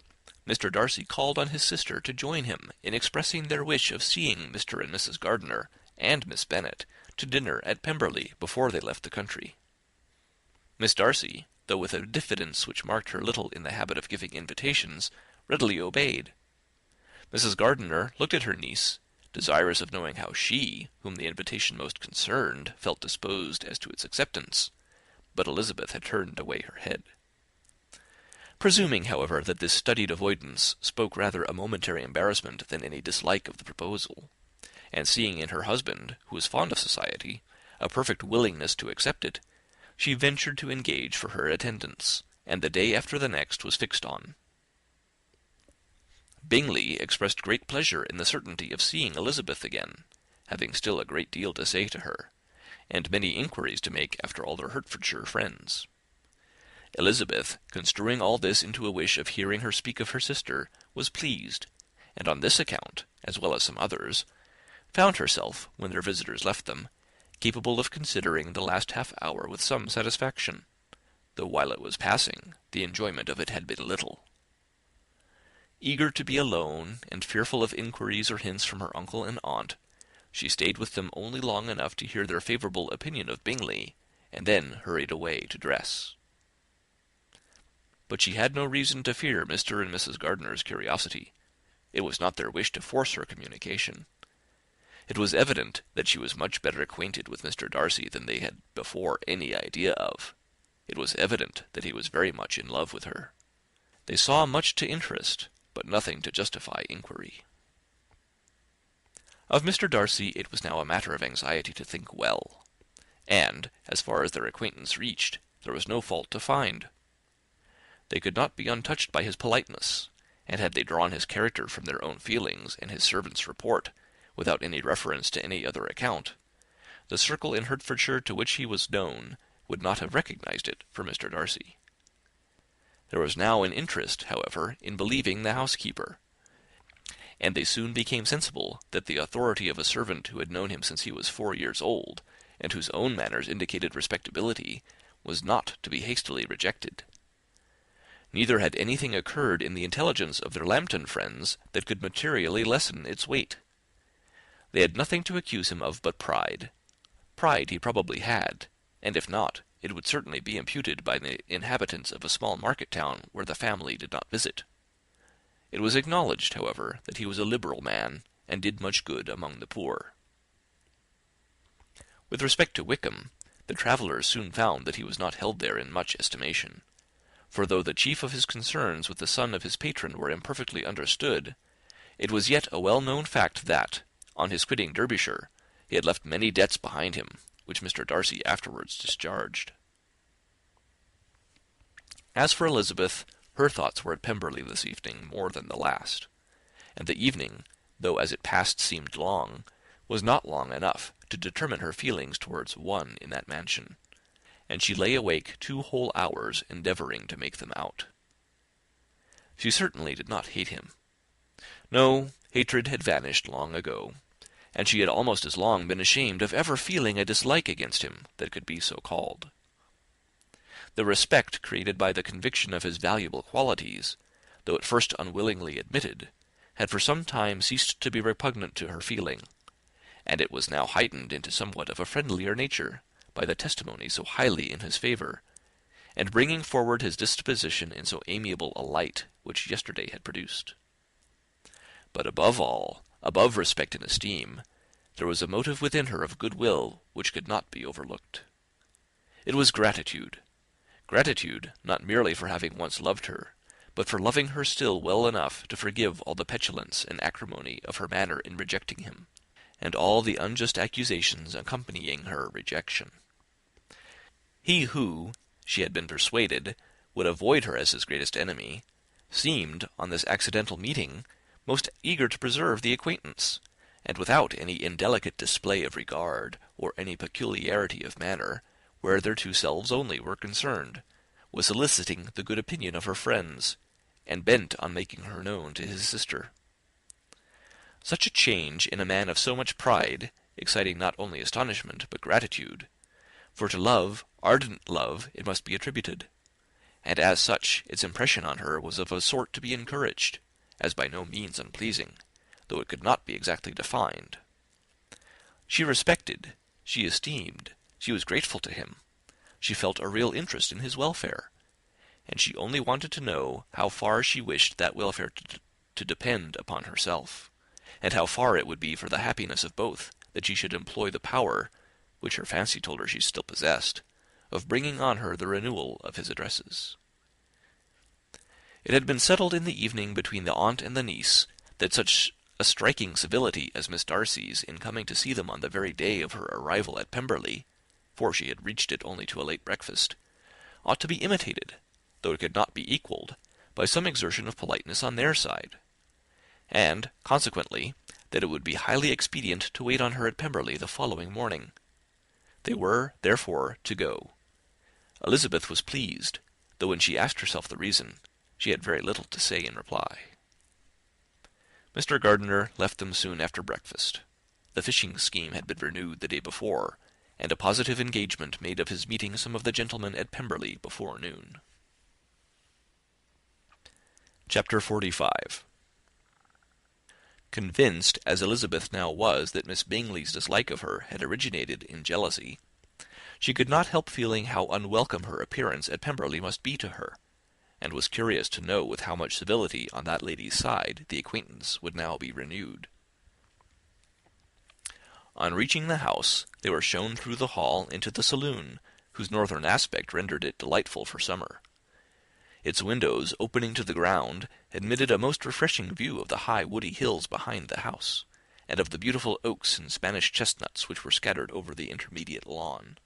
Mr. Darcy called on his sister to join him in expressing their wish of seeing Mr. and Mrs. Gardiner and Miss Bennet to dinner at Pemberley before they left the country. Miss Darcy, though with a diffidence which marked her little in the habit of giving invitations, readily obeyed. Mrs. Gardiner looked at her niece, desirous of knowing how she, whom the invitation most concerned, felt disposed as to its acceptance, but Elizabeth had turned away her head. Presuming, however, that this studied avoidance spoke rather a momentary embarrassment than any dislike of the proposal, and seeing in her husband, who was fond of society, a perfect willingness to accept it, she ventured to engage for her attendance, and the day after the next was fixed on. Bingley expressed great pleasure in the certainty of seeing Elizabeth again, having still a great deal to say to her, and many inquiries to make after all their Hertfordshire friends. Elizabeth, construing all this into a wish of hearing her speak of her sister, was pleased, and on this account, as well as some others, found herself, when their visitors left them, capable of considering the last half-hour with some satisfaction, though while it was passing, the enjoyment of it had been little. Eager to be alone, and fearful of inquiries or hints from her uncle and aunt, she stayed with them only long enough to hear their favourable opinion of Bingley, and then hurried away to dress. But she had no reason to fear Mr. and Mrs. Gardiner's curiosity. It was not their wish to force her communication. It was evident that she was much better acquainted with Mr. Darcy than they had before any idea of. It was evident that he was very much in love with her. They saw much to interest, but nothing to justify inquiry. Of Mr. Darcy it was now a matter of anxiety to think well, and, as far as their acquaintance reached, there was no fault to find. They could not be untouched by his politeness, and had they drawn his character from their own feelings and his servant's report, without any reference to any other account, the circle in Hertfordshire to which he was known would not have recognized it for Mr. Darcy. There was now an interest, however, in believing the housekeeper, and they soon became sensible that the authority of a servant who had known him since he was 4 years old, and whose own manners indicated respectability, was not to be hastily rejected. Neither had anything occurred in the intelligence of their Lambton friends that could materially lessen its weight. They had nothing to accuse him of but pride. Pride he probably had, and if not, it would certainly be imputed by the inhabitants of a small market town where the family did not visit. It was acknowledged, however, that he was a liberal man, and did much good among the poor. With respect to Wickham, the travellers soon found that he was not held there in much estimation, for though the chief of his concerns with the son of his patron were imperfectly understood, it was yet a well-known fact that, on his quitting Derbyshire, he had left many debts behind him, which Mr. Darcy afterwards discharged. As for Elizabeth, her thoughts were at Pemberley this evening more than the last, and the evening, though as it passed seemed long, was not long enough to determine her feelings towards one in that mansion, and she lay awake 2 whole hours endeavouring to make them out. She certainly did not hate him. No, hatred had vanished long ago, and she had almost as long been ashamed of ever feeling a dislike against him that could be so called. The respect created by the conviction of his valuable qualities, though at first unwillingly admitted, had for some time ceased to be repugnant to her feeling, and it was now heightened into somewhat of a friendlier nature by the testimony so highly in his favour, and bringing forward his disposition in so amiable a light which yesterday had produced. But above all, above respect and esteem, there was a motive within her of good-will which could not be overlooked. It was gratitude. Gratitude, not merely for having once loved her, but for loving her still well enough to forgive all the petulance and acrimony of her manner in rejecting him, and all the unjust accusations accompanying her rejection. He who, she had been persuaded, would avoid her as his greatest enemy, seemed, on this accidental meeting, most eager to preserve the acquaintance, and without any indelicate display of regard, or any peculiarity of manner, where their 2 selves only were concerned, was soliciting the good opinion of her friends, and bent on making her known to his sister. Such a change in a man of so much pride, exciting not only astonishment but gratitude, for to love, ardent love, it must be attributed, and as such its impression on her was of a sort to be encouraged, as by no means unpleasing, though it could not be exactly defined. She respected, she esteemed, she was grateful to him, she felt a real interest in his welfare, and she only wanted to know how far she wished that welfare to depend upon herself, and how far it would be for the happiness of both that she should employ the power, which her fancy told her she still possessed, of bringing on her the renewal of his addresses. It had been settled in the evening between the aunt and the niece that such a striking civility as Miss Darcy's in coming to see them on the very day of her arrival at Pemberley, for she had reached it only to a late breakfast, ought to be imitated, though it could not be equalled, by some exertion of politeness on their side, and, consequently, that it would be highly expedient to wait on her at Pemberley the following morning. They were, therefore, to go. Elizabeth was pleased, though when she asked herself the reason, she had very little to say in reply. Mr. Gardiner left them soon after breakfast. The fishing scheme had been renewed the day before, and a positive engagement made of his meeting some of the gentlemen at Pemberley before noon. Chapter 45. Convinced, as Elizabeth now was, that Miss Bingley's dislike of her had originated in jealousy, she could not help feeling how unwelcome her appearance at Pemberley must be to her, and was curious to know with how much civility on that lady's side the acquaintance would now be renewed. On reaching the house, they were shown through the hall into the saloon, whose northern aspect rendered it delightful for summer. Its windows, opening to the ground, admitted a most refreshing view of the high woody hills behind the house, and of the beautiful oaks and Spanish chestnuts which were scattered over the intermediate lawn.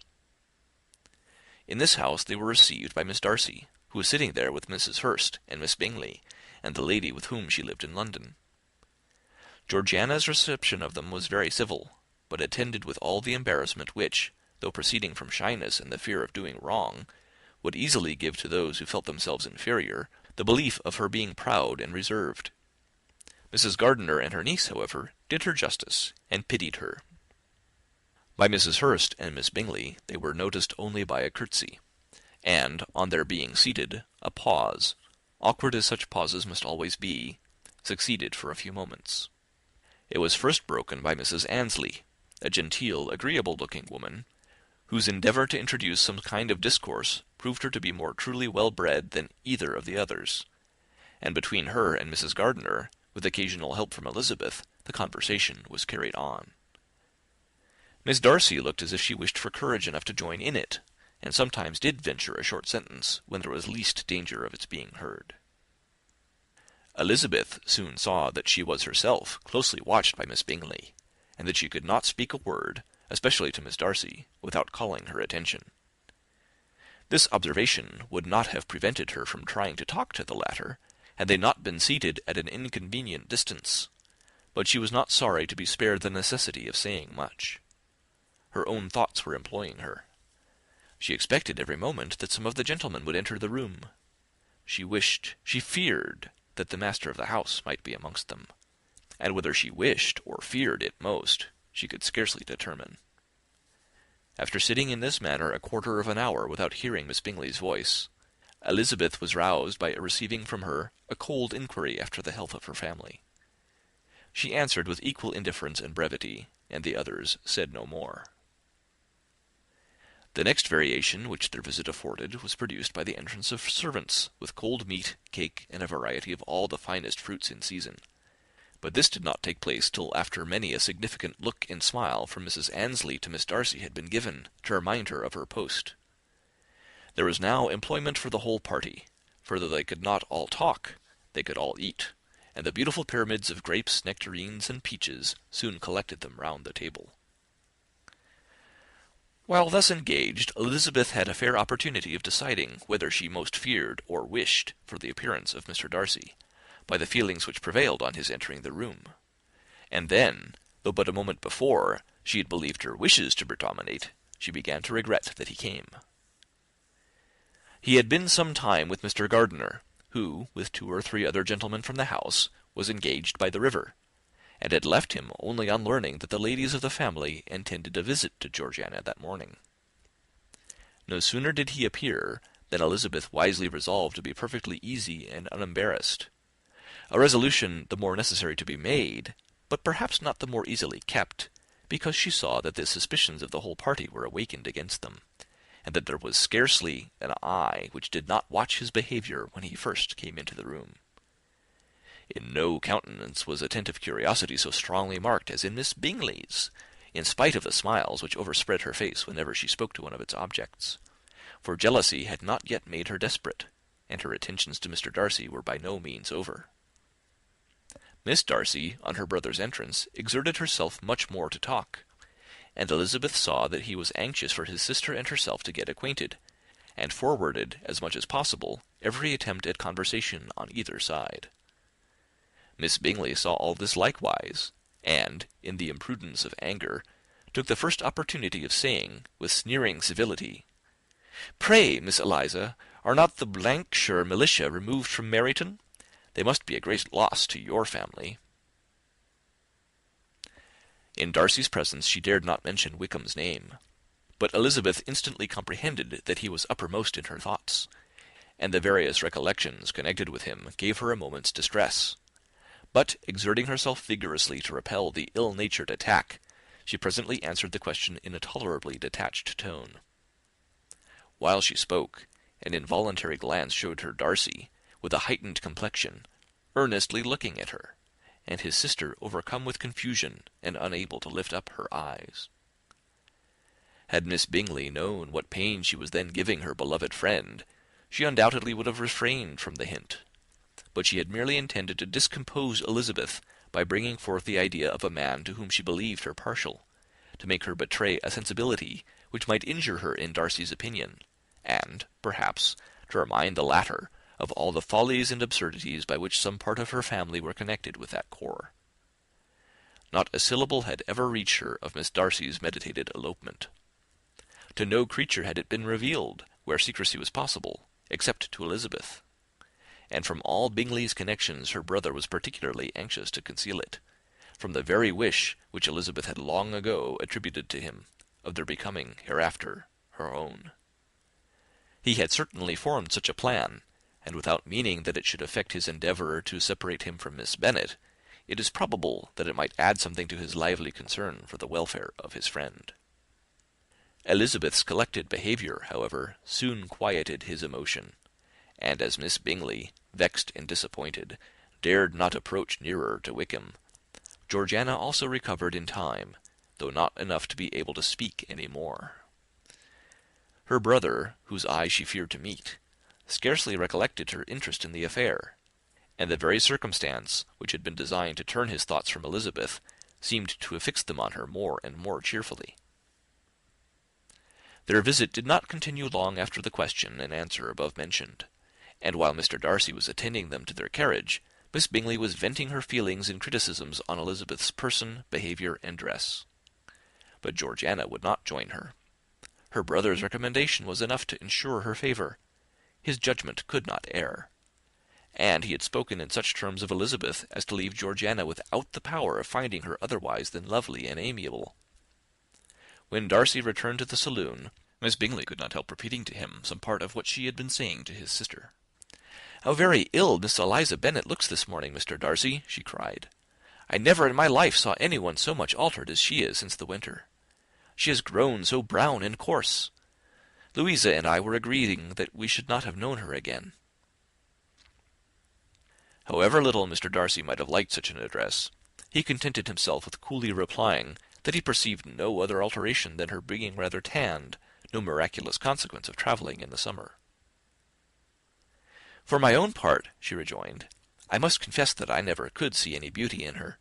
In this house they were received by Miss Darcy, who was sitting there with Mrs. Hurst and Miss Bingley, and the lady with whom she lived in London. Georgiana's reception of them was very civil, but attended with all the embarrassment which, though proceeding from shyness and the fear of doing wrong, would easily give to those who felt themselves inferior the belief of her being proud and reserved. Mrs. Gardiner and her niece, however, did her justice, and pitied her. By Mrs. Hurst and Miss Bingley they were noticed only by a curtsy, and, on their being seated, a pause, awkward as such pauses must always be, succeeded for a few moments. It was first broken by Mrs. Annesley, a genteel, agreeable-looking woman, whose endeavour to introduce some kind of discourse proved her to be more truly well-bred than either of the others, and between her and Mrs. Gardiner, with occasional help from Elizabeth, the conversation was carried on. Miss Darcy looked as if she wished for courage enough to join in it, and sometimes did venture a short sentence when there was least danger of its being heard. Elizabeth soon saw that she was herself closely watched by Miss Bingley, and that she could not speak a word, especially to Miss Darcy, without calling her attention. This observation would not have prevented her from trying to talk to the latter, had they not been seated at an inconvenient distance, but she was not sorry to be spared the necessity of saying much. Her own thoughts were employing her. She expected every moment that some of the gentlemen would enter the room. She feared that the master of the house might be amongst them, and whether she wished or feared it most, she could scarcely determine. After sitting in this manner a quarter of an hour without hearing Miss Bingley's voice, Elizabeth was roused by receiving from her a cold inquiry after the health of her family. She answered with equal indifference and brevity, and the others said no more. The next variation which their visit afforded was produced by the entrance of servants, with cold meat, cake, and a variety of all the finest fruits in season. But this did not take place till after many a significant look and smile from Mrs. Annesley to Miss Darcy had been given, to remind her of her post. There was now employment for the whole party, for though they could not all talk, they could all eat, and the beautiful pyramids of grapes, nectarines, and peaches soon collected them round the table. While thus engaged, Elizabeth had a fair opportunity of deciding whether she most feared or wished for the appearance of Mr. Darcy, by the feelings which prevailed on his entering the room. And then, though but a moment before she had believed her wishes to predominate, she began to regret that he came. He had been some time with Mr. Gardiner, who, with 2 or 3 other gentlemen from the house, was engaged by the river, and had left him only on learning that the ladies of the family intended a visit to Georgiana that morning. No sooner did he appear than Elizabeth wisely resolved to be perfectly easy and unembarrassed, a resolution the more necessary to be made, but perhaps not the more easily kept, because she saw that the suspicions of the whole party were awakened against them, and that there was scarcely an eye which did not watch his behaviour when he first came into the room. In no countenance was attentive curiosity so strongly marked as in Miss Bingley's, in spite of the smiles which overspread her face whenever she spoke to one of its objects, for jealousy had not yet made her desperate, and her attentions to Mr. Darcy were by no means over. Miss Darcy, on her brother's entrance, exerted herself much more to talk, and Elizabeth saw that he was anxious for his sister and herself to get acquainted, and forwarded, as much as possible, every attempt at conversation on either side. Miss Bingley saw all this likewise, and, in the imprudence of anger, took the first opportunity of saying, with sneering civility, "Pray, Miss Eliza, are not the shire militia removed from Meryton? They must be a great loss to your family." In Darcy's presence she dared not mention Wickham's name, but Elizabeth instantly comprehended that he was uppermost in her thoughts, and the various recollections connected with him gave her a moment's distress. But, exerting herself vigorously to repel the ill-natured attack, she presently answered the question in a tolerably detached tone. While she spoke, an involuntary glance showed her Darcy, with a heightened complexion, earnestly looking at her, and his sister overcome with confusion and unable to lift up her eyes. Had Miss Bingley known what pain she was then giving her beloved friend, she undoubtedly would have refrained from the hint, but she had merely intended to discompose Elizabeth by bringing forth the idea of a man to whom she believed her partial, to make her betray a sensibility which might injure her in Darcy's opinion, and, perhaps, to remind the latter of all the follies and absurdities by which some part of her family were connected with that corps. Not a syllable had ever reached her of Miss Darcy's meditated elopement. To no creature had it been revealed, where secrecy was possible, except to Elizabeth. And from all Bingley's connections her brother was particularly anxious to conceal it, from the very wish which Elizabeth had long ago attributed to him, of their becoming hereafter her own. He had certainly formed such a plan, and without meaning that it should affect his endeavour to separate him from Miss Bennet, it is probable that it might add something to his lively concern for the welfare of his friend. Elizabeth's collected behaviour, however, soon quieted his emotion, and as Miss Bingley, vexed and disappointed, dared not approach nearer to Wickham, Georgiana also recovered in time, though not enough to be able to speak any more. Her brother, whose eye she feared to meet, scarcely recollected her interest in the affair, and the very circumstance which had been designed to turn his thoughts from Elizabeth seemed to have fixed them on her more and more cheerfully. Their visit did not continue long after the question and answer above mentioned, and while Mr. Darcy was attending them to their carriage, Miss Bingley was venting her feelings in criticisms on Elizabeth's person, behaviour, and dress. But Georgiana would not join her. Her brother's recommendation was enough to ensure her favour. His judgment could not err, and he had spoken in such terms of Elizabeth as to leave Georgiana without the power of finding her otherwise than lovely and amiable. When Darcy returned to the saloon, Miss Bingley could not help repeating to him some part of what she had been saying to his sister. "How very ill Miss Eliza Bennet looks this morning, Mr. Darcy," she cried. "I never in my life saw anyone so much altered as she is since the winter. She has grown so brown and coarse. Louisa and I were agreeing that we should not have known her again." However little Mr. Darcy might have liked such an address, he contented himself with coolly replying that he perceived no other alteration than her being rather tanned, no miraculous consequence of travelling in the summer. "For my own part," she rejoined, "I must confess that I never could see any beauty in her.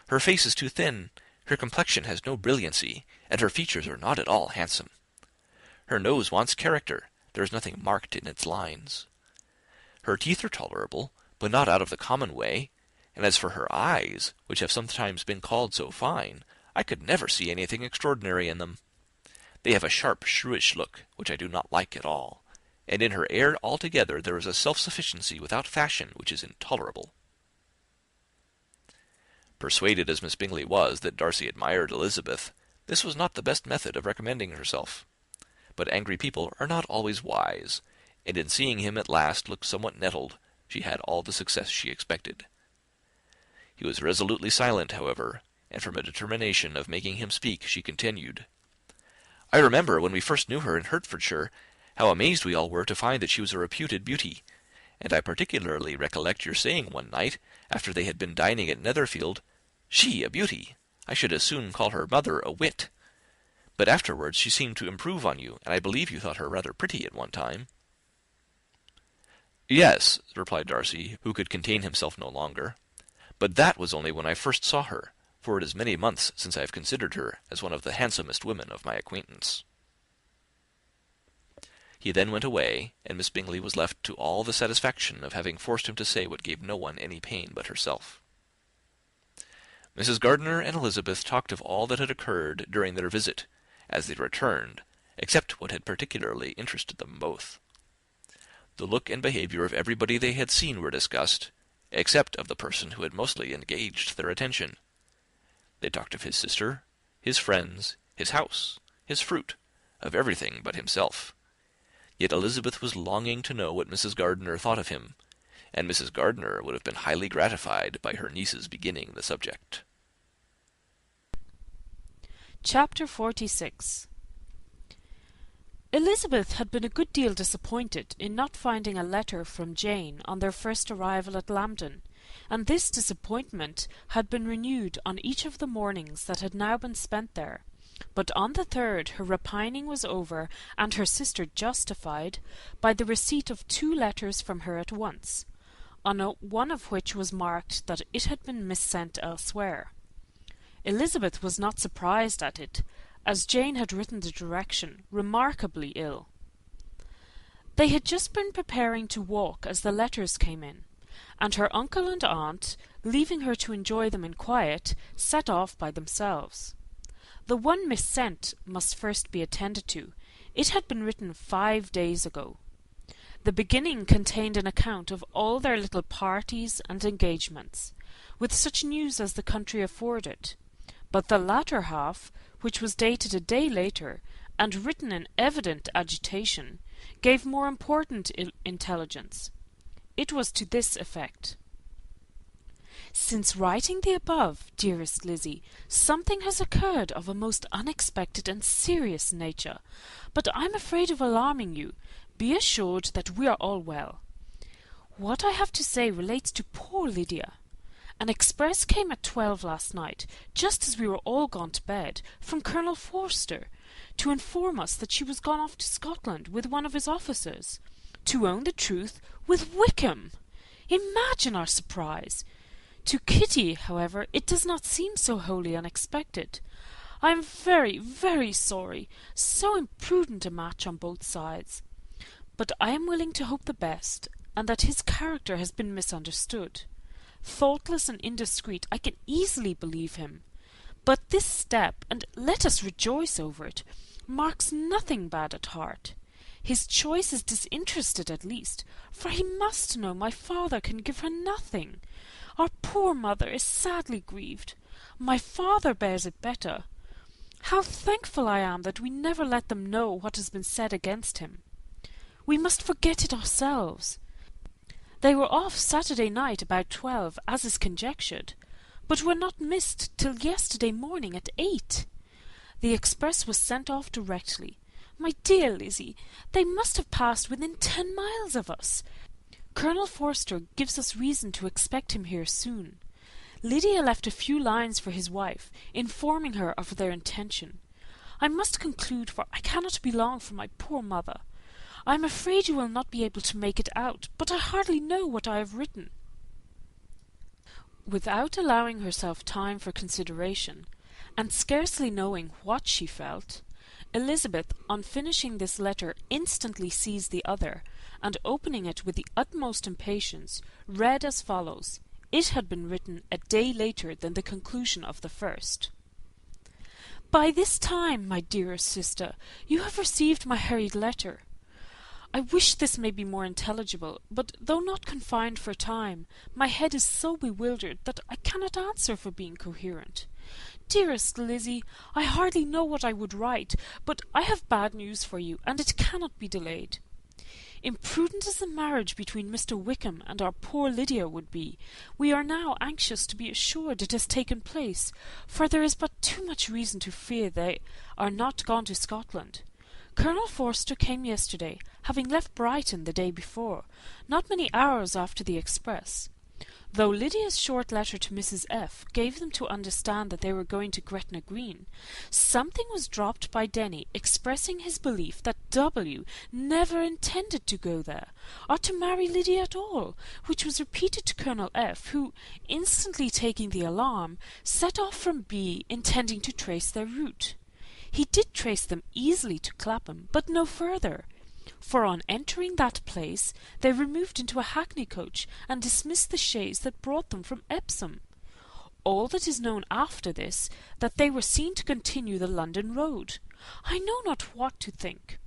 Her face is too thin, her complexion has no brilliancy, and her features are not at all handsome. Her nose wants character, there is nothing marked in its lines. Her teeth are tolerable, but not out of the common way, and as for her eyes, which have sometimes been called so fine, I could never see anything extraordinary in them. They have a sharp, shrewish look, which I do not like at all, and in her air altogether there is a self-sufficiency without fashion which is intolerable." Persuaded as Miss Bingley was that Darcy admired Elizabeth, this was not the best method of recommending herself. But angry people are not always wise, and in seeing him at last look somewhat nettled, she had all the success she expected. He was resolutely silent, however, and from a determination of making him speak, she continued, "I remember, when we first knew her in Hertfordshire, how amazed we all were to find that she was a reputed beauty, and I particularly recollect your saying one night, after they had been dining at Netherfield, 'She a beauty! I should as soon call her mother a wit.' But afterwards she seemed to improve on you, and I believe you thought her rather pretty at one time." "Yes," replied Darcy, who could contain himself no longer, "but that was only when I first saw her, for it is many months since I have considered her as one of the handsomest women of my acquaintance." He then went away, and Miss Bingley was left to all the satisfaction of having forced him to say what gave no one any pain but herself. Mrs. Gardiner and Elizabeth talked of all that had occurred during their visit, as they returned, except what had particularly interested them both. The look and behaviour of everybody they had seen were discussed, except of the person who had mostly engaged their attention. They talked of his sister, his friends, his house, his fruit, of everything but himself. Yet Elizabeth was longing to know what Mrs. Gardiner thought of him, and Mrs. Gardiner would have been highly gratified by her niece's beginning the subject. Chapter 46. Elizabeth had been a good deal disappointed in not finding a letter from Jane on their first arrival at Lambton, and this disappointment had been renewed on each of the mornings that had now been spent there. But on the third her repining was over, and her sister justified, by the receipt of 2 letters from her at once, on one of which was marked that it had been missent elsewhere. Elizabeth was not surprised at it, as Jane had written the direction remarkably ill. They had just been preparing to walk as the letters came in, and her uncle and aunt, leaving her to enjoy them in quiet, set off by themselves. The one Miss sent must first be attended to. It had been written 5 days ago. The beginning contained an account of all their little parties and engagements, with such news as the country afforded, but the latter half, which was dated a day later, and written in evident agitation, gave more important intelligence. It was to this effect: "Since writing the above, dearest Lizzie, something has occurred of a most unexpected and serious nature, but I'm afraid of alarming you. Be assured that we are all well. What I have to say relates to poor Lydia. An express came at 12 last night, just as we were all gone to bed, from Colonel Forster, to inform us that she was gone off to Scotland with one of his officers. To own the truth, with Wickham! Imagine our surprise! To Kitty, however, it does not seem so wholly unexpected. I am very, very sorry. So imprudent a match on both sides. But I am willing to hope the best, and that his character has been misunderstood. Thoughtless and indiscreet, I can easily believe him. But this step, and let us rejoice over it, marks nothing bad at heart. His choice is disinterested at least, for he must know my father can give her nothing. Our poor mother is sadly grieved. My father bears it better. How thankful I am that we never let them know what has been said against him. We must forget it ourselves. They were off Saturday night about 12, as is conjectured, but were not missed till yesterday morning at 8. The express was sent off directly. My dear Lizzie, they must have passed within 10 miles of us. Colonel Forster gives us reason to expect him here soon. Lydia left a few lines for his wife, informing her of their intention. I must conclude, for I cannot be long from my poor mother. I am afraid you will not be able to make it out, but I hardly know what I have written." Without allowing herself time for consideration, and scarcely knowing what she felt, Elizabeth, on finishing this letter, instantly seized the other, and opening it with the utmost impatience, read as follows. It had been written a day later than the conclusion of the first. "By this time, my dearest sister, you have received my hurried letter. I wish this may be more intelligible, but though not confined for time, my head is so bewildered that I cannot answer for being coherent. Dearest Lizzie, I hardly know what I would write, but I have bad news for you, and it cannot be delayed. Imprudent as the marriage between Mr. Wickham and our poor Lydia would be, we are now anxious to be assured it has taken place, for there is but too much reason to fear they are not gone to Scotland. Colonel Forster came yesterday, having left Brighton the day before, not many hours after the express. Though Lydia's short letter to Mrs. F. gave them to understand that they were going to Gretna Green, something was dropped by Denny expressing his belief that W. never intended to go there, or to marry Lydia at all, which was repeated to Colonel F., who, instantly taking the alarm, set off from B., intending to trace their route. He did trace them easily to Clapham, but no further, for on entering that place they removed into a hackney coach and dismissed the chaise that brought them from Epsom. All that is known after this, that they were seen to continue the London road. I know not what to think.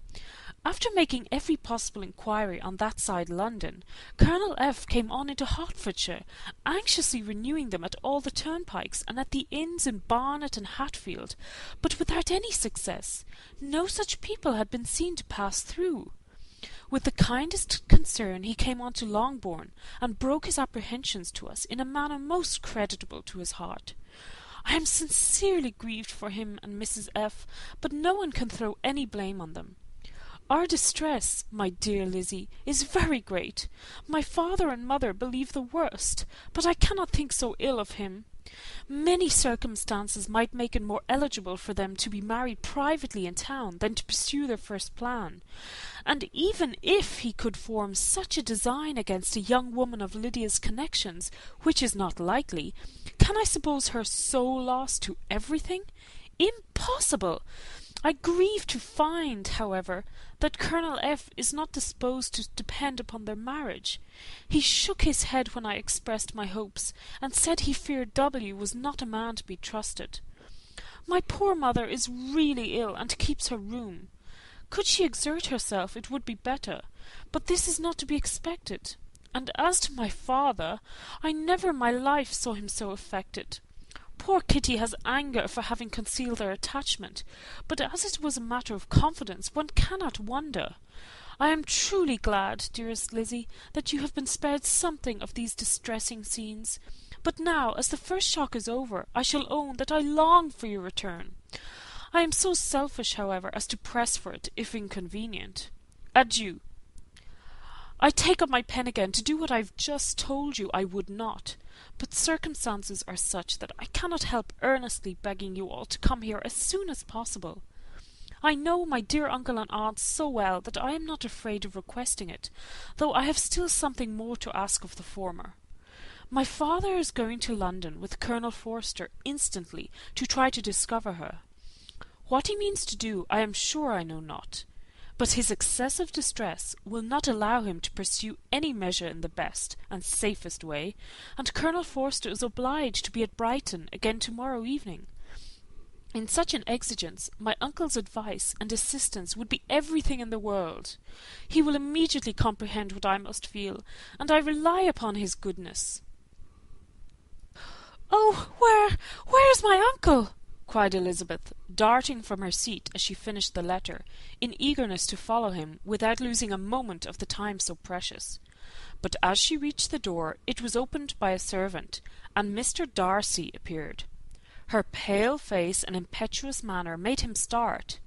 After making every possible inquiry on that side London, Colonel F. came on into Hertfordshire, anxiously renewing them at all the turnpikes and at the inns in Barnet and Hatfield, but without any success. No such people had been seen to pass through. With the kindest concern he came on to Longbourn, and broke his apprehensions to us in a manner most creditable to his heart. I am sincerely grieved for him and Mrs. F., but no one can throw any blame on them. Our distress, my dear Lizzie, is very great. My father and mother believe the worst, but I cannot think so ill of him. Many circumstances might make it more eligible for them to be married privately in town than to pursue their first plan. And even if he could form such a design against a young woman of Lydia's connections, which is not likely, can I suppose her so lost to everything? Impossible! I grieve to find, however, that Colonel F. is not disposed to depend upon their marriage. He shook his head when I expressed my hopes, and said he feared W. was not a man to be trusted. My poor mother is really ill, and keeps her room. Could she exert herself, it would be better, but this is not to be expected. And as to my father, I never in my life saw him so affected. Poor Kitty has anger for having concealed their attachment, but as it was a matter of confidence, one cannot wonder. I am truly glad, dearest Lizzie, that you have been spared something of these distressing scenes. But now, as the first shock is over, I shall own that I long for your return. I am so selfish, however, as to press for it, if inconvenient. Adieu. I take up my pen again to do what I've just told you I would not, but circumstances are such that I cannot help earnestly begging you all to come here as soon as possible. I know my dear uncle and aunt so well that I am not afraid of requesting it, though I have still something more to ask of the former. My father is going to London with Colonel Forster instantly to try to discover her. What he means to do I am sure I know not, but his excessive distress will not allow him to pursue any measure in the best and safest way, and Colonel Forster is obliged to be at Brighton again to-morrow evening. In such an exigence, my uncle's advice and assistance would be everything in the world. He will immediately comprehend what I must feel, and I rely upon his goodness. "Oh, where is my uncle?" cried Elizabeth, darting from her seat as she finished the letter, in eagerness to follow him without losing a moment of the time so precious. But as she reached the door, it was opened by a servant, and Mr. Darcy appeared. Her pale face and impetuous manner made him start,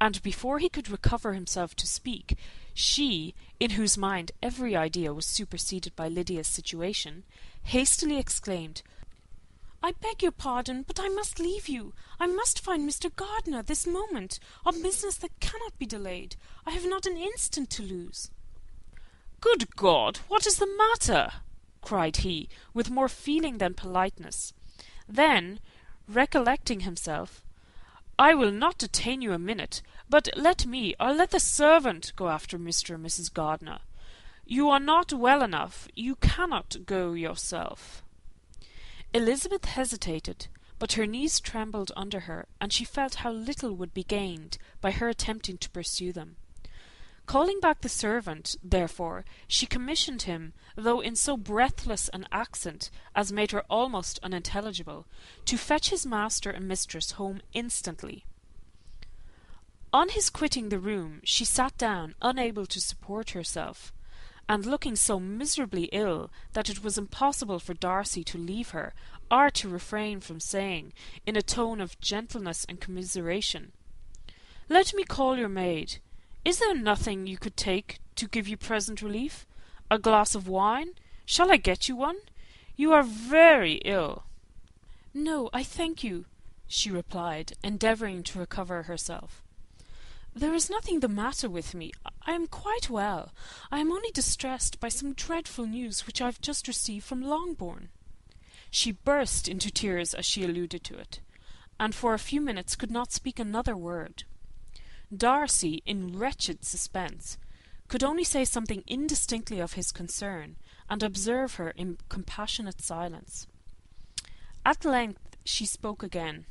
and before he could recover himself to speak, she, in whose mind every idea was superseded by Lydia's situation, hastily exclaimed, "I beg your pardon, but I must leave you. I must find Mr. Gardiner this moment, on business that cannot be delayed. I have not an instant to lose." "Good God, what is the matter?" cried he, with more feeling than politeness. Then, recollecting himself, "I will not detain you a minute, but let me, or let the servant, go after Mr. and Mrs. Gardiner. You are not well enough. You cannot go yourself." Elizabeth hesitated, but her knees trembled under her, and she felt how little would be gained by her attempting to pursue them. Calling back the servant, therefore, she commissioned him, though in so breathless an accent as made her almost unintelligible, to fetch his master and mistress home instantly. On his quitting the room, she sat down, unable to support herself, and looking so miserably ill that it was impossible for Darcy to leave her, or to refrain from saying, in a tone of gentleness and commiseration, "Let me call your maid. Is there nothing you could take to give you present relief? A glass of wine? Shall I get you one? You are very ill." "No, I thank you," she replied, endeavouring to recover herself. "There is nothing the matter with me. I am quite well. I am only distressed by some dreadful news which I have just received from Longbourn." She burst into tears as she alluded to it, and for a few minutes could not speak another word. Darcy, in wretched suspense, could only say something indistinctly of his concern, and observe her in compassionate silence. At length she spoke again.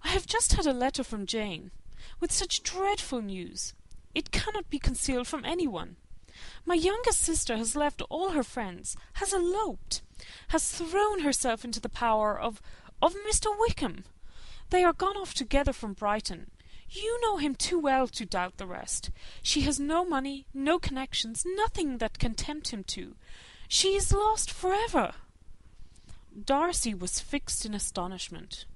"I have just had a letter from Jane, with such dreadful news. It cannot be concealed from anyone. My youngest sister has left all her friends, has eloped, has thrown herself into the power of Mr. Wickham. They are gone off together from Brighton. You know him too well to doubt the rest. She has no money, no connections, nothing that can tempt him to. She is lost forever." Darcy was fixed in astonishment.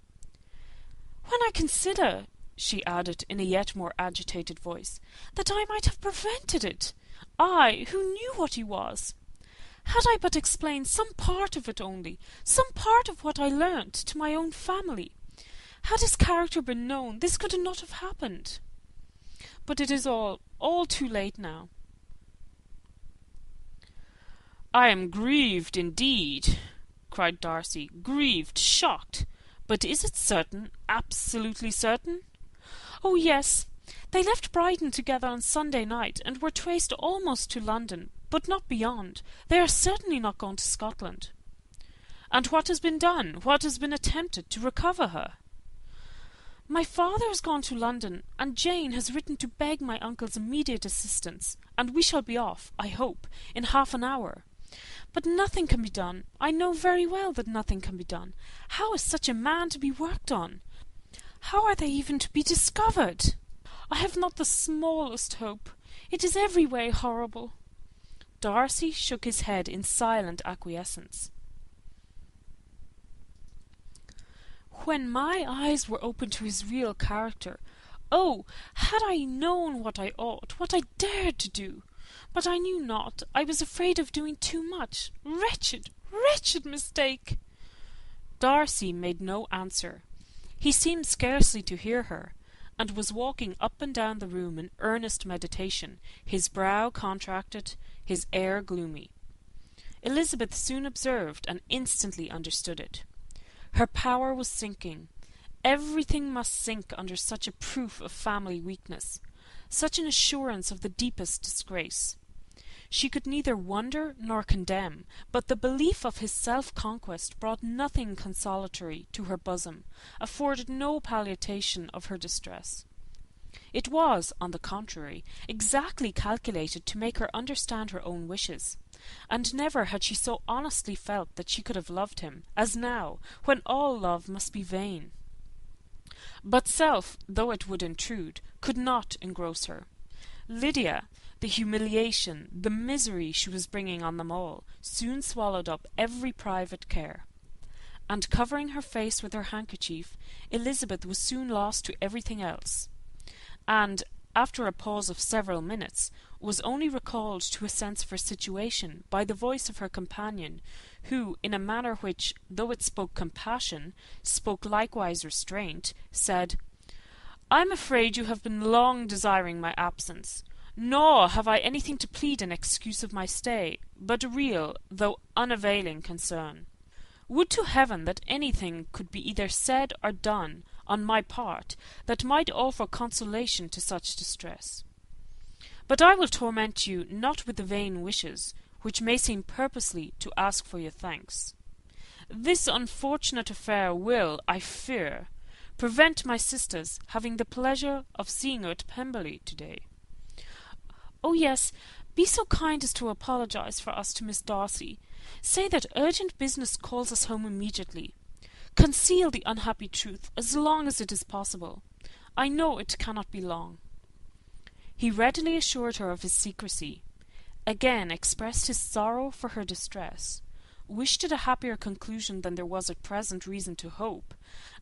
"When I consider," she added in a yet more agitated voice, "that I might have prevented it, I, who knew what he was. Had I but explained some part of it only, some part of what I learnt, to my own family, had his character been known, this could not have happened. But it is all too late now." "I am grieved indeed," cried Darcy, "grieved, shocked. But is it certain, absolutely certain?" "Oh, yes. They left Brighton together on Sunday night, and were traced almost to London, but not beyond. They are certainly not gone to Scotland." "And what has been done, what has been attempted to recover her?" "My father has gone to London, and Jane has written to beg my uncle's immediate assistance, and we shall be off, I hope, in half an hour. But nothing can be done. I know very well that nothing can be done. How is such a man to be worked on? How are they even to be discovered? I have not the smallest hope. It is every way horrible." Darcy shook his head in silent acquiescence. "When my eyes were opened to his real character, oh, had I known what I ought, what I dared to do! But I knew not. I was afraid of doing too much. Wretched, wretched mistake!" Darcy made no answer. He seemed scarcely to hear her, and was walking up and down the room in earnest meditation, his brow contracted, his air gloomy. Elizabeth soon observed and instantly understood it. Her power was sinking. Everything must sink under such a proof of family weakness, such an assurance of the deepest disgrace. She could neither wonder nor condemn, but the belief of his self-conquest brought nothing consolatory to her bosom, afforded no palliation of her distress. It was, on the contrary, exactly calculated to make her understand her own wishes, and never had she so honestly felt that she could have loved him, as now, when all love must be vain. But self, though it would intrude, could not engross her. Lydia, the humiliation, the misery she was bringing on them all, soon swallowed up every private care. And covering her face with her handkerchief, Elizabeth was soon lost to everything else, and, after a pause of several minutes, was only recalled to a sense of her situation by the voice of her companion, who, in a manner which, though it spoke compassion, spoke likewise restraint, said, "I am afraid you have been long desiring my absence, nor have I anything to plead in excuse of my stay, but a real, though unavailing concern. Would to heaven that anything could be either said or done, on my part, that might offer consolation to such distress. But I will torment you not with the vain wishes, which may seem purposely to ask for your thanks. This unfortunate affair will, I fear, prevent my sisters having the pleasure of seeing you at Pemberley to-day. Oh, yes, be so kind as to apologize for us to Miss Darcy. Say that urgent business calls us home immediately. Conceal the unhappy truth as long as it is possible. I know it cannot be long." He readily assured her of his secrecy, again expressed his sorrow for her distress, wished it a happier conclusion than there was at present reason to hope,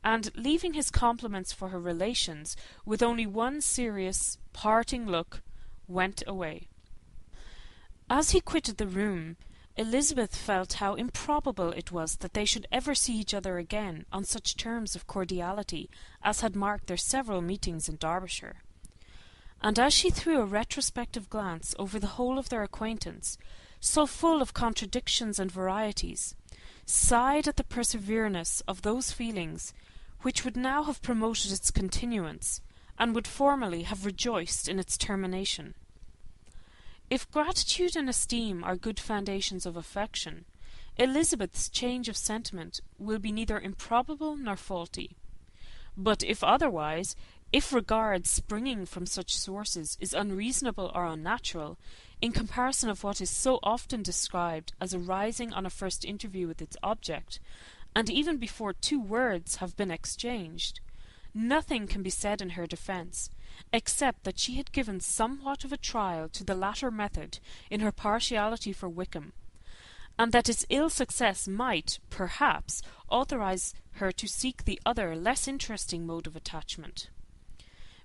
and, leaving his compliments for her relations, with only one serious, parting look, went away. As he quitted the room, Elizabeth felt how improbable it was that they should ever see each other again on such terms of cordiality as had marked their several meetings in Derbyshire. And as she threw a retrospective glance over the whole of their acquaintance, so full of contradictions and varieties, sighed at the persevereness of those feelings which would now have promoted its continuance, and would formerly have rejoiced in its termination. If gratitude and esteem are good foundations of affection, Elizabeth's change of sentiment will be neither improbable nor faulty. But if otherwise, if regard springing from such sources is unreasonable or unnatural, in comparison of what is so often described as arising on a first interview with its object, and even before 2 words have been exchanged, nothing can be said in her defence, except that she had given somewhat of a trial to the latter method in her partiality for Wickham, and that its ill success might, perhaps, authorize her to seek the other less interesting mode of attachment.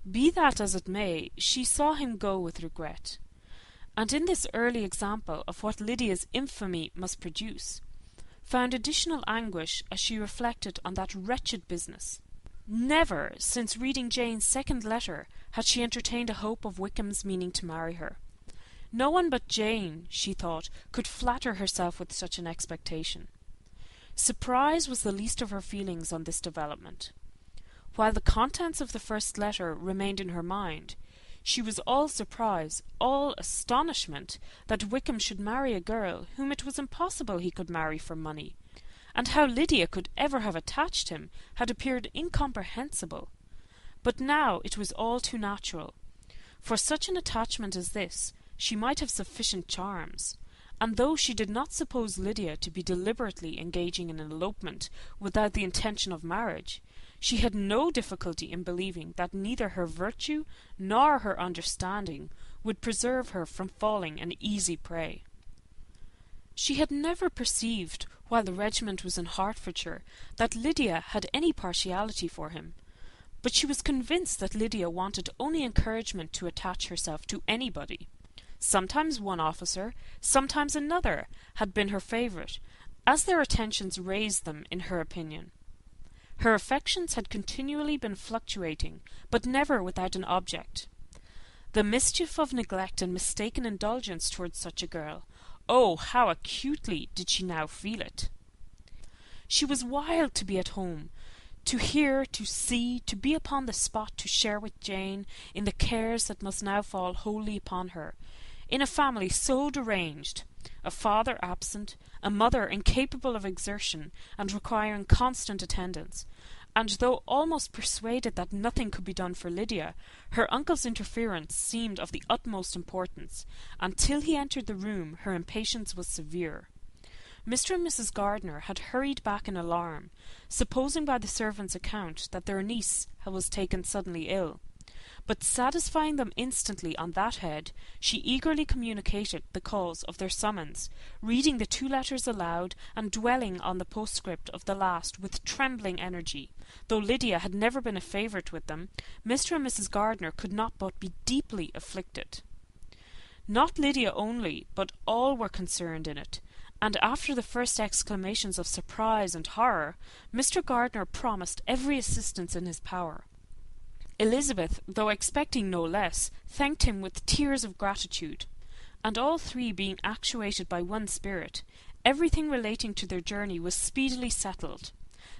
Be that as it may, she saw him go with regret, and in this early example of what Lydia's infamy must produce, found additional anguish as she reflected on that wretched business. Never, since reading Jane's second letter, had she entertained a hope of Wickham's meaning to marry her. No one but Jane, she thought, could flatter herself with such an expectation. Surprise was the least of her feelings on this development. while the contents of the first letter remained in her mind, she was all surprise, all astonishment, that Wickham should marry a girl whom it was impossible he could marry for money, and how Lydia could ever have attached him had appeared incomprehensible. But now it was all too natural. For such an attachment as this, she might have sufficient charms, and though she did not suppose Lydia to be deliberately engaging in an elopement without the intention of marriage, she had no difficulty in believing that neither her virtue nor her understanding would preserve her from falling an easy prey. She had never perceived, while the regiment was in Hertfordshire, that Lydia had any partiality for him, but she was convinced that Lydia wanted only encouragement to attach herself to anybody. Sometimes one officer, sometimes another, had been her favourite, as their attentions raised them in her opinion. Her affections had continually been fluctuating, but never without an object. The mischief of neglect and mistaken indulgence towards such a girl, oh, how acutely did she now feel it! She was wild to be at home, to hear, to see, to be upon the spot to share with Jane in the cares that must now fall wholly upon her, in a family so deranged, a father absent, a mother incapable of exertion and requiring constant attendance, and though almost persuaded that nothing could be done for Lydia, her uncle's interference seemed of the utmost importance, and till he entered the room her impatience was severe. Mr. and Mrs. Gardiner had hurried back in alarm, supposing by the servant's account that their niece was taken suddenly ill. But satisfying them instantly on that head, she eagerly communicated the cause of their summons, reading the 2 letters aloud, and dwelling on the postscript of the last with trembling energy. Though Lydia had never been a favourite with them, Mr. and Mrs. Gardiner could not but be deeply afflicted. Not Lydia only, but all were concerned in it, and after the first exclamations of surprise and horror, Mr. Gardiner promised every assistance in his power. Elizabeth, though expecting no less, thanked him with tears of gratitude, and all 3 being actuated by one spirit, everything relating to their journey was speedily settled.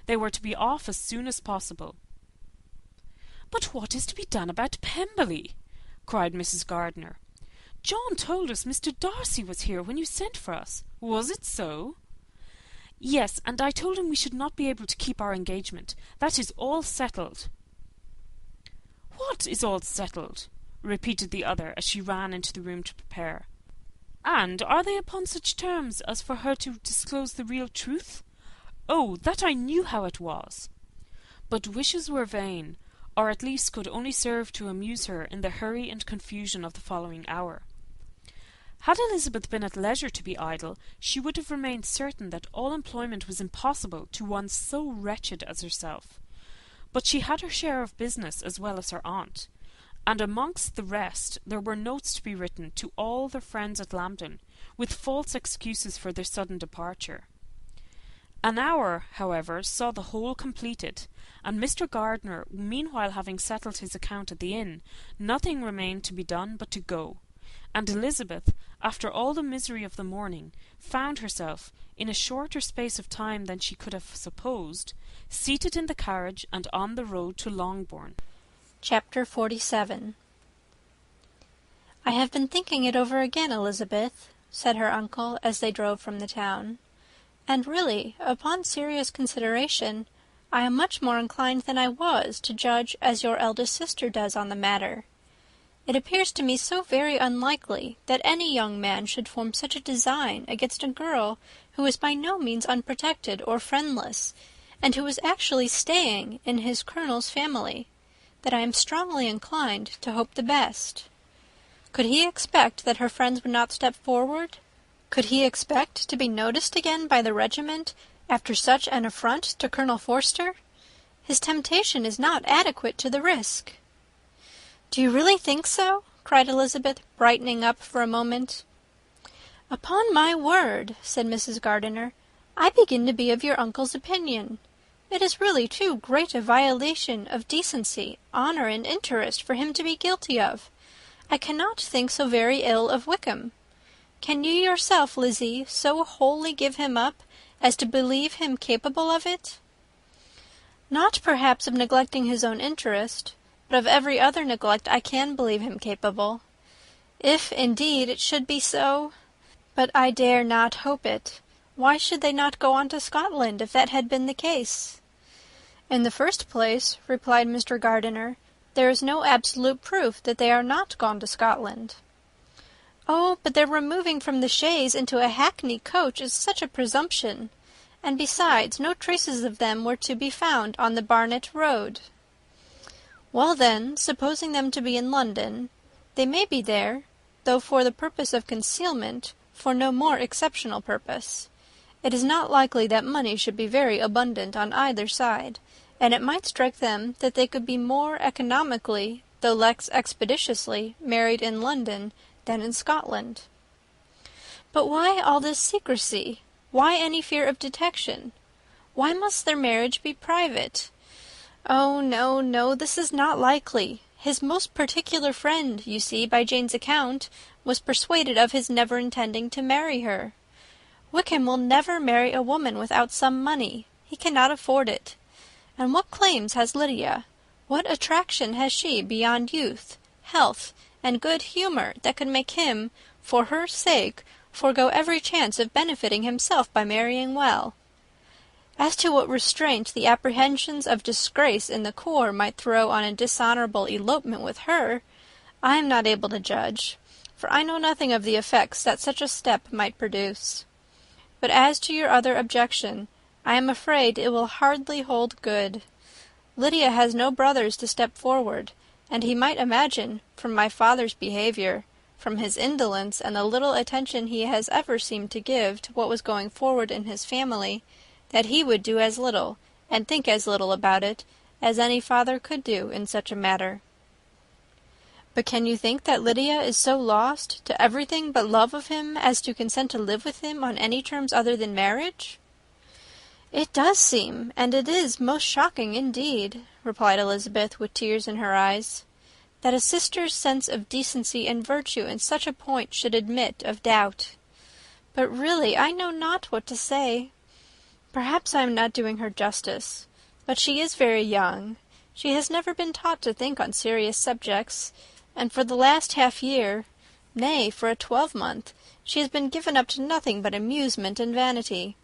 They were to be off as soon as possible. "But what is to be done about Pemberley?" cried Mrs. Gardiner. "John told us Mr. Darcy was here when you sent for us. Was it so?" "Yes, and I told him we should not be able to keep our engagement. That is all settled." "What is all settled?" repeated the other, as she ran into the room to prepare. "And are they upon such terms as for her to disclose the real truth? Oh, that I knew how it was!" But wishes were vain, or at least could only serve to amuse her in the hurry and confusion of the following hour. Had Elizabeth been at leisure to be idle, she would have remained certain that all employment was impossible to one so wretched as herself. But she had her share of business as well as her aunt, and amongst the rest there were notes to be written to all their friends at Lambton, with false excuses for their sudden departure. An hour, however, saw the whole completed, and Mr. Gardiner, meanwhile having settled his account at the inn, nothing remained to be done but to go, and Elizabeth, after all the misery of the morning, found herself, in a shorter space of time than she could have supposed, seated in the carriage and on the road to Longbourn. Chapter 47. "I have been thinking it over again, Elizabeth," said her uncle, as they drove from the town, "and really, upon serious consideration, I am much more inclined than I was to judge as your eldest sister does on the matter. It appears to me so very unlikely that any young man should form such a design against a girl who is by no means unprotected or friendless, and who is actually staying in his colonel's family, that I am strongly inclined to hope the best. Could he expect that her friends would not step forward? Could he expect to be noticed again by the regiment after such an affront to Colonel Forster? His temptation is not adequate to the risk." "Do you really think so?" cried Elizabeth, brightening up for a moment. "Upon my word," said Mrs. Gardiner, "I begin to be of your uncle's opinion. It is really too great a violation of decency, honour, and interest for him to be guilty of. I cannot think so very ill of Wickham. Can you yourself, Lizzie, so wholly give him up as to believe him capable of it?" Not perhaps of neglecting his own interest, but of every other neglect I can believe him capable. If, indeed, it should be so. But I dare not hope it. Why should they not go on to Scotland, if that had been the case? In the first place, replied Mr. Gardiner, there is no absolute proof that they are not gone to Scotland. Oh, but their removing from the chaise into a hackney coach is such a presumption. And besides, no traces of them were to be found on the Barnet road. Well then, supposing them to be in London, they may be there, though for the purpose of concealment, for no more exceptional purpose. It is not likely that money should be very abundant on either side, and it might strike them that they could be more economically, though less expeditiously, married in London than in Scotland. But why all this secrecy? Why any fear of detection? Why must their marriage be private? Oh, no, no, this is not likely. His most particular friend, you see, by Jane's account, was persuaded of his never intending to marry her. Wickham will never marry a woman without some money. He cannot afford it. And what claims has Lydia? What attraction has she beyond youth, health, and good humour that could make him, for her sake, forego every chance of benefiting himself by marrying well? As to what restraint the apprehensions of disgrace in the corps might throw on a dishonourable elopement with her, I am not able to judge, for I know nothing of the effects that such a step might produce. But as to your other objection, I am afraid it will hardly hold good. Lydia has no brothers to step forward, and he might imagine, from my father's behaviour, from his indolence and the little attention he has ever seemed to give to what was going forward in his family, that he would do as little, and think as little about it, as any father could do in such a matter. But can you think that Lydia is so lost to everything but love of him as to consent to live with him on any terms other than marriage? It does seem, and it is most shocking indeed, replied Elizabeth, with tears in her eyes, that a sister's sense of decency and virtue in such a point should admit of doubt. But really I know not what to say. Perhaps I am not doing her justice, but she is very young. She has never been taught to think on serious subjects, and for the last half-year, nay, for a 12-month, she has been given up to nothing but amusement and vanity.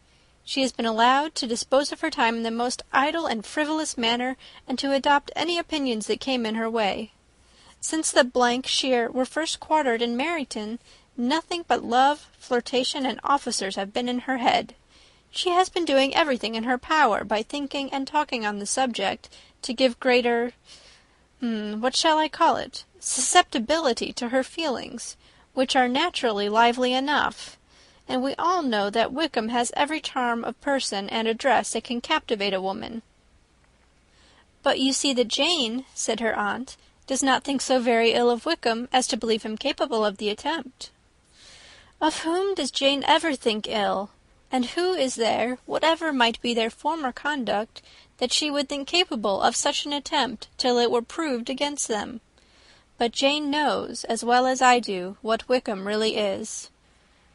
She has been allowed to dispose of her time in the most idle and frivolous manner, and to adopt any opinions that came in her way. Since the Shire were first quartered in Meryton, nothing but love, flirtation, and officers have been in her head. She has been doing everything in her power by thinking and talking on the subject to give greater, what shall I call it, susceptibility to her feelings, which are naturally lively enough. And we all know that Wickham has every charm of person and address that can captivate a woman. But you see that Jane, said her aunt, does not think so very ill of Wickham as to believe him capable of the attempt. Of whom does Jane ever think ill? And who is there, whatever might be their former conduct, that she would think capable of such an attempt till it were proved against them? But Jane knows, as well as I do, what Wickham really is.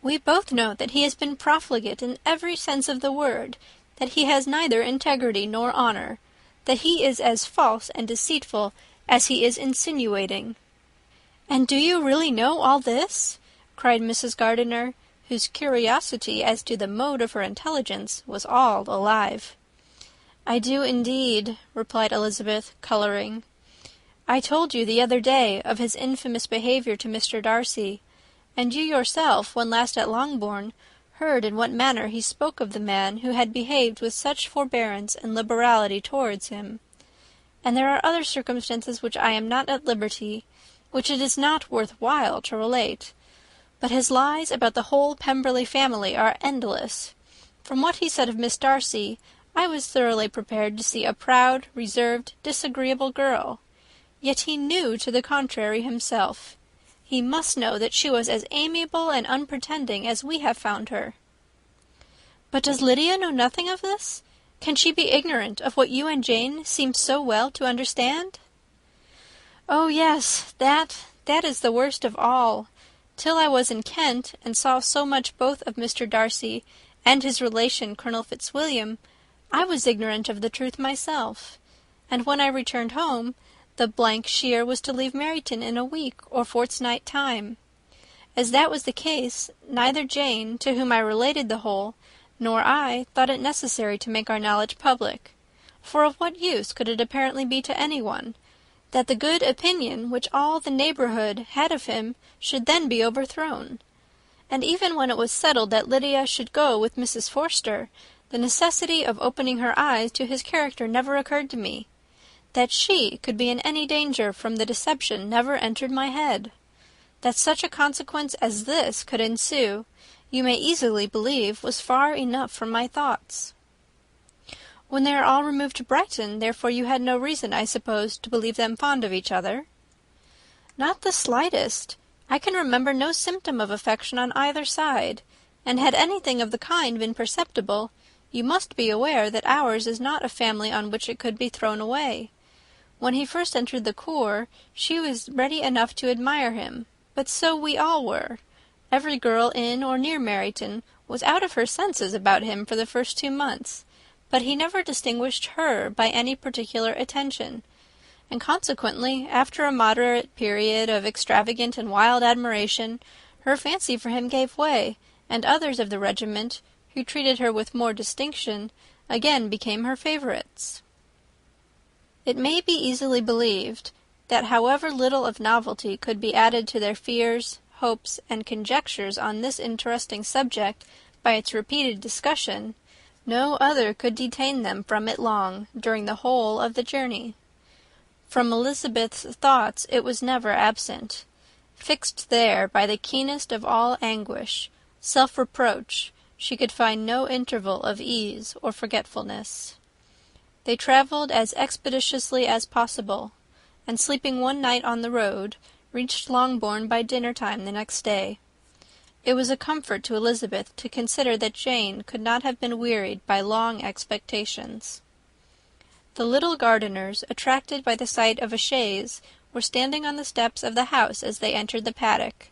We both know that he has been profligate in every sense of the word, that he has neither integrity nor honour, that he is as false and deceitful as he is insinuating. And do you really know all this? Cried Mrs. Gardiner, whose curiosity as to the mode of her intelligence was all alive. I do indeed, replied Elizabeth, colouring. I told you the other day of his infamous behaviour to Mr. Darcy, and you yourself, when last at Longbourn, heard in what manner he spoke of the man who had behaved with such forbearance and liberality towards him. And there are other circumstances which I am not at liberty, which it is not worth while to relate. But his lies about the whole Pemberley family are endless. From what he said of Miss Darcy, I was thoroughly prepared to see a proud, reserved, disagreeable girl. Yet he knew to the contrary himself. He must know that she was as amiable and unpretending as we have found her. But does Lydia know nothing of this? Can she be ignorant of what you and Jane seem so well to understand? Oh, yes, that is the worst of all. Till I was in Kent, and saw so much both of Mr. Darcy and his relation Colonel Fitzwilliam, I was ignorant of the truth myself, and when I returned home, the sheer was to leave Meryton in a week or fortnight time. As that was the case, neither Jane, to whom I related the whole, nor I thought it necessary to make our knowledge public, for of what use could it apparently be to anyone, that the good opinion which all the neighbourhood had of him should then be overthrown? And even when it was settled that Lydia should go with Mrs. Forster, the necessity of opening her eyes to his character never occurred to me. That she could be in any danger from the deception never entered my head. That such a consequence as this could ensue, you may easily believe, was far enough from my thoughts. When they are all removed to Brighton, therefore, you had no reason, I suppose, to believe them fond of each other? Not the slightest. I can remember no symptom of affection on either side, and had anything of the kind been perceptible, you must be aware that ours is not a family on which it could be thrown away. When he first entered the corps, she was ready enough to admire him, but so we all were. Every girl in or near Meryton was out of her senses about him for the first 2 months, but he never distinguished her by any particular attention, and consequently, after a moderate period of extravagant and wild admiration, her fancy for him gave way, and others of the regiment, who treated her with more distinction, again became her favourites. It may be easily believed that however little of novelty could be added to their fears, hopes, and conjectures on this interesting subject by its repeated discussion, no other could detain them from it long during the whole of the journey. From Elizabeth's thoughts it was never absent. Fixed there by the keenest of all anguish, self-reproach, she could find no interval of ease or forgetfulness. They travelled as expeditiously as possible, and sleeping one night on the road, reached Longbourn by dinner-time the next day. It was a comfort to Elizabeth to consider that Jane could not have been wearied by long expectations. The little Gardiners, attracted by the sight of a chaise, were standing on the steps of the house as they entered the paddock,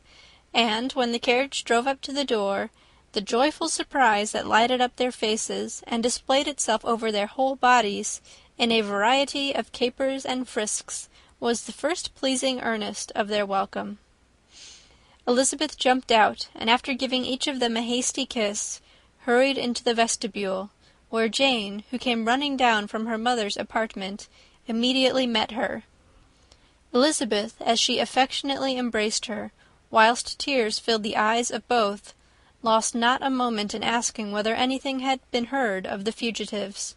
and, when the carriage drove up to the door, the joyful surprise that lighted up their faces and displayed itself over their whole bodies in a variety of capers and frisks was the first pleasing earnest of their welcome. Elizabeth jumped out, and after giving each of them a hasty kiss, hurried into the vestibule, where Jane, who came running down from her mother's apartment, immediately met her. Elizabeth, as she affectionately embraced her, whilst tears filled the eyes of both, lost not a moment in asking whether anything had been heard of the fugitives.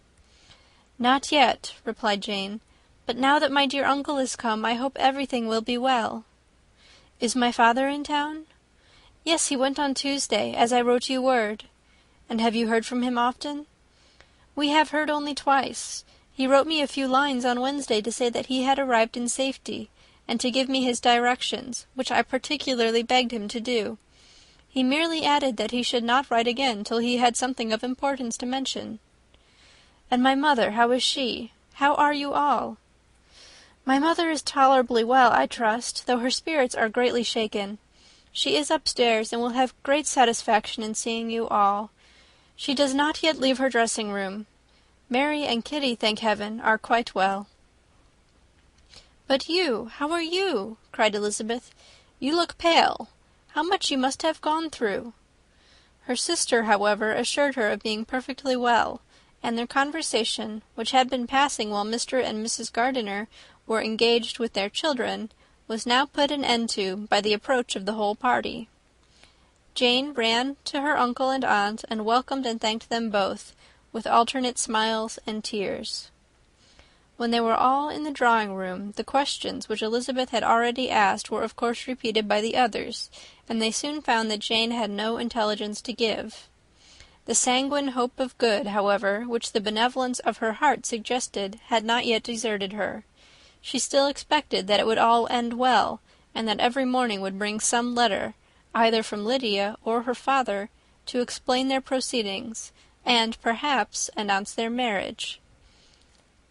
"Not yet," replied Jane, "but now that my dear uncle is come, I hope everything will be well." "Is my father in town?" "Yes, he went on Tuesday, as I wrote you word." "And have you heard from him often?" "We have heard only twice. He wrote me a few lines on Wednesday to say that he had arrived in safety, and to give me his directions, which I particularly begged him to do. He merely added that he should not write again till he had something of importance to mention." "And my mother, how is she? How are you all?" "My mother is tolerably well, I trust, though her spirits are greatly shaken. She is upstairs, and will have great satisfaction in seeing you all. She does not yet leave her dressing-room. Mary and Kitty, thank heaven, are quite well." "But you, how are you?" cried Elizabeth. "You look pale. How much you must have gone through." Her sister, however, assured her of being perfectly well, and their conversation, which had been passing while Mr. and Mrs. Gardiner were engaged with their children, was now put an end to by the approach of the whole party. Jane ran to her uncle and aunt, and welcomed and thanked them both, with alternate smiles and tears. When they were all in the drawing-room, the questions which Elizabeth had already asked were of course repeated by the others, and they soon found that Jane had no intelligence to give. The sanguine hope of good, however, which the benevolence of her heart suggested, had not yet deserted her. She still expected that it would all end well, and that every morning would bring some letter, either from Lydia or her father, to explain their proceedings, and, perhaps, announce their marriage.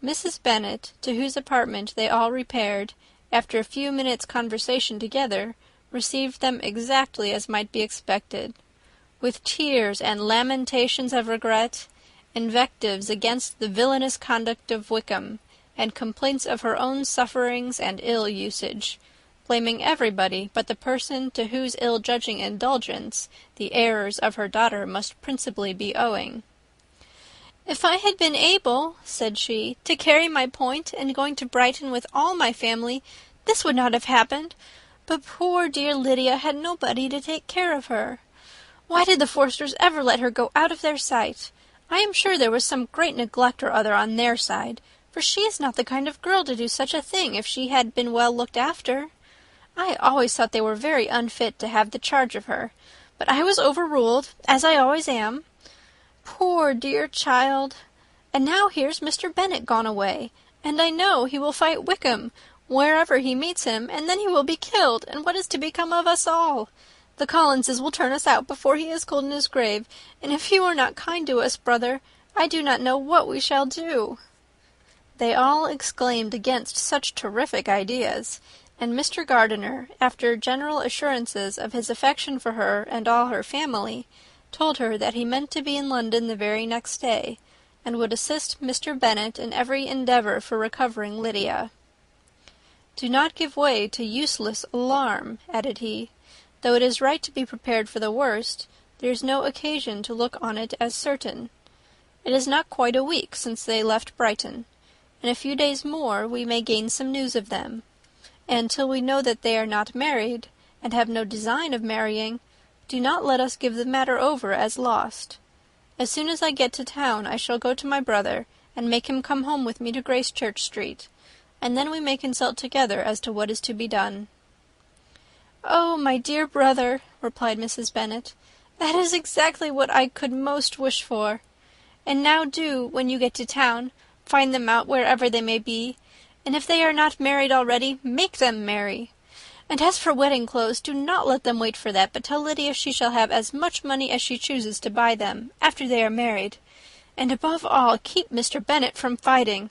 Mrs. Bennet, to whose apartment they all repaired, after a few minutes' conversation together, received them exactly as might be expected. With tears and lamentations of regret, invectives against the villainous conduct of Wickham, and complaints of her own sufferings and ill usage, blaming everybody but the person to whose ill-judging indulgence the errors of her daughter must principally be owing. "If I had been able," said she, "to carry my point, and going to Brighton with all my family, this would not have happened. But poor dear Lydia had nobody to take care of her. Why did the Forsters ever let her go out of their sight? I am sure there was some great neglect or other on their side, for she is not the kind of girl to do such a thing if she had been well looked after. I always thought they were very unfit to have the charge of her, but I was overruled, as I always am. Poor dear child! And now here's Mr. Bennet gone away, and I know he will fight Wickham wherever he meets him, and then he will be killed, and what is to become of us all? The Collinses will turn us out before he is cold in his grave, and if you are not kind to us, brother, I do not know what we shall do." They all exclaimed against such terrific ideas, and Mr. Gardiner, after general assurances of his affection for her and all her family, told her that he meant to be in London the very next day, and would assist Mr. Bennet in every endeavour for recovering Lydia. "Do not give way to useless alarm," added he. "Though it is right to be prepared for the worst, there is no occasion to look on it as certain. It is not quite a week since they left Brighton. In a few days more we may gain some news of them, and till we know that they are not married, and have no design of marrying, do not let us give the matter over as lost. As soon as I get to town I shall go to my brother, and make him come home with me to Gracechurch Street, and then we may consult together as to what is to be done." "Oh, my dear brother," replied Mrs. Bennet, "that is exactly what I could most wish for. And now do, when you get to town, find them out wherever they may be, and if they are not married already, make them marry. And as for wedding clothes, do not let them wait for that, but tell Lydia she shall have as much money as she chooses to buy them, after they are married. And above all, keep Mr. Bennet from fighting.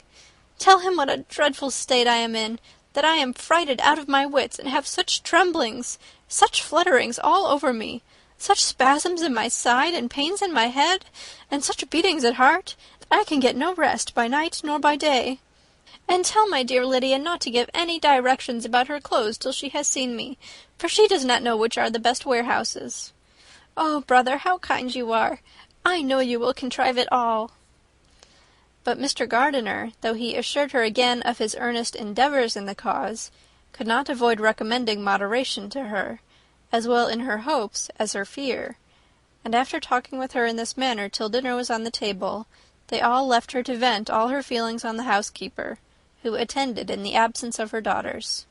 Tell him what a dreadful state I am in, that I am frighted out of my wits, and have such tremblings, such flutterings all over me, such spasms in my side, and pains in my head, and such beatings at heart, that I can get no rest by night nor by day. And tell my dear Lydia not to give any directions about her clothes till she has seen me, for she does not know which are the best warehouses. Oh, brother, how kind you are! I know you will contrive it all." But Mr. Gardiner, though he assured her again of his earnest endeavours in the cause, could not avoid recommending moderation to her, as well in her hopes as her fear, and after talking with her in this manner till dinner was on the table, they all left her to vent all her feelings on the housekeeper, who attended in the absence of her daughters.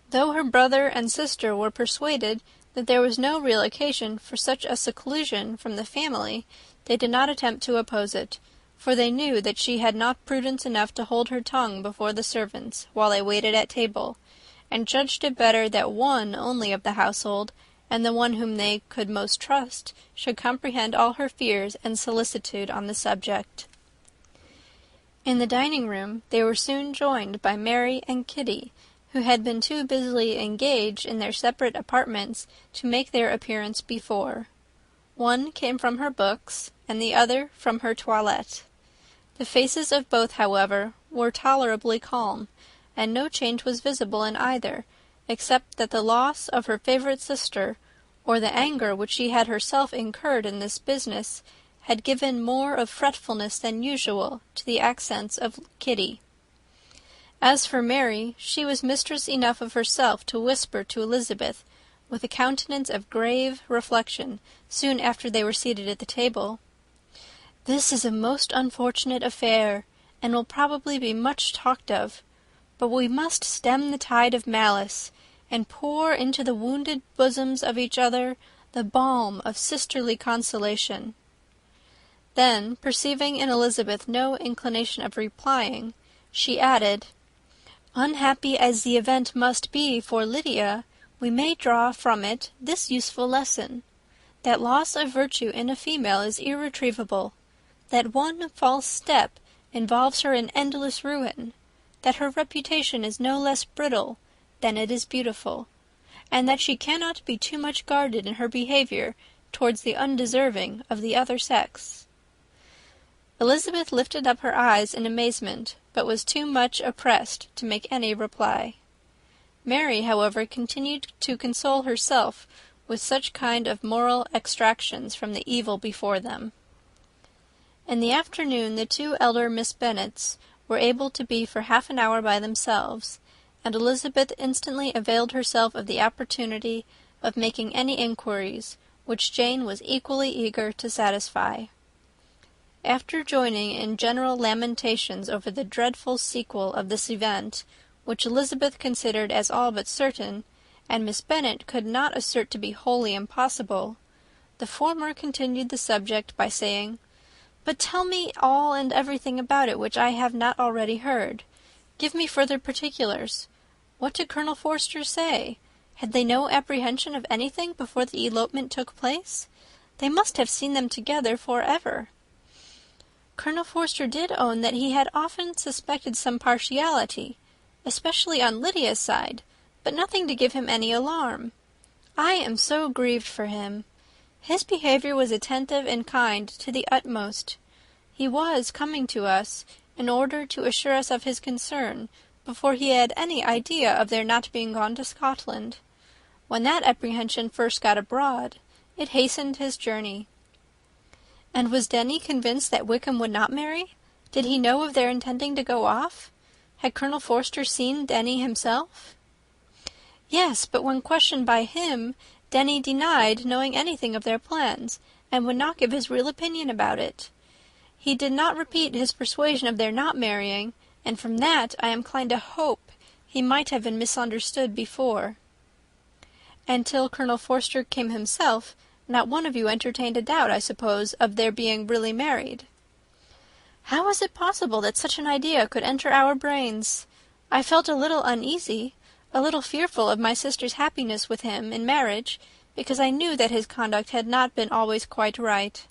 Though her brother and sister were persuaded that there was no real occasion for such a seclusion from the family, they did not attempt to oppose it, for they knew that she had not prudence enough to hold her tongue before the servants while they waited at table, and judged it better that one only of the household, and the one whom they could most trust, should comprehend all her fears and solicitude on the subject. In the dining-room they were soon joined by Mary and Kitty, who had been too busily engaged in their separate apartments to make their appearance before. One came from her books, and the other from her toilette. The faces of both, however, were tolerably calm, and no change was visible in either, except that the loss of her favourite sister, or the anger which she had herself incurred in this business, had given more of fretfulness than usual to the accents of Kitty. As for Mary, she was mistress enough of herself to whisper to Elizabeth, with a countenance of grave reflection, soon after they were seated at the table, "This is a most unfortunate affair, and will probably be much talked of, but we must stem the tide of malice, and pour into the wounded bosoms of each other the balm of sisterly consolation." Then, perceiving in Elizabeth no inclination of replying, she added, "Unhappy as the event must be for Lydia, we may draw from it this useful lesson, that loss of virtue in a female is irretrievable, that one false step involves her in endless ruin, that her reputation is no less brittle than it is beautiful, and that she cannot be too much guarded in her behaviour towards the undeserving of the other sex." Elizabeth lifted up her eyes in amazement, but was too much oppressed to make any reply. Mary, however, continued to console herself with such kind of moral extractions from the evil before them. In the afternoon the two elder Miss Bennets were able to be for half an hour by themselves, and Elizabeth instantly availed herself of the opportunity of making any inquiries, which Jane was equally eager to satisfy. After joining in general lamentations over the dreadful sequel of this event, which Elizabeth considered as all but certain, and Miss Bennet could not assert to be wholly impossible, the former continued the subject by saying, "But tell me all and everything about it which I have not already heard. Give me further particulars. What did Colonel Forster say? Had they no apprehension of anything before the elopement took place? They must have seen them together for ever." Colonel Forster did own that he had often suspected some partiality, especially on Lydia's side, but nothing to give him any alarm. I am so grieved for him. His behaviour was attentive and kind to the utmost. He was coming to us in order to assure us of his concern before he had any idea of their not being gone to Scotland. When that apprehension first got abroad, it hastened his journey. And was Denny convinced that Wickham would not marry? Did he know of their intending to go off? Had Colonel Forster seen Denny himself? Yes, but when questioned by him, Denny denied knowing anything of their plans, and would not give his real opinion about it. He did not repeat his persuasion of their not marrying, and from that I am inclined to hope he might have been misunderstood before. And till Colonel Forster came himself, not one of you entertained a doubt, I suppose, of their being really married. How was it possible that such an idea could enter our brains? I felt a little uneasy, a little fearful of my sister's happiness with him in marriage, because I knew that his conduct had not been always quite right.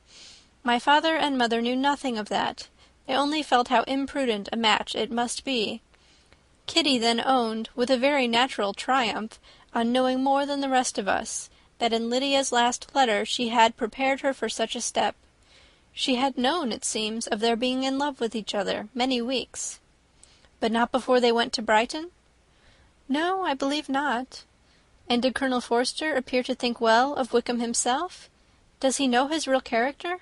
My father and mother knew nothing of that. They only felt how imprudent a match it must be. Kitty then owned, with a very natural triumph, on knowing more than the rest of us, that in Lydia's last letter she had prepared her for such a step. She had known, it seems, of their being in love with each other many weeks. But not before they went to Brighton? No, I believe not. And did Colonel Forster appear to think well of Wickham himself? Does he know his real character?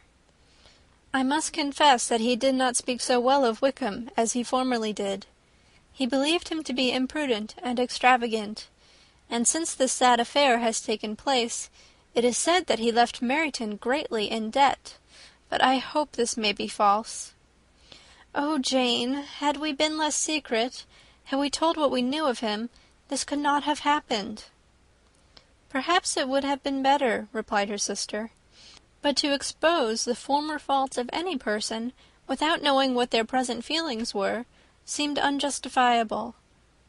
I must confess that he did not speak so well of Wickham as he formerly did. He believed him to be imprudent and extravagant, and since this sad affair has taken place, it is said that he left Meryton greatly in debt, but I hope this may be false. Oh, Jane, had we been less secret, had we told what we knew of him, this could not have happened. Perhaps it would have been better, replied her sister. But to expose the former faults of any person, without knowing what their present feelings were, seemed unjustifiable.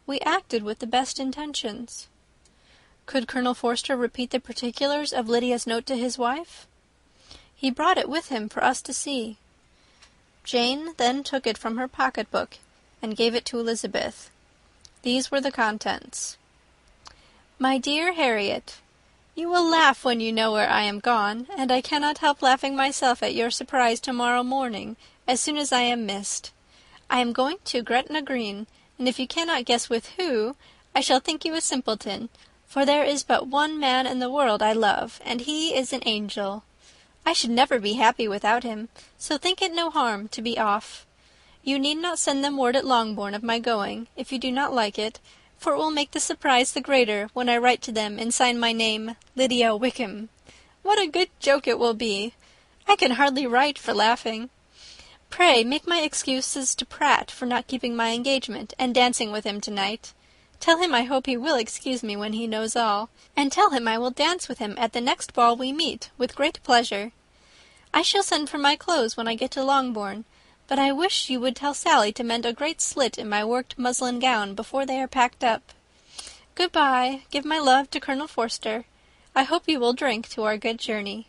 We acted with the best intentions. Could Colonel Forster repeat the particulars of Lydia's note to his wife? He brought it with him for us to see. Jane then took it from her pocket-book and gave it to Elizabeth. These were the contents. My dear Harriet, you will laugh when you know where I am gone, and I cannot help laughing myself at your surprise tomorrow morning, as soon as I am missed. I am going to Gretna Green, and if you cannot guess with who, I shall think you a simpleton, for there is but one man in the world I love, and he is an angel. I should never be happy without him, so think it no harm to be off. You need not send them word at Longbourn of my going, if you do not like it, for it will make the surprise the greater when I write to them and sign my name Lydia Wickham. What a good joke it will be! I can hardly write for laughing. Pray make my excuses to Pratt for not keeping my engagement and dancing with him tonight. Tell him I hope he will excuse me when he knows all, and tell him I will dance with him at the next ball we meet, with great pleasure. I shall send for my clothes when I get to Longbourn, but I wish you would tell Sally to mend a great slit in my worked muslin gown before they are packed up. Good-bye. Give my love to Colonel Forster. I hope you will drink to our good journey.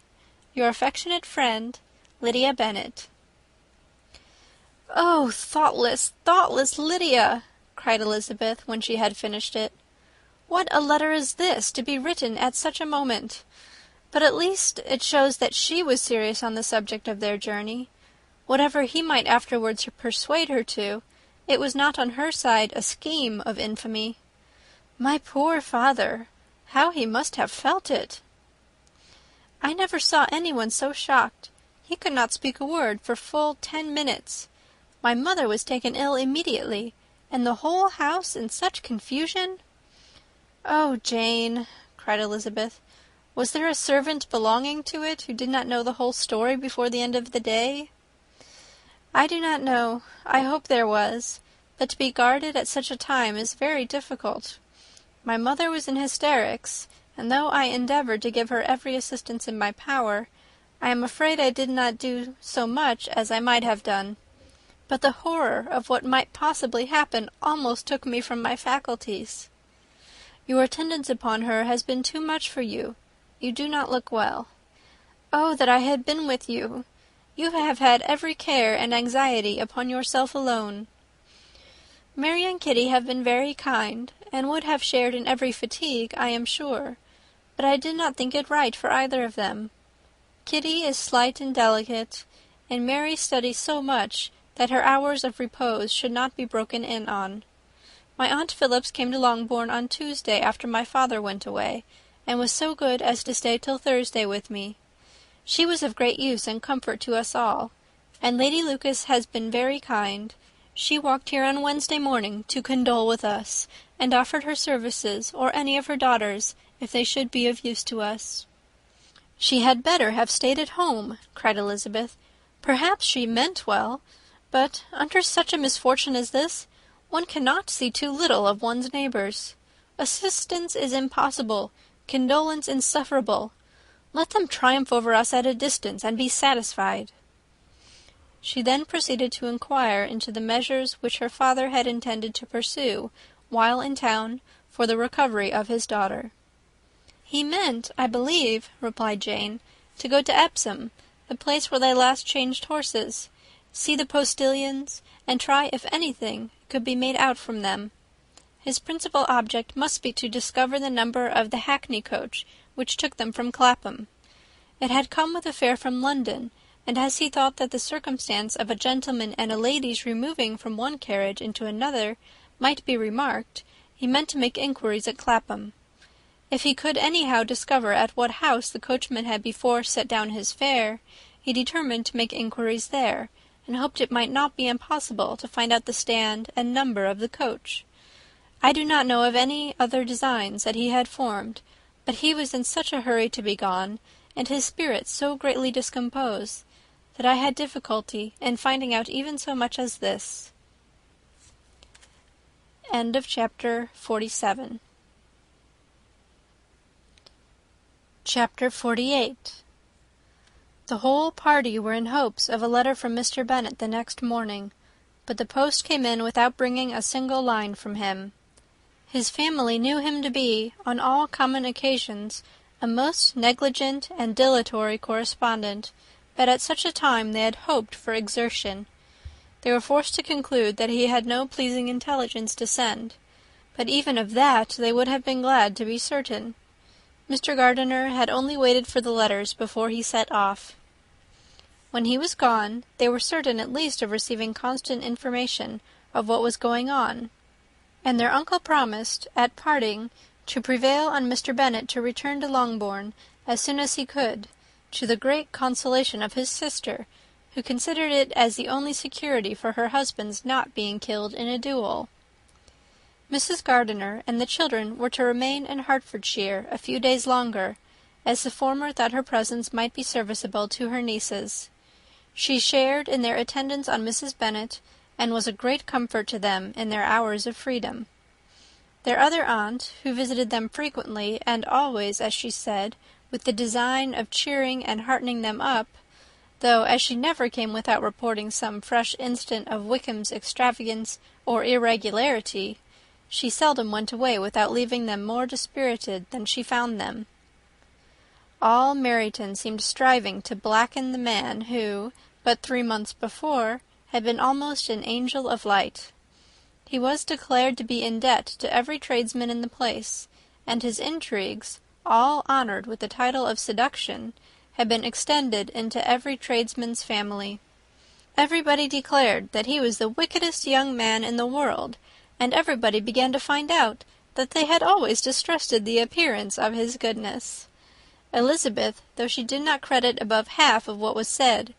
Your affectionate friend, Lydia Bennet. Oh, thoughtless, thoughtless Lydia! Cried Elizabeth, when she had finished it. What a letter is this, to be written at such a moment! But at least it shows that she was serious on the subject of their journey. Whatever he might afterwards persuade her to, it was not on her side a scheme of infamy. My poor father! How he must have felt it! I never saw anyone so shocked. He could not speak a word for full 10 minutes. My mother was taken ill immediately, and the whole house in such confusion. Oh, Jane, cried Elizabeth, was there a servant belonging to it who did not know the whole story before the end of the day? I do not know. I hope there was, but to be guarded at such a time is very difficult. My mother was in hysterics, and though I endeavoured to give her every assistance in my power, I am afraid I did not do so much as I might have done. But the horror of what might possibly happen almost took me from my faculties. Your attendance upon her has been too much for you. You do not look well. Oh, that I had been with you! You have had every care and anxiety upon yourself alone. Mary and Kitty have been very kind, and would have shared in every fatigue, I am sure, but I did not think it right for either of them. Kitty is slight and delicate, and Mary studies so much that her hours of repose should not be broken in on. My Aunt Phillips came to Longbourn on Tuesday after my father went away, and was so good as to stay till Thursday with me. She was of great use and comfort to us all, and Lady Lucas has been very kind. She walked here on Wednesday morning to condole with us, and offered her services, or any of her daughters, if they should be of use to us. She had better have stayed at home, cried Elizabeth. Perhaps she meant well, but under such a misfortune as this, one cannot see too little of one's neighbours. Assistance is impossible, condolence insufferable. Let them triumph over us at a distance, and be satisfied. She then proceeded to inquire into the measures which her father had intended to pursue, while in town, for the recovery of his daughter. He meant, I believe, replied Jane, to go to Epsom, the place where they last changed horses, see the postilions, and try if anything could be made out from them. His principal object must be to discover the number of the hackney coach which took them from Clapham. It had come with a fare from London, and as he thought that the circumstance of a gentleman and a lady's removing from one carriage into another might be remarked, he meant to make inquiries at Clapham. If he could anyhow discover at what house the coachman had before set down his fare, he determined to make inquiries there, and hoped it might not be impossible to find out the stand and number of the coach. I do not know of any other designs that he had formed, but he was in such a hurry to be gone, and his spirits so greatly discomposed, that I had difficulty in finding out even so much as this. End of chapter 47. Chapter 48. The whole party were in hopes of a letter from Mr. Bennet the next morning, but the post came in without bringing a single line from him. His family knew him to be, on all common occasions, a most negligent and dilatory correspondent, but at such a time they had hoped for exertion. They were forced to conclude that he had no pleasing intelligence to send, but even of that they would have been glad to be certain. Mr. Gardiner had only waited for the letters before he set off. When he was gone, they were certain at least of receiving constant information of what was going on, and their uncle promised, at parting, to prevail on Mr. Bennet to return to Longbourn as soon as he could, to the great consolation of his sister, who considered it as the only security for her husband's not being killed in a duel. Mrs. Gardiner and the children were to remain in Hertfordshire a few days longer, as the former thought her presence might be serviceable to her nieces. She shared in their attendance on Mrs. Bennet, and was a great comfort to them in their hours of freedom. Their other aunt, who visited them frequently, and always, as she said, with the design of cheering and heartening them up, though as she never came without reporting some fresh instance of Wickham's extravagance or irregularity, she seldom went away without leaving them more dispirited than she found them. All Meryton seemed striving to blacken the man who, but 3 months before, had been almost an angel of light. He was declared to be in debt to every tradesman in the place, and his intrigues, all honoured with the title of seduction, had been extended into every tradesman's family. Everybody declared that he was the wickedest young man in the world, and everybody began to find out that they had always distrusted the appearance of his goodness. Elizabeth, though she did not credit above half of what was said,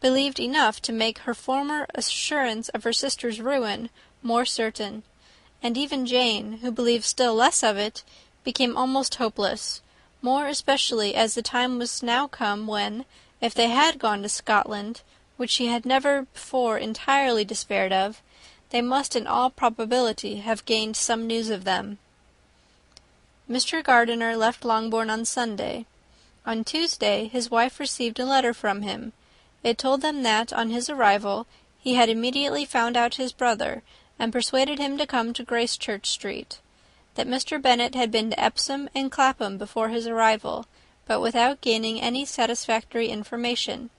believed enough to make her former assurance of her sister's ruin more certain, and even Jane, who believed still less of it, became almost hopeless, more especially as the time was now come when, if they had gone to Scotland, which she had never before entirely despaired of, they must in all probability have gained some news of them. Mr. Gardiner left Longbourn on Sunday. On Tuesday his wife received a letter from him. It told them that, on his arrival, he had immediately found out his brother, and persuaded him to come to Gracechurch Street; that Mr. Bennet had been to Epsom and Clapham before his arrival, but without gaining any satisfactory information,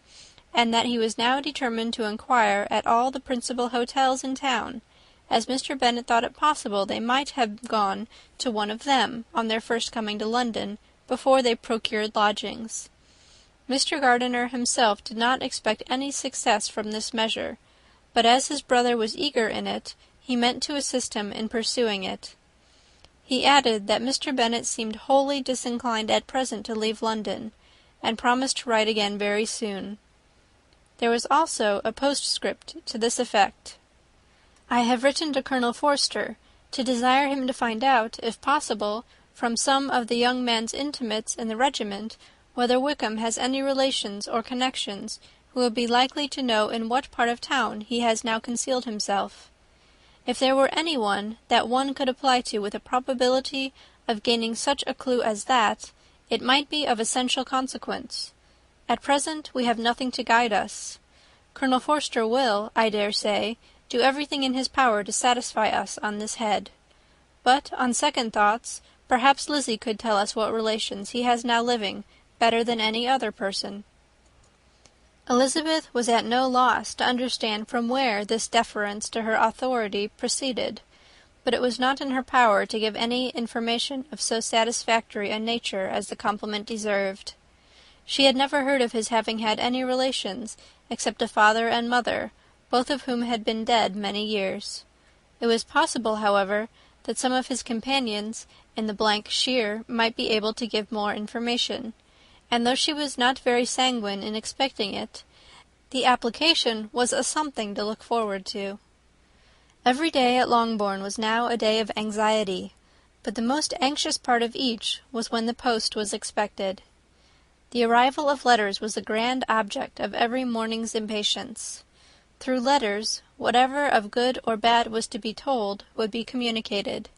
and that he was now determined to inquire at all the principal hotels in town, as Mr. Bennet thought it possible they might have gone to one of them, on their first coming to London, before they procured lodgings. Mr. Gardiner himself did not expect any success from this measure, but as his brother was eager in it, he meant to assist him in pursuing it. He added that Mr. Bennet seemed wholly disinclined at present to leave London, and promised to write again very soon. There was also a postscript to this effect: "I have written to Colonel Forster, to desire him to find out, if possible, from some of the young man's intimates in the regiment, whether Wickham has any relations or connections who would be likely to know in what part of town he has now concealed himself. If there were any one that one could apply to with a probability of gaining such a clue as that, it might be of essential consequence. At present we have nothing to guide us. Colonel Forster will, I dare say, do everything in his power to satisfy us on this head. But, on second thoughts, perhaps Lizzie could tell us what relations he has now living, better than any other person." Elizabeth was at no loss to understand from where this deference to her authority proceeded, but it was not in her power to give any information of so satisfactory a nature as the compliment deserved. She had never heard of his having had any relations, except a father and mother, both of whom had been dead many years. It was possible, however, that some of his companions in the shire might be able to give more information, and though she was not very sanguine in expecting it, the application was a something to look forward to. Every day at Longbourn was now a day of anxiety, but the most anxious part of each was when the post was expected. The arrival of letters was the grand object of every morning's impatience. Through letters, whatever of good or bad was to be told would be communicated,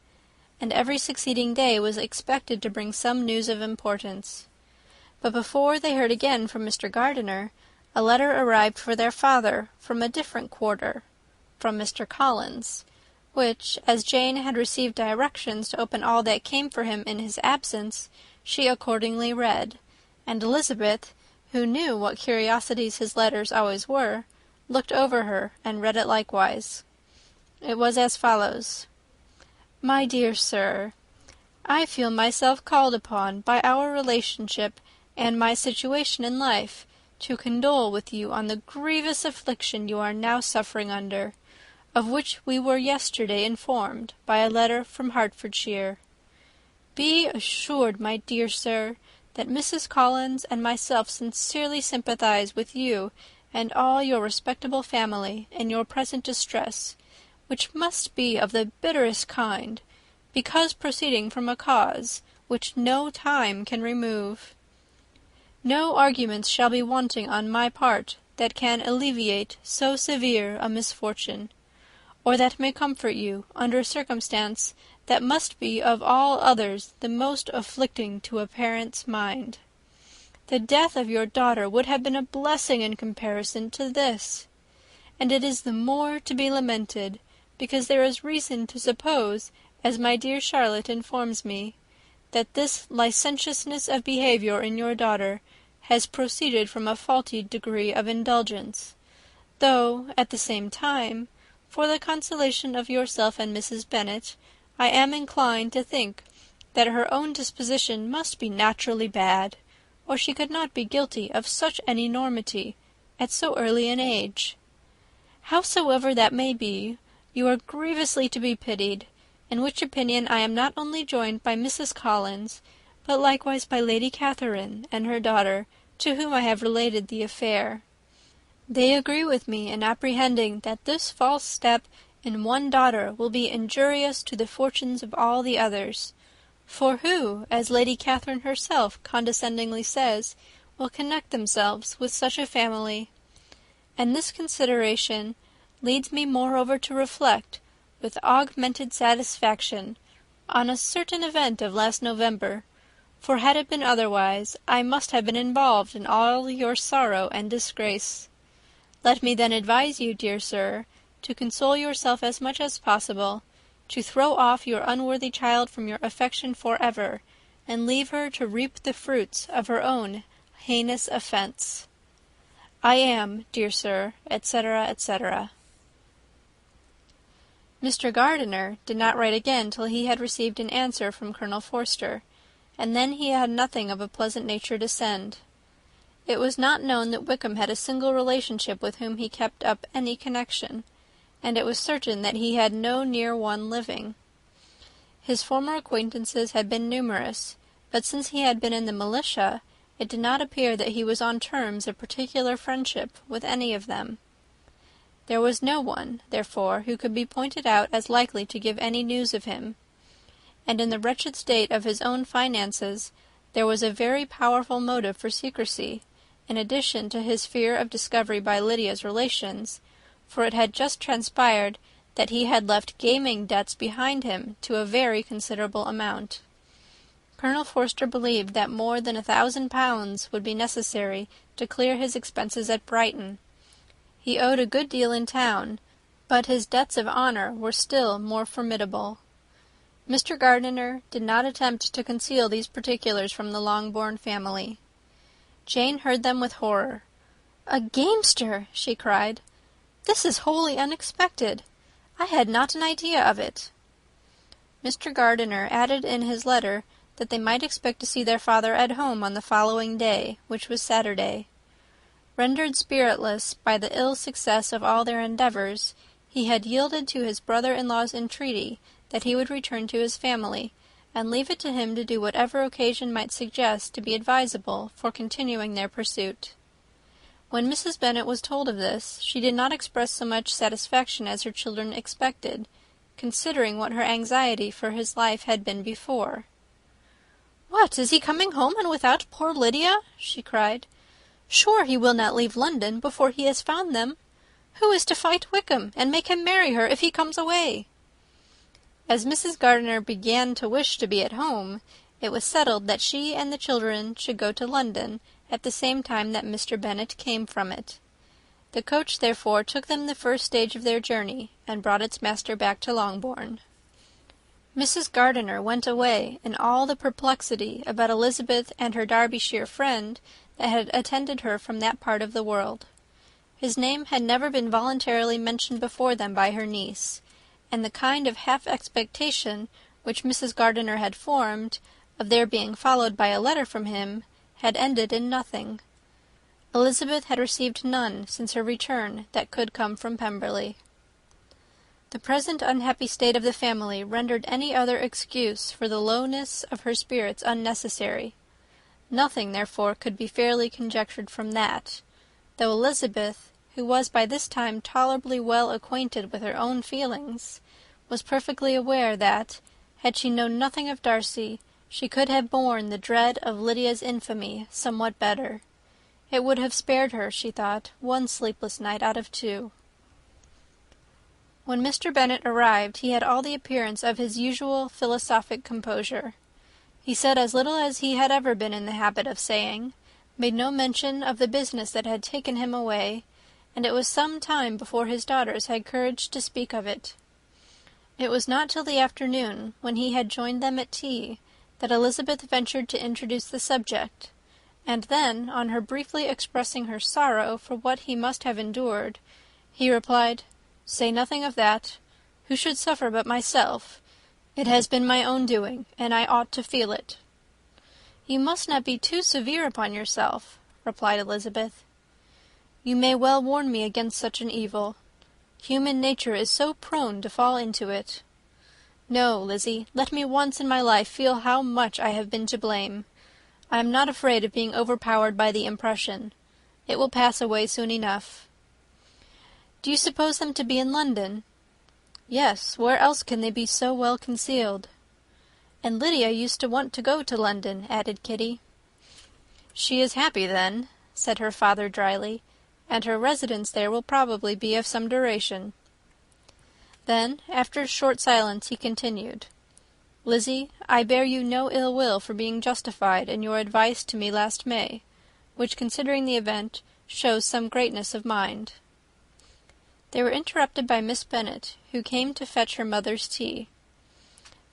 and every succeeding day was expected to bring some news of importance. But before they heard again from Mr. Gardiner, a letter arrived for their father from a different quarter, from Mr. Collins, which, as Jane had received directions to open all that came for him in his absence, she accordingly read, and Elizabeth, who knew what curiosities his letters always were, looked over her and read it likewise. It was as follows: "My dear Sir, I feel myself called upon by our relationship and my situation in life to condole with you on the grievous affliction you are now suffering under, of which we were yesterday informed by a letter from Hertfordshire. Be assured, my dear sir, that Mrs. Collins and myself sincerely sympathize with you and all your respectable family in your present distress, which must be of the bitterest kind, because proceeding from a cause which no time can remove. No arguments shall be wanting on my part that can alleviate so severe a misfortune, or that may comfort you under a circumstance that must be of all others the most afflicting to a parent's mind. The death of your daughter would have been a blessing in comparison to this, and it is the more to be lamented, because there is reason to suppose, as my dear Charlotte informs me, that this licentiousness of behaviour in your daughter has proceeded from a faulty degree of indulgence, though, at the same time, for the consolation of yourself and Mrs. Bennet, I am inclined to think that her own disposition must be naturally bad, or she could not be guilty of such an enormity at so early an age. Howsoever that may be, you are grievously to be pitied, in which opinion I am not only joined by Mrs. Collins, but likewise by Lady Catherine and her daughter, to whom I have related the affair. They agree with me in apprehending that this false step in one daughter will be injurious to the fortunes of all the others. For who, as Lady Catherine herself condescendingly says, will connect themselves with such a family? And this consideration leads me moreover to reflect, with augmented satisfaction, on a certain event of last November, for had it been otherwise, I must have been involved in all your sorrow and disgrace. Let me then advise you, dear sir, to console yourself as much as possible, to throw off your unworthy child from your affection for ever, and leave her to reap the fruits of her own heinous offence. I am, dear sir, etc., etc. Mr. Gardiner did not write again till he had received an answer from Colonel Forster, and then he had nothing of a pleasant nature to send. It was not known that Wickham had a single relationship with whom he kept up any connection, and it was certain that he had no near one living. His former acquaintances had been numerous, but since he had been in the militia, it did not appear that he was on terms of particular friendship with any of them. There was no one, therefore, who could be pointed out as likely to give any news of him, and in the wretched state of his own finances there was a very powerful motive for secrecy, in addition to his fear of discovery by Lydia's relations, for it had just transpired that he had left gaming debts behind him to a very considerable amount. Colonel Forster believed that more than £1,000 would be necessary to clear his expenses at Brighton. He owed a good deal in town, but his debts of honour were still more formidable. Mr. Gardiner did not attempt to conceal these particulars from the Longbourn family. Jane heard them with horror. "A gamester!" she cried. "This is wholly unexpected. I had not an idea of it." Mr. Gardiner added in his letter that they might expect to see their father at home on the following day, which was Saturday. Rendered spiritless by the ill success of all their endeavours, he had yielded to his brother-in-law's entreaty that he would return to his family, and leave it to him to do whatever occasion might suggest to be advisable for continuing their pursuit. When Mrs. Bennet was told of this, she did not express so much satisfaction as her children expected, considering what her anxiety for his life had been before. "What, is he coming home, and without poor Lydia?" she cried. "Sure he will not leave London before he has found them. Who is to fight Wickham, and make him marry her if he comes away?" As Mrs. Gardiner began to wish to be at home, it was settled that she and the children should go to London at the same time that Mr. Bennet came from it. The coach therefore took them the first stage of their journey, and brought its master back to Longbourn. Mrs. Gardiner went away in all the perplexity about Elizabeth and her Derbyshire friend that had attended her from that part of the world. His name had never been voluntarily mentioned before them by her niece, and the kind of half-expectation which Mrs. Gardiner had formed, of their being followed by a letter from him, had ended in nothing. Elizabeth had received none since her return that could come from Pemberley. The present unhappy state of the family rendered any other excuse for the lowness of her spirits unnecessary. Nothing, therefore, could be fairly conjectured from that, though Elizabeth, who was by this time tolerably well acquainted with her own feelings, was perfectly aware that, had she known nothing of Darcy, she could have borne the dread of Lydia's infamy somewhat better. It would have spared her, she thought, one sleepless night out of 2. When Mr. Bennet arrived, he had all the appearance of his usual philosophic composure. He said as little as he had ever been in the habit of saying, made no mention of the business that had taken him away, and it was some time before his daughters had courage to speak of it. It was not till the afternoon, when he had joined them at tea, that Elizabeth ventured to introduce the subject, and then, on her briefly expressing her sorrow for what he must have endured, he replied, "Say nothing of that. Who should suffer but myself? It has been my own doing, and I ought to feel it." "You must not be too severe upon yourself," replied Elizabeth. "You may well warn me against such an evil. Human nature is so prone to fall into it. No, Lizzie, let me once in my life feel how much I have been to blame. I am not afraid of being overpowered by the impression. It will pass away soon enough. Do you suppose them to be in London? Yes, where else can they be so well concealed? And Lydia used to want to go to London, added Kitty. She is happy, then, said her father dryly, and her residence there will probably be of some duration. Then, after a short silence, he continued, Lizzie, I bear you no ill will for being justified in your advice to me last May, which, considering the event, shows some greatness of mind. They were interrupted by Miss Bennet, who came to fetch her mother's tea.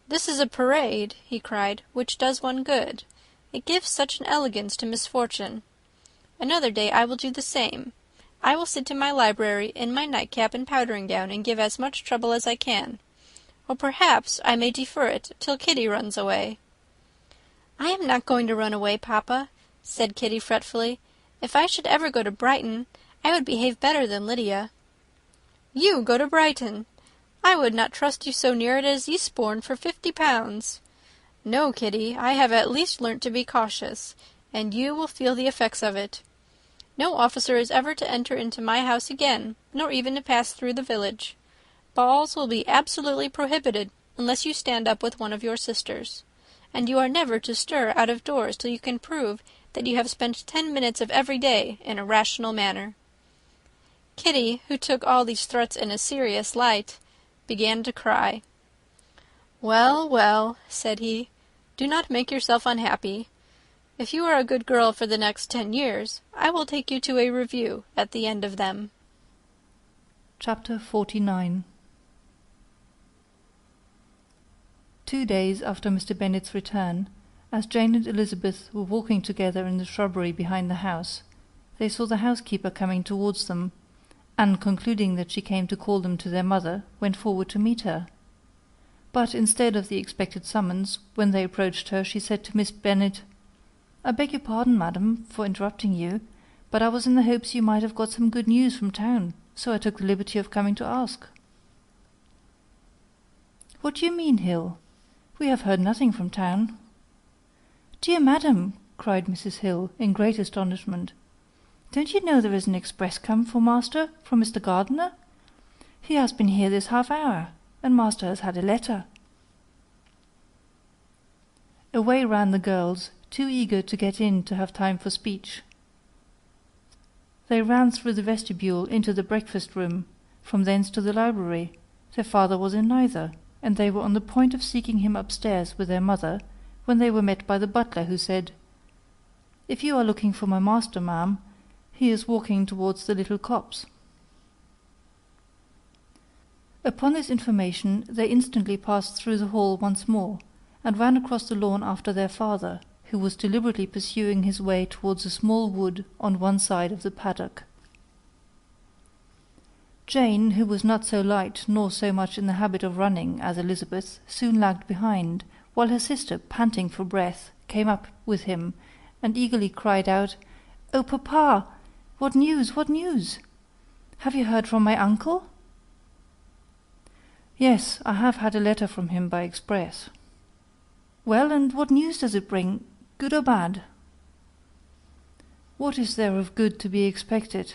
This is a parade, he cried, which does one good. It gives such an elegance to misfortune. Another day I will do the same. I will sit in my library in my nightcap and powdering-gown and give as much trouble as I can. Or perhaps I may defer it till Kitty runs away. I am not going to run away, papa, said Kitty fretfully. If I should ever go to Brighton, I would behave better than Lydia. You go to Brighton! I would not trust you so near it as Eastbourne for 50 pounds. No, Kitty, I have at least learnt to be cautious, and you will feel the effects of it. No officer is ever to enter into my house again, nor even to pass through the village. Balls will be absolutely prohibited, unless you stand up with one of your sisters. And you are never to stir out of doors till you can prove that you have spent 10 minutes of every day in a rational manner. Kitty, who took all these threats in a serious light, began to cry. Well, well, said he, do not make yourself unhappy. If you are a good girl for the next 10 years, I will take you to a review at the end of them. Chapter 49. 2 days after Mr. Bennet's return, as Jane and Elizabeth were walking together in the shrubbery behind the house, they saw the housekeeper coming towards them, and, concluding that she came to call them to their mother, went forward to meet her. But instead of the expected summons, when they approached her, she said to Miss Bennet, I beg your pardon, madam, for interrupting you, but I was in the hopes you might have got some good news from town, so I took the liberty of coming to ask. What do you mean, Hill? We have heard nothing from town. Dear madam, cried Mrs. Hill, in great astonishment, don't you know there is an express come for master from Mr. Gardiner? He has been here this half hour, and master has had a letter. Away ran the girls, too eager to get in to have time for speech. They ran through the vestibule into the breakfast-room, from thence to the library. Their father was in neither, and they were on the point of seeking him upstairs with their mother, when they were met by the butler, who said, If you are looking for my master, ma'am, he is walking towards the little copse. Upon this information they instantly passed through the hall once more, and ran across the lawn after their father, who was deliberately pursuing his way towards a small wood on one side of the paddock. Jane, who was not so light nor so much in the habit of running as Elizabeth, soon lagged behind, while her sister, panting for breath, came up with him, and eagerly cried out, "Oh, papa! What news? What news? Have you heard from my uncle?" "Yes, I have had a letter from him by express." "Well, and what news does it bring, good or bad?" "What is there of good to be expected?"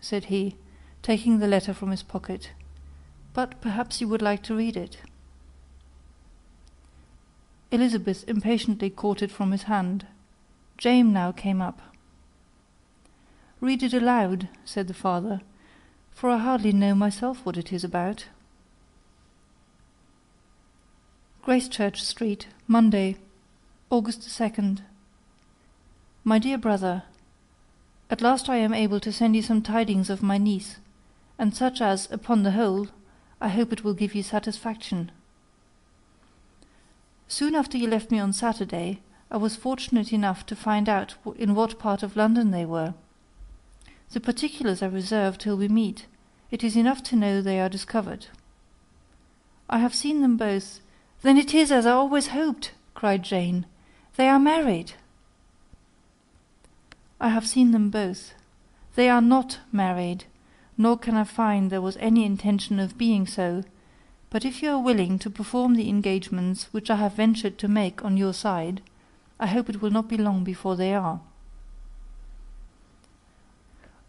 said he, taking the letter from his pocket. "But perhaps you would like to read it." Elizabeth impatiently caught it from his hand. Jane now came up. "Read it aloud," said the father, "for I hardly know myself what it is about." Gracechurch Street, Monday, August 2nd. My dear brother, at last I am able to send you some tidings of my niece, and such as, upon the whole, I hope it will give you satisfaction. Soon after you left me on Saturday, I was fortunate enough to find out in what part of London they were. The particulars I reserve till we meet. It is enough to know they are discovered. I have seen them both. "Then it is as I always hoped," cried Jane. "They are married." "I have seen them both. They are not married. nor can I find there was any intention of being so, but if you are willing to perform the engagements which I have ventured to make on your side, I hope it will not be long before they are.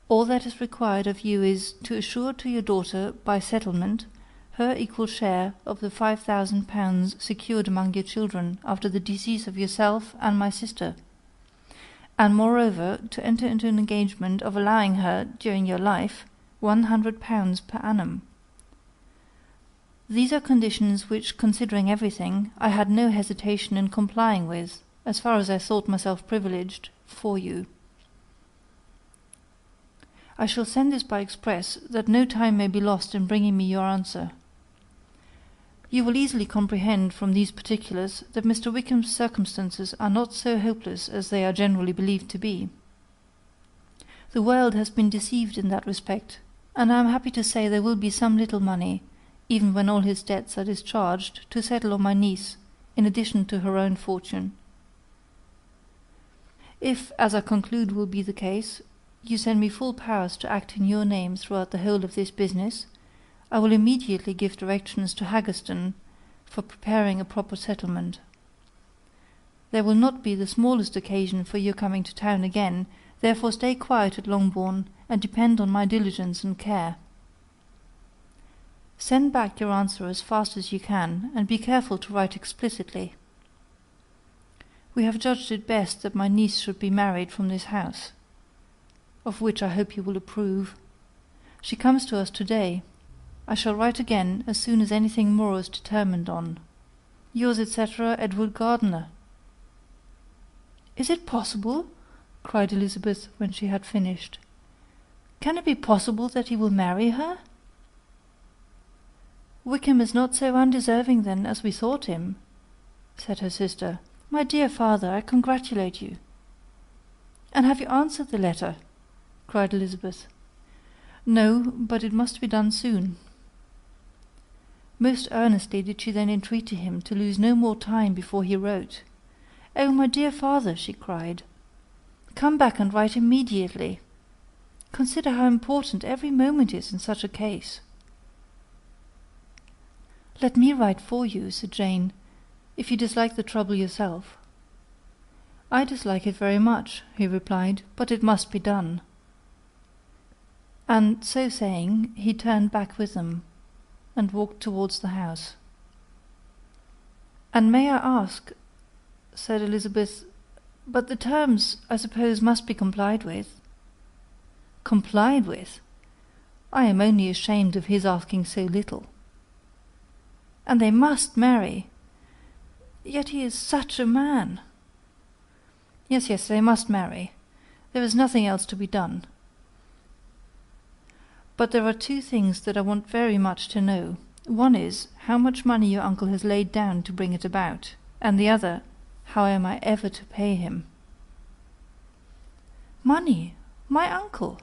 All that is required of you is, to assure to your daughter, by settlement, her equal share of the £5,000 secured among your children after the decease of yourself and my sister, and moreover to enter into an engagement of allowing her, during your life, £100 per annum. These are conditions which, considering everything, I had no hesitation in complying with, as far as I thought myself privileged, for you. I shall send this by express, that no time may be lost in bringing me your answer. You will easily comprehend from these particulars that Mr. Wickham's circumstances are not so hopeless as they are generally believed to be. The world has been deceived in that respect, and I am happy to say there will be some little money, even when all his debts are discharged, to settle on my niece, in addition to her own fortune. If, as I conclude will be the case, you send me full powers to act in your name throughout the whole of this business, I will immediately give directions to Haggerston for preparing a proper settlement. There will not be the smallest occasion for your coming to town again, therefore stay quiet at Longbourn, and depend on my diligence and care. Send back your answer as fast as you can, and be careful to write explicitly. We have judged it best that my niece should be married from this house, of which I hope you will approve. She comes to us to-day. I shall write again as soon as anything more is determined on. Yours, etc., Edward Gardiner. Is it possible? Cried Elizabeth, when she had finished. Can it be possible that he will marry her? Wickham is not so undeserving, then, as we thought him, said her sister. My dear father, I congratulate you. And have you answered the letter? Cried Elizabeth. No, but it must be done soon. Most earnestly did she then entreat to him to lose no more time before he wrote. Oh, my dear father, she cried, come back and write immediately. Consider how important every moment is in such a case. Let me write for you, said Jane, if you dislike the trouble yourself. I dislike it very much, he replied, but it must be done. And so saying, he turned back with them, and walked towards the house. And may I ask, said Elizabeth, but the terms, I suppose, must be complied with. Complied with? I am only ashamed of his asking so little. And they must marry. Yet he is such a man. Yes, they must marry. There is nothing else to be done. But there are two things that I want very much to know. One is, how much money your uncle has laid down to bring it about, and the other, how am I ever to pay him? Money? My uncle?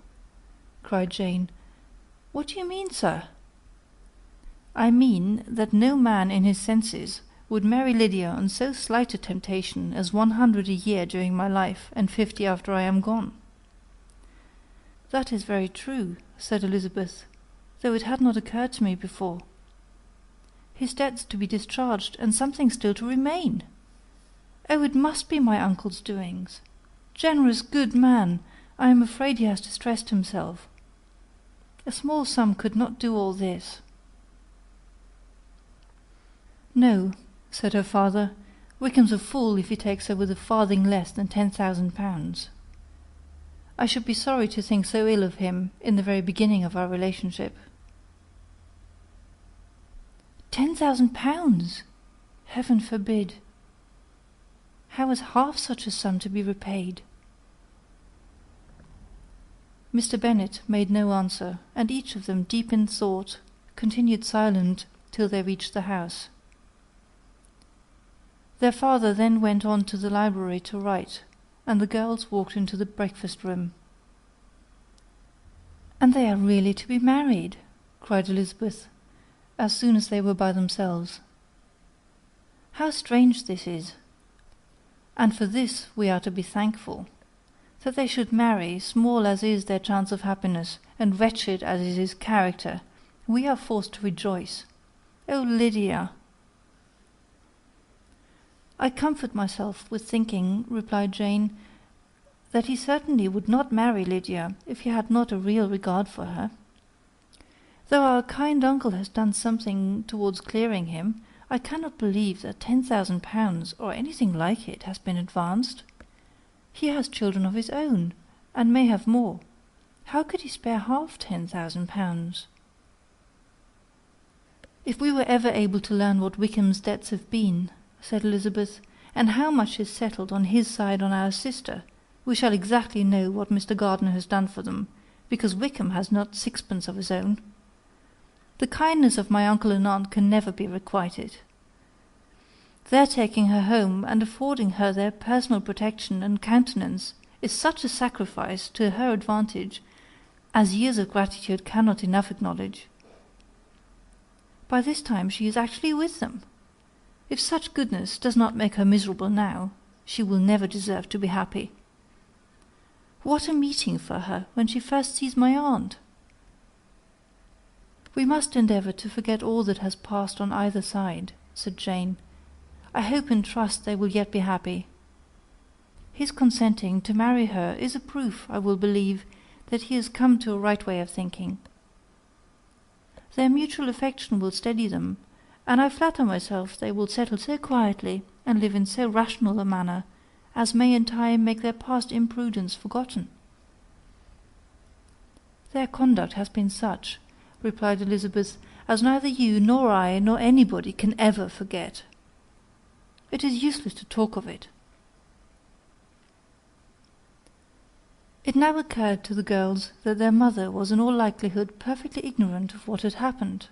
Cried Jane. What do you mean, sir? I mean that no man in his senses would marry Lydia on so slight a temptation as 100 a year during my life, and 50 after I am gone. That is very true, said Elizabeth, though it had not occurred to me before. His debts to be discharged, and something still to remain. Oh, it must be my uncle's doings. Generous, good man, I am afraid he has distressed himself. A small sum could not do all this. No, said her father, Wickham's a fool if he takes her with a farthing less than £10,000. I should be sorry to think so ill of him in the very beginning of our relationship. £10,000! Heaven forbid! How is half such a sum to be repaid? Mr. Bennet made no answer, and each of them, deep in thought, continued silent till they reached the house. Their father then went on to the library to write, and the girls walked into the breakfast-room. "And they are really to be married!" cried Elizabeth, as soon as they were by themselves. "How strange this is! And for this we are to be thankful. That they should marry, small as is their chance of happiness, and wretched as is his character, we are forced to rejoice. Oh, Lydia!" "I comfort myself with thinking," replied Jane, "that he certainly would not marry Lydia if he had not a real regard for her. Though our kind uncle has done something towards clearing him, I cannot believe that £10,000, or anything like it, has been advanced. He has children of his own, and may have more. How could he spare half £10,000? "If we were ever able to learn what Wickham's debts have been," said Elizabeth, "and how much is settled on his side on our sister, we shall exactly know what Mr. Gardiner has done for them, because Wickham has not sixpence of his own. The kindness of my uncle and aunt can never be requited. Their taking her home and affording her their personal protection and countenance is such a sacrifice to her advantage as years of gratitude cannot enough acknowledge. By this time she is actually with them. If such goodness does not make her miserable now, she will never deserve to be happy. What a meeting for her when she first sees my aunt! We must endeavour to forget all that has passed on either side," said Jane. "I hope and trust they will yet be happy. His consenting to marry her is a proof, I will believe, that he has come to a right way of thinking. Their mutual affection will steady them, and I flatter myself they will settle so quietly and live in so rational a manner as may in time make their past imprudence forgotten." "Their conduct has been such," replied Elizabeth, "as neither you nor I nor anybody can ever forget. It is useless to talk of it." It now occurred to the girls that their mother was in all likelihood perfectly ignorant of what had happened.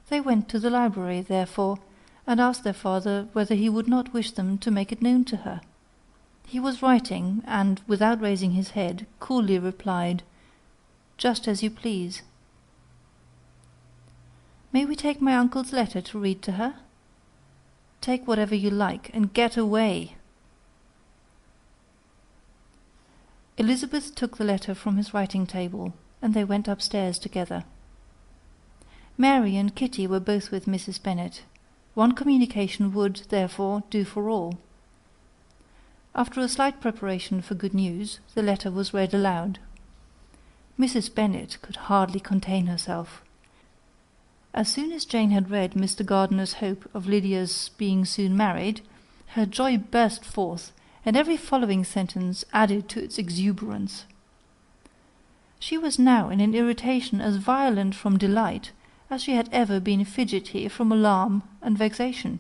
They went to the library, therefore, and asked their father whether he would not wish them to make it known to her. He was writing, and, without raising his head, coolly replied, "Just as you please." "May we take my uncle's letter to read to her?" "Take whatever you like, and get away." Elizabeth took the letter from his writing-table, and they went upstairs together. Mary and Kitty were both with Mrs. Bennet. One communication would, therefore, do for all. After a slight preparation for good news, the letter was read aloud. Mrs. Bennet could hardly contain herself. As soon as Jane had read Mr. Gardiner's hope of Lydia's being soon married, her joy burst forth, and every following sentence added to its exuberance. She was now in an irritation as violent from delight as she had ever been fidgety from alarm and vexation.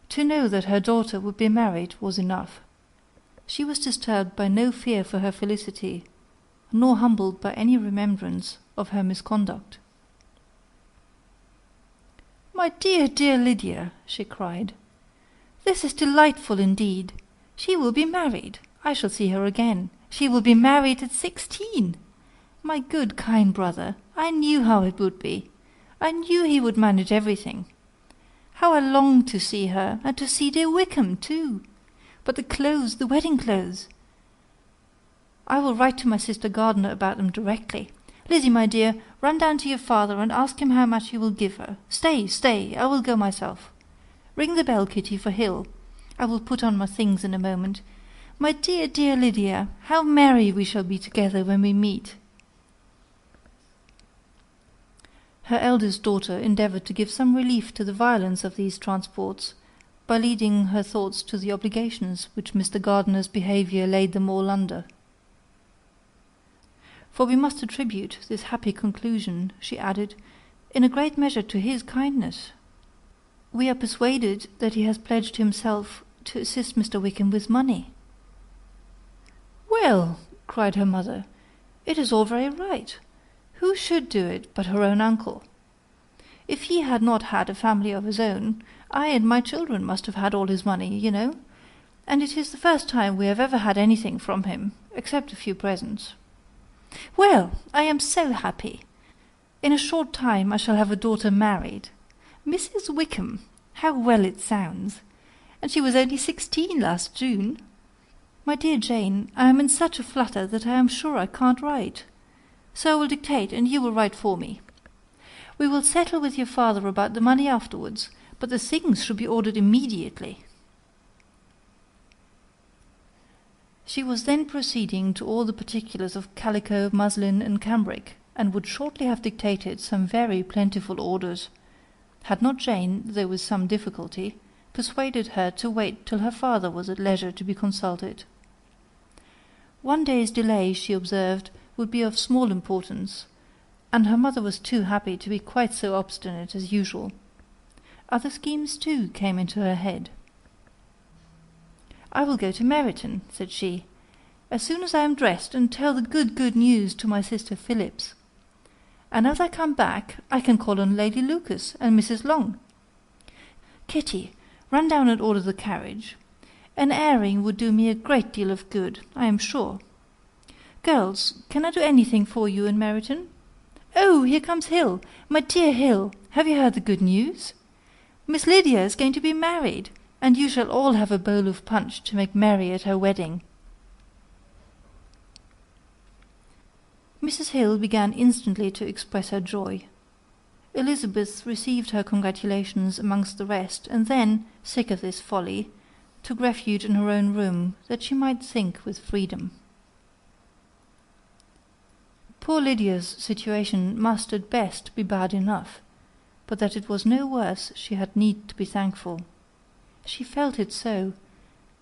To know that her daughter would be married was enough. She was disturbed by no fear for her felicity, nor humbled by any remembrance of her misconduct. "My dear, dear Lydia," she cried, "this is delightful indeed. She will be married. I shall see her again. She will be married at 16. My good, kind brother, I knew how it would be. I knew he would manage everything. How I long to see her, and to see dear Wickham too. But the clothes, the wedding clothes! I will write to my sister Gardiner about them directly. Lizzie, my dear, run down to your father and ask him how much he will give her. Stay, stay, I will go myself. Ring the bell, Kitty, for Hill. I will put on my things in a moment. My dear, dear Lydia, how merry we shall be together when we meet." Her eldest daughter endeavoured to give some relief to the violence of these transports, by leading her thoughts to the obligations which Mr. Gardiner's behaviour laid them all under. "For we must attribute this happy conclusion," she added, "in a great measure to his kindness. We are persuaded that he has pledged himself to assist Mr. Wickham with money." "Well," cried her mother, "it is all very right. Who should do it but her own uncle? If he had not had a family of his own, I and my children must have had all his money, you know, and it is the first time we have ever had anything from him, except a few presents. Well, I am so happy. In a short time I shall have a daughter married. Mrs. Wickham, how well it sounds! And she was only 16 last June. My dear Jane, I am in such a flutter that I am sure I can't write. So I will dictate, and you will write for me. We will settle with your father about the money afterwards, but the things should be ordered immediately." She was then proceeding to all the particulars of calico, muslin, and cambric, and would shortly have dictated some very plentiful orders, had not Jane, though with some difficulty, persuaded her to wait till her father was at leisure to be consulted. One day's delay, she observed, would be of small importance, and her mother was too happy to be quite so obstinate as usual. Other schemes, too, came into her head. "I will go to Meryton," said she, "as soon as I am dressed, and tell the good news to my sister Phillips. And as I come back, I can call on Lady Lucas and Mrs. Long. Kitty, run down and order the carriage. An airing would do me a great deal of good, I am sure. Girls, can I do anything for you in Meryton? Oh, here comes Hill. My dear Hill, have you heard the good news? Miss Lydia is going to be married, and you shall all have a bowl of punch to make merry at her wedding." Mrs. Hill began instantly to express her joy. Elizabeth received her congratulations amongst the rest, and then, sick of this folly, took refuge in her own room, that she might think with freedom. Poor Lydia's situation must at best be bad enough, but that it was no worse she had need to be thankful. She felt it so,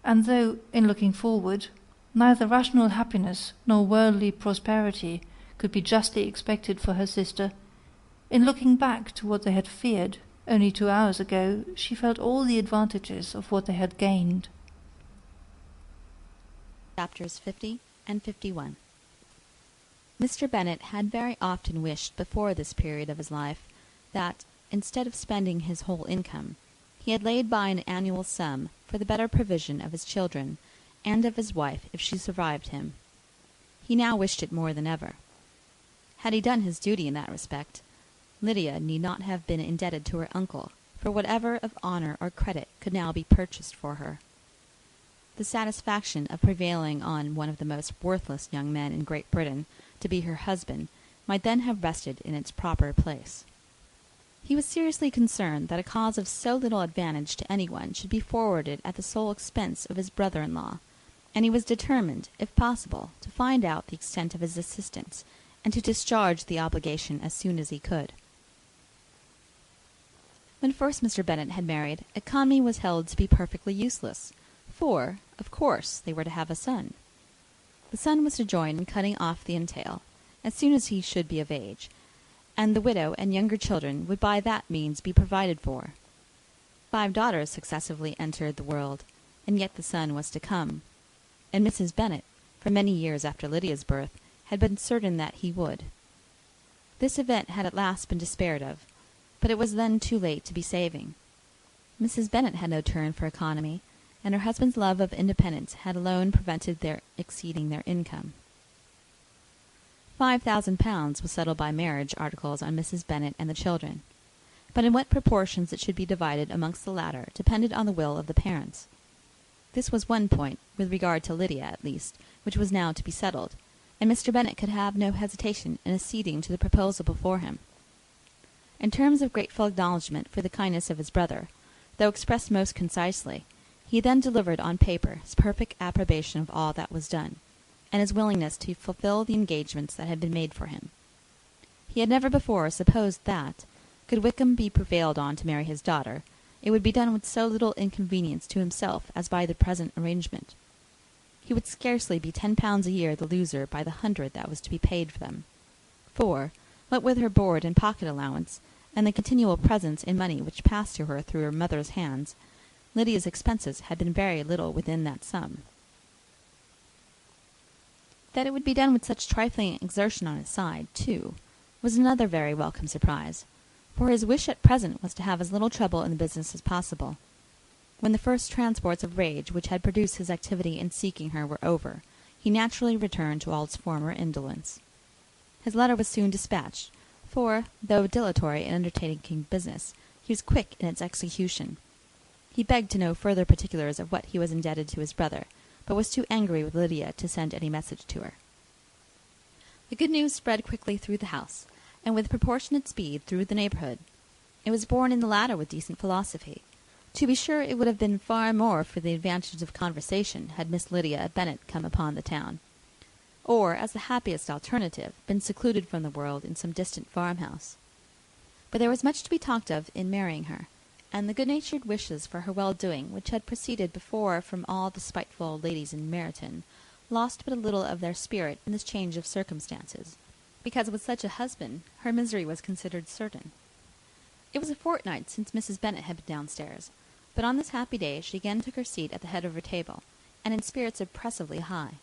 and though, in looking forward, neither rational happiness nor worldly prosperity could be justly expected for her sister, in looking back to what they had feared only 2 hours ago, she felt all the advantages of what they had gained. Chapters 50 and 51. Mr. Bennet had very often wished before this period of his life that, instead of spending his whole income, he had laid by an annual sum for the better provision of his children and of his wife if she survived him. He now wished it more than ever. Had he done his duty in that respect, Lydia need not have been indebted to her uncle for whatever of honour or credit could now be purchased for her. The satisfaction of prevailing on one of the most worthless young men in Great Britain to be her husband might then have rested in its proper place. He was seriously concerned that a cause of so little advantage to anyone should be forwarded at the sole expense of his brother-in-law, and he was determined, if possible, to find out the extent of his assistance, and to discharge the obligation as soon as he could. When first Mr. Bennet had married, economy was held to be perfectly useless, for, of course, they were to have a son. The son was to join in cutting off the entail, as soon as he should be of age, and the widow and younger children would by that means be provided for. 5 daughters successively entered the world, and yet the son was to come, and Mrs. Bennet, for many years after Lydia's birth, had been certain that he would. This event had at last been despaired of, but it was then too late to be saving. Mrs. Bennet had no turn for economy, and her husband's love of independence had alone prevented their exceeding their income. £5,000 was settled by marriage articles on Mrs. Bennet and the children, but in what proportions it should be divided amongst the latter depended on the will of the parents. This was one point, with regard to Lydia at least, which was now to be settled, and Mr. Bennet could have no hesitation in acceding to the proposal before him. In terms of grateful acknowledgment for the kindness of his brother, though expressed most concisely, he then delivered on paper his perfect approbation of all that was done, and his willingness to fulfill the engagements that had been made for him. He had never before supposed that, could Wickham be prevailed on to marry his daughter, it would be done with so little inconvenience to himself as by the present arrangement. He would scarcely be £10 a year the loser by the 100 that was to be paid for them. For, what with her board and pocket allowance, and the continual presents in money which passed to her through her mother's hands, Lydia's expenses had been very little within that sum. That it would be done with such trifling exertion on his side, too, was another very welcome surprise, for his wish at present was to have as little trouble in the business as possible. When the first transports of rage which had produced his activity in seeking her were over, he naturally returned to all his former indolence. His letter was soon dispatched, for, though dilatory in undertaking business, he was quick in its execution. He begged to know further particulars of what he was indebted to his brother, but was too angry with Lydia to send any message to her. The good news spread quickly through the house, and with proportionate speed through the neighbourhood. It was borne in the latter with decent philosophy. To be sure, it would have been far more for the advantage of conversation had Miss Lydia Bennet come upon the town, or, as the happiest alternative, been secluded from the world in some distant farmhouse. But there was much to be talked of in marrying her, and the good-natured wishes for her well-doing, which had proceeded before from all the spiteful old ladies in Meryton, lost but a little of their spirit in this change of circumstances, because with such a husband her misery was considered certain. It was a fortnight since Mrs. Bennet had been downstairs, but on this happy day she again took her seat at the head of her table, and in spirits oppressively high.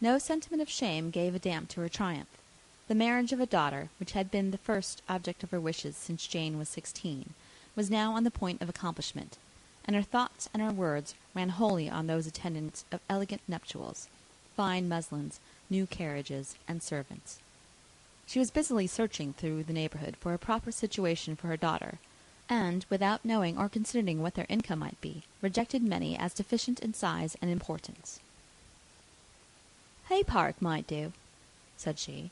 No sentiment of shame gave a damp to her triumph. The marriage of a daughter, which had been the first object of her wishes since Jane was 16, was now on the point of accomplishment, and her thoughts and her words ran wholly on those attendants of elegant nuptials, fine muslins, new carriages, and servants. She was busily searching through the neighbourhood for a proper situation for her daughter, and, without knowing or considering what their income might be, rejected many as deficient in size and importance. "Hay Park might do," said she,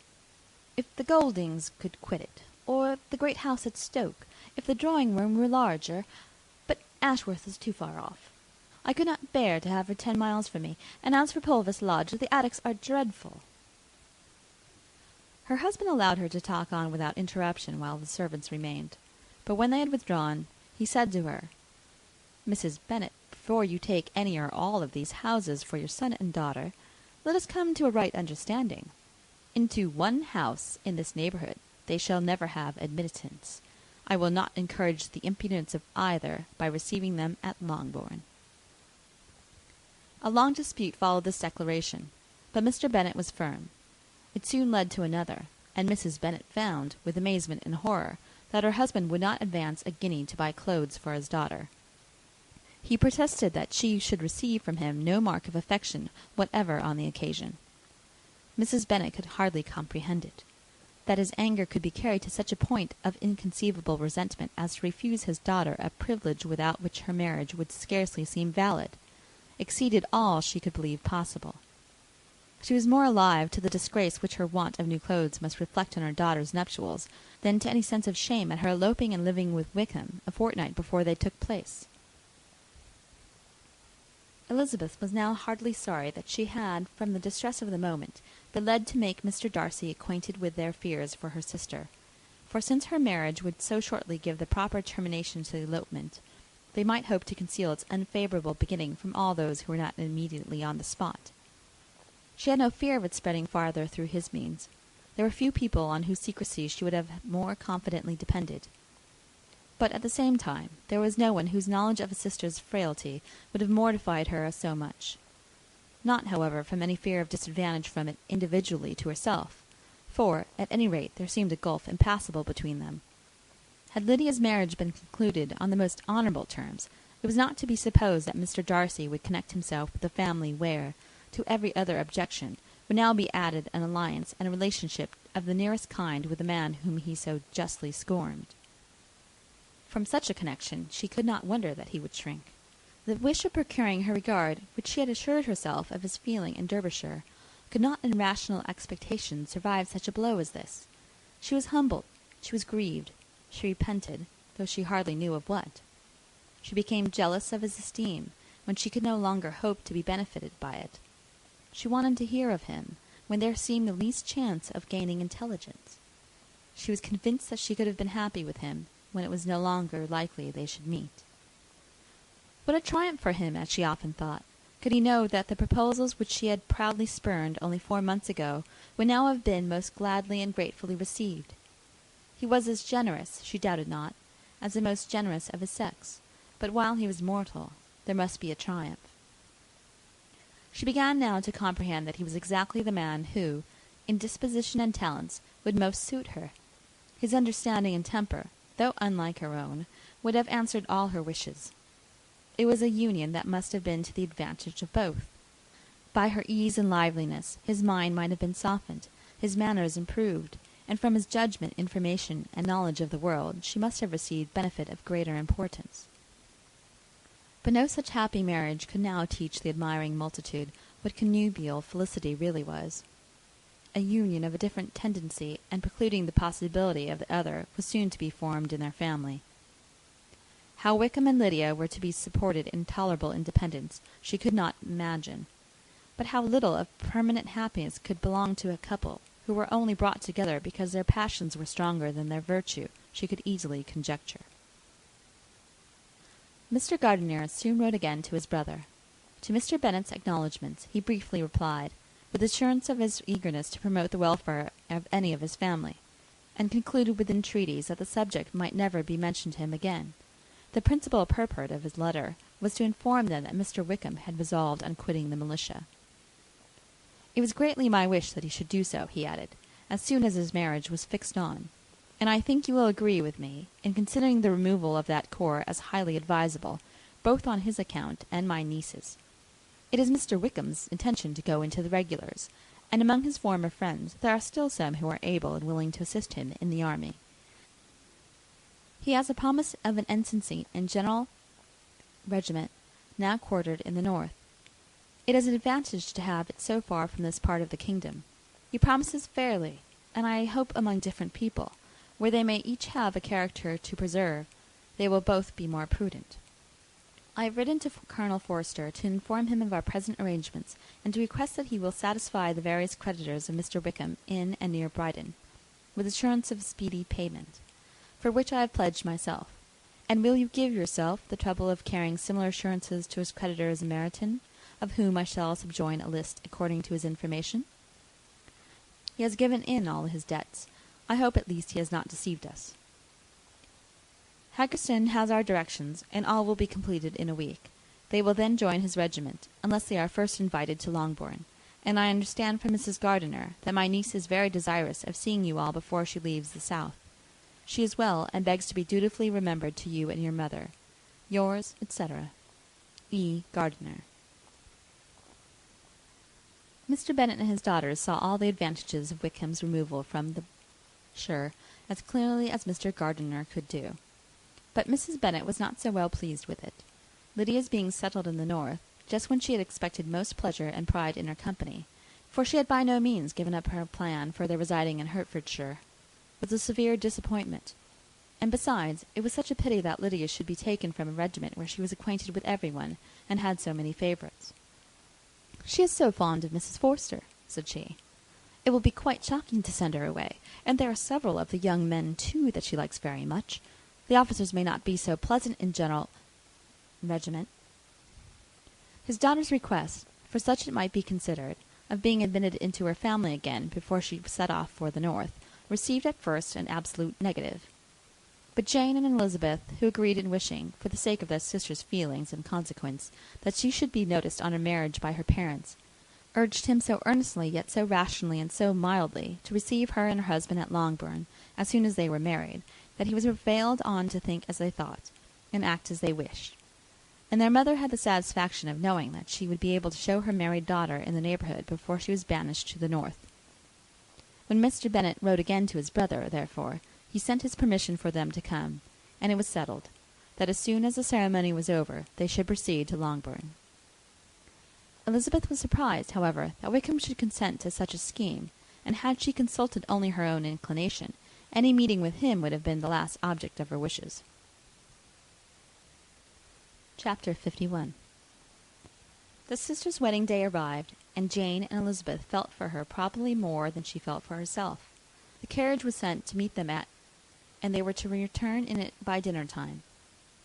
"if the Goldings could quit it, or the great house at Stoke, if the drawing-room were larger, but Ashworth is too far off. I could not bear to have her 10 miles from me, and as for Pulvis Lodge, the attics are dreadful." Her husband allowed her to talk on without interruption while the servants remained, but when they had withdrawn, he said to her, "Mrs. Bennet, before you take any or all of these houses for your son and daughter, let us come to a right understanding. Into one house in this neighbourhood they shall never have admittance. I will not encourage the impudence of either by receiving them at Longbourn." A long dispute followed this declaration, but Mr. Bennet was firm. It soon led to another, and Mrs. Bennet found, with amazement and horror, that her husband would not advance a guinea to buy clothes for his daughter. He protested that she should receive from him no mark of affection whatever on the occasion. Mrs. Bennet could hardly comprehend it. That his anger could be carried to such a point of inconceivable resentment as to refuse his daughter a privilege without which her marriage would scarcely seem valid, exceeded all she could believe possible. She was more alive to the disgrace which her want of new clothes must reflect on her daughter's nuptials than to any sense of shame at her eloping and living with Wickham a fortnight before they took place. Elizabeth was now heartily sorry that she had, from the distress of the moment, been led to make Mr. Darcy acquainted with their fears for her sister, for since her marriage would so shortly give the proper termination to the elopement, they might hope to conceal its unfavourable beginning from all those who were not immediately on the spot. She had no fear of its spreading farther through his means. There were few people on whose secrecy she would have more confidently depended. But at the same time, there was no one whose knowledge of a sister's frailty would have mortified her so much. Not, however, from any fear of disadvantage from it individually to herself, for, at any rate, there seemed a gulf impassable between them. Had Lydia's marriage been concluded on the most honourable terms, it was not to be supposed that Mr. Darcy would connect himself with a family where, to every other objection, would now be added an alliance and a relationship of the nearest kind with the man whom he so justly scorned. From such a connection she could not wonder that he would shrink. The wish of procuring her regard, which she had assured herself of his feeling in Derbyshire, could not in rational expectation survive such a blow as this. She was humbled, she was grieved, she repented, though she hardly knew of what. She became jealous of his esteem, when she could no longer hope to be benefited by it. She wanted to hear of him, when there seemed the least chance of gaining intelligence. She was convinced that she could have been happy with him, when it was no longer likely they should meet. What a triumph for him, as she often thought, could he know that the proposals which she had proudly spurned only 4 months ago would now have been most gladly and gratefully received. He was as generous, she doubted not, as the most generous of his sex, but while he was mortal, there must be a triumph. She began now to comprehend that he was exactly the man who, in disposition and talents, would most suit her. His understanding and temper, though unlike her own, would have answered all her wishes. It was a union that must have been to the advantage of both. By her ease and liveliness his mind might have been softened, his manners improved, and from his judgment, information, and knowledge of the world she must have received benefit of greater importance. But no such happy marriage could now teach the admiring multitude what connubial felicity really was. A union of a different tendency and precluding the possibility of the other was soon to be formed in their family. How Wickham and Lydia were to be supported in tolerable independence she could not imagine, but how little of permanent happiness could belong to a couple who were only brought together because their passions were stronger than their virtue she could easily conjecture. Mr. Gardiner soon wrote again to his brother. To Mr. Bennet's acknowledgments he briefly replied, with assurance of his eagerness to promote the welfare of any of his family, and concluded with entreaties that the subject might never be mentioned to him again. The principal purport of his letter was to inform them that Mr. Wickham had resolved on quitting the militia. It was greatly my wish that he should do so, he added, as soon as his marriage was fixed on, and I think you will agree with me in considering the removal of that corps as highly advisable, both on his account and my niece's. It is Mr. Wickham's intention to go into the regulars, and among his former friends there are still some who are able and willing to assist him in the army. He has a promise of an ensigncy in General Regiment, now quartered in the north. It is an advantage to have it so far from this part of the kingdom. He promises fairly, and I hope among different people, where they may each have a character to preserve, they will both be more prudent. I have written to Colonel Forster to inform him of our present arrangements, and to request that he will satisfy the various creditors of Mr. Wickham in and near Brighton, with assurance of speedy payment, for which I have pledged myself. And will you give yourself the trouble of carrying similar assurances to his creditors in Meryton, of whom I shall subjoin a list according to his information? He has given in all his debts. I hope at least he has not deceived us. Haggerston has our directions, and all will be completed in a week. They will then join his regiment, unless they are first invited to Longbourn, and I understand from Mrs. Gardiner that my niece is very desirous of seeing you all before she leaves the south. She is well, and begs to be dutifully remembered to you and your mother. Yours, etc., E. Gardiner. Mr. Bennet and his daughters saw all the advantages of Wickham's removal from the shire as clearly as Mr. Gardiner could do. But Mrs. Bennet was not so well pleased with it. Lydia's being settled in the north, just when she had expected most pleasure and pride in her company, for she had by no means given up her plan for their residing in Hertfordshire, was a severe disappointment. And besides, it was such a pity that Lydia should be taken from a regiment where she was acquainted with everyone, and had so many favourites. "She is so fond of Mrs. Forster," said she. "It will be quite shocking to send her away, and there are several of the young men, too, that she likes very much. The officers may not be so pleasant in General Regiment." His daughter's request, for such it might be considered, of being admitted into her family again before she set off for the north, received at first an absolute negative. But Jane and Elizabeth, who agreed in wishing, for the sake of their sister's feelings and consequence, that she should be noticed on her marriage by her parents, urged him so earnestly, yet so rationally and so mildly, to receive her and her husband at Longbourn, as soon as they were married, that he was prevailed on to think as they thought, and act as they wished. And their mother had the satisfaction of knowing that she would be able to show her married daughter in the neighbourhood before she was banished to the north. When Mr. Bennet wrote again to his brother, therefore, he sent his permission for them to come, and it was settled, that as soon as the ceremony was over, they should proceed to Longbourn. Elizabeth was surprised, however, that Wickham should consent to such a scheme, and had she consulted only her own inclination, any meeting with him would have been the last object of her wishes. Chapter 51. The sisters' wedding day arrived, and Jane and Elizabeth felt for her probably more than she felt for herself. The carriage was sent to meet them and they were to return in it by dinner time.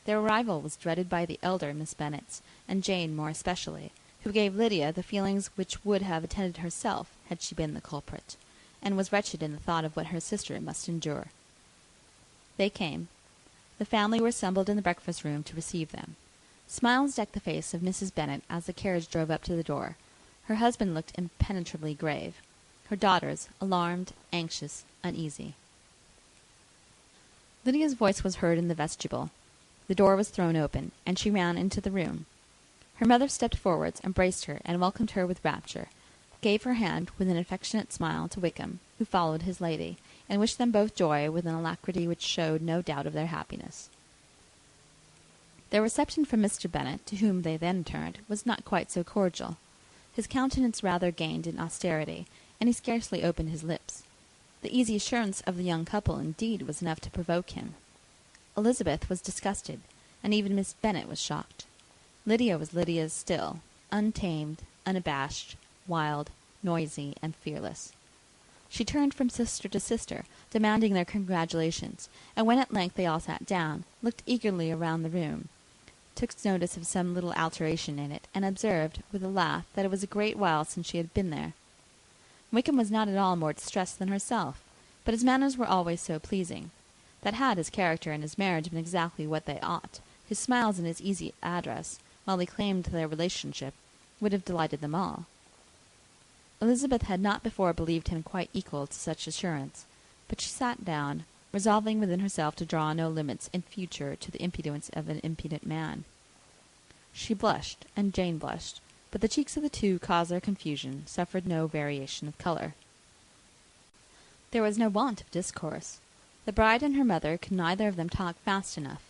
Their arrival was dreaded by the elder Miss Bennets, and Jane more especially, who gave Lydia the feelings which would have attended herself had she been the culprit, and was wretched in the thought of what her sister must endure. They came. The family were assembled in the breakfast-room to receive them. Smiles decked the face of Mrs. Bennet as the carriage drove up to the door. Her husband looked impenetrably grave. Her daughters, alarmed, anxious, uneasy. Lydia's voice was heard in the vestibule. The door was thrown open, and she ran into the room. Her mother stepped forwards, embraced her, and welcomed her with rapture, gave her hand with an affectionate smile to Wickham, who followed his lady, and wished them both joy with an alacrity which showed no doubt of their happiness. Their reception from Mr. Bennet, to whom they then turned, was not quite so cordial. His countenance rather gained in austerity, and he scarcely opened his lips. The easy assurance of the young couple, indeed, was enough to provoke him. Elizabeth was disgusted, and even Miss Bennet was shocked. Lydia was Lydia still, untamed, unabashed, wild, noisy, and fearless. She turned from sister to sister, demanding their congratulations, and when at length they all sat down, looked eagerly around the room, took notice of some little alteration in it, and observed, with a laugh, that it was a great while since she had been there. Wickham was not at all more distressed than herself, but his manners were always so pleasing, that had his character and his marriage been exactly what they ought, his smiles and his easy address, while he claimed their relationship, would have delighted them all. Elizabeth had not before believed him quite equal to such assurance, but she sat down, resolving within herself to draw no limits in future to the impudence of an impudent man. She blushed, and Jane blushed, but the cheeks of the two, cause their confusion, suffered no variation of colour. There was no want of discourse. The bride and her mother could neither of them talk fast enough,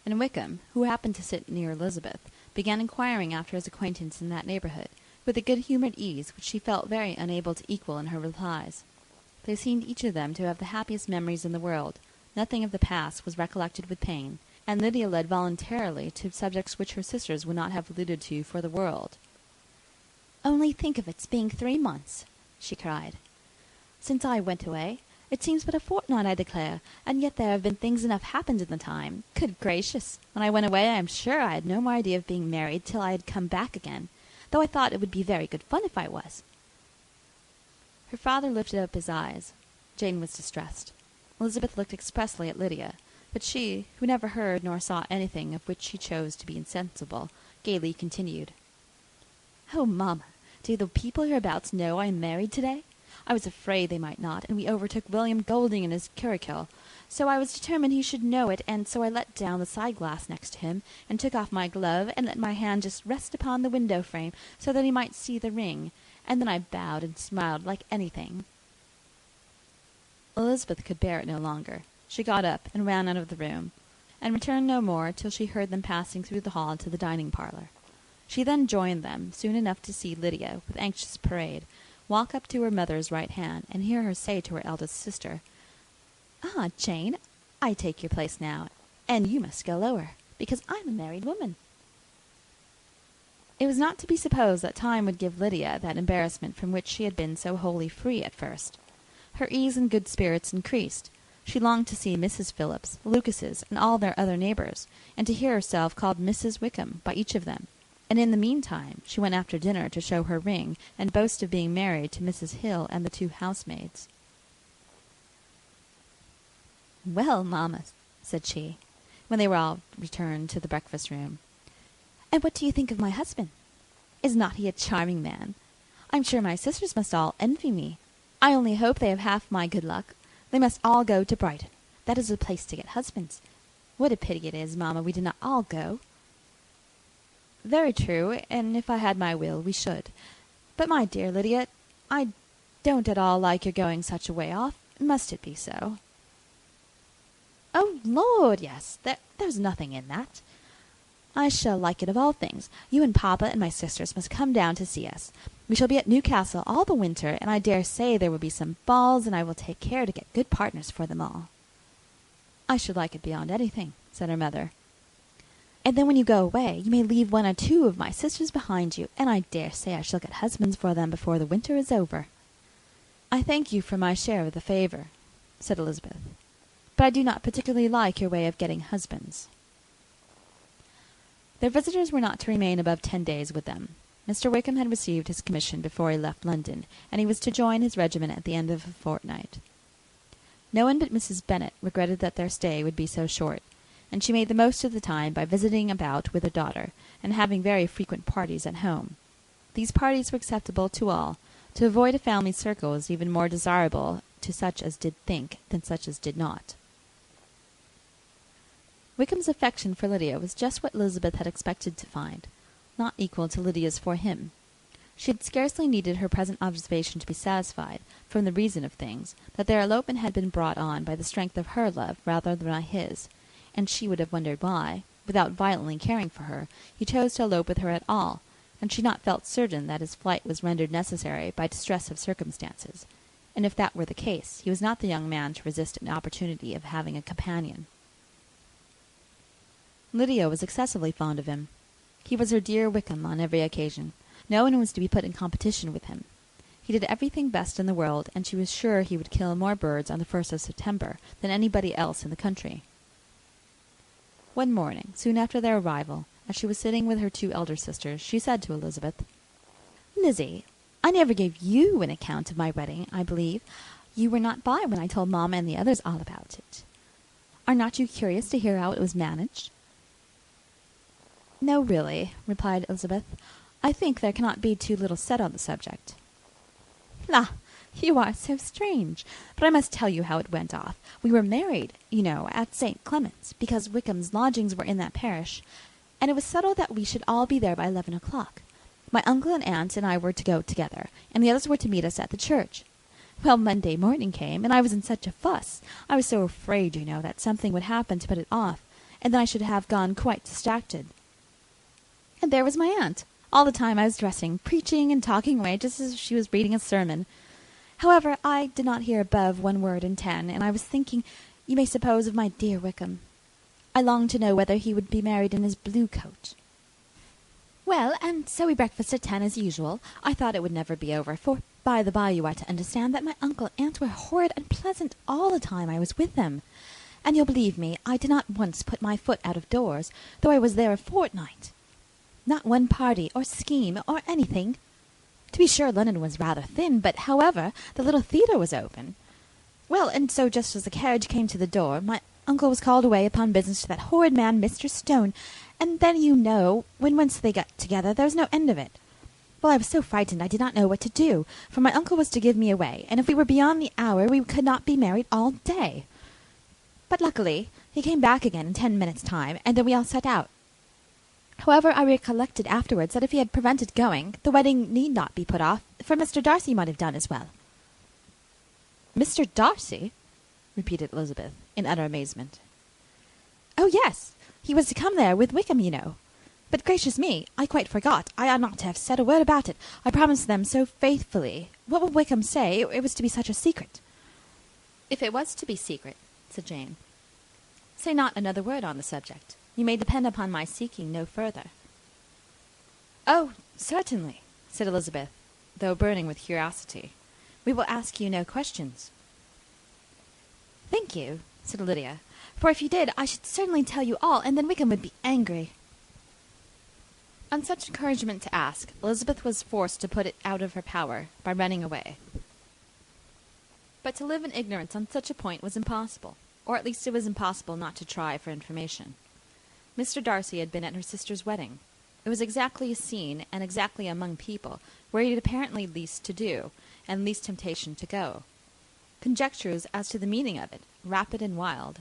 and Wickham, who happened to sit near Elizabeth, began inquiring after his acquaintance in that neighbourhood, with a good-humoured ease which she felt very unable to equal in her replies. They seemed each of them to have the happiest memories in the world. Nothing of the past was recollected with pain, and Lydia led voluntarily to subjects which her sisters would not have alluded to for the world. "Only think of its being 3 months," she cried, "since I went away. It seems but a fortnight, I declare, and yet there have been things enough happened in the time. Good gracious! When I went away I am sure I had no more idea of being married till I had come back again, though I thought it would be very good fun if I was." Her father lifted up his eyes. Jane was distressed. Elizabeth looked expressly at Lydia, but she, who never heard nor saw anything of which she chose to be insensible, gaily continued, "Oh, mamma, do the people hereabouts know I am married to-day? I was afraid they might not, and we overtook William Golding in his curricle, so I was determined he should know it, and so I let down the side-glass next to him, and took off my glove, and let my hand just rest upon the window-frame, so that he might see the ring, and then I bowed and smiled like anything." Elizabeth could bear it no longer. She got up and ran out of the room, and returned no more till she heard them passing through the hall to the dining-parlour. She then joined them, soon enough to see Lydia, with anxious parade, walk up to her mother's right hand, and hear her say to her eldest sister, "Ah, Jane, I take your place now, and you must go lower, because I'm a married woman." It was not to be supposed that time would give Lydia that embarrassment from which she had been so wholly free at first. Her ease and good spirits increased. She longed to see Mrs. Phillips, Lucases, and all their other neighbours, and to hear herself called Mrs. Wickham by each of them, and in the meantime she went after dinner to show her ring, and boast of being married to Mrs. Hill and the 2 housemaids. "Well, mamma," said she, when they were all returned to the breakfast-room, "and what do you think of my husband? Is not he a charming man? I'm sure my sisters must all envy me. I only hope they have half my good luck. They must all go to Brighton. That is the place to get husbands. What a pity it is, mamma, we did not all go." "Very true, and if I had my will, we should. But, my dear Lydia, I don't at all like your going such a way off. Must it be so?" "Oh, Lord, yes. There's nothing in that. I shall like it of all things. You and papa and my sisters must come down to see us. We shall be at Newcastle all the winter, and I dare say there will be some balls, and I will take care to get good partners for them all." "I should like it beyond anything," said her mother. "And then when you go away, you may leave 1 or 2 of my sisters behind you, and I dare say I shall get husbands for them before the winter is over." "I thank you for my share of the favour," said Elizabeth, "but I do not particularly like your way of getting husbands." Their visitors were not to remain above 10 days with them. Mr. Wickham had received his commission before he left London, and he was to join his regiment at the end of a fortnight. No one but Mrs. Bennet regretted that their stay would be so short, and she made the most of the time by visiting about with her daughter, and having very frequent parties at home. These parties were acceptable to all. To avoid a family circle was even more desirable to such as did think than such as did not. Wickham's affection for Lydia was just what Elizabeth had expected to find, not equal to Lydia's for him. She had scarcely needed her present observation to be satisfied, from the reason of things, that their elopement had been brought on by the strength of her love rather than by his, and she would have wondered why, without violently caring for her, he chose to elope with her at all, and she not felt certain that his flight was rendered necessary by distress of circumstances, and if that were the case, he was not the young man to resist an opportunity of having a companion. Lydia was excessively fond of him. He was her dear Wickham on every occasion. No one was to be put in competition with him. He did everything best in the world, and she was sure he would kill more birds on the 1st of September than anybody else in the country. One morning, soon after their arrival, as she was sitting with her 2 elder sisters, she said to Elizabeth, "Lizzie, I never gave you an account of my wedding, I believe. You were not by when I told Mamma and the others all about it. Are not you curious to hear how it was managed?" "No, really," replied Elizabeth. "I think there cannot be too little said on the subject." "La, you are so strange. But I must tell you how it went off. We were married, you know, at St. Clement's, because Wickham's lodgings were in that parish, and it was settled that we should all be there by 11 o'clock. My uncle and aunt and I were to go together, and the others were to meet us at the church. Well, Monday morning came, and I was in such a fuss. I was so afraid, you know, that something would happen to put it off, and then I should have gone quite distracted. And there was my aunt. All the time I was dressing, preaching and talking away just as if she was reading a sermon. However, I did not hear above 1 word in 10, and I was thinking, you may suppose, of my dear Wickham. I longed to know whether he would be married in his blue coat. Well, and so we breakfasted at 10 as usual. I thought it would never be over, for by the by you are to understand that my uncle and aunt were horrid and pleasant all the time I was with them. And you'll believe me, I did not once put my foot out of doors, though I was there a fortnight. Not one party or scheme or anything. To be sure, London was rather thin, but however, the little theatre was open. Well, and so just as the carriage came to the door, my uncle was called away upon business to that horrid man, Mr. Stone, and then, you know, when once they got together, there was no end of it. Well, I was so frightened I did not know what to do, for my uncle was to give me away, and if we were beyond the hour, we could not be married all day. But luckily, he came back again in 10 minutes' time, and then we all set out. However, I recollected afterwards that if he had prevented going, the wedding need not be put off, for Mr. Darcy might have done as well." "Mr. Darcy?" repeated Elizabeth, in utter amazement. "Oh, yes. He was to come there with Wickham, you know. But gracious me, I quite forgot. I ought not to have said a word about it. I promised them so faithfully. What would Wickham say? It was to be such a secret." "If it was to be secret," said Jane, "say not another word on the subject. You may depend upon my seeking no further." "Oh, certainly," said Elizabeth, though burning with curiosity. "We will ask you no questions." "Thank you," said Lydia, "for if you did, I should certainly tell you all, and then Wickham would be angry." On such encouragement to ask, Elizabeth was forced to put it out of her power by running away. But to live in ignorance on such a point was impossible, or at least it was impossible not to try for information. Mr. Darcy had been at her sister's wedding. It was exactly a scene, and exactly among people, where he had apparently least to do, and least temptation to go. Conjectures as to the meaning of it, rapid and wild,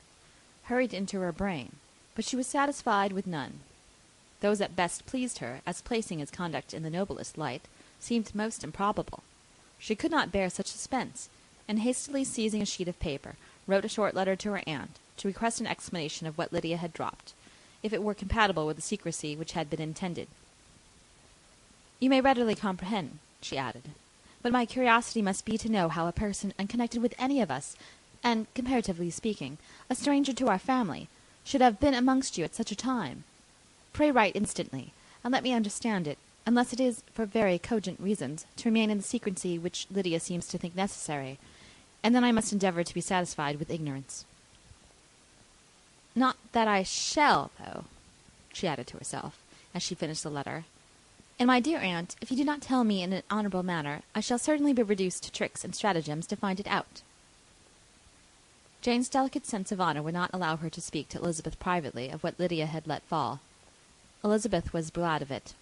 hurried into her brain, but she was satisfied with none. Those that best pleased her, as placing his conduct in the noblest light, seemed most improbable. She could not bear such suspense, and hastily seizing a sheet of paper, wrote a short letter to her aunt, to request an explanation of what Lydia had dropped, if it were compatible with the secrecy which had been intended. "You may readily comprehend," she added, "but my curiosity must be to know how a person unconnected with any of us, and, comparatively speaking, a stranger to our family, should have been amongst you at such a time. Pray write instantly, and let me understand it, unless it is, for very cogent reasons, to remain in the secrecy which Lydia seems to think necessary, and then I must endeavour to be satisfied with ignorance. Not that I shall, though," she added to herself, as she finished the letter. "And, my dear aunt, if you do not tell me in an honourable manner, I shall certainly be reduced to tricks and stratagems to find it out." Jane's delicate sense of honour would not allow her to speak to Elizabeth privately of what Lydia had let fall. Elizabeth was glad of it.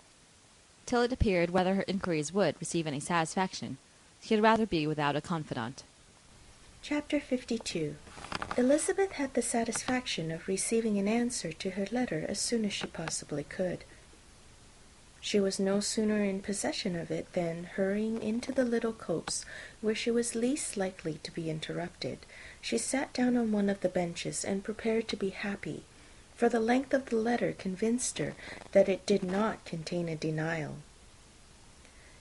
Till it appeared whether her inquiries would receive any satisfaction, she had rather be without a confidant. Chapter 52. Elizabeth had the satisfaction of receiving an answer to her letter as soon as she possibly could. She was no sooner in possession of it than, hurrying into the little copse where she was least likely to be interrupted, she sat down on one of the benches and prepared to be happy, for the length of the letter convinced her that it did not contain a denial.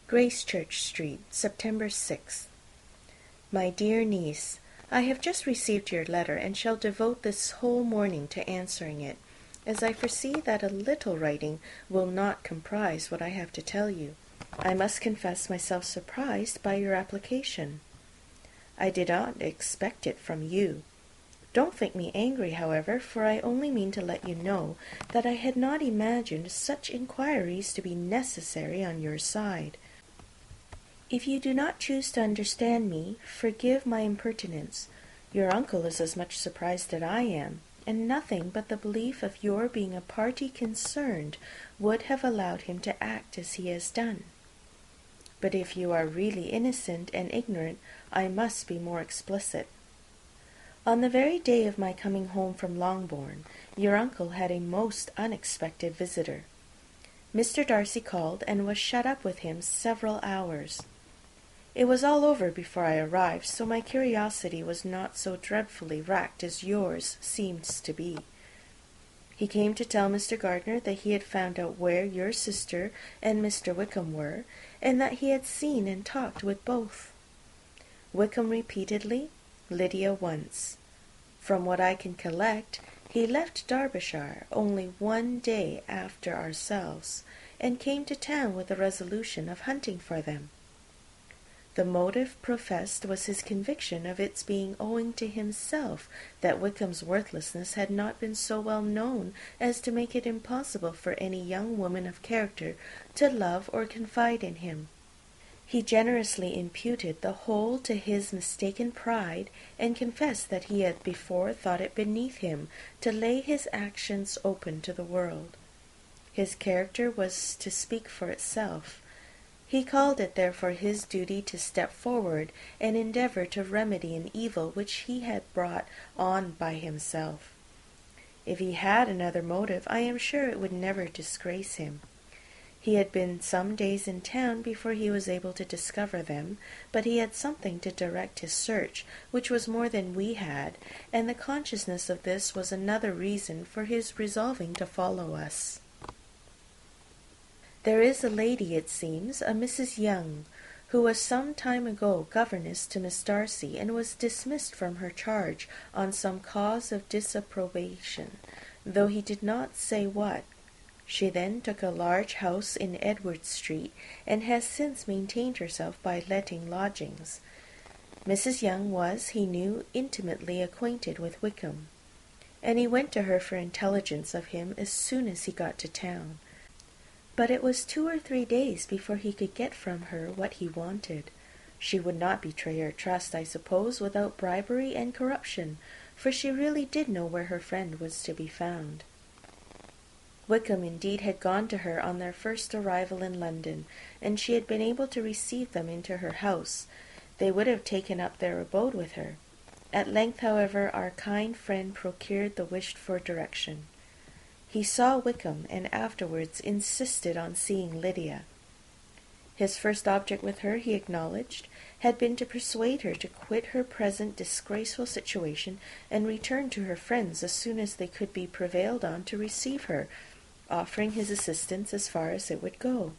Gracechurch Street, September 6th. My dear niece, I have just received your letter, and shall devote this whole morning to answering it, as I foresee that a little writing will not comprise what I have to tell you. I must confess myself surprised by your application. I did not expect it from you. Don't think me angry, however, for I only mean to let you know that I had not imagined such inquiries to be necessary on your side. If you do not choose to understand me, forgive my impertinence. Your uncle is as much surprised as I am, and nothing but the belief of your being a party concerned would have allowed him to act as he has done. But if you are really innocent and ignorant, I must be more explicit. On the very day of my coming home from Longbourn, your uncle had a most unexpected visitor. Mr. Darcy called, and was shut up with him several hours. It was all over before I arrived, so my curiosity was not so dreadfully racked as yours seems to be. He came to tell Mr. Gardiner that he had found out where your sister and Mr. Wickham were, and that he had seen and talked with both. Wickham repeatedly, Lydia once. From what I can collect, he left Derbyshire only 1 day after ourselves, and came to town with the resolution of hunting for them. The motive professed was his conviction of its being owing to himself that Wickham's worthlessness had not been so well known as to make it impossible for any young woman of character to love or confide in him. He generously imputed the whole to his mistaken pride, and confessed that he had before thought it beneath him to lay his actions open to the world. His character was to speak for itself. He called it therefore his duty to step forward and endeavour to remedy an evil which he had brought on by himself. If he had another motive, I am sure it would never disgrace him. He had been some days in town before he was able to discover them, but he had something to direct his search, which was more than we had, and the consciousness of this was another reason for his resolving to follow us. There is a lady, it seems, a Mrs. Young, who was some time ago governess to Miss Darcy, and was dismissed from her charge on some cause of disapprobation, though he did not say what. She then took a large house in Edward Street, and has since maintained herself by letting lodgings. Mrs. Young was, he knew, intimately acquainted with Wickham, and he went to her for intelligence of him as soon as he got to town. But it was 2 or 3 days before he could get from her what he wanted. She would not betray her trust, I suppose, without bribery and corruption, for she really did know where her friend was to be found. Wickham indeed had gone to her on their first arrival in London, and she had been able to receive them into her house. They would have taken up their abode with her. At length, however, our kind friend procured the wished-for direction. He saw Wickham, and afterwards insisted on seeing Lydia. His first object with her, he acknowledged, had been to persuade her to quit her present disgraceful situation and return to her friends as soon as they could be prevailed on to receive her, offering his assistance as far as it would go.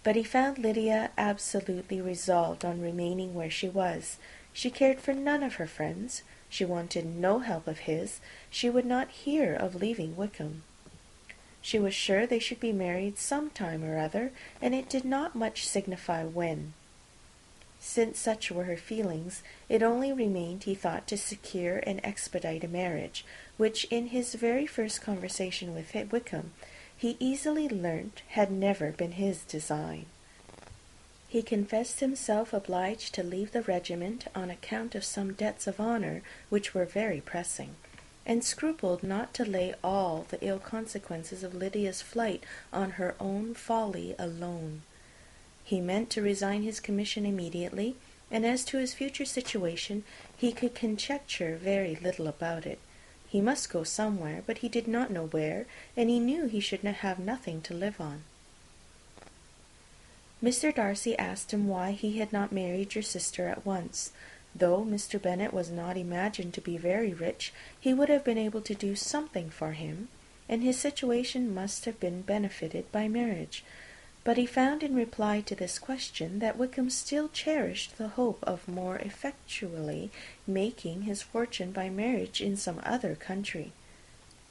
But he found Lydia absolutely resolved on remaining where she was. She cared for none of her friends. She wanted no help of his. She would not hear of leaving Wickham. She was sure they should be married some time or other, and it did not much signify when. Since such were her feelings, it only remained, he thought, to secure and expedite a marriage, which in his very first conversation with Wickham he easily learnt had never been his design. He confessed himself obliged to leave the regiment on account of some debts of honour which were very pressing, and scrupled not to lay all the ill consequences of Lydia's flight on her own folly alone. He meant to resign his commission immediately, and as to his future situation, he could conjecture very little about it. He must go somewhere, but he did not know where, and he knew he should have nothing to live on. Mr. Darcy asked him why he had not married your sister at once. Though Mr. Bennet was not imagined to be very rich, he would have been able to do something for him, and his situation must have been benefited by marriage. But he found in reply to this question that Wickham still cherished the hope of more effectually making his fortune by marriage in some other country.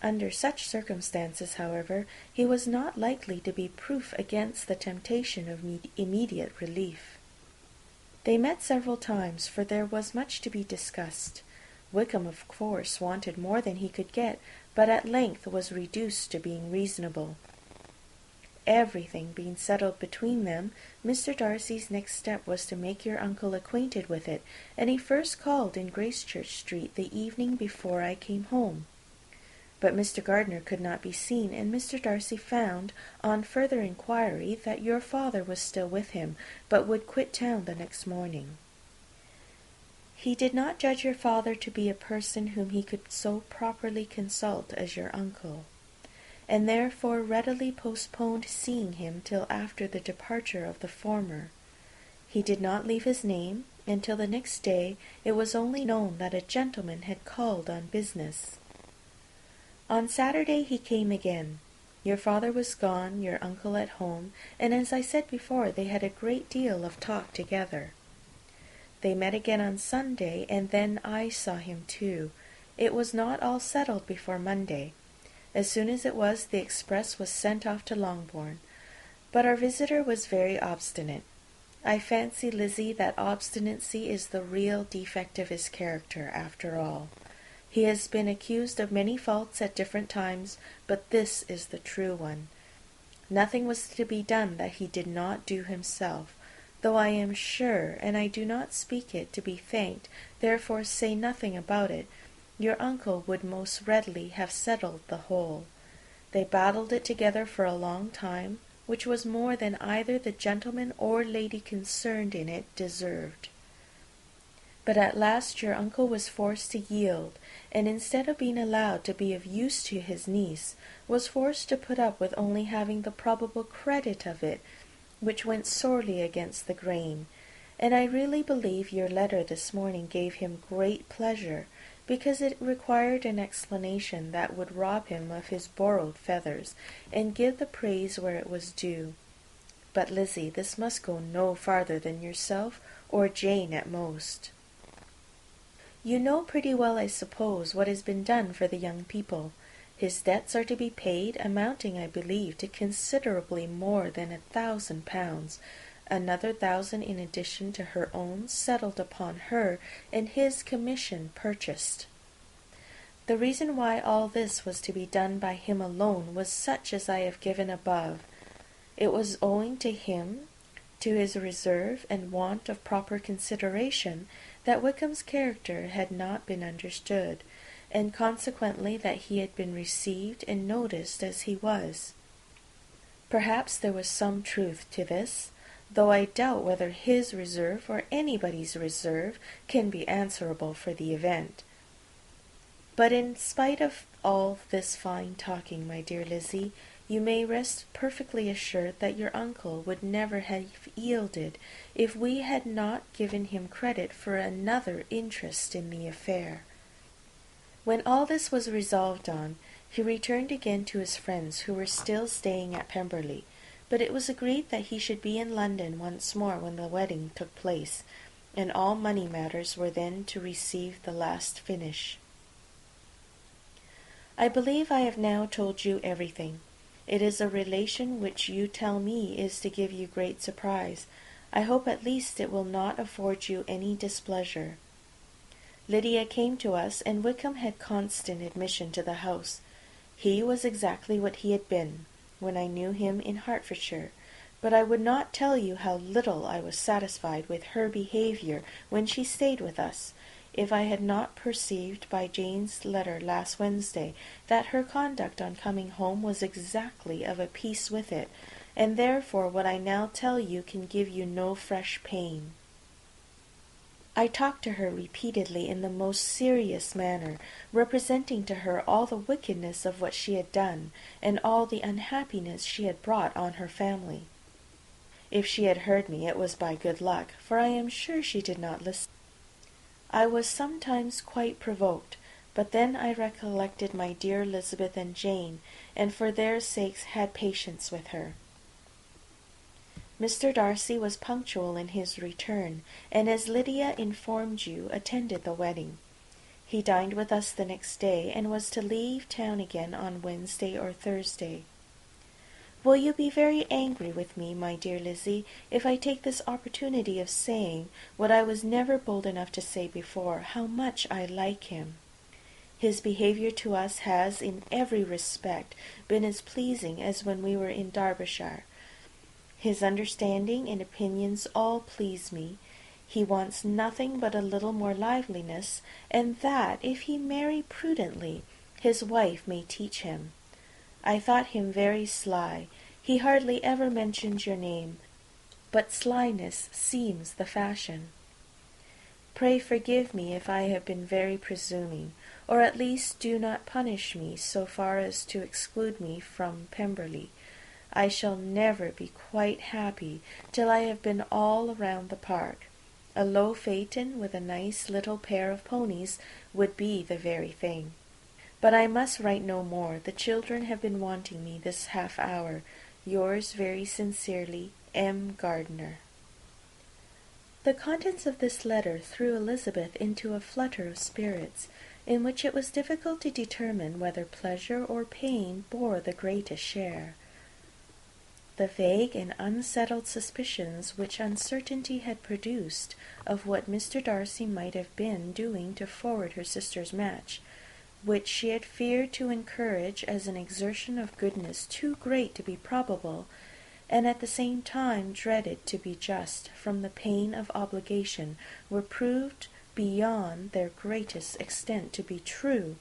Under such circumstances, however, he was not likely to be proof against the temptation of immediate relief. They met several times, for there was much to be discussed. Wickham, of course, wanted more than he could get, but at length was reduced to being reasonable. Everything being settled between them, Mr. Darcy's next step was to make your uncle acquainted with it, and he first called in Gracechurch Street the evening before I came home. But Mr. Gardiner could not be seen, and Mr. Darcy found, on further inquiry, that your father was still with him, but would quit town the next morning. He did not judge your father to be a person whom he could so properly consult as your uncle, and therefore readily postponed seeing him till after the departure of the former. He did not leave his name, and till the next day it was only known that a gentleman had called on business. On Saturday he came again. Your father was gone, your uncle at home, and as I said before, they had a great deal of talk together. They met again on Sunday, and then I saw him too. It was not all settled before Monday. As soon as it was, the express was sent off to Longbourn. But our visitor was very obstinate. I fancy, Lizzie, that obstinacy is the real defect of his character, after all. He has been accused of many faults at different times, but this is the true one. Nothing was to be done that he did not do himself, though I am sure, and I do not speak it to be thanked, therefore say nothing about it, your uncle would most readily have settled the whole. They battled it together for a long time, which was more than either the gentleman or lady concerned in it deserved. But at last your uncle was forced to yield, and instead of being allowed to be of use to his niece, was forced to put up with only having the probable credit of it, which went sorely against the grain. And I really believe your letter this morning gave him great pleasure, because it required an explanation that would rob him of his borrowed feathers, and give the praise where it was due. But, Lizzie, this must go no farther than yourself, or Jane at most. You know pretty well, I suppose, what has been done for the young people. His debts are to be paid, amounting, I believe, to considerably more than £1,000, another 1,000 in addition to her own settled upon her, and his commission purchased. The reason why all this was to be done by him alone was such as I have given above. It was owing to him, to his reserve and want of proper consideration, that Wickham's character had not been understood, and consequently that he had been received and noticed as he was. Perhaps there was some truth to this, though I doubt whether his reserve or anybody's reserve can be answerable for the event. But in spite of all this fine talking, my dear Lizzie, you may rest perfectly assured that your uncle would never have yielded if we had not given him credit for another interest in the affair. When all this was resolved on, he returned again to his friends, who were still staying at Pemberley, but it was agreed that he should be in London once more when the wedding took place, and all money matters were then to receive the last finish. I believe I have now told you everything. It is a relation which you tell me is to give you great surprise. I hope at least it will not afford you any displeasure. Lydia came to us, and Wickham had constant admission to the house. He was exactly what he had been when I knew him in Hertfordshire, but I would not tell you how little I was satisfied with her behaviour when she stayed with us, if I had not perceived by Jane's letter last Wednesday that her conduct on coming home was exactly of a piece with it, and therefore what I now tell you can give you no fresh pain. I talked to her repeatedly in the most serious manner, representing to her all the wickedness of what she had done, and all the unhappiness she had brought on her family. If she had heard me, it was by good luck, for I am sure she did not listen. I was sometimes quite provoked, but then I recollected my dear Elizabeth and Jane, and for their sakes had patience with her. Mr. Darcy was punctual in his return, and as Lydia informed you, attended the wedding. He dined with us the next day, and was to leave town again on Wednesday or Thursday. Will you be very angry with me, my dear Lizzie, if I take this opportunity of saying, what I was never bold enough to say before, how much I like him? His behaviour to us has, in every respect, been as pleasing as when we were in Derbyshire. His understanding and opinions all please me. He wants nothing but a little more liveliness, and that, if he marry prudently, his wife may teach him. I thought him very sly. He hardly ever mentions your name, but slyness seems the fashion. Pray forgive me if I have been very presuming, or at least do not punish me so far as to exclude me from Pemberley. I shall never be quite happy till I have been all around the park. A low phaeton with a nice little pair of ponies would be the very thing. But I must write no more. The children have been wanting me this half hour. Yours very sincerely, M. Gardiner. The contents of this letter threw Elizabeth into a flutter of spirits, in which it was difficult to determine whether pleasure or pain bore the greatest share. The vague and unsettled suspicions which uncertainty had produced of what Mr. Darcy might have been doing to forward her sister's match, which she had feared to encourage as an exertion of goodness too great to be probable, and at the same time dreaded to be just from the pain of obligation, were proved beyond their greatest extent to be true.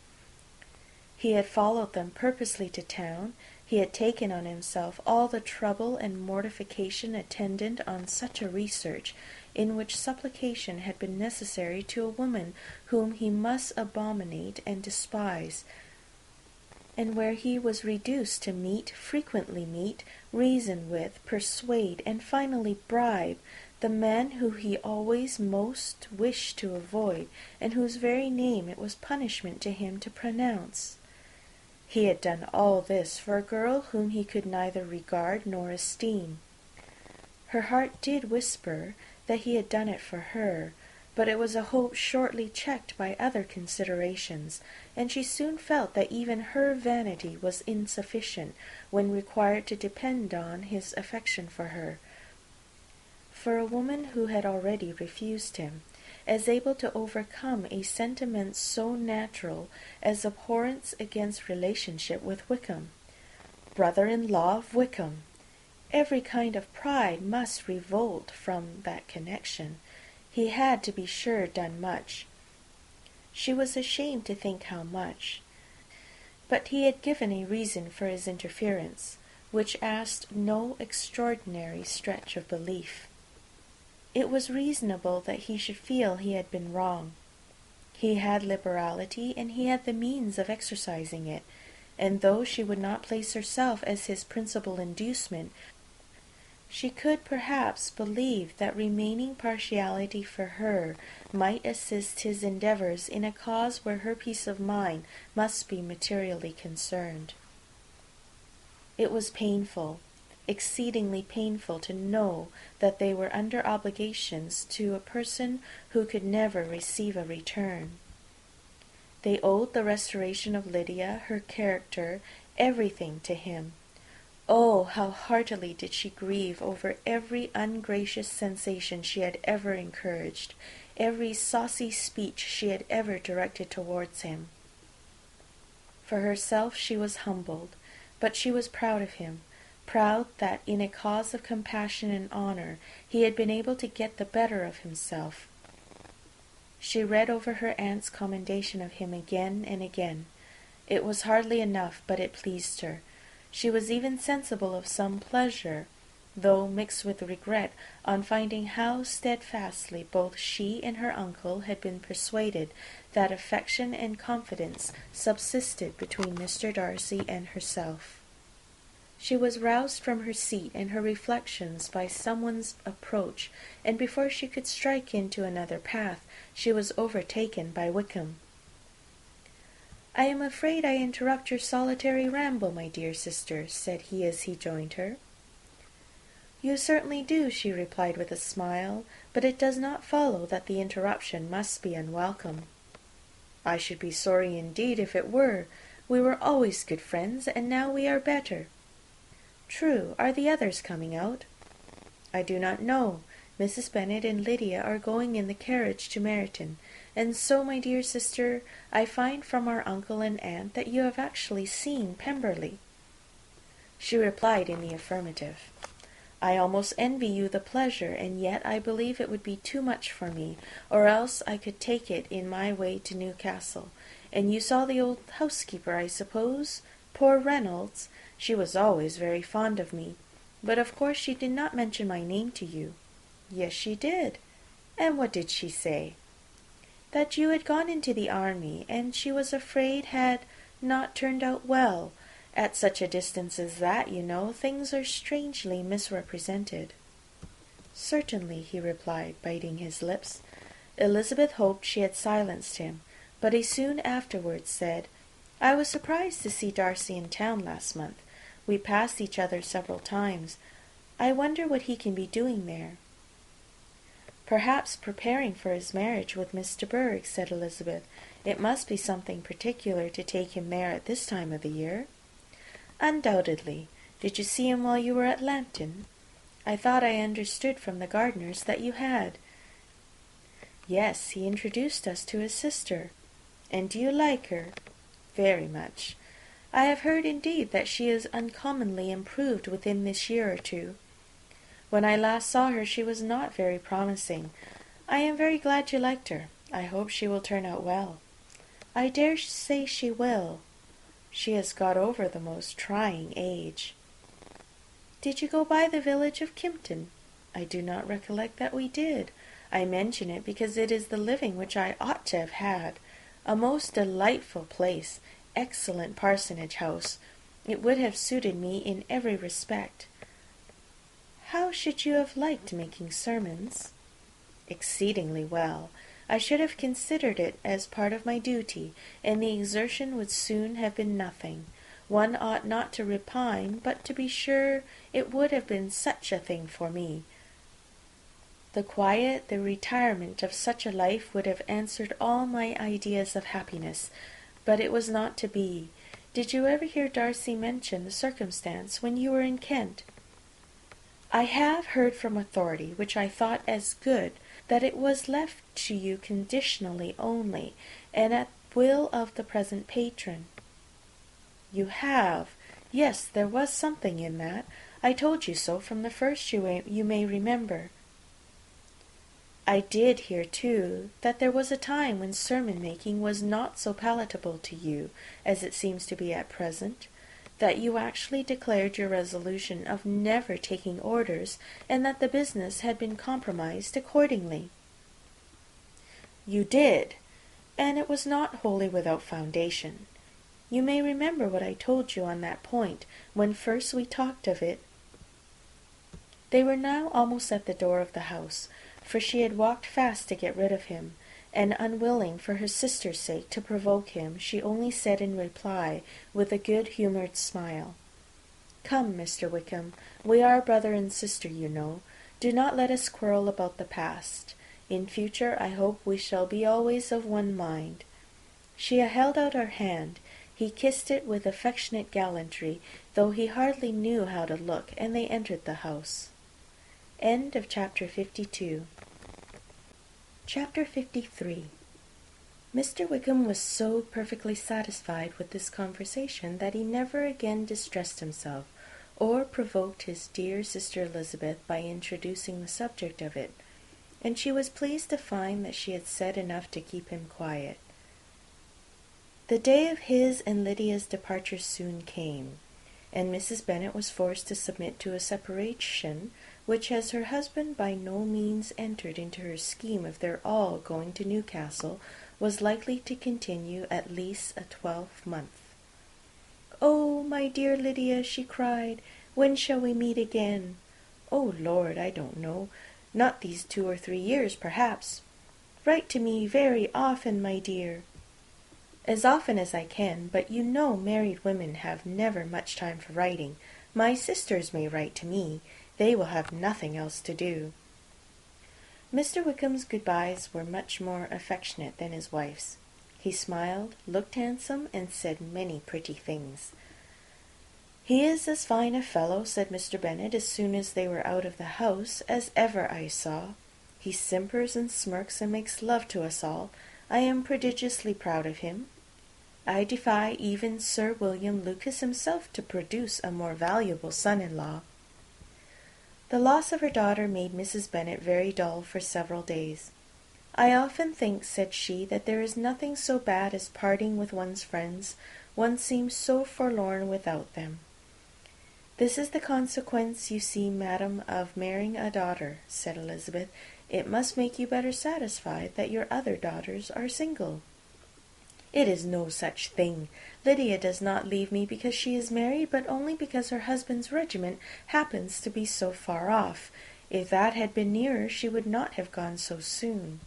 He had followed them purposely to town. He had taken on himself all the trouble and mortification attendant on such a research, in which supplication had been necessary to a woman whom he must abominate and despise, and where he was reduced to frequently meet, reason with, persuade, and finally bribe the man who he always most wished to avoid, and whose very name it was punishment to him to pronounce. He had done all this for a girl whom he could neither regard nor esteem. Her heart did whisper that he had done it for her, but it was a hope shortly checked by other considerations, and she soon felt that even her vanity was insufficient when required to depend on his affection for her. For a woman who had already refused him, as able to overcome a sentiment so natural as abhorrence against relationship with Wickham, brother-in-law of Wickham, every kind of pride must revolt from that connection. He had, to be sure, done much. She was ashamed to think how much. But he had given a reason for his interference, which asked no extraordinary stretch of belief. It was reasonable that he should feel he had been wrong. He had liberality, and he had the means of exercising it, and though she would not place herself as his principal inducement, she could perhaps believe that remaining partiality for her might assist his endeavours in a cause where her peace of mind must be materially concerned. It was painful, exceedingly painful, to know that they were under obligations to a person who could never receive a return. They owed the restoration of Lydia, her character, everything to him. Oh, how heartily did she grieve over every ungracious sensation she had ever encouraged, every saucy speech she had ever directed towards him. For herself she was humbled, but she was proud of him, proud that in a cause of compassion and honour he had been able to get the better of himself. She read over her aunt's commendation of him again and again. It was hardly enough, but it pleased her. She was even sensible of some pleasure, though mixed with regret, on finding how steadfastly both she and her uncle had been persuaded that affection and confidence subsisted between Mr. Darcy and herself. She was roused from her seat and her reflections by someone's approach, and before she could strike into another path, she was overtaken by Wickham. "I am afraid I interrupt your solitary ramble, my dear sister," said he as he joined her. "You certainly do," she replied with a smile, "but it does not follow that the interruption must be unwelcome." "I should be sorry indeed if it were. We were always good friends, and now we are better." "True. Are the others coming out?" "I do not know. Mrs. Bennet and Lydia are going in the carriage to Meryton. And so, my dear sister, I find from our uncle and aunt that you have actually seen Pemberley." She replied in the affirmative. "I almost envy you the pleasure, and yet I believe it would be too much for me, or else I could take it in my way to Newcastle. And you saw the old housekeeper, I suppose? Poor Reynolds! She was always very fond of me. But of course she did not mention my name to you." "Yes, she did." "And what did she say?" "That you had gone into the army, and she was afraid had not turned out well. At such a distance as that, you know, things are strangely misrepresented." "Certainly," he replied, biting his lips. Elizabeth hoped she had silenced him, but he soon afterwards said, "I was surprised to see Darcy in town last month. We passed each other several times. I wonder what he can be doing there." "Perhaps preparing for his marriage with Miss de Bourgh," said Elizabeth. "It must be something particular to take him there at this time of the year." "Undoubtedly. Did you see him while you were at Lambton? I thought I understood from the gardeners that you had." "Yes, he introduced us to his sister." "And do you like her?" "Very much. I have heard, indeed, that she is uncommonly improved within this year or two. When I last saw her she was not very promising. I am very glad you liked her. I hope she will turn out well." "I dare say she will. She has got over the most trying age." "Did you go by the village of Kympton?" "I do not recollect that we did. I mention it because it is the living which I ought to have had. A most delightful place, excellent parsonage house. It would have suited me in every respect." "How should you have liked making sermons?" "Exceedingly well. I should have considered it as part of my duty, and the exertion would soon have been nothing. One ought not to repine, but to be sure it would have been such a thing for me. The quiet, the retirement of such a life would have answered all my ideas of happiness, but it was not to be. Did you ever hear Darcy mention the circumstance when you were in Kent?" "I have heard from authority, which I thought as good, that it was left to you conditionally only, and at will of the present patron." "You have? Yes, there was something in that. I told you so from the first, you may remember. I did hear, too, that there was a time when sermon-making was not so palatable to you as it seems to be at present, that you actually declared your resolution of never taking orders, and that the business had been compromised accordingly." "You did, and it was not wholly without foundation. You may remember what I told you on that point, when first we talked of it." They were now almost at the door of the house, for she had walked fast to get rid of him, and unwilling, for her sister's sake, to provoke him, she only said in reply, with a good-humoured smile, "Come, Mr. Wickham, we are brother and sister, you know. Do not let us quarrel about the past. In future I hope we shall be always of one mind." She held out her hand. He kissed it with affectionate gallantry, though he hardly knew how to look, and they entered the house. End of chapter 52. Chapter 53. Mr. Wickham was so perfectly satisfied with this conversation that he never again distressed himself, or provoked his dear sister Elizabeth by introducing the subject of it, and she was pleased to find that she had said enough to keep him quiet. The day of his and Lydia's departure soon came, and Mrs. Bennet was forced to submit to a separation, which, as her husband by no means entered into her scheme of their all going to Newcastle, was likely to continue at least a 12-month. "Oh, my dear Lydia," she cried, "when shall we meet again?" "Oh, Lord, I don't know. Not these 2 or 3 years, perhaps." "Write to me very often, my dear." "As often as I can, but you know married women have never much time for writing. My sisters may write to me. They will have nothing else to do." Mr. Wickham's good-byes were much more affectionate than his wife's. He smiled, looked handsome, and said many pretty things. "He is as fine a fellow," said Mr. Bennet, as soon as they were out of the house, "as ever I saw. He simpers and smirks and makes love to us all. I am prodigiously proud of him. I defy even Sir William Lucas himself to produce a more valuable son-in-law." The loss of her daughter made Mrs. Bennet very dull for several days. "I often think," said she, "that there is nothing so bad as parting with one's friends. One seems so forlorn without them." "This is the consequence, you see, madam, of marrying a daughter," said Elizabeth. "It must make you better satisfied that your other daughters are single." "It is no such thing. Lydia does not leave me because she is married, but only because her husband's regiment happens to be so far off. If that had been nearer, she would not have gone so soon."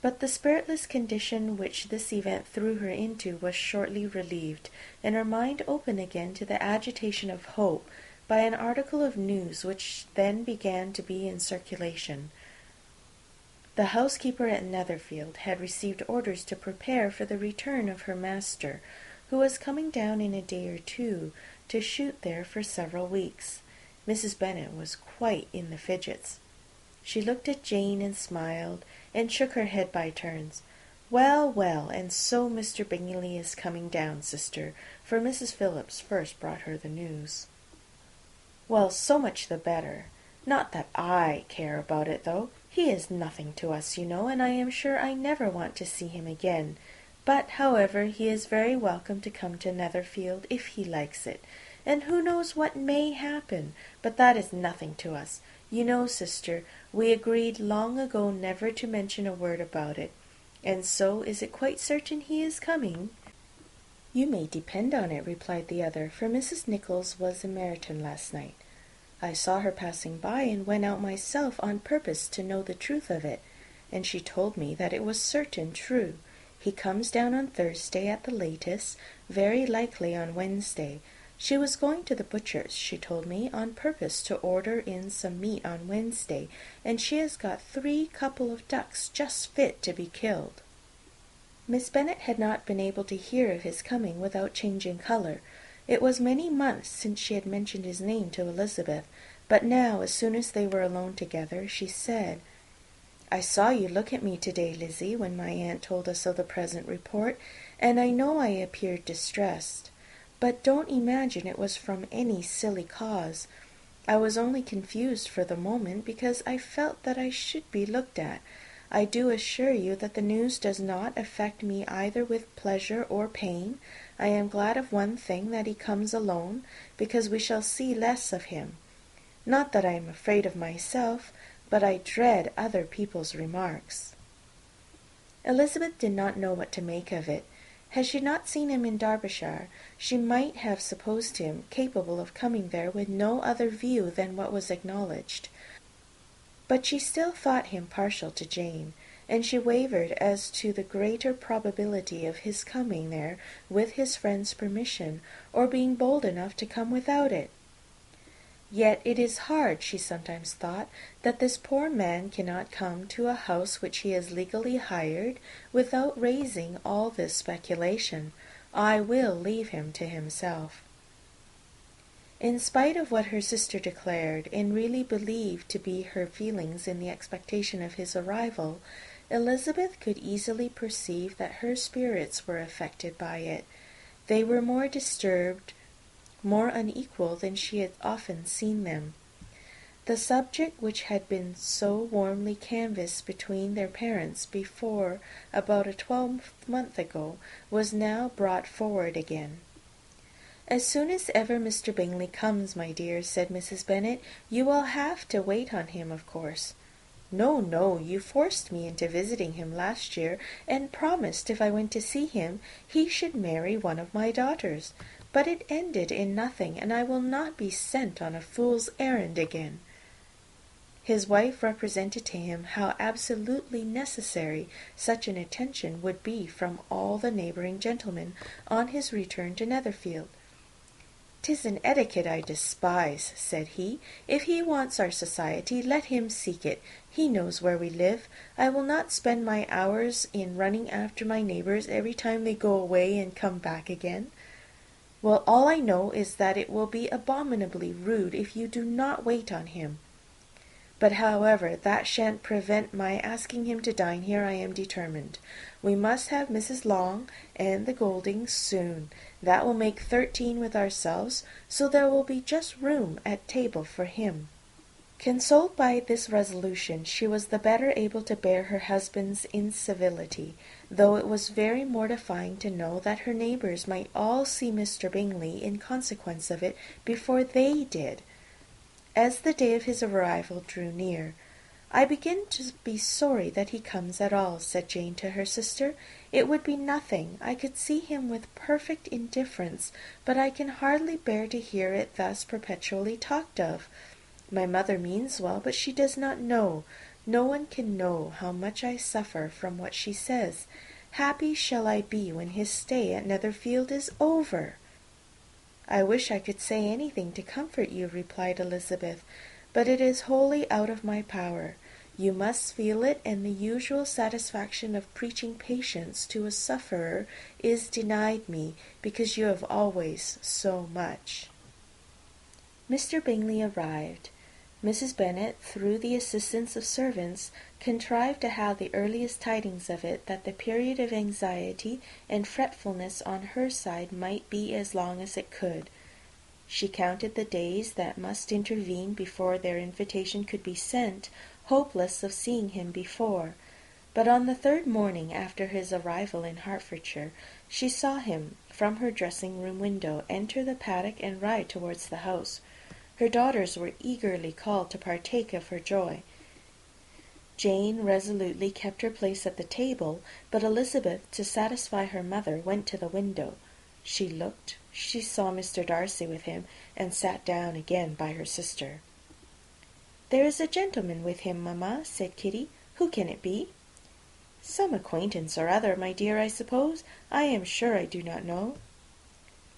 But the spiritless condition which this event threw her into was shortly relieved, and her mind opened again to the agitation of hope by an article of news which then began to be in circulation. The housekeeper at Netherfield had received orders to prepare for the return of her master, who was coming down in a day or two to shoot there for several weeks. Mrs. Bennet was quite in the fidgets. She looked at Jane and smiled, and shook her head by turns. "Well, well, and so Mr. Bingley is coming down, sister," for Mrs. Phillips first brought her the news. "Well, so much the better. Not that I care about it, though. He is nothing to us, you know, and I am sure I never want to see him again. But, however, he is very welcome to come to Netherfield if he likes it. And who knows what may happen? But that is nothing to us. You know, sister, we agreed long ago never to mention a word about it. And so is it quite certain he is coming?" "You may depend on it," replied the other, "for Mrs. Nichols was in Meryton last night. I saw her passing by, and went out myself on purpose to know the truth of it, and she told me that it was certain true. He comes down on Thursday at the latest, very likely on Wednesday. She was going to the butcher's, she told me, on purpose to order in some meat on Wednesday, and she has got 3 couple of ducks just fit to be killed." Miss Bennet had not been able to hear of his coming without changing colour. It was many months since she had mentioned his name to Elizabeth, but now, as soon as they were alone together, she said, "I saw you look at me to-day, Lizzie, when my aunt told us of the present report, and I know I appeared distressed. But don't imagine it was from any silly cause. I was only confused for the moment, because I felt that I should be looked at. I do assure you that the news does not affect me either with pleasure or pain. I am glad of one thing, that he comes alone, because we shall see less of him. Not that I am afraid of myself, but I dread other people's remarks." Elizabeth did not know what to make of it. Had she not seen him in Derbyshire, she might have supposed him capable of coming there with no other view than what was acknowledged. But she still thought him partial to Jane, and she wavered as to the greater probability of his coming there with his friend's permission, or being bold enough to come without it. Yet it is hard, she sometimes thought, that this poor man cannot come to a house which he has legally hired without raising all this speculation. I will leave him to himself. In spite of what her sister declared, and really believed to be her feelings in the expectation of his arrival, Elizabeth could easily perceive that her spirits were affected by it. They were more disturbed, more unequal than she had often seen them. The subject which had been so warmly canvassed between their parents before about a 12-month ago was now brought forward again. "As soon as ever Mr. Bingley comes, my dear," said Mrs. Bennet, "you will have to wait on him, of course." "No, no, you forced me into visiting him last year, and promised if I went to see him he should marry one of my daughters. but it ended in nothing, and I will not be sent on a fool's errand again." His wife represented to him how absolutely necessary such an attention would be from all the neighbouring gentlemen on his return to Netherfield. "'Tis an etiquette I despise," said he. "If he wants our society, let him seek it. He knows where we live. I will not spend my hours in running after my neighbours every time they go away and come back again. Well, all I know is that it will be abominably rude if you do not wait on him. But, however, that shan't prevent my asking him to dine here, I am determined. We must have Mrs. Long and the Goldings soon. That will make 13 with ourselves, so there will be just room at table for him." Consoled by this resolution, she was the better able to bear her husband's incivility, though it was very mortifying to know that her neighbours might all see Mr. Bingley in consequence of it before they did. As the day of his arrival drew near, "I begin to be sorry that he comes at all," said Jane to her sister. "It would be nothing. I could see him with perfect indifference, but I can hardly bear to hear it thus perpetually talked of. My mother means well, but she does not know. No one can know how much I suffer from what she says. Happy shall I be when his stay at Netherfield is over." "I wish I could say anything to comfort you," replied Elizabeth, "but it is wholly out of my power. You must feel it, and the usual satisfaction of preaching patience to a sufferer is denied me, because you have always so much." Mr. Bingley arrived. Mrs. Bennet, through the assistance of servants, contrived to have the earliest tidings of it, that the period of anxiety and fretfulness on her side might be as long as it could. She counted the days that must intervene before their invitation could be sent, hopeless of seeing him before. But on the 3rd morning after his arrival in Hertfordshire, she saw him, from her dressing-room window, enter the paddock and ride towards the house. Her daughters were eagerly called to partake of her joy. Jane resolutely kept her place at the table, but Elizabeth, to satisfy her mother, went to the window. She looked, she saw Mr. Darcy with him, and sat down again by her sister. "There is a gentleman with him, mamma," said Kitty. "Who can it be?" "Some acquaintance or other, my dear, I suppose. I am sure I do not know."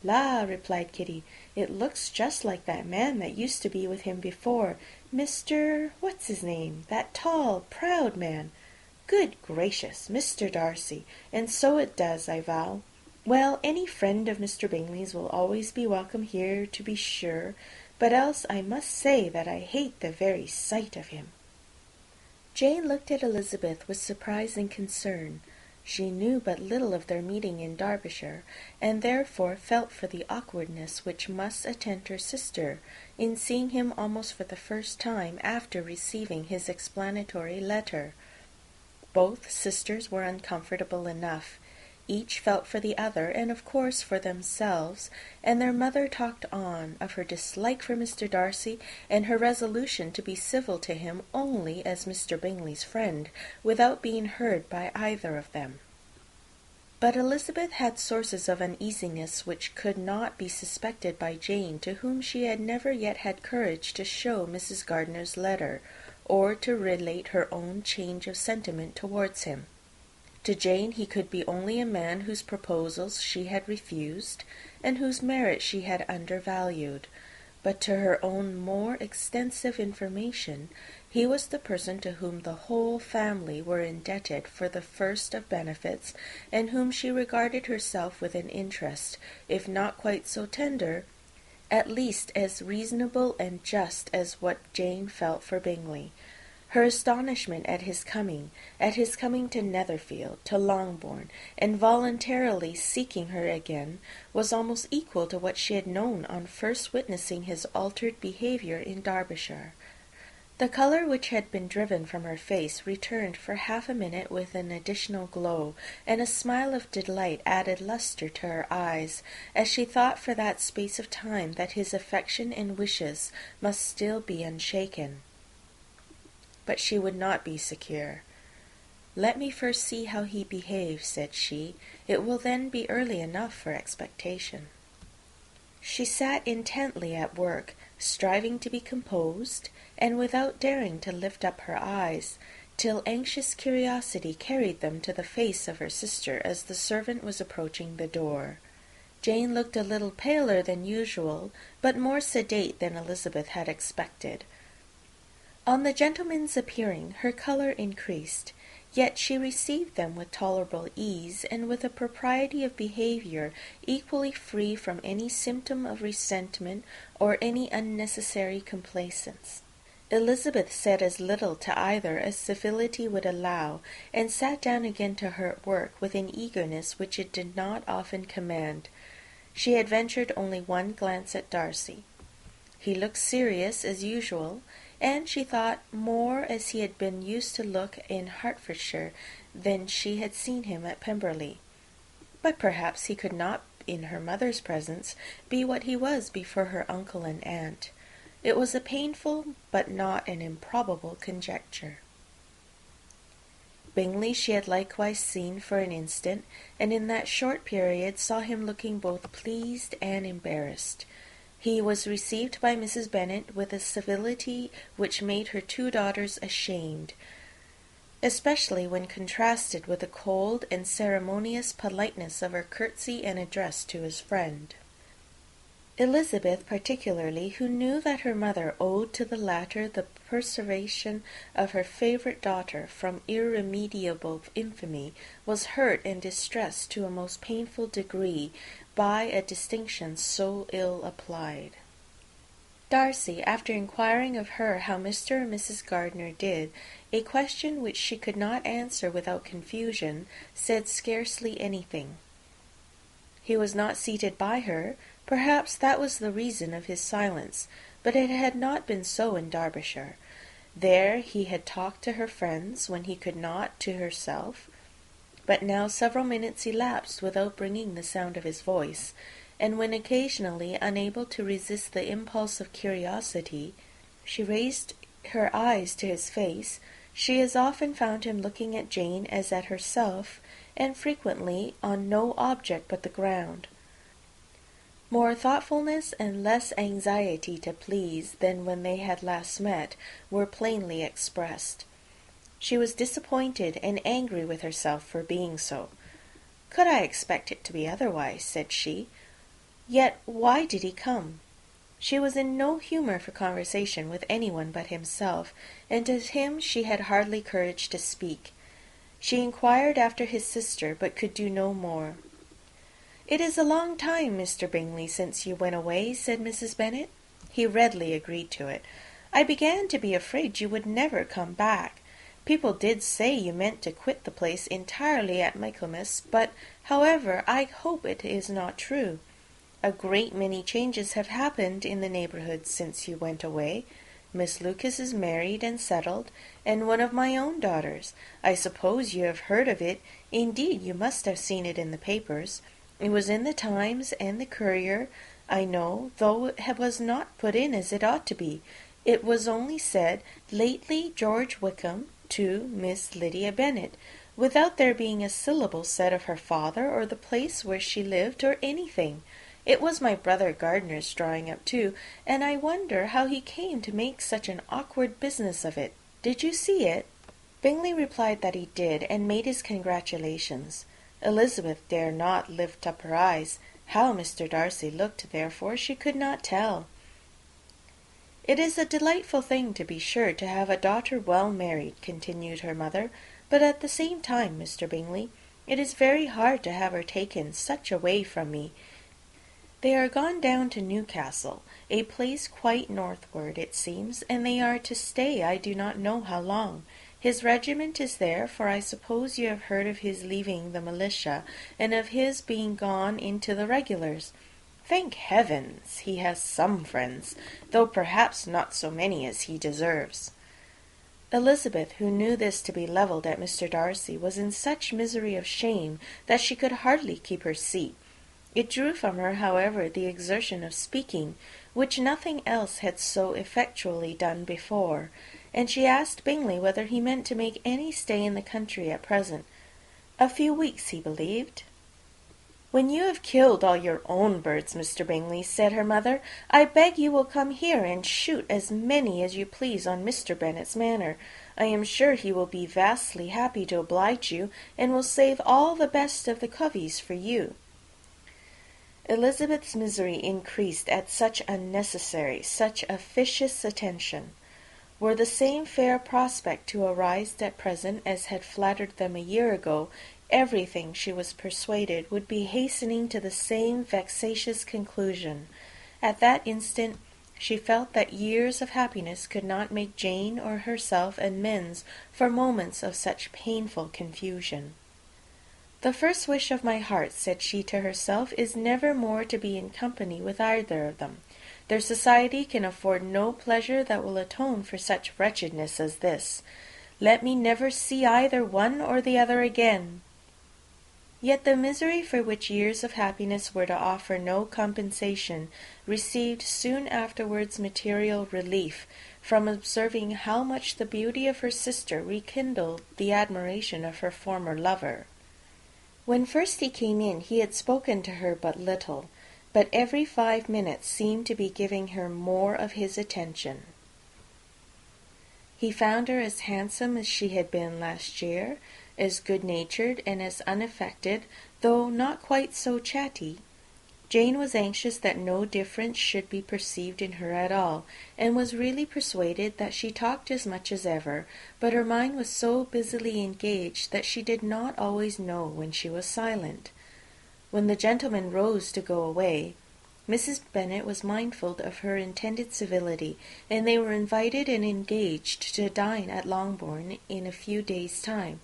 "La," replied Kitty, "it looks just like that man that used to be with him before, Mr. what's his name, that tall, proud man. Good gracious, Mr. Darcy, and so it does, I vow. Well, any friend of Mr. Bingley's will always be welcome here, to be sure, but else I must say that I hate the very sight of him." Jane looked at Elizabeth with surprise and concern. She knew but little of their meeting in Derbyshire, and therefore felt for the awkwardness which must attend her sister in seeing him almost for the first time after receiving his explanatory letter. Both sisters were uncomfortable enough. Each felt for the other, and of course for themselves, and their mother talked on of her dislike for Mr. Darcy, and her resolution to be civil to him only as Mr. Bingley's friend, without being heard by either of them. But Elizabeth had sources of uneasiness which could not be suspected by Jane, to whom she had never yet had courage to show Mrs. Gardiner's letter, or to relate her own change of sentiment towards him. To Jane he could be only a man whose proposals she had refused, and whose merit she had undervalued. But to her own more extensive information, he was the person to whom the whole family were indebted for the first of benefits, and whom she regarded herself with an interest, if not quite so tender, at least as reasonable and just as what Jane felt for Bingley. Her astonishment at his coming to Netherfield, to Longbourn, and voluntarily seeking her again, was almost equal to what she had known on first witnessing his altered behaviour in Derbyshire. The colour which had been driven from her face returned for half a minute with an additional glow, and a smile of delight added lustre to her eyes, as she thought for that space of time that his affection and wishes must still be unshaken. But she would not be secure. "Let me first see how he behaves," said she. "It will then be early enough for expectation." She sat intently at work, striving to be composed, and without daring to lift up her eyes, till anxious curiosity carried them to the face of her sister as the servant was approaching the door. Jane looked a little paler than usual, but more sedate than Elizabeth had expected. On the gentleman's appearing, her colour increased, yet she received them with tolerable ease, and with a propriety of behaviour equally free from any symptom of resentment or any unnecessary complaisance. Elizabeth said as little to either as civility would allow, and sat down again to her work with an eagerness which it did not often command. She had ventured only one glance at Darcy. He looked serious as usual, and she thought more as he had been used to look in Hertfordshire than she had seen him at Pemberley. But perhaps he could not, in her mother's presence, be what he was before her uncle and aunt. It was a painful but not an improbable conjecture. Bingley she had likewise seen for an instant, and in that short period saw him looking both pleased and embarrassed. He was received by Mrs. Bennet with a civility which made her two daughters ashamed, especially when contrasted with the cold and ceremonious politeness of her curtsy and address to his friend. Elizabeth particularly, who knew that her mother owed to the latter the preservation of her favourite daughter from irremediable infamy, was hurt and distressed to a most painful degree by a distinction so ill applied. Darcy, after inquiring of her how Mr. and Mrs. Gardiner did, a question which she could not answer without confusion, said scarcely anything. He was not seated by her. Perhaps that was the reason of his silence, but it had not been so in Derbyshire. There he had talked to her friends, when he could not to herself, but now several minutes elapsed without bringing the sound of his voice, and when occasionally, unable to resist the impulse of curiosity, she raised her eyes to his face, she as often found him looking at Jane as at herself, and frequently on no object but the ground. More thoughtfulness and less anxiety to please than when they had last met were plainly expressed. She was disappointed and angry with herself for being so. "Could I expect it to be otherwise?" said she. "Yet why did he come?" She was in no humour for conversation with anyone but himself, and to him she had hardly courage to speak. She inquired after his sister, but could do no more. "It is a long time, Mr. Bingley, since you went away," said Mrs. Bennet. He readily agreed to it. "I began to be afraid you would never come back. People did say you meant to quit the place entirely at Michaelmas, but, however, I hope it is not true. A great many changes have happened in the neighbourhood since you went away. Miss Lucas is married and settled, and one of my own daughters. I suppose you have heard of it. Indeed, you must have seen it in the papers. It was in the Times and the Courier, I know, though it was not put in as it ought to be. It was only said, 'Lately George Wickham to Miss Lydia Bennet,' without there being a syllable said of her father, or the place where she lived, or anything. It was my brother Gardiner's drawing up too, and I wonder how he came to make such an awkward business of it. Did you see it?" Bingley replied that he did, and made his congratulations. Elizabeth dare not lift up her eyes. How Mr. Darcy looked, therefore, she could not tell. "It is a delightful thing, to be sure, to have a daughter well married," continued her mother, "but at the same time, Mr. Bingley, it is very hard to have her taken such away from me. They are gone down to Newcastle, a place quite northward, it seems, and they are to stay I do not know how long. His regiment is there, for I suppose you have heard of his leaving the militia, and of his being gone into the regulars. Thank heavens, he has some friends, though perhaps not so many as he deserves." Elizabeth, who knew this to be levelled at Mr. Darcy, was in such misery of shame that she could hardly keep her seat. It drew from her, however, the exertion of speaking, which nothing else had so effectually done before, and she asked Bingley whether he meant to make any stay in the country at present. A few weeks, he believed. "When you have killed all your own birds, Mr. Bingley," said her mother, "I beg you will come here and shoot as many as you please on Mr. Bennet's manor. I am sure he will be vastly happy to oblige you, and will save all the best of the coveys for you." Elizabeth's misery increased at such unnecessary, such officious attention. Were the same fair prospect to arise at present as had flattered them a year ago, everything, she was persuaded, would be hastening to the same vexatious conclusion. At that instant she felt that years of happiness could not make Jane or herself amends for moments of such painful confusion. "The first wish of my heart," said she to herself, "is never more to be in company with either of them. Their society can afford no pleasure that will atone for such wretchedness as this. Let me never see either one or the other again." Yet the misery for which years of happiness were to offer no compensation received soon afterwards material relief from observing how much the beauty of her sister rekindled the admiration of her former lover. When first he came in, he had spoken to her but little, but every 5 minutes seemed to be giving her more of his attention. He found her as handsome as she had been last year, as good-natured and as unaffected, though not quite so chatty. Jane was anxious that no difference should be perceived in her at all, and was really persuaded that she talked as much as ever, but her mind was so busily engaged that she did not always know when she was silent. When the gentlemen rose to go away, Mrs. Bennet was mindful of her intended civility, and they were invited and engaged to dine at Longbourn in a few days' time.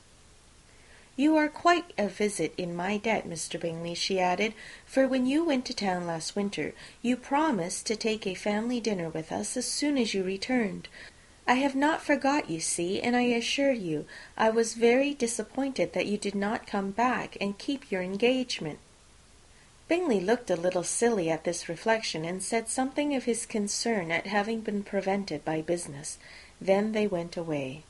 "You are quite a visit in my debt, Mr. Bingley," she added, "for when you went to town last winter, you promised to take a family dinner with us as soon as you returned. I have not forgot, you see, and I assure you I was very disappointed that you did not come back and keep your engagement." Bingley looked a little silly at this reflection, and said something of his concern at having been prevented by business. Then they went away.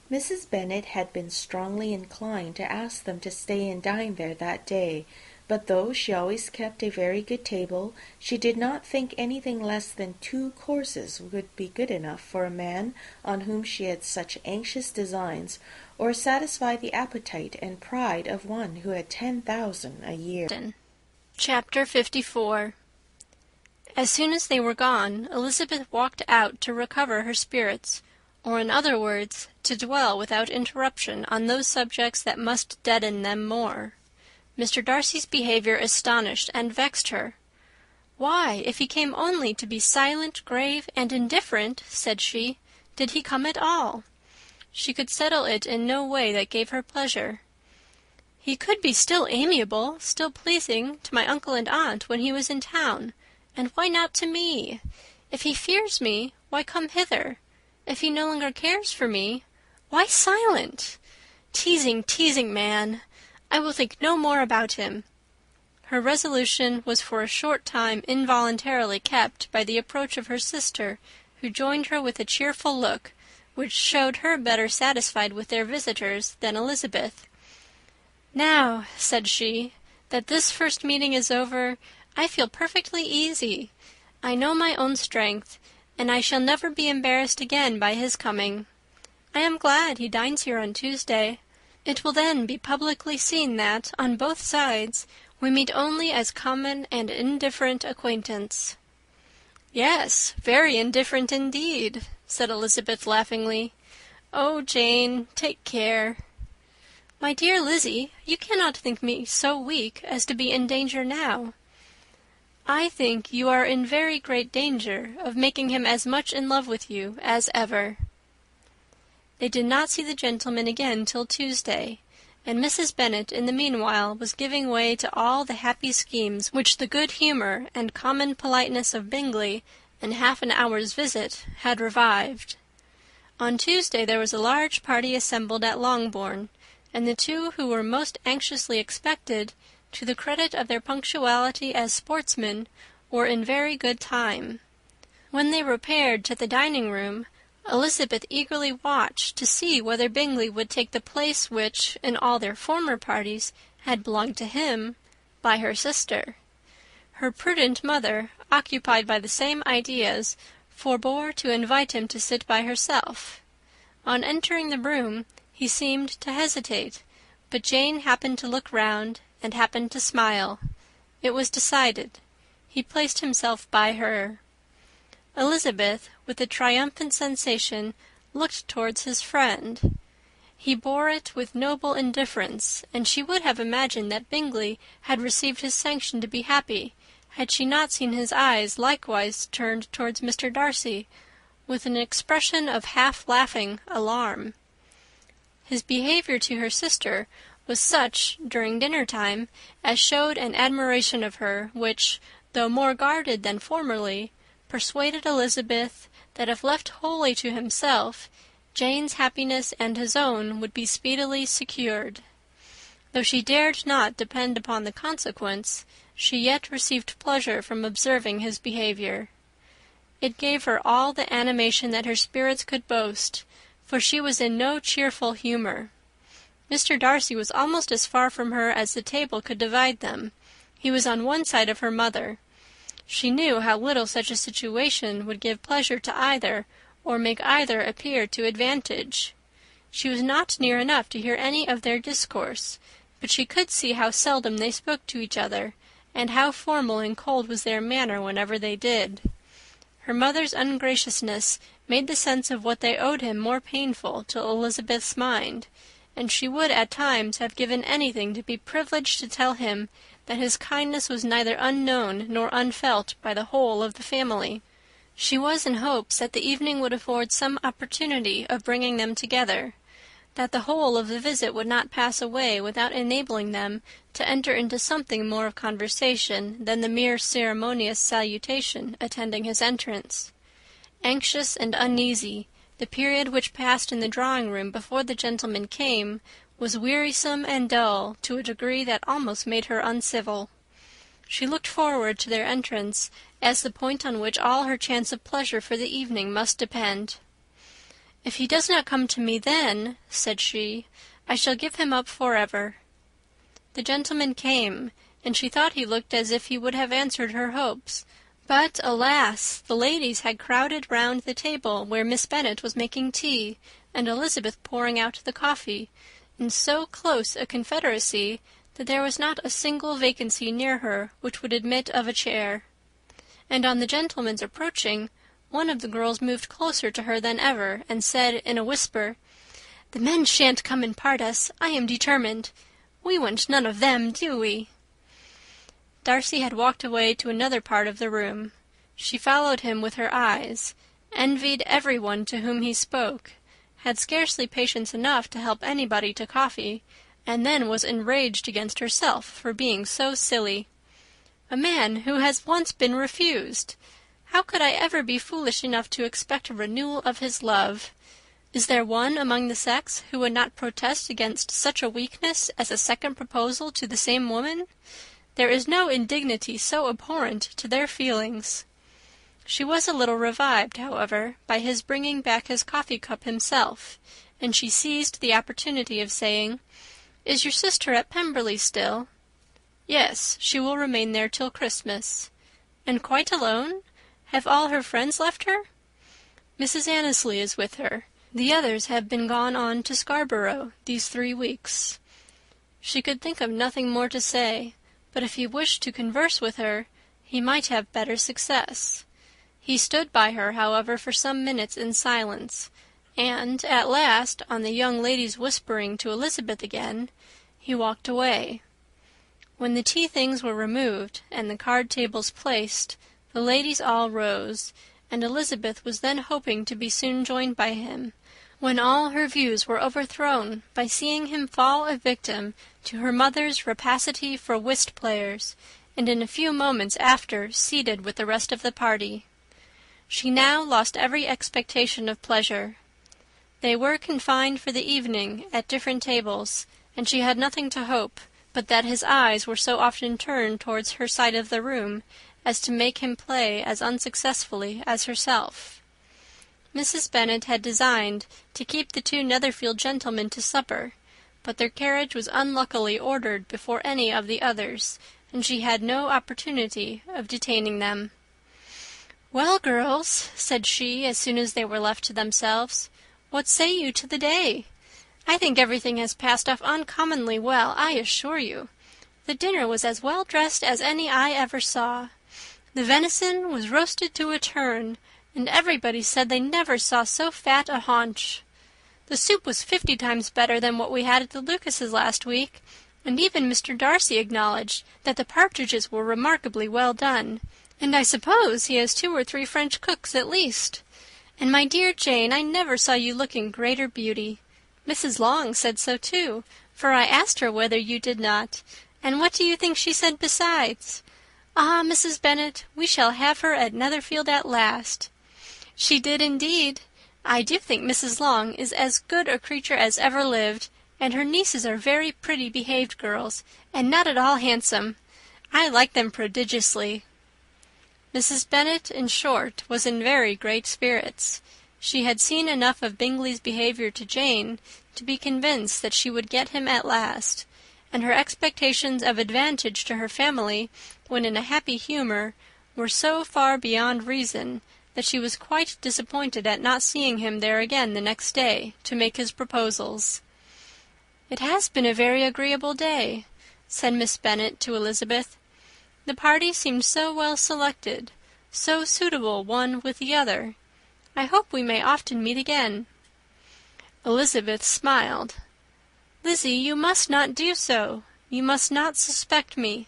Mrs. Bennet had been strongly inclined to ask them to stay and dine there that day, but though she always kept a very good table, she did not think anything less than 2 courses would be good enough for a man on whom she had such anxious designs, or satisfy the appetite and pride of one who had 10,000 a year. Chapter 54. As soon as they were gone, Elizabeth walked out to recover her spirits, or in other words, to dwell without interruption on those subjects that must deaden them more. Mr. Darcy's behaviour astonished and vexed her. "Why, if he came only to be silent, grave, and indifferent," said she, "did he come at all?" She could settle it in no way that gave her pleasure. "He could be still amiable, still pleasing to my uncle and aunt when he was in town, and why not to me? If he fears me, why come hither? If he no longer cares for me, why silent? Teasing, teasing man! I will think no more about him." Her resolution was for a short time involuntarily kept by the approach of her sister, who joined her with a cheerful look, which showed her better satisfied with their visitors than Elizabeth. "Now," said she, "that this first meeting is over, I feel perfectly easy. I know my own strength, and I shall never be embarrassed again by his coming. I am glad he dines here on Tuesday. It will then be publicly seen that, on both sides, we meet only as common and indifferent acquaintance." "Yes, very indifferent indeed," said Elizabeth laughingly. "Oh, Jane, take care." "My dear Lizzy, you cannot think me so weak as to be in danger now." "I think you are in very great danger of making him as much in love with you as ever." They did not see the gentleman again till Tuesday, and Mrs. Bennet in the meanwhile was giving way to all the happy schemes which the good humour and common politeness of Bingley and half an hour's visit had revived. On Tuesday there was a large party assembled at Longbourn, and the two who were most anxiously expected, to the credit of their punctuality as sportsmen, were in very good time. When they repaired to the dining-room, Elizabeth eagerly watched to see whether Bingley would take the place which, in all their former parties, had belonged to him, by her sister. Her prudent mother, occupied by the same ideas, forbore to invite him to sit by herself. On entering the room, he seemed to hesitate, but Jane happened to look round, and happened to smile. It was decided. He placed himself by her. Elizabeth, with a triumphant sensation, looked towards his friend. He bore it with noble indifference, and she would have imagined that Bingley had received his sanction to be happy, had she not seen his eyes likewise turned towards Mr. Darcy, with an expression of half-laughing alarm. His behaviour to her sister was such, during dinner-time, as showed an admiration of her, which, though more guarded than formerly, persuaded Elizabeth that if left wholly to himself, Jane's happiness and his own would be speedily secured. Though she dared not depend upon the consequence, she yet received pleasure from observing his behaviour. It gave her all the animation that her spirits could boast, for she was in no cheerful humour. Mr. Darcy was almost as far from her as the table could divide them. He was on one side of her mother. She knew how little such a situation would give pleasure to either, or make either appear to advantage. She was not near enough to hear any of their discourse, but she could see how seldom they spoke to each other, and how formal and cold was their manner whenever they did. Her mother's ungraciousness made the sense of what they owed him more painful to Elizabeth's mind, and she would at times have given anything to be privileged to tell him that his kindness was neither unknown nor unfelt by the whole of the family. She was in hopes that the evening would afford some opportunity of bringing them together, that the whole of the visit would not pass away without enabling them to enter into something more of conversation than the mere ceremonious salutation attending his entrance. Anxious and uneasy, the period which passed in the drawing-room before the gentlemen came was wearisome and dull to a degree that almost made her uncivil. She looked forward to their entrance as the point on which all her chance of pleasure for the evening must depend. "If he does not come to me then," said she, "I shall give him up for ever." The gentleman came, and she thought he looked as if he would have answered her hopes. But, alas! the ladies had crowded round the table where Miss Bennet was making tea, and Elizabeth pouring out the coffee, in so close a confederacy that there was not a single vacancy near her which would admit of a chair. And on the gentleman's approaching, one of the girls moved closer to her than ever, and said in a whisper, "The men shan't come and part us, I am determined. We want none of them, do we?" Darcy had walked away to another part of the room. She followed him with her eyes, envied every one to whom he spoke, had scarcely patience enough to help anybody to coffee, and then was enraged against herself for being so silly. A man who has once been refused! How could I ever be foolish enough to expect a renewal of his love? Is there one among the sex who would not protest against such a weakness as a second proposal to the same woman? There is no indignity so abhorrent to their feelings. She was a little revived, however, by his bringing back his coffee-cup himself, and she seized the opportunity of saying, "Is your sister at Pemberley still?" "Yes, she will remain there till Christmas." "And quite alone? Have all her friends left her?" "Mrs. Annesley is with her. The others have been gone on to Scarborough these 3 weeks." She could think of nothing more to say, but if he wished to converse with her, he might have better success. He stood by her, however, for some minutes in silence, and at last, on the young lady's whispering to Elizabeth again, he walked away. When the tea-things were removed, and the card-tables placed, the ladies all rose, and Elizabeth was then hoping to be soon joined by him, when all her views were overthrown by seeing him fall a victim to her mother's rapacity for whist-players, and in a few moments after seated with the rest of the party. She now lost every expectation of pleasure. They were confined for the evening at different tables, and she had nothing to hope but that his eyes were so often turned towards her side of the room as to make him play as unsuccessfully as herself. Mrs. Bennet had designed to keep the 2 Netherfield gentlemen to supper, but their carriage was unluckily ordered before any of the others, and she had no opportunity of detaining them. "Well, girls," said she, as soon as they were left to themselves, "what say you to the day? I think everything has passed off uncommonly well, I assure you. The dinner was as well dressed as any I ever saw. The venison was roasted to a turn, and everybody said they never saw so fat a haunch. The soup was 50 times better than what we had at the Lucases last week, and even Mr. Darcy acknowledged that the partridges were remarkably well done, and I suppose he has 2 or 3 French cooks at least. And my dear Jane, I never saw you look in greater beauty. Mrs. Long said so too, for I asked her whether you did not, and what do you think she said besides? 'Ah, Mrs. Bennet, we shall have her at Netherfield at last.' She did indeed. I do think Mrs. Long is as good a creature as ever lived, and her nieces are very pretty behaved girls, and not at all handsome. I like them prodigiously." Mrs. Bennet, in short, was in very great spirits. She had seen enough of Bingley's behaviour to Jane to be convinced that she would get him at last, and her expectations of advantage to her family, when in a happy humour, were so far beyond reason that she was quite disappointed at not seeing him there again the next day to make his proposals. "It has been a very agreeable day," said Miss Bennet to Elizabeth. "The party seemed so well selected, so suitable one with the other. I hope we may often meet again." Elizabeth smiled. "Lizzie, you must not do so. You must not suspect me.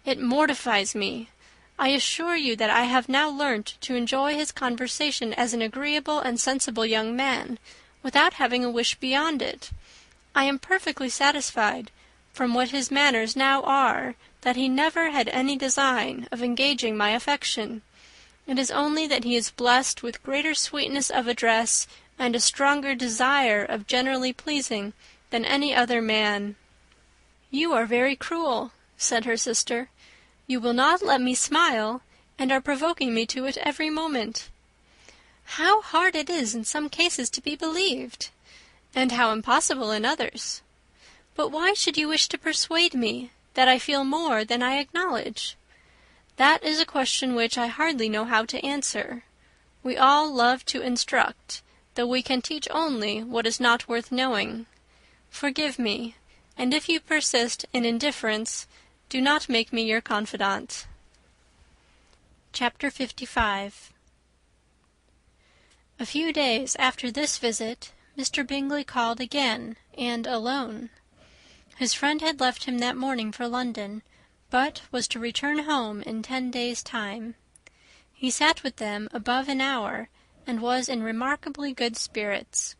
It mortifies me. I assure you that I have now learnt to enjoy his conversation as an agreeable and sensible young man, without having a wish beyond it. I am perfectly satisfied, from what his manners now are, that he never had any design of engaging my affection. It is only that he is blessed with greater sweetness of address and a stronger desire of generally pleasing than any other man." "You are very cruel," said her sister. "You will not let me smile, and are provoking me to it every moment." "How hard it is in some cases to be believed!" "And how impossible in others!" "But why should you wish to persuade me that I feel more than I acknowledge?" "That is a question which I hardly know how to answer. We all love to instruct, though we can teach only what is not worth knowing. Forgive me, and if you persist in indifference, do not make me your confidant." Chapter 55. A few days after this visit, Mr. Bingley called again, and alone. His friend had left him that morning for London, but was to return home in 10 days' time. He sat with them above an hour, and was in remarkably good spirits.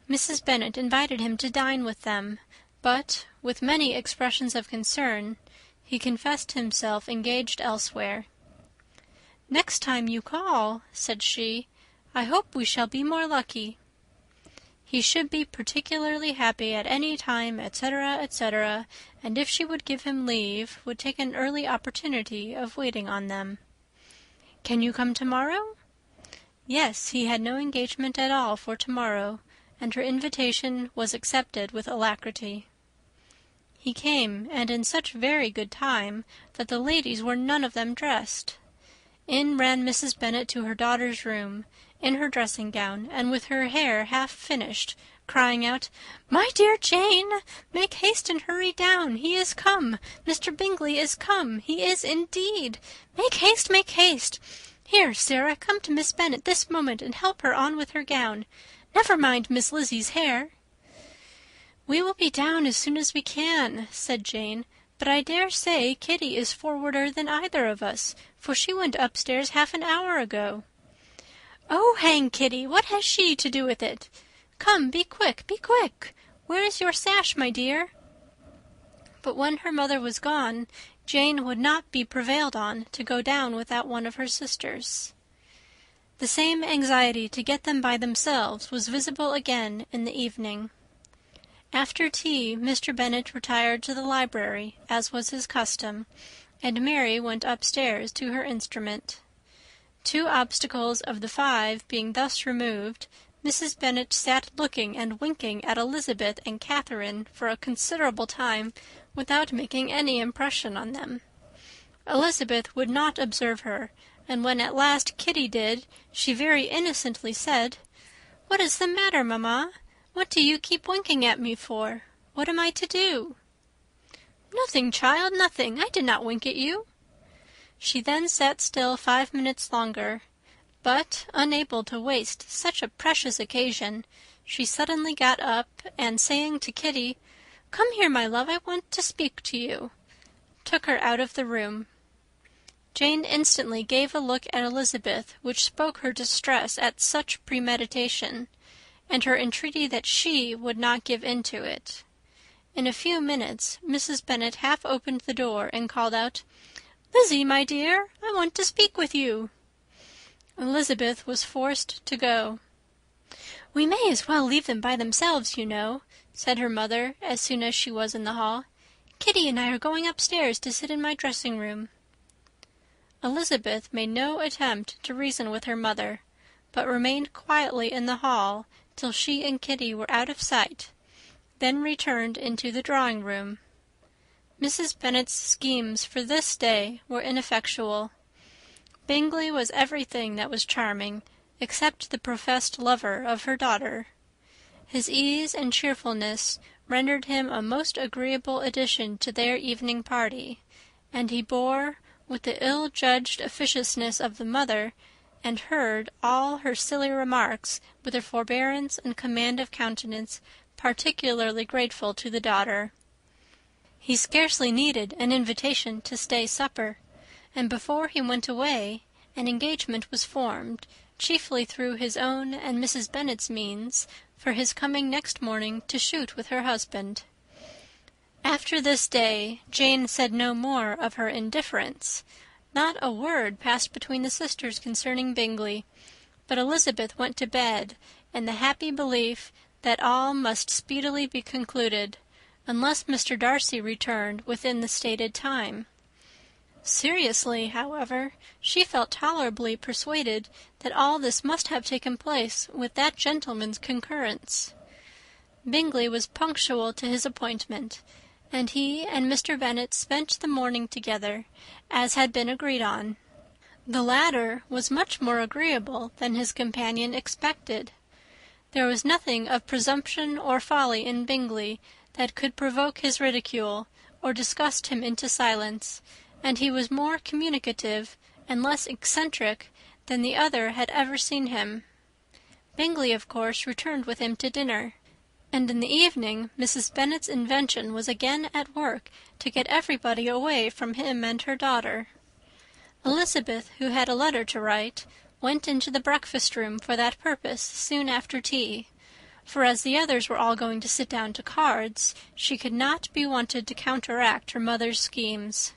Mrs. Bennet invited him to dine with them, but, with many expressions of concern, he confessed himself engaged elsewhere. "Next time you call," said she, "I hope we shall be more lucky." He should be particularly happy at any time, etc., etc., and if she would give him leave, would take an early opportunity of waiting on them. "Can you come tomorrow?" Yes, he had no engagement at all for tomorrow, and her invitation was accepted with alacrity. He came, and in such very good time that the ladies were none of them dressed. In ran Mrs. Bennet to her daughter's room, in her dressing-gown, and with her hair half finished, crying out, "My dear Jane, make haste and hurry down. He is come. Mr. Bingley is come. He is indeed. Make haste, make haste. Here, Sarah, come to Miss Bennet this moment, and help her on with her gown. Never mind Miss Lizzie's hair." "We will be down as soon as we can," said Jane, "but I dare say Kitty is forwarder than either of us, for she went upstairs half an hour ago." "Oh, hang Kitty! What has she to do with it? Come, be quick, be quick! Where is your sash, my dear?" But when her mother was gone, Jane would not be prevailed on to go down without one of her sisters. The same anxiety to get them by themselves was visible again in the evening. After tea, Mr. Bennet retired to the library, as was his custom, and Mary went upstairs to her instrument. 2 obstacles of the 5 being thus removed, Mrs. Bennet sat looking and winking at Elizabeth and Catherine for a considerable time without making any impression on them. Elizabeth would not observe her, and when at last Kitty did, she very innocently said, "What is the matter, mamma? What do you keep winking at me for? What am I to do?" "Nothing, child, nothing. I did not wink at you." She then sat still 5 minutes longer, but, unable to waste such a precious occasion, she suddenly got up, and saying to Kitty, "Come here, my love, I want to speak to you," took her out of the room. Jane instantly gave a look at Elizabeth which spoke her distress at such premeditation, and her entreaty that she would not give in to it. In a few minutes Mrs. Bennet half opened the door and called out, "Lizzie, my dear, I want to speak with you." Elizabeth was forced to go. "We may as well leave them by themselves, you know," said her mother, as soon as she was in the hall. "Kitty and I are going upstairs to sit in my dressing-room." Elizabeth made no attempt to reason with her mother, but remained quietly in the hall till she and Kitty were out of sight, then returned into the drawing-room. Mrs. Bennet's schemes for this day were ineffectual. Bingley was everything that was charming, except the professed lover of her daughter. His ease and cheerfulness rendered him a most agreeable addition to their evening party, and he bore, with the ill-judged officiousness of the mother, and heard all her silly remarks with a forbearance and command of countenance particularly grateful to the daughter. He scarcely needed an invitation to stay supper, and before he went away an engagement was formed, chiefly through his own and Mrs. Bennet's means, for his coming next morning to shoot with her husband. After this day Jane said no more of her indifference. Not a word passed between the sisters concerning Bingley, but Elizabeth went to bed in the happy belief that all must speedily be concluded, unless Mr. Darcy returned within the stated time. Seriously, however, she felt tolerably persuaded that all this must have taken place with that gentleman's concurrence. Bingley was punctual to his appointment, and he and Mr. Bennet spent the morning together, as had been agreed on. The latter was much more agreeable than his companion expected. There was nothing of presumption or folly in Bingley that could provoke his ridicule, or disgust him into silence, and he was more communicative and less eccentric than the other had ever seen him. Bingley, of course, returned with him to dinner, and in the evening Mrs. Bennet's invention was again at work to get everybody away from him and her daughter. Elizabeth, who had a letter to write, went into the breakfast-room for that purpose soon after tea, for as the others were all going to sit down to cards, she could not be wanted to counteract her mother's schemes.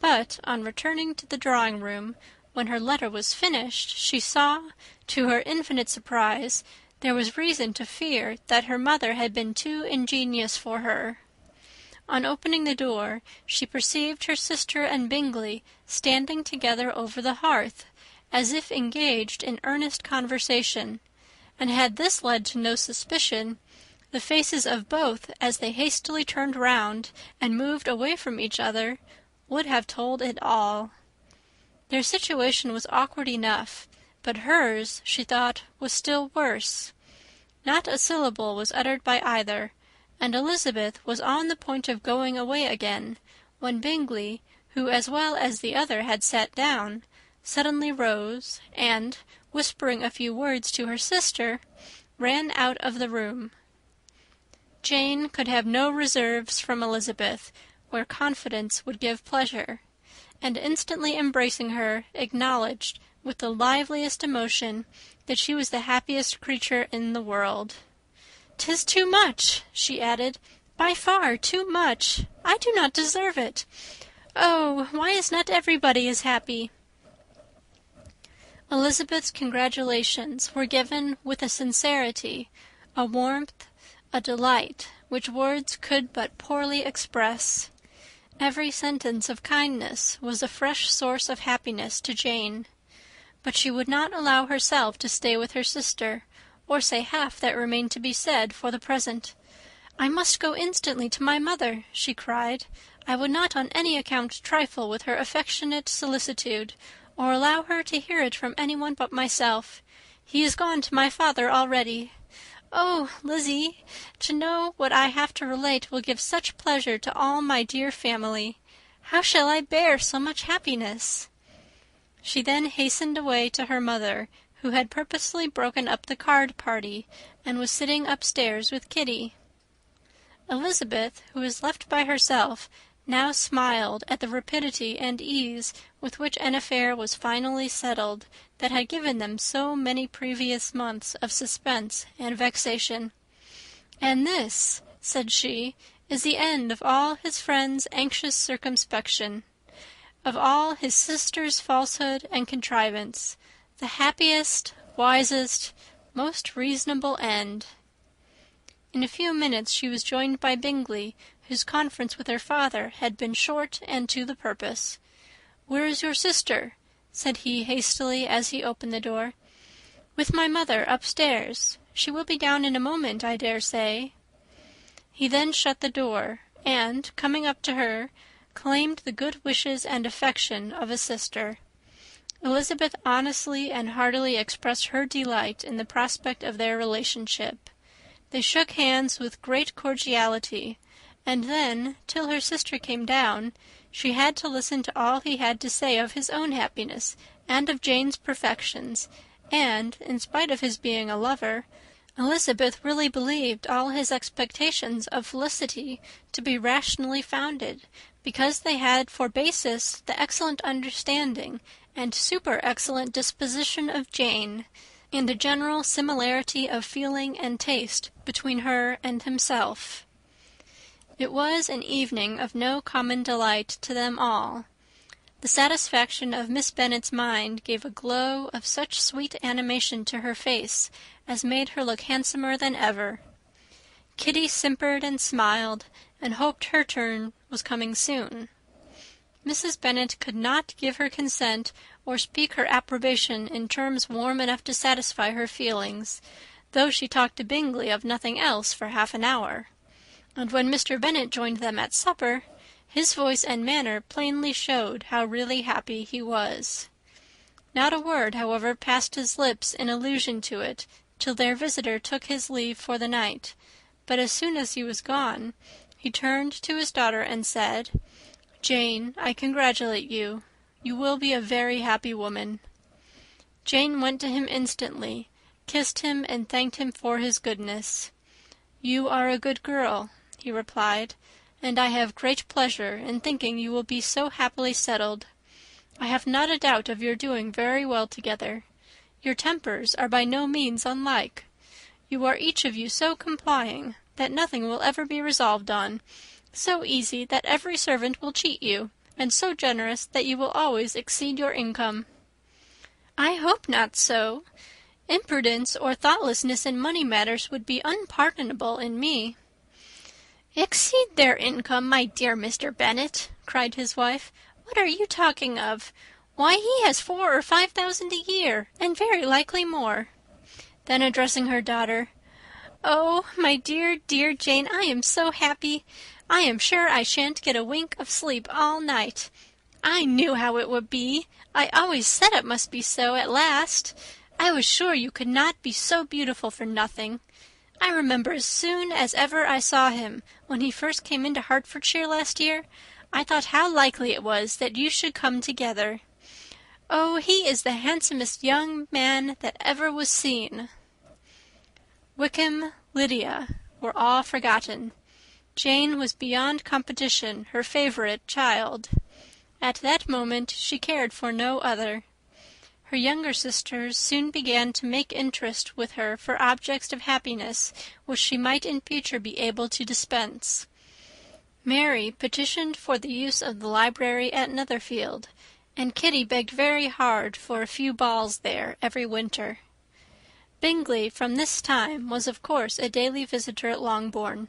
But, on returning to the drawing-room, when her letter was finished, she saw, to her infinite surprise, there was reason to fear that her mother had been too ingenious for her. On opening the door, she perceived her sister and Bingley standing together over the hearth, as if engaged in earnest conversation, and had this led to no suspicion, the faces of both, as they hastily turned round and moved away from each other, would have told it all. Their situation was awkward enough, but hers, she thought, was still worse. Not a syllable was uttered by either, and Elizabeth was on the point of going away again, when Bingley, who as well as the other had sat down, suddenly rose, and, whispering a few words to her sister, ran out of the room. Jane could have no reserves from Elizabeth, where confidence would give pleasure, and instantly embracing her, acknowledged, with the liveliest emotion, that she was the happiest creature in the world. "'Tis too much," she added, "by far too much. I do not deserve it. Oh, why is not everybody as happy?" Elizabeth's congratulations were given with a sincerity, a warmth, a delight, which words could but poorly express. Every sentence of kindness was a fresh source of happiness to Jane. But she would not allow herself to stay with her sister, or say half that remained to be said for the present. "I must go instantly to my mother," she cried. "I would not on any account trifle with her affectionate solicitude, or allow her to hear it from anyone but myself. He is gone to my father already. Oh, Lizzie, to know what I have to relate will give such pleasure to all my dear family. How shall I bear so much happiness?" She then hastened away to her mother, who had purposely broken up the card party, and was sitting upstairs with Kitty. Elizabeth, who was left by herself, now smiled at the rapidity and ease with which an affair was finally settled that had given them so many previous months of suspense and vexation. "And this," said she, "is the end of all his friend's anxious circumspection, of all his sister's falsehood and contrivance, the happiest, wisest, most reasonable end." In a few minutes she was joined by Bingley, whose conference with her father had been short and to the purpose. "Where is your sister?" said he hastily as he opened the door. "With my mother upstairs. She will be down in a moment, I dare say." He then shut the door, and, coming up to her, claimed the good wishes and affection of a sister. Elizabeth honestly and heartily expressed her delight in the prospect of their relationship. They shook hands with great cordiality, and then, till her sister came down, she had to listen to all he had to say of his own happiness and of Jane's perfections, and, in spite of his being a lover, Elizabeth really believed all his expectations of felicity to be rationally founded, because they had for basis the excellent understanding and super-excellent disposition of Jane, and a general similarity of feeling and taste between her and himself. It was an evening of no common delight to them all. The satisfaction of Miss Bennet's mind gave a glow of such sweet animation to her face as made her look handsomer than ever. Kitty simpered and smiled, and hoped her turn was coming soon. Mrs. Bennet could not give her consent or speak her approbation in terms warm enough to satisfy her feelings, though she talked to Bingley of nothing else for half an hour. And when Mr. Bennet joined them at supper, his voice and manner plainly showed how really happy he was. Not a word, however, passed his lips in allusion to it, till their visitor took his leave for the night, but as soon as he was gone, he turned to his daughter and said, "Jane, I congratulate you. You will be a very happy woman." Jane went to him instantly, kissed him, and thanked him for his goodness. "You are a good girl," he replied, "and I have great pleasure in thinking you will be so happily settled. I have not a doubt of your doing very well together. Your tempers are by no means unlike. You are each of you so complying that nothing will ever be resolved on, so easy that every servant will cheat you, and so generous that you will always exceed your income." "I hope not so. Imprudence or thoughtlessness in money matters would be unpardonable in me." "Exceed their income, my dear Mr. Bennet!" cried his wife. "What are you talking of? Why, he has 4,000 or 5,000 a year, and very likely more." Then addressing her daughter, "Oh, my dear, dear Jane, I am so happy. I am sure I shan't get a wink of sleep all night. I knew how it would be. I always said it must be so at last. I was sure you could not be so beautiful for nothing. I remember as soon as ever I saw him, when he first came into Hertfordshire last year, I thought how likely it was that you should come together. Oh, he is the handsomest young man that ever was seen." Wickham, Lydia, were all forgotten. Jane was beyond competition her favourite child. At that moment she cared for no other. Her younger sisters soon began to make interest with her for objects of happiness which she might in future be able to dispense. Mary petitioned for the use of the library at Netherfield, and Kitty begged very hard for a few balls there every winter. Bingley from this time was of course a daily visitor at Longbourn,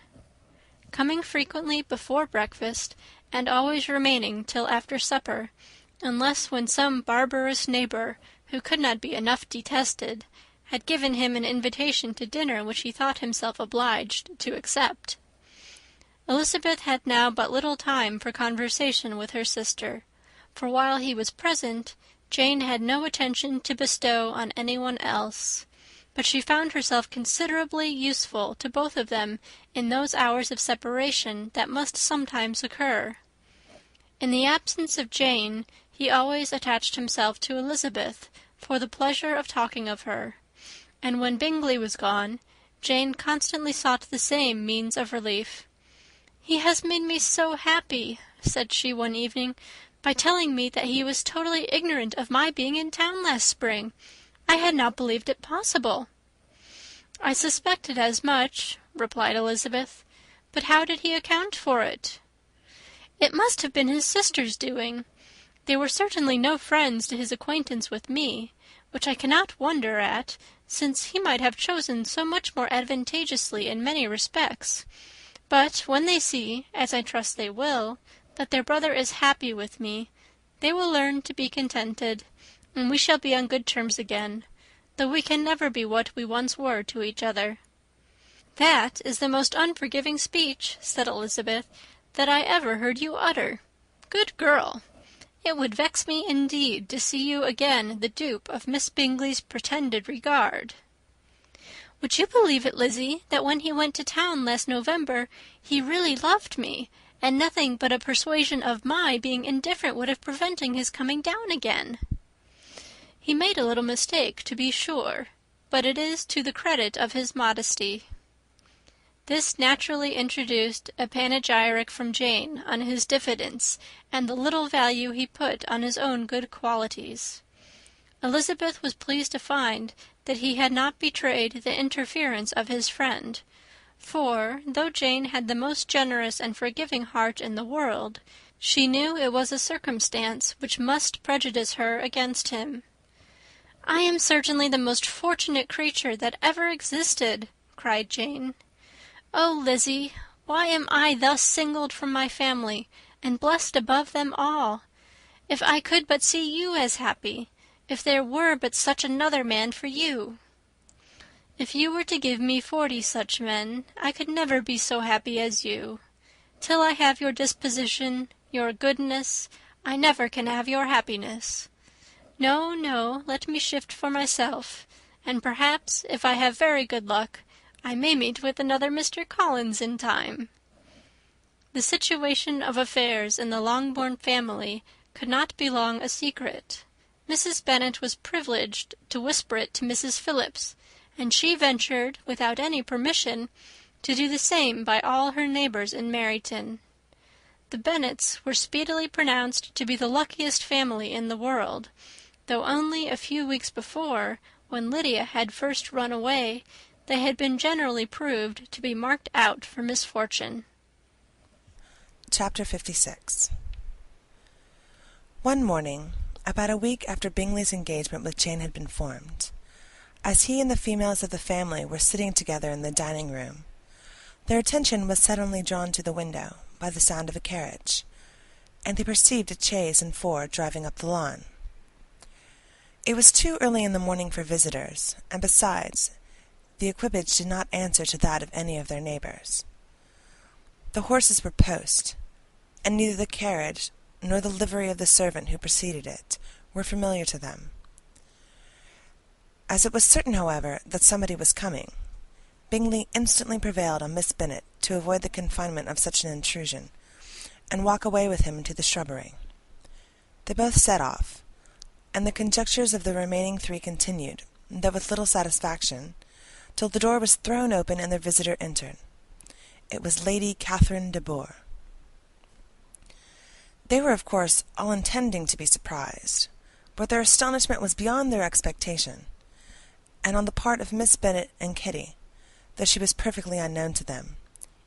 coming frequently before breakfast, and always remaining till after supper, unless when some barbarous neighbour, who could not be enough detested, had given him an invitation to dinner which he thought himself obliged to accept. Elizabeth had now but little time for conversation with her sister, for while he was present, Jane had no attention to bestow on anyone else. But she found herself considerably useful to both of them in those hours of separation that must sometimes occur. In the absence of Jane, he always attached himself to Elizabeth for the pleasure of talking of her, and when Bingley was gone, Jane constantly sought the same means of relief. "He has made me so happy," said she one evening, "by telling me that he was totally ignorant of my being in town last spring. I had not believed it possible." "I suspected as much," replied Elizabeth. "But how did he account for it?" "It must have been his sister's doing. They were certainly no friends to his acquaintance with me, which I cannot wonder at, since he might have chosen so much more advantageously in many respects. But when they see, as I trust they will, that their brother is happy with me, they will learn to be contented, and we shall be on good terms again, though we can never be what we once were to each other." "That is the most unforgiving speech," said Elizabeth, "that I ever heard you utter. Good girl! It would vex me indeed to see you again the dupe of Miss Bingley's pretended regard." "Would you believe it, Lizzie, that when he went to town last November, he really loved me, and nothing but a persuasion of my being indifferent would have prevented his coming down again?" "He made a little mistake, to be sure, but it is to the credit of his modesty." This naturally introduced a panegyric from Jane on his diffidence and the little value he put on his own good qualities. Elizabeth was pleased to find that he had not betrayed the interference of his friend, for, though Jane had the most generous and forgiving heart in the world, she knew it was a circumstance which must prejudice her against him. "I am certainly the most fortunate creature that ever existed," cried Jane. "Oh, Lizzie, why am I thus singled from my family, and blessed above them all? If I could but see you as happy, if there were but such another man for you!" "If you were to give me 40 such men, I could never be so happy as you. Till I have your disposition, your goodness, I never can have your happiness. No, no, let me shift for myself, and perhaps, if I have very good luck, I may meet with another Mr. Collins in time." The situation of affairs in the Longbourn family could not be long a secret. Mrs. Bennet was privileged to whisper it to Mrs. Phillips, and she ventured, without any permission, to do the same by all her neighbours in Meryton. The Bennets were speedily pronounced to be the luckiest family in the world, though only a few weeks before, when Lydia had first run away, they had been generally proved to be marked out for misfortune. Chapter 56. One morning, about a week after Bingley's engagement with Jane had been formed, as he and the females of the family were sitting together in the dining-room, their attention was suddenly drawn to the window by the sound of a carriage, and they perceived a chaise and four driving up the lawn. It was too early in the morning for visitors, and besides, the equipage did not answer to that of any of their neighbours. The horses were post, and neither the carriage nor the livery of the servant who preceded it were familiar to them. As it was certain, however, that somebody was coming, Bingley instantly prevailed on Miss Bennet to avoid the confinement of such an intrusion, and walk away with him into the shrubbery. They both set off, and the conjectures of the remaining three continued, though with little satisfaction, till the door was thrown open and their visitor entered. It was Lady Catherine de Bourgh. They were, of course, all intending to be surprised, but their astonishment was beyond their expectation, and on the part of Miss Bennet and Kitty, though she was perfectly unknown to them,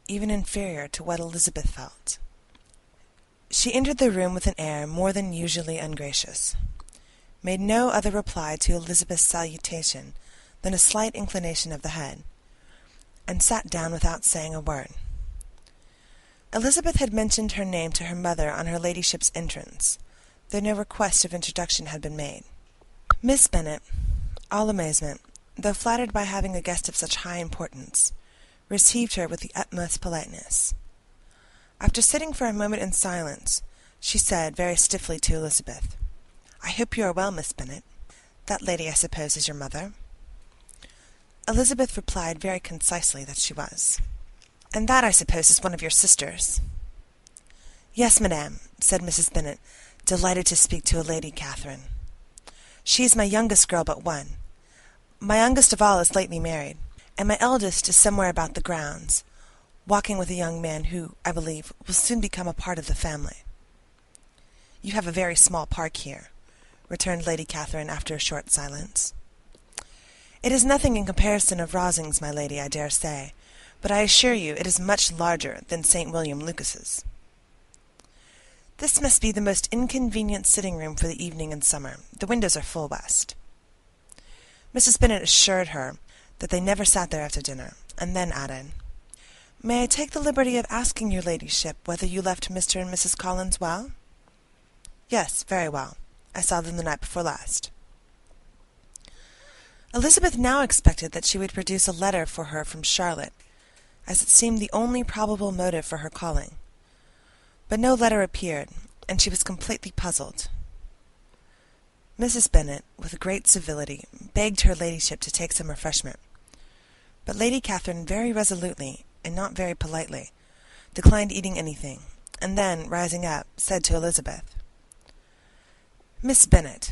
even inferior to what Elizabeth felt. She entered the room with an air more than usually ungracious, made no other reply to Elizabeth's salutation than a slight inclination of the head, and sat down without saying a word. Elizabeth had mentioned her name to her mother on her ladyship's entrance, though no request of introduction had been made. Miss Bennet, all amazement, though flattered by having a guest of such high importance, received her with the utmost politeness. After sitting for a moment in silence, she said very stiffly to Elizabeth, "I hope you are well, Miss Bennet. That lady, I suppose, is your mother?" Elizabeth replied very concisely that she was. "And that, I suppose, is one of your sisters?" "Yes, madam," said Mrs. Bennet, delighted to speak to a Lady Catherine. "She is my youngest girl but one. My youngest of all is lately married, and my eldest is somewhere about the grounds, walking with a young man who, I believe, will soon become a part of the family." "You have a very small park here," returned Lady Catherine after a short silence. "It is nothing in comparison of Rosings, my lady, I dare say, but I assure you it is much larger than St. William Lucas's." "This must be the most inconvenient sitting-room for the evening in summer. The windows are full west." Mrs. Bennet assured her that they never sat there after dinner, and then added, "May I take the liberty of asking your ladyship whether you left Mr. and Mrs. Collins well?" "Yes, very well. I saw them the night before last." Elizabeth now expected that she would produce a letter for her from Charlotte, as it seemed the only probable motive for her calling. But no letter appeared, and she was completely puzzled. Mrs. Bennet, with great civility, begged her ladyship to take some refreshment, but Lady Catherine very resolutely, and not very politely, declined eating anything, and then, rising up, said to Elizabeth, "Miss Bennet,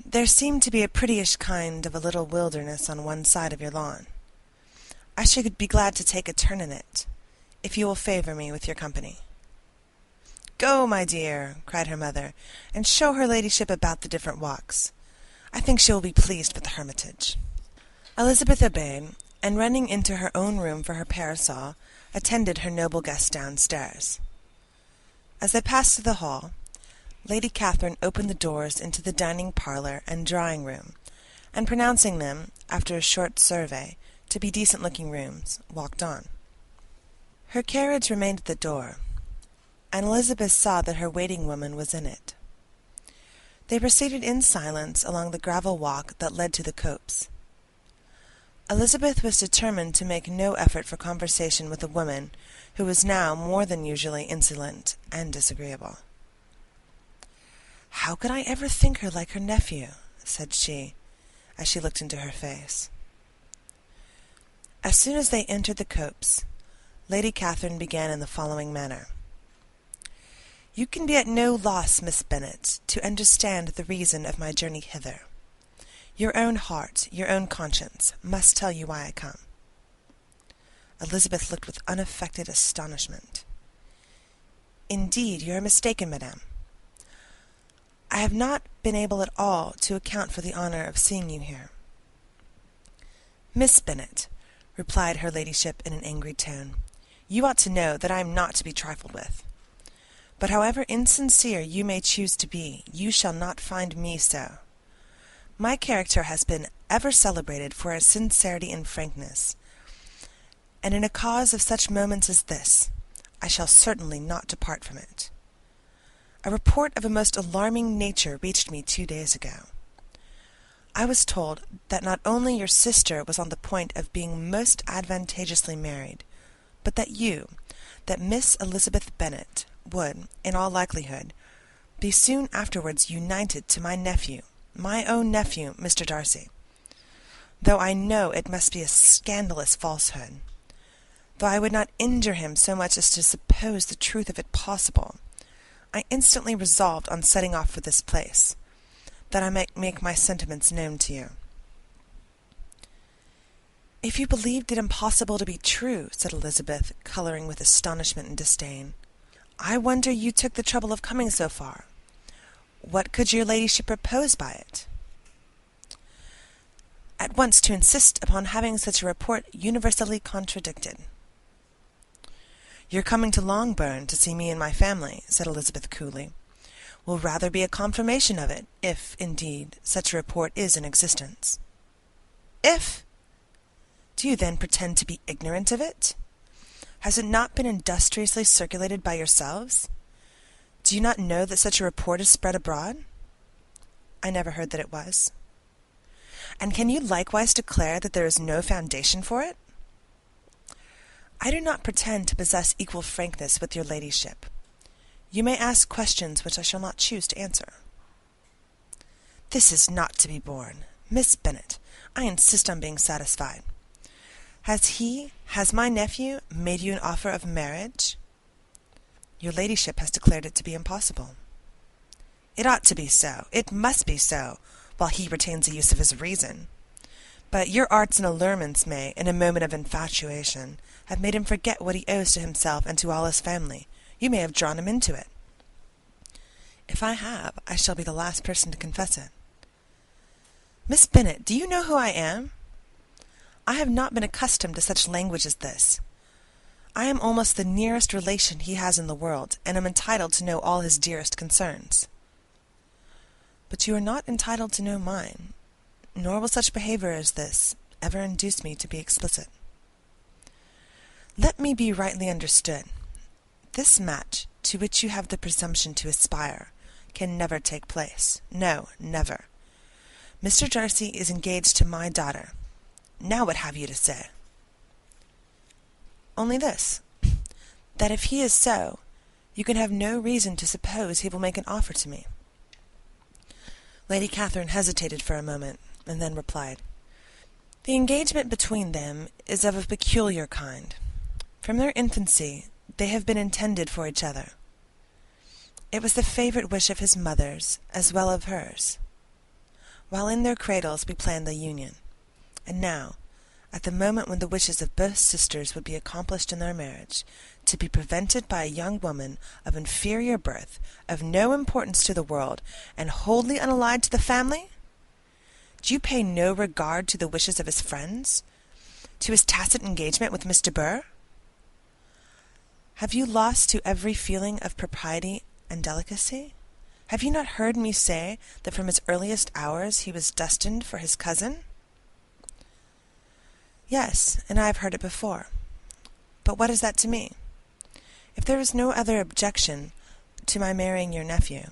there seemed to be a prettyish kind of a little wilderness on one side of your lawn. I should be glad to take a turn in it, if you will favour me with your company." "Go, my dear," cried her mother, "and show her ladyship about the different walks. I think she will be pleased with the hermitage." Elizabeth obeyed, and running into her own room for her parasol, attended her noble guest downstairs. As they passed through the hall, Lady Catherine opened the doors into the dining parlour and drawing-room, and pronouncing them, after a short survey, to be decent-looking rooms, walked on. Her carriage remained at the door, and Elizabeth saw that her waiting-woman was in it. They proceeded in silence along the gravel walk that led to the copse. Elizabeth was determined to make no effort for conversation with a woman who was now more than usually insolent and disagreeable. "How could I ever think her like her nephew?" said she, as she looked into her face. As soon as they entered the copse, Lady Catherine began in the following manner. "You can be at no loss, Miss Bennet, to understand the reason of my journey hither. Your own heart, your own conscience, must tell you why I come." Elizabeth looked with unaffected astonishment. "Indeed, you are mistaken, madame. I have not been able at all to account for the honour of seeing you here." "Miss Bennet," replied her ladyship in an angry tone, "you ought to know that I am not to be trifled with. But however insincere you may choose to be, you shall not find me so. My character has been ever celebrated for its sincerity and frankness, and in a cause of such moments as this, I shall certainly not depart from it. A report of a most alarming nature reached me 2 days ago. I was told that not only your sister was on the point of being most advantageously married, but that Miss Elizabeth Bennet, would, in all likelihood, be soon afterwards united to my nephew, my own nephew, Mr. Darcy. Though I know it must be a scandalous falsehood, though I would not injure him so much as to suppose the truth of it possible, I instantly resolved on setting off for this place, that I might make my sentiments known to you." "If you believed it impossible to be true," said Elizabeth, colouring with astonishment and disdain, "I wonder you took the trouble of coming so far. What could your ladyship propose by it?" "At once to insist upon having such a report universally contradicted." "Your coming to Longbourn to see me and my family," said Elizabeth coolly, "will rather be a confirmation of it, if, indeed, such a report is in existence." "If? Do you then pretend to be ignorant of it? Has it not been industriously circulated by yourselves? Do you not know that such a report is spread abroad?" "I never heard that it was." "And can you likewise declare that there is no foundation for it?" I do not pretend to possess equal frankness with your ladyship. You may ask questions which I shall not choose to answer. This is not to be borne. Miss Bennet, I insist on being satisfied. Has my nephew made you an offer of marriage? Your ladyship has declared it to be impossible. It ought to be so. It must be so, while he retains the use of his reason. But your arts and allurements may, in a moment of infatuation, have made him forget what he owes to himself and to all his family. You may have drawn him into it. If I have, I shall be the last person to confess it. Miss Bennet, do you know who I am? I have not been accustomed to such language as this. I am almost the nearest relation he has in the world, and am entitled to know all his dearest concerns. But you are not entitled to know mine, nor will such behaviour as this ever induce me to be explicit. Let me be rightly understood. This match, to which you have the presumption to aspire, can never take place. No, never. Mr. Darcy is engaged to my daughter. Now what have you to say? Only this, that if he is so, you can have no reason to suppose he will make an offer to me. Lady Catherine hesitated for a moment, and then replied, The engagement between them is of a peculiar kind. From their infancy, they have been intended for each other. It was the favourite wish of his mother's, as well as of hers. While in their cradles we planned the union, and now, at the moment when the wishes of both sisters would be accomplished in their marriage, to be prevented by a young woman of inferior birth, of no importance to the world, and wholly unallied to the family? Do you pay no regard to the wishes of his friends? To his tacit engagement with Mr. Burr? Have you lost to every feeling of propriety and delicacy? Have you not heard me say that from his earliest hours he was destined for his cousin? Yes, and I have heard it before. But what is that to me? If there is no other objection to my marrying your nephew,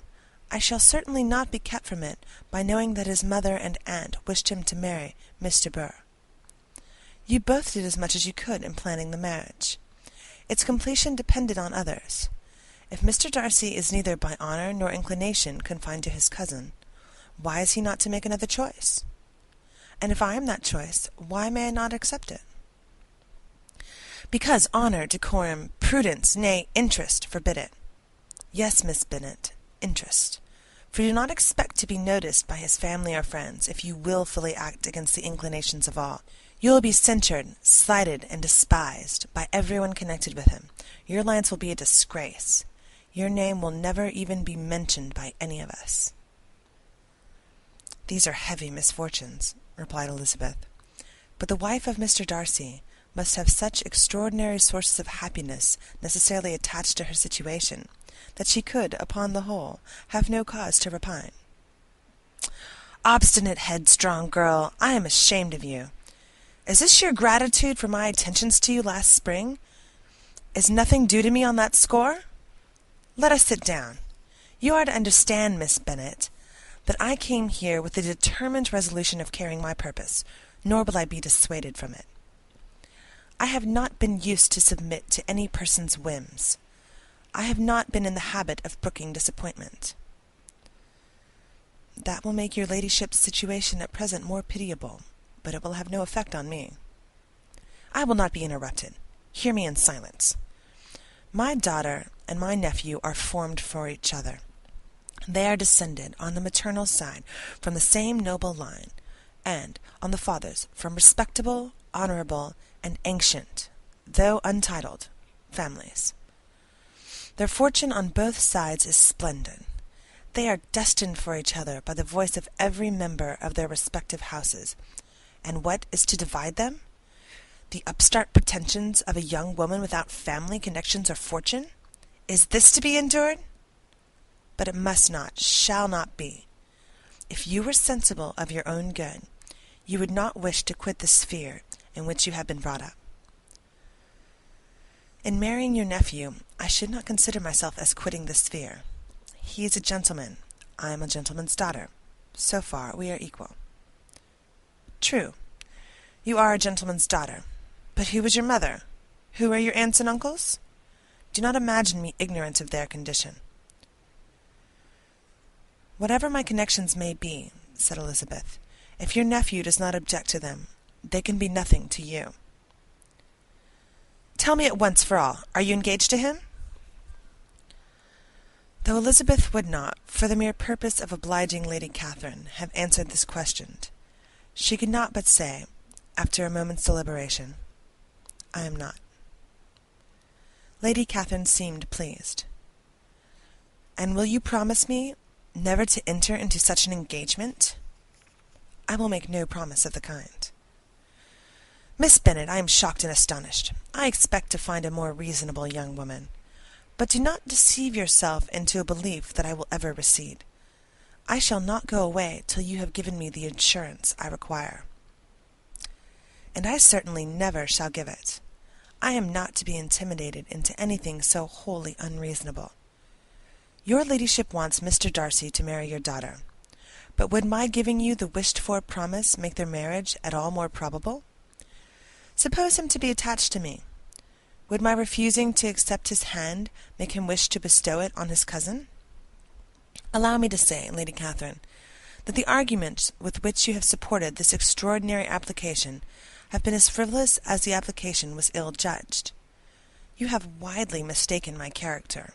I shall certainly not be kept from it by knowing that his mother and aunt wished him to marry Mr. Burr. You both did as much as you could in planning the marriage. Its completion depended on others. If Mr. Darcy is neither by honour nor inclination confined to his cousin, why is he not to make another choice? And if I am that choice, why may I not accept it? Because honour, decorum, prudence, nay, interest forbid it. Yes, Miss Bennet, interest. For do not expect to be noticed by his family or friends if you wilfully act against the inclinations of all. You will be censured, slighted, and despised by everyone connected with him. Your alliance will be a disgrace. Your name will never even be mentioned by any of us. These are heavy misfortunes, replied Elizabeth. But the wife of Mr. Darcy must have such extraordinary sources of happiness necessarily attached to her situation, that she could, upon the whole, have no cause to repine. Obstinate, headstrong girl, I am ashamed of you. Is this your gratitude for my attentions to you last spring? Is nothing due to me on that score? Let us sit down. You are to understand, Miss Bennet, that I came here with the determined resolution of carrying my purpose, nor will I be dissuaded from it. I have not been used to submit to any person's whims. I have not been in the habit of brooking disappointment. That will make your ladyship's situation at present more pitiable, but it will have no effect on me. I will not be interrupted. Hear me in silence. My daughter and my nephew are formed for each other. They are descended on the maternal side from the same noble line, and on the father's from respectable, honourable, and ancient, though untitled, families. Their fortune on both sides is splendid. They are destined for each other by the voice of every member of their respective houses. And what is to divide them? The upstart pretensions of a young woman without family connections or fortune? Is this to be endured? But it must not, shall not be. If you were sensible of your own good, you would not wish to quit the sphere in which you have been brought up. In marrying your nephew, I should not consider myself as quitting the sphere. He is a gentleman. I am a gentleman's daughter. So far we are equal. True. You are a gentleman's daughter. But who was your mother? Who are your aunts and uncles? Do not imagine me ignorant of their condition. Whatever my connections may be, said Elizabeth, if your nephew does not object to them, they can be nothing to you. Tell me at once for all, are you engaged to him? Though Elizabeth would not, for the mere purpose of obliging Lady Catherine, have answered this question, she could not but say, after a moment's deliberation, I am not. Lady Catherine seemed pleased. And will you promise me never to enter into such an engagement? I will make no promise of the kind. Miss Bennet, I am shocked and astonished. I expect to find a more reasonable young woman. But do not deceive yourself into a belief that I will ever recede. I shall not go away till you have given me the assurance I require. And I certainly never shall give it. I am not to be intimidated into anything so wholly unreasonable. Your ladyship wants Mr. Darcy to marry your daughter. But would my giving you the wished-for promise make their marriage at all more probable? Suppose him to be attached to me. Would my refusing to accept his hand make him wish to bestow it on his cousin? Allow me to say, Lady Catherine, that the arguments with which you have supported this extraordinary application have been as frivolous as the application was ill-judged. You have widely mistaken my character,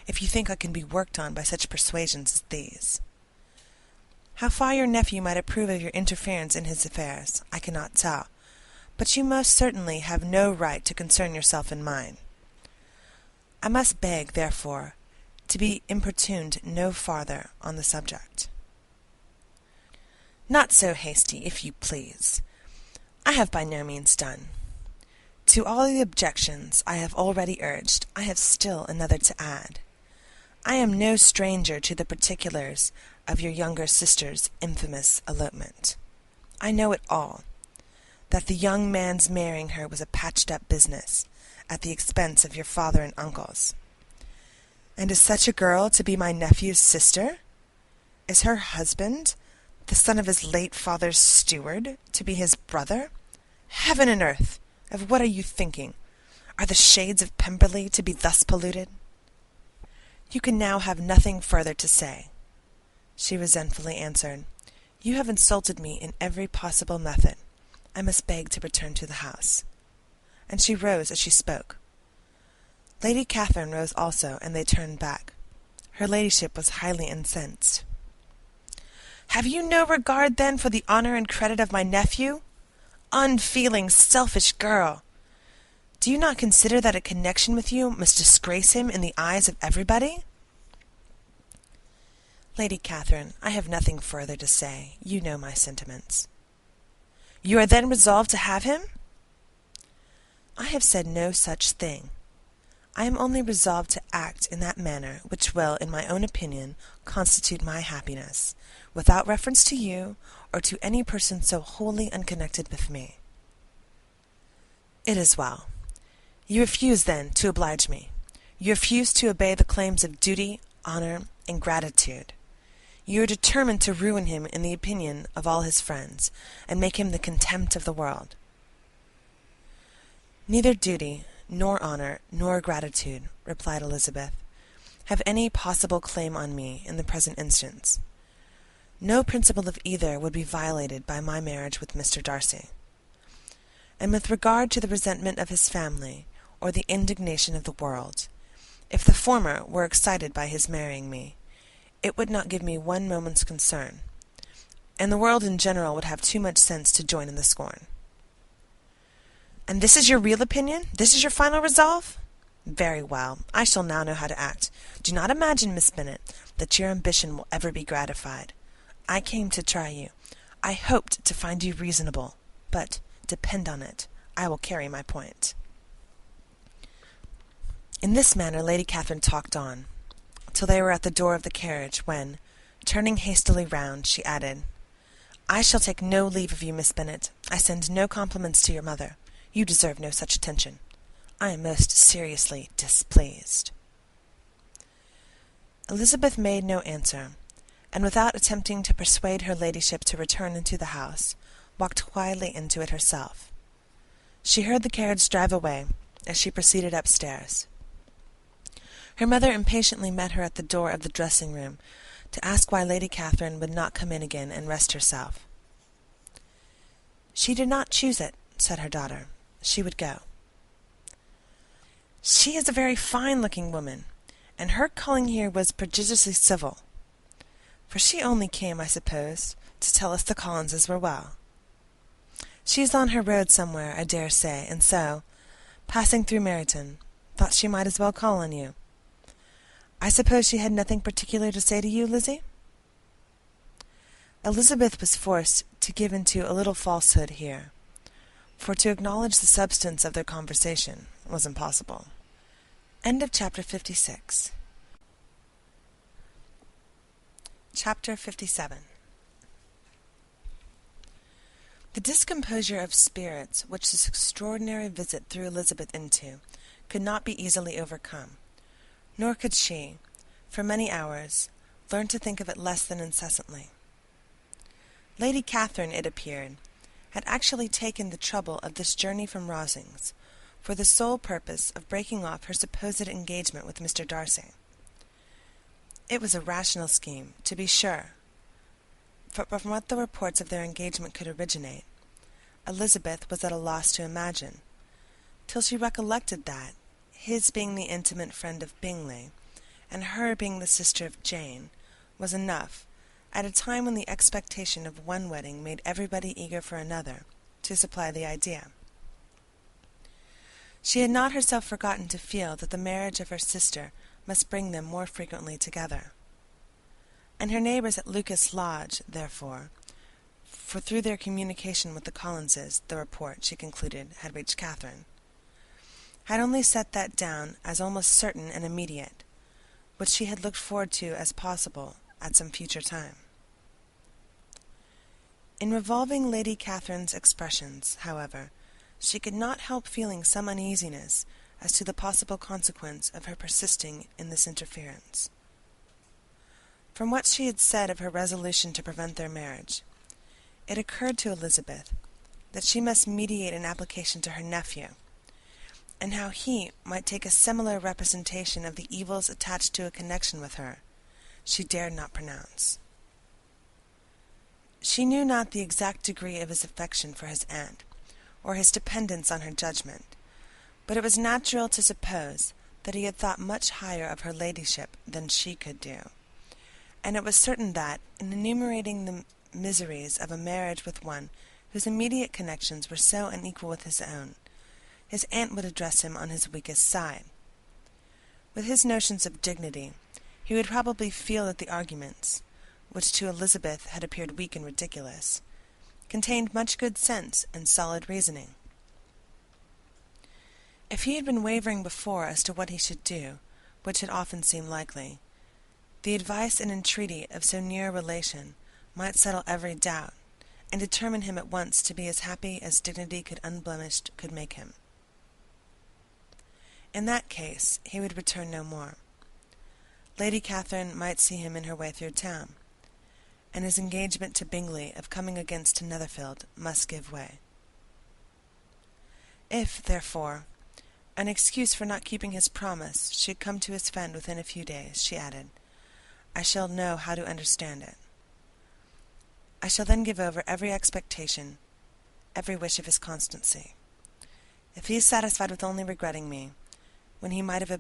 if you think I can be worked on by such persuasions as these. How far your nephew might approve of your interference in his affairs, I cannot tell, but you most certainly have no right to concern yourself in mine. I must beg, therefore, to be importuned no farther on the subject. Not so hasty, if you please. I have by no means done. To all the objections I have already urged, I have still another to add. I am no stranger to the particulars of your younger sister's infamous elopement. I know it all, that the young man's marrying her was a patched-up business, at the expense of your father and uncles. And is such a girl to be my nephew's sister? Is her husband, the son of his late father's steward, to be his brother? Heaven and earth! Of what are you thinking? Are the shades of Pemberley to be thus polluted? You can now have nothing further to say, she resentfully answered. You have insulted me in every possible method. I must beg to return to the house. And she rose as she spoke. Lady Catherine rose also, and they turned back. Her ladyship was highly incensed. Have you no regard, then, for the honour and credit of my nephew? Unfeeling, selfish girl! Do you not consider that a connection with you must disgrace him in the eyes of everybody? Lady Catherine, I have nothing further to say. You know my sentiments. You are then resolved to have him? I have said no such thing. I am only resolved to act in that manner which will, in my own opinion, constitute my happiness, without reference to you, or to any person so wholly unconnected with me. It is well. You refuse, then, to oblige me. You refuse to obey the claims of duty, honour, and gratitude. You are determined to ruin him in the opinion of all his friends, and make him the contempt of the world. Neither duty, nor honour, nor gratitude, replied Elizabeth, have any possible claim on me in the present instance. No principle of either would be violated by my marriage with Mr. Darcy. And with regard to the resentment of his family, or the indignation of the world, if the former were excited by his marrying me, it would not give me one moment's concern, and the world in general would have too much sense to join in the scorn. And this is your real opinion? This is your final resolve? Very well. I shall now know how to act. Do not imagine, Miss Bennet, that your ambition will ever be gratified. I came to try you. I hoped to find you reasonable, but, depend on it, I will carry my point. In this manner Lady Catherine talked on, till they were at the door of the carriage, when, turning hastily round, she added, I shall take no leave of you, Miss Bennet. I send no compliments to your mother. You deserve no such attention. I am most seriously displeased. Elizabeth made no answer, and without attempting to persuade her ladyship to return into the house, walked quietly into it herself. She heard the carriage drive away, as she proceeded upstairs. Her mother impatiently met her at the door of the dressing-room to ask why Lady Catherine would not come in again and rest herself. "She did not choose it," said her daughter. "She would go." "She is a very fine-looking woman, and her calling here was prodigiously civil. For she only came, I suppose, to tell us the Collinses were well. She is on her road somewhere, I dare say, and so, passing through Meryton, thought she might as well call on you. I suppose she had nothing particular to say to you, Lizzie?" Elizabeth was forced to give into a little falsehood here, for to acknowledge the substance of their conversation was impossible. End of chapter 56. Chapter 57. The discomposure of spirits which this extraordinary visit threw Elizabeth into could not be easily overcome, nor could she, for many hours, learn to think of it less than incessantly. Lady Catherine, it appeared, had actually taken the trouble of this journey from Rosings for the sole purpose of breaking off her supposed engagement with Mr. Darcy. It was a rational scheme, to be sure, but from what the reports of their engagement could originate, Elizabeth was at a loss to imagine, till she recollected that, his being the intimate friend of Bingley, and her being the sister of Jane, was enough, at a time when the expectation of one wedding made everybody eager for another, to supply the idea. She had not herself forgotten to feel that the marriage of her sister must bring them more frequently together. And her neighbours at Lucas Lodge, therefore, for through their communication with the Collinses the report, she concluded, had reached Catherine, had only set that down as almost certain and immediate, which she had looked forward to as possible at some future time. In revolving Lady Catherine's expressions, however, she could not help feeling some uneasiness as to the possible consequence of her persisting in this interference. From what she had said of her resolution to prevent their marriage, it occurred to Elizabeth that she must mediate an application to her nephew, and how he might take a similar representation of the evils attached to a connection with her, she dared not pronounce. She knew not the exact degree of his affection for his aunt, or his dependence on her judgment, but it was natural to suppose that he had thought much higher of her ladyship than she could do, and it was certain that, in enumerating the miseries of a marriage with one whose immediate connections were so unequal with his own, his aunt would address him on his weakest side. With his notions of dignity, he would probably feel that the arguments, which to Elizabeth had appeared weak and ridiculous, contained much good sense and solid reasoning. If he had been wavering before as to what he should do, which had often seemed likely, the advice and entreaty of so near a relation might settle every doubt, and determine him at once to be as happy as dignity unblemished could make him. In that case he would return no more. Lady Catherine might see him in her way through town, and his engagement to Bingley of coming against to Netherfield must give way. If, therefore, an excuse for not keeping his promise should come to his friend within a few days, she added, I shall know how to understand it. I shall then give over every expectation, every wish of his constancy. If he is satisfied with only regretting me, when he might have